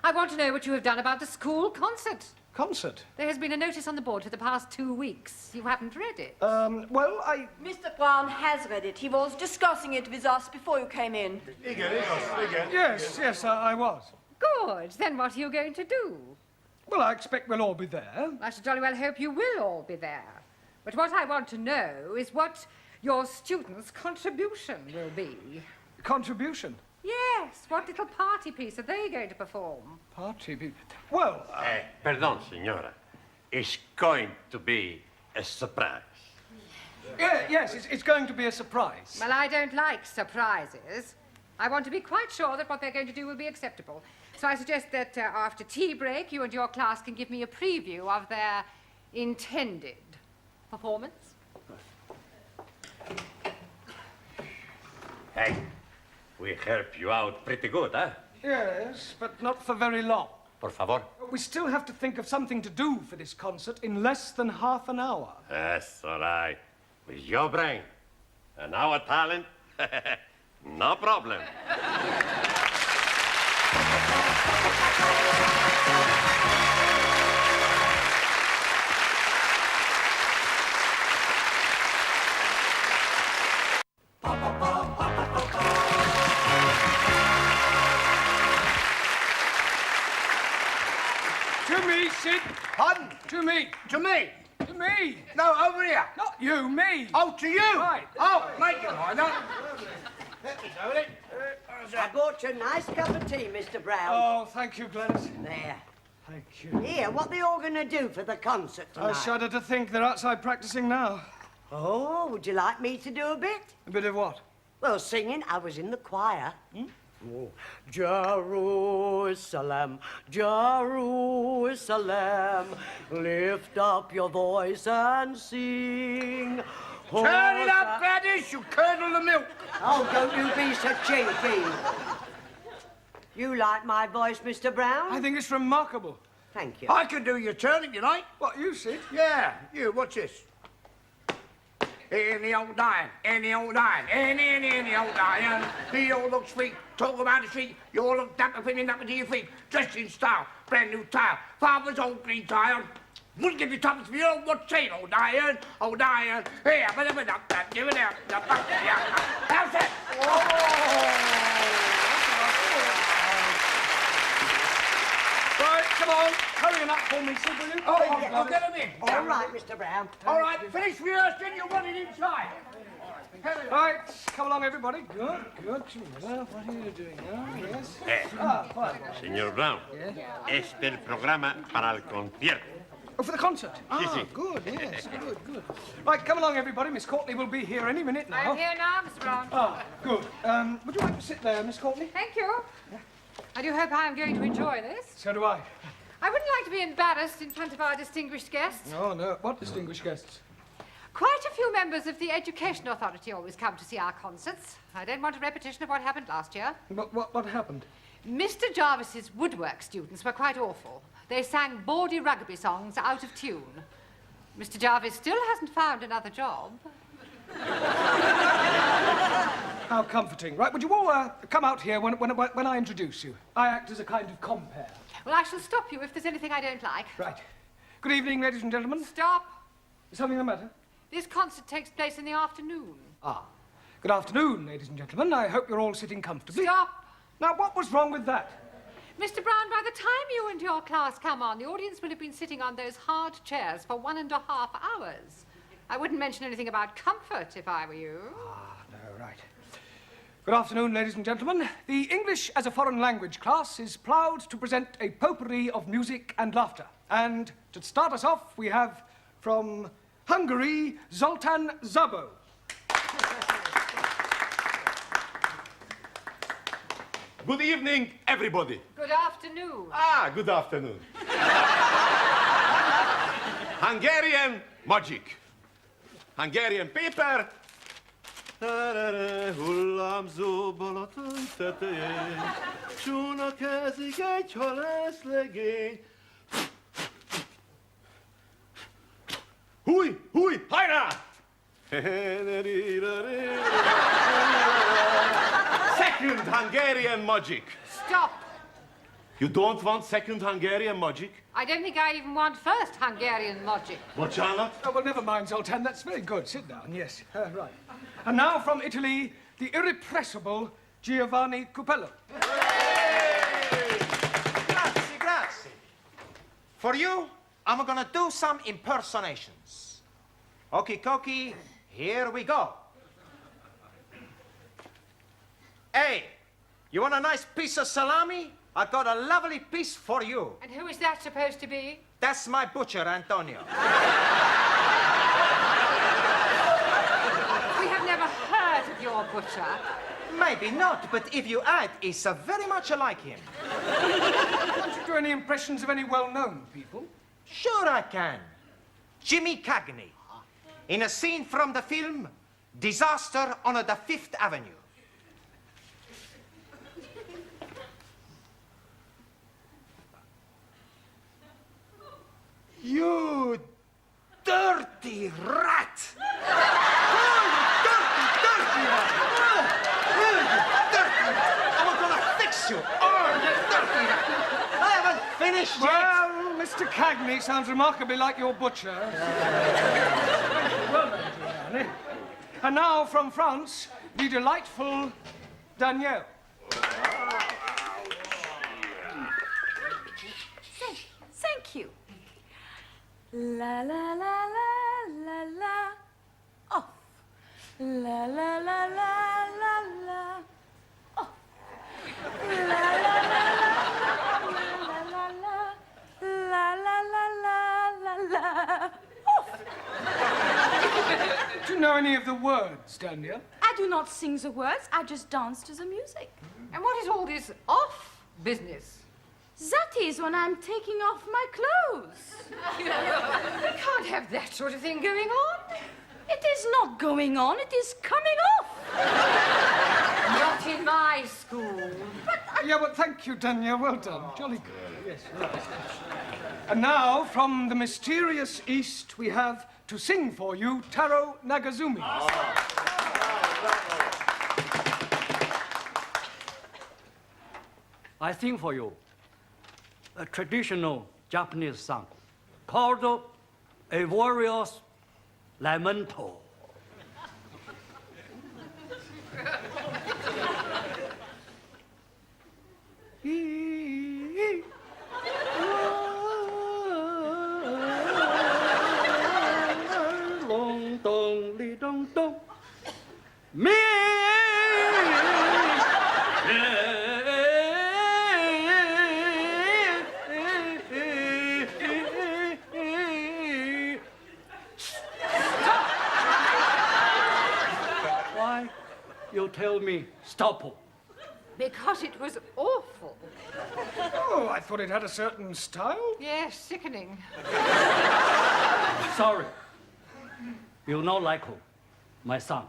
I want to know what you have done about the school concert. Concert? There has been a notice on the board for the past 2 weeks. You haven't read it. Well, Mr. Brown has read it. He was discussing it with us before you came in. Yes, I was. Good. Then what are you going to do? Well, I expect we'll all be there. I should jolly well hope you will all be there. But what I want to know is what your students' contribution will be. Contribution? Yes. What little party piece are they going to perform? Party piece? Well... Pardon, signora. It's going to be a surprise. Yes, it's going to be a surprise. Well, I don't like surprises. I want to be quite sure that what they're going to do will be acceptable. So I suggest that after tea break, you and your class can give me a preview of their intended performance. Hey, we help you out pretty good, huh? Yes, but not for very long. Por favor. We still have to think of something to do for this concert in less than half an hour. That's all right. With your brain and our talent, no problem. To me, Sid. Pardon? To me. To me? To me. No, over here. Not you, me. Oh, to you? Right. Oh, make it mind. I bought you a nice cup of tea, Mr. Brown. Oh, thank you, Gladys. There. Thank you. Here, what they all going to do for the concert tonight? I shudder to think they're outside practicing now. Oh, would you like me to do a bit? A bit of what? Well, singing. I was in the choir. Oh. Jerusalem, Jerusalem, lift up your voice and sing. Turn it up, Gladys, you curdle the milk. Oh, don't you be so cheeky. You like my voice, Mr. Brown? I think it's remarkable. Thank you. I can do your turn if you like. What, you, Sid? Yeah, you, what's this? In the old iron, in the old iron, in the old iron. He all looks sweet, talk about the street. You all look dapper, pinning up to your feet. Dressed in style, brand new tile. Father's old green tile. Wouldn't give you tuppence for your old what's saying, old iron, old iron. Here, but give it out. How's that? Right, come on. Hurry up for me, Sid, will you? I'll get him in. All right, Mr. Brown. All right, finish rehearsing, you want it inside. Right, come along, everybody. Good. Well, what are you doing now? Yes. Fine. Señor Brown, este es el programa para el concierto. Oh, for the concert? Sí. Good, yes, good. Right, come along, everybody. Miss Courtney will be here any minute now. I'm here now, Mr. Brown. Good. Would you like to sit there, Miss Courtney? Thank you. I do hope I am going to enjoy this. So do I. I wouldn't like to be embarrassed in front of our distinguished guests. Oh, no. What distinguished guests? Quite a few members of the Education Authority always come to see our concerts. I don't want a repetition of what happened last year. What happened? Mr. Jarvis's woodwork students were quite awful. They sang bawdy rugby songs out of tune. Mr. Jarvis still hasn't found another job. How comforting. Right, would you all come out here when I introduce you? I act as a kind of compere. Well, I shall stop you if there's anything I don't like. Right. Good evening, ladies and gentlemen. Stop. Is something the matter? This concert takes place in the afternoon. Good afternoon, ladies and gentlemen. I hope you're all sitting comfortably. Stop. Now, what was wrong with that? Mr. Brown, by the time you and your class come on, the audience will have been sitting on those hard chairs for 1.5 hours. I wouldn't mention anything about comfort if I were you. No, right. Good afternoon, ladies and gentlemen. The English as a foreign language class is proud to present a potpourri of music and laughter. And to start us off, we have from Hungary, Zoltan Szabo. Good evening, everybody. Good afternoon. Good afternoon. Hungarian magic. Hungarian paper. Hullámzó Balaton tetején, csónakázik egy halászlegény. Húj, hajrá! Second Hungarian magic. Stop. You don't want second Hungarian magic? I don't think I even want first Hungarian logic. What, Charlotte? Oh, well, never mind, Zoltan. That's very good. Sit down, yes. Right. And now from Italy, the irrepressible Giovanni Cupello. Grazie, grazie. For you, I'm gonna do some impersonations. Okie dokie, here we go. Hey, you want a nice piece of salami? I got a lovely piece for you. And who is that supposed to be? That's my butcher, Antonio. We have never heard of your butcher. Maybe not, but if you add, it's very much like him. Can't you do any impressions of any well-known people? Sure I can. Jimmy Cagney, in a scene from the film Disaster on the Fifth Avenue. You dirty rat! Dirty rat! I'm gonna fix you! Oh, you dirty rat! I haven't finished yet! Well, Mr. Cagney sounds remarkably like your butcher. Well done, Giovanni. And now from France, the delightful Danielle. Thank you. La la la la la la. Off. La la la la la la. Off. La la la la la la la la la la. Off. Do you know any of the words, Danielle? I do not sing the words, I just dance to the music. And what is all this off business? That is when I'm taking off my clothes. We can't have that sort of thing going on. It is not going on, it is coming off. Not in my school. Yeah, well, thank you, Danielle. Well done. Jolly good. Yes, right. And now, from the mysterious East, we have to sing for you Taro Nagazumi. I sing for you a traditional Japanese song called A Warrior's Lamento. Long dong li dong dong. Me. Why you tell me stop? Because it was awful. Oh, I thought it had a certain style. Yes, sickening. Sorry. You not like her, my son.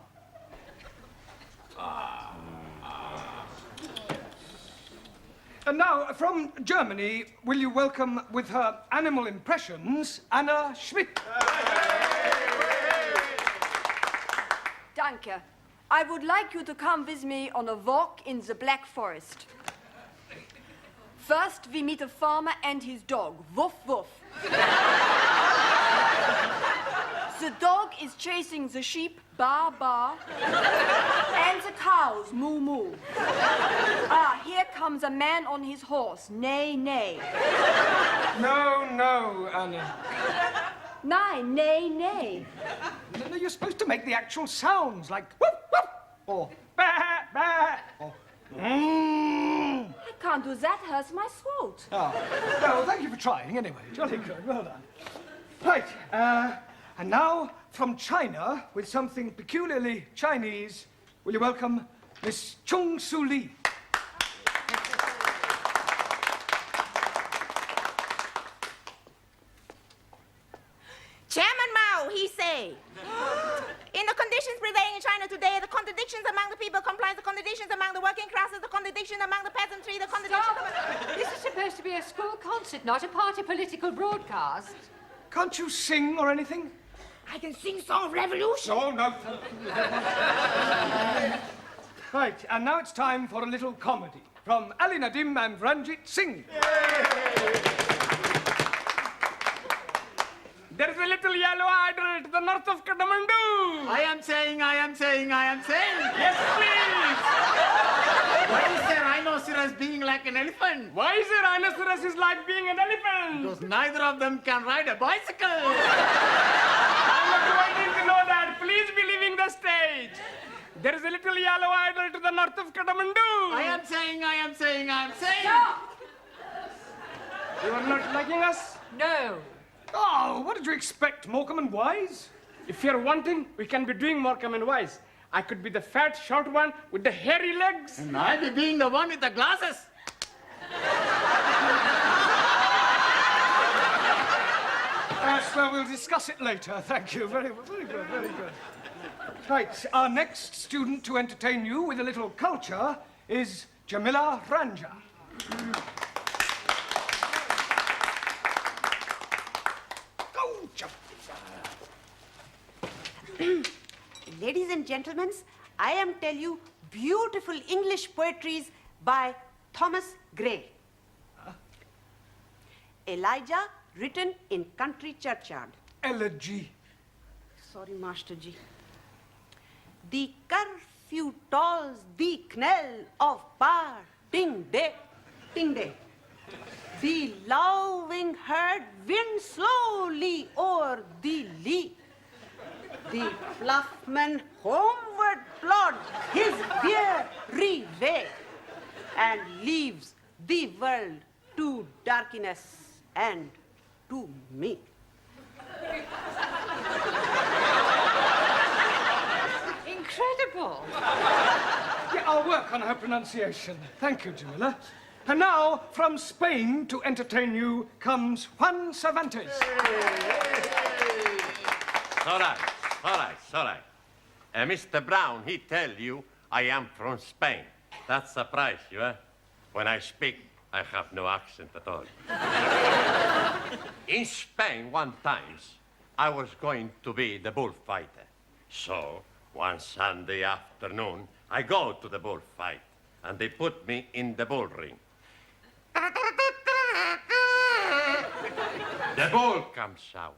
And now, from Germany, will you welcome with her animal impressions, Anna Schmidt. Danke. I would like you to come with me on a walk in the Black Forest. First, we meet a farmer and his dog. Woof, woof. The dog is chasing the sheep, ba, ba, and the cows, moo, moo. Ah, here comes a man on his horse, neigh, neigh. No, no, Anna. Nein, neigh, neigh. No, you're supposed to make the actual sounds, like whoop, whoop, or bah, bah, or I can't do that, hurts my throat. Oh, well, thank you for trying anyway. Jolly good, well done. Right, and now from China, with something peculiarly Chinese, will you welcome Miss Chung Su Lee? Chairman Mao, he say. In the conditions prevailing in China today, the contradictions among the people comprise the contradictions among the working classes, the contradiction among the peasantry, the contradiction among... This is supposed to be a school concert, not a party political broadcast. Can't you sing or anything? I can sing Song of Revolution. Oh, no, thank you. Right, and now it's time for a little comedy. from Ali Nadim and Ranjit Singh. There is a little yellow idol to the north of Kathmandu. I am saying. Yes, please. Why is the rhinoceros being like an elephant? Why is a rhinoceros is like being an elephant? Because neither of them can ride a bicycle. I'm not waiting to know that. Please be leaving the stage. There is a little yellow idol to the north of Kathmandu. I am saying. Stop! You are not liking us? No. Oh, what did you expect, Morecambe and Wise? If you're wanting, we can be doing Morecambe and Wise. I could be the fat, short one with the hairy legs. And I'll be being the one with the glasses. Yes, well, we'll discuss it later. Thank you. Very good. Right, our next student to entertain you with a little culture is Jamila Ranja. Oh, Ladies and gentlemen, I am tell you beautiful English poetries by Thomas Gray. Elijah, written in country churchyard. Elegy. Sorry, Master Ji. The curfew tolls the knell of parting day, ting day. The lowing herd winds slowly o'er the lea. The fluffman homeward plods his weary way and leaves the world to darkness and to me. Incredible. Yeah, I'll work on her pronunciation. Thank you, Jamila. And now, from Spain to entertain you comes Juan Cervantes. All right. Mr. Brown, he tell you I am from Spain. That surprise you, eh? When I speak, I have no accent at all. In Spain, one time, I was going to be the bullfighter. So, one Sunday afternoon, I go to the bullfight, and they put me in the bull ring. The bull comes out.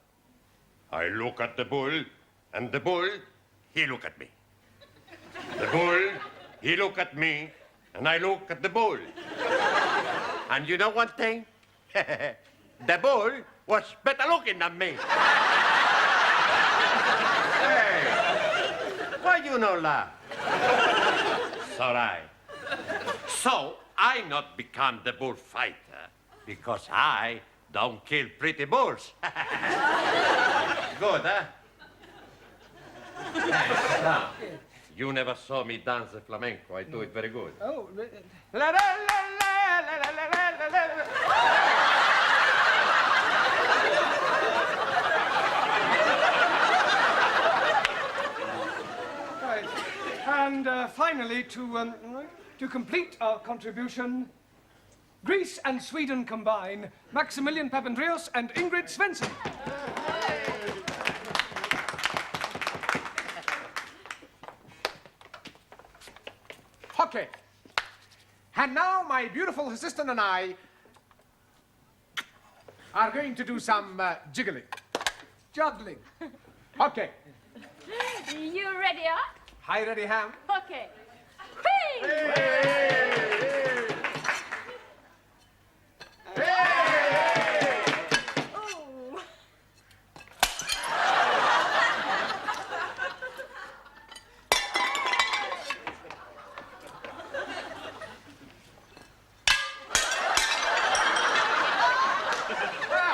I look at the bull, and the bull, he look at me. The bull, he look at me, and I look at the bull. And you know one thing? The bull was better looking than me. Hey, why you no laugh? It's all right. So I not become the bullfighter because I don't kill pretty bulls. Good, huh? Now, you never saw me dance the flamenco. I do it very good. Oh, Right. And finally, to complete our contribution, Greece and Sweden combine, Maximilian Papandreou and Ingrid Svensson. Okay. And now my beautiful assistant and I are going to do some jiggling. Juggling. Okay. You ready, huh? Hi, ready, ham? Okay. Whee! Ooh.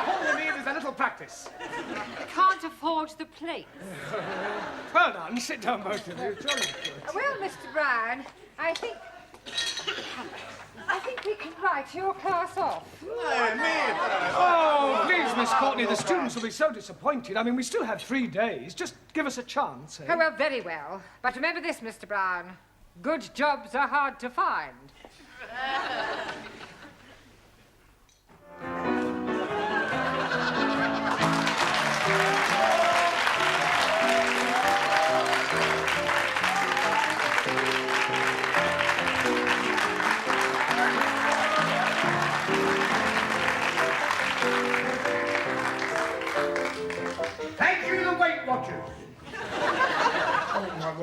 All we need is a little practice. Can't afford the plate. Well done. Sit down, both of you. Jolly good. Well, Mr. Brown, I think we can write your class off. Oh, please, Miss Courtney, the students will be so disappointed. I mean, we still have 3 days. Just give us a chance, eh? Oh, well, very well. But remember this, Mr. Brown. Good jobs are hard to find.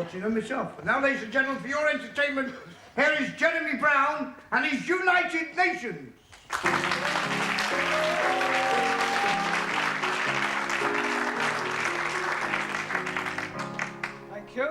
watching them myself. And now, ladies and gentlemen, for your entertainment, here is Jeremy Brown and his United Nations. Thank you.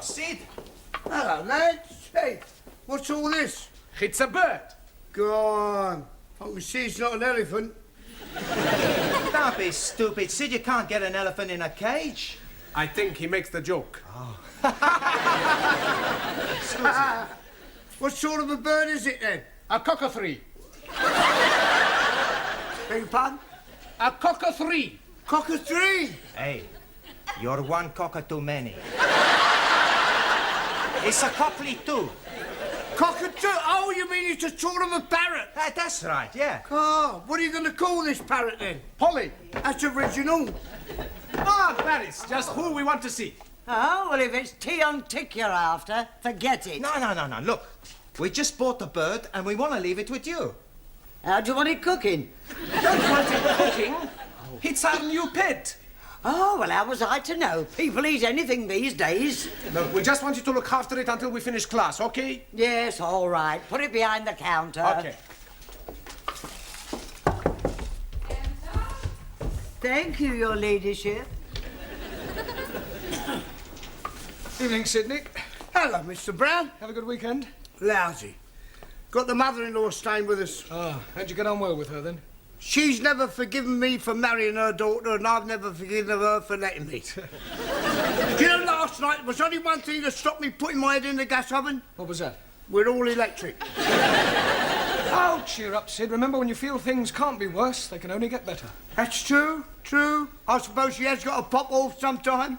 Sid. Hello, lads. Hey, what's all this? It's a bird. Go on. I can see it's not an elephant. Don't be stupid, Sid. You can't get an elephant in a cage. I think he makes the joke. What sort of a bird is it then? A cockathree. Beg your pardon? A cockathree. Cockathree? Hey, you're one cocker too many. It's a cockly too. Cockatoo? Oh, you mean it's a sort of a parrot? That's right, yeah. Oh, what are you going to call this parrot then? Polly. That's original. Ah, that is just who we want to see. Oh, well, if it's tea on tick you're after, forget it. No. Look, we just bought the bird and we want to leave it with you. How do you want it cooking? Don't want it cooking. It's our new pet. Oh, well, how was I to know? People eat anything these days. Look, we just want you to look after it until we finish class, okay? Yes, all right. Put it behind the counter. Okay. Thank you, your ladyship. Evening, Sydney. Hello, Mr. Brown. Have a good weekend? Lousy. Got the mother-in-law staying with us. Ah, how'd you get on well with her, then? She's never forgiven me for marrying her daughter, and I've never forgiven her for letting me. Do you know, last night, there was only one thing that stopped me putting my head in the gas oven? What was that? We're all electric. Oh, cheer up, Sid. Remember, when you feel things can't be worse, they can only get better. That's true. I suppose she has got to pop off sometime.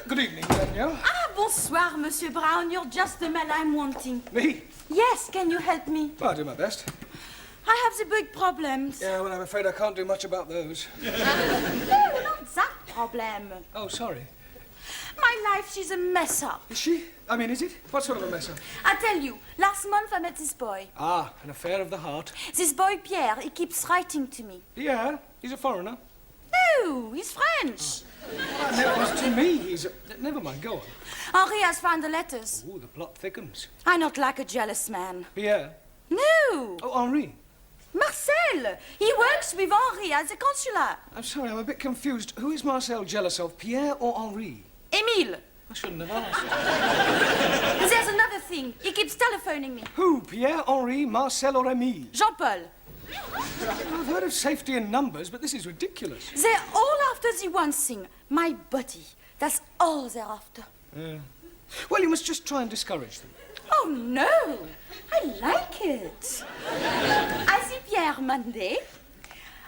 Good evening, Danielle. Ah, bonsoir, Monsieur Brown. You're just the man I'm wanting. Me? Yes, can you help me? Well, I'll do my best. I have the big problems. Yeah, well, I'm afraid I can't do much about those. No, not that problem. Oh, sorry. My life, she's a mess up. Is she? I mean, is it? What sort of a mess up? I tell you, last month I met this boy. Ah, an affair of the heart. This boy, Pierre, he keeps writing to me. Yeah, he's a foreigner. No, he's French. Well, that was to me. He's a... Never mind, go on. Henri has found the letters. Ooh, the plot thickens. I not like a jealous man. Pierre? No. Oh, Henri. Marcel. He works with Henri at the consulate. I'm sorry, I'm a bit confused. Who is Marcel jealous of, Pierre or Henri? Emile. I shouldn't have asked. There's another thing. He keeps telephoning me. Who? Pierre, Henri, Marcel or Emile? Jean-Paul. I've heard of safety in numbers, but this is ridiculous. They're all after the one thing, my body. That's all they're after. Yeah. Well, you must just try and discourage them. Oh, no. I like it. Asie Pierre Monday,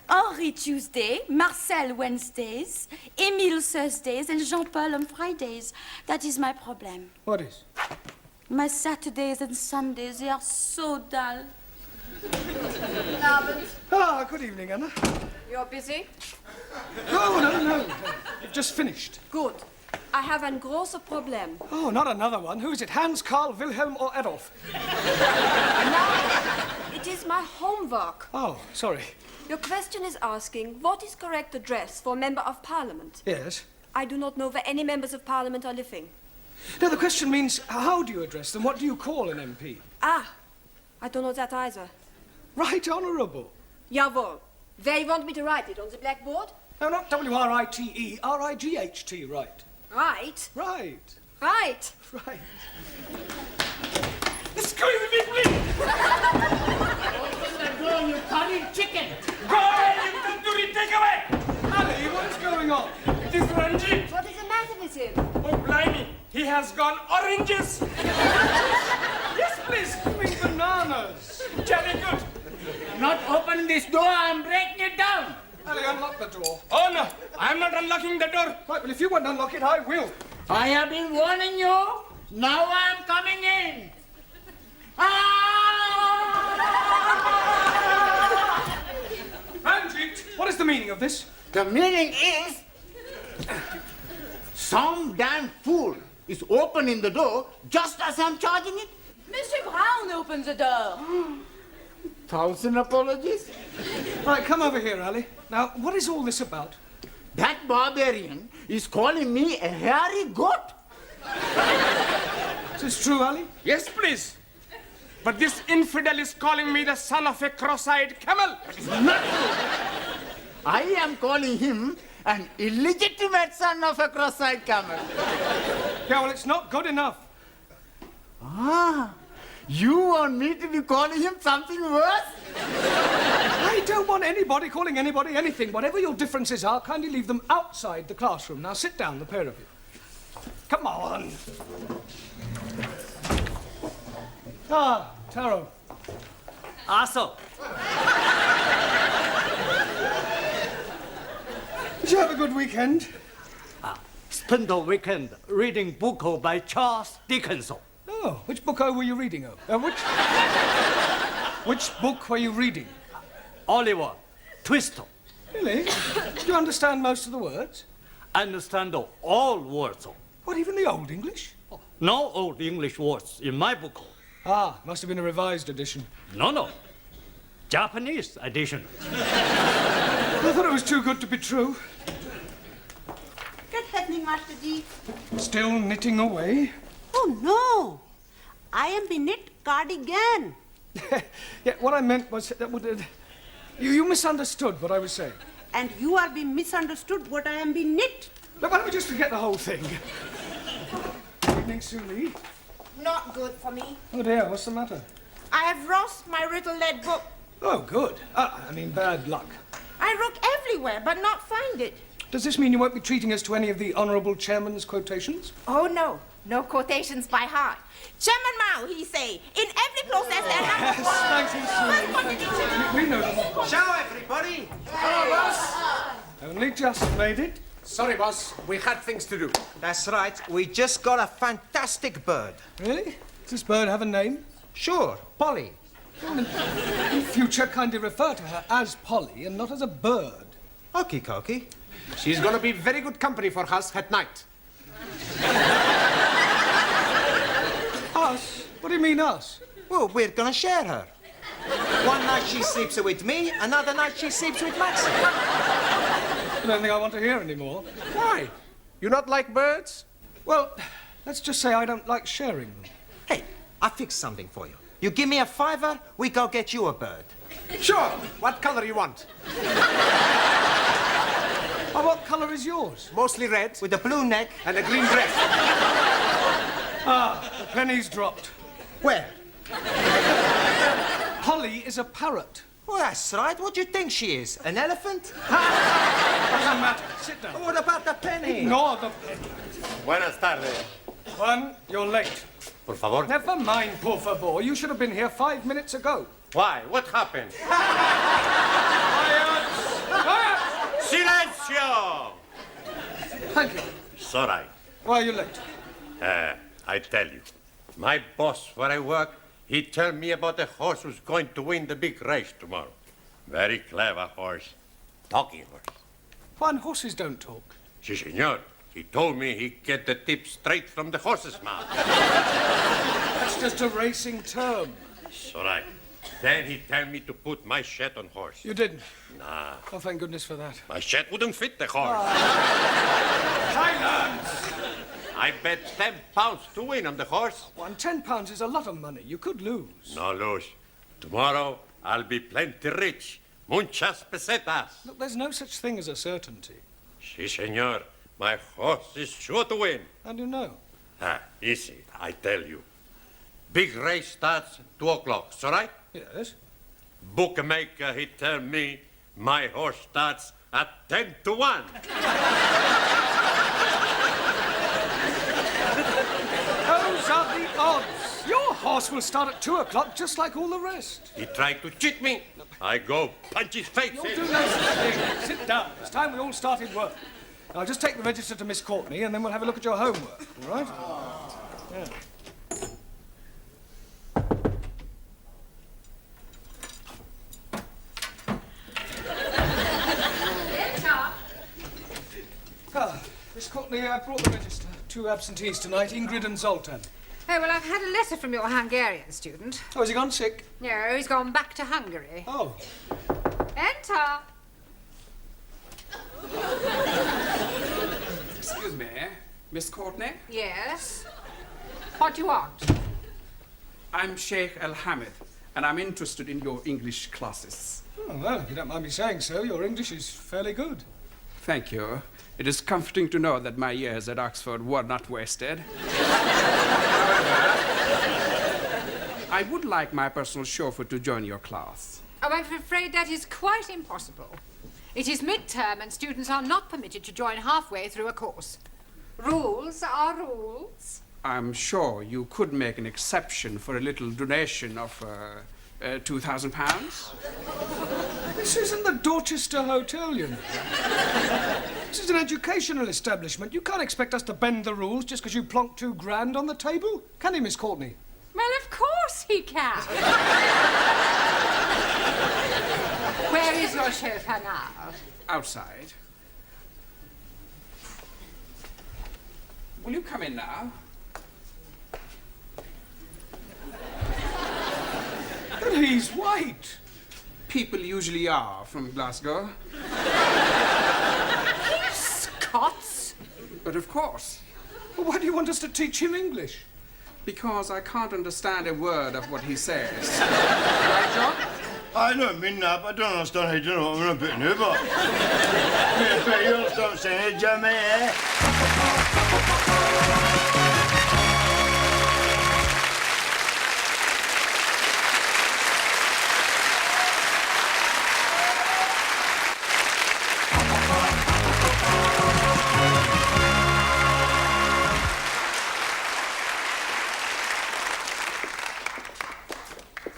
Henri Tuesday, Marcel Wednesdays, Emile Thursdays, and Jean-Paul on Fridays. That is my problem. What is? My Saturdays and Sundays, they are so dull. Ah, good evening, Anna. You're busy? No. You've just finished. Good. I have ein großes Problem. Oh, not another one. Who is it? Hans, Karl, Wilhelm, or Adolf? It is my homework. Oh, sorry. Your question is asking, what is correct address for a member of parliament? Yes. I do not know where any members of parliament are living. No, the question means, how do you address them? What do you call an MP? Ah, I don't know that either. Right Honourable. Jawohl. Where you want me to write it, on the blackboard? No, not W-R-I-T-E, R-I-G-H-T, right. Right? Right. Right. Right. Excuse me, please! Go, you cunning chicken! Go away, you tandoori, take away! Ali, what is going on? It is Ranjit. What is the matter with him? Oh, blimey. He has gone oranges. Yes, please, give me bananas. Very good. Not open this door, I'm breaking it down! Ali, unlock the door. Oh, no. I'm not unlocking the door. Right, well, if you won't unlock it, I will. I have been warning you. Now I'm coming in. Ranjit, what is the meaning of this? The meaning is... some damn fool is opening the door just as I'm charging it. Mr. Brown opens the door. 1,000 apologies. Right, come over here, Ali. Now, what is all this about? That barbarian is calling me a hairy goat. Is this true, Ali? Yes, please. But this infidel is calling me the son of a cross-eyed camel. Not true. I am calling him an illegitimate son of a cross-eyed camel. Yeah, well, it's not good enough. Ah, you want me to be calling him something worse? I don't want anybody calling anybody anything. Whatever your differences are, kindly leave them outside the classroom. Now sit down, the pair of you. Come on. Ah, Taro. Also, Did you have a good weekend? spend the weekend reading book by Charles Dickens. Oh, which book were you reading? Which book were you reading? Oliver Twist. Really? Do you understand most of the words? Understand all words. What, even the Old English? No old English words in my book. Ah, must have been a revised edition. No. Japanese edition. I thought it was too good to be true. What's happening, Master Ji? Still knitting away? Oh, no. I am the knit cardigan. Yeah, what I meant was that you misunderstood what I was saying. And you are being misunderstood what I am being knit. Now, why don't we just forget the whole thing? Evening, Suli. Not good for me. Oh, dear, what's the matter? I have lost my little lead book. Oh, good. I mean, bad luck. I look everywhere, but not find it. Does this mean you won't be treating us to any of the Honourable Chairman's quotations? Oh, no. No quotations by heart. Chairman Mao, he say, in every process there are number one. Thank you, Suli. We know them. Ciao, everybody. Hello, boss. Only just made it. Sorry, boss. We had things to do. That's right. We just got a fantastic bird. Really? Does this bird have a name? Sure, Polly. In future, kindly refer to her as Polly and not as a bird. Okie dokie. She's going to be very good company for us at night. Us? What do you mean, us? Well, we're gonna share her. One night she sleeps with me, another night she sleeps with Maxie. I don't think I want to hear anymore. Why? You not like birds? Well, let's just say I don't like sharing them. Hey, I fixed something for you. You give me a $5, we go get you a bird. Sure. What color you want? Oh, what colour is yours? Mostly red. With a blue neck. And a green dress. Ah, the penny's dropped. Where? Polly is a parrot. Well, that's right. What do you think she is? An elephant? Doesn't matter. Sit down. What about the penny? Ignore the penny. Buenas tardes. Juan, you're late. Por favor. Never mind, por favor. You should have been here 5 minutes ago. Why? What happened? Quiet! Silencio! Thank you. It's all right. Why are you late? I tell you, my boss where I work, he told me about a horse who's going to win the big race tomorrow. Very clever horse. Talking horse. Juan, horses don't talk. Si, senor. He told me he get the tip straight from the horse's mouth. That's just a racing term. It's all right. Then he tell me to put my shed on horse. You didn't? Nah. Oh, thank goodness for that. My shed wouldn't fit the horse. Silence! I bet 10 pounds to win on the horse. Juan, £10 is a lot of money. You could lose. No lose. Tomorrow, I'll be plenty rich. Muchas pesetas. Look, there's no such thing as a certainty. Si, senor. My horse is sure to win. How do you know? Easy, I tell you. Big race starts 2 o'clock, all right? Yes. Bookmaker, he tell me my horse starts at 10 to 1. Those are the odds. Your horse will start at 2 o'clock just like all the rest. He tried to cheat me. I go punch his face. You'll do no such thing. Sit down. It's time we all started work. I'll just take the register to Miss Courtney and then we'll have a look at your homework, all right? Yeah. Miss Courtney, I brought the register. 2 absentees tonight, Ingrid and Zoltan. Oh, well, I've had a letter from your Hungarian student. Oh, has he gone sick? No, he's gone back to Hungary. Oh. Enter. Excuse me, Miss Courtney? Yes? What do you want? I'm Sheikh Al-Hamid, and I'm interested in your English classes. Oh, well, if you don't mind me saying so, your English is fairly good. Thank you. It is comforting to know that my years at Oxford were not wasted. I would like my personal chauffeur to join your class. Oh, I'm afraid that is quite impossible. It is midterm and students are not permitted to join halfway through a course. Rules are rules. I'm sure you could make an exception for a little donation of £2,000. This isn't the Dorchester Hotel, you know. This is an educational establishment. You can't expect us to bend the rules just because you plonked £2,000 on the table. Can he, Miss Courtney? Well, of course he can. Where is your chauffeur now? Outside. Will you come in now? But he's white. People usually are from Glasgow. He's Scots. But of course. Well, why do you want us to teach him English? Because I can't understand a word of what he says. Right, John? I don't mean that, but I don't understand how you know what I'm a bit new, but... I bet you understand saying it, Jimmy, eh?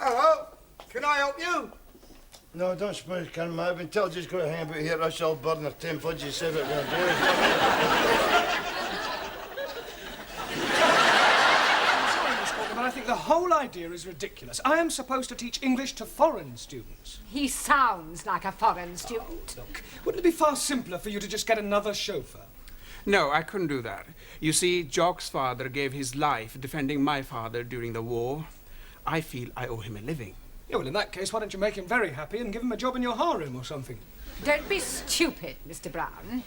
Hello, can I help you? No, don't suppose you can, mate. I've been told just got to hang about here, rush all burn their 10 fudges, say what we're going to do. Sorry, Miss Courtney, but I think the whole idea is ridiculous. I am supposed to teach English to foreign students. He sounds like a foreign student. Look, wouldn't it be far simpler for you to just get another chauffeur? No, I couldn't do that. You see, Jock's father gave his life defending my father during the war. I feel I owe him a living. Yeah, well, in that case, why don't you make him very happy and give him a job in your harem or something? Don't be stupid, Mr. Brown.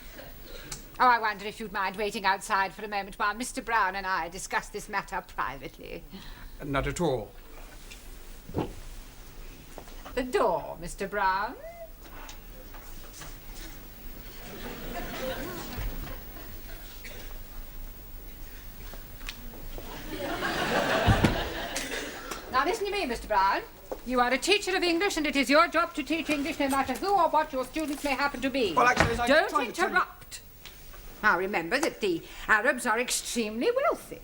Oh, I wonder if you'd mind waiting outside for a moment while Mr. Brown and I discuss this matter privately. Not at all. The door, Mr. Brown. Now listen to me, Mr. Brown. You are a teacher of English, and it is your job to teach English no matter who or what your students may happen to be. Well, actually, as I don't tried to tell you- interrupt. Now remember that the Arabs are extremely wealthy.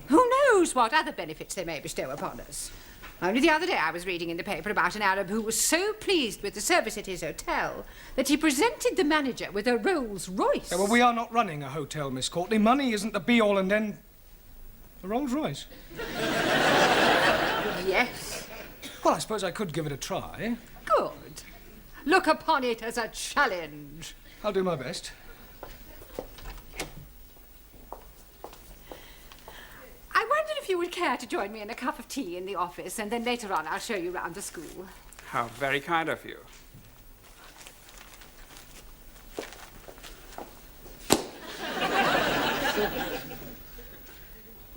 Who knows what other benefits they may bestow upon us? Only the other day I was reading in the paper about an Arab who was so pleased with the service at his hotel that he presented the manager with a Rolls Royce. Yeah, well, we are not running a hotel, Miss Courtney. Money isn't the be-all and end... A Rolls Royce? Yes. Well, I suppose I could give it a try. Good. Look upon it as a challenge. I'll do my best. I wondered if you would care to join me in a cup of tea in the office, and then later on I'll show you round the school. How very kind of you.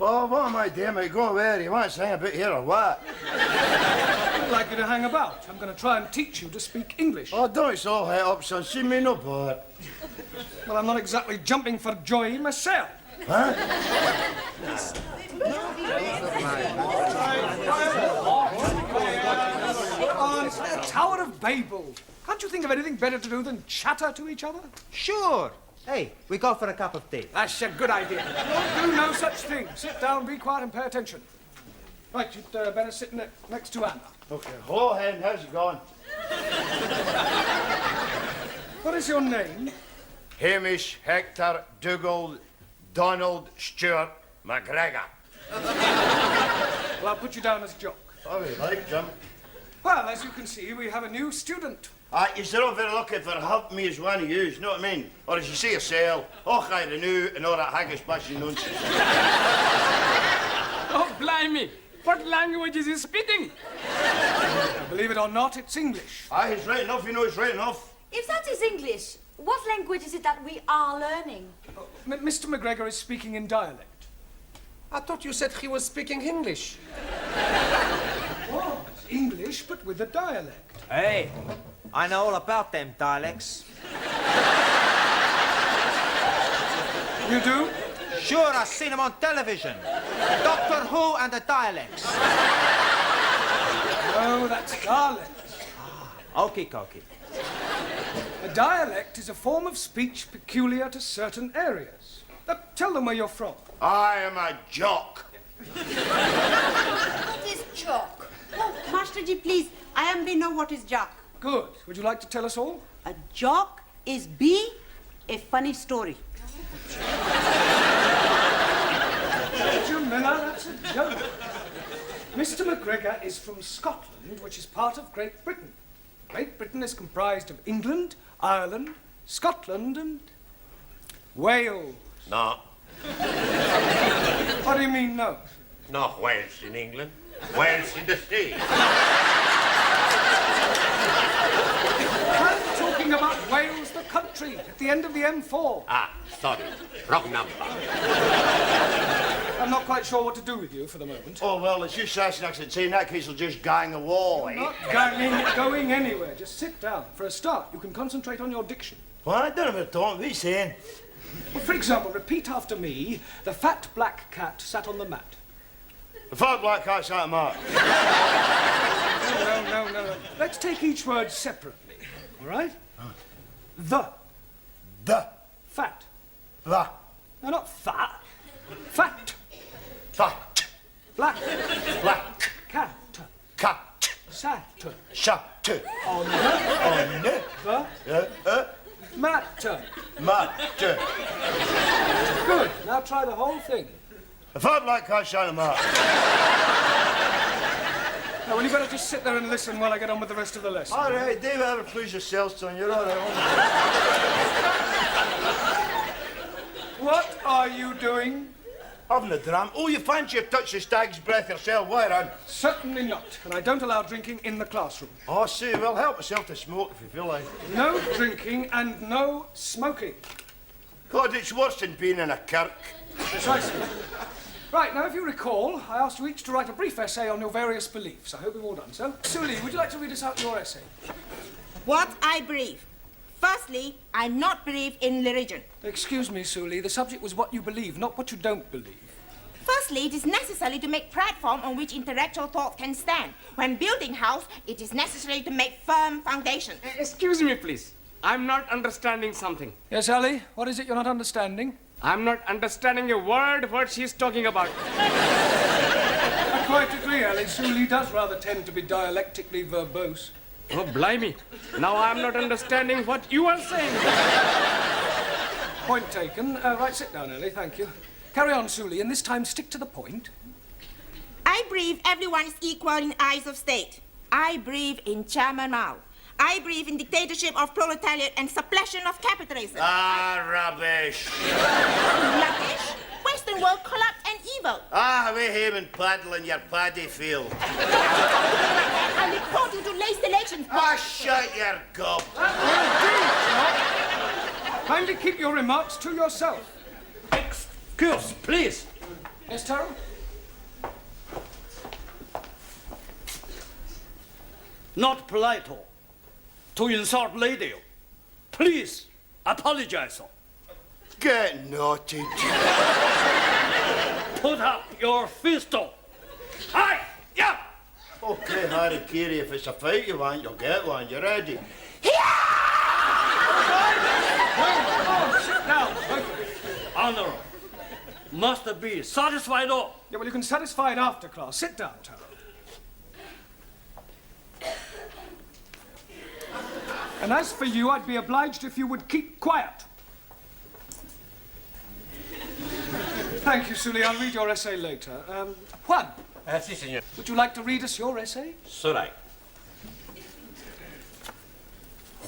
Oh, what am I doing, mate? Go where? You want to hang about here or what? I'd like you to hang about. I'm going to try and teach you to speak English. Oh, don't it's all head up, son. See me no bother. Well, I'm not exactly jumping for joy myself. Huh? Oh, it's the Tower of Babel. Can't you think of anything better to do than chatter to each other? Sure. Hey, we go for a cup of tea. That's a good idea. Don't do no such thing. Sit down, be quiet, and pay attention. Right, you'd better sit next to Anna. Okay. Hello, Hen. How's it going? What is your name? Hamish Hector Dougal Donald Stewart McGregor. Well, I'll put you down as Jock. Oh, you like, Jim? Well, as you can see, we have a new student. You're not very lucky for help me as one of you, you know what I mean? Or as you say yourself, I renew and all that haggis bashing nonsense. Oh, blimey! What language is he speaking? Believe it or not, it's English. Aye, he's right enough, you know, he's right enough. If that is English, what language is it that we are learning? Mr. McGregor is speaking in dialect. I thought you said he was speaking English. Oh, it's English, but with a dialect. Hey, I know all about them dialects. You do? Sure, I've seen them on television. Doctor Who and the dialects. No, that's dialect. Okie dokie. A dialect is a form of speech peculiar to certain areas. Tell them where you're from. I am a jock. What is jock? Oh, Master Ji, please. I am we know what is jock. Good. Would you like to tell us all? A jock is be a funny story. Jamila, that's a joke. Mr. McGregor is from Scotland, which is part of Great Britain. Great Britain is comprised of England, Ireland, Scotland, and Wales. No. What do you mean, no? Not Wales in England. Wales in the sea. I'm talking about Wales, the country, at the end of the M4. Ah, sorry. Wrong number. I'm not quite sure what to do with you for the moment. Oh, well, it's you Sassenachs that say in that case we'll just gang a wall, eh? Not going anywhere. Just sit down. For a start, you can concentrate on your diction. What? I don't know what what are you saying? Well, for example, repeat after me. The fat black cat sat on the mat. The fat black cat sat on the mat. No. Let's take each word separately. All right? The. Fat. The. No, not fat. Fat. Fat. Black. Black. Cat. Cat. Sat. Shut. On the. The. Mat. Mat. Good. Now try the whole thing. The fat black cat sat on the mat. Now, well, you better just sit there and listen while I get on with the rest of the lesson. All right, Dave, ever please yourself, son. You're all right. What are you doing? Having a dram. Oh, you fancy you touch the stag's breath yourself, why, Ron? Certainly not. And I don't allow drinking in the classroom. Oh, see, well, help yourself to smoke if you feel like. No drinking and no smoking. God, it's worse than being in a kirk. Precisely. Right, now, if you recall, I asked you each to write a brief essay on your various beliefs. I hope you've all done so. Suli, would you like to read us out your essay? What I believe. Firstly, I not believe in religion. Excuse me, Suli, the subject was what you believe, not what you don't believe. Firstly, it is necessary to make platform on which intellectual thought can stand. When building house, it is necessary to make firm foundation. Excuse me, please. I'm not understanding something. Yes, Ali? What is it you're not understanding? I'm not understanding a word what she's talking about. I quite agree, Ali. Sully does rather tend to be dialectically verbose. Oh, blimey. Now I'm not understanding what you are saying. Point taken. Right, sit down, Ali. Thank you. Carry on, Sully, and this time stick to the point. I believe everyone is equal in eyes of state. I believe in Chairman Mao. I believe in dictatorship of proletariat and suppression of capitalism. Ah, rubbish. Rubbish? Western world corrupt and evil. Ah, away home and paddle in your paddy field. I report you to late elections. Ah, shut your gob. Kindly keep your remarks to yourself. Excuse, please. Yes, Taro? Not polite to insult lady. Please apologize. Get naughty. Put up your fist. Hi, yeah. Okay, Harry Carey, if it's a fight you want, you'll get one. You ready? Oh, sit down. Honor must be satisfied. Yeah, well, you can satisfy it after class. Sit down, Taro. And as for you, I'd be obliged if you would keep quiet. Thank you, Sully. I'll read your essay later. Juan. Si, señor. Would you like to read us your essay? Sorai.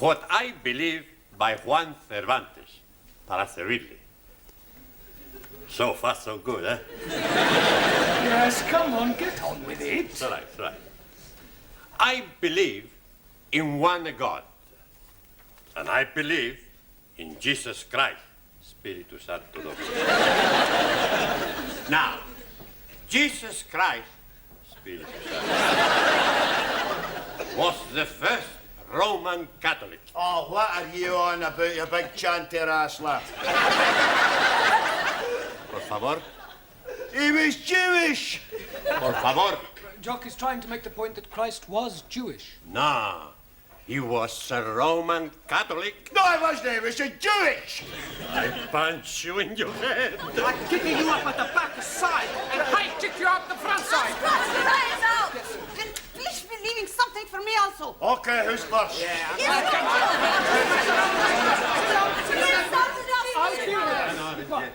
What I Believe by Juan Cervantes. Para servirle. So far, so good, eh? Yes, come on, get on with it. It's all right, it's all right. I believe in one God. And I believe in Jesus Christ, Spiritu Santo Domingo. Now, Jesus Christ, Spiritu Santo, was the first Roman Catholic. Oh, what are you on about, you big chanter ass lad? Por favor. He was Jewish. Por favor. Jock is trying to make the point that Christ was Jewish. No, he was a Roman Catholic. No, he wasn't. He was a Jewish. I punch you in your head. I'm kicking you up at the back side and high kick you out the front side. Yes. And please be leaving something for me also. Okay, who's first?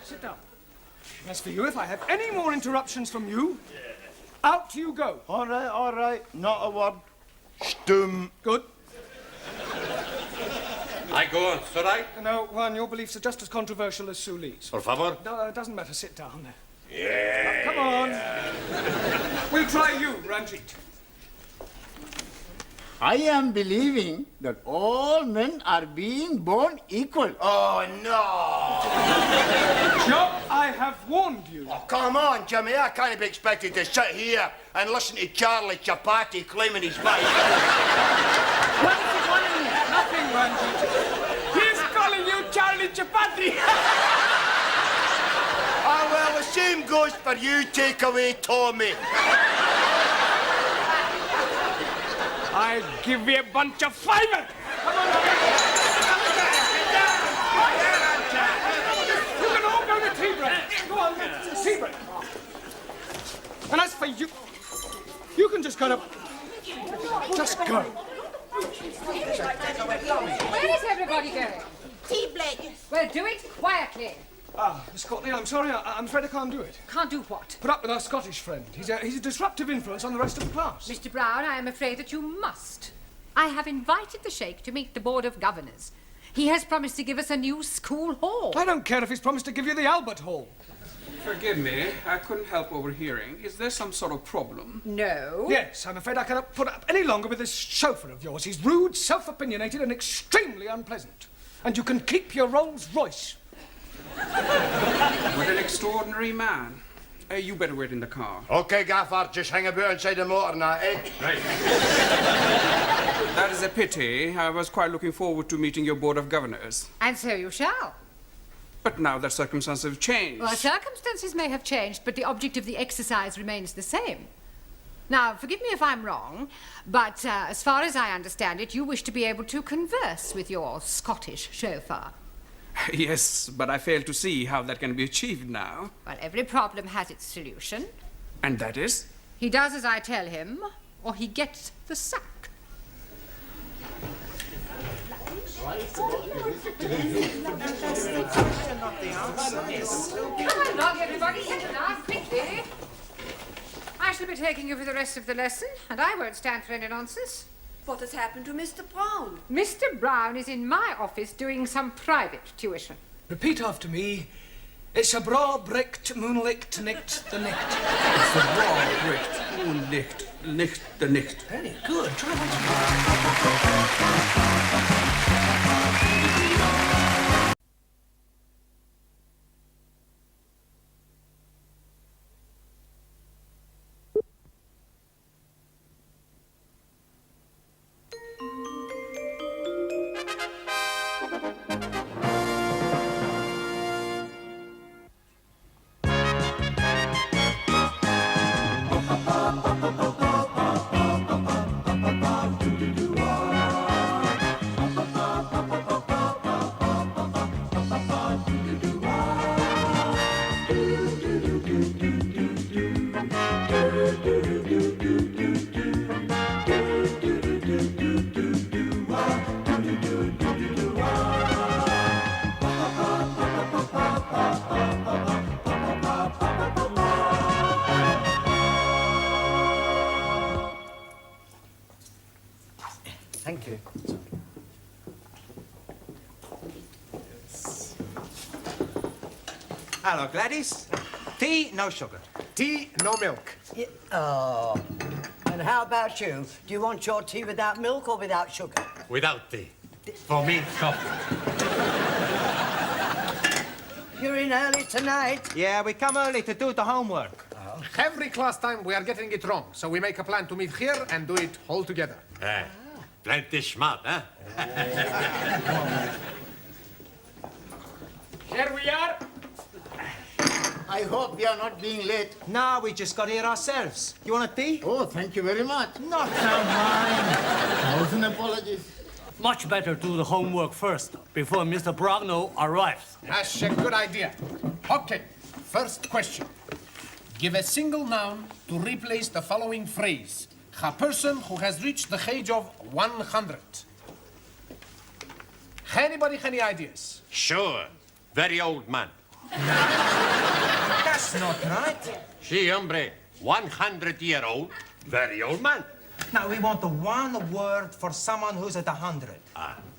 Sit down. As for you, if I have any more interruptions from you, out you go. All right. Not a word. Stum. Good. I go on, Sorai? No, Juan, your beliefs are just as controversial as Sully's. Por favor. No, it doesn't matter. Sit down there. Yeah. Come on. We'll try you, Ranjit. I am believing that all men are being born equal. Oh, no. Jock, I have warned you. Oh, come on, Jimmy. I can't be expected to sit here and listen to Charlie Chapati claiming his bike. What is he calling you? Nothing, Ranjit. He's calling you Charlie Chapati. Ah, well, the same goes for you, takeaway Tommy. I'll give you a bunch of fiver. Come on, you can all go to tea break. Go on, tea break. And as for you, you can just kind of... Just go. Where is everybody going? Tea break. Well, do it quietly. Ah, Miss Courtney, I'm sorry. I'm afraid I can't do it. Can't do what? Put up with our Scottish friend. He's a disruptive influence on the rest of the class. Mr. Brown, I am afraid that you must. I have invited the Sheikh to meet the Board of Governors. He has promised to give us a new school hall. I don't care if he's promised to give you the Albert Hall. Forgive me, I couldn't help overhearing. Is there some sort of problem? No. Yes, I'm afraid I cannot put up any longer with this chauffeur of yours. He's rude, self-opinionated, and extremely unpleasant. And you can keep your Rolls Royce. What an extraordinary man. You better wait in the car. Okay, Gaffer, just hang about inside the motor now, eh? Right. That is a pity. I was quite looking forward to meeting your Board of Governors. And so you shall. But now that circumstances have changed. Well, circumstances may have changed, but the object of the exercise remains the same. Now, forgive me if I'm wrong, but as far as I understand it, you wish to be able to converse with your Scottish chauffeur. Yes, but I fail to see how that can be achieved now. Well, every problem has its solution. And that is? He does as I tell him, or he gets the sack. Come along, everybody, into now, quickly. I shall be taking you for the rest of the lesson, and I won't stand for any nonsense. What has happened to Mr. Brown? Mr. Brown is in my office doing some private tuition. Repeat after me. It's a bra bricked moonlicht nicht the nicht. It's a bra bricked moonlicht nicht the nicht. Very good. Try once Thank you. Hello, Gladys. Tea, no sugar. Tea, no milk. Oh. And how about you? Do you want your tea without milk or without sugar? Without tea. For me, coffee. You're in early tonight. Yeah, we come early to do the homework. Every class time we are getting it wrong, so we make a plan to meet here and do it all together. Plenty smart, huh? Here we are. I hope we are not being late. No, we just got here ourselves. You want a tea? Oh, thank you very much. Not mine. 1,000 apologies. Much better do the homework first, before Mr. Brownlow arrives. That's a good idea. Okay, first question. Give a single noun to replace the following phrase. A person who has reached the age of 100. Anybody any ideas? Sure. Very old man. That's not right. Si, hombre. 100-year-old, very old man. Now, we want the one word for someone who's at 100.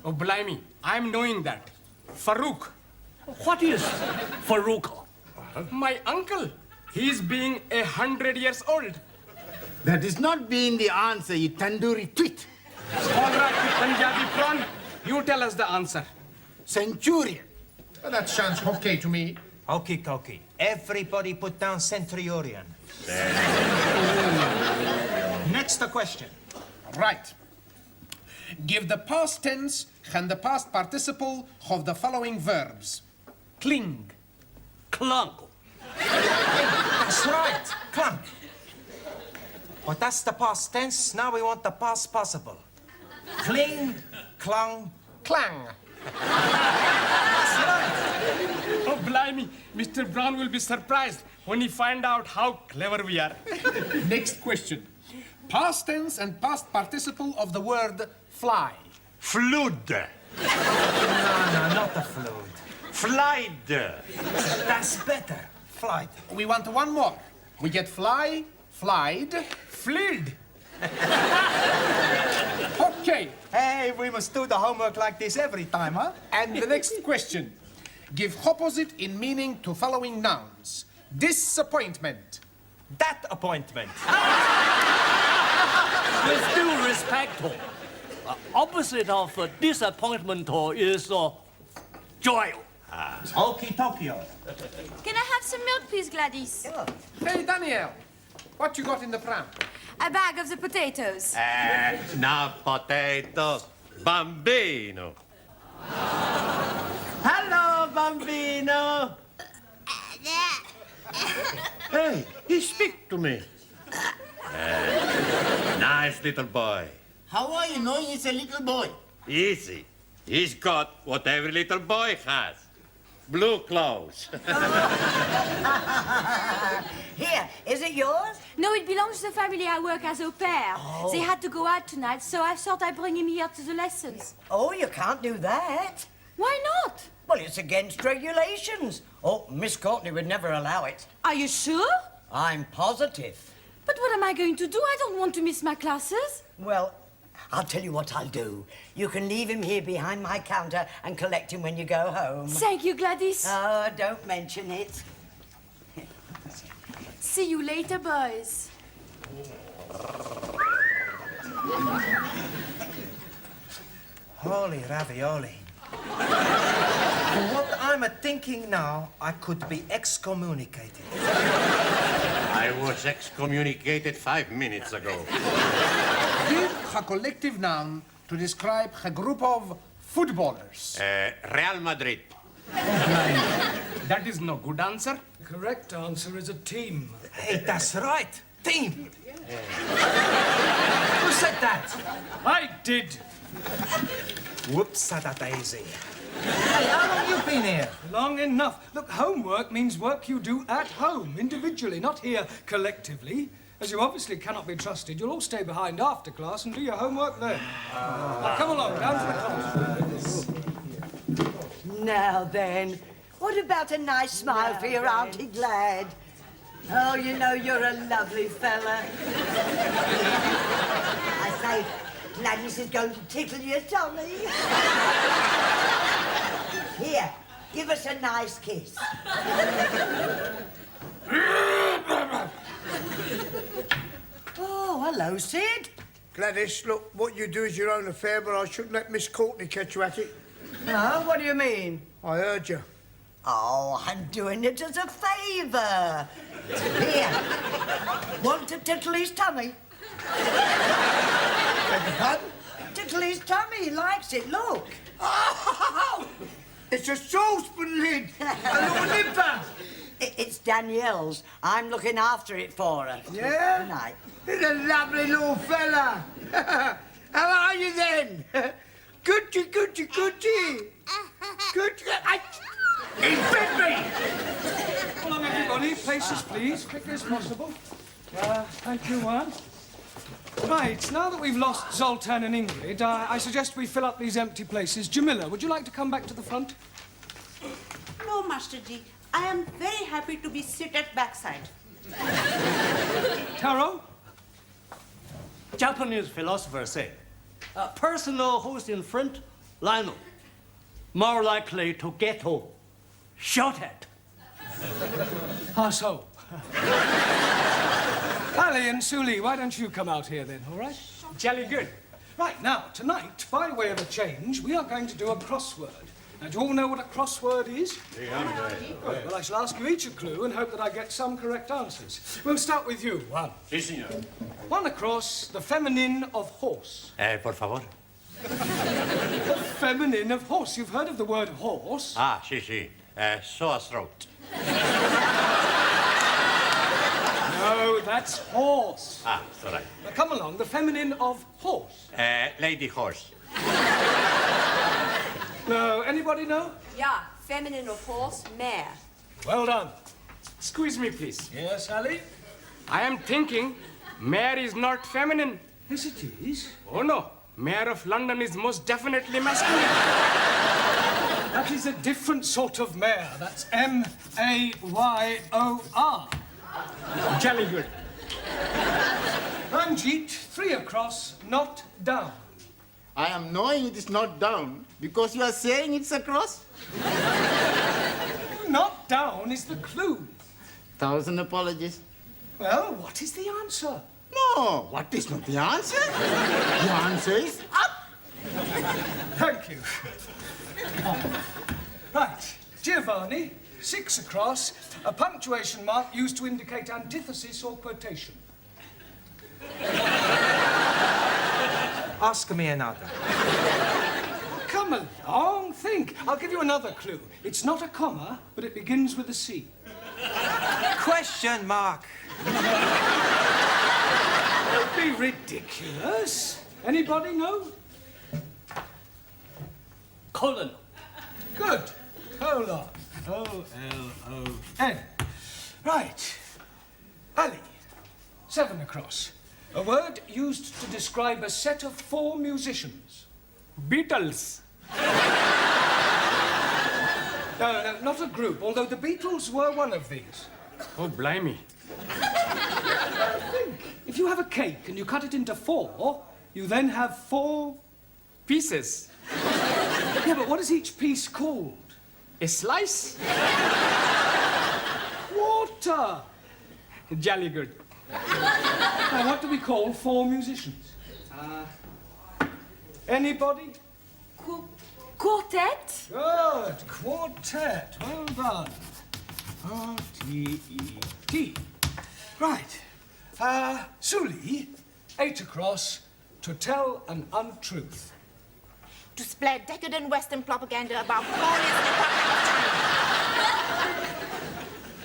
Oh, blimey. I'm knowing that. Farouk. What is Farouk? My uncle. He's being 100 years old. That is not being the answer, you tandoori twit. All right, Punjabi prawn. You tell us the answer. Centurion. Well, that sounds okay to me. Okie dokie. Everybody put down centurion. Next question. Right. Give the past tense and the past participle of the following verbs. Cling. Clung. That's right. Clunk. But that's the past tense. Now we want the past possible. Cling, clung, clang. That's right. Oh, blimey. Mr. Brown will be surprised when he finds out how clever we are. Next question. Past tense and past participle of the word fly. Flood. No, not the flood. Flied. That's better. Flight. We want one more. We get fly, flied, fleed. Okay. Hey, we must do the homework like this every time, huh? And the next question. Give opposite in meaning to following nouns. Disappointment. That appointment. With due respect, opposite of disappointment is joy. Okie Tokyo. Can I have some milk, please, Gladys? Hey, Daniel. What you got in the pram? A bag of the potatoes. No potato. Bambino. Hello, Bambino. Hey, he speak to me. Nice little boy. How are you knowing he's a little boy? Easy. He's got what every little boy has. Blue clothes. Here, is it yours? No, it belongs to the family I work as au pair. Oh. They had to go out tonight, so I thought I'd bring him here to the lessons. Oh, you can't do that. Why not? Well, it's against regulations. Oh, Miss Courtney would never allow it. Are you sure? I'm positive. But what am I going to do? I don't want to miss my classes. Well, I'll tell you what I'll do. You can leave him here behind my counter and collect him when you go home. Thank you, Gladys. Oh, don't mention it. See you later, boys. Holy ravioli. What I'm thinking now, I could be excommunicated. I was excommunicated 5 minutes ago. Give a collective noun to describe a group of footballers. Real Madrid. That is no good answer. The correct answer is a team. Hey, that's right. Team. Who said that? I did. Whoops, daisy. Hey, how long you been here? Long enough. Look, homework means work you do at home, individually, not here collectively. As you obviously cannot be trusted, you'll all stay behind after class and do your homework then. Now, come along, down to the class. Now then, what about a nice smile for your Auntie Glad? Oh, you know, you're a lovely fella. I say, Gladys is going to tickle your tummy. Here, give us a nice kiss. Oh, hello, Sid. Gladys, look, what you do is your own affair, but I shouldn't let Miss Courtney catch you at it. No, what do you mean? I heard you. Oh, I'm doing it as a favour. Here, want to tickle his tummy? Beg your pardon? Tickle his tummy, he likes it, look. Oh, it's a saucepan lid, a little nipper. It's Danielle's. I'm looking after it for her. Yeah? Good night. He's a lovely little fella. How are you then? Goody, goody, goody. Goody. He bit me! Come along, everybody. Places, please. Quick as possible. Thank you, Juan. Right, now that we've lost Zoltan and Ingrid, I suggest we fill up these empty places. Jamila, would you like to come back to the front? No, Master Ji. I am very happy to be seated backside. Taro? Japanese philosophers say, a person who's in front, Lionel, more likely to get shot at. How so? Ali and Suli, why don't you come out here then, all right? Jolly good. Right, now, tonight, by way of a change, we are going to do a crossword. Now, do you all know what a crossword is? Good. Well, I shall ask you each a clue and hope that I get some correct answers. We'll start with you, Juan. Sí, señor. One across, the feminine of horse. Por favor. The feminine of horse. You've heard of the word horse? Ah, sí, sí. Sore throat. No, that's horse. Ah, sorry. Now, come along, the feminine of horse. Lady horse. No, anybody know? Yeah, feminine of horse, mare. Well done. Excuse me, please. Yes, Ali? I am thinking mayor is not feminine. Yes, it is. Oh, no. Mayor of London is most definitely masculine. That is a different sort of mare. That's M-A-Y-O-R. Jolly good. Ranjit, 3 across, not down. I am knowing it is not down because you are saying it's across. Not down is the clue. 1,000 apologies. Well, what is the answer? No, what is not the answer? The answer is up. Thank you. Right, Giovanni, 6 across, a punctuation mark used to indicate antithesis or quotation. Ask me another. Come along, think. I'll give you another clue. It's not a comma, but it begins with a C. Question mark. be ridiculous. Anybody know? Colon. Good. Colon. O-L-O-N. Right. Ali. 7 across. A word used to describe a set of 4 musicians. Beatles. No, not a group, although the Beatles were one of these. Oh, blimey. If you have a cake and you cut it into 4, you then have 4 pieces. Yeah, but what is each piece called? A slice? Water. Jolly good. Now, what do we call 4 musicians? Anybody? Quartet? Good. Quartet. Well done. R-T-E-T. Right. Suli, 8 across, to tell an untruth. To spread decadent Western propaganda about glorious Republic of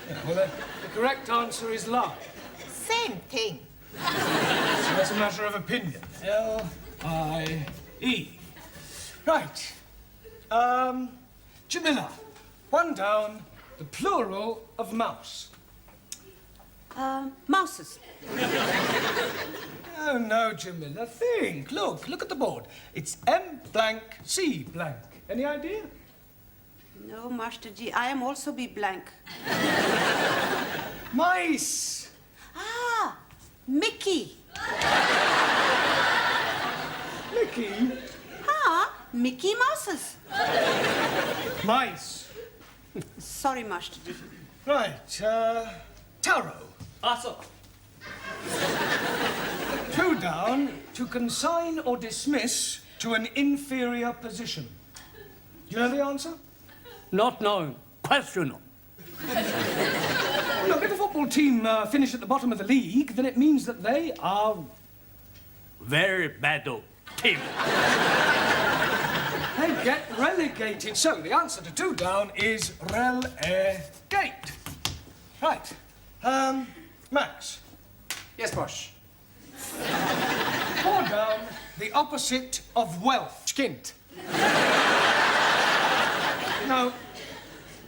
China. Well, the correct answer is lie. Same thing. So that's a matter of opinion. L-I-E. Right. Jamila, 1 down, the plural of mouse. Mouses. Oh, no, Jamila, think. Look at the board. It's M blank, C blank. Any idea? No, Master G, I am also be blank. Mice. Ah, Mickey. Mickey? Ah, Mickey Mouses. Mice. Sorry, Master G. Right, Taro. Asa. 2 down, to consign or dismiss to an inferior position. Do you know the answer? Not known. Questionable. Look, if a football team finish at the bottom of the league, then it means that they are... Very bad team. They get relegated. So the answer to 2 down is relegate. Right. Max. Yes, boss. 4 down, the opposite of wealth. Skint. No.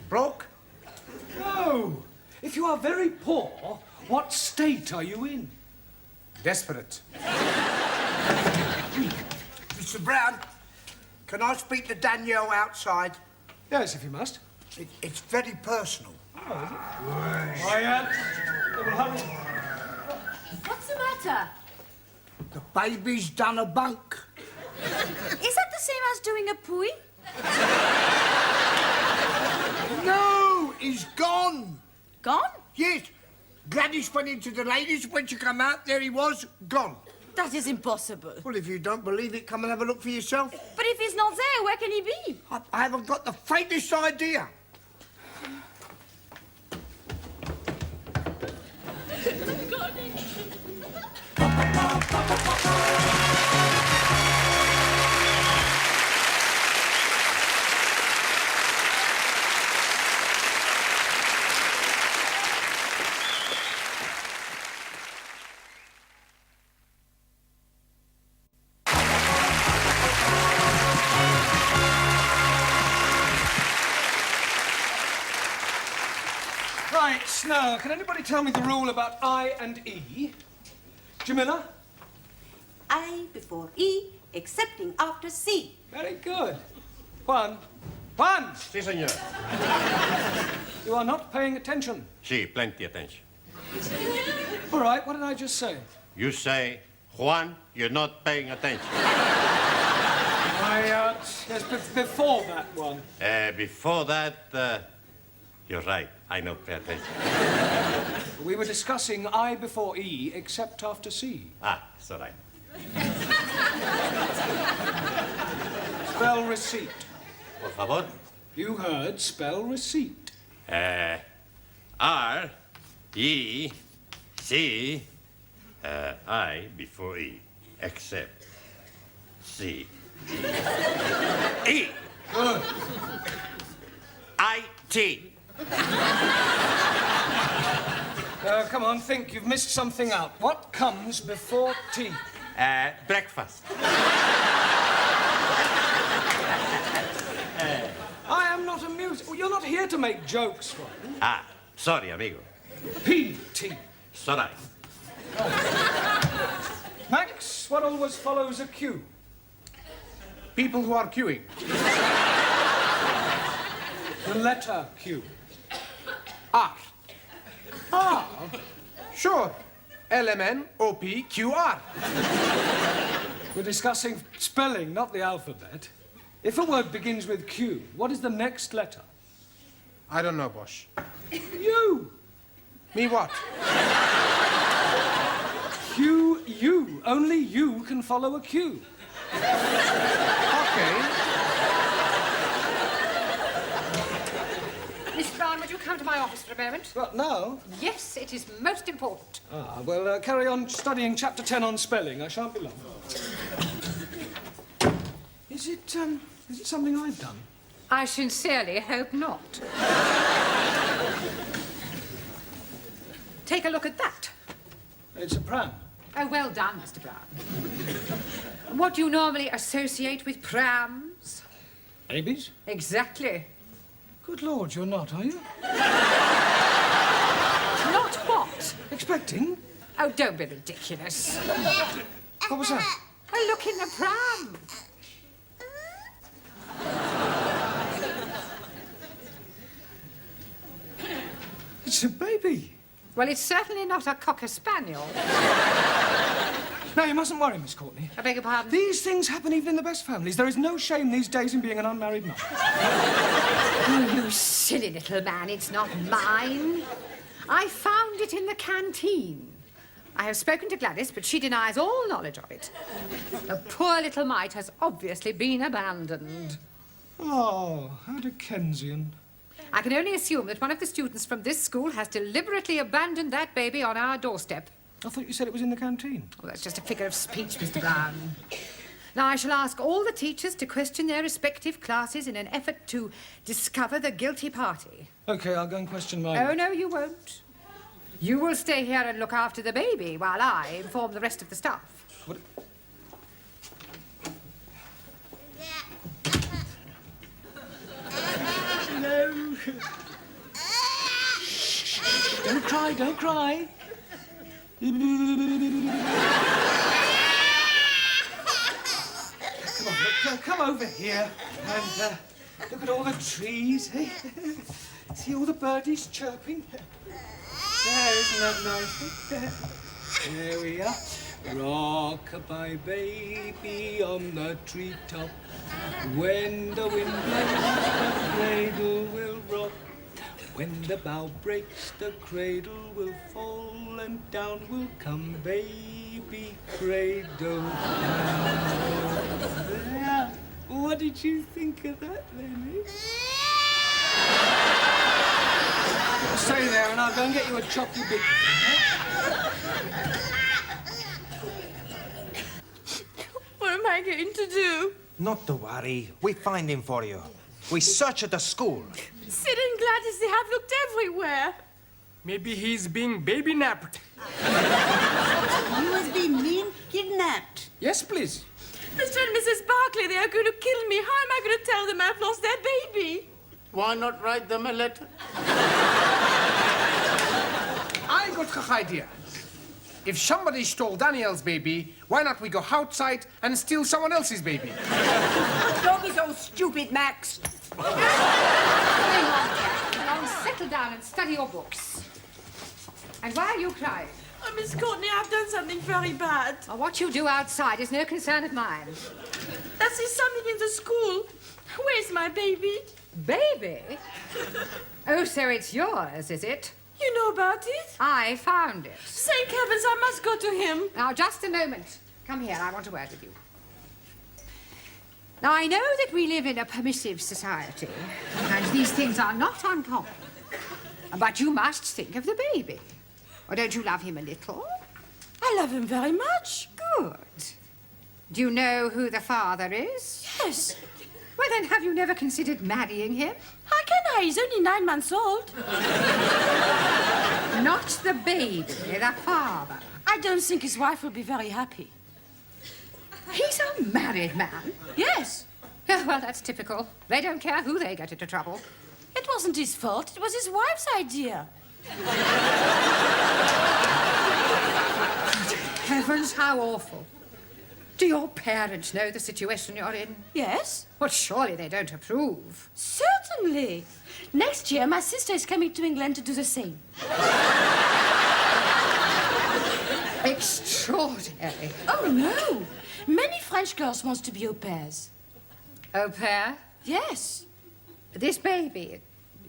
Broke? No. If you are very poor, what state are you in? Desperate. Mr. Brown, can I speak to Danielle outside? Yes, if you must. It's very personal. Oh, is it? Quiet. What's the matter? The baby's done a bunk. Is that the same as doing a pooey? No, he's gone. Gone? Yes. Gladys went into the ladies. When she come out, there he was, gone. That is impossible. Well, if you don't believe it, come and have a look for yourself. But if he's not there, where can he be? I haven't got the faintest idea. Right, now, can anybody tell me the rule about I and E? Jamila? I before E, excepting after C. Very good. 1. Si, señor. You are not paying attention. Sí, plenty attention. All right, what did I just say? You say, Juan, you're not paying attention. Yes, before that one. Before that, you're right. I not pay attention. We were discussing I before E, except after C. Ah, it's all right. Spell receipt. Por favor. You heard spell receipt. R, E, C, I before E, except C. E. Good. I-T. Come on, think. You've missed something out. What comes before tea? Breakfast. I am not amused. You're not here to make jokes, Ron. Ah, sorry, amigo. P.T. Sorry. Max, what always follows a queue? People who are queuing. The letter Q. R. R? Sure. LMNOPQR. We're discussing spelling, not the alphabet. If a word begins with Q, what is the next letter? I don't know, Bosch. U. Me what? Q-U. Only you can follow a Q. Okay. Miss Brown, would you come to my office for a moment? What, now? Yes, it is most important. Ah, well, carry on studying chapter 10 on spelling. I shan't be long. Is it something I've done? I sincerely hope not. Take a look at that. It's a pram. Oh, well done, Mr. Brown. What do you normally associate with prams? Babies? Exactly. Good Lord, you're not, are you? Not what? Expecting? Oh, don't be ridiculous. What was that? A look in the pram. It's a baby. Well, it's certainly not a cocker spaniel. Now, you mustn't worry, Miss Courtney. I beg your pardon? These things happen even in the best families. There is no shame these days in being an unmarried mother. Oh, you silly little man, it's not mine. I found it in the canteen. I have spoken to Gladys, but she denies all knowledge of it. The poor little mite has obviously been abandoned. Oh, how Dickensian. I can only assume that one of the students from this school has deliberately abandoned that baby on our doorstep. I thought you said it was in the canteen. Well, that's just a figure of speech, Mr. Brown. Now, I shall ask all the teachers to question their respective classes in an effort to discover the guilty party. OK, I'll go and question my... Oh, no, you won't. You will stay here and look after the baby while I inform the rest of the staff. What? No. Shh. Don't cry, don't cry. Come on, look, come over here and look at all the trees. Eh? See all the birdies chirping? There, isn't that nice? There we are. Rock-a-bye baby on the treetop. When the wind blows, the cradle will rock. When the bough breaks, the cradle will fall, and down will come baby cradle. Yeah. What did you think of that, Lenny? Stay there, and I'll go and get you a chocolate bit. What am I going to do? Not to worry. We find him for you. We search at the school. Sid and Gladys, they have looked everywhere. Maybe he's being baby-napped. He was being kidnapped. Yes, please. Mr. and Mrs. Barclay, they are going to kill me. How am I going to tell them I've lost their baby? Why not write them a letter? I got an idea. If somebody stole Daniel's baby, why not we go outside and steal someone else's baby? Don't be so stupid, Max. Now, settle down and study your books. And why are you crying? Oh, Miss Courtney, I've done something very bad. Well, what you do outside is no concern of mine. That is something in the school. Where's my baby? Baby? Oh, so it's yours, is it? You know about it? I found it. Thank heavens, I must go to him. Now, just a moment. Come here, I want a word with you. Now, I know that we live in a permissive society, and these things are not uncommon. But you must think of the baby. Or don't you love him a little? I love him very much. Good. Do you know who the father is? Yes. Well, then, have you never considered marrying him? How can I? He's only 9 months old. Not the baby, the father. I don't think his wife will be very happy. He's a married man? Yes. Oh, well, that's typical. They don't care who they get into trouble. It wasn't his fault. It was his wife's idea. Heavens, how awful. Do your parents know the situation you're in? Yes. Well, surely they don't approve. Certainly. Next year, my sister is coming to England to do the same. Extraordinary. Oh, no. Many French girls want to be au pairs. Au pair? Yes. This baby,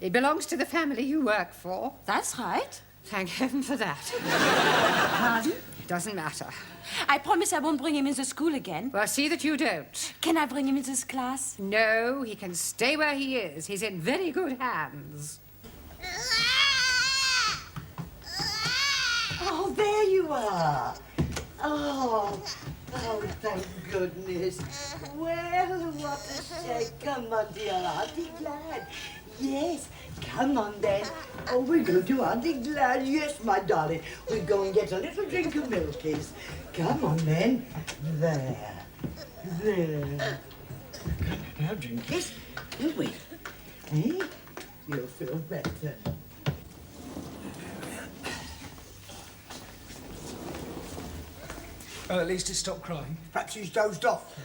it belongs to the family you work for? That's right. Thank heaven for that. Pardon? It doesn't matter. I promise I won't bring him into school again. Well, see that you don't. Can I bring him into this class? No, he can stay where he is. He's in very good hands. Oh, there you are. Oh, thank goodness. Well, what a shame. Come on, dear Auntie Glad. Yes, come on then. Oh, we're going to Auntie Glad. Yes, my darling. We're going to get a little drink of milkies. Come on then. There. Now, drinkies. Will we? Eh? You'll feel better. Well, at least he stopped crying. Perhaps he's dozed off.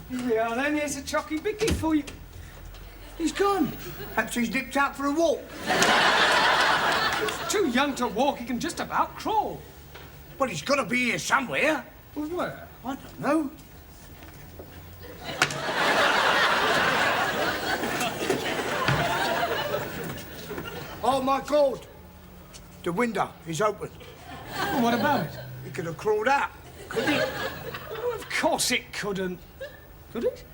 Here we are then. Here's a chocky bicky for you. He's gone. Perhaps he's nipped out for a walk. He's too young to walk. He can just about crawl. Well, he's got to be here somewhere. Well, where? I don't know. Oh, my God. The window is open. Well, what about it? He could have crawled out, couldn't he? Oh, of course it couldn't. Could it?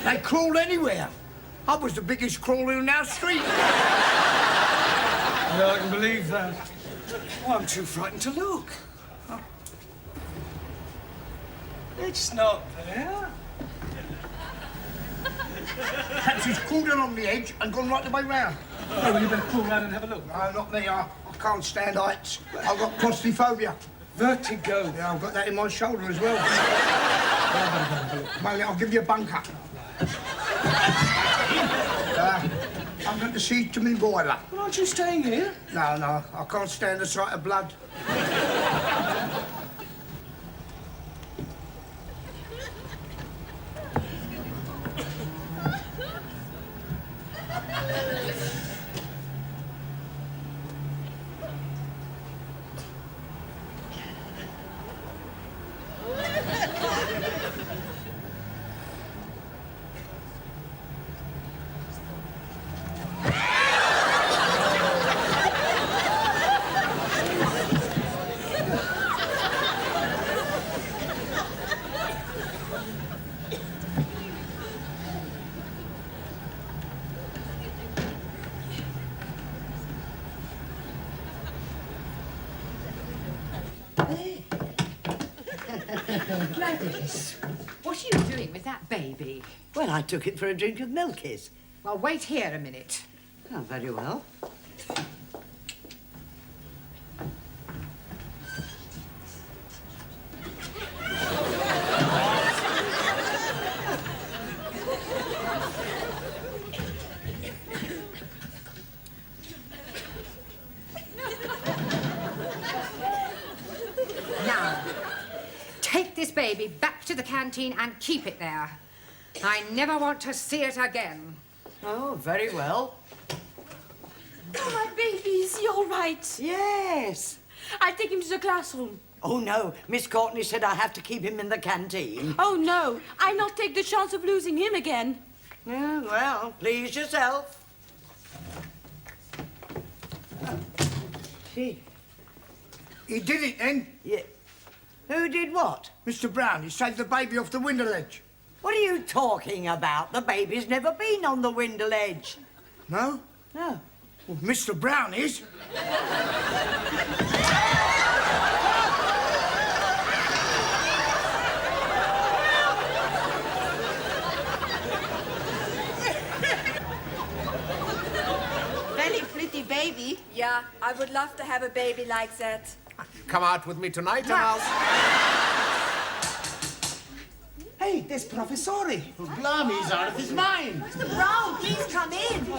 They crawled anywhere. I was the biggest crawler in our street. Yeah, I can believe that. Oh, I'm too frightened to look. Oh. It's not there. Perhaps he's crawled along the edge and gone right the way round. Oh, well, you better crawl round and have a look. No, not me. I can't stand heights. I've got claustrophobia. Vertigo. Yeah, I've got that in my shoulder as well. Molly, I'll give you a bunker. I'm going to see to me boiler. Well, aren't you staying here? No, I can't stand the sight of blood. Gladys, what are you doing with that baby? Well, I took it for a drink of milkies. Well, wait here a minute. Oh, very well. Now, take this baby back to the canteen and keep it there. I never want to see it again. Oh, very well. Oh, my baby, is he all right? Yes. I'll take him to the classroom. Oh, no. Miss Courtney said I have to keep him in the canteen. Oh, no. I'll not take the chance of losing him again. Yeah, well, please yourself. He did it then? Yeah. Who did what? Mr. Brown, he saved the baby off the window ledge. What are you talking about? The baby's never been on the window ledge. No? No. Well, Mr. Brown is. Yeah, I would love to have a baby like that. Come out with me tonight and I'll... Hey, there's Professore. Blimey, he's out of his mind. Mr. Brown, please come in.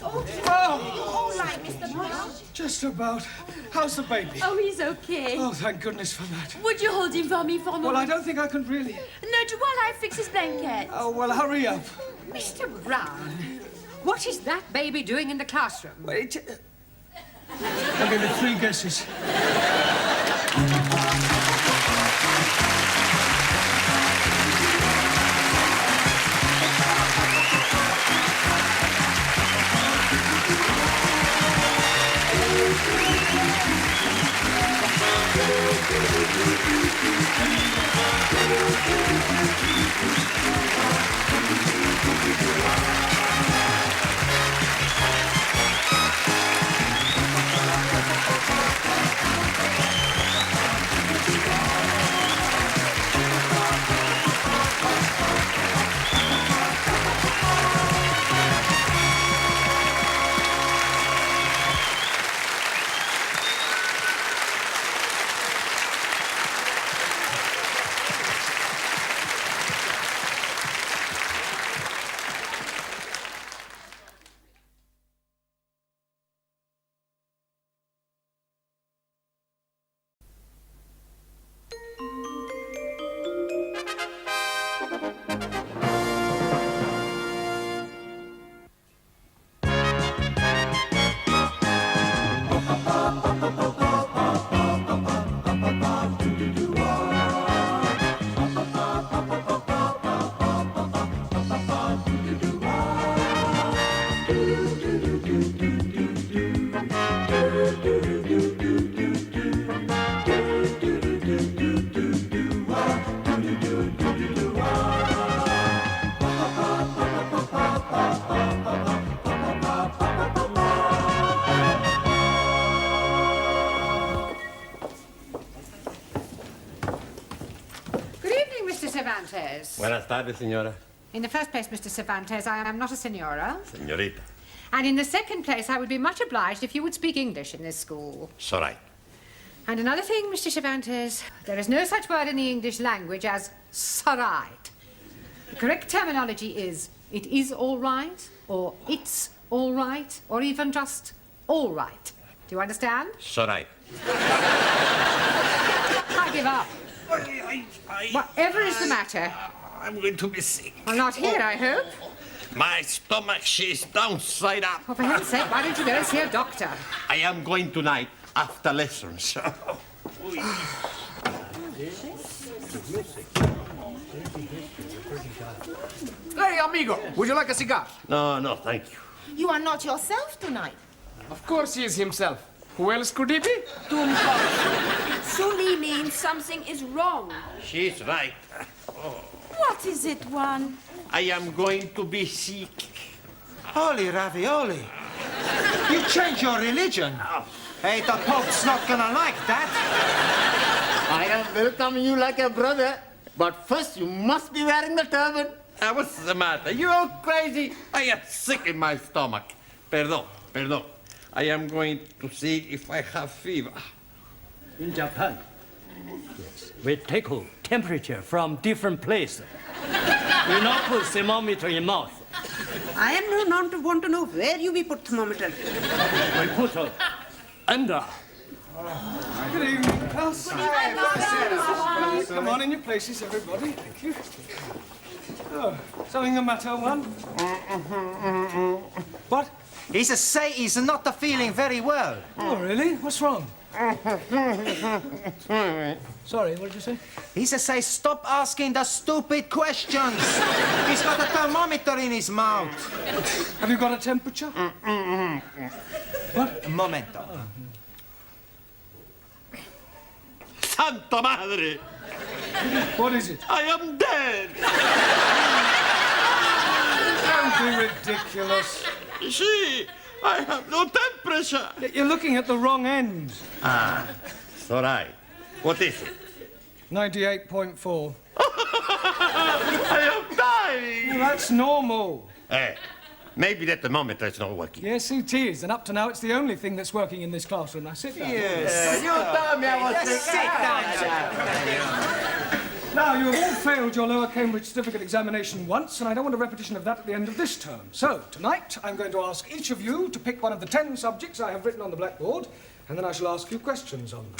All right, Mr. Brown. Just about. How's the baby? Oh, he's okay. Oh, thank goodness for that. Would you hold him for me for a moment? Well, I don't think I can really. No, while I fix his blanket. Oh, well, hurry up. Mr. Brown, what is that baby doing in the classroom? Wait. I'll give you 3 guesses. Cervantes. Buenas tardes, señora. In the first place, Mr. Cervantes, I am not a senora. Señorita. And in the second place, I would be much obliged if you would speak English in this school. It's all right. And another thing, Mr. Cervantes, there is no such word in the English language as "sorright." The correct terminology is "it is all right," or "it's all right," or even just "all right." Do you understand? It's all right. I give up. Whatever is the matter? I'm going to be sick. Well, not here, I hope. My stomach, she's downside up. Oh, for heaven's sake, why don't you go and see a doctor? I am going tonight after lessons. Hey, amigo, would you like a cigar? No, no, thank you. You are not yourself tonight. Of course he is himself. Who else could he be? Sully means something is wrong. She's right. What is it, one? I am going to be sick. Holy ravioli. You change your religion. Hey, the Pope's not gonna like that. I am welcoming you like a brother, but first you must be wearing the turban. What's the matter? You all crazy? I am sick in my stomach. Perdón, perdón. I am going to see if I have fever. In Japan, yes, we take temperature from different places. We not put thermometer in mouth. I am not want to know where you will put thermometer. We put under. Good evening, class. Come on in your places, everybody. Thank you. Oh, something the matter, one? What? He's say he's not feeling very well. Oh, really? What's wrong? Sorry, what did you say? He say stop asking the stupid questions. He's got a thermometer in his mouth. Have you got a temperature? What? Un momento. Santa Madre! What is it? I am dead! Don't be ridiculous. See, I have no temperature. You're looking at the wrong end. Ah, it's all right. What is it? 98.4. I am dying. Well, that's normal. Hey, Maybe the thermometer is not working. Yes, it is. And up to now, it's the only thing that's working in this classroom. Now, sit down. Yes. You told me I was Sit down. Now, you have all failed your lower Cambridge certificate examination once, and I don't want a repetition of that at the end of this term. So, tonight, I'm going to ask each of you to pick one of the 10 subjects I have written on the blackboard, and then I shall ask you questions on them.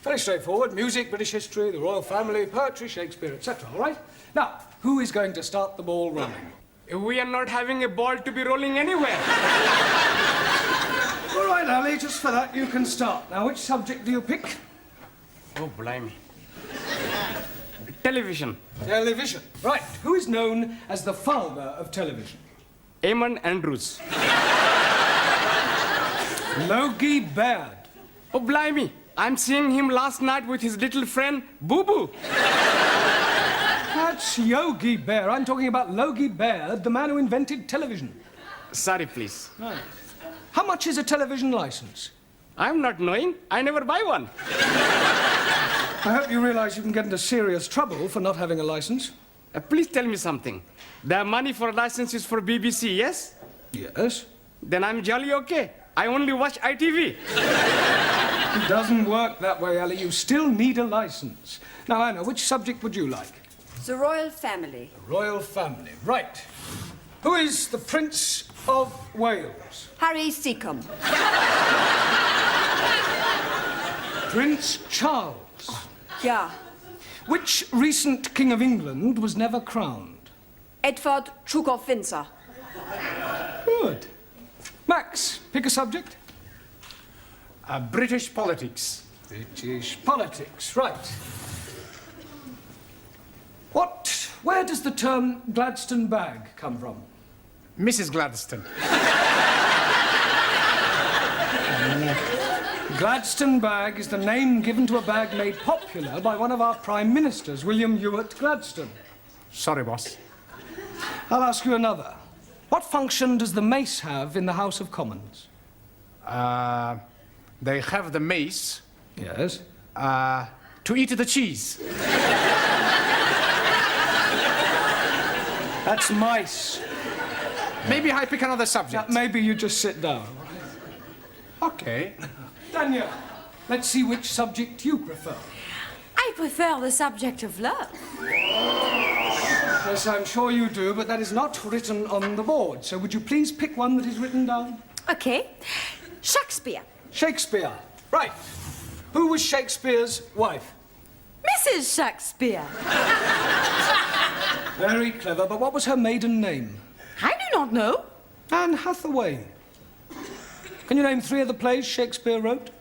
Very straightforward. Music, British history, the royal family, poetry, Shakespeare, etc. All right? Now, who is going to start the ball rolling? We are not having a ball to be rolling anywhere. All right, Ali, just for that, you can start. Now, which subject do you pick? Oh, blimey. Television. Television. Right. Who is known as the father of television? Eamon Andrews. Logie Baird. Oh, blimey. I'm seeing him last night with his little friend, Boo Boo. That's Yogi Bear. I'm talking about Logie Baird, the man who invented television. Sorry, please. Right. How much is a television license? I'm not knowing. I never buy one. I hope you realize you can get into serious trouble for not having a license. Please tell me something. The money for license is for BBC, yes? Yes. Then I'm jolly okay. I only watch ITV. It doesn't work that way, Ali. You still need a license. Now, Anna, which subject would you like? The royal family. The royal family. Right. Who is the Prince of Wales? Harry Seacombe. Prince Charles. Yeah. Which recent King of England was never crowned? Edward Duke of Windsor. Good. Max, pick a subject. British politics. British politics, right. Where does the term Gladstone bag come from? Mrs. Gladstone. Gladstone bag is the name given to a bag made popular by one of our prime ministers, William Ewart Gladstone. Sorry, boss. I'll ask you another. What function does the mace have in the House of Commons? They have the mace. Yes. To eat the cheese. That's mice. Maybe I pick another subject. Maybe you just sit down. Okay. Daniel, let's see which subject you prefer. I prefer the subject of love. Yes, I'm sure you do, but that is not written on the board. So would you please pick one that is written down? Okay. Shakespeare. Shakespeare. Right. Who was Shakespeare's wife? Mrs. Shakespeare. Very clever, but what was her maiden name? I do not know. Anne Hathaway. Can you name 3 of the plays Shakespeare wrote?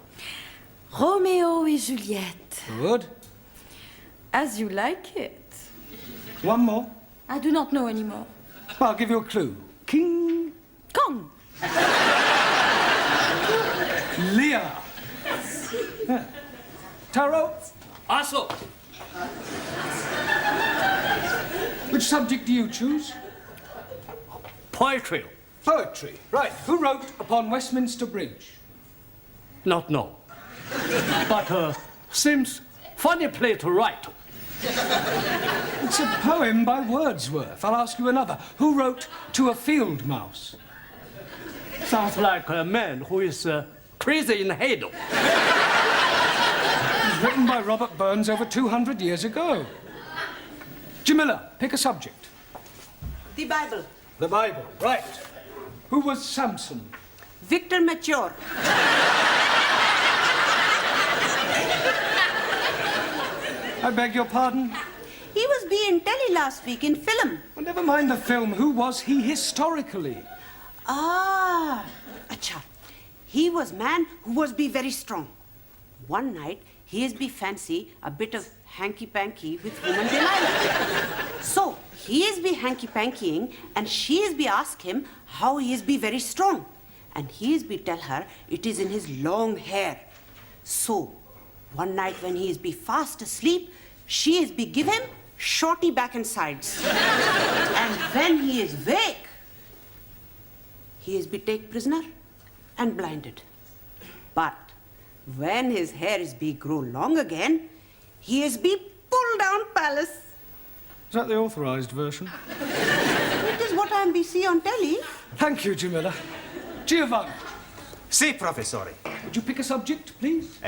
Romeo et Juliet. Good. As you like it. One more. I do not know anymore. I'll give you a clue. King Kong. Lear. Yeah. Taro. Aso. Which subject do you choose? Poetry. Poetry. Right. Who wrote Upon Westminster Bridge? Not know. But seems funny play to write. It's a poem by Wordsworth. I'll ask you another. Who wrote To a Field Mouse? Sounds like a man who is crazy in the head. It was written by Robert Burns over 200 years ago. Jamila, pick a subject. The Bible. The Bible. Right. Who was Samson? Victor Mature. I beg your pardon? He was being telly last week in film. Well, never mind the film. Who was he historically? Ah, acha. He was man who was be very strong. One night, he is be fancy a bit of hanky-panky with woman Delilah. So, he is be hanky-pankying and she is be ask him how he is be very strong. And he is be tell her it is in his long hair. So, one night when he is be fast asleep, she is be give him shorty back and sides. And when he is wake, he is be take prisoner and blinded. But when his hair is be grow long again, he is be pulled down palace. Is that the authorized version? It is what I am be see on telly. Thank you, Jamila. Giovanni, Si, professore. would you pick a subject, please?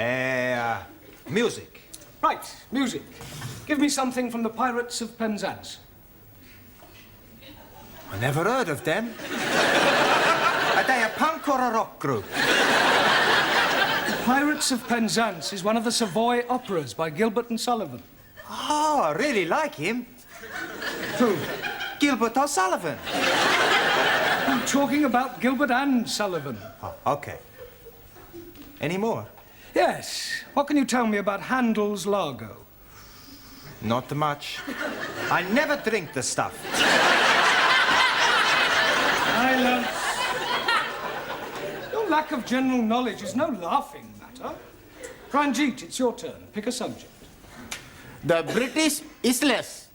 Music. Right, music. Give me something from the Pirates of Penzance. I never heard of them. Are they a punk or a rock group? Pirates of Penzance is one of the Savoy operas by Gilbert and Sullivan. Oh, I really like him. Who? Gilbert O'Sullivan. I'm talking about Gilbert and Sullivan. Oh, okay. Any more? Yes. What can you tell me about Handel's Largo? Not much. I never drink the stuff. Silence. Your lack of general knowledge is no laughing matter. Ranjit, it's your turn. Pick a subject. The British Isles.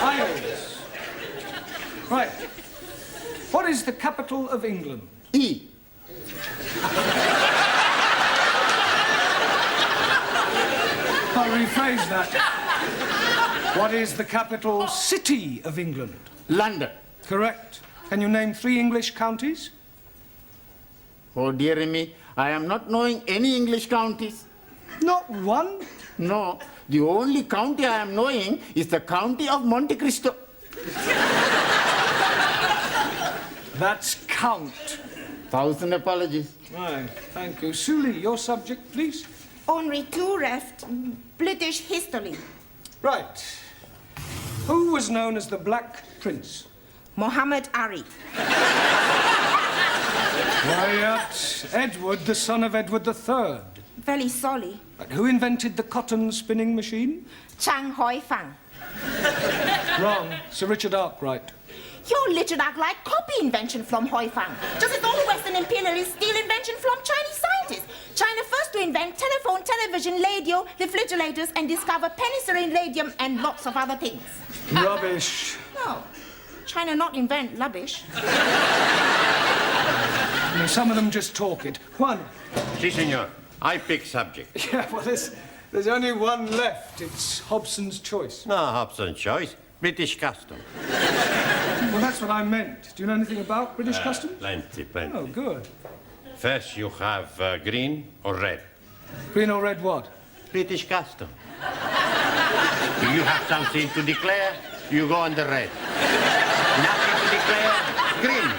Isles. Right. What is the capital of England? E. I'll rephrase that. What is the capital city of England? London. Correct. Can you name 3 English counties? Oh, dear me, I am not knowing any English counties. Not one? No, the only county I am knowing is the county of Monte Cristo. That's count. 1,000 apologies. Right, thank you. Suli, your subject, please. Only 2 left. British history. Right. Who was known as the Black Prince? Muhammad Ali. Quiet. Edward, the son of Edward III. Very sorry. Right. Who invented the cotton spinning machine? Chang Hoi Fang. Wrong. Sir Richard Arkwright. Your Richard Arkwright copy invention from Hoi Fang. Just as all Western imperialists steal invention from Chinese scientists. China first to invent telephone, television, radio, refrigerators, and discover penicillin, radium, and lots of other things. Rubbish. No. China not invent rubbish. No, some of them just talk it. One. Si, senor. I pick subject. Yeah, well, there's only one left. It's Hobson's choice. No, Hobson's choice. British custom. Well, that's what I meant. Do you know anything about British customs? Plenty. Oh, good. First, you have green or red. Green or red what? British custom. If you have something to declare, you go on the red. Nothing to declare, green.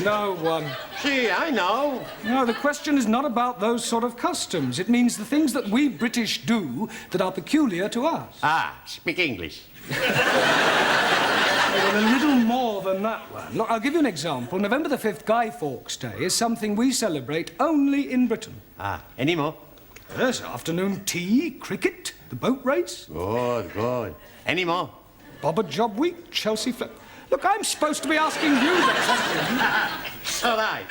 No one. See, I know. No, the question is not about those sort of customs. It means the things that we British do that are peculiar to us. Ah, speak English. Well, a little more than that one. Look, I'll give you an example. November the 5th, Guy Fawkes Day, is something we celebrate only in Britain. Ah, any more? Yes, afternoon tea, cricket, the boat race. Good, good. Any more? Bobber Job Week, Chelsea Flip. Look, I'm supposed to be asking you the question. So right.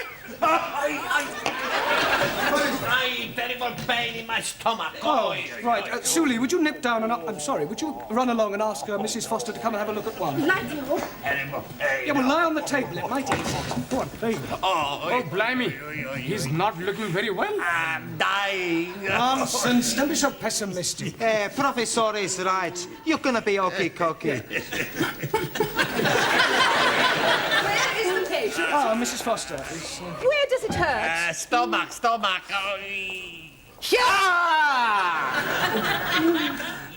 I terrible pain in my stomach. Oh, right. Suli, would you nip down and I'm sorry, would you run along and ask Mrs. Foster to come and have a look at one? Yeah, well, lie on the table. It might help. Go on, there you go. Oh, blimey. He's not looking very well. I'm dying. Nonsense. Don't be so pessimistic. Professor is right. You're gonna be okay-cokey. Ah, Mrs. Foster. Where does it hurt? Stomach.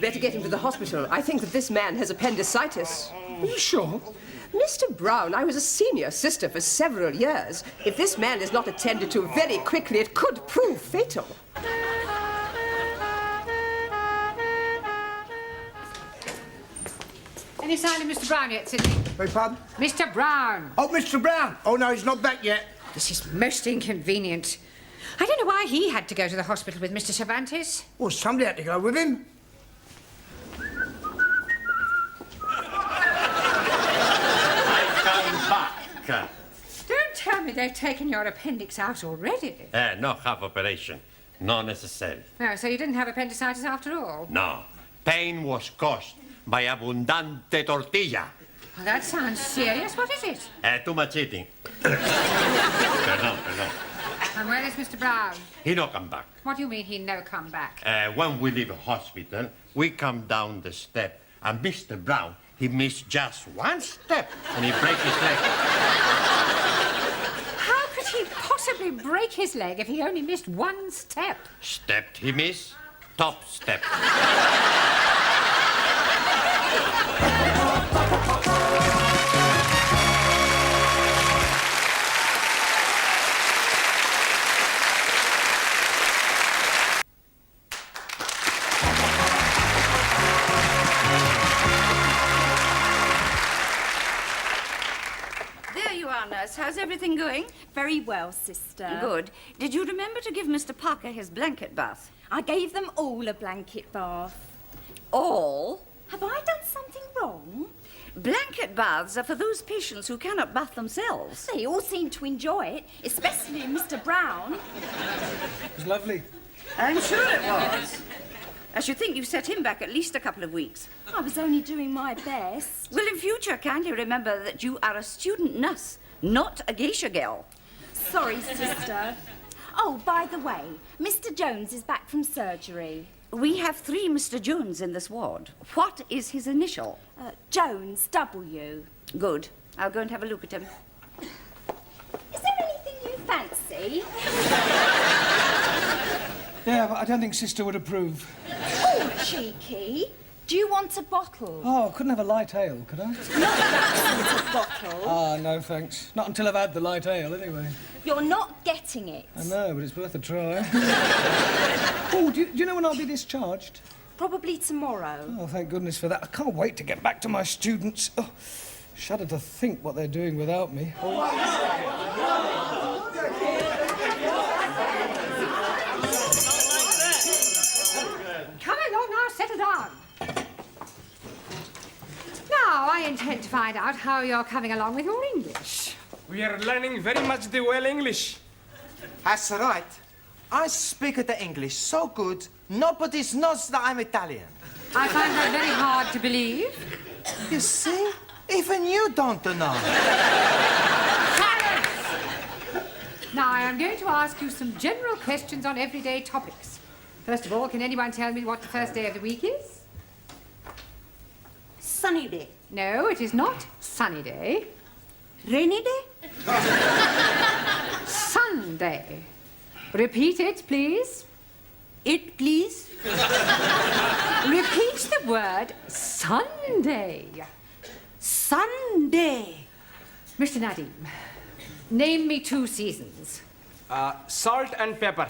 Better get him to the hospital. I think that this man has appendicitis. Are you sure? Mr. Brown, I was a senior sister for several years. If this man is not attended to very quickly, it could prove fatal. Any sign of Mr. Brown yet, Sidney? Beg pardon? Mr. Brown. Oh, Mr. Brown. Oh, no, he's not back yet. This is most inconvenient. I don't know why he had to go to the hospital with Mr. Cervantes. Well, somebody had to go with him. Back. Don't tell me they've taken your appendix out already. No half operation. No necessary. Oh, so you didn't have appendicitis after all? No. Pain was caused by abundante tortilla. Well, that sounds serious. What is it? Too much eating. Perdón. And where is Mr. Brown? He no come back. What do you mean he no come back? When we leave hospital, we come down the step, and Mr. Brown, he missed just one step, and he break his leg. How could he possibly break his leg if he only missed one step? Stepped he miss, top step. There you are, nurse. How's everything going? Very well, sister. Good. Did you remember to give Mr. Parker his blanket bath? I gave them all a blanket bath. All? Have I done something wrong? Blanket baths are for those patients who cannot bath themselves. They all seem to enjoy it, especially Mr. Brown. It was lovely. I'm sure it was. I should think you set him back at least a couple of weeks. I was only doing my best. Well, in future, kindly remember that you are a student nurse, not a geisha girl. Sorry, sister. Oh, by the way, Mr. Jones is back from surgery. We have 3 Mr. Jones in this ward. What is his initial? Jones, W. Good. I'll go and have a look at him. Is there anything you fancy? Yeah, but I don't think Sister would approve. Oh, cheeky. Do you want a bottle? Oh, I couldn't have a light ale, could I? Not that sort of bottle. Ah, no, thanks. Not until I've had the light ale, anyway. You're not getting it. I know, but it's worth a try. Oh, do you know when I'll be discharged? Probably tomorrow. Oh, thank goodness for that. I can't wait to get back to my students. Oh, shudder to think what they're doing without me. Come along now, settle down. Now, I intend to find out how you're coming along with your English. We are learning very much the well English. That's right. I speak the English so good, nobody knows that I'm Italian. I find that very hard to believe. You see? Even you don't know. Now, I am going to ask you some general questions on everyday topics. First of all, can anyone tell me what the first day of the week is? Sunny day. No, it is not sunny day. Rainy day? Sunday. Repeat it, please. It, please. Repeat the word Sunday. Sunday. Mr. Nadim, name me 2 seasons. Salt and pepper.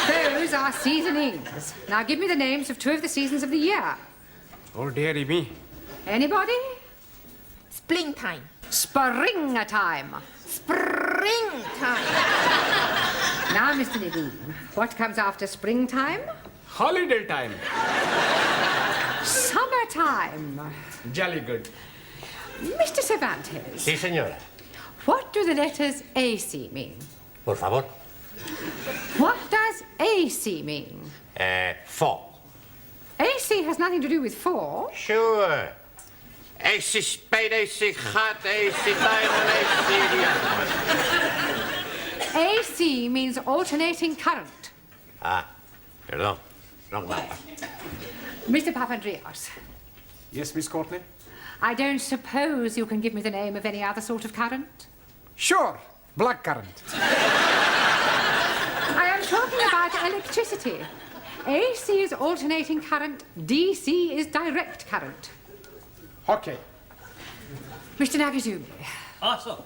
Those are seasonings. Now give me the names of 2 of the seasons of the year. Oh, dearie me. Anybody? Springtime. Springtime. Springtime. Now, Mr. Nadim, what comes after springtime? Holiday time. Summertime. Jolly good. Mr. Cervantes, Sí, señora. what do the letters AC mean? Por favor. What does AC mean? 4. AC has nothing to do with 4. Sure. AC spade, AC hot, AC diamond, AC... AC means alternating current. Ah, perdón. Wrong number. Mr. Papandreou, Yes, Miss Courtney? I don't suppose you can give me the name of any other sort of current? Sure. Black currant. I am talking about electricity. AC is alternating current, DC is direct current. Okay. Mr. Nagazumi, Awesome.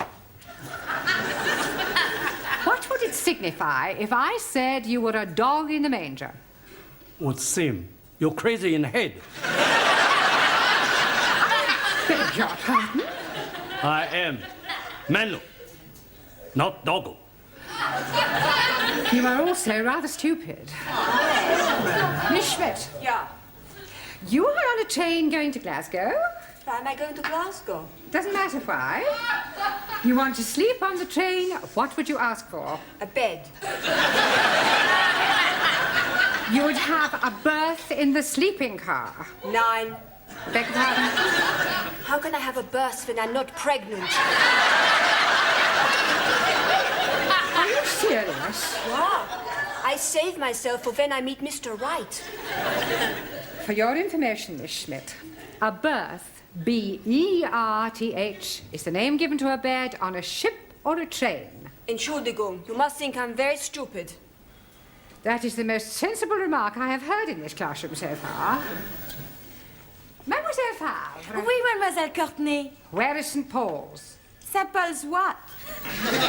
what would it signify if I said you were a dog in the manger? Would seem you're crazy in the head. Beg your pardon? I am Manu, not Doggo. You are also rather stupid. Miss Schmidt. Yeah. You are on a train going to Glasgow. Why am I going to Glasgow? Doesn't matter why. You want to sleep on the train, what would you ask for? A bed. You would have a berth in the sleeping car. 9. Beg your pardon? How can I have a berth when I'm not pregnant? serious? Yeah. I save myself for when I meet Mr. Right. For your information, Miss Schmidt, a berth, B-E-R-T-H, is the name given to a bed on a ship or a train. Entschuldigung, you must think I'm very stupid. That is the most sensible remark I have heard in this classroom so far. Mademoiselle Favre. Oui, Mademoiselle Courtenay. Where is St. Paul's? St. Paul's what? St.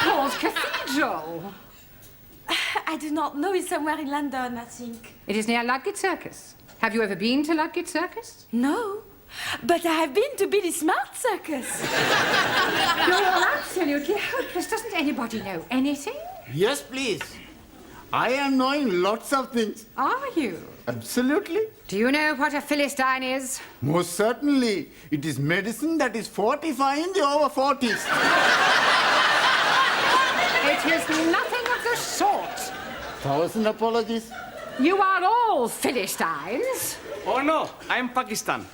Paul's Cathedral. I do not know. It's somewhere in London, I think. It is near Ludgate Circus. Have you ever been to Ludgate Circus? No. But I have been to Billy Smart Circus. You're all absolutely hopeless. Doesn't anybody know anything? Yes, please. I am knowing lots of things. Are you? Absolutely. Do you know what a Philistine is? Most certainly. It is medicine that is fortifying the over 40s. It is nothing of the sort. 1,000 apologies. You are all Philistines. Oh no, I'm Pakistan.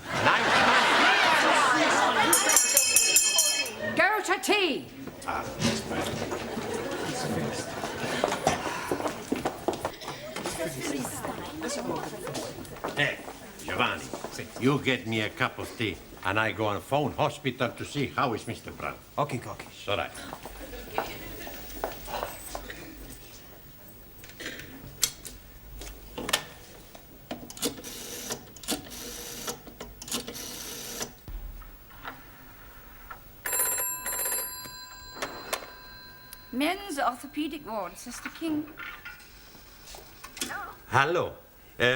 Go to tea. Hey, Giovanni, you get me a cup of tea, and I go on phone hospital to see how is Mr. Brown. Okay, okay. All right. Men's orthopedic ward, Sister King. Hello.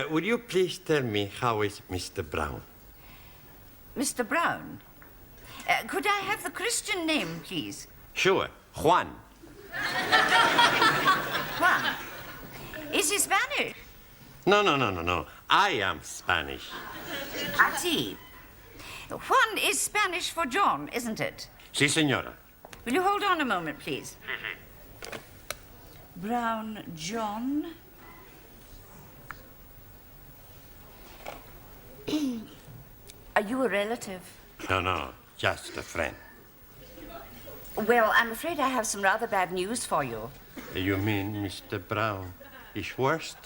Would you please tell me how is Mr. Brown? Mr. Brown? Could I have the Christian name, please? Sure, Juan. Juan. Is he Spanish? No. I am Spanish. I see. Juan is Spanish for John, isn't it? Si, senora. Will you hold on a moment, please? Brown John. Are you a relative? No, just a friend. Well, I'm afraid I have some rather bad news for you. You mean Mr. Brown is worst?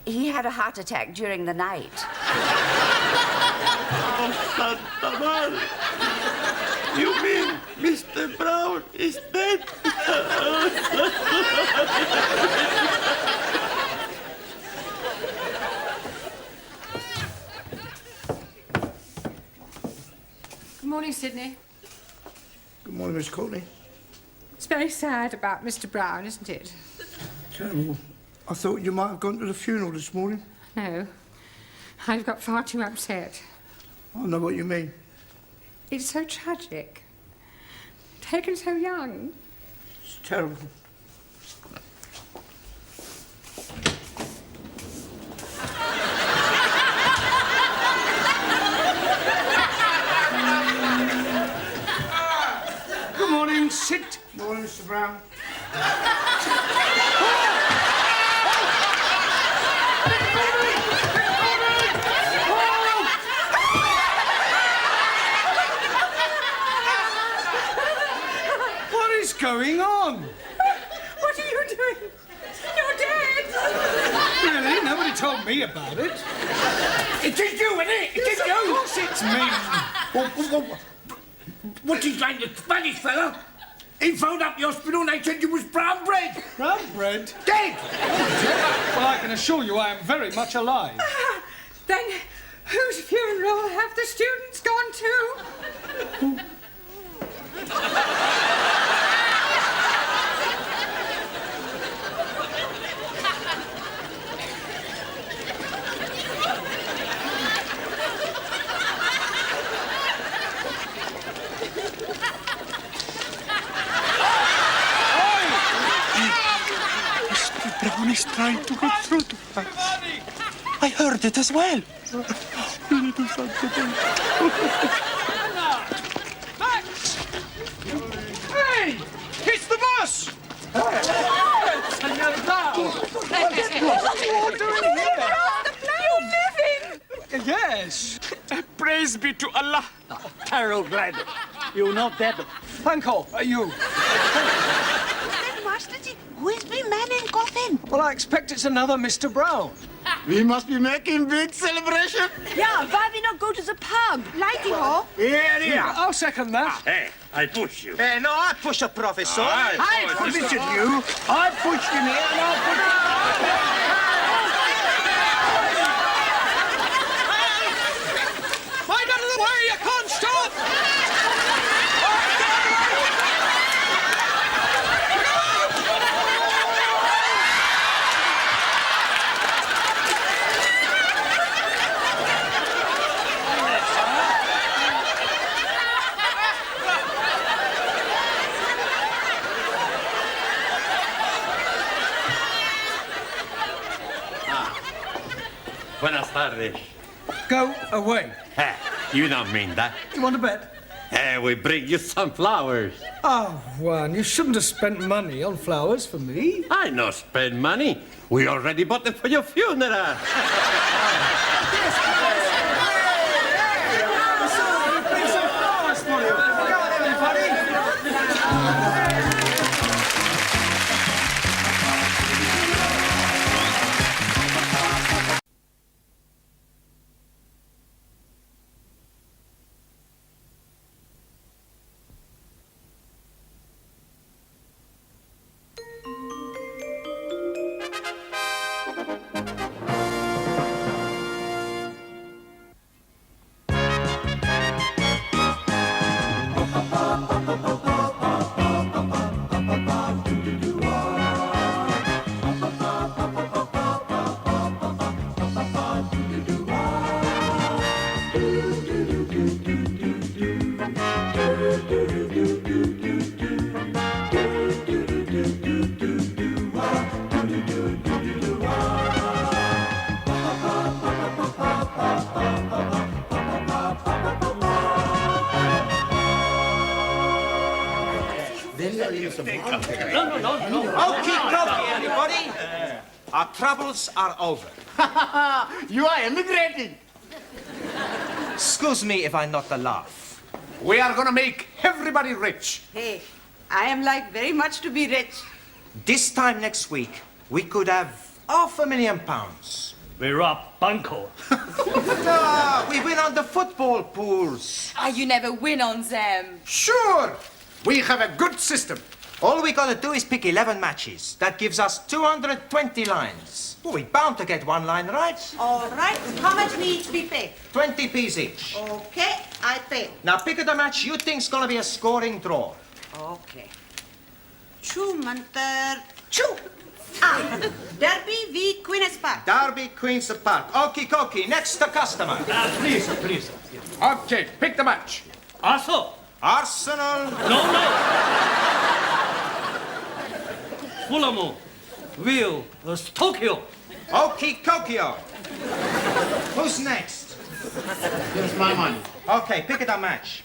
He had a heart attack during the night. Oh, Santa Maria. You mean Mr. Brown is dead? Good morning, Sydney. Good morning, Miss Courtney. It's very sad about Mr. Brown, isn't it? Terrible. I thought you might have gone to the funeral this morning. No. I've got far too upset. I know what you mean. It's so tragic. Taken so young. It's terrible. Good morning, sit. Morning, Mr. Brown. What is going on? What are you doing? You're dead! Really? Nobody told me about it. It is you, isn't it? It is you. Of course it's me. What's his name, the Spanish fella? He phoned up the hospital and they said you was brown bread. Brown bread? Dead! Well, I can assure you I am very much alive. Then whose funeral have the students gone to? Brown is trying to get through to us. I heard it as well. We need to stop the thing. Hey! It's the bus! Senor Brown! What are you all doing here? You're living! Yes. Praise be to Allah. Terrible glad. You're not dead. Panko, are you? Who is the man in coffin? Well, I expect it's another Mr. Brown. We must be making big celebration. Yeah, why we not go to the pub? Lighty ho. Yeah. I'll second that. Hey, I push you. Hey, no, I push a professor. I pushed you. I pushed him here and I pushed Mind out of the way, you can't stop! Buenas tardes. Go away. You don't mean that. You want to bet? We bring you some flowers. Oh, Juan, you shouldn't have spent money on flowers for me. I no spend money. We already bought them for your funeral. Okay, everybody. Our troubles are over. You are emigrating. Excuse me if I not the laugh. We are going to make everybody rich. Hey, I am like very much to be rich. This time next week, we could have £500,000. We rob Bunko. We win on the football pools. You never win on them. Sure. We have a good system. All we gotta do is pick 11 matches. That gives us 220 lines. Well, we're bound to get one line right. All right. How much we each be paid? 20p each. Okay, I pay. Now pick the match you think's gonna be a scoring draw. Okay. Chu Mantar. Chu! Derby v Queen's Park. Derby, Queen's Park. Okie dokie. Next the customer. Please. Okay, pick the match. Also. Arsenal. No. Fulham will Tokyo. Okie Tokyo. Who's next? Here's my money. Okay, pick the match.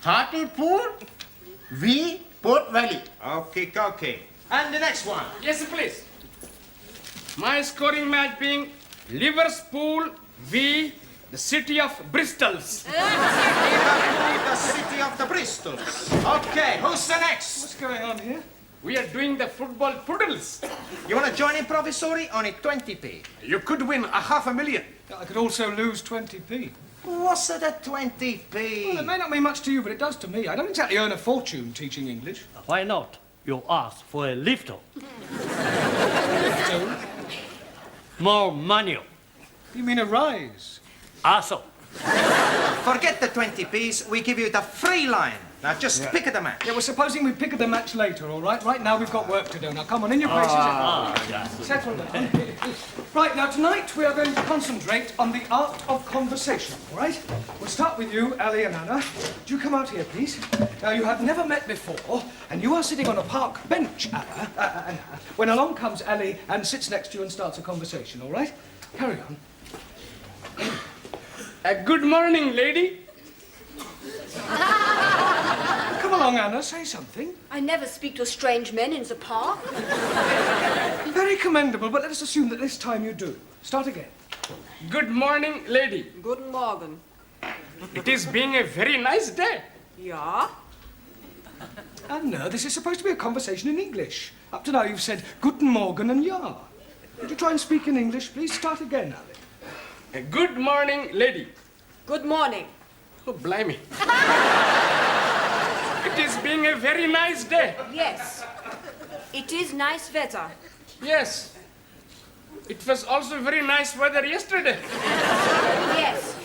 Hartlepool v Port Valley. Okie dokie. And the next one. Yes, please. My scoring match being Liverpool v the city of Bristols. The city of the Bristols. Okay, who's the next? What's going on here? We are doing the football poodles. You want to join in, Professori? Only 20p. You could win $500,000. I could also lose 20p. What's it at 20p? Well, it may not mean much to you, but it does to me. I don't exactly earn a fortune teaching English. Why not? You ask for a lift. More money. You mean a rise? Also. Forget the 20p's. We give you the free line. Now just pick the match. Yeah, well, supposing we pick the match later, all right? Right now we've got work to do. Now, come on, in your places. Settle down. Right, now tonight we are going to concentrate on the art of conversation, all right? We'll start with you, Ali and Anna. Do you come out here, please? Now, you have never met before, and you are sitting on a park bench, Anna, when along comes Ali and sits next to you and starts a conversation, all right? Carry on. Good morning, lady. Come along, Anna, say something. I never speak to strange men in the park. Very commendable, but let us assume that this time you do. Start again. Good morning, lady. Guten Morgen. It is being a very nice day. Ja. Anna, this is supposed to be a conversation in English. Up to now you've said Guten Morgen and Ja. Would you try and speak in English, please? Start again, Ali. Good morning, lady. Good morning. Oh, blimey. It is being a very nice day. Yes. It is nice weather. Yes. It was also very nice weather yesterday. Yes.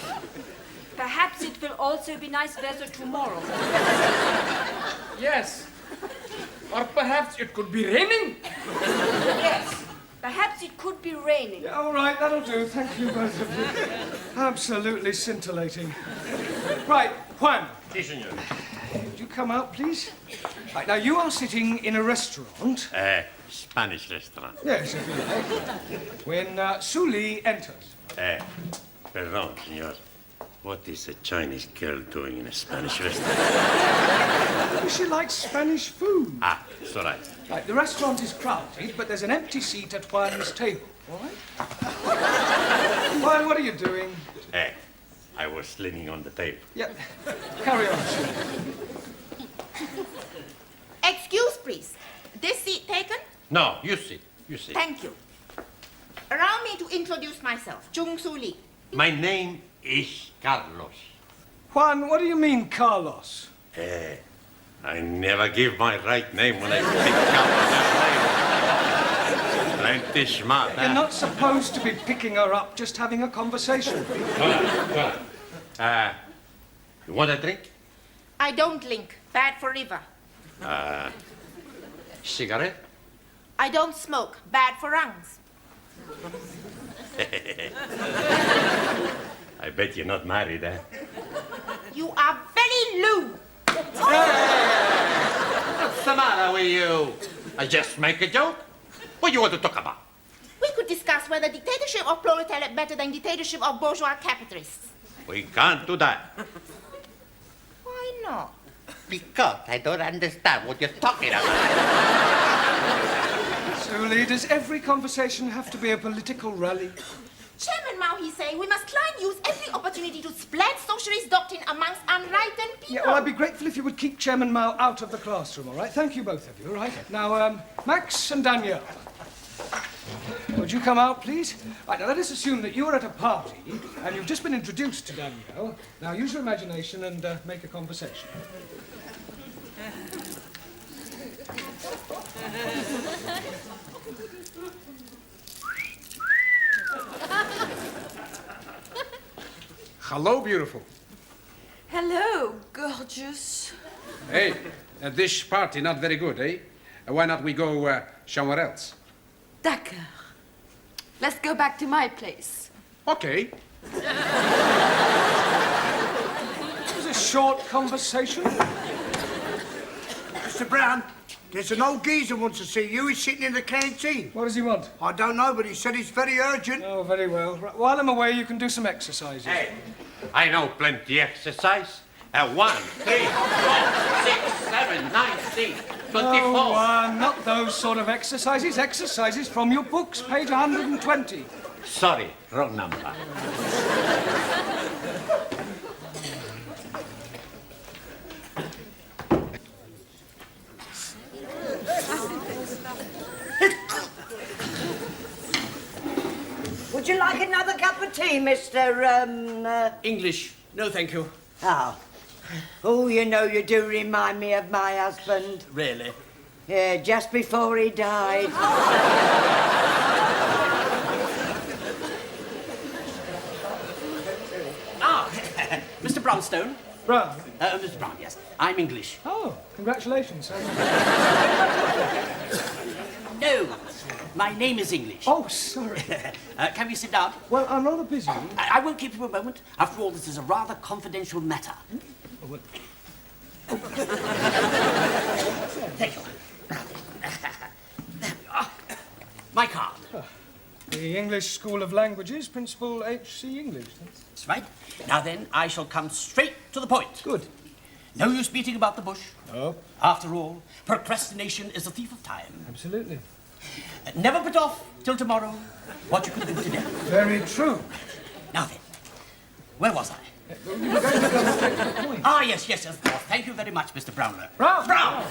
Perhaps it will also be nice weather tomorrow. Yes. Or perhaps it could be raining. Yes. Perhaps it could be raining. Yeah, all right, that'll do. Thank you, both of you. Absolutely scintillating. Right, Juan. Si, senor. Would you come out, please? Right, now you are sitting in a restaurant. Spanish restaurant. Yes, if you like. When Suli enters. Perdón, senor. What is a Chinese girl doing in a Spanish restaurant? She likes Spanish food. Ah, it's all right. Right, the restaurant is crowded, but there's an empty seat at Juan's table, all right? Juan, what are you doing? I was leaning on the table. Yeah, carry on. Excuse, please. This seat taken? No, you sit. You sit. Thank you. Allow me to introduce myself, Jung Su Lee. My name is Carlos. Juan, what do you mean, Carlos? I never give my right name when I pick up this name. Plenty smart, You're not supposed to be picking her up, just having a conversation. Hold on. You want a drink? I don't link. Bad for liver. Cigarette? I don't smoke. Bad for lungs. I bet you're not married, eh? You are very lewd. What's the matter with you? I just make a joke. What do you want to talk about? We could discuss whether dictatorship of proletariat better than dictatorship of bourgeois capitalists. We can't do that. Why not? Because I don't understand what you're talking about. Suli, does every conversation have to be a political rally? Chairman Mao, he's saying we must try and use every opportunity to spread socialist doctrine amongst unenlightened people. Yeah, well, I'd be grateful if you would keep Chairman Mao out of the classroom, all right? Thank you, both of you, all right? Now, Max and Danielle. Would you come out, please? Right, now let us assume that you are at a party and you've just been introduced to Danielle. Now use your imagination and make a conversation. Hello, beautiful. Hello, gorgeous. Hey, this party not very good, eh? Why not we go somewhere else? D'accord. Let's go back to my place. Okay. It was a short conversation. Mr. Brown, there's an old geezer wants to see you. He's sitting in the canteen. What does he want? I don't know, but he said it's very urgent. Oh, very well. Right, while I'm away, you can do some exercises. Hey, I know plenty exercise. 1, 3, 4, 6, 7, 9, 10, 24. Oh, not those sort of exercises. Exercises from your books, page 120. Sorry, wrong number. Would you like another cup of tea, Mr. English. No, thank you. Oh. Oh, you know, you do remind me of my husband. Really? Yeah, just before he died. Mr. Brownstone. Brown? Mr. Brown, yes. I'm English. Oh, congratulations. No, my name is English. Oh, sorry. Can we sit down? Well, I'm rather busy. I won't keep you a moment. After all, this is a rather confidential matter. Thank you. My card. The English School of Languages, Principal H.C. English. That's right. Now then, I shall come straight to the point. Good. No use beating about the bush. No. After all, procrastination is a thief of time. Absolutely. Never put off till tomorrow what you can do today. Very true. Now then, where was I? Ah, yes, of course. Thank you very much, Mr. Brownlow. Brown! Brown!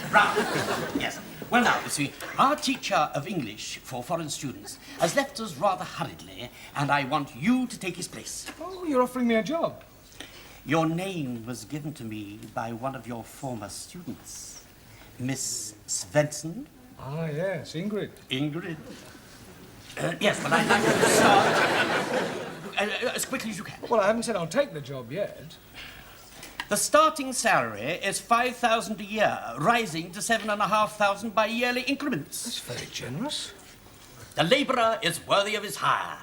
Yes. Well, now, you see, our teacher of English for foreign students has left us rather hurriedly, and I want you to take his place. Oh, you're offering me a job. Your name was given to me by one of your former students, Miss Svensson. Ah, yes, Ingrid. Ingrid. Yes, well, I'd like you to start as quickly as you can. Well, I haven't said I'll take the job yet. The starting salary is $5,000 a year, rising to $7,500 by yearly increments. That's very generous. The labourer is worthy of his hire.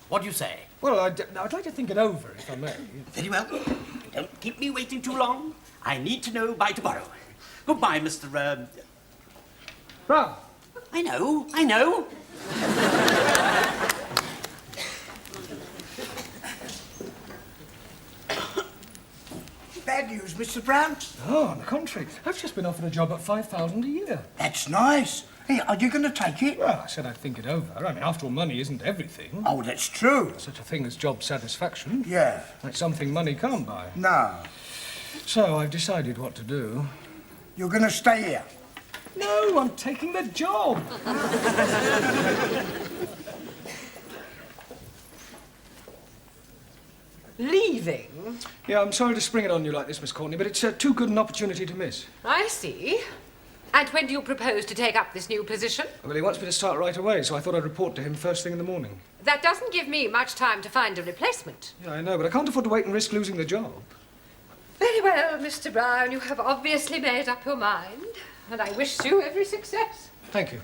What do you say? Well, I'd like to think it over, if I may. Very well. Don't keep me waiting too long. I need to know by tomorrow. Goodbye, Mr. Brown. I know. Bad news, Mr. Brown. Oh, on the contrary. I've just been offered a job at $5,000 a year. That's nice. Hey, are you going to take it? Well, I said I'd think it over. I mean, after all, money isn't everything. Oh, that's true. Such a thing as job satisfaction. Yeah. That's something money can't buy. No. So I've decided what to do. You're going to stay here? No, I'm taking the job. Leaving? Yeah, I'm sorry to spring it on you like this, Miss Courtney, but it's too good an opportunity to miss. I see. And when do you propose to take up this new position? Well, he wants me to start right away, so I thought I'd report to him first thing in the morning. That doesn't give me much time to find a replacement. Yeah, I know, but I can't afford to wait and risk losing the job. Very well, Mr. Brown. You have obviously made up your mind, and I wish you every success. Thank you.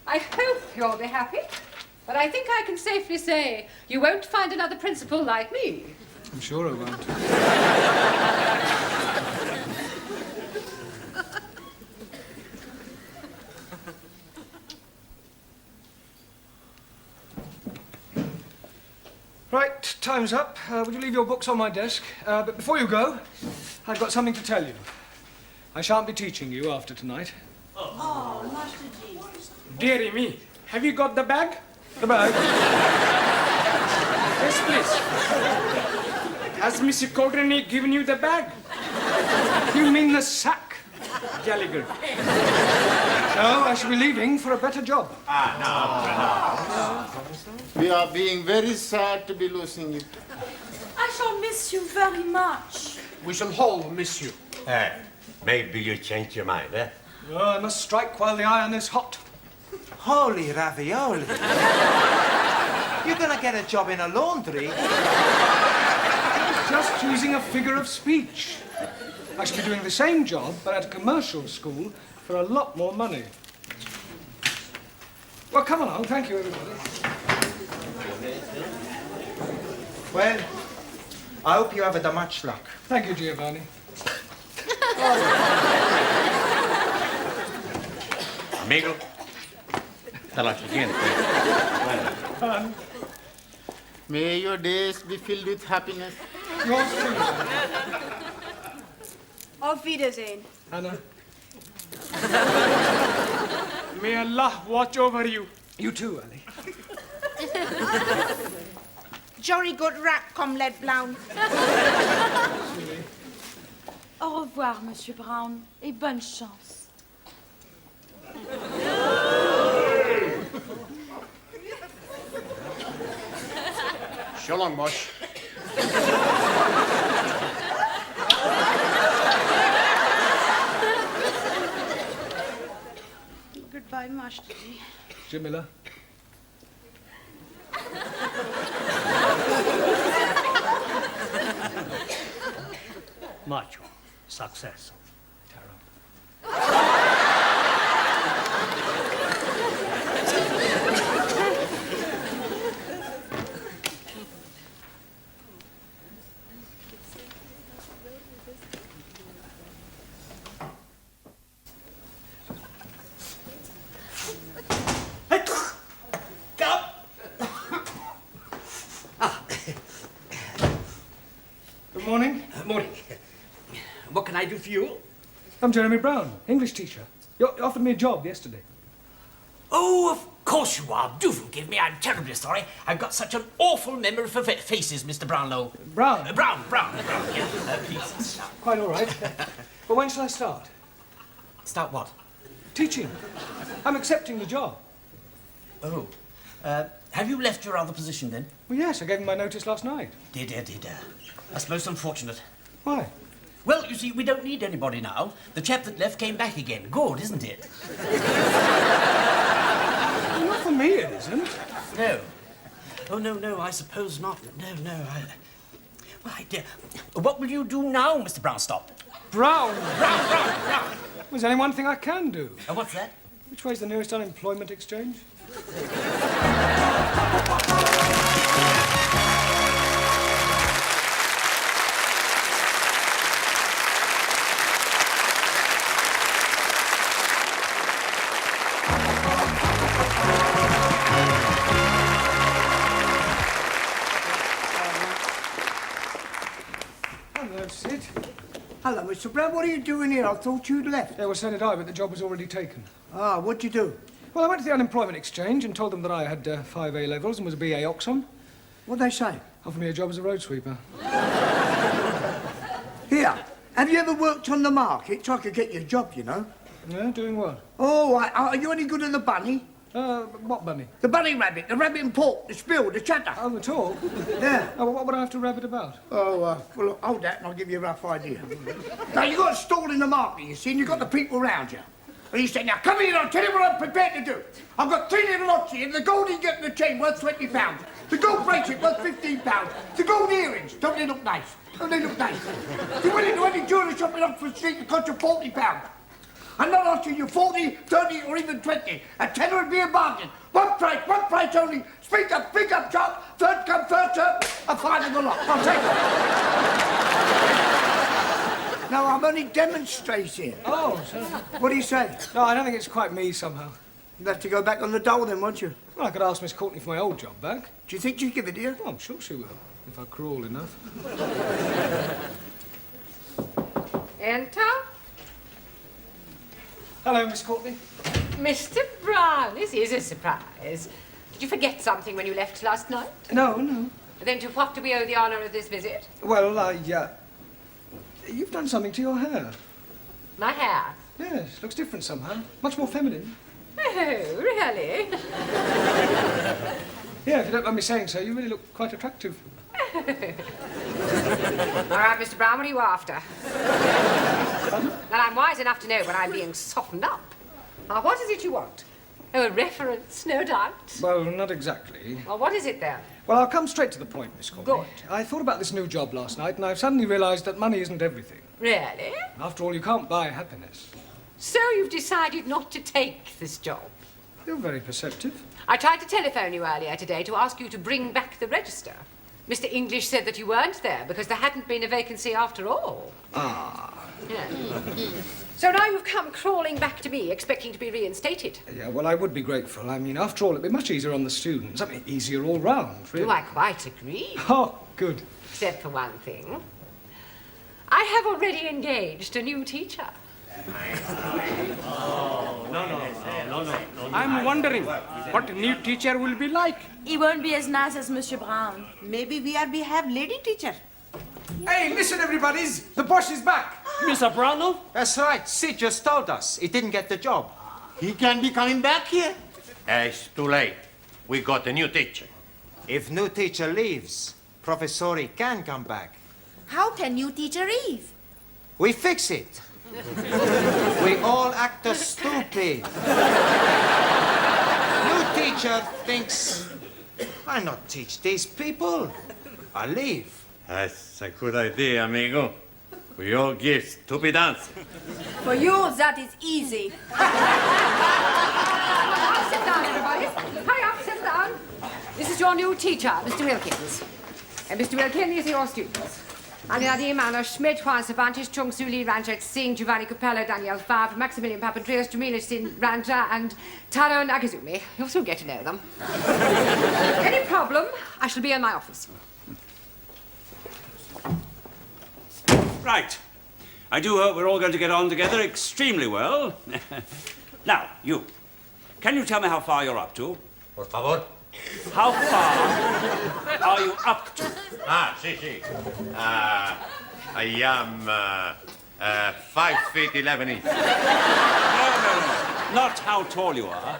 I hope you'll be happy, but I think I can safely say you won't find another principal like me. I'm sure I won't. Right, time's up. Would you leave your books on my desk? But before you go, I've got something to tell you. I shan't be teaching you after tonight. Oh, Master G. Dearie me, have you got the bag? The bag? Yes, please. Has Mr. Courtney given you the bag? You mean the sack? Jolly good. No, I shall be leaving for a better job. We are being very sad to be losing you. I shall miss you very much. We shall all miss you. Maybe you change your mind, eh? Oh, I must strike while the iron is hot. Holy ravioli. You're gonna get a job in a laundry? Just using a figure of speech. I shall be doing the same job, but at a commercial school for a lot more money. Well, come along. Thank you, everybody. Well, I hope you have the much luck. Thank you, Giovanni. Amigo, te la siguiente. Bueno. May your days be filled with happiness. Yours too. Auf Wiedersehen. Anna. May Allah watch over you. You too, Annie. Jolly good rap, Comrade Brown. Au revoir, Monsieur Brown, et bonne chance. So long, Mosh. Goodbye, Master G. Jamila. Macho, success. Good morning. Morning. What can I do for you? I'm Jeremy Brown, English teacher. You offered me a job yesterday. Oh, of course you are. Do forgive me. I'm terribly sorry. I've got such an awful memory for faces, Mr. Brownlow. Brown? Brown. Yeah, please. Quite all right. But when shall I start? Start what? Teaching. I'm accepting the job. Oh. Have you left your other position, then? Well, yes, I gave him my notice last night. Dear. That's most unfortunate. Why? Well, you see, we don't need anybody now. The chap that left came back again. Good, isn't it? Not for me, it isn't. No. Oh, no, I suppose not. No. Why, dear. What will you do now, Mr. Brownstop? Brown? Brown. There's only one thing I can do. And what's that? Which way's the nearest unemployment exchange? Hello, Sid. Hello, Mr. Brown. What are you doing here? I thought you'd left. Yeah, well, so did I, but the job was already taken. Ah, what'd you do? Well, I went to the unemployment exchange and told them that I had 5 A-levels and was a BA Oxon. What'd they say? Offered me a job as a road sweeper. Here, have you ever worked on the market? So I could get you a job, you know. Yeah, doing what? Oh, are you any good at the bunny? What bunny? The bunny rabbit, the rabbit and pork, the spill, the chatter. Oh, the talk? Yeah. Oh, what would I have to rabbit about? Oh, well, look, hold that and I'll give you a rough idea. Now, you've got a stall in the market, you see, and you've got the people around you. And you say, now, come in, I'll tell you what I'm prepared to do. I've got 3 little lots here, the gold ingot and the chain worth £20. The gold bracelet worth £15. The gold earrings, don't they look nice? Don't they look nice? You went into any jewellery shop in Oxford Street that cost you £40. I'm not offering you 40, 30, or even 20. A tenner would be a bargain. One price only. Speak up, chap. Third come, first served. A five in the lot. I'll take it. No, I'm only demonstrating. Oh, so... What do you say? No, I don't think it's quite me somehow. You'll have to go back on the dole then, won't you? Well, I could ask Miss Courtney for my old job back. Do you think she'd give it to you? Oh, I'm sure she will, if I crawl enough. Enter. Hello, Miss Courtney. Mr. Brown, this is a surprise. Did you forget something when you left last night? No. Then to what do we owe the honour of this visit? Well, you've done something to your hair. My hair? Yes, looks different somehow. Much more feminine. Oh, really? Yeah, if you don't mind me saying so, you really look quite attractive. All right, Mr. Brown, what are you after? Well, I'm wise enough to know when I'm being softened up. Now, what is it you want? Oh, a reference, no doubt. Well, not exactly. Well, what is it, then? Well, I'll come straight to the point, Miss Courtney. Good. I thought about this new job last night, and I've suddenly realised that money isn't everything. Really? After all, you can't buy happiness. So you've decided not to take this job? You're very perceptive. I tried to telephone you earlier today to ask you to bring back the register. Mr. English said that you weren't there because there hadn't been a vacancy after all. Ah. Yeah. So now you've come crawling back to me, expecting to be reinstated. Yeah, well, I would be grateful. I mean, after all, it'd be much easier on the students. I mean, easier all round, really. Do I quite agree? Oh, good. Except for one thing. I have already engaged a new teacher. I'm wondering what a new teacher will be like. He won't be as nice as Monsieur Brown. Maybe we have lady teacher. Hey, listen, everybody's. The boss is back. Mr. Brownlow? That's right. Sid just told us he didn't get the job. He can be coming back here. It's too late. We got a new teacher. If new teacher leaves, Professori can come back. How can new teacher leave? We fix it. We all act stupid. New teacher thinks, I not teach these people. I leave. That's a good idea, amigo. We all give stupid answers. For you, that is easy. Sit down, everybody. Hurry up, sit down. This is your new teacher, Mr. Wilkins. And Mr. Wilkins, these are your students. Andy Manor, Schmidt, Juan Cervantes, Chung Suli, Ranjak Singh, Giovanni Capello, Daniel Favre, Maximilian Papandreou, Jamila Sin Ranja, and Taro Nagazumi. You'll soon get to know them. Any problem, I shall be in my office. Right. I do hope we're all going to get on together extremely well. Now, you. can you tell me how far you're up to? Por favor. How far are you up to? Ah, sí. I am 5 feet 11 inches. No. Not how tall you are.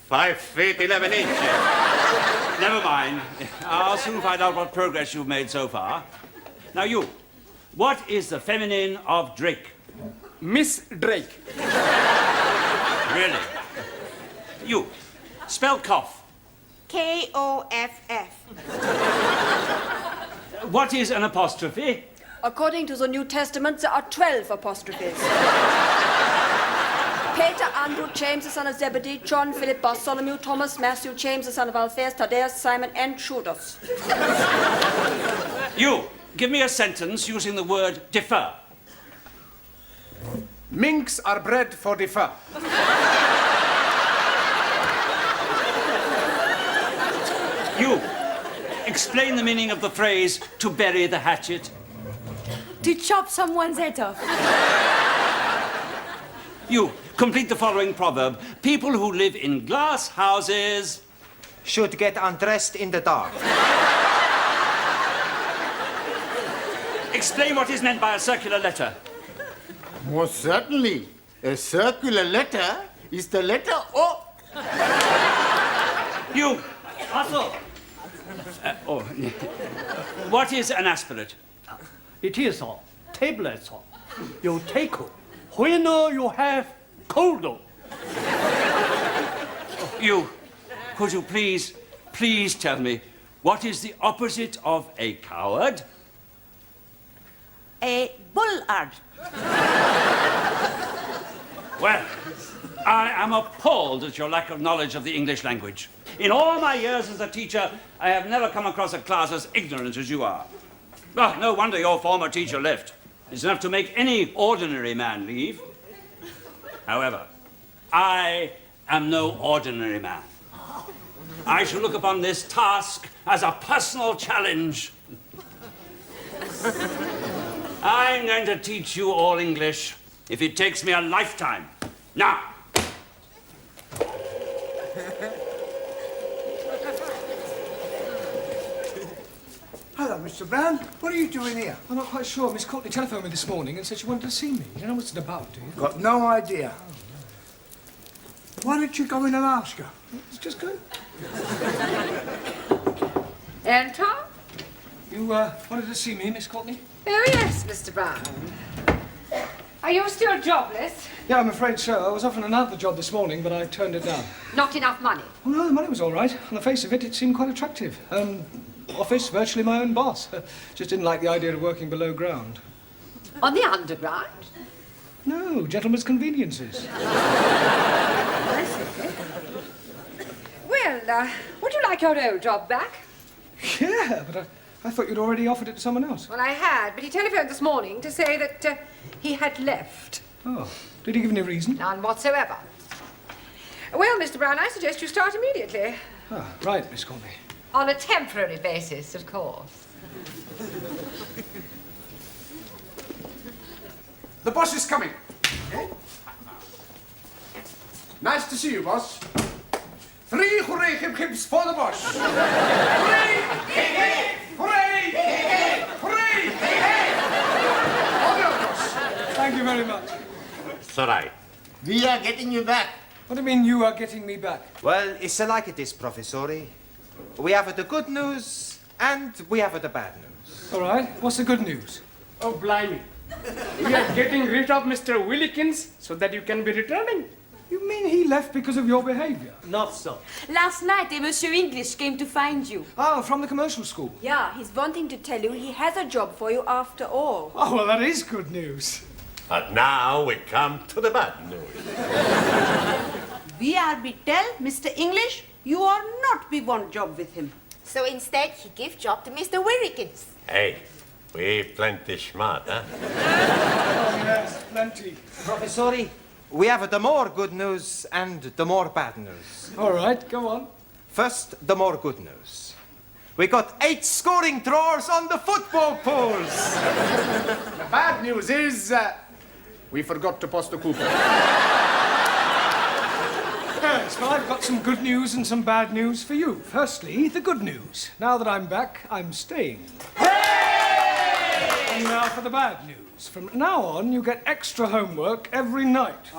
5 feet 11 inches. Never mind. I'll soon find out what progress you've made so far. Now you, what is the feminine of Drake? Miss Drake. Really? You, spell cough. K-O-F-F. What is an apostrophe? According to the New Testament, there are 12 apostrophes. Peter, Andrew, James, the son of Zebedee, John, Philip, Bartholomew, Thomas, Matthew, James, the son of Alphaeus, Thaddeus, Simon, and Judas. You, give me a sentence using the word defer. Minks are bred for defer. You, explain the meaning of the phrase, to bury the hatchet. To chop someone's head off. You, complete the following proverb. People who live in glass houses should get undressed in the dark. Explain what is meant by a circular letter. Most certainly. A circular letter is the letter O. You, Otto. What is an aspirate? It is a tablet. You take it when you have cold. You, could you please tell me, what is the opposite of a coward? A bullard. Well, I am appalled at your lack of knowledge of the English language. In all my years as a teacher, I have never come across a class as ignorant as you are. Oh, no wonder your former teacher left. It's enough to make any ordinary man leave. However, I am no ordinary man. I shall look upon this task as a personal challenge. I'm going to teach you all English if it takes me a lifetime. Now. Hello, Mr. Brown. What are you doing here? I'm not quite sure. Miss Courtney telephoned me this morning and said she wanted to see me. You don't know what it's about, do you? Got no idea. Why don't you go in and ask her? Let's just go. Anton? You wanted to see me, Miss Courtney? Oh, yes, Mr. Brown. Are you still jobless? Yeah, I'm afraid so. I was offered another job this morning, but I turned it down. Not enough money? Oh, no, the money was all right. On the face of it, it seemed quite attractive. Office, virtually my own boss. Just didn't like the idea of working below ground. On the underground? No, gentlemen's conveniences. I see. Well, would you like your old job back? Yeah, but I thought you'd already offered it to someone else. Well, I had, but he telephoned this morning to say that he had left. Oh, did he give any reason? None whatsoever. Well, Mr. Brown, I suggest you start immediately. Ah, right, Miss Courtney. On a temporary basis, of course. The boss is coming. Nice to see you, boss. 3 hooray hip-hips for the boss. Hooray! Hip-hip! Hooray! Hip-hip! Hooray! Hip-hip! All the boss. Thank you very much. It's all right. We are getting you back. What do you mean you are getting me back? Well, it's like it is, Professori. We have the good news and we have the bad news. All right. What's the good news? Oh, blimey. We are getting rid of Mr. Willikins so that you can be returning. You mean he left because of your behavior? Not so. Last night, Monsieur English came to find you. Oh, from the commercial school. Yeah, he's wanting to tell you he has a job for you after all. Oh, well, that is good news. But now we come to the bad news. We are be tell Mr. English, you are not be want job with him. So instead, he give job to Mr. Willikins. Hey, we plenty smart, huh? Oh, yes, plenty. Professori, we have the more good news and the more bad news. All right, go on. First, the more good news. We got 8 scoring drawers on the football pools. The bad news is we forgot to post the coupon. Yes, well, I've got some good news and some bad news for you. Firstly, the good news. Now that I'm back, I'm staying. And now for the bad news. From now on, you get extra homework every night.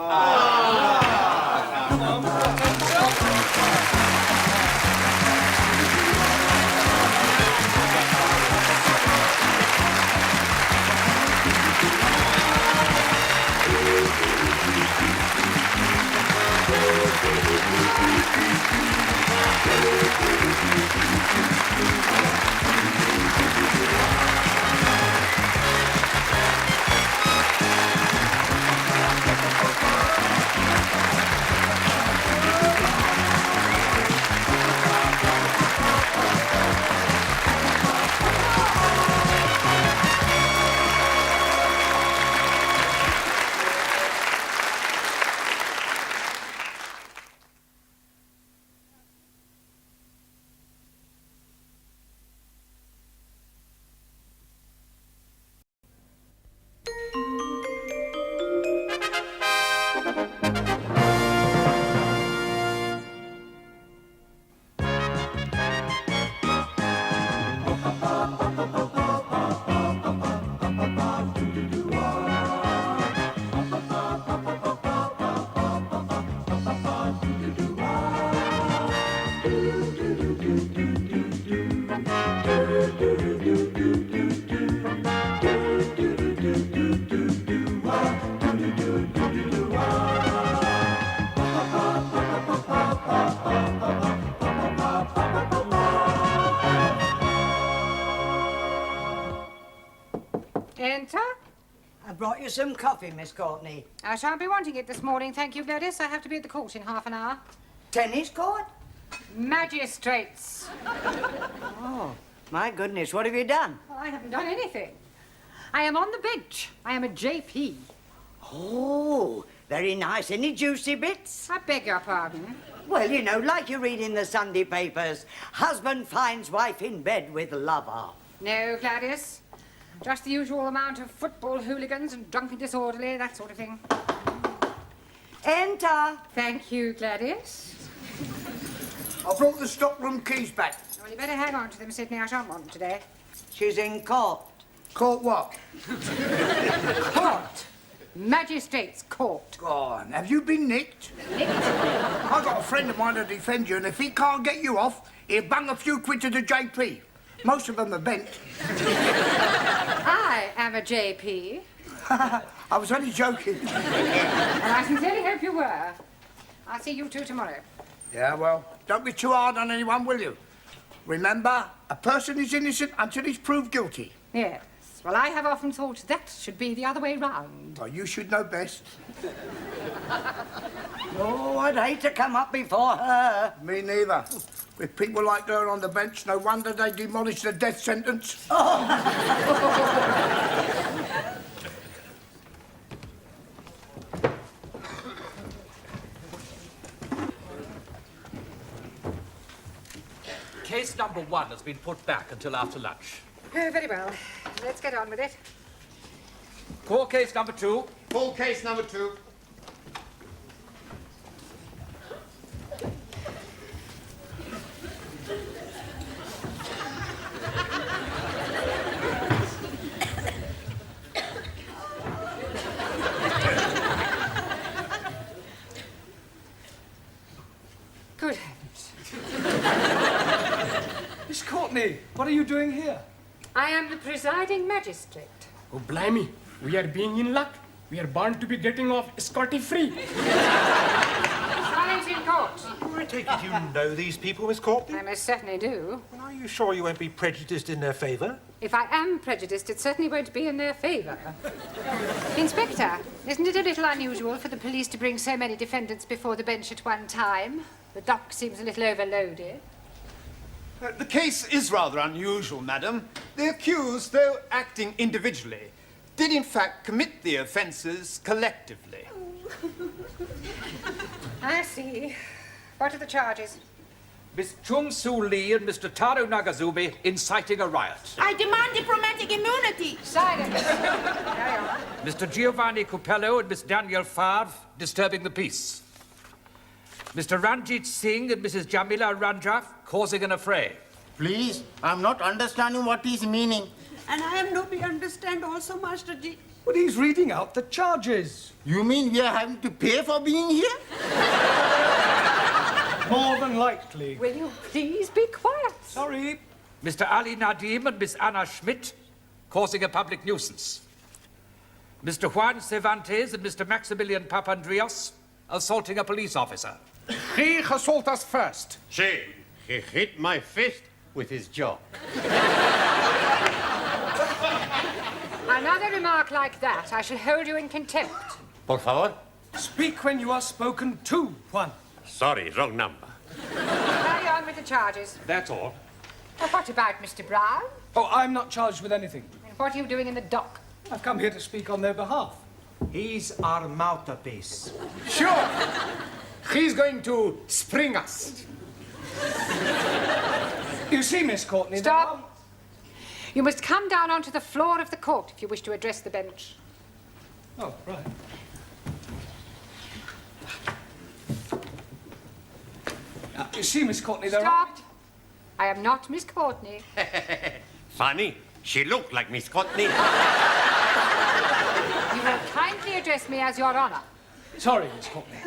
Enter. I brought you some coffee, Miss Courtney. I shan't be wanting it this morning, thank you, Gladys. I have to be at the court in half an hour. Tennis court? Magistrates. Oh, my goodness, what have you done? Well, I haven't done anything. I am on the bench. I am a JP. Oh, very nice. Any juicy bits? I beg your pardon? Well, you know, like you read in the Sunday papers, husband finds wife in bed with lover. No, Gladys. Just the usual amount of football hooligans and drunken disorderly, that sort of thing. Enter. Thank you, Gladys. I brought the stockroom keys back. Well, you better hang on to them, Sidney. I shan't want them today. She's in court. Court what? Court. Magistrates' court. Go on, have you been nicked? I've got a friend of mine to defend you, and if he can't get you off, he'll bung a few quid to the JP. Most of them are bent. I am a JP. I was only joking. And I sincerely hope you were. I'll see you two tomorrow. Yeah, well, don't be too hard on anyone, will you? Remember, a person is innocent until he's proved guilty. Yes. Well, I have often thought that should be the other way round. Well, you should know best. Oh, I'd hate to come up before her. Me neither. With people like her on the bench, no wonder they demolished the death sentence. Case number 1 has been put back until after lunch. Oh, very well. Let's get on with it. Call case number 2. Call case number 2. Good heavens. Miss Courtney, what are you doing here? I am the presiding magistrate. Oh, blimey. We are being in luck. We are bound to be getting off scotty-free. Silence in court. I take it you know these people, Miss Courtney? I most certainly do. Well, are you sure you won't be prejudiced in their favour? If I am prejudiced, it certainly won't be in their favour. Inspector, isn't it a little unusual for the police to bring so many defendants before the bench at one time? The dock seems a little overloaded. The case is rather unusual, madam. The accused, though acting individually, did in fact commit the offences collectively. I see. What are the charges? Miss Chung Soo Lee and Mr. Taro Nagazubi inciting a riot. I demand diplomatic immunity. Silence. Carry on. Mr. Giovanni Cupello and Miss Danielle Favre disturbing the peace. Mr. Ranjit Singh and Mrs. Jamila Ranjaf causing an affray. Please, I'm not understanding what he's meaning. And I am nobody understand also, Master Ji. But he's reading out the charges. You mean we are having to pay for being here? More than likely. Will you please be quiet? Sorry. Mr. Ali Nadim and Miss Anna Schmidt causing a public nuisance. Mr. Juan Cervantes and Mr. Maximilian Papandreou assaulting a police officer. He assaulted us first. See, he hit my fist with his jaw. Another remark like that, I shall hold you in contempt. Por favor. Speak when you are spoken to, Juan. Sorry, wrong number. Carry on with the charges. That's all. Well, what about Mr. Brown? Oh, I'm not charged with anything. And what are you doing in the dock? I've come here to speak on their behalf. He's our mouthpiece. Sure. He's going to spring us. You see, Miss Courtney... Stop. You must come down onto the floor of the court if you wish to address the bench. Oh, right. You see, Miss Courtney, there Stop. I am not Miss Courtney. Funny. She looked like Miss Courtney. You will kindly address me as Your Honour. Sorry, Miss Courtney.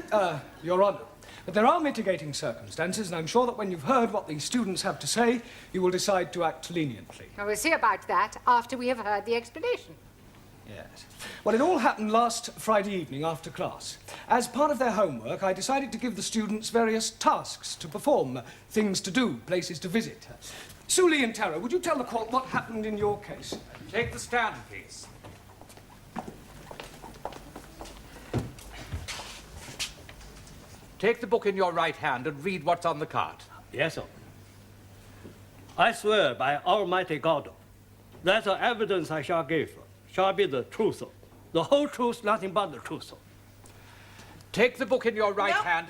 Your Honour. But there are mitigating circumstances, and I'm sure that when you've heard what the students have to say, you will decide to act leniently. Now, we'll see about that after we have heard the explanation. Yes. Well, it all happened last Friday evening after class. As part of their homework, I decided to give the students various tasks to perform, things to do, places to visit. Suli and Tara, would you tell the court what happened in your case? Take the stand, please. Take the book in your right hand and read what's on the card. Yes, sir. I swear by Almighty God that the evidence I shall give shall be the truth, the whole truth, nothing but the truth. Take the book in your right hand.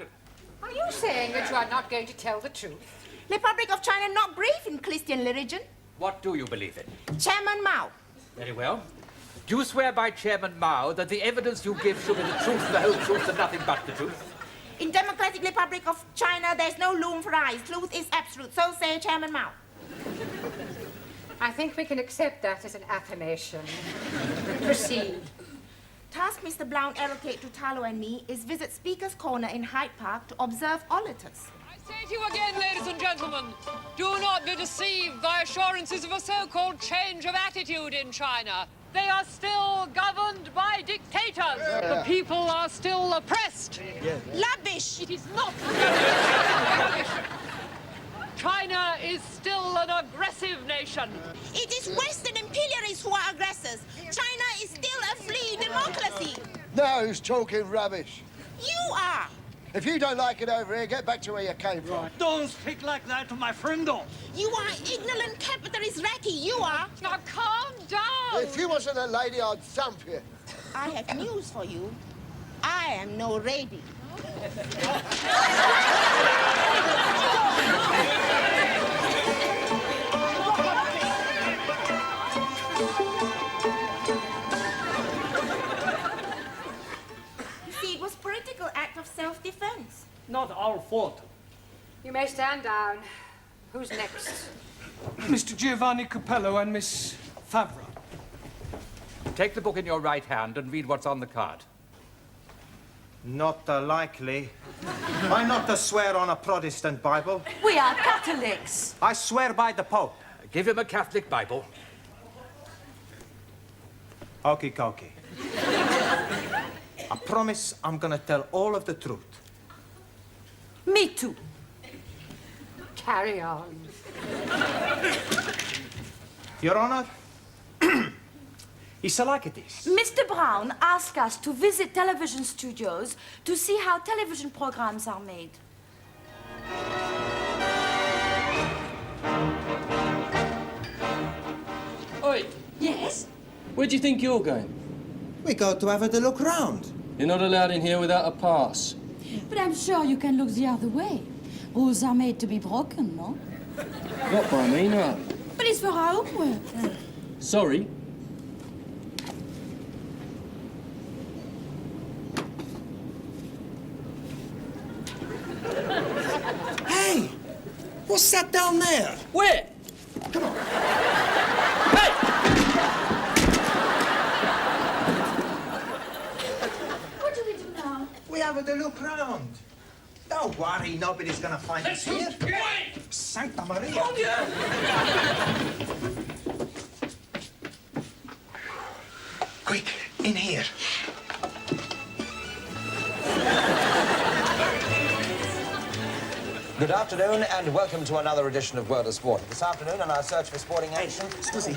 Are you saying that you are not going to tell the truth? Republic of China not believe in Christian religion. What do you believe in? Chairman Mao. Very well. Do you swear by Chairman Mao that the evidence you give shall be the truth, the whole truth, and nothing but the truth? In Democratic Republic of China, there's no room for lies. Truth is absolute. So say Chairman Mao. I think we can accept that as an affirmation. Proceed. Task Mr. Brown allocate to Talo and me is visit Speaker's Corner in Hyde Park to observe auditors. I say to you again, ladies and gentlemen, do not be deceived by assurances of a so-called change of attitude in China. They are still governed by dictators. The people are still oppressed. Rubbish! It is not rubbish. China is still an aggressive nation. It is Western imperialists who are aggressors. China is still a free democracy. Now who's talking rubbish? You are. If you don't like it over here, get back to where you came from. Don't speak like that to my friendo. You are ignorant capitalist ratty. You are. Now calm down. If you wasn't a lady, I'd thump you. I have news for you. I am no lady. See, it was political act of self-defense. Not our fault. You may stand down. Who's next? Mr. Giovanni Capello and Miss Favre. Take the book in your right hand and read what's on the card. Not likely. I not swear on a Protestant Bible. We are Catholics. I swear by the Pope. Give him a Catholic Bible. Okie dokie. I promise I'm gonna tell all of the truth. Me too. Carry on. Your Honor, it's like this. Mr. Brown asked us to visit television studios to see how television programs are made. Oi! Yes? Where do you think you're going? We go to have a look round. You're not allowed in here without a pass. But I'm sure you can look the other way. Rules are made to be broken, no? Not by me, no. But it's for our homework. Sorry. What's that down there? Where? Come on. What do we do now? We have a look round. Don't worry, nobody's gonna find us here. Santa Maria. Quick, in here. Good afternoon and welcome to another edition of World of Sport. This afternoon on our search for sporting action... Excuse me.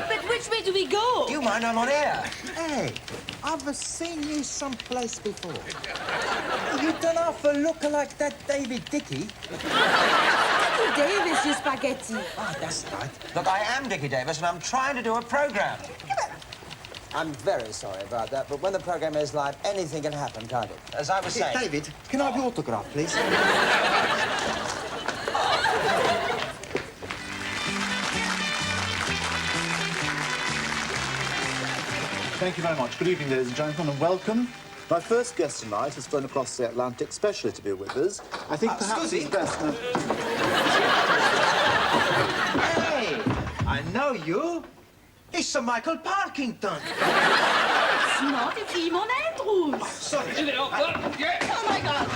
But which way do we go? Do you mind? I'm on air. Hey, I've seen you someplace before. You don't have a look like that David Dickey. Dicky Davis, you spaghetti. Ah, that's right. Look, I am Dickie Davis and I'm trying to do a programme. I'm very sorry about that, but when the programme is live, anything can happen, can't it? As I was Here, saying... David, can I have your autograph, please? Thank you very much. Good evening, ladies and gentlemen, and welcome. My first guest tonight has flown across the Atlantic specially to be with us. I think perhaps it's best... Hey, I know you. It's Sir Michael Parkington. It's not, it's Iman Andrews. Sorry. Oh, my God.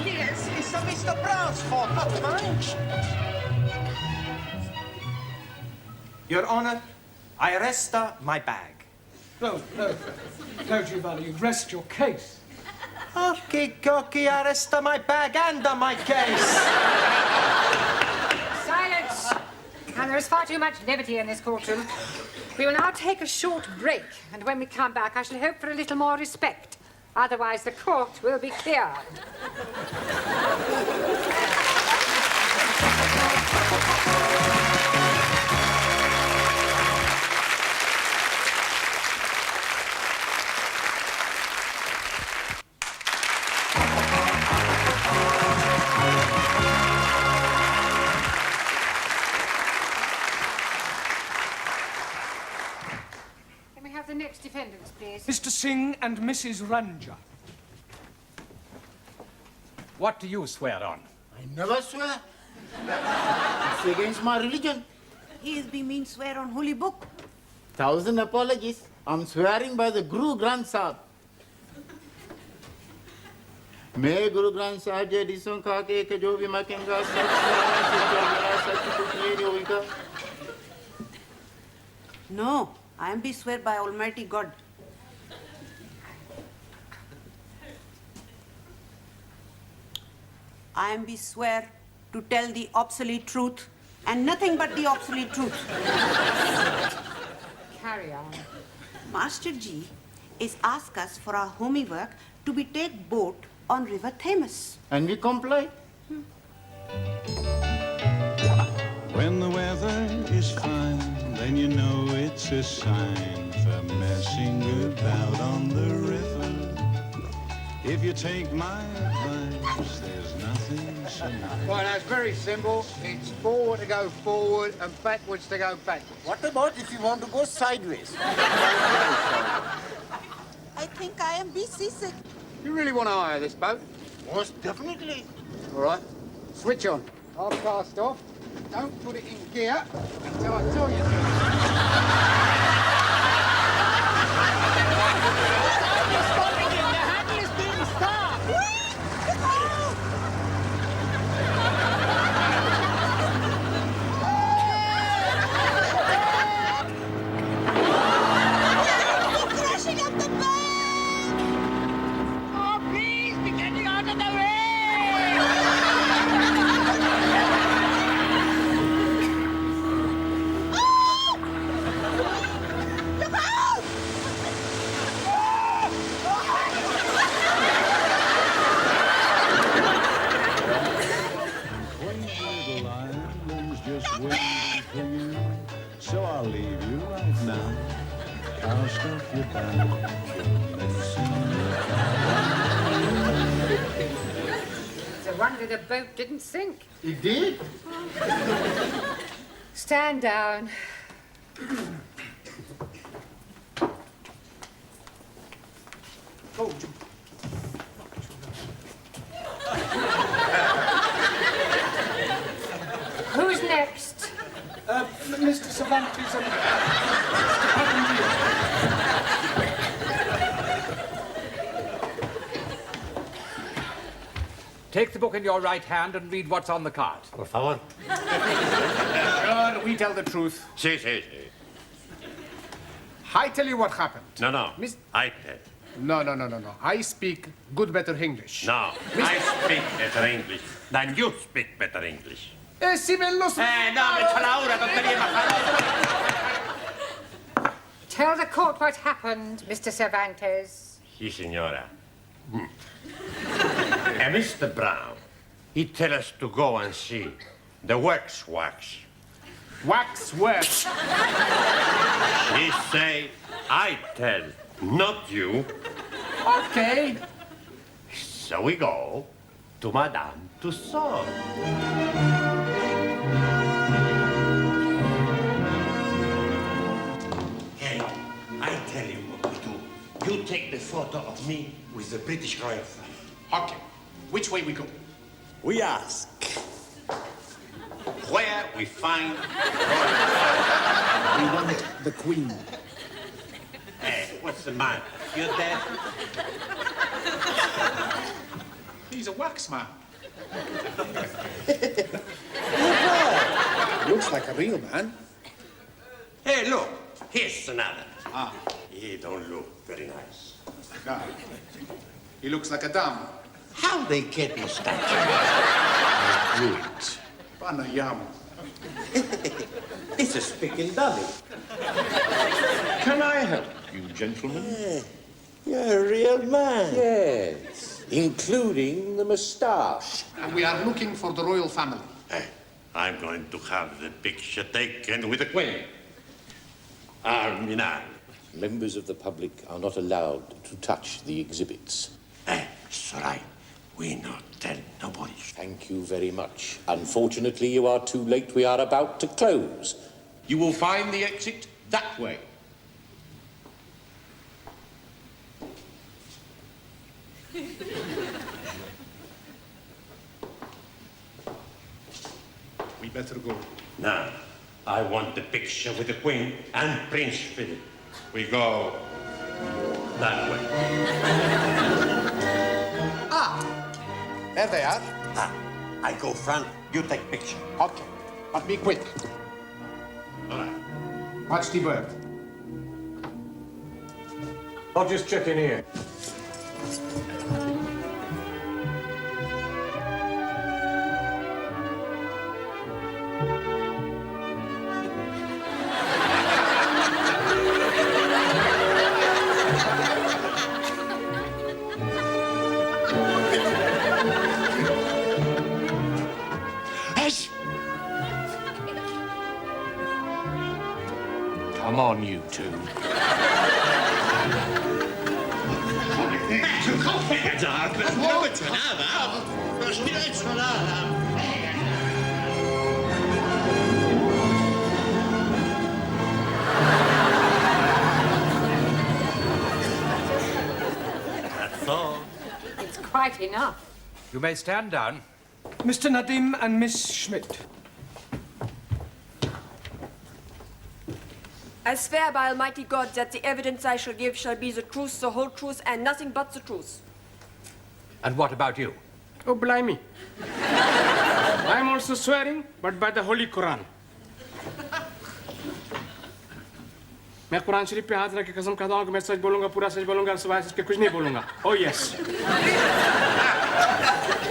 Yes, it's Mr. Brown's fault, not mine. Your Honor, I arrest my bag. No, Giovanni, you rest your case. Okay, cocky, arrest my bag and my case. Silence! And there is far too much levity in this courtroom. We will now take a short break, and when we come back, I shall hope for a little more respect. Otherwise, the court will be clear. Can we have the next defendants, please? Mr. Singh and Mrs. Ranja. What do you swear on? I never swear. It's against my religion. He is being mean swear on holy book. 1,000 apologies. I'm swearing by the Guru Granth Sahib. मैं गुरु ग्रंथ साहब जी हदीसों का के जो भी मैं कहूँगा सच कुछ नहीं होगा. No, I am be swear by Almighty God. I am be swear to tell the obsolete truth and nothing but the obsolete truth. Carry on. Master Ji is asked us for our homework to be take boat on River Thames. And we comply. When the weather is fine, then you know it's a sign for messing about on the river. If you take my advice, there's nothing so nice. Well, that's very simple. It's forward to go forward and backwards to go backwards. What about if you want to go sideways? I think I am be seasick. You really want to hire this boat? Most definitely. All right, switch on. I'll cast off. Don't put it in gear until I tell you to. So I'll leave you right now. I'll stop you back. It's a wonder the boat didn't sink. It did? Stand down. Oh, Who's next? Mr. Cervantes and Mr. Papandreou. Take the book in your right hand and read what's on the card. Por favor. Sure, we tell the truth. Sí, sí, sí. I tell you what happened. No, no. Miss- I tell. No. I speak good, better English. No, I speak better English than you speak better English. Si me lo no, me echa la hora, tontería bajada. Tell the court what happened, Mr. Cervantes. Sí, señora. And Mr. Brown, he tell us to go and see the wax. Wax works. He say, I tell, not you. Okay. So we go to Madame Tussauds. Hey, I tell you what we do. You take the photo of me with the British Royal flag. Okay. Which way we go? We ask where we find We want the Queen. Hey, what's the matter? You dead? He's a wax man. Looks like a real man. Hey, look, here's another. He don't look very nice. No. He looks like a dumb. How they get mustache? Ruined. Panayam. It's a spick and dolly. Can I help you, gentlemen? You're a real man. Yes, including the moustache. And we are looking for the royal family. Hey, I'm going to have the picture taken with the Queen. Arminal. Members of the public are not allowed to touch the exhibits. Hey, it's all right. We not tell nobody. Thank you very much. Unfortunately, you are too late. We are about to close. You will find the exit that way. We better go. Now, I want the picture with the Queen and Prince Philip. We go that way. There they are. I go front, you take picture. Okay. But be quick. All right. Watch the bird. I'll just check in here. Come on, you two. That's all. It's quite enough. You may stand down. Mr. Nadim and Miss Schmidt. I swear by Almighty God that the evidence I shall give shall be the truth, the whole truth, and nothing but the truth. And what about you? Oh, blimey. I'm also swearing, but by the Holy Quran. मैं कुरान शरीफ पे हाथ रख के कसम खाता हूँ कि मैं सच बोलूँगा, पूरा सच बोलूँगा, सिवाय इसके कुछ नहीं बोलूँगा. Oh, yes.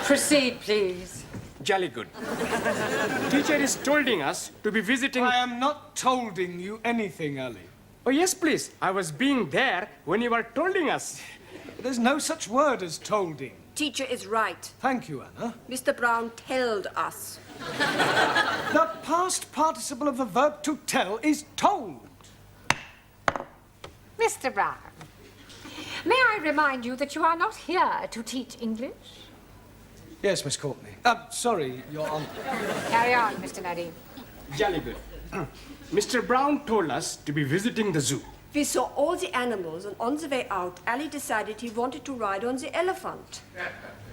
Proceed, please. Jolly good. Teacher is tolding us to be visiting... I am not tolding you anything, Ali. Oh, yes, please. I was being there when you were tolding us. There's no such word as tolding. Teacher is right. Thank you, Anna. Mr. Brown told us. The past participle of the verb to tell is told. Mr. Brown, may I remind you that you are not here to teach English? Yes, Miss Courtney. Sorry, Your Honour. Carry on, Mr. Nuddy. Jolly good. Mr. Brown told us to be visiting the zoo. We saw all the animals, and on the way out, Ali decided he wanted to ride on the elephant.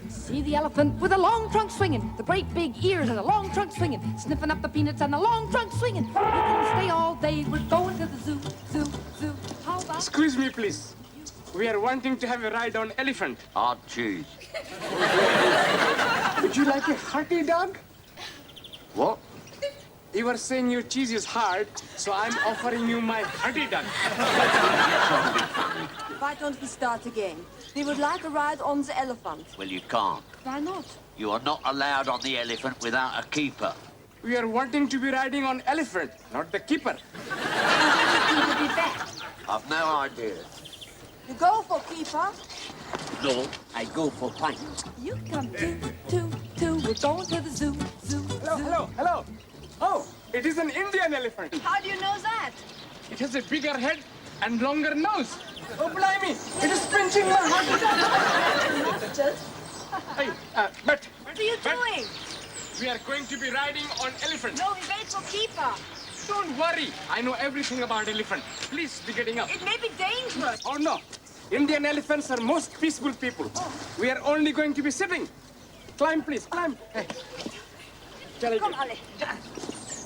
See the elephant with the long trunk swinging, the great big ears and the long trunk swinging, sniffing up the peanuts and the long trunk swinging. We can stay all day. We're going to the zoo, zoo, zoo. How about... Excuse me, please. We are wanting to have a ride on elephant. Hard cheese. Would you like a hearty dog? What? You were saying your cheese is hard, so I'm offering you my hearty dog. Why don't we start again? We would like a ride on the elephant. Well, you can't. Why not? You are not allowed on the elephant without a keeper. We are wanting to be riding on elephant, not the keeper. I've no idea. You go for keeper. No, I go for pint. You come two. We're going to the zoo, zoo, Hello. Oh, it is an Indian elephant. How do you know that? It has a bigger head and longer nose. Oh, blimey, it is pinching my heart. Hey, but... What are you doing? We are going to be riding on elephant. No, we wait for keeper. Don't worry. I know everything about elephant. Please be getting up. It may be dangerous. Oh, no. Indian elephants are most peaceful people. We are only going to be sitting. Climb, please, climb. Hey. Come, Ali.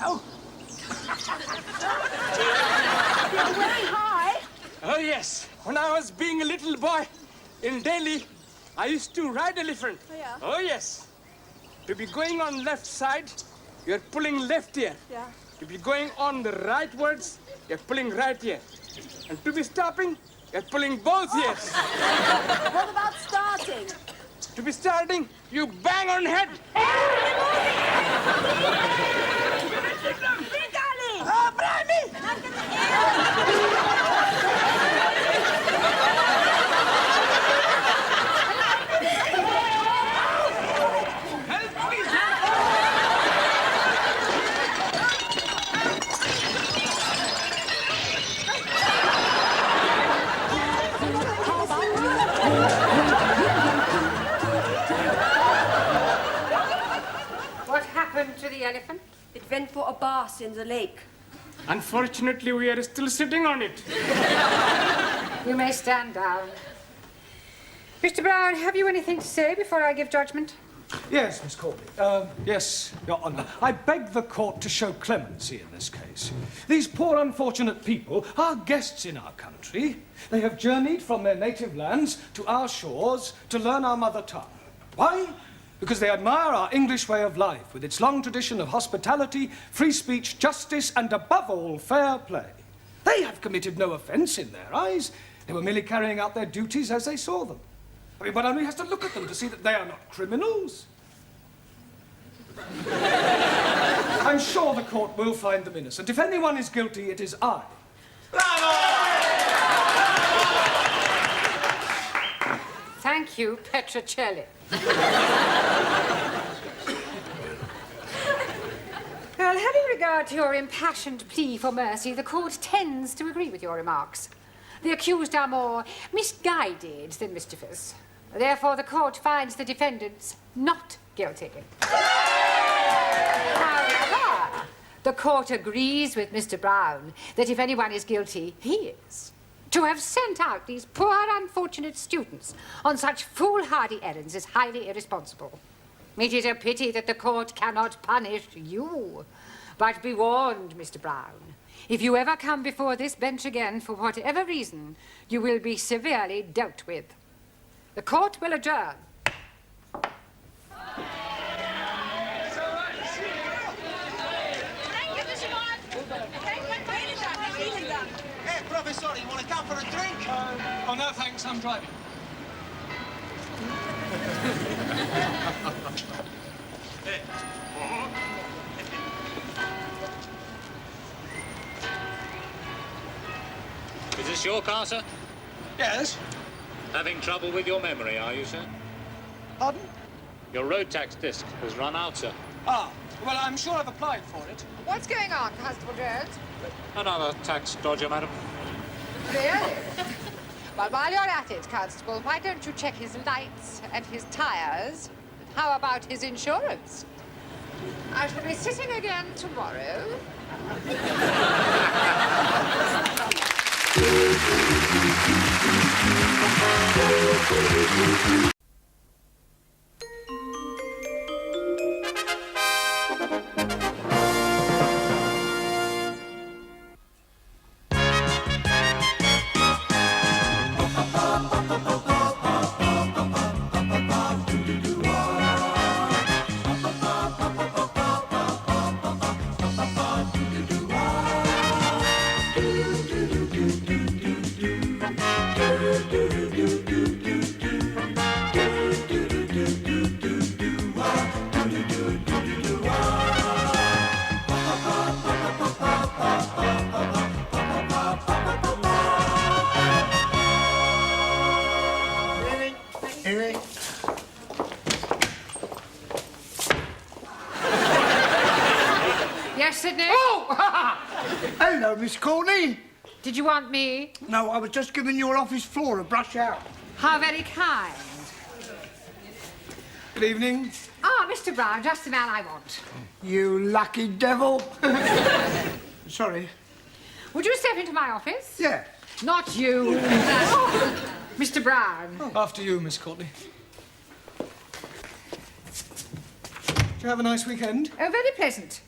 Oh. You're very high. Oh, yes. When I was being a little boy in Delhi, I used to ride elephant. Oh, yeah? Oh, yes. To be going on left side, you're pulling left here. Yeah. To be going on the rightwards, you're pulling right here. And to be stopping, you're pulling both ears. What about starting? To be starting, you bang on head. Big Ali! Oh, blimey! What happened to the elephant? It went for a bath in the lake. Unfortunately, we are still sitting on it. You may stand down. Mr. Brown, have you anything to say before I give judgment? Yes, Miss Courtney. Yes, Your Honour. I beg the court to show clemency in this case. These poor unfortunate people are guests in our country. They have journeyed from their native lands to our shores to learn our mother tongue. Why? Because they admire our English way of life, with its long tradition of hospitality, free speech, justice, and above all, fair play. They have committed no offence in their eyes. They were merely carrying out their duties as they saw them. I mean, one only has to look at them to see that they are not criminals. I'm sure the court will find them innocent. If anyone is guilty, it is I. Thank you, Petrocelli. Well, having regard to your impassioned plea for mercy, the court tends to agree with your remarks. The accused are more misguided than mischievous. Therefore, the court finds the defendants not guilty. However, the court agrees with Mr. Brown that if anyone is guilty, he is. To have sent out these poor, unfortunate students on such foolhardy errands is highly irresponsible. It is a pity that the court cannot punish you. But be warned, Mr. Brown. If you ever come before this bench again, for whatever reason, you will be severely dealt with. The court will adjourn. Hey, Professor, you want to come for a drink? Oh, no, thanks. I'm driving. Is this your car, sir? Yes. Having trouble with your memory, are you, sir? Pardon? Your road tax disc has run out, sir. Ah, well, I'm sure I've applied for it. What's going on, Constable Jones? Another tax dodger, madam. Really? Well, while you're at it, Constable, why don't you check his lights and his tires? How about his insurance? I shall be sitting again tomorrow. Yes, Sidney? Oh! Hello, Miss Courtney. Did you want me? No, I was just giving your office floor a brush out. How very kind. Good evening. Ah, Mr. Brown, just the man I want. You lucky devil. Sorry. Would you step into my office? Yeah. Not you. Mr. Brown. Oh. After you, Miss Courtney. Did you have a nice weekend? Oh, very pleasant.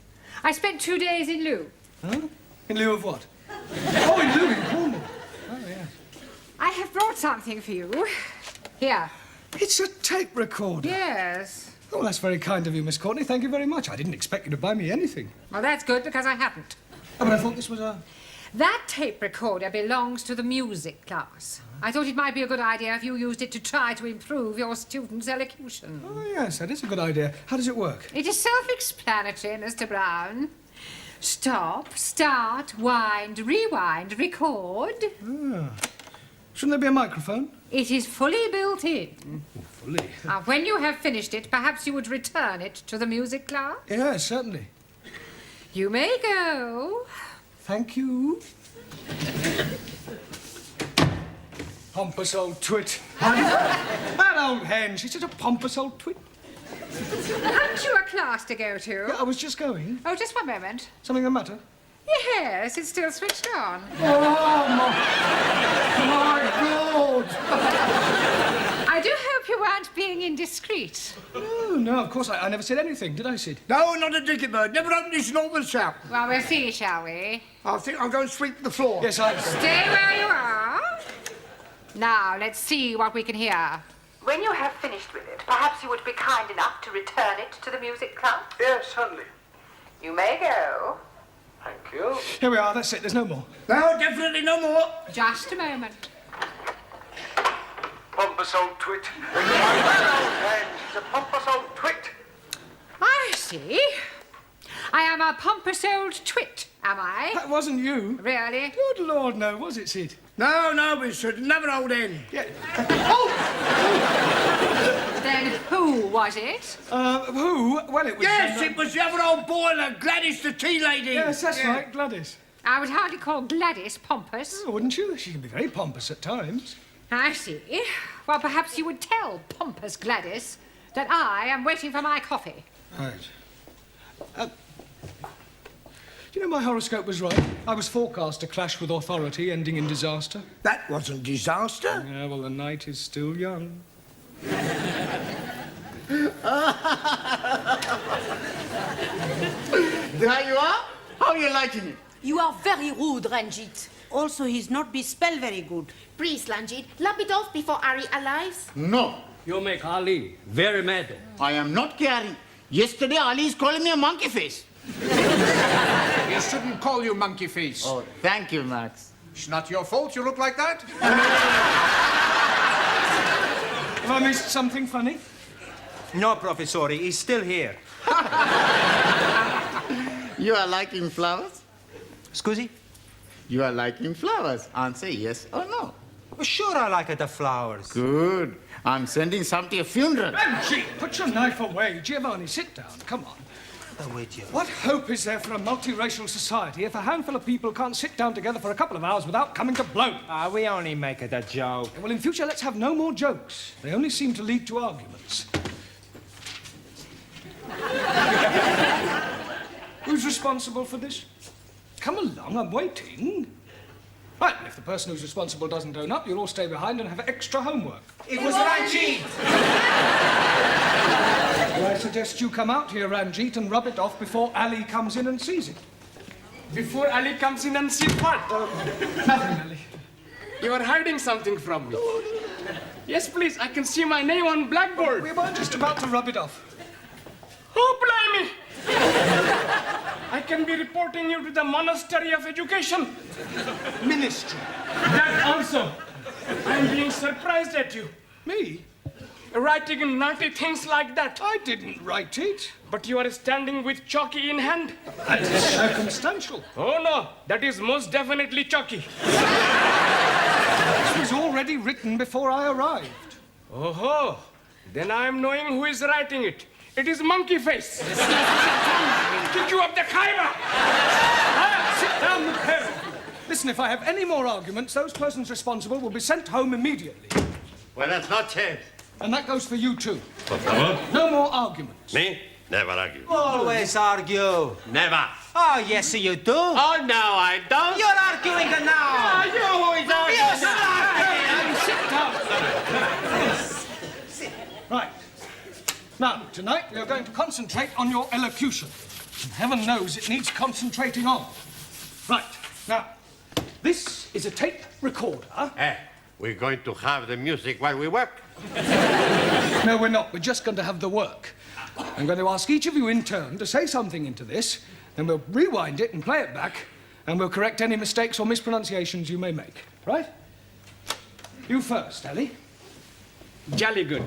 I spent 2 days in lieu. Huh? In lieu of what? Oh, in lieu in Cornwall. Oh, yeah. I have brought something for you. Here. It's a tape recorder. Yes. Oh, that's very kind of you, Miss Courtney. Thank you very much. I didn't expect you to buy me anything. Well, that's good, because I haven't. Oh, but I thought this was a... That tape recorder belongs to the music class. I thought it might be a good idea if you used it to try to improve your students' elocution. Oh, yes, that is a good idea. How does it work? It is self-explanatory, Mr. Brown. Stop, start, wind, rewind, record. Ah. Shouldn't there be a microphone? It is fully built in. Oh, fully? Now, when you have finished it, perhaps you would return it to the music class? Yes, certainly. You may go. Thank you. Pompous old twit. That old hen, she's such a pompous old twit. Haven't you a class to go to? Yeah, I was just going. Oh, just one moment. Something the matter? Yes, it's still switched on. Oh, my God! I do hope you weren't being indiscreet. Oh, no, of course, I never said anything, did I, Sid? No, not a dicky bird. Never open his normal shout. Well, we'll see, shall we? I think I'll go and sweep the floor. Yes, I... Stay where you are. Now, let's see what we can hear. When you have finished with it, perhaps you would be kind enough to return it to the music club? Yes, certainly. You may go. Thank you. Here we are, that's it, there's no more. No, definitely no more. Just a moment. Pompous old twit. She's a pompous old twit. I see. I am a pompous old twit, am I? That wasn't you. Really? Good Lord, no, was it, Sid? No, it's another old hen. Yeah. Then who was it? Who? Well, it was... Yes, it was the other old boiler, Gladys the tea lady. Yes, that's right, Gladys. I would hardly call Gladys pompous. Oh, wouldn't you? She can be very pompous at times. I see. Well, perhaps you would tell pompous Gladys that I am waiting for my coffee. Right. Do you know my horoscope was right? I was forecast to clash with authority, ending in disaster. That wasn't disaster. Yeah, well, the night is still young. There you are. How are you liking it? You are very rude, Ranjit. Also, he's not be spell very good. Please, Ranjit, lap it off before Ari arrives. No. You make Ali very mad. I am not caring. Yesterday, Ali is calling me a monkey face. He shouldn't call you monkey face. Oh, thank you, Max. It's not your fault you look like that. Have I missed something funny? No, Professore, he's still here. You are liking flowers? Scusi? You are liking flowers. Answer yes or no. Well, sure I like the flowers. Good. I'm sending some to your funeral. Ranjit, put your knife away. Giovanni, sit down. Come on. What hope is there for a multiracial society if a handful of people can't sit down together for a couple of hours without coming to blows? We only make it a joke. Well, in future, let's have no more jokes. They only seem to lead to arguments. Who's responsible for this? Come along, I'm waiting. Right, and if the person who's responsible doesn't own up, you'll all stay behind and have extra homework. It was Ranjit! Well, I suggest you come out here, Ranjit, and rub it off before Ali comes in and sees it. Before Ali comes in and sees what? Nothing, Ali. You are hiding something from me. Yes, please, I can see my name on blackboard. We were just about to rub it off. Oh, blimey! I can be reporting you to the Monastery of Education. Ministry. That also. I'm being surprised at you. Me? Writing naughty things like that. I didn't write it. But you are standing with chalky in hand. That is circumstantial. Oh, no. That is most definitely chalky. This was already written before I arrived. Oh, then I am knowing who is writing it. It is Monkey Face. Kick you up the Khyber. Sit down, the pair of you. Listen, if I have any more arguments, those persons responsible will be sent home immediately. Well, that's not changed. And that goes for you, too. Por favor. No more arguments. Me? Never argue. Always argue. Never. Oh, yes, you do. Oh, no, I don't. You're arguing now. You who is arguing. Sit down. Right. Now, tonight we are going to concentrate on your elocution. And heaven knows it needs concentrating on. Right. Now, this is a tape recorder. We're going to have the music while we work. No, we're not. We're just going to have the work. I'm going to ask each of you in turn to say something into this, then we'll rewind it and play it back, and we'll correct any mistakes or mispronunciations you may make. Right? You first, Ali. Jolly good.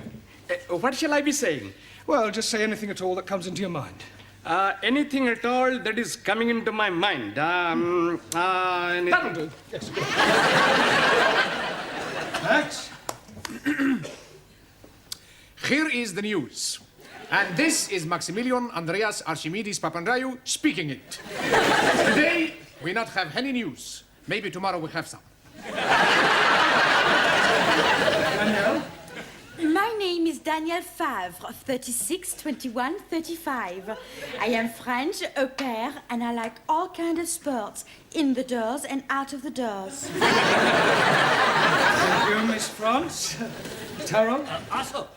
What shall I be saying? Well, just say anything at all that comes into your mind. Anything at all that is coming into my mind. That'll do. Yes. Max? Here is the news. And this is Maximilian Andreas Archimedes Papandreou speaking it. Today, we not have any news. Maybe tomorrow we have some. Danielle? My name is Danielle Favre, 36, 21, 35. I am French, au pair, and I like all kinds of sports, in the doors and out of the doors. Thank you, Miss France. Taro? Also.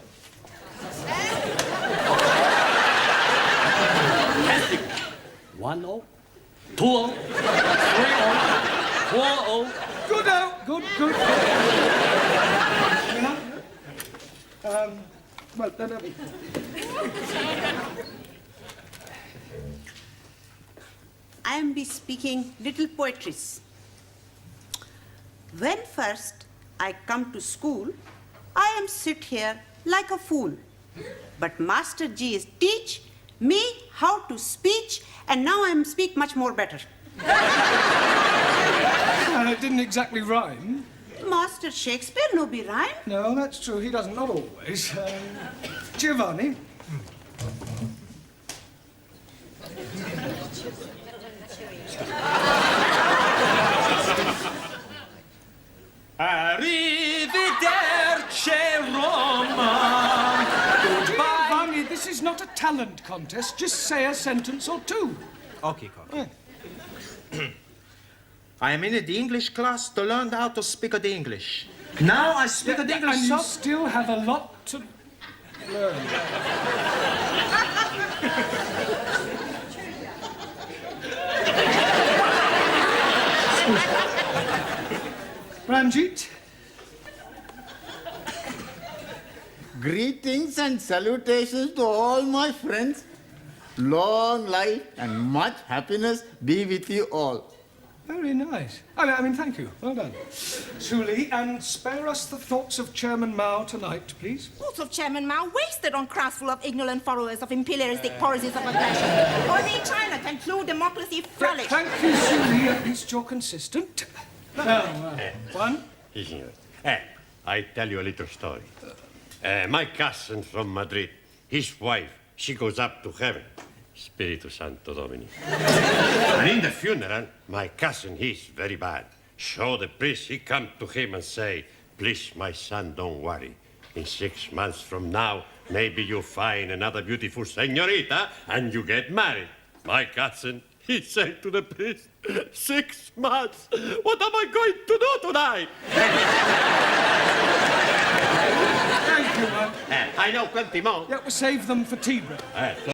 1-0, 2-0, 3-0, 4-0. Good out. Good. Well, I am be speaking little poetries. When first I come to school, I am sit here like a fool. But Master G is teach me how to speech, and now I am speak much more better. Well, it didn't exactly rhyme. Master Shakespeare no be rhyme. No, that's true. He doesn't, not always. Giovanni? Arrivederci, Roma. Giovanni, this is not a talent contest. Just say a sentence or two. Okay, Cocky. I am in the English class to learn how to speak the English. Now I speak the English. And you still have a lot to learn. Ranjit? Greetings and salutations to all my friends. Long life and much happiness be with you all. Very nice. I mean, thank you. Well done. Suli, and spare us the thoughts of Chairman Mao tonight, please. Thoughts of Chairman Mao wasted on crowds full of ignorant followers of imperialistic policies of aggression. Only China can clue democracy flourish. Thank you, Suli. At least you're consistent. Now, one. I tell you a little story. My cousin from Madrid, his wife, she goes up to heaven. Spiritu Santo Domini. And in the funeral, my cousin, he's very bad. So the priest, he come to him and say, please, my son, don't worry. In 6 months from now, maybe you find another beautiful señorita and you get married. My cousin, he said to the priest, 6 months? What am I going to do tonight? Thank you, I know plenty more. Yeah, we'll save them for tea break.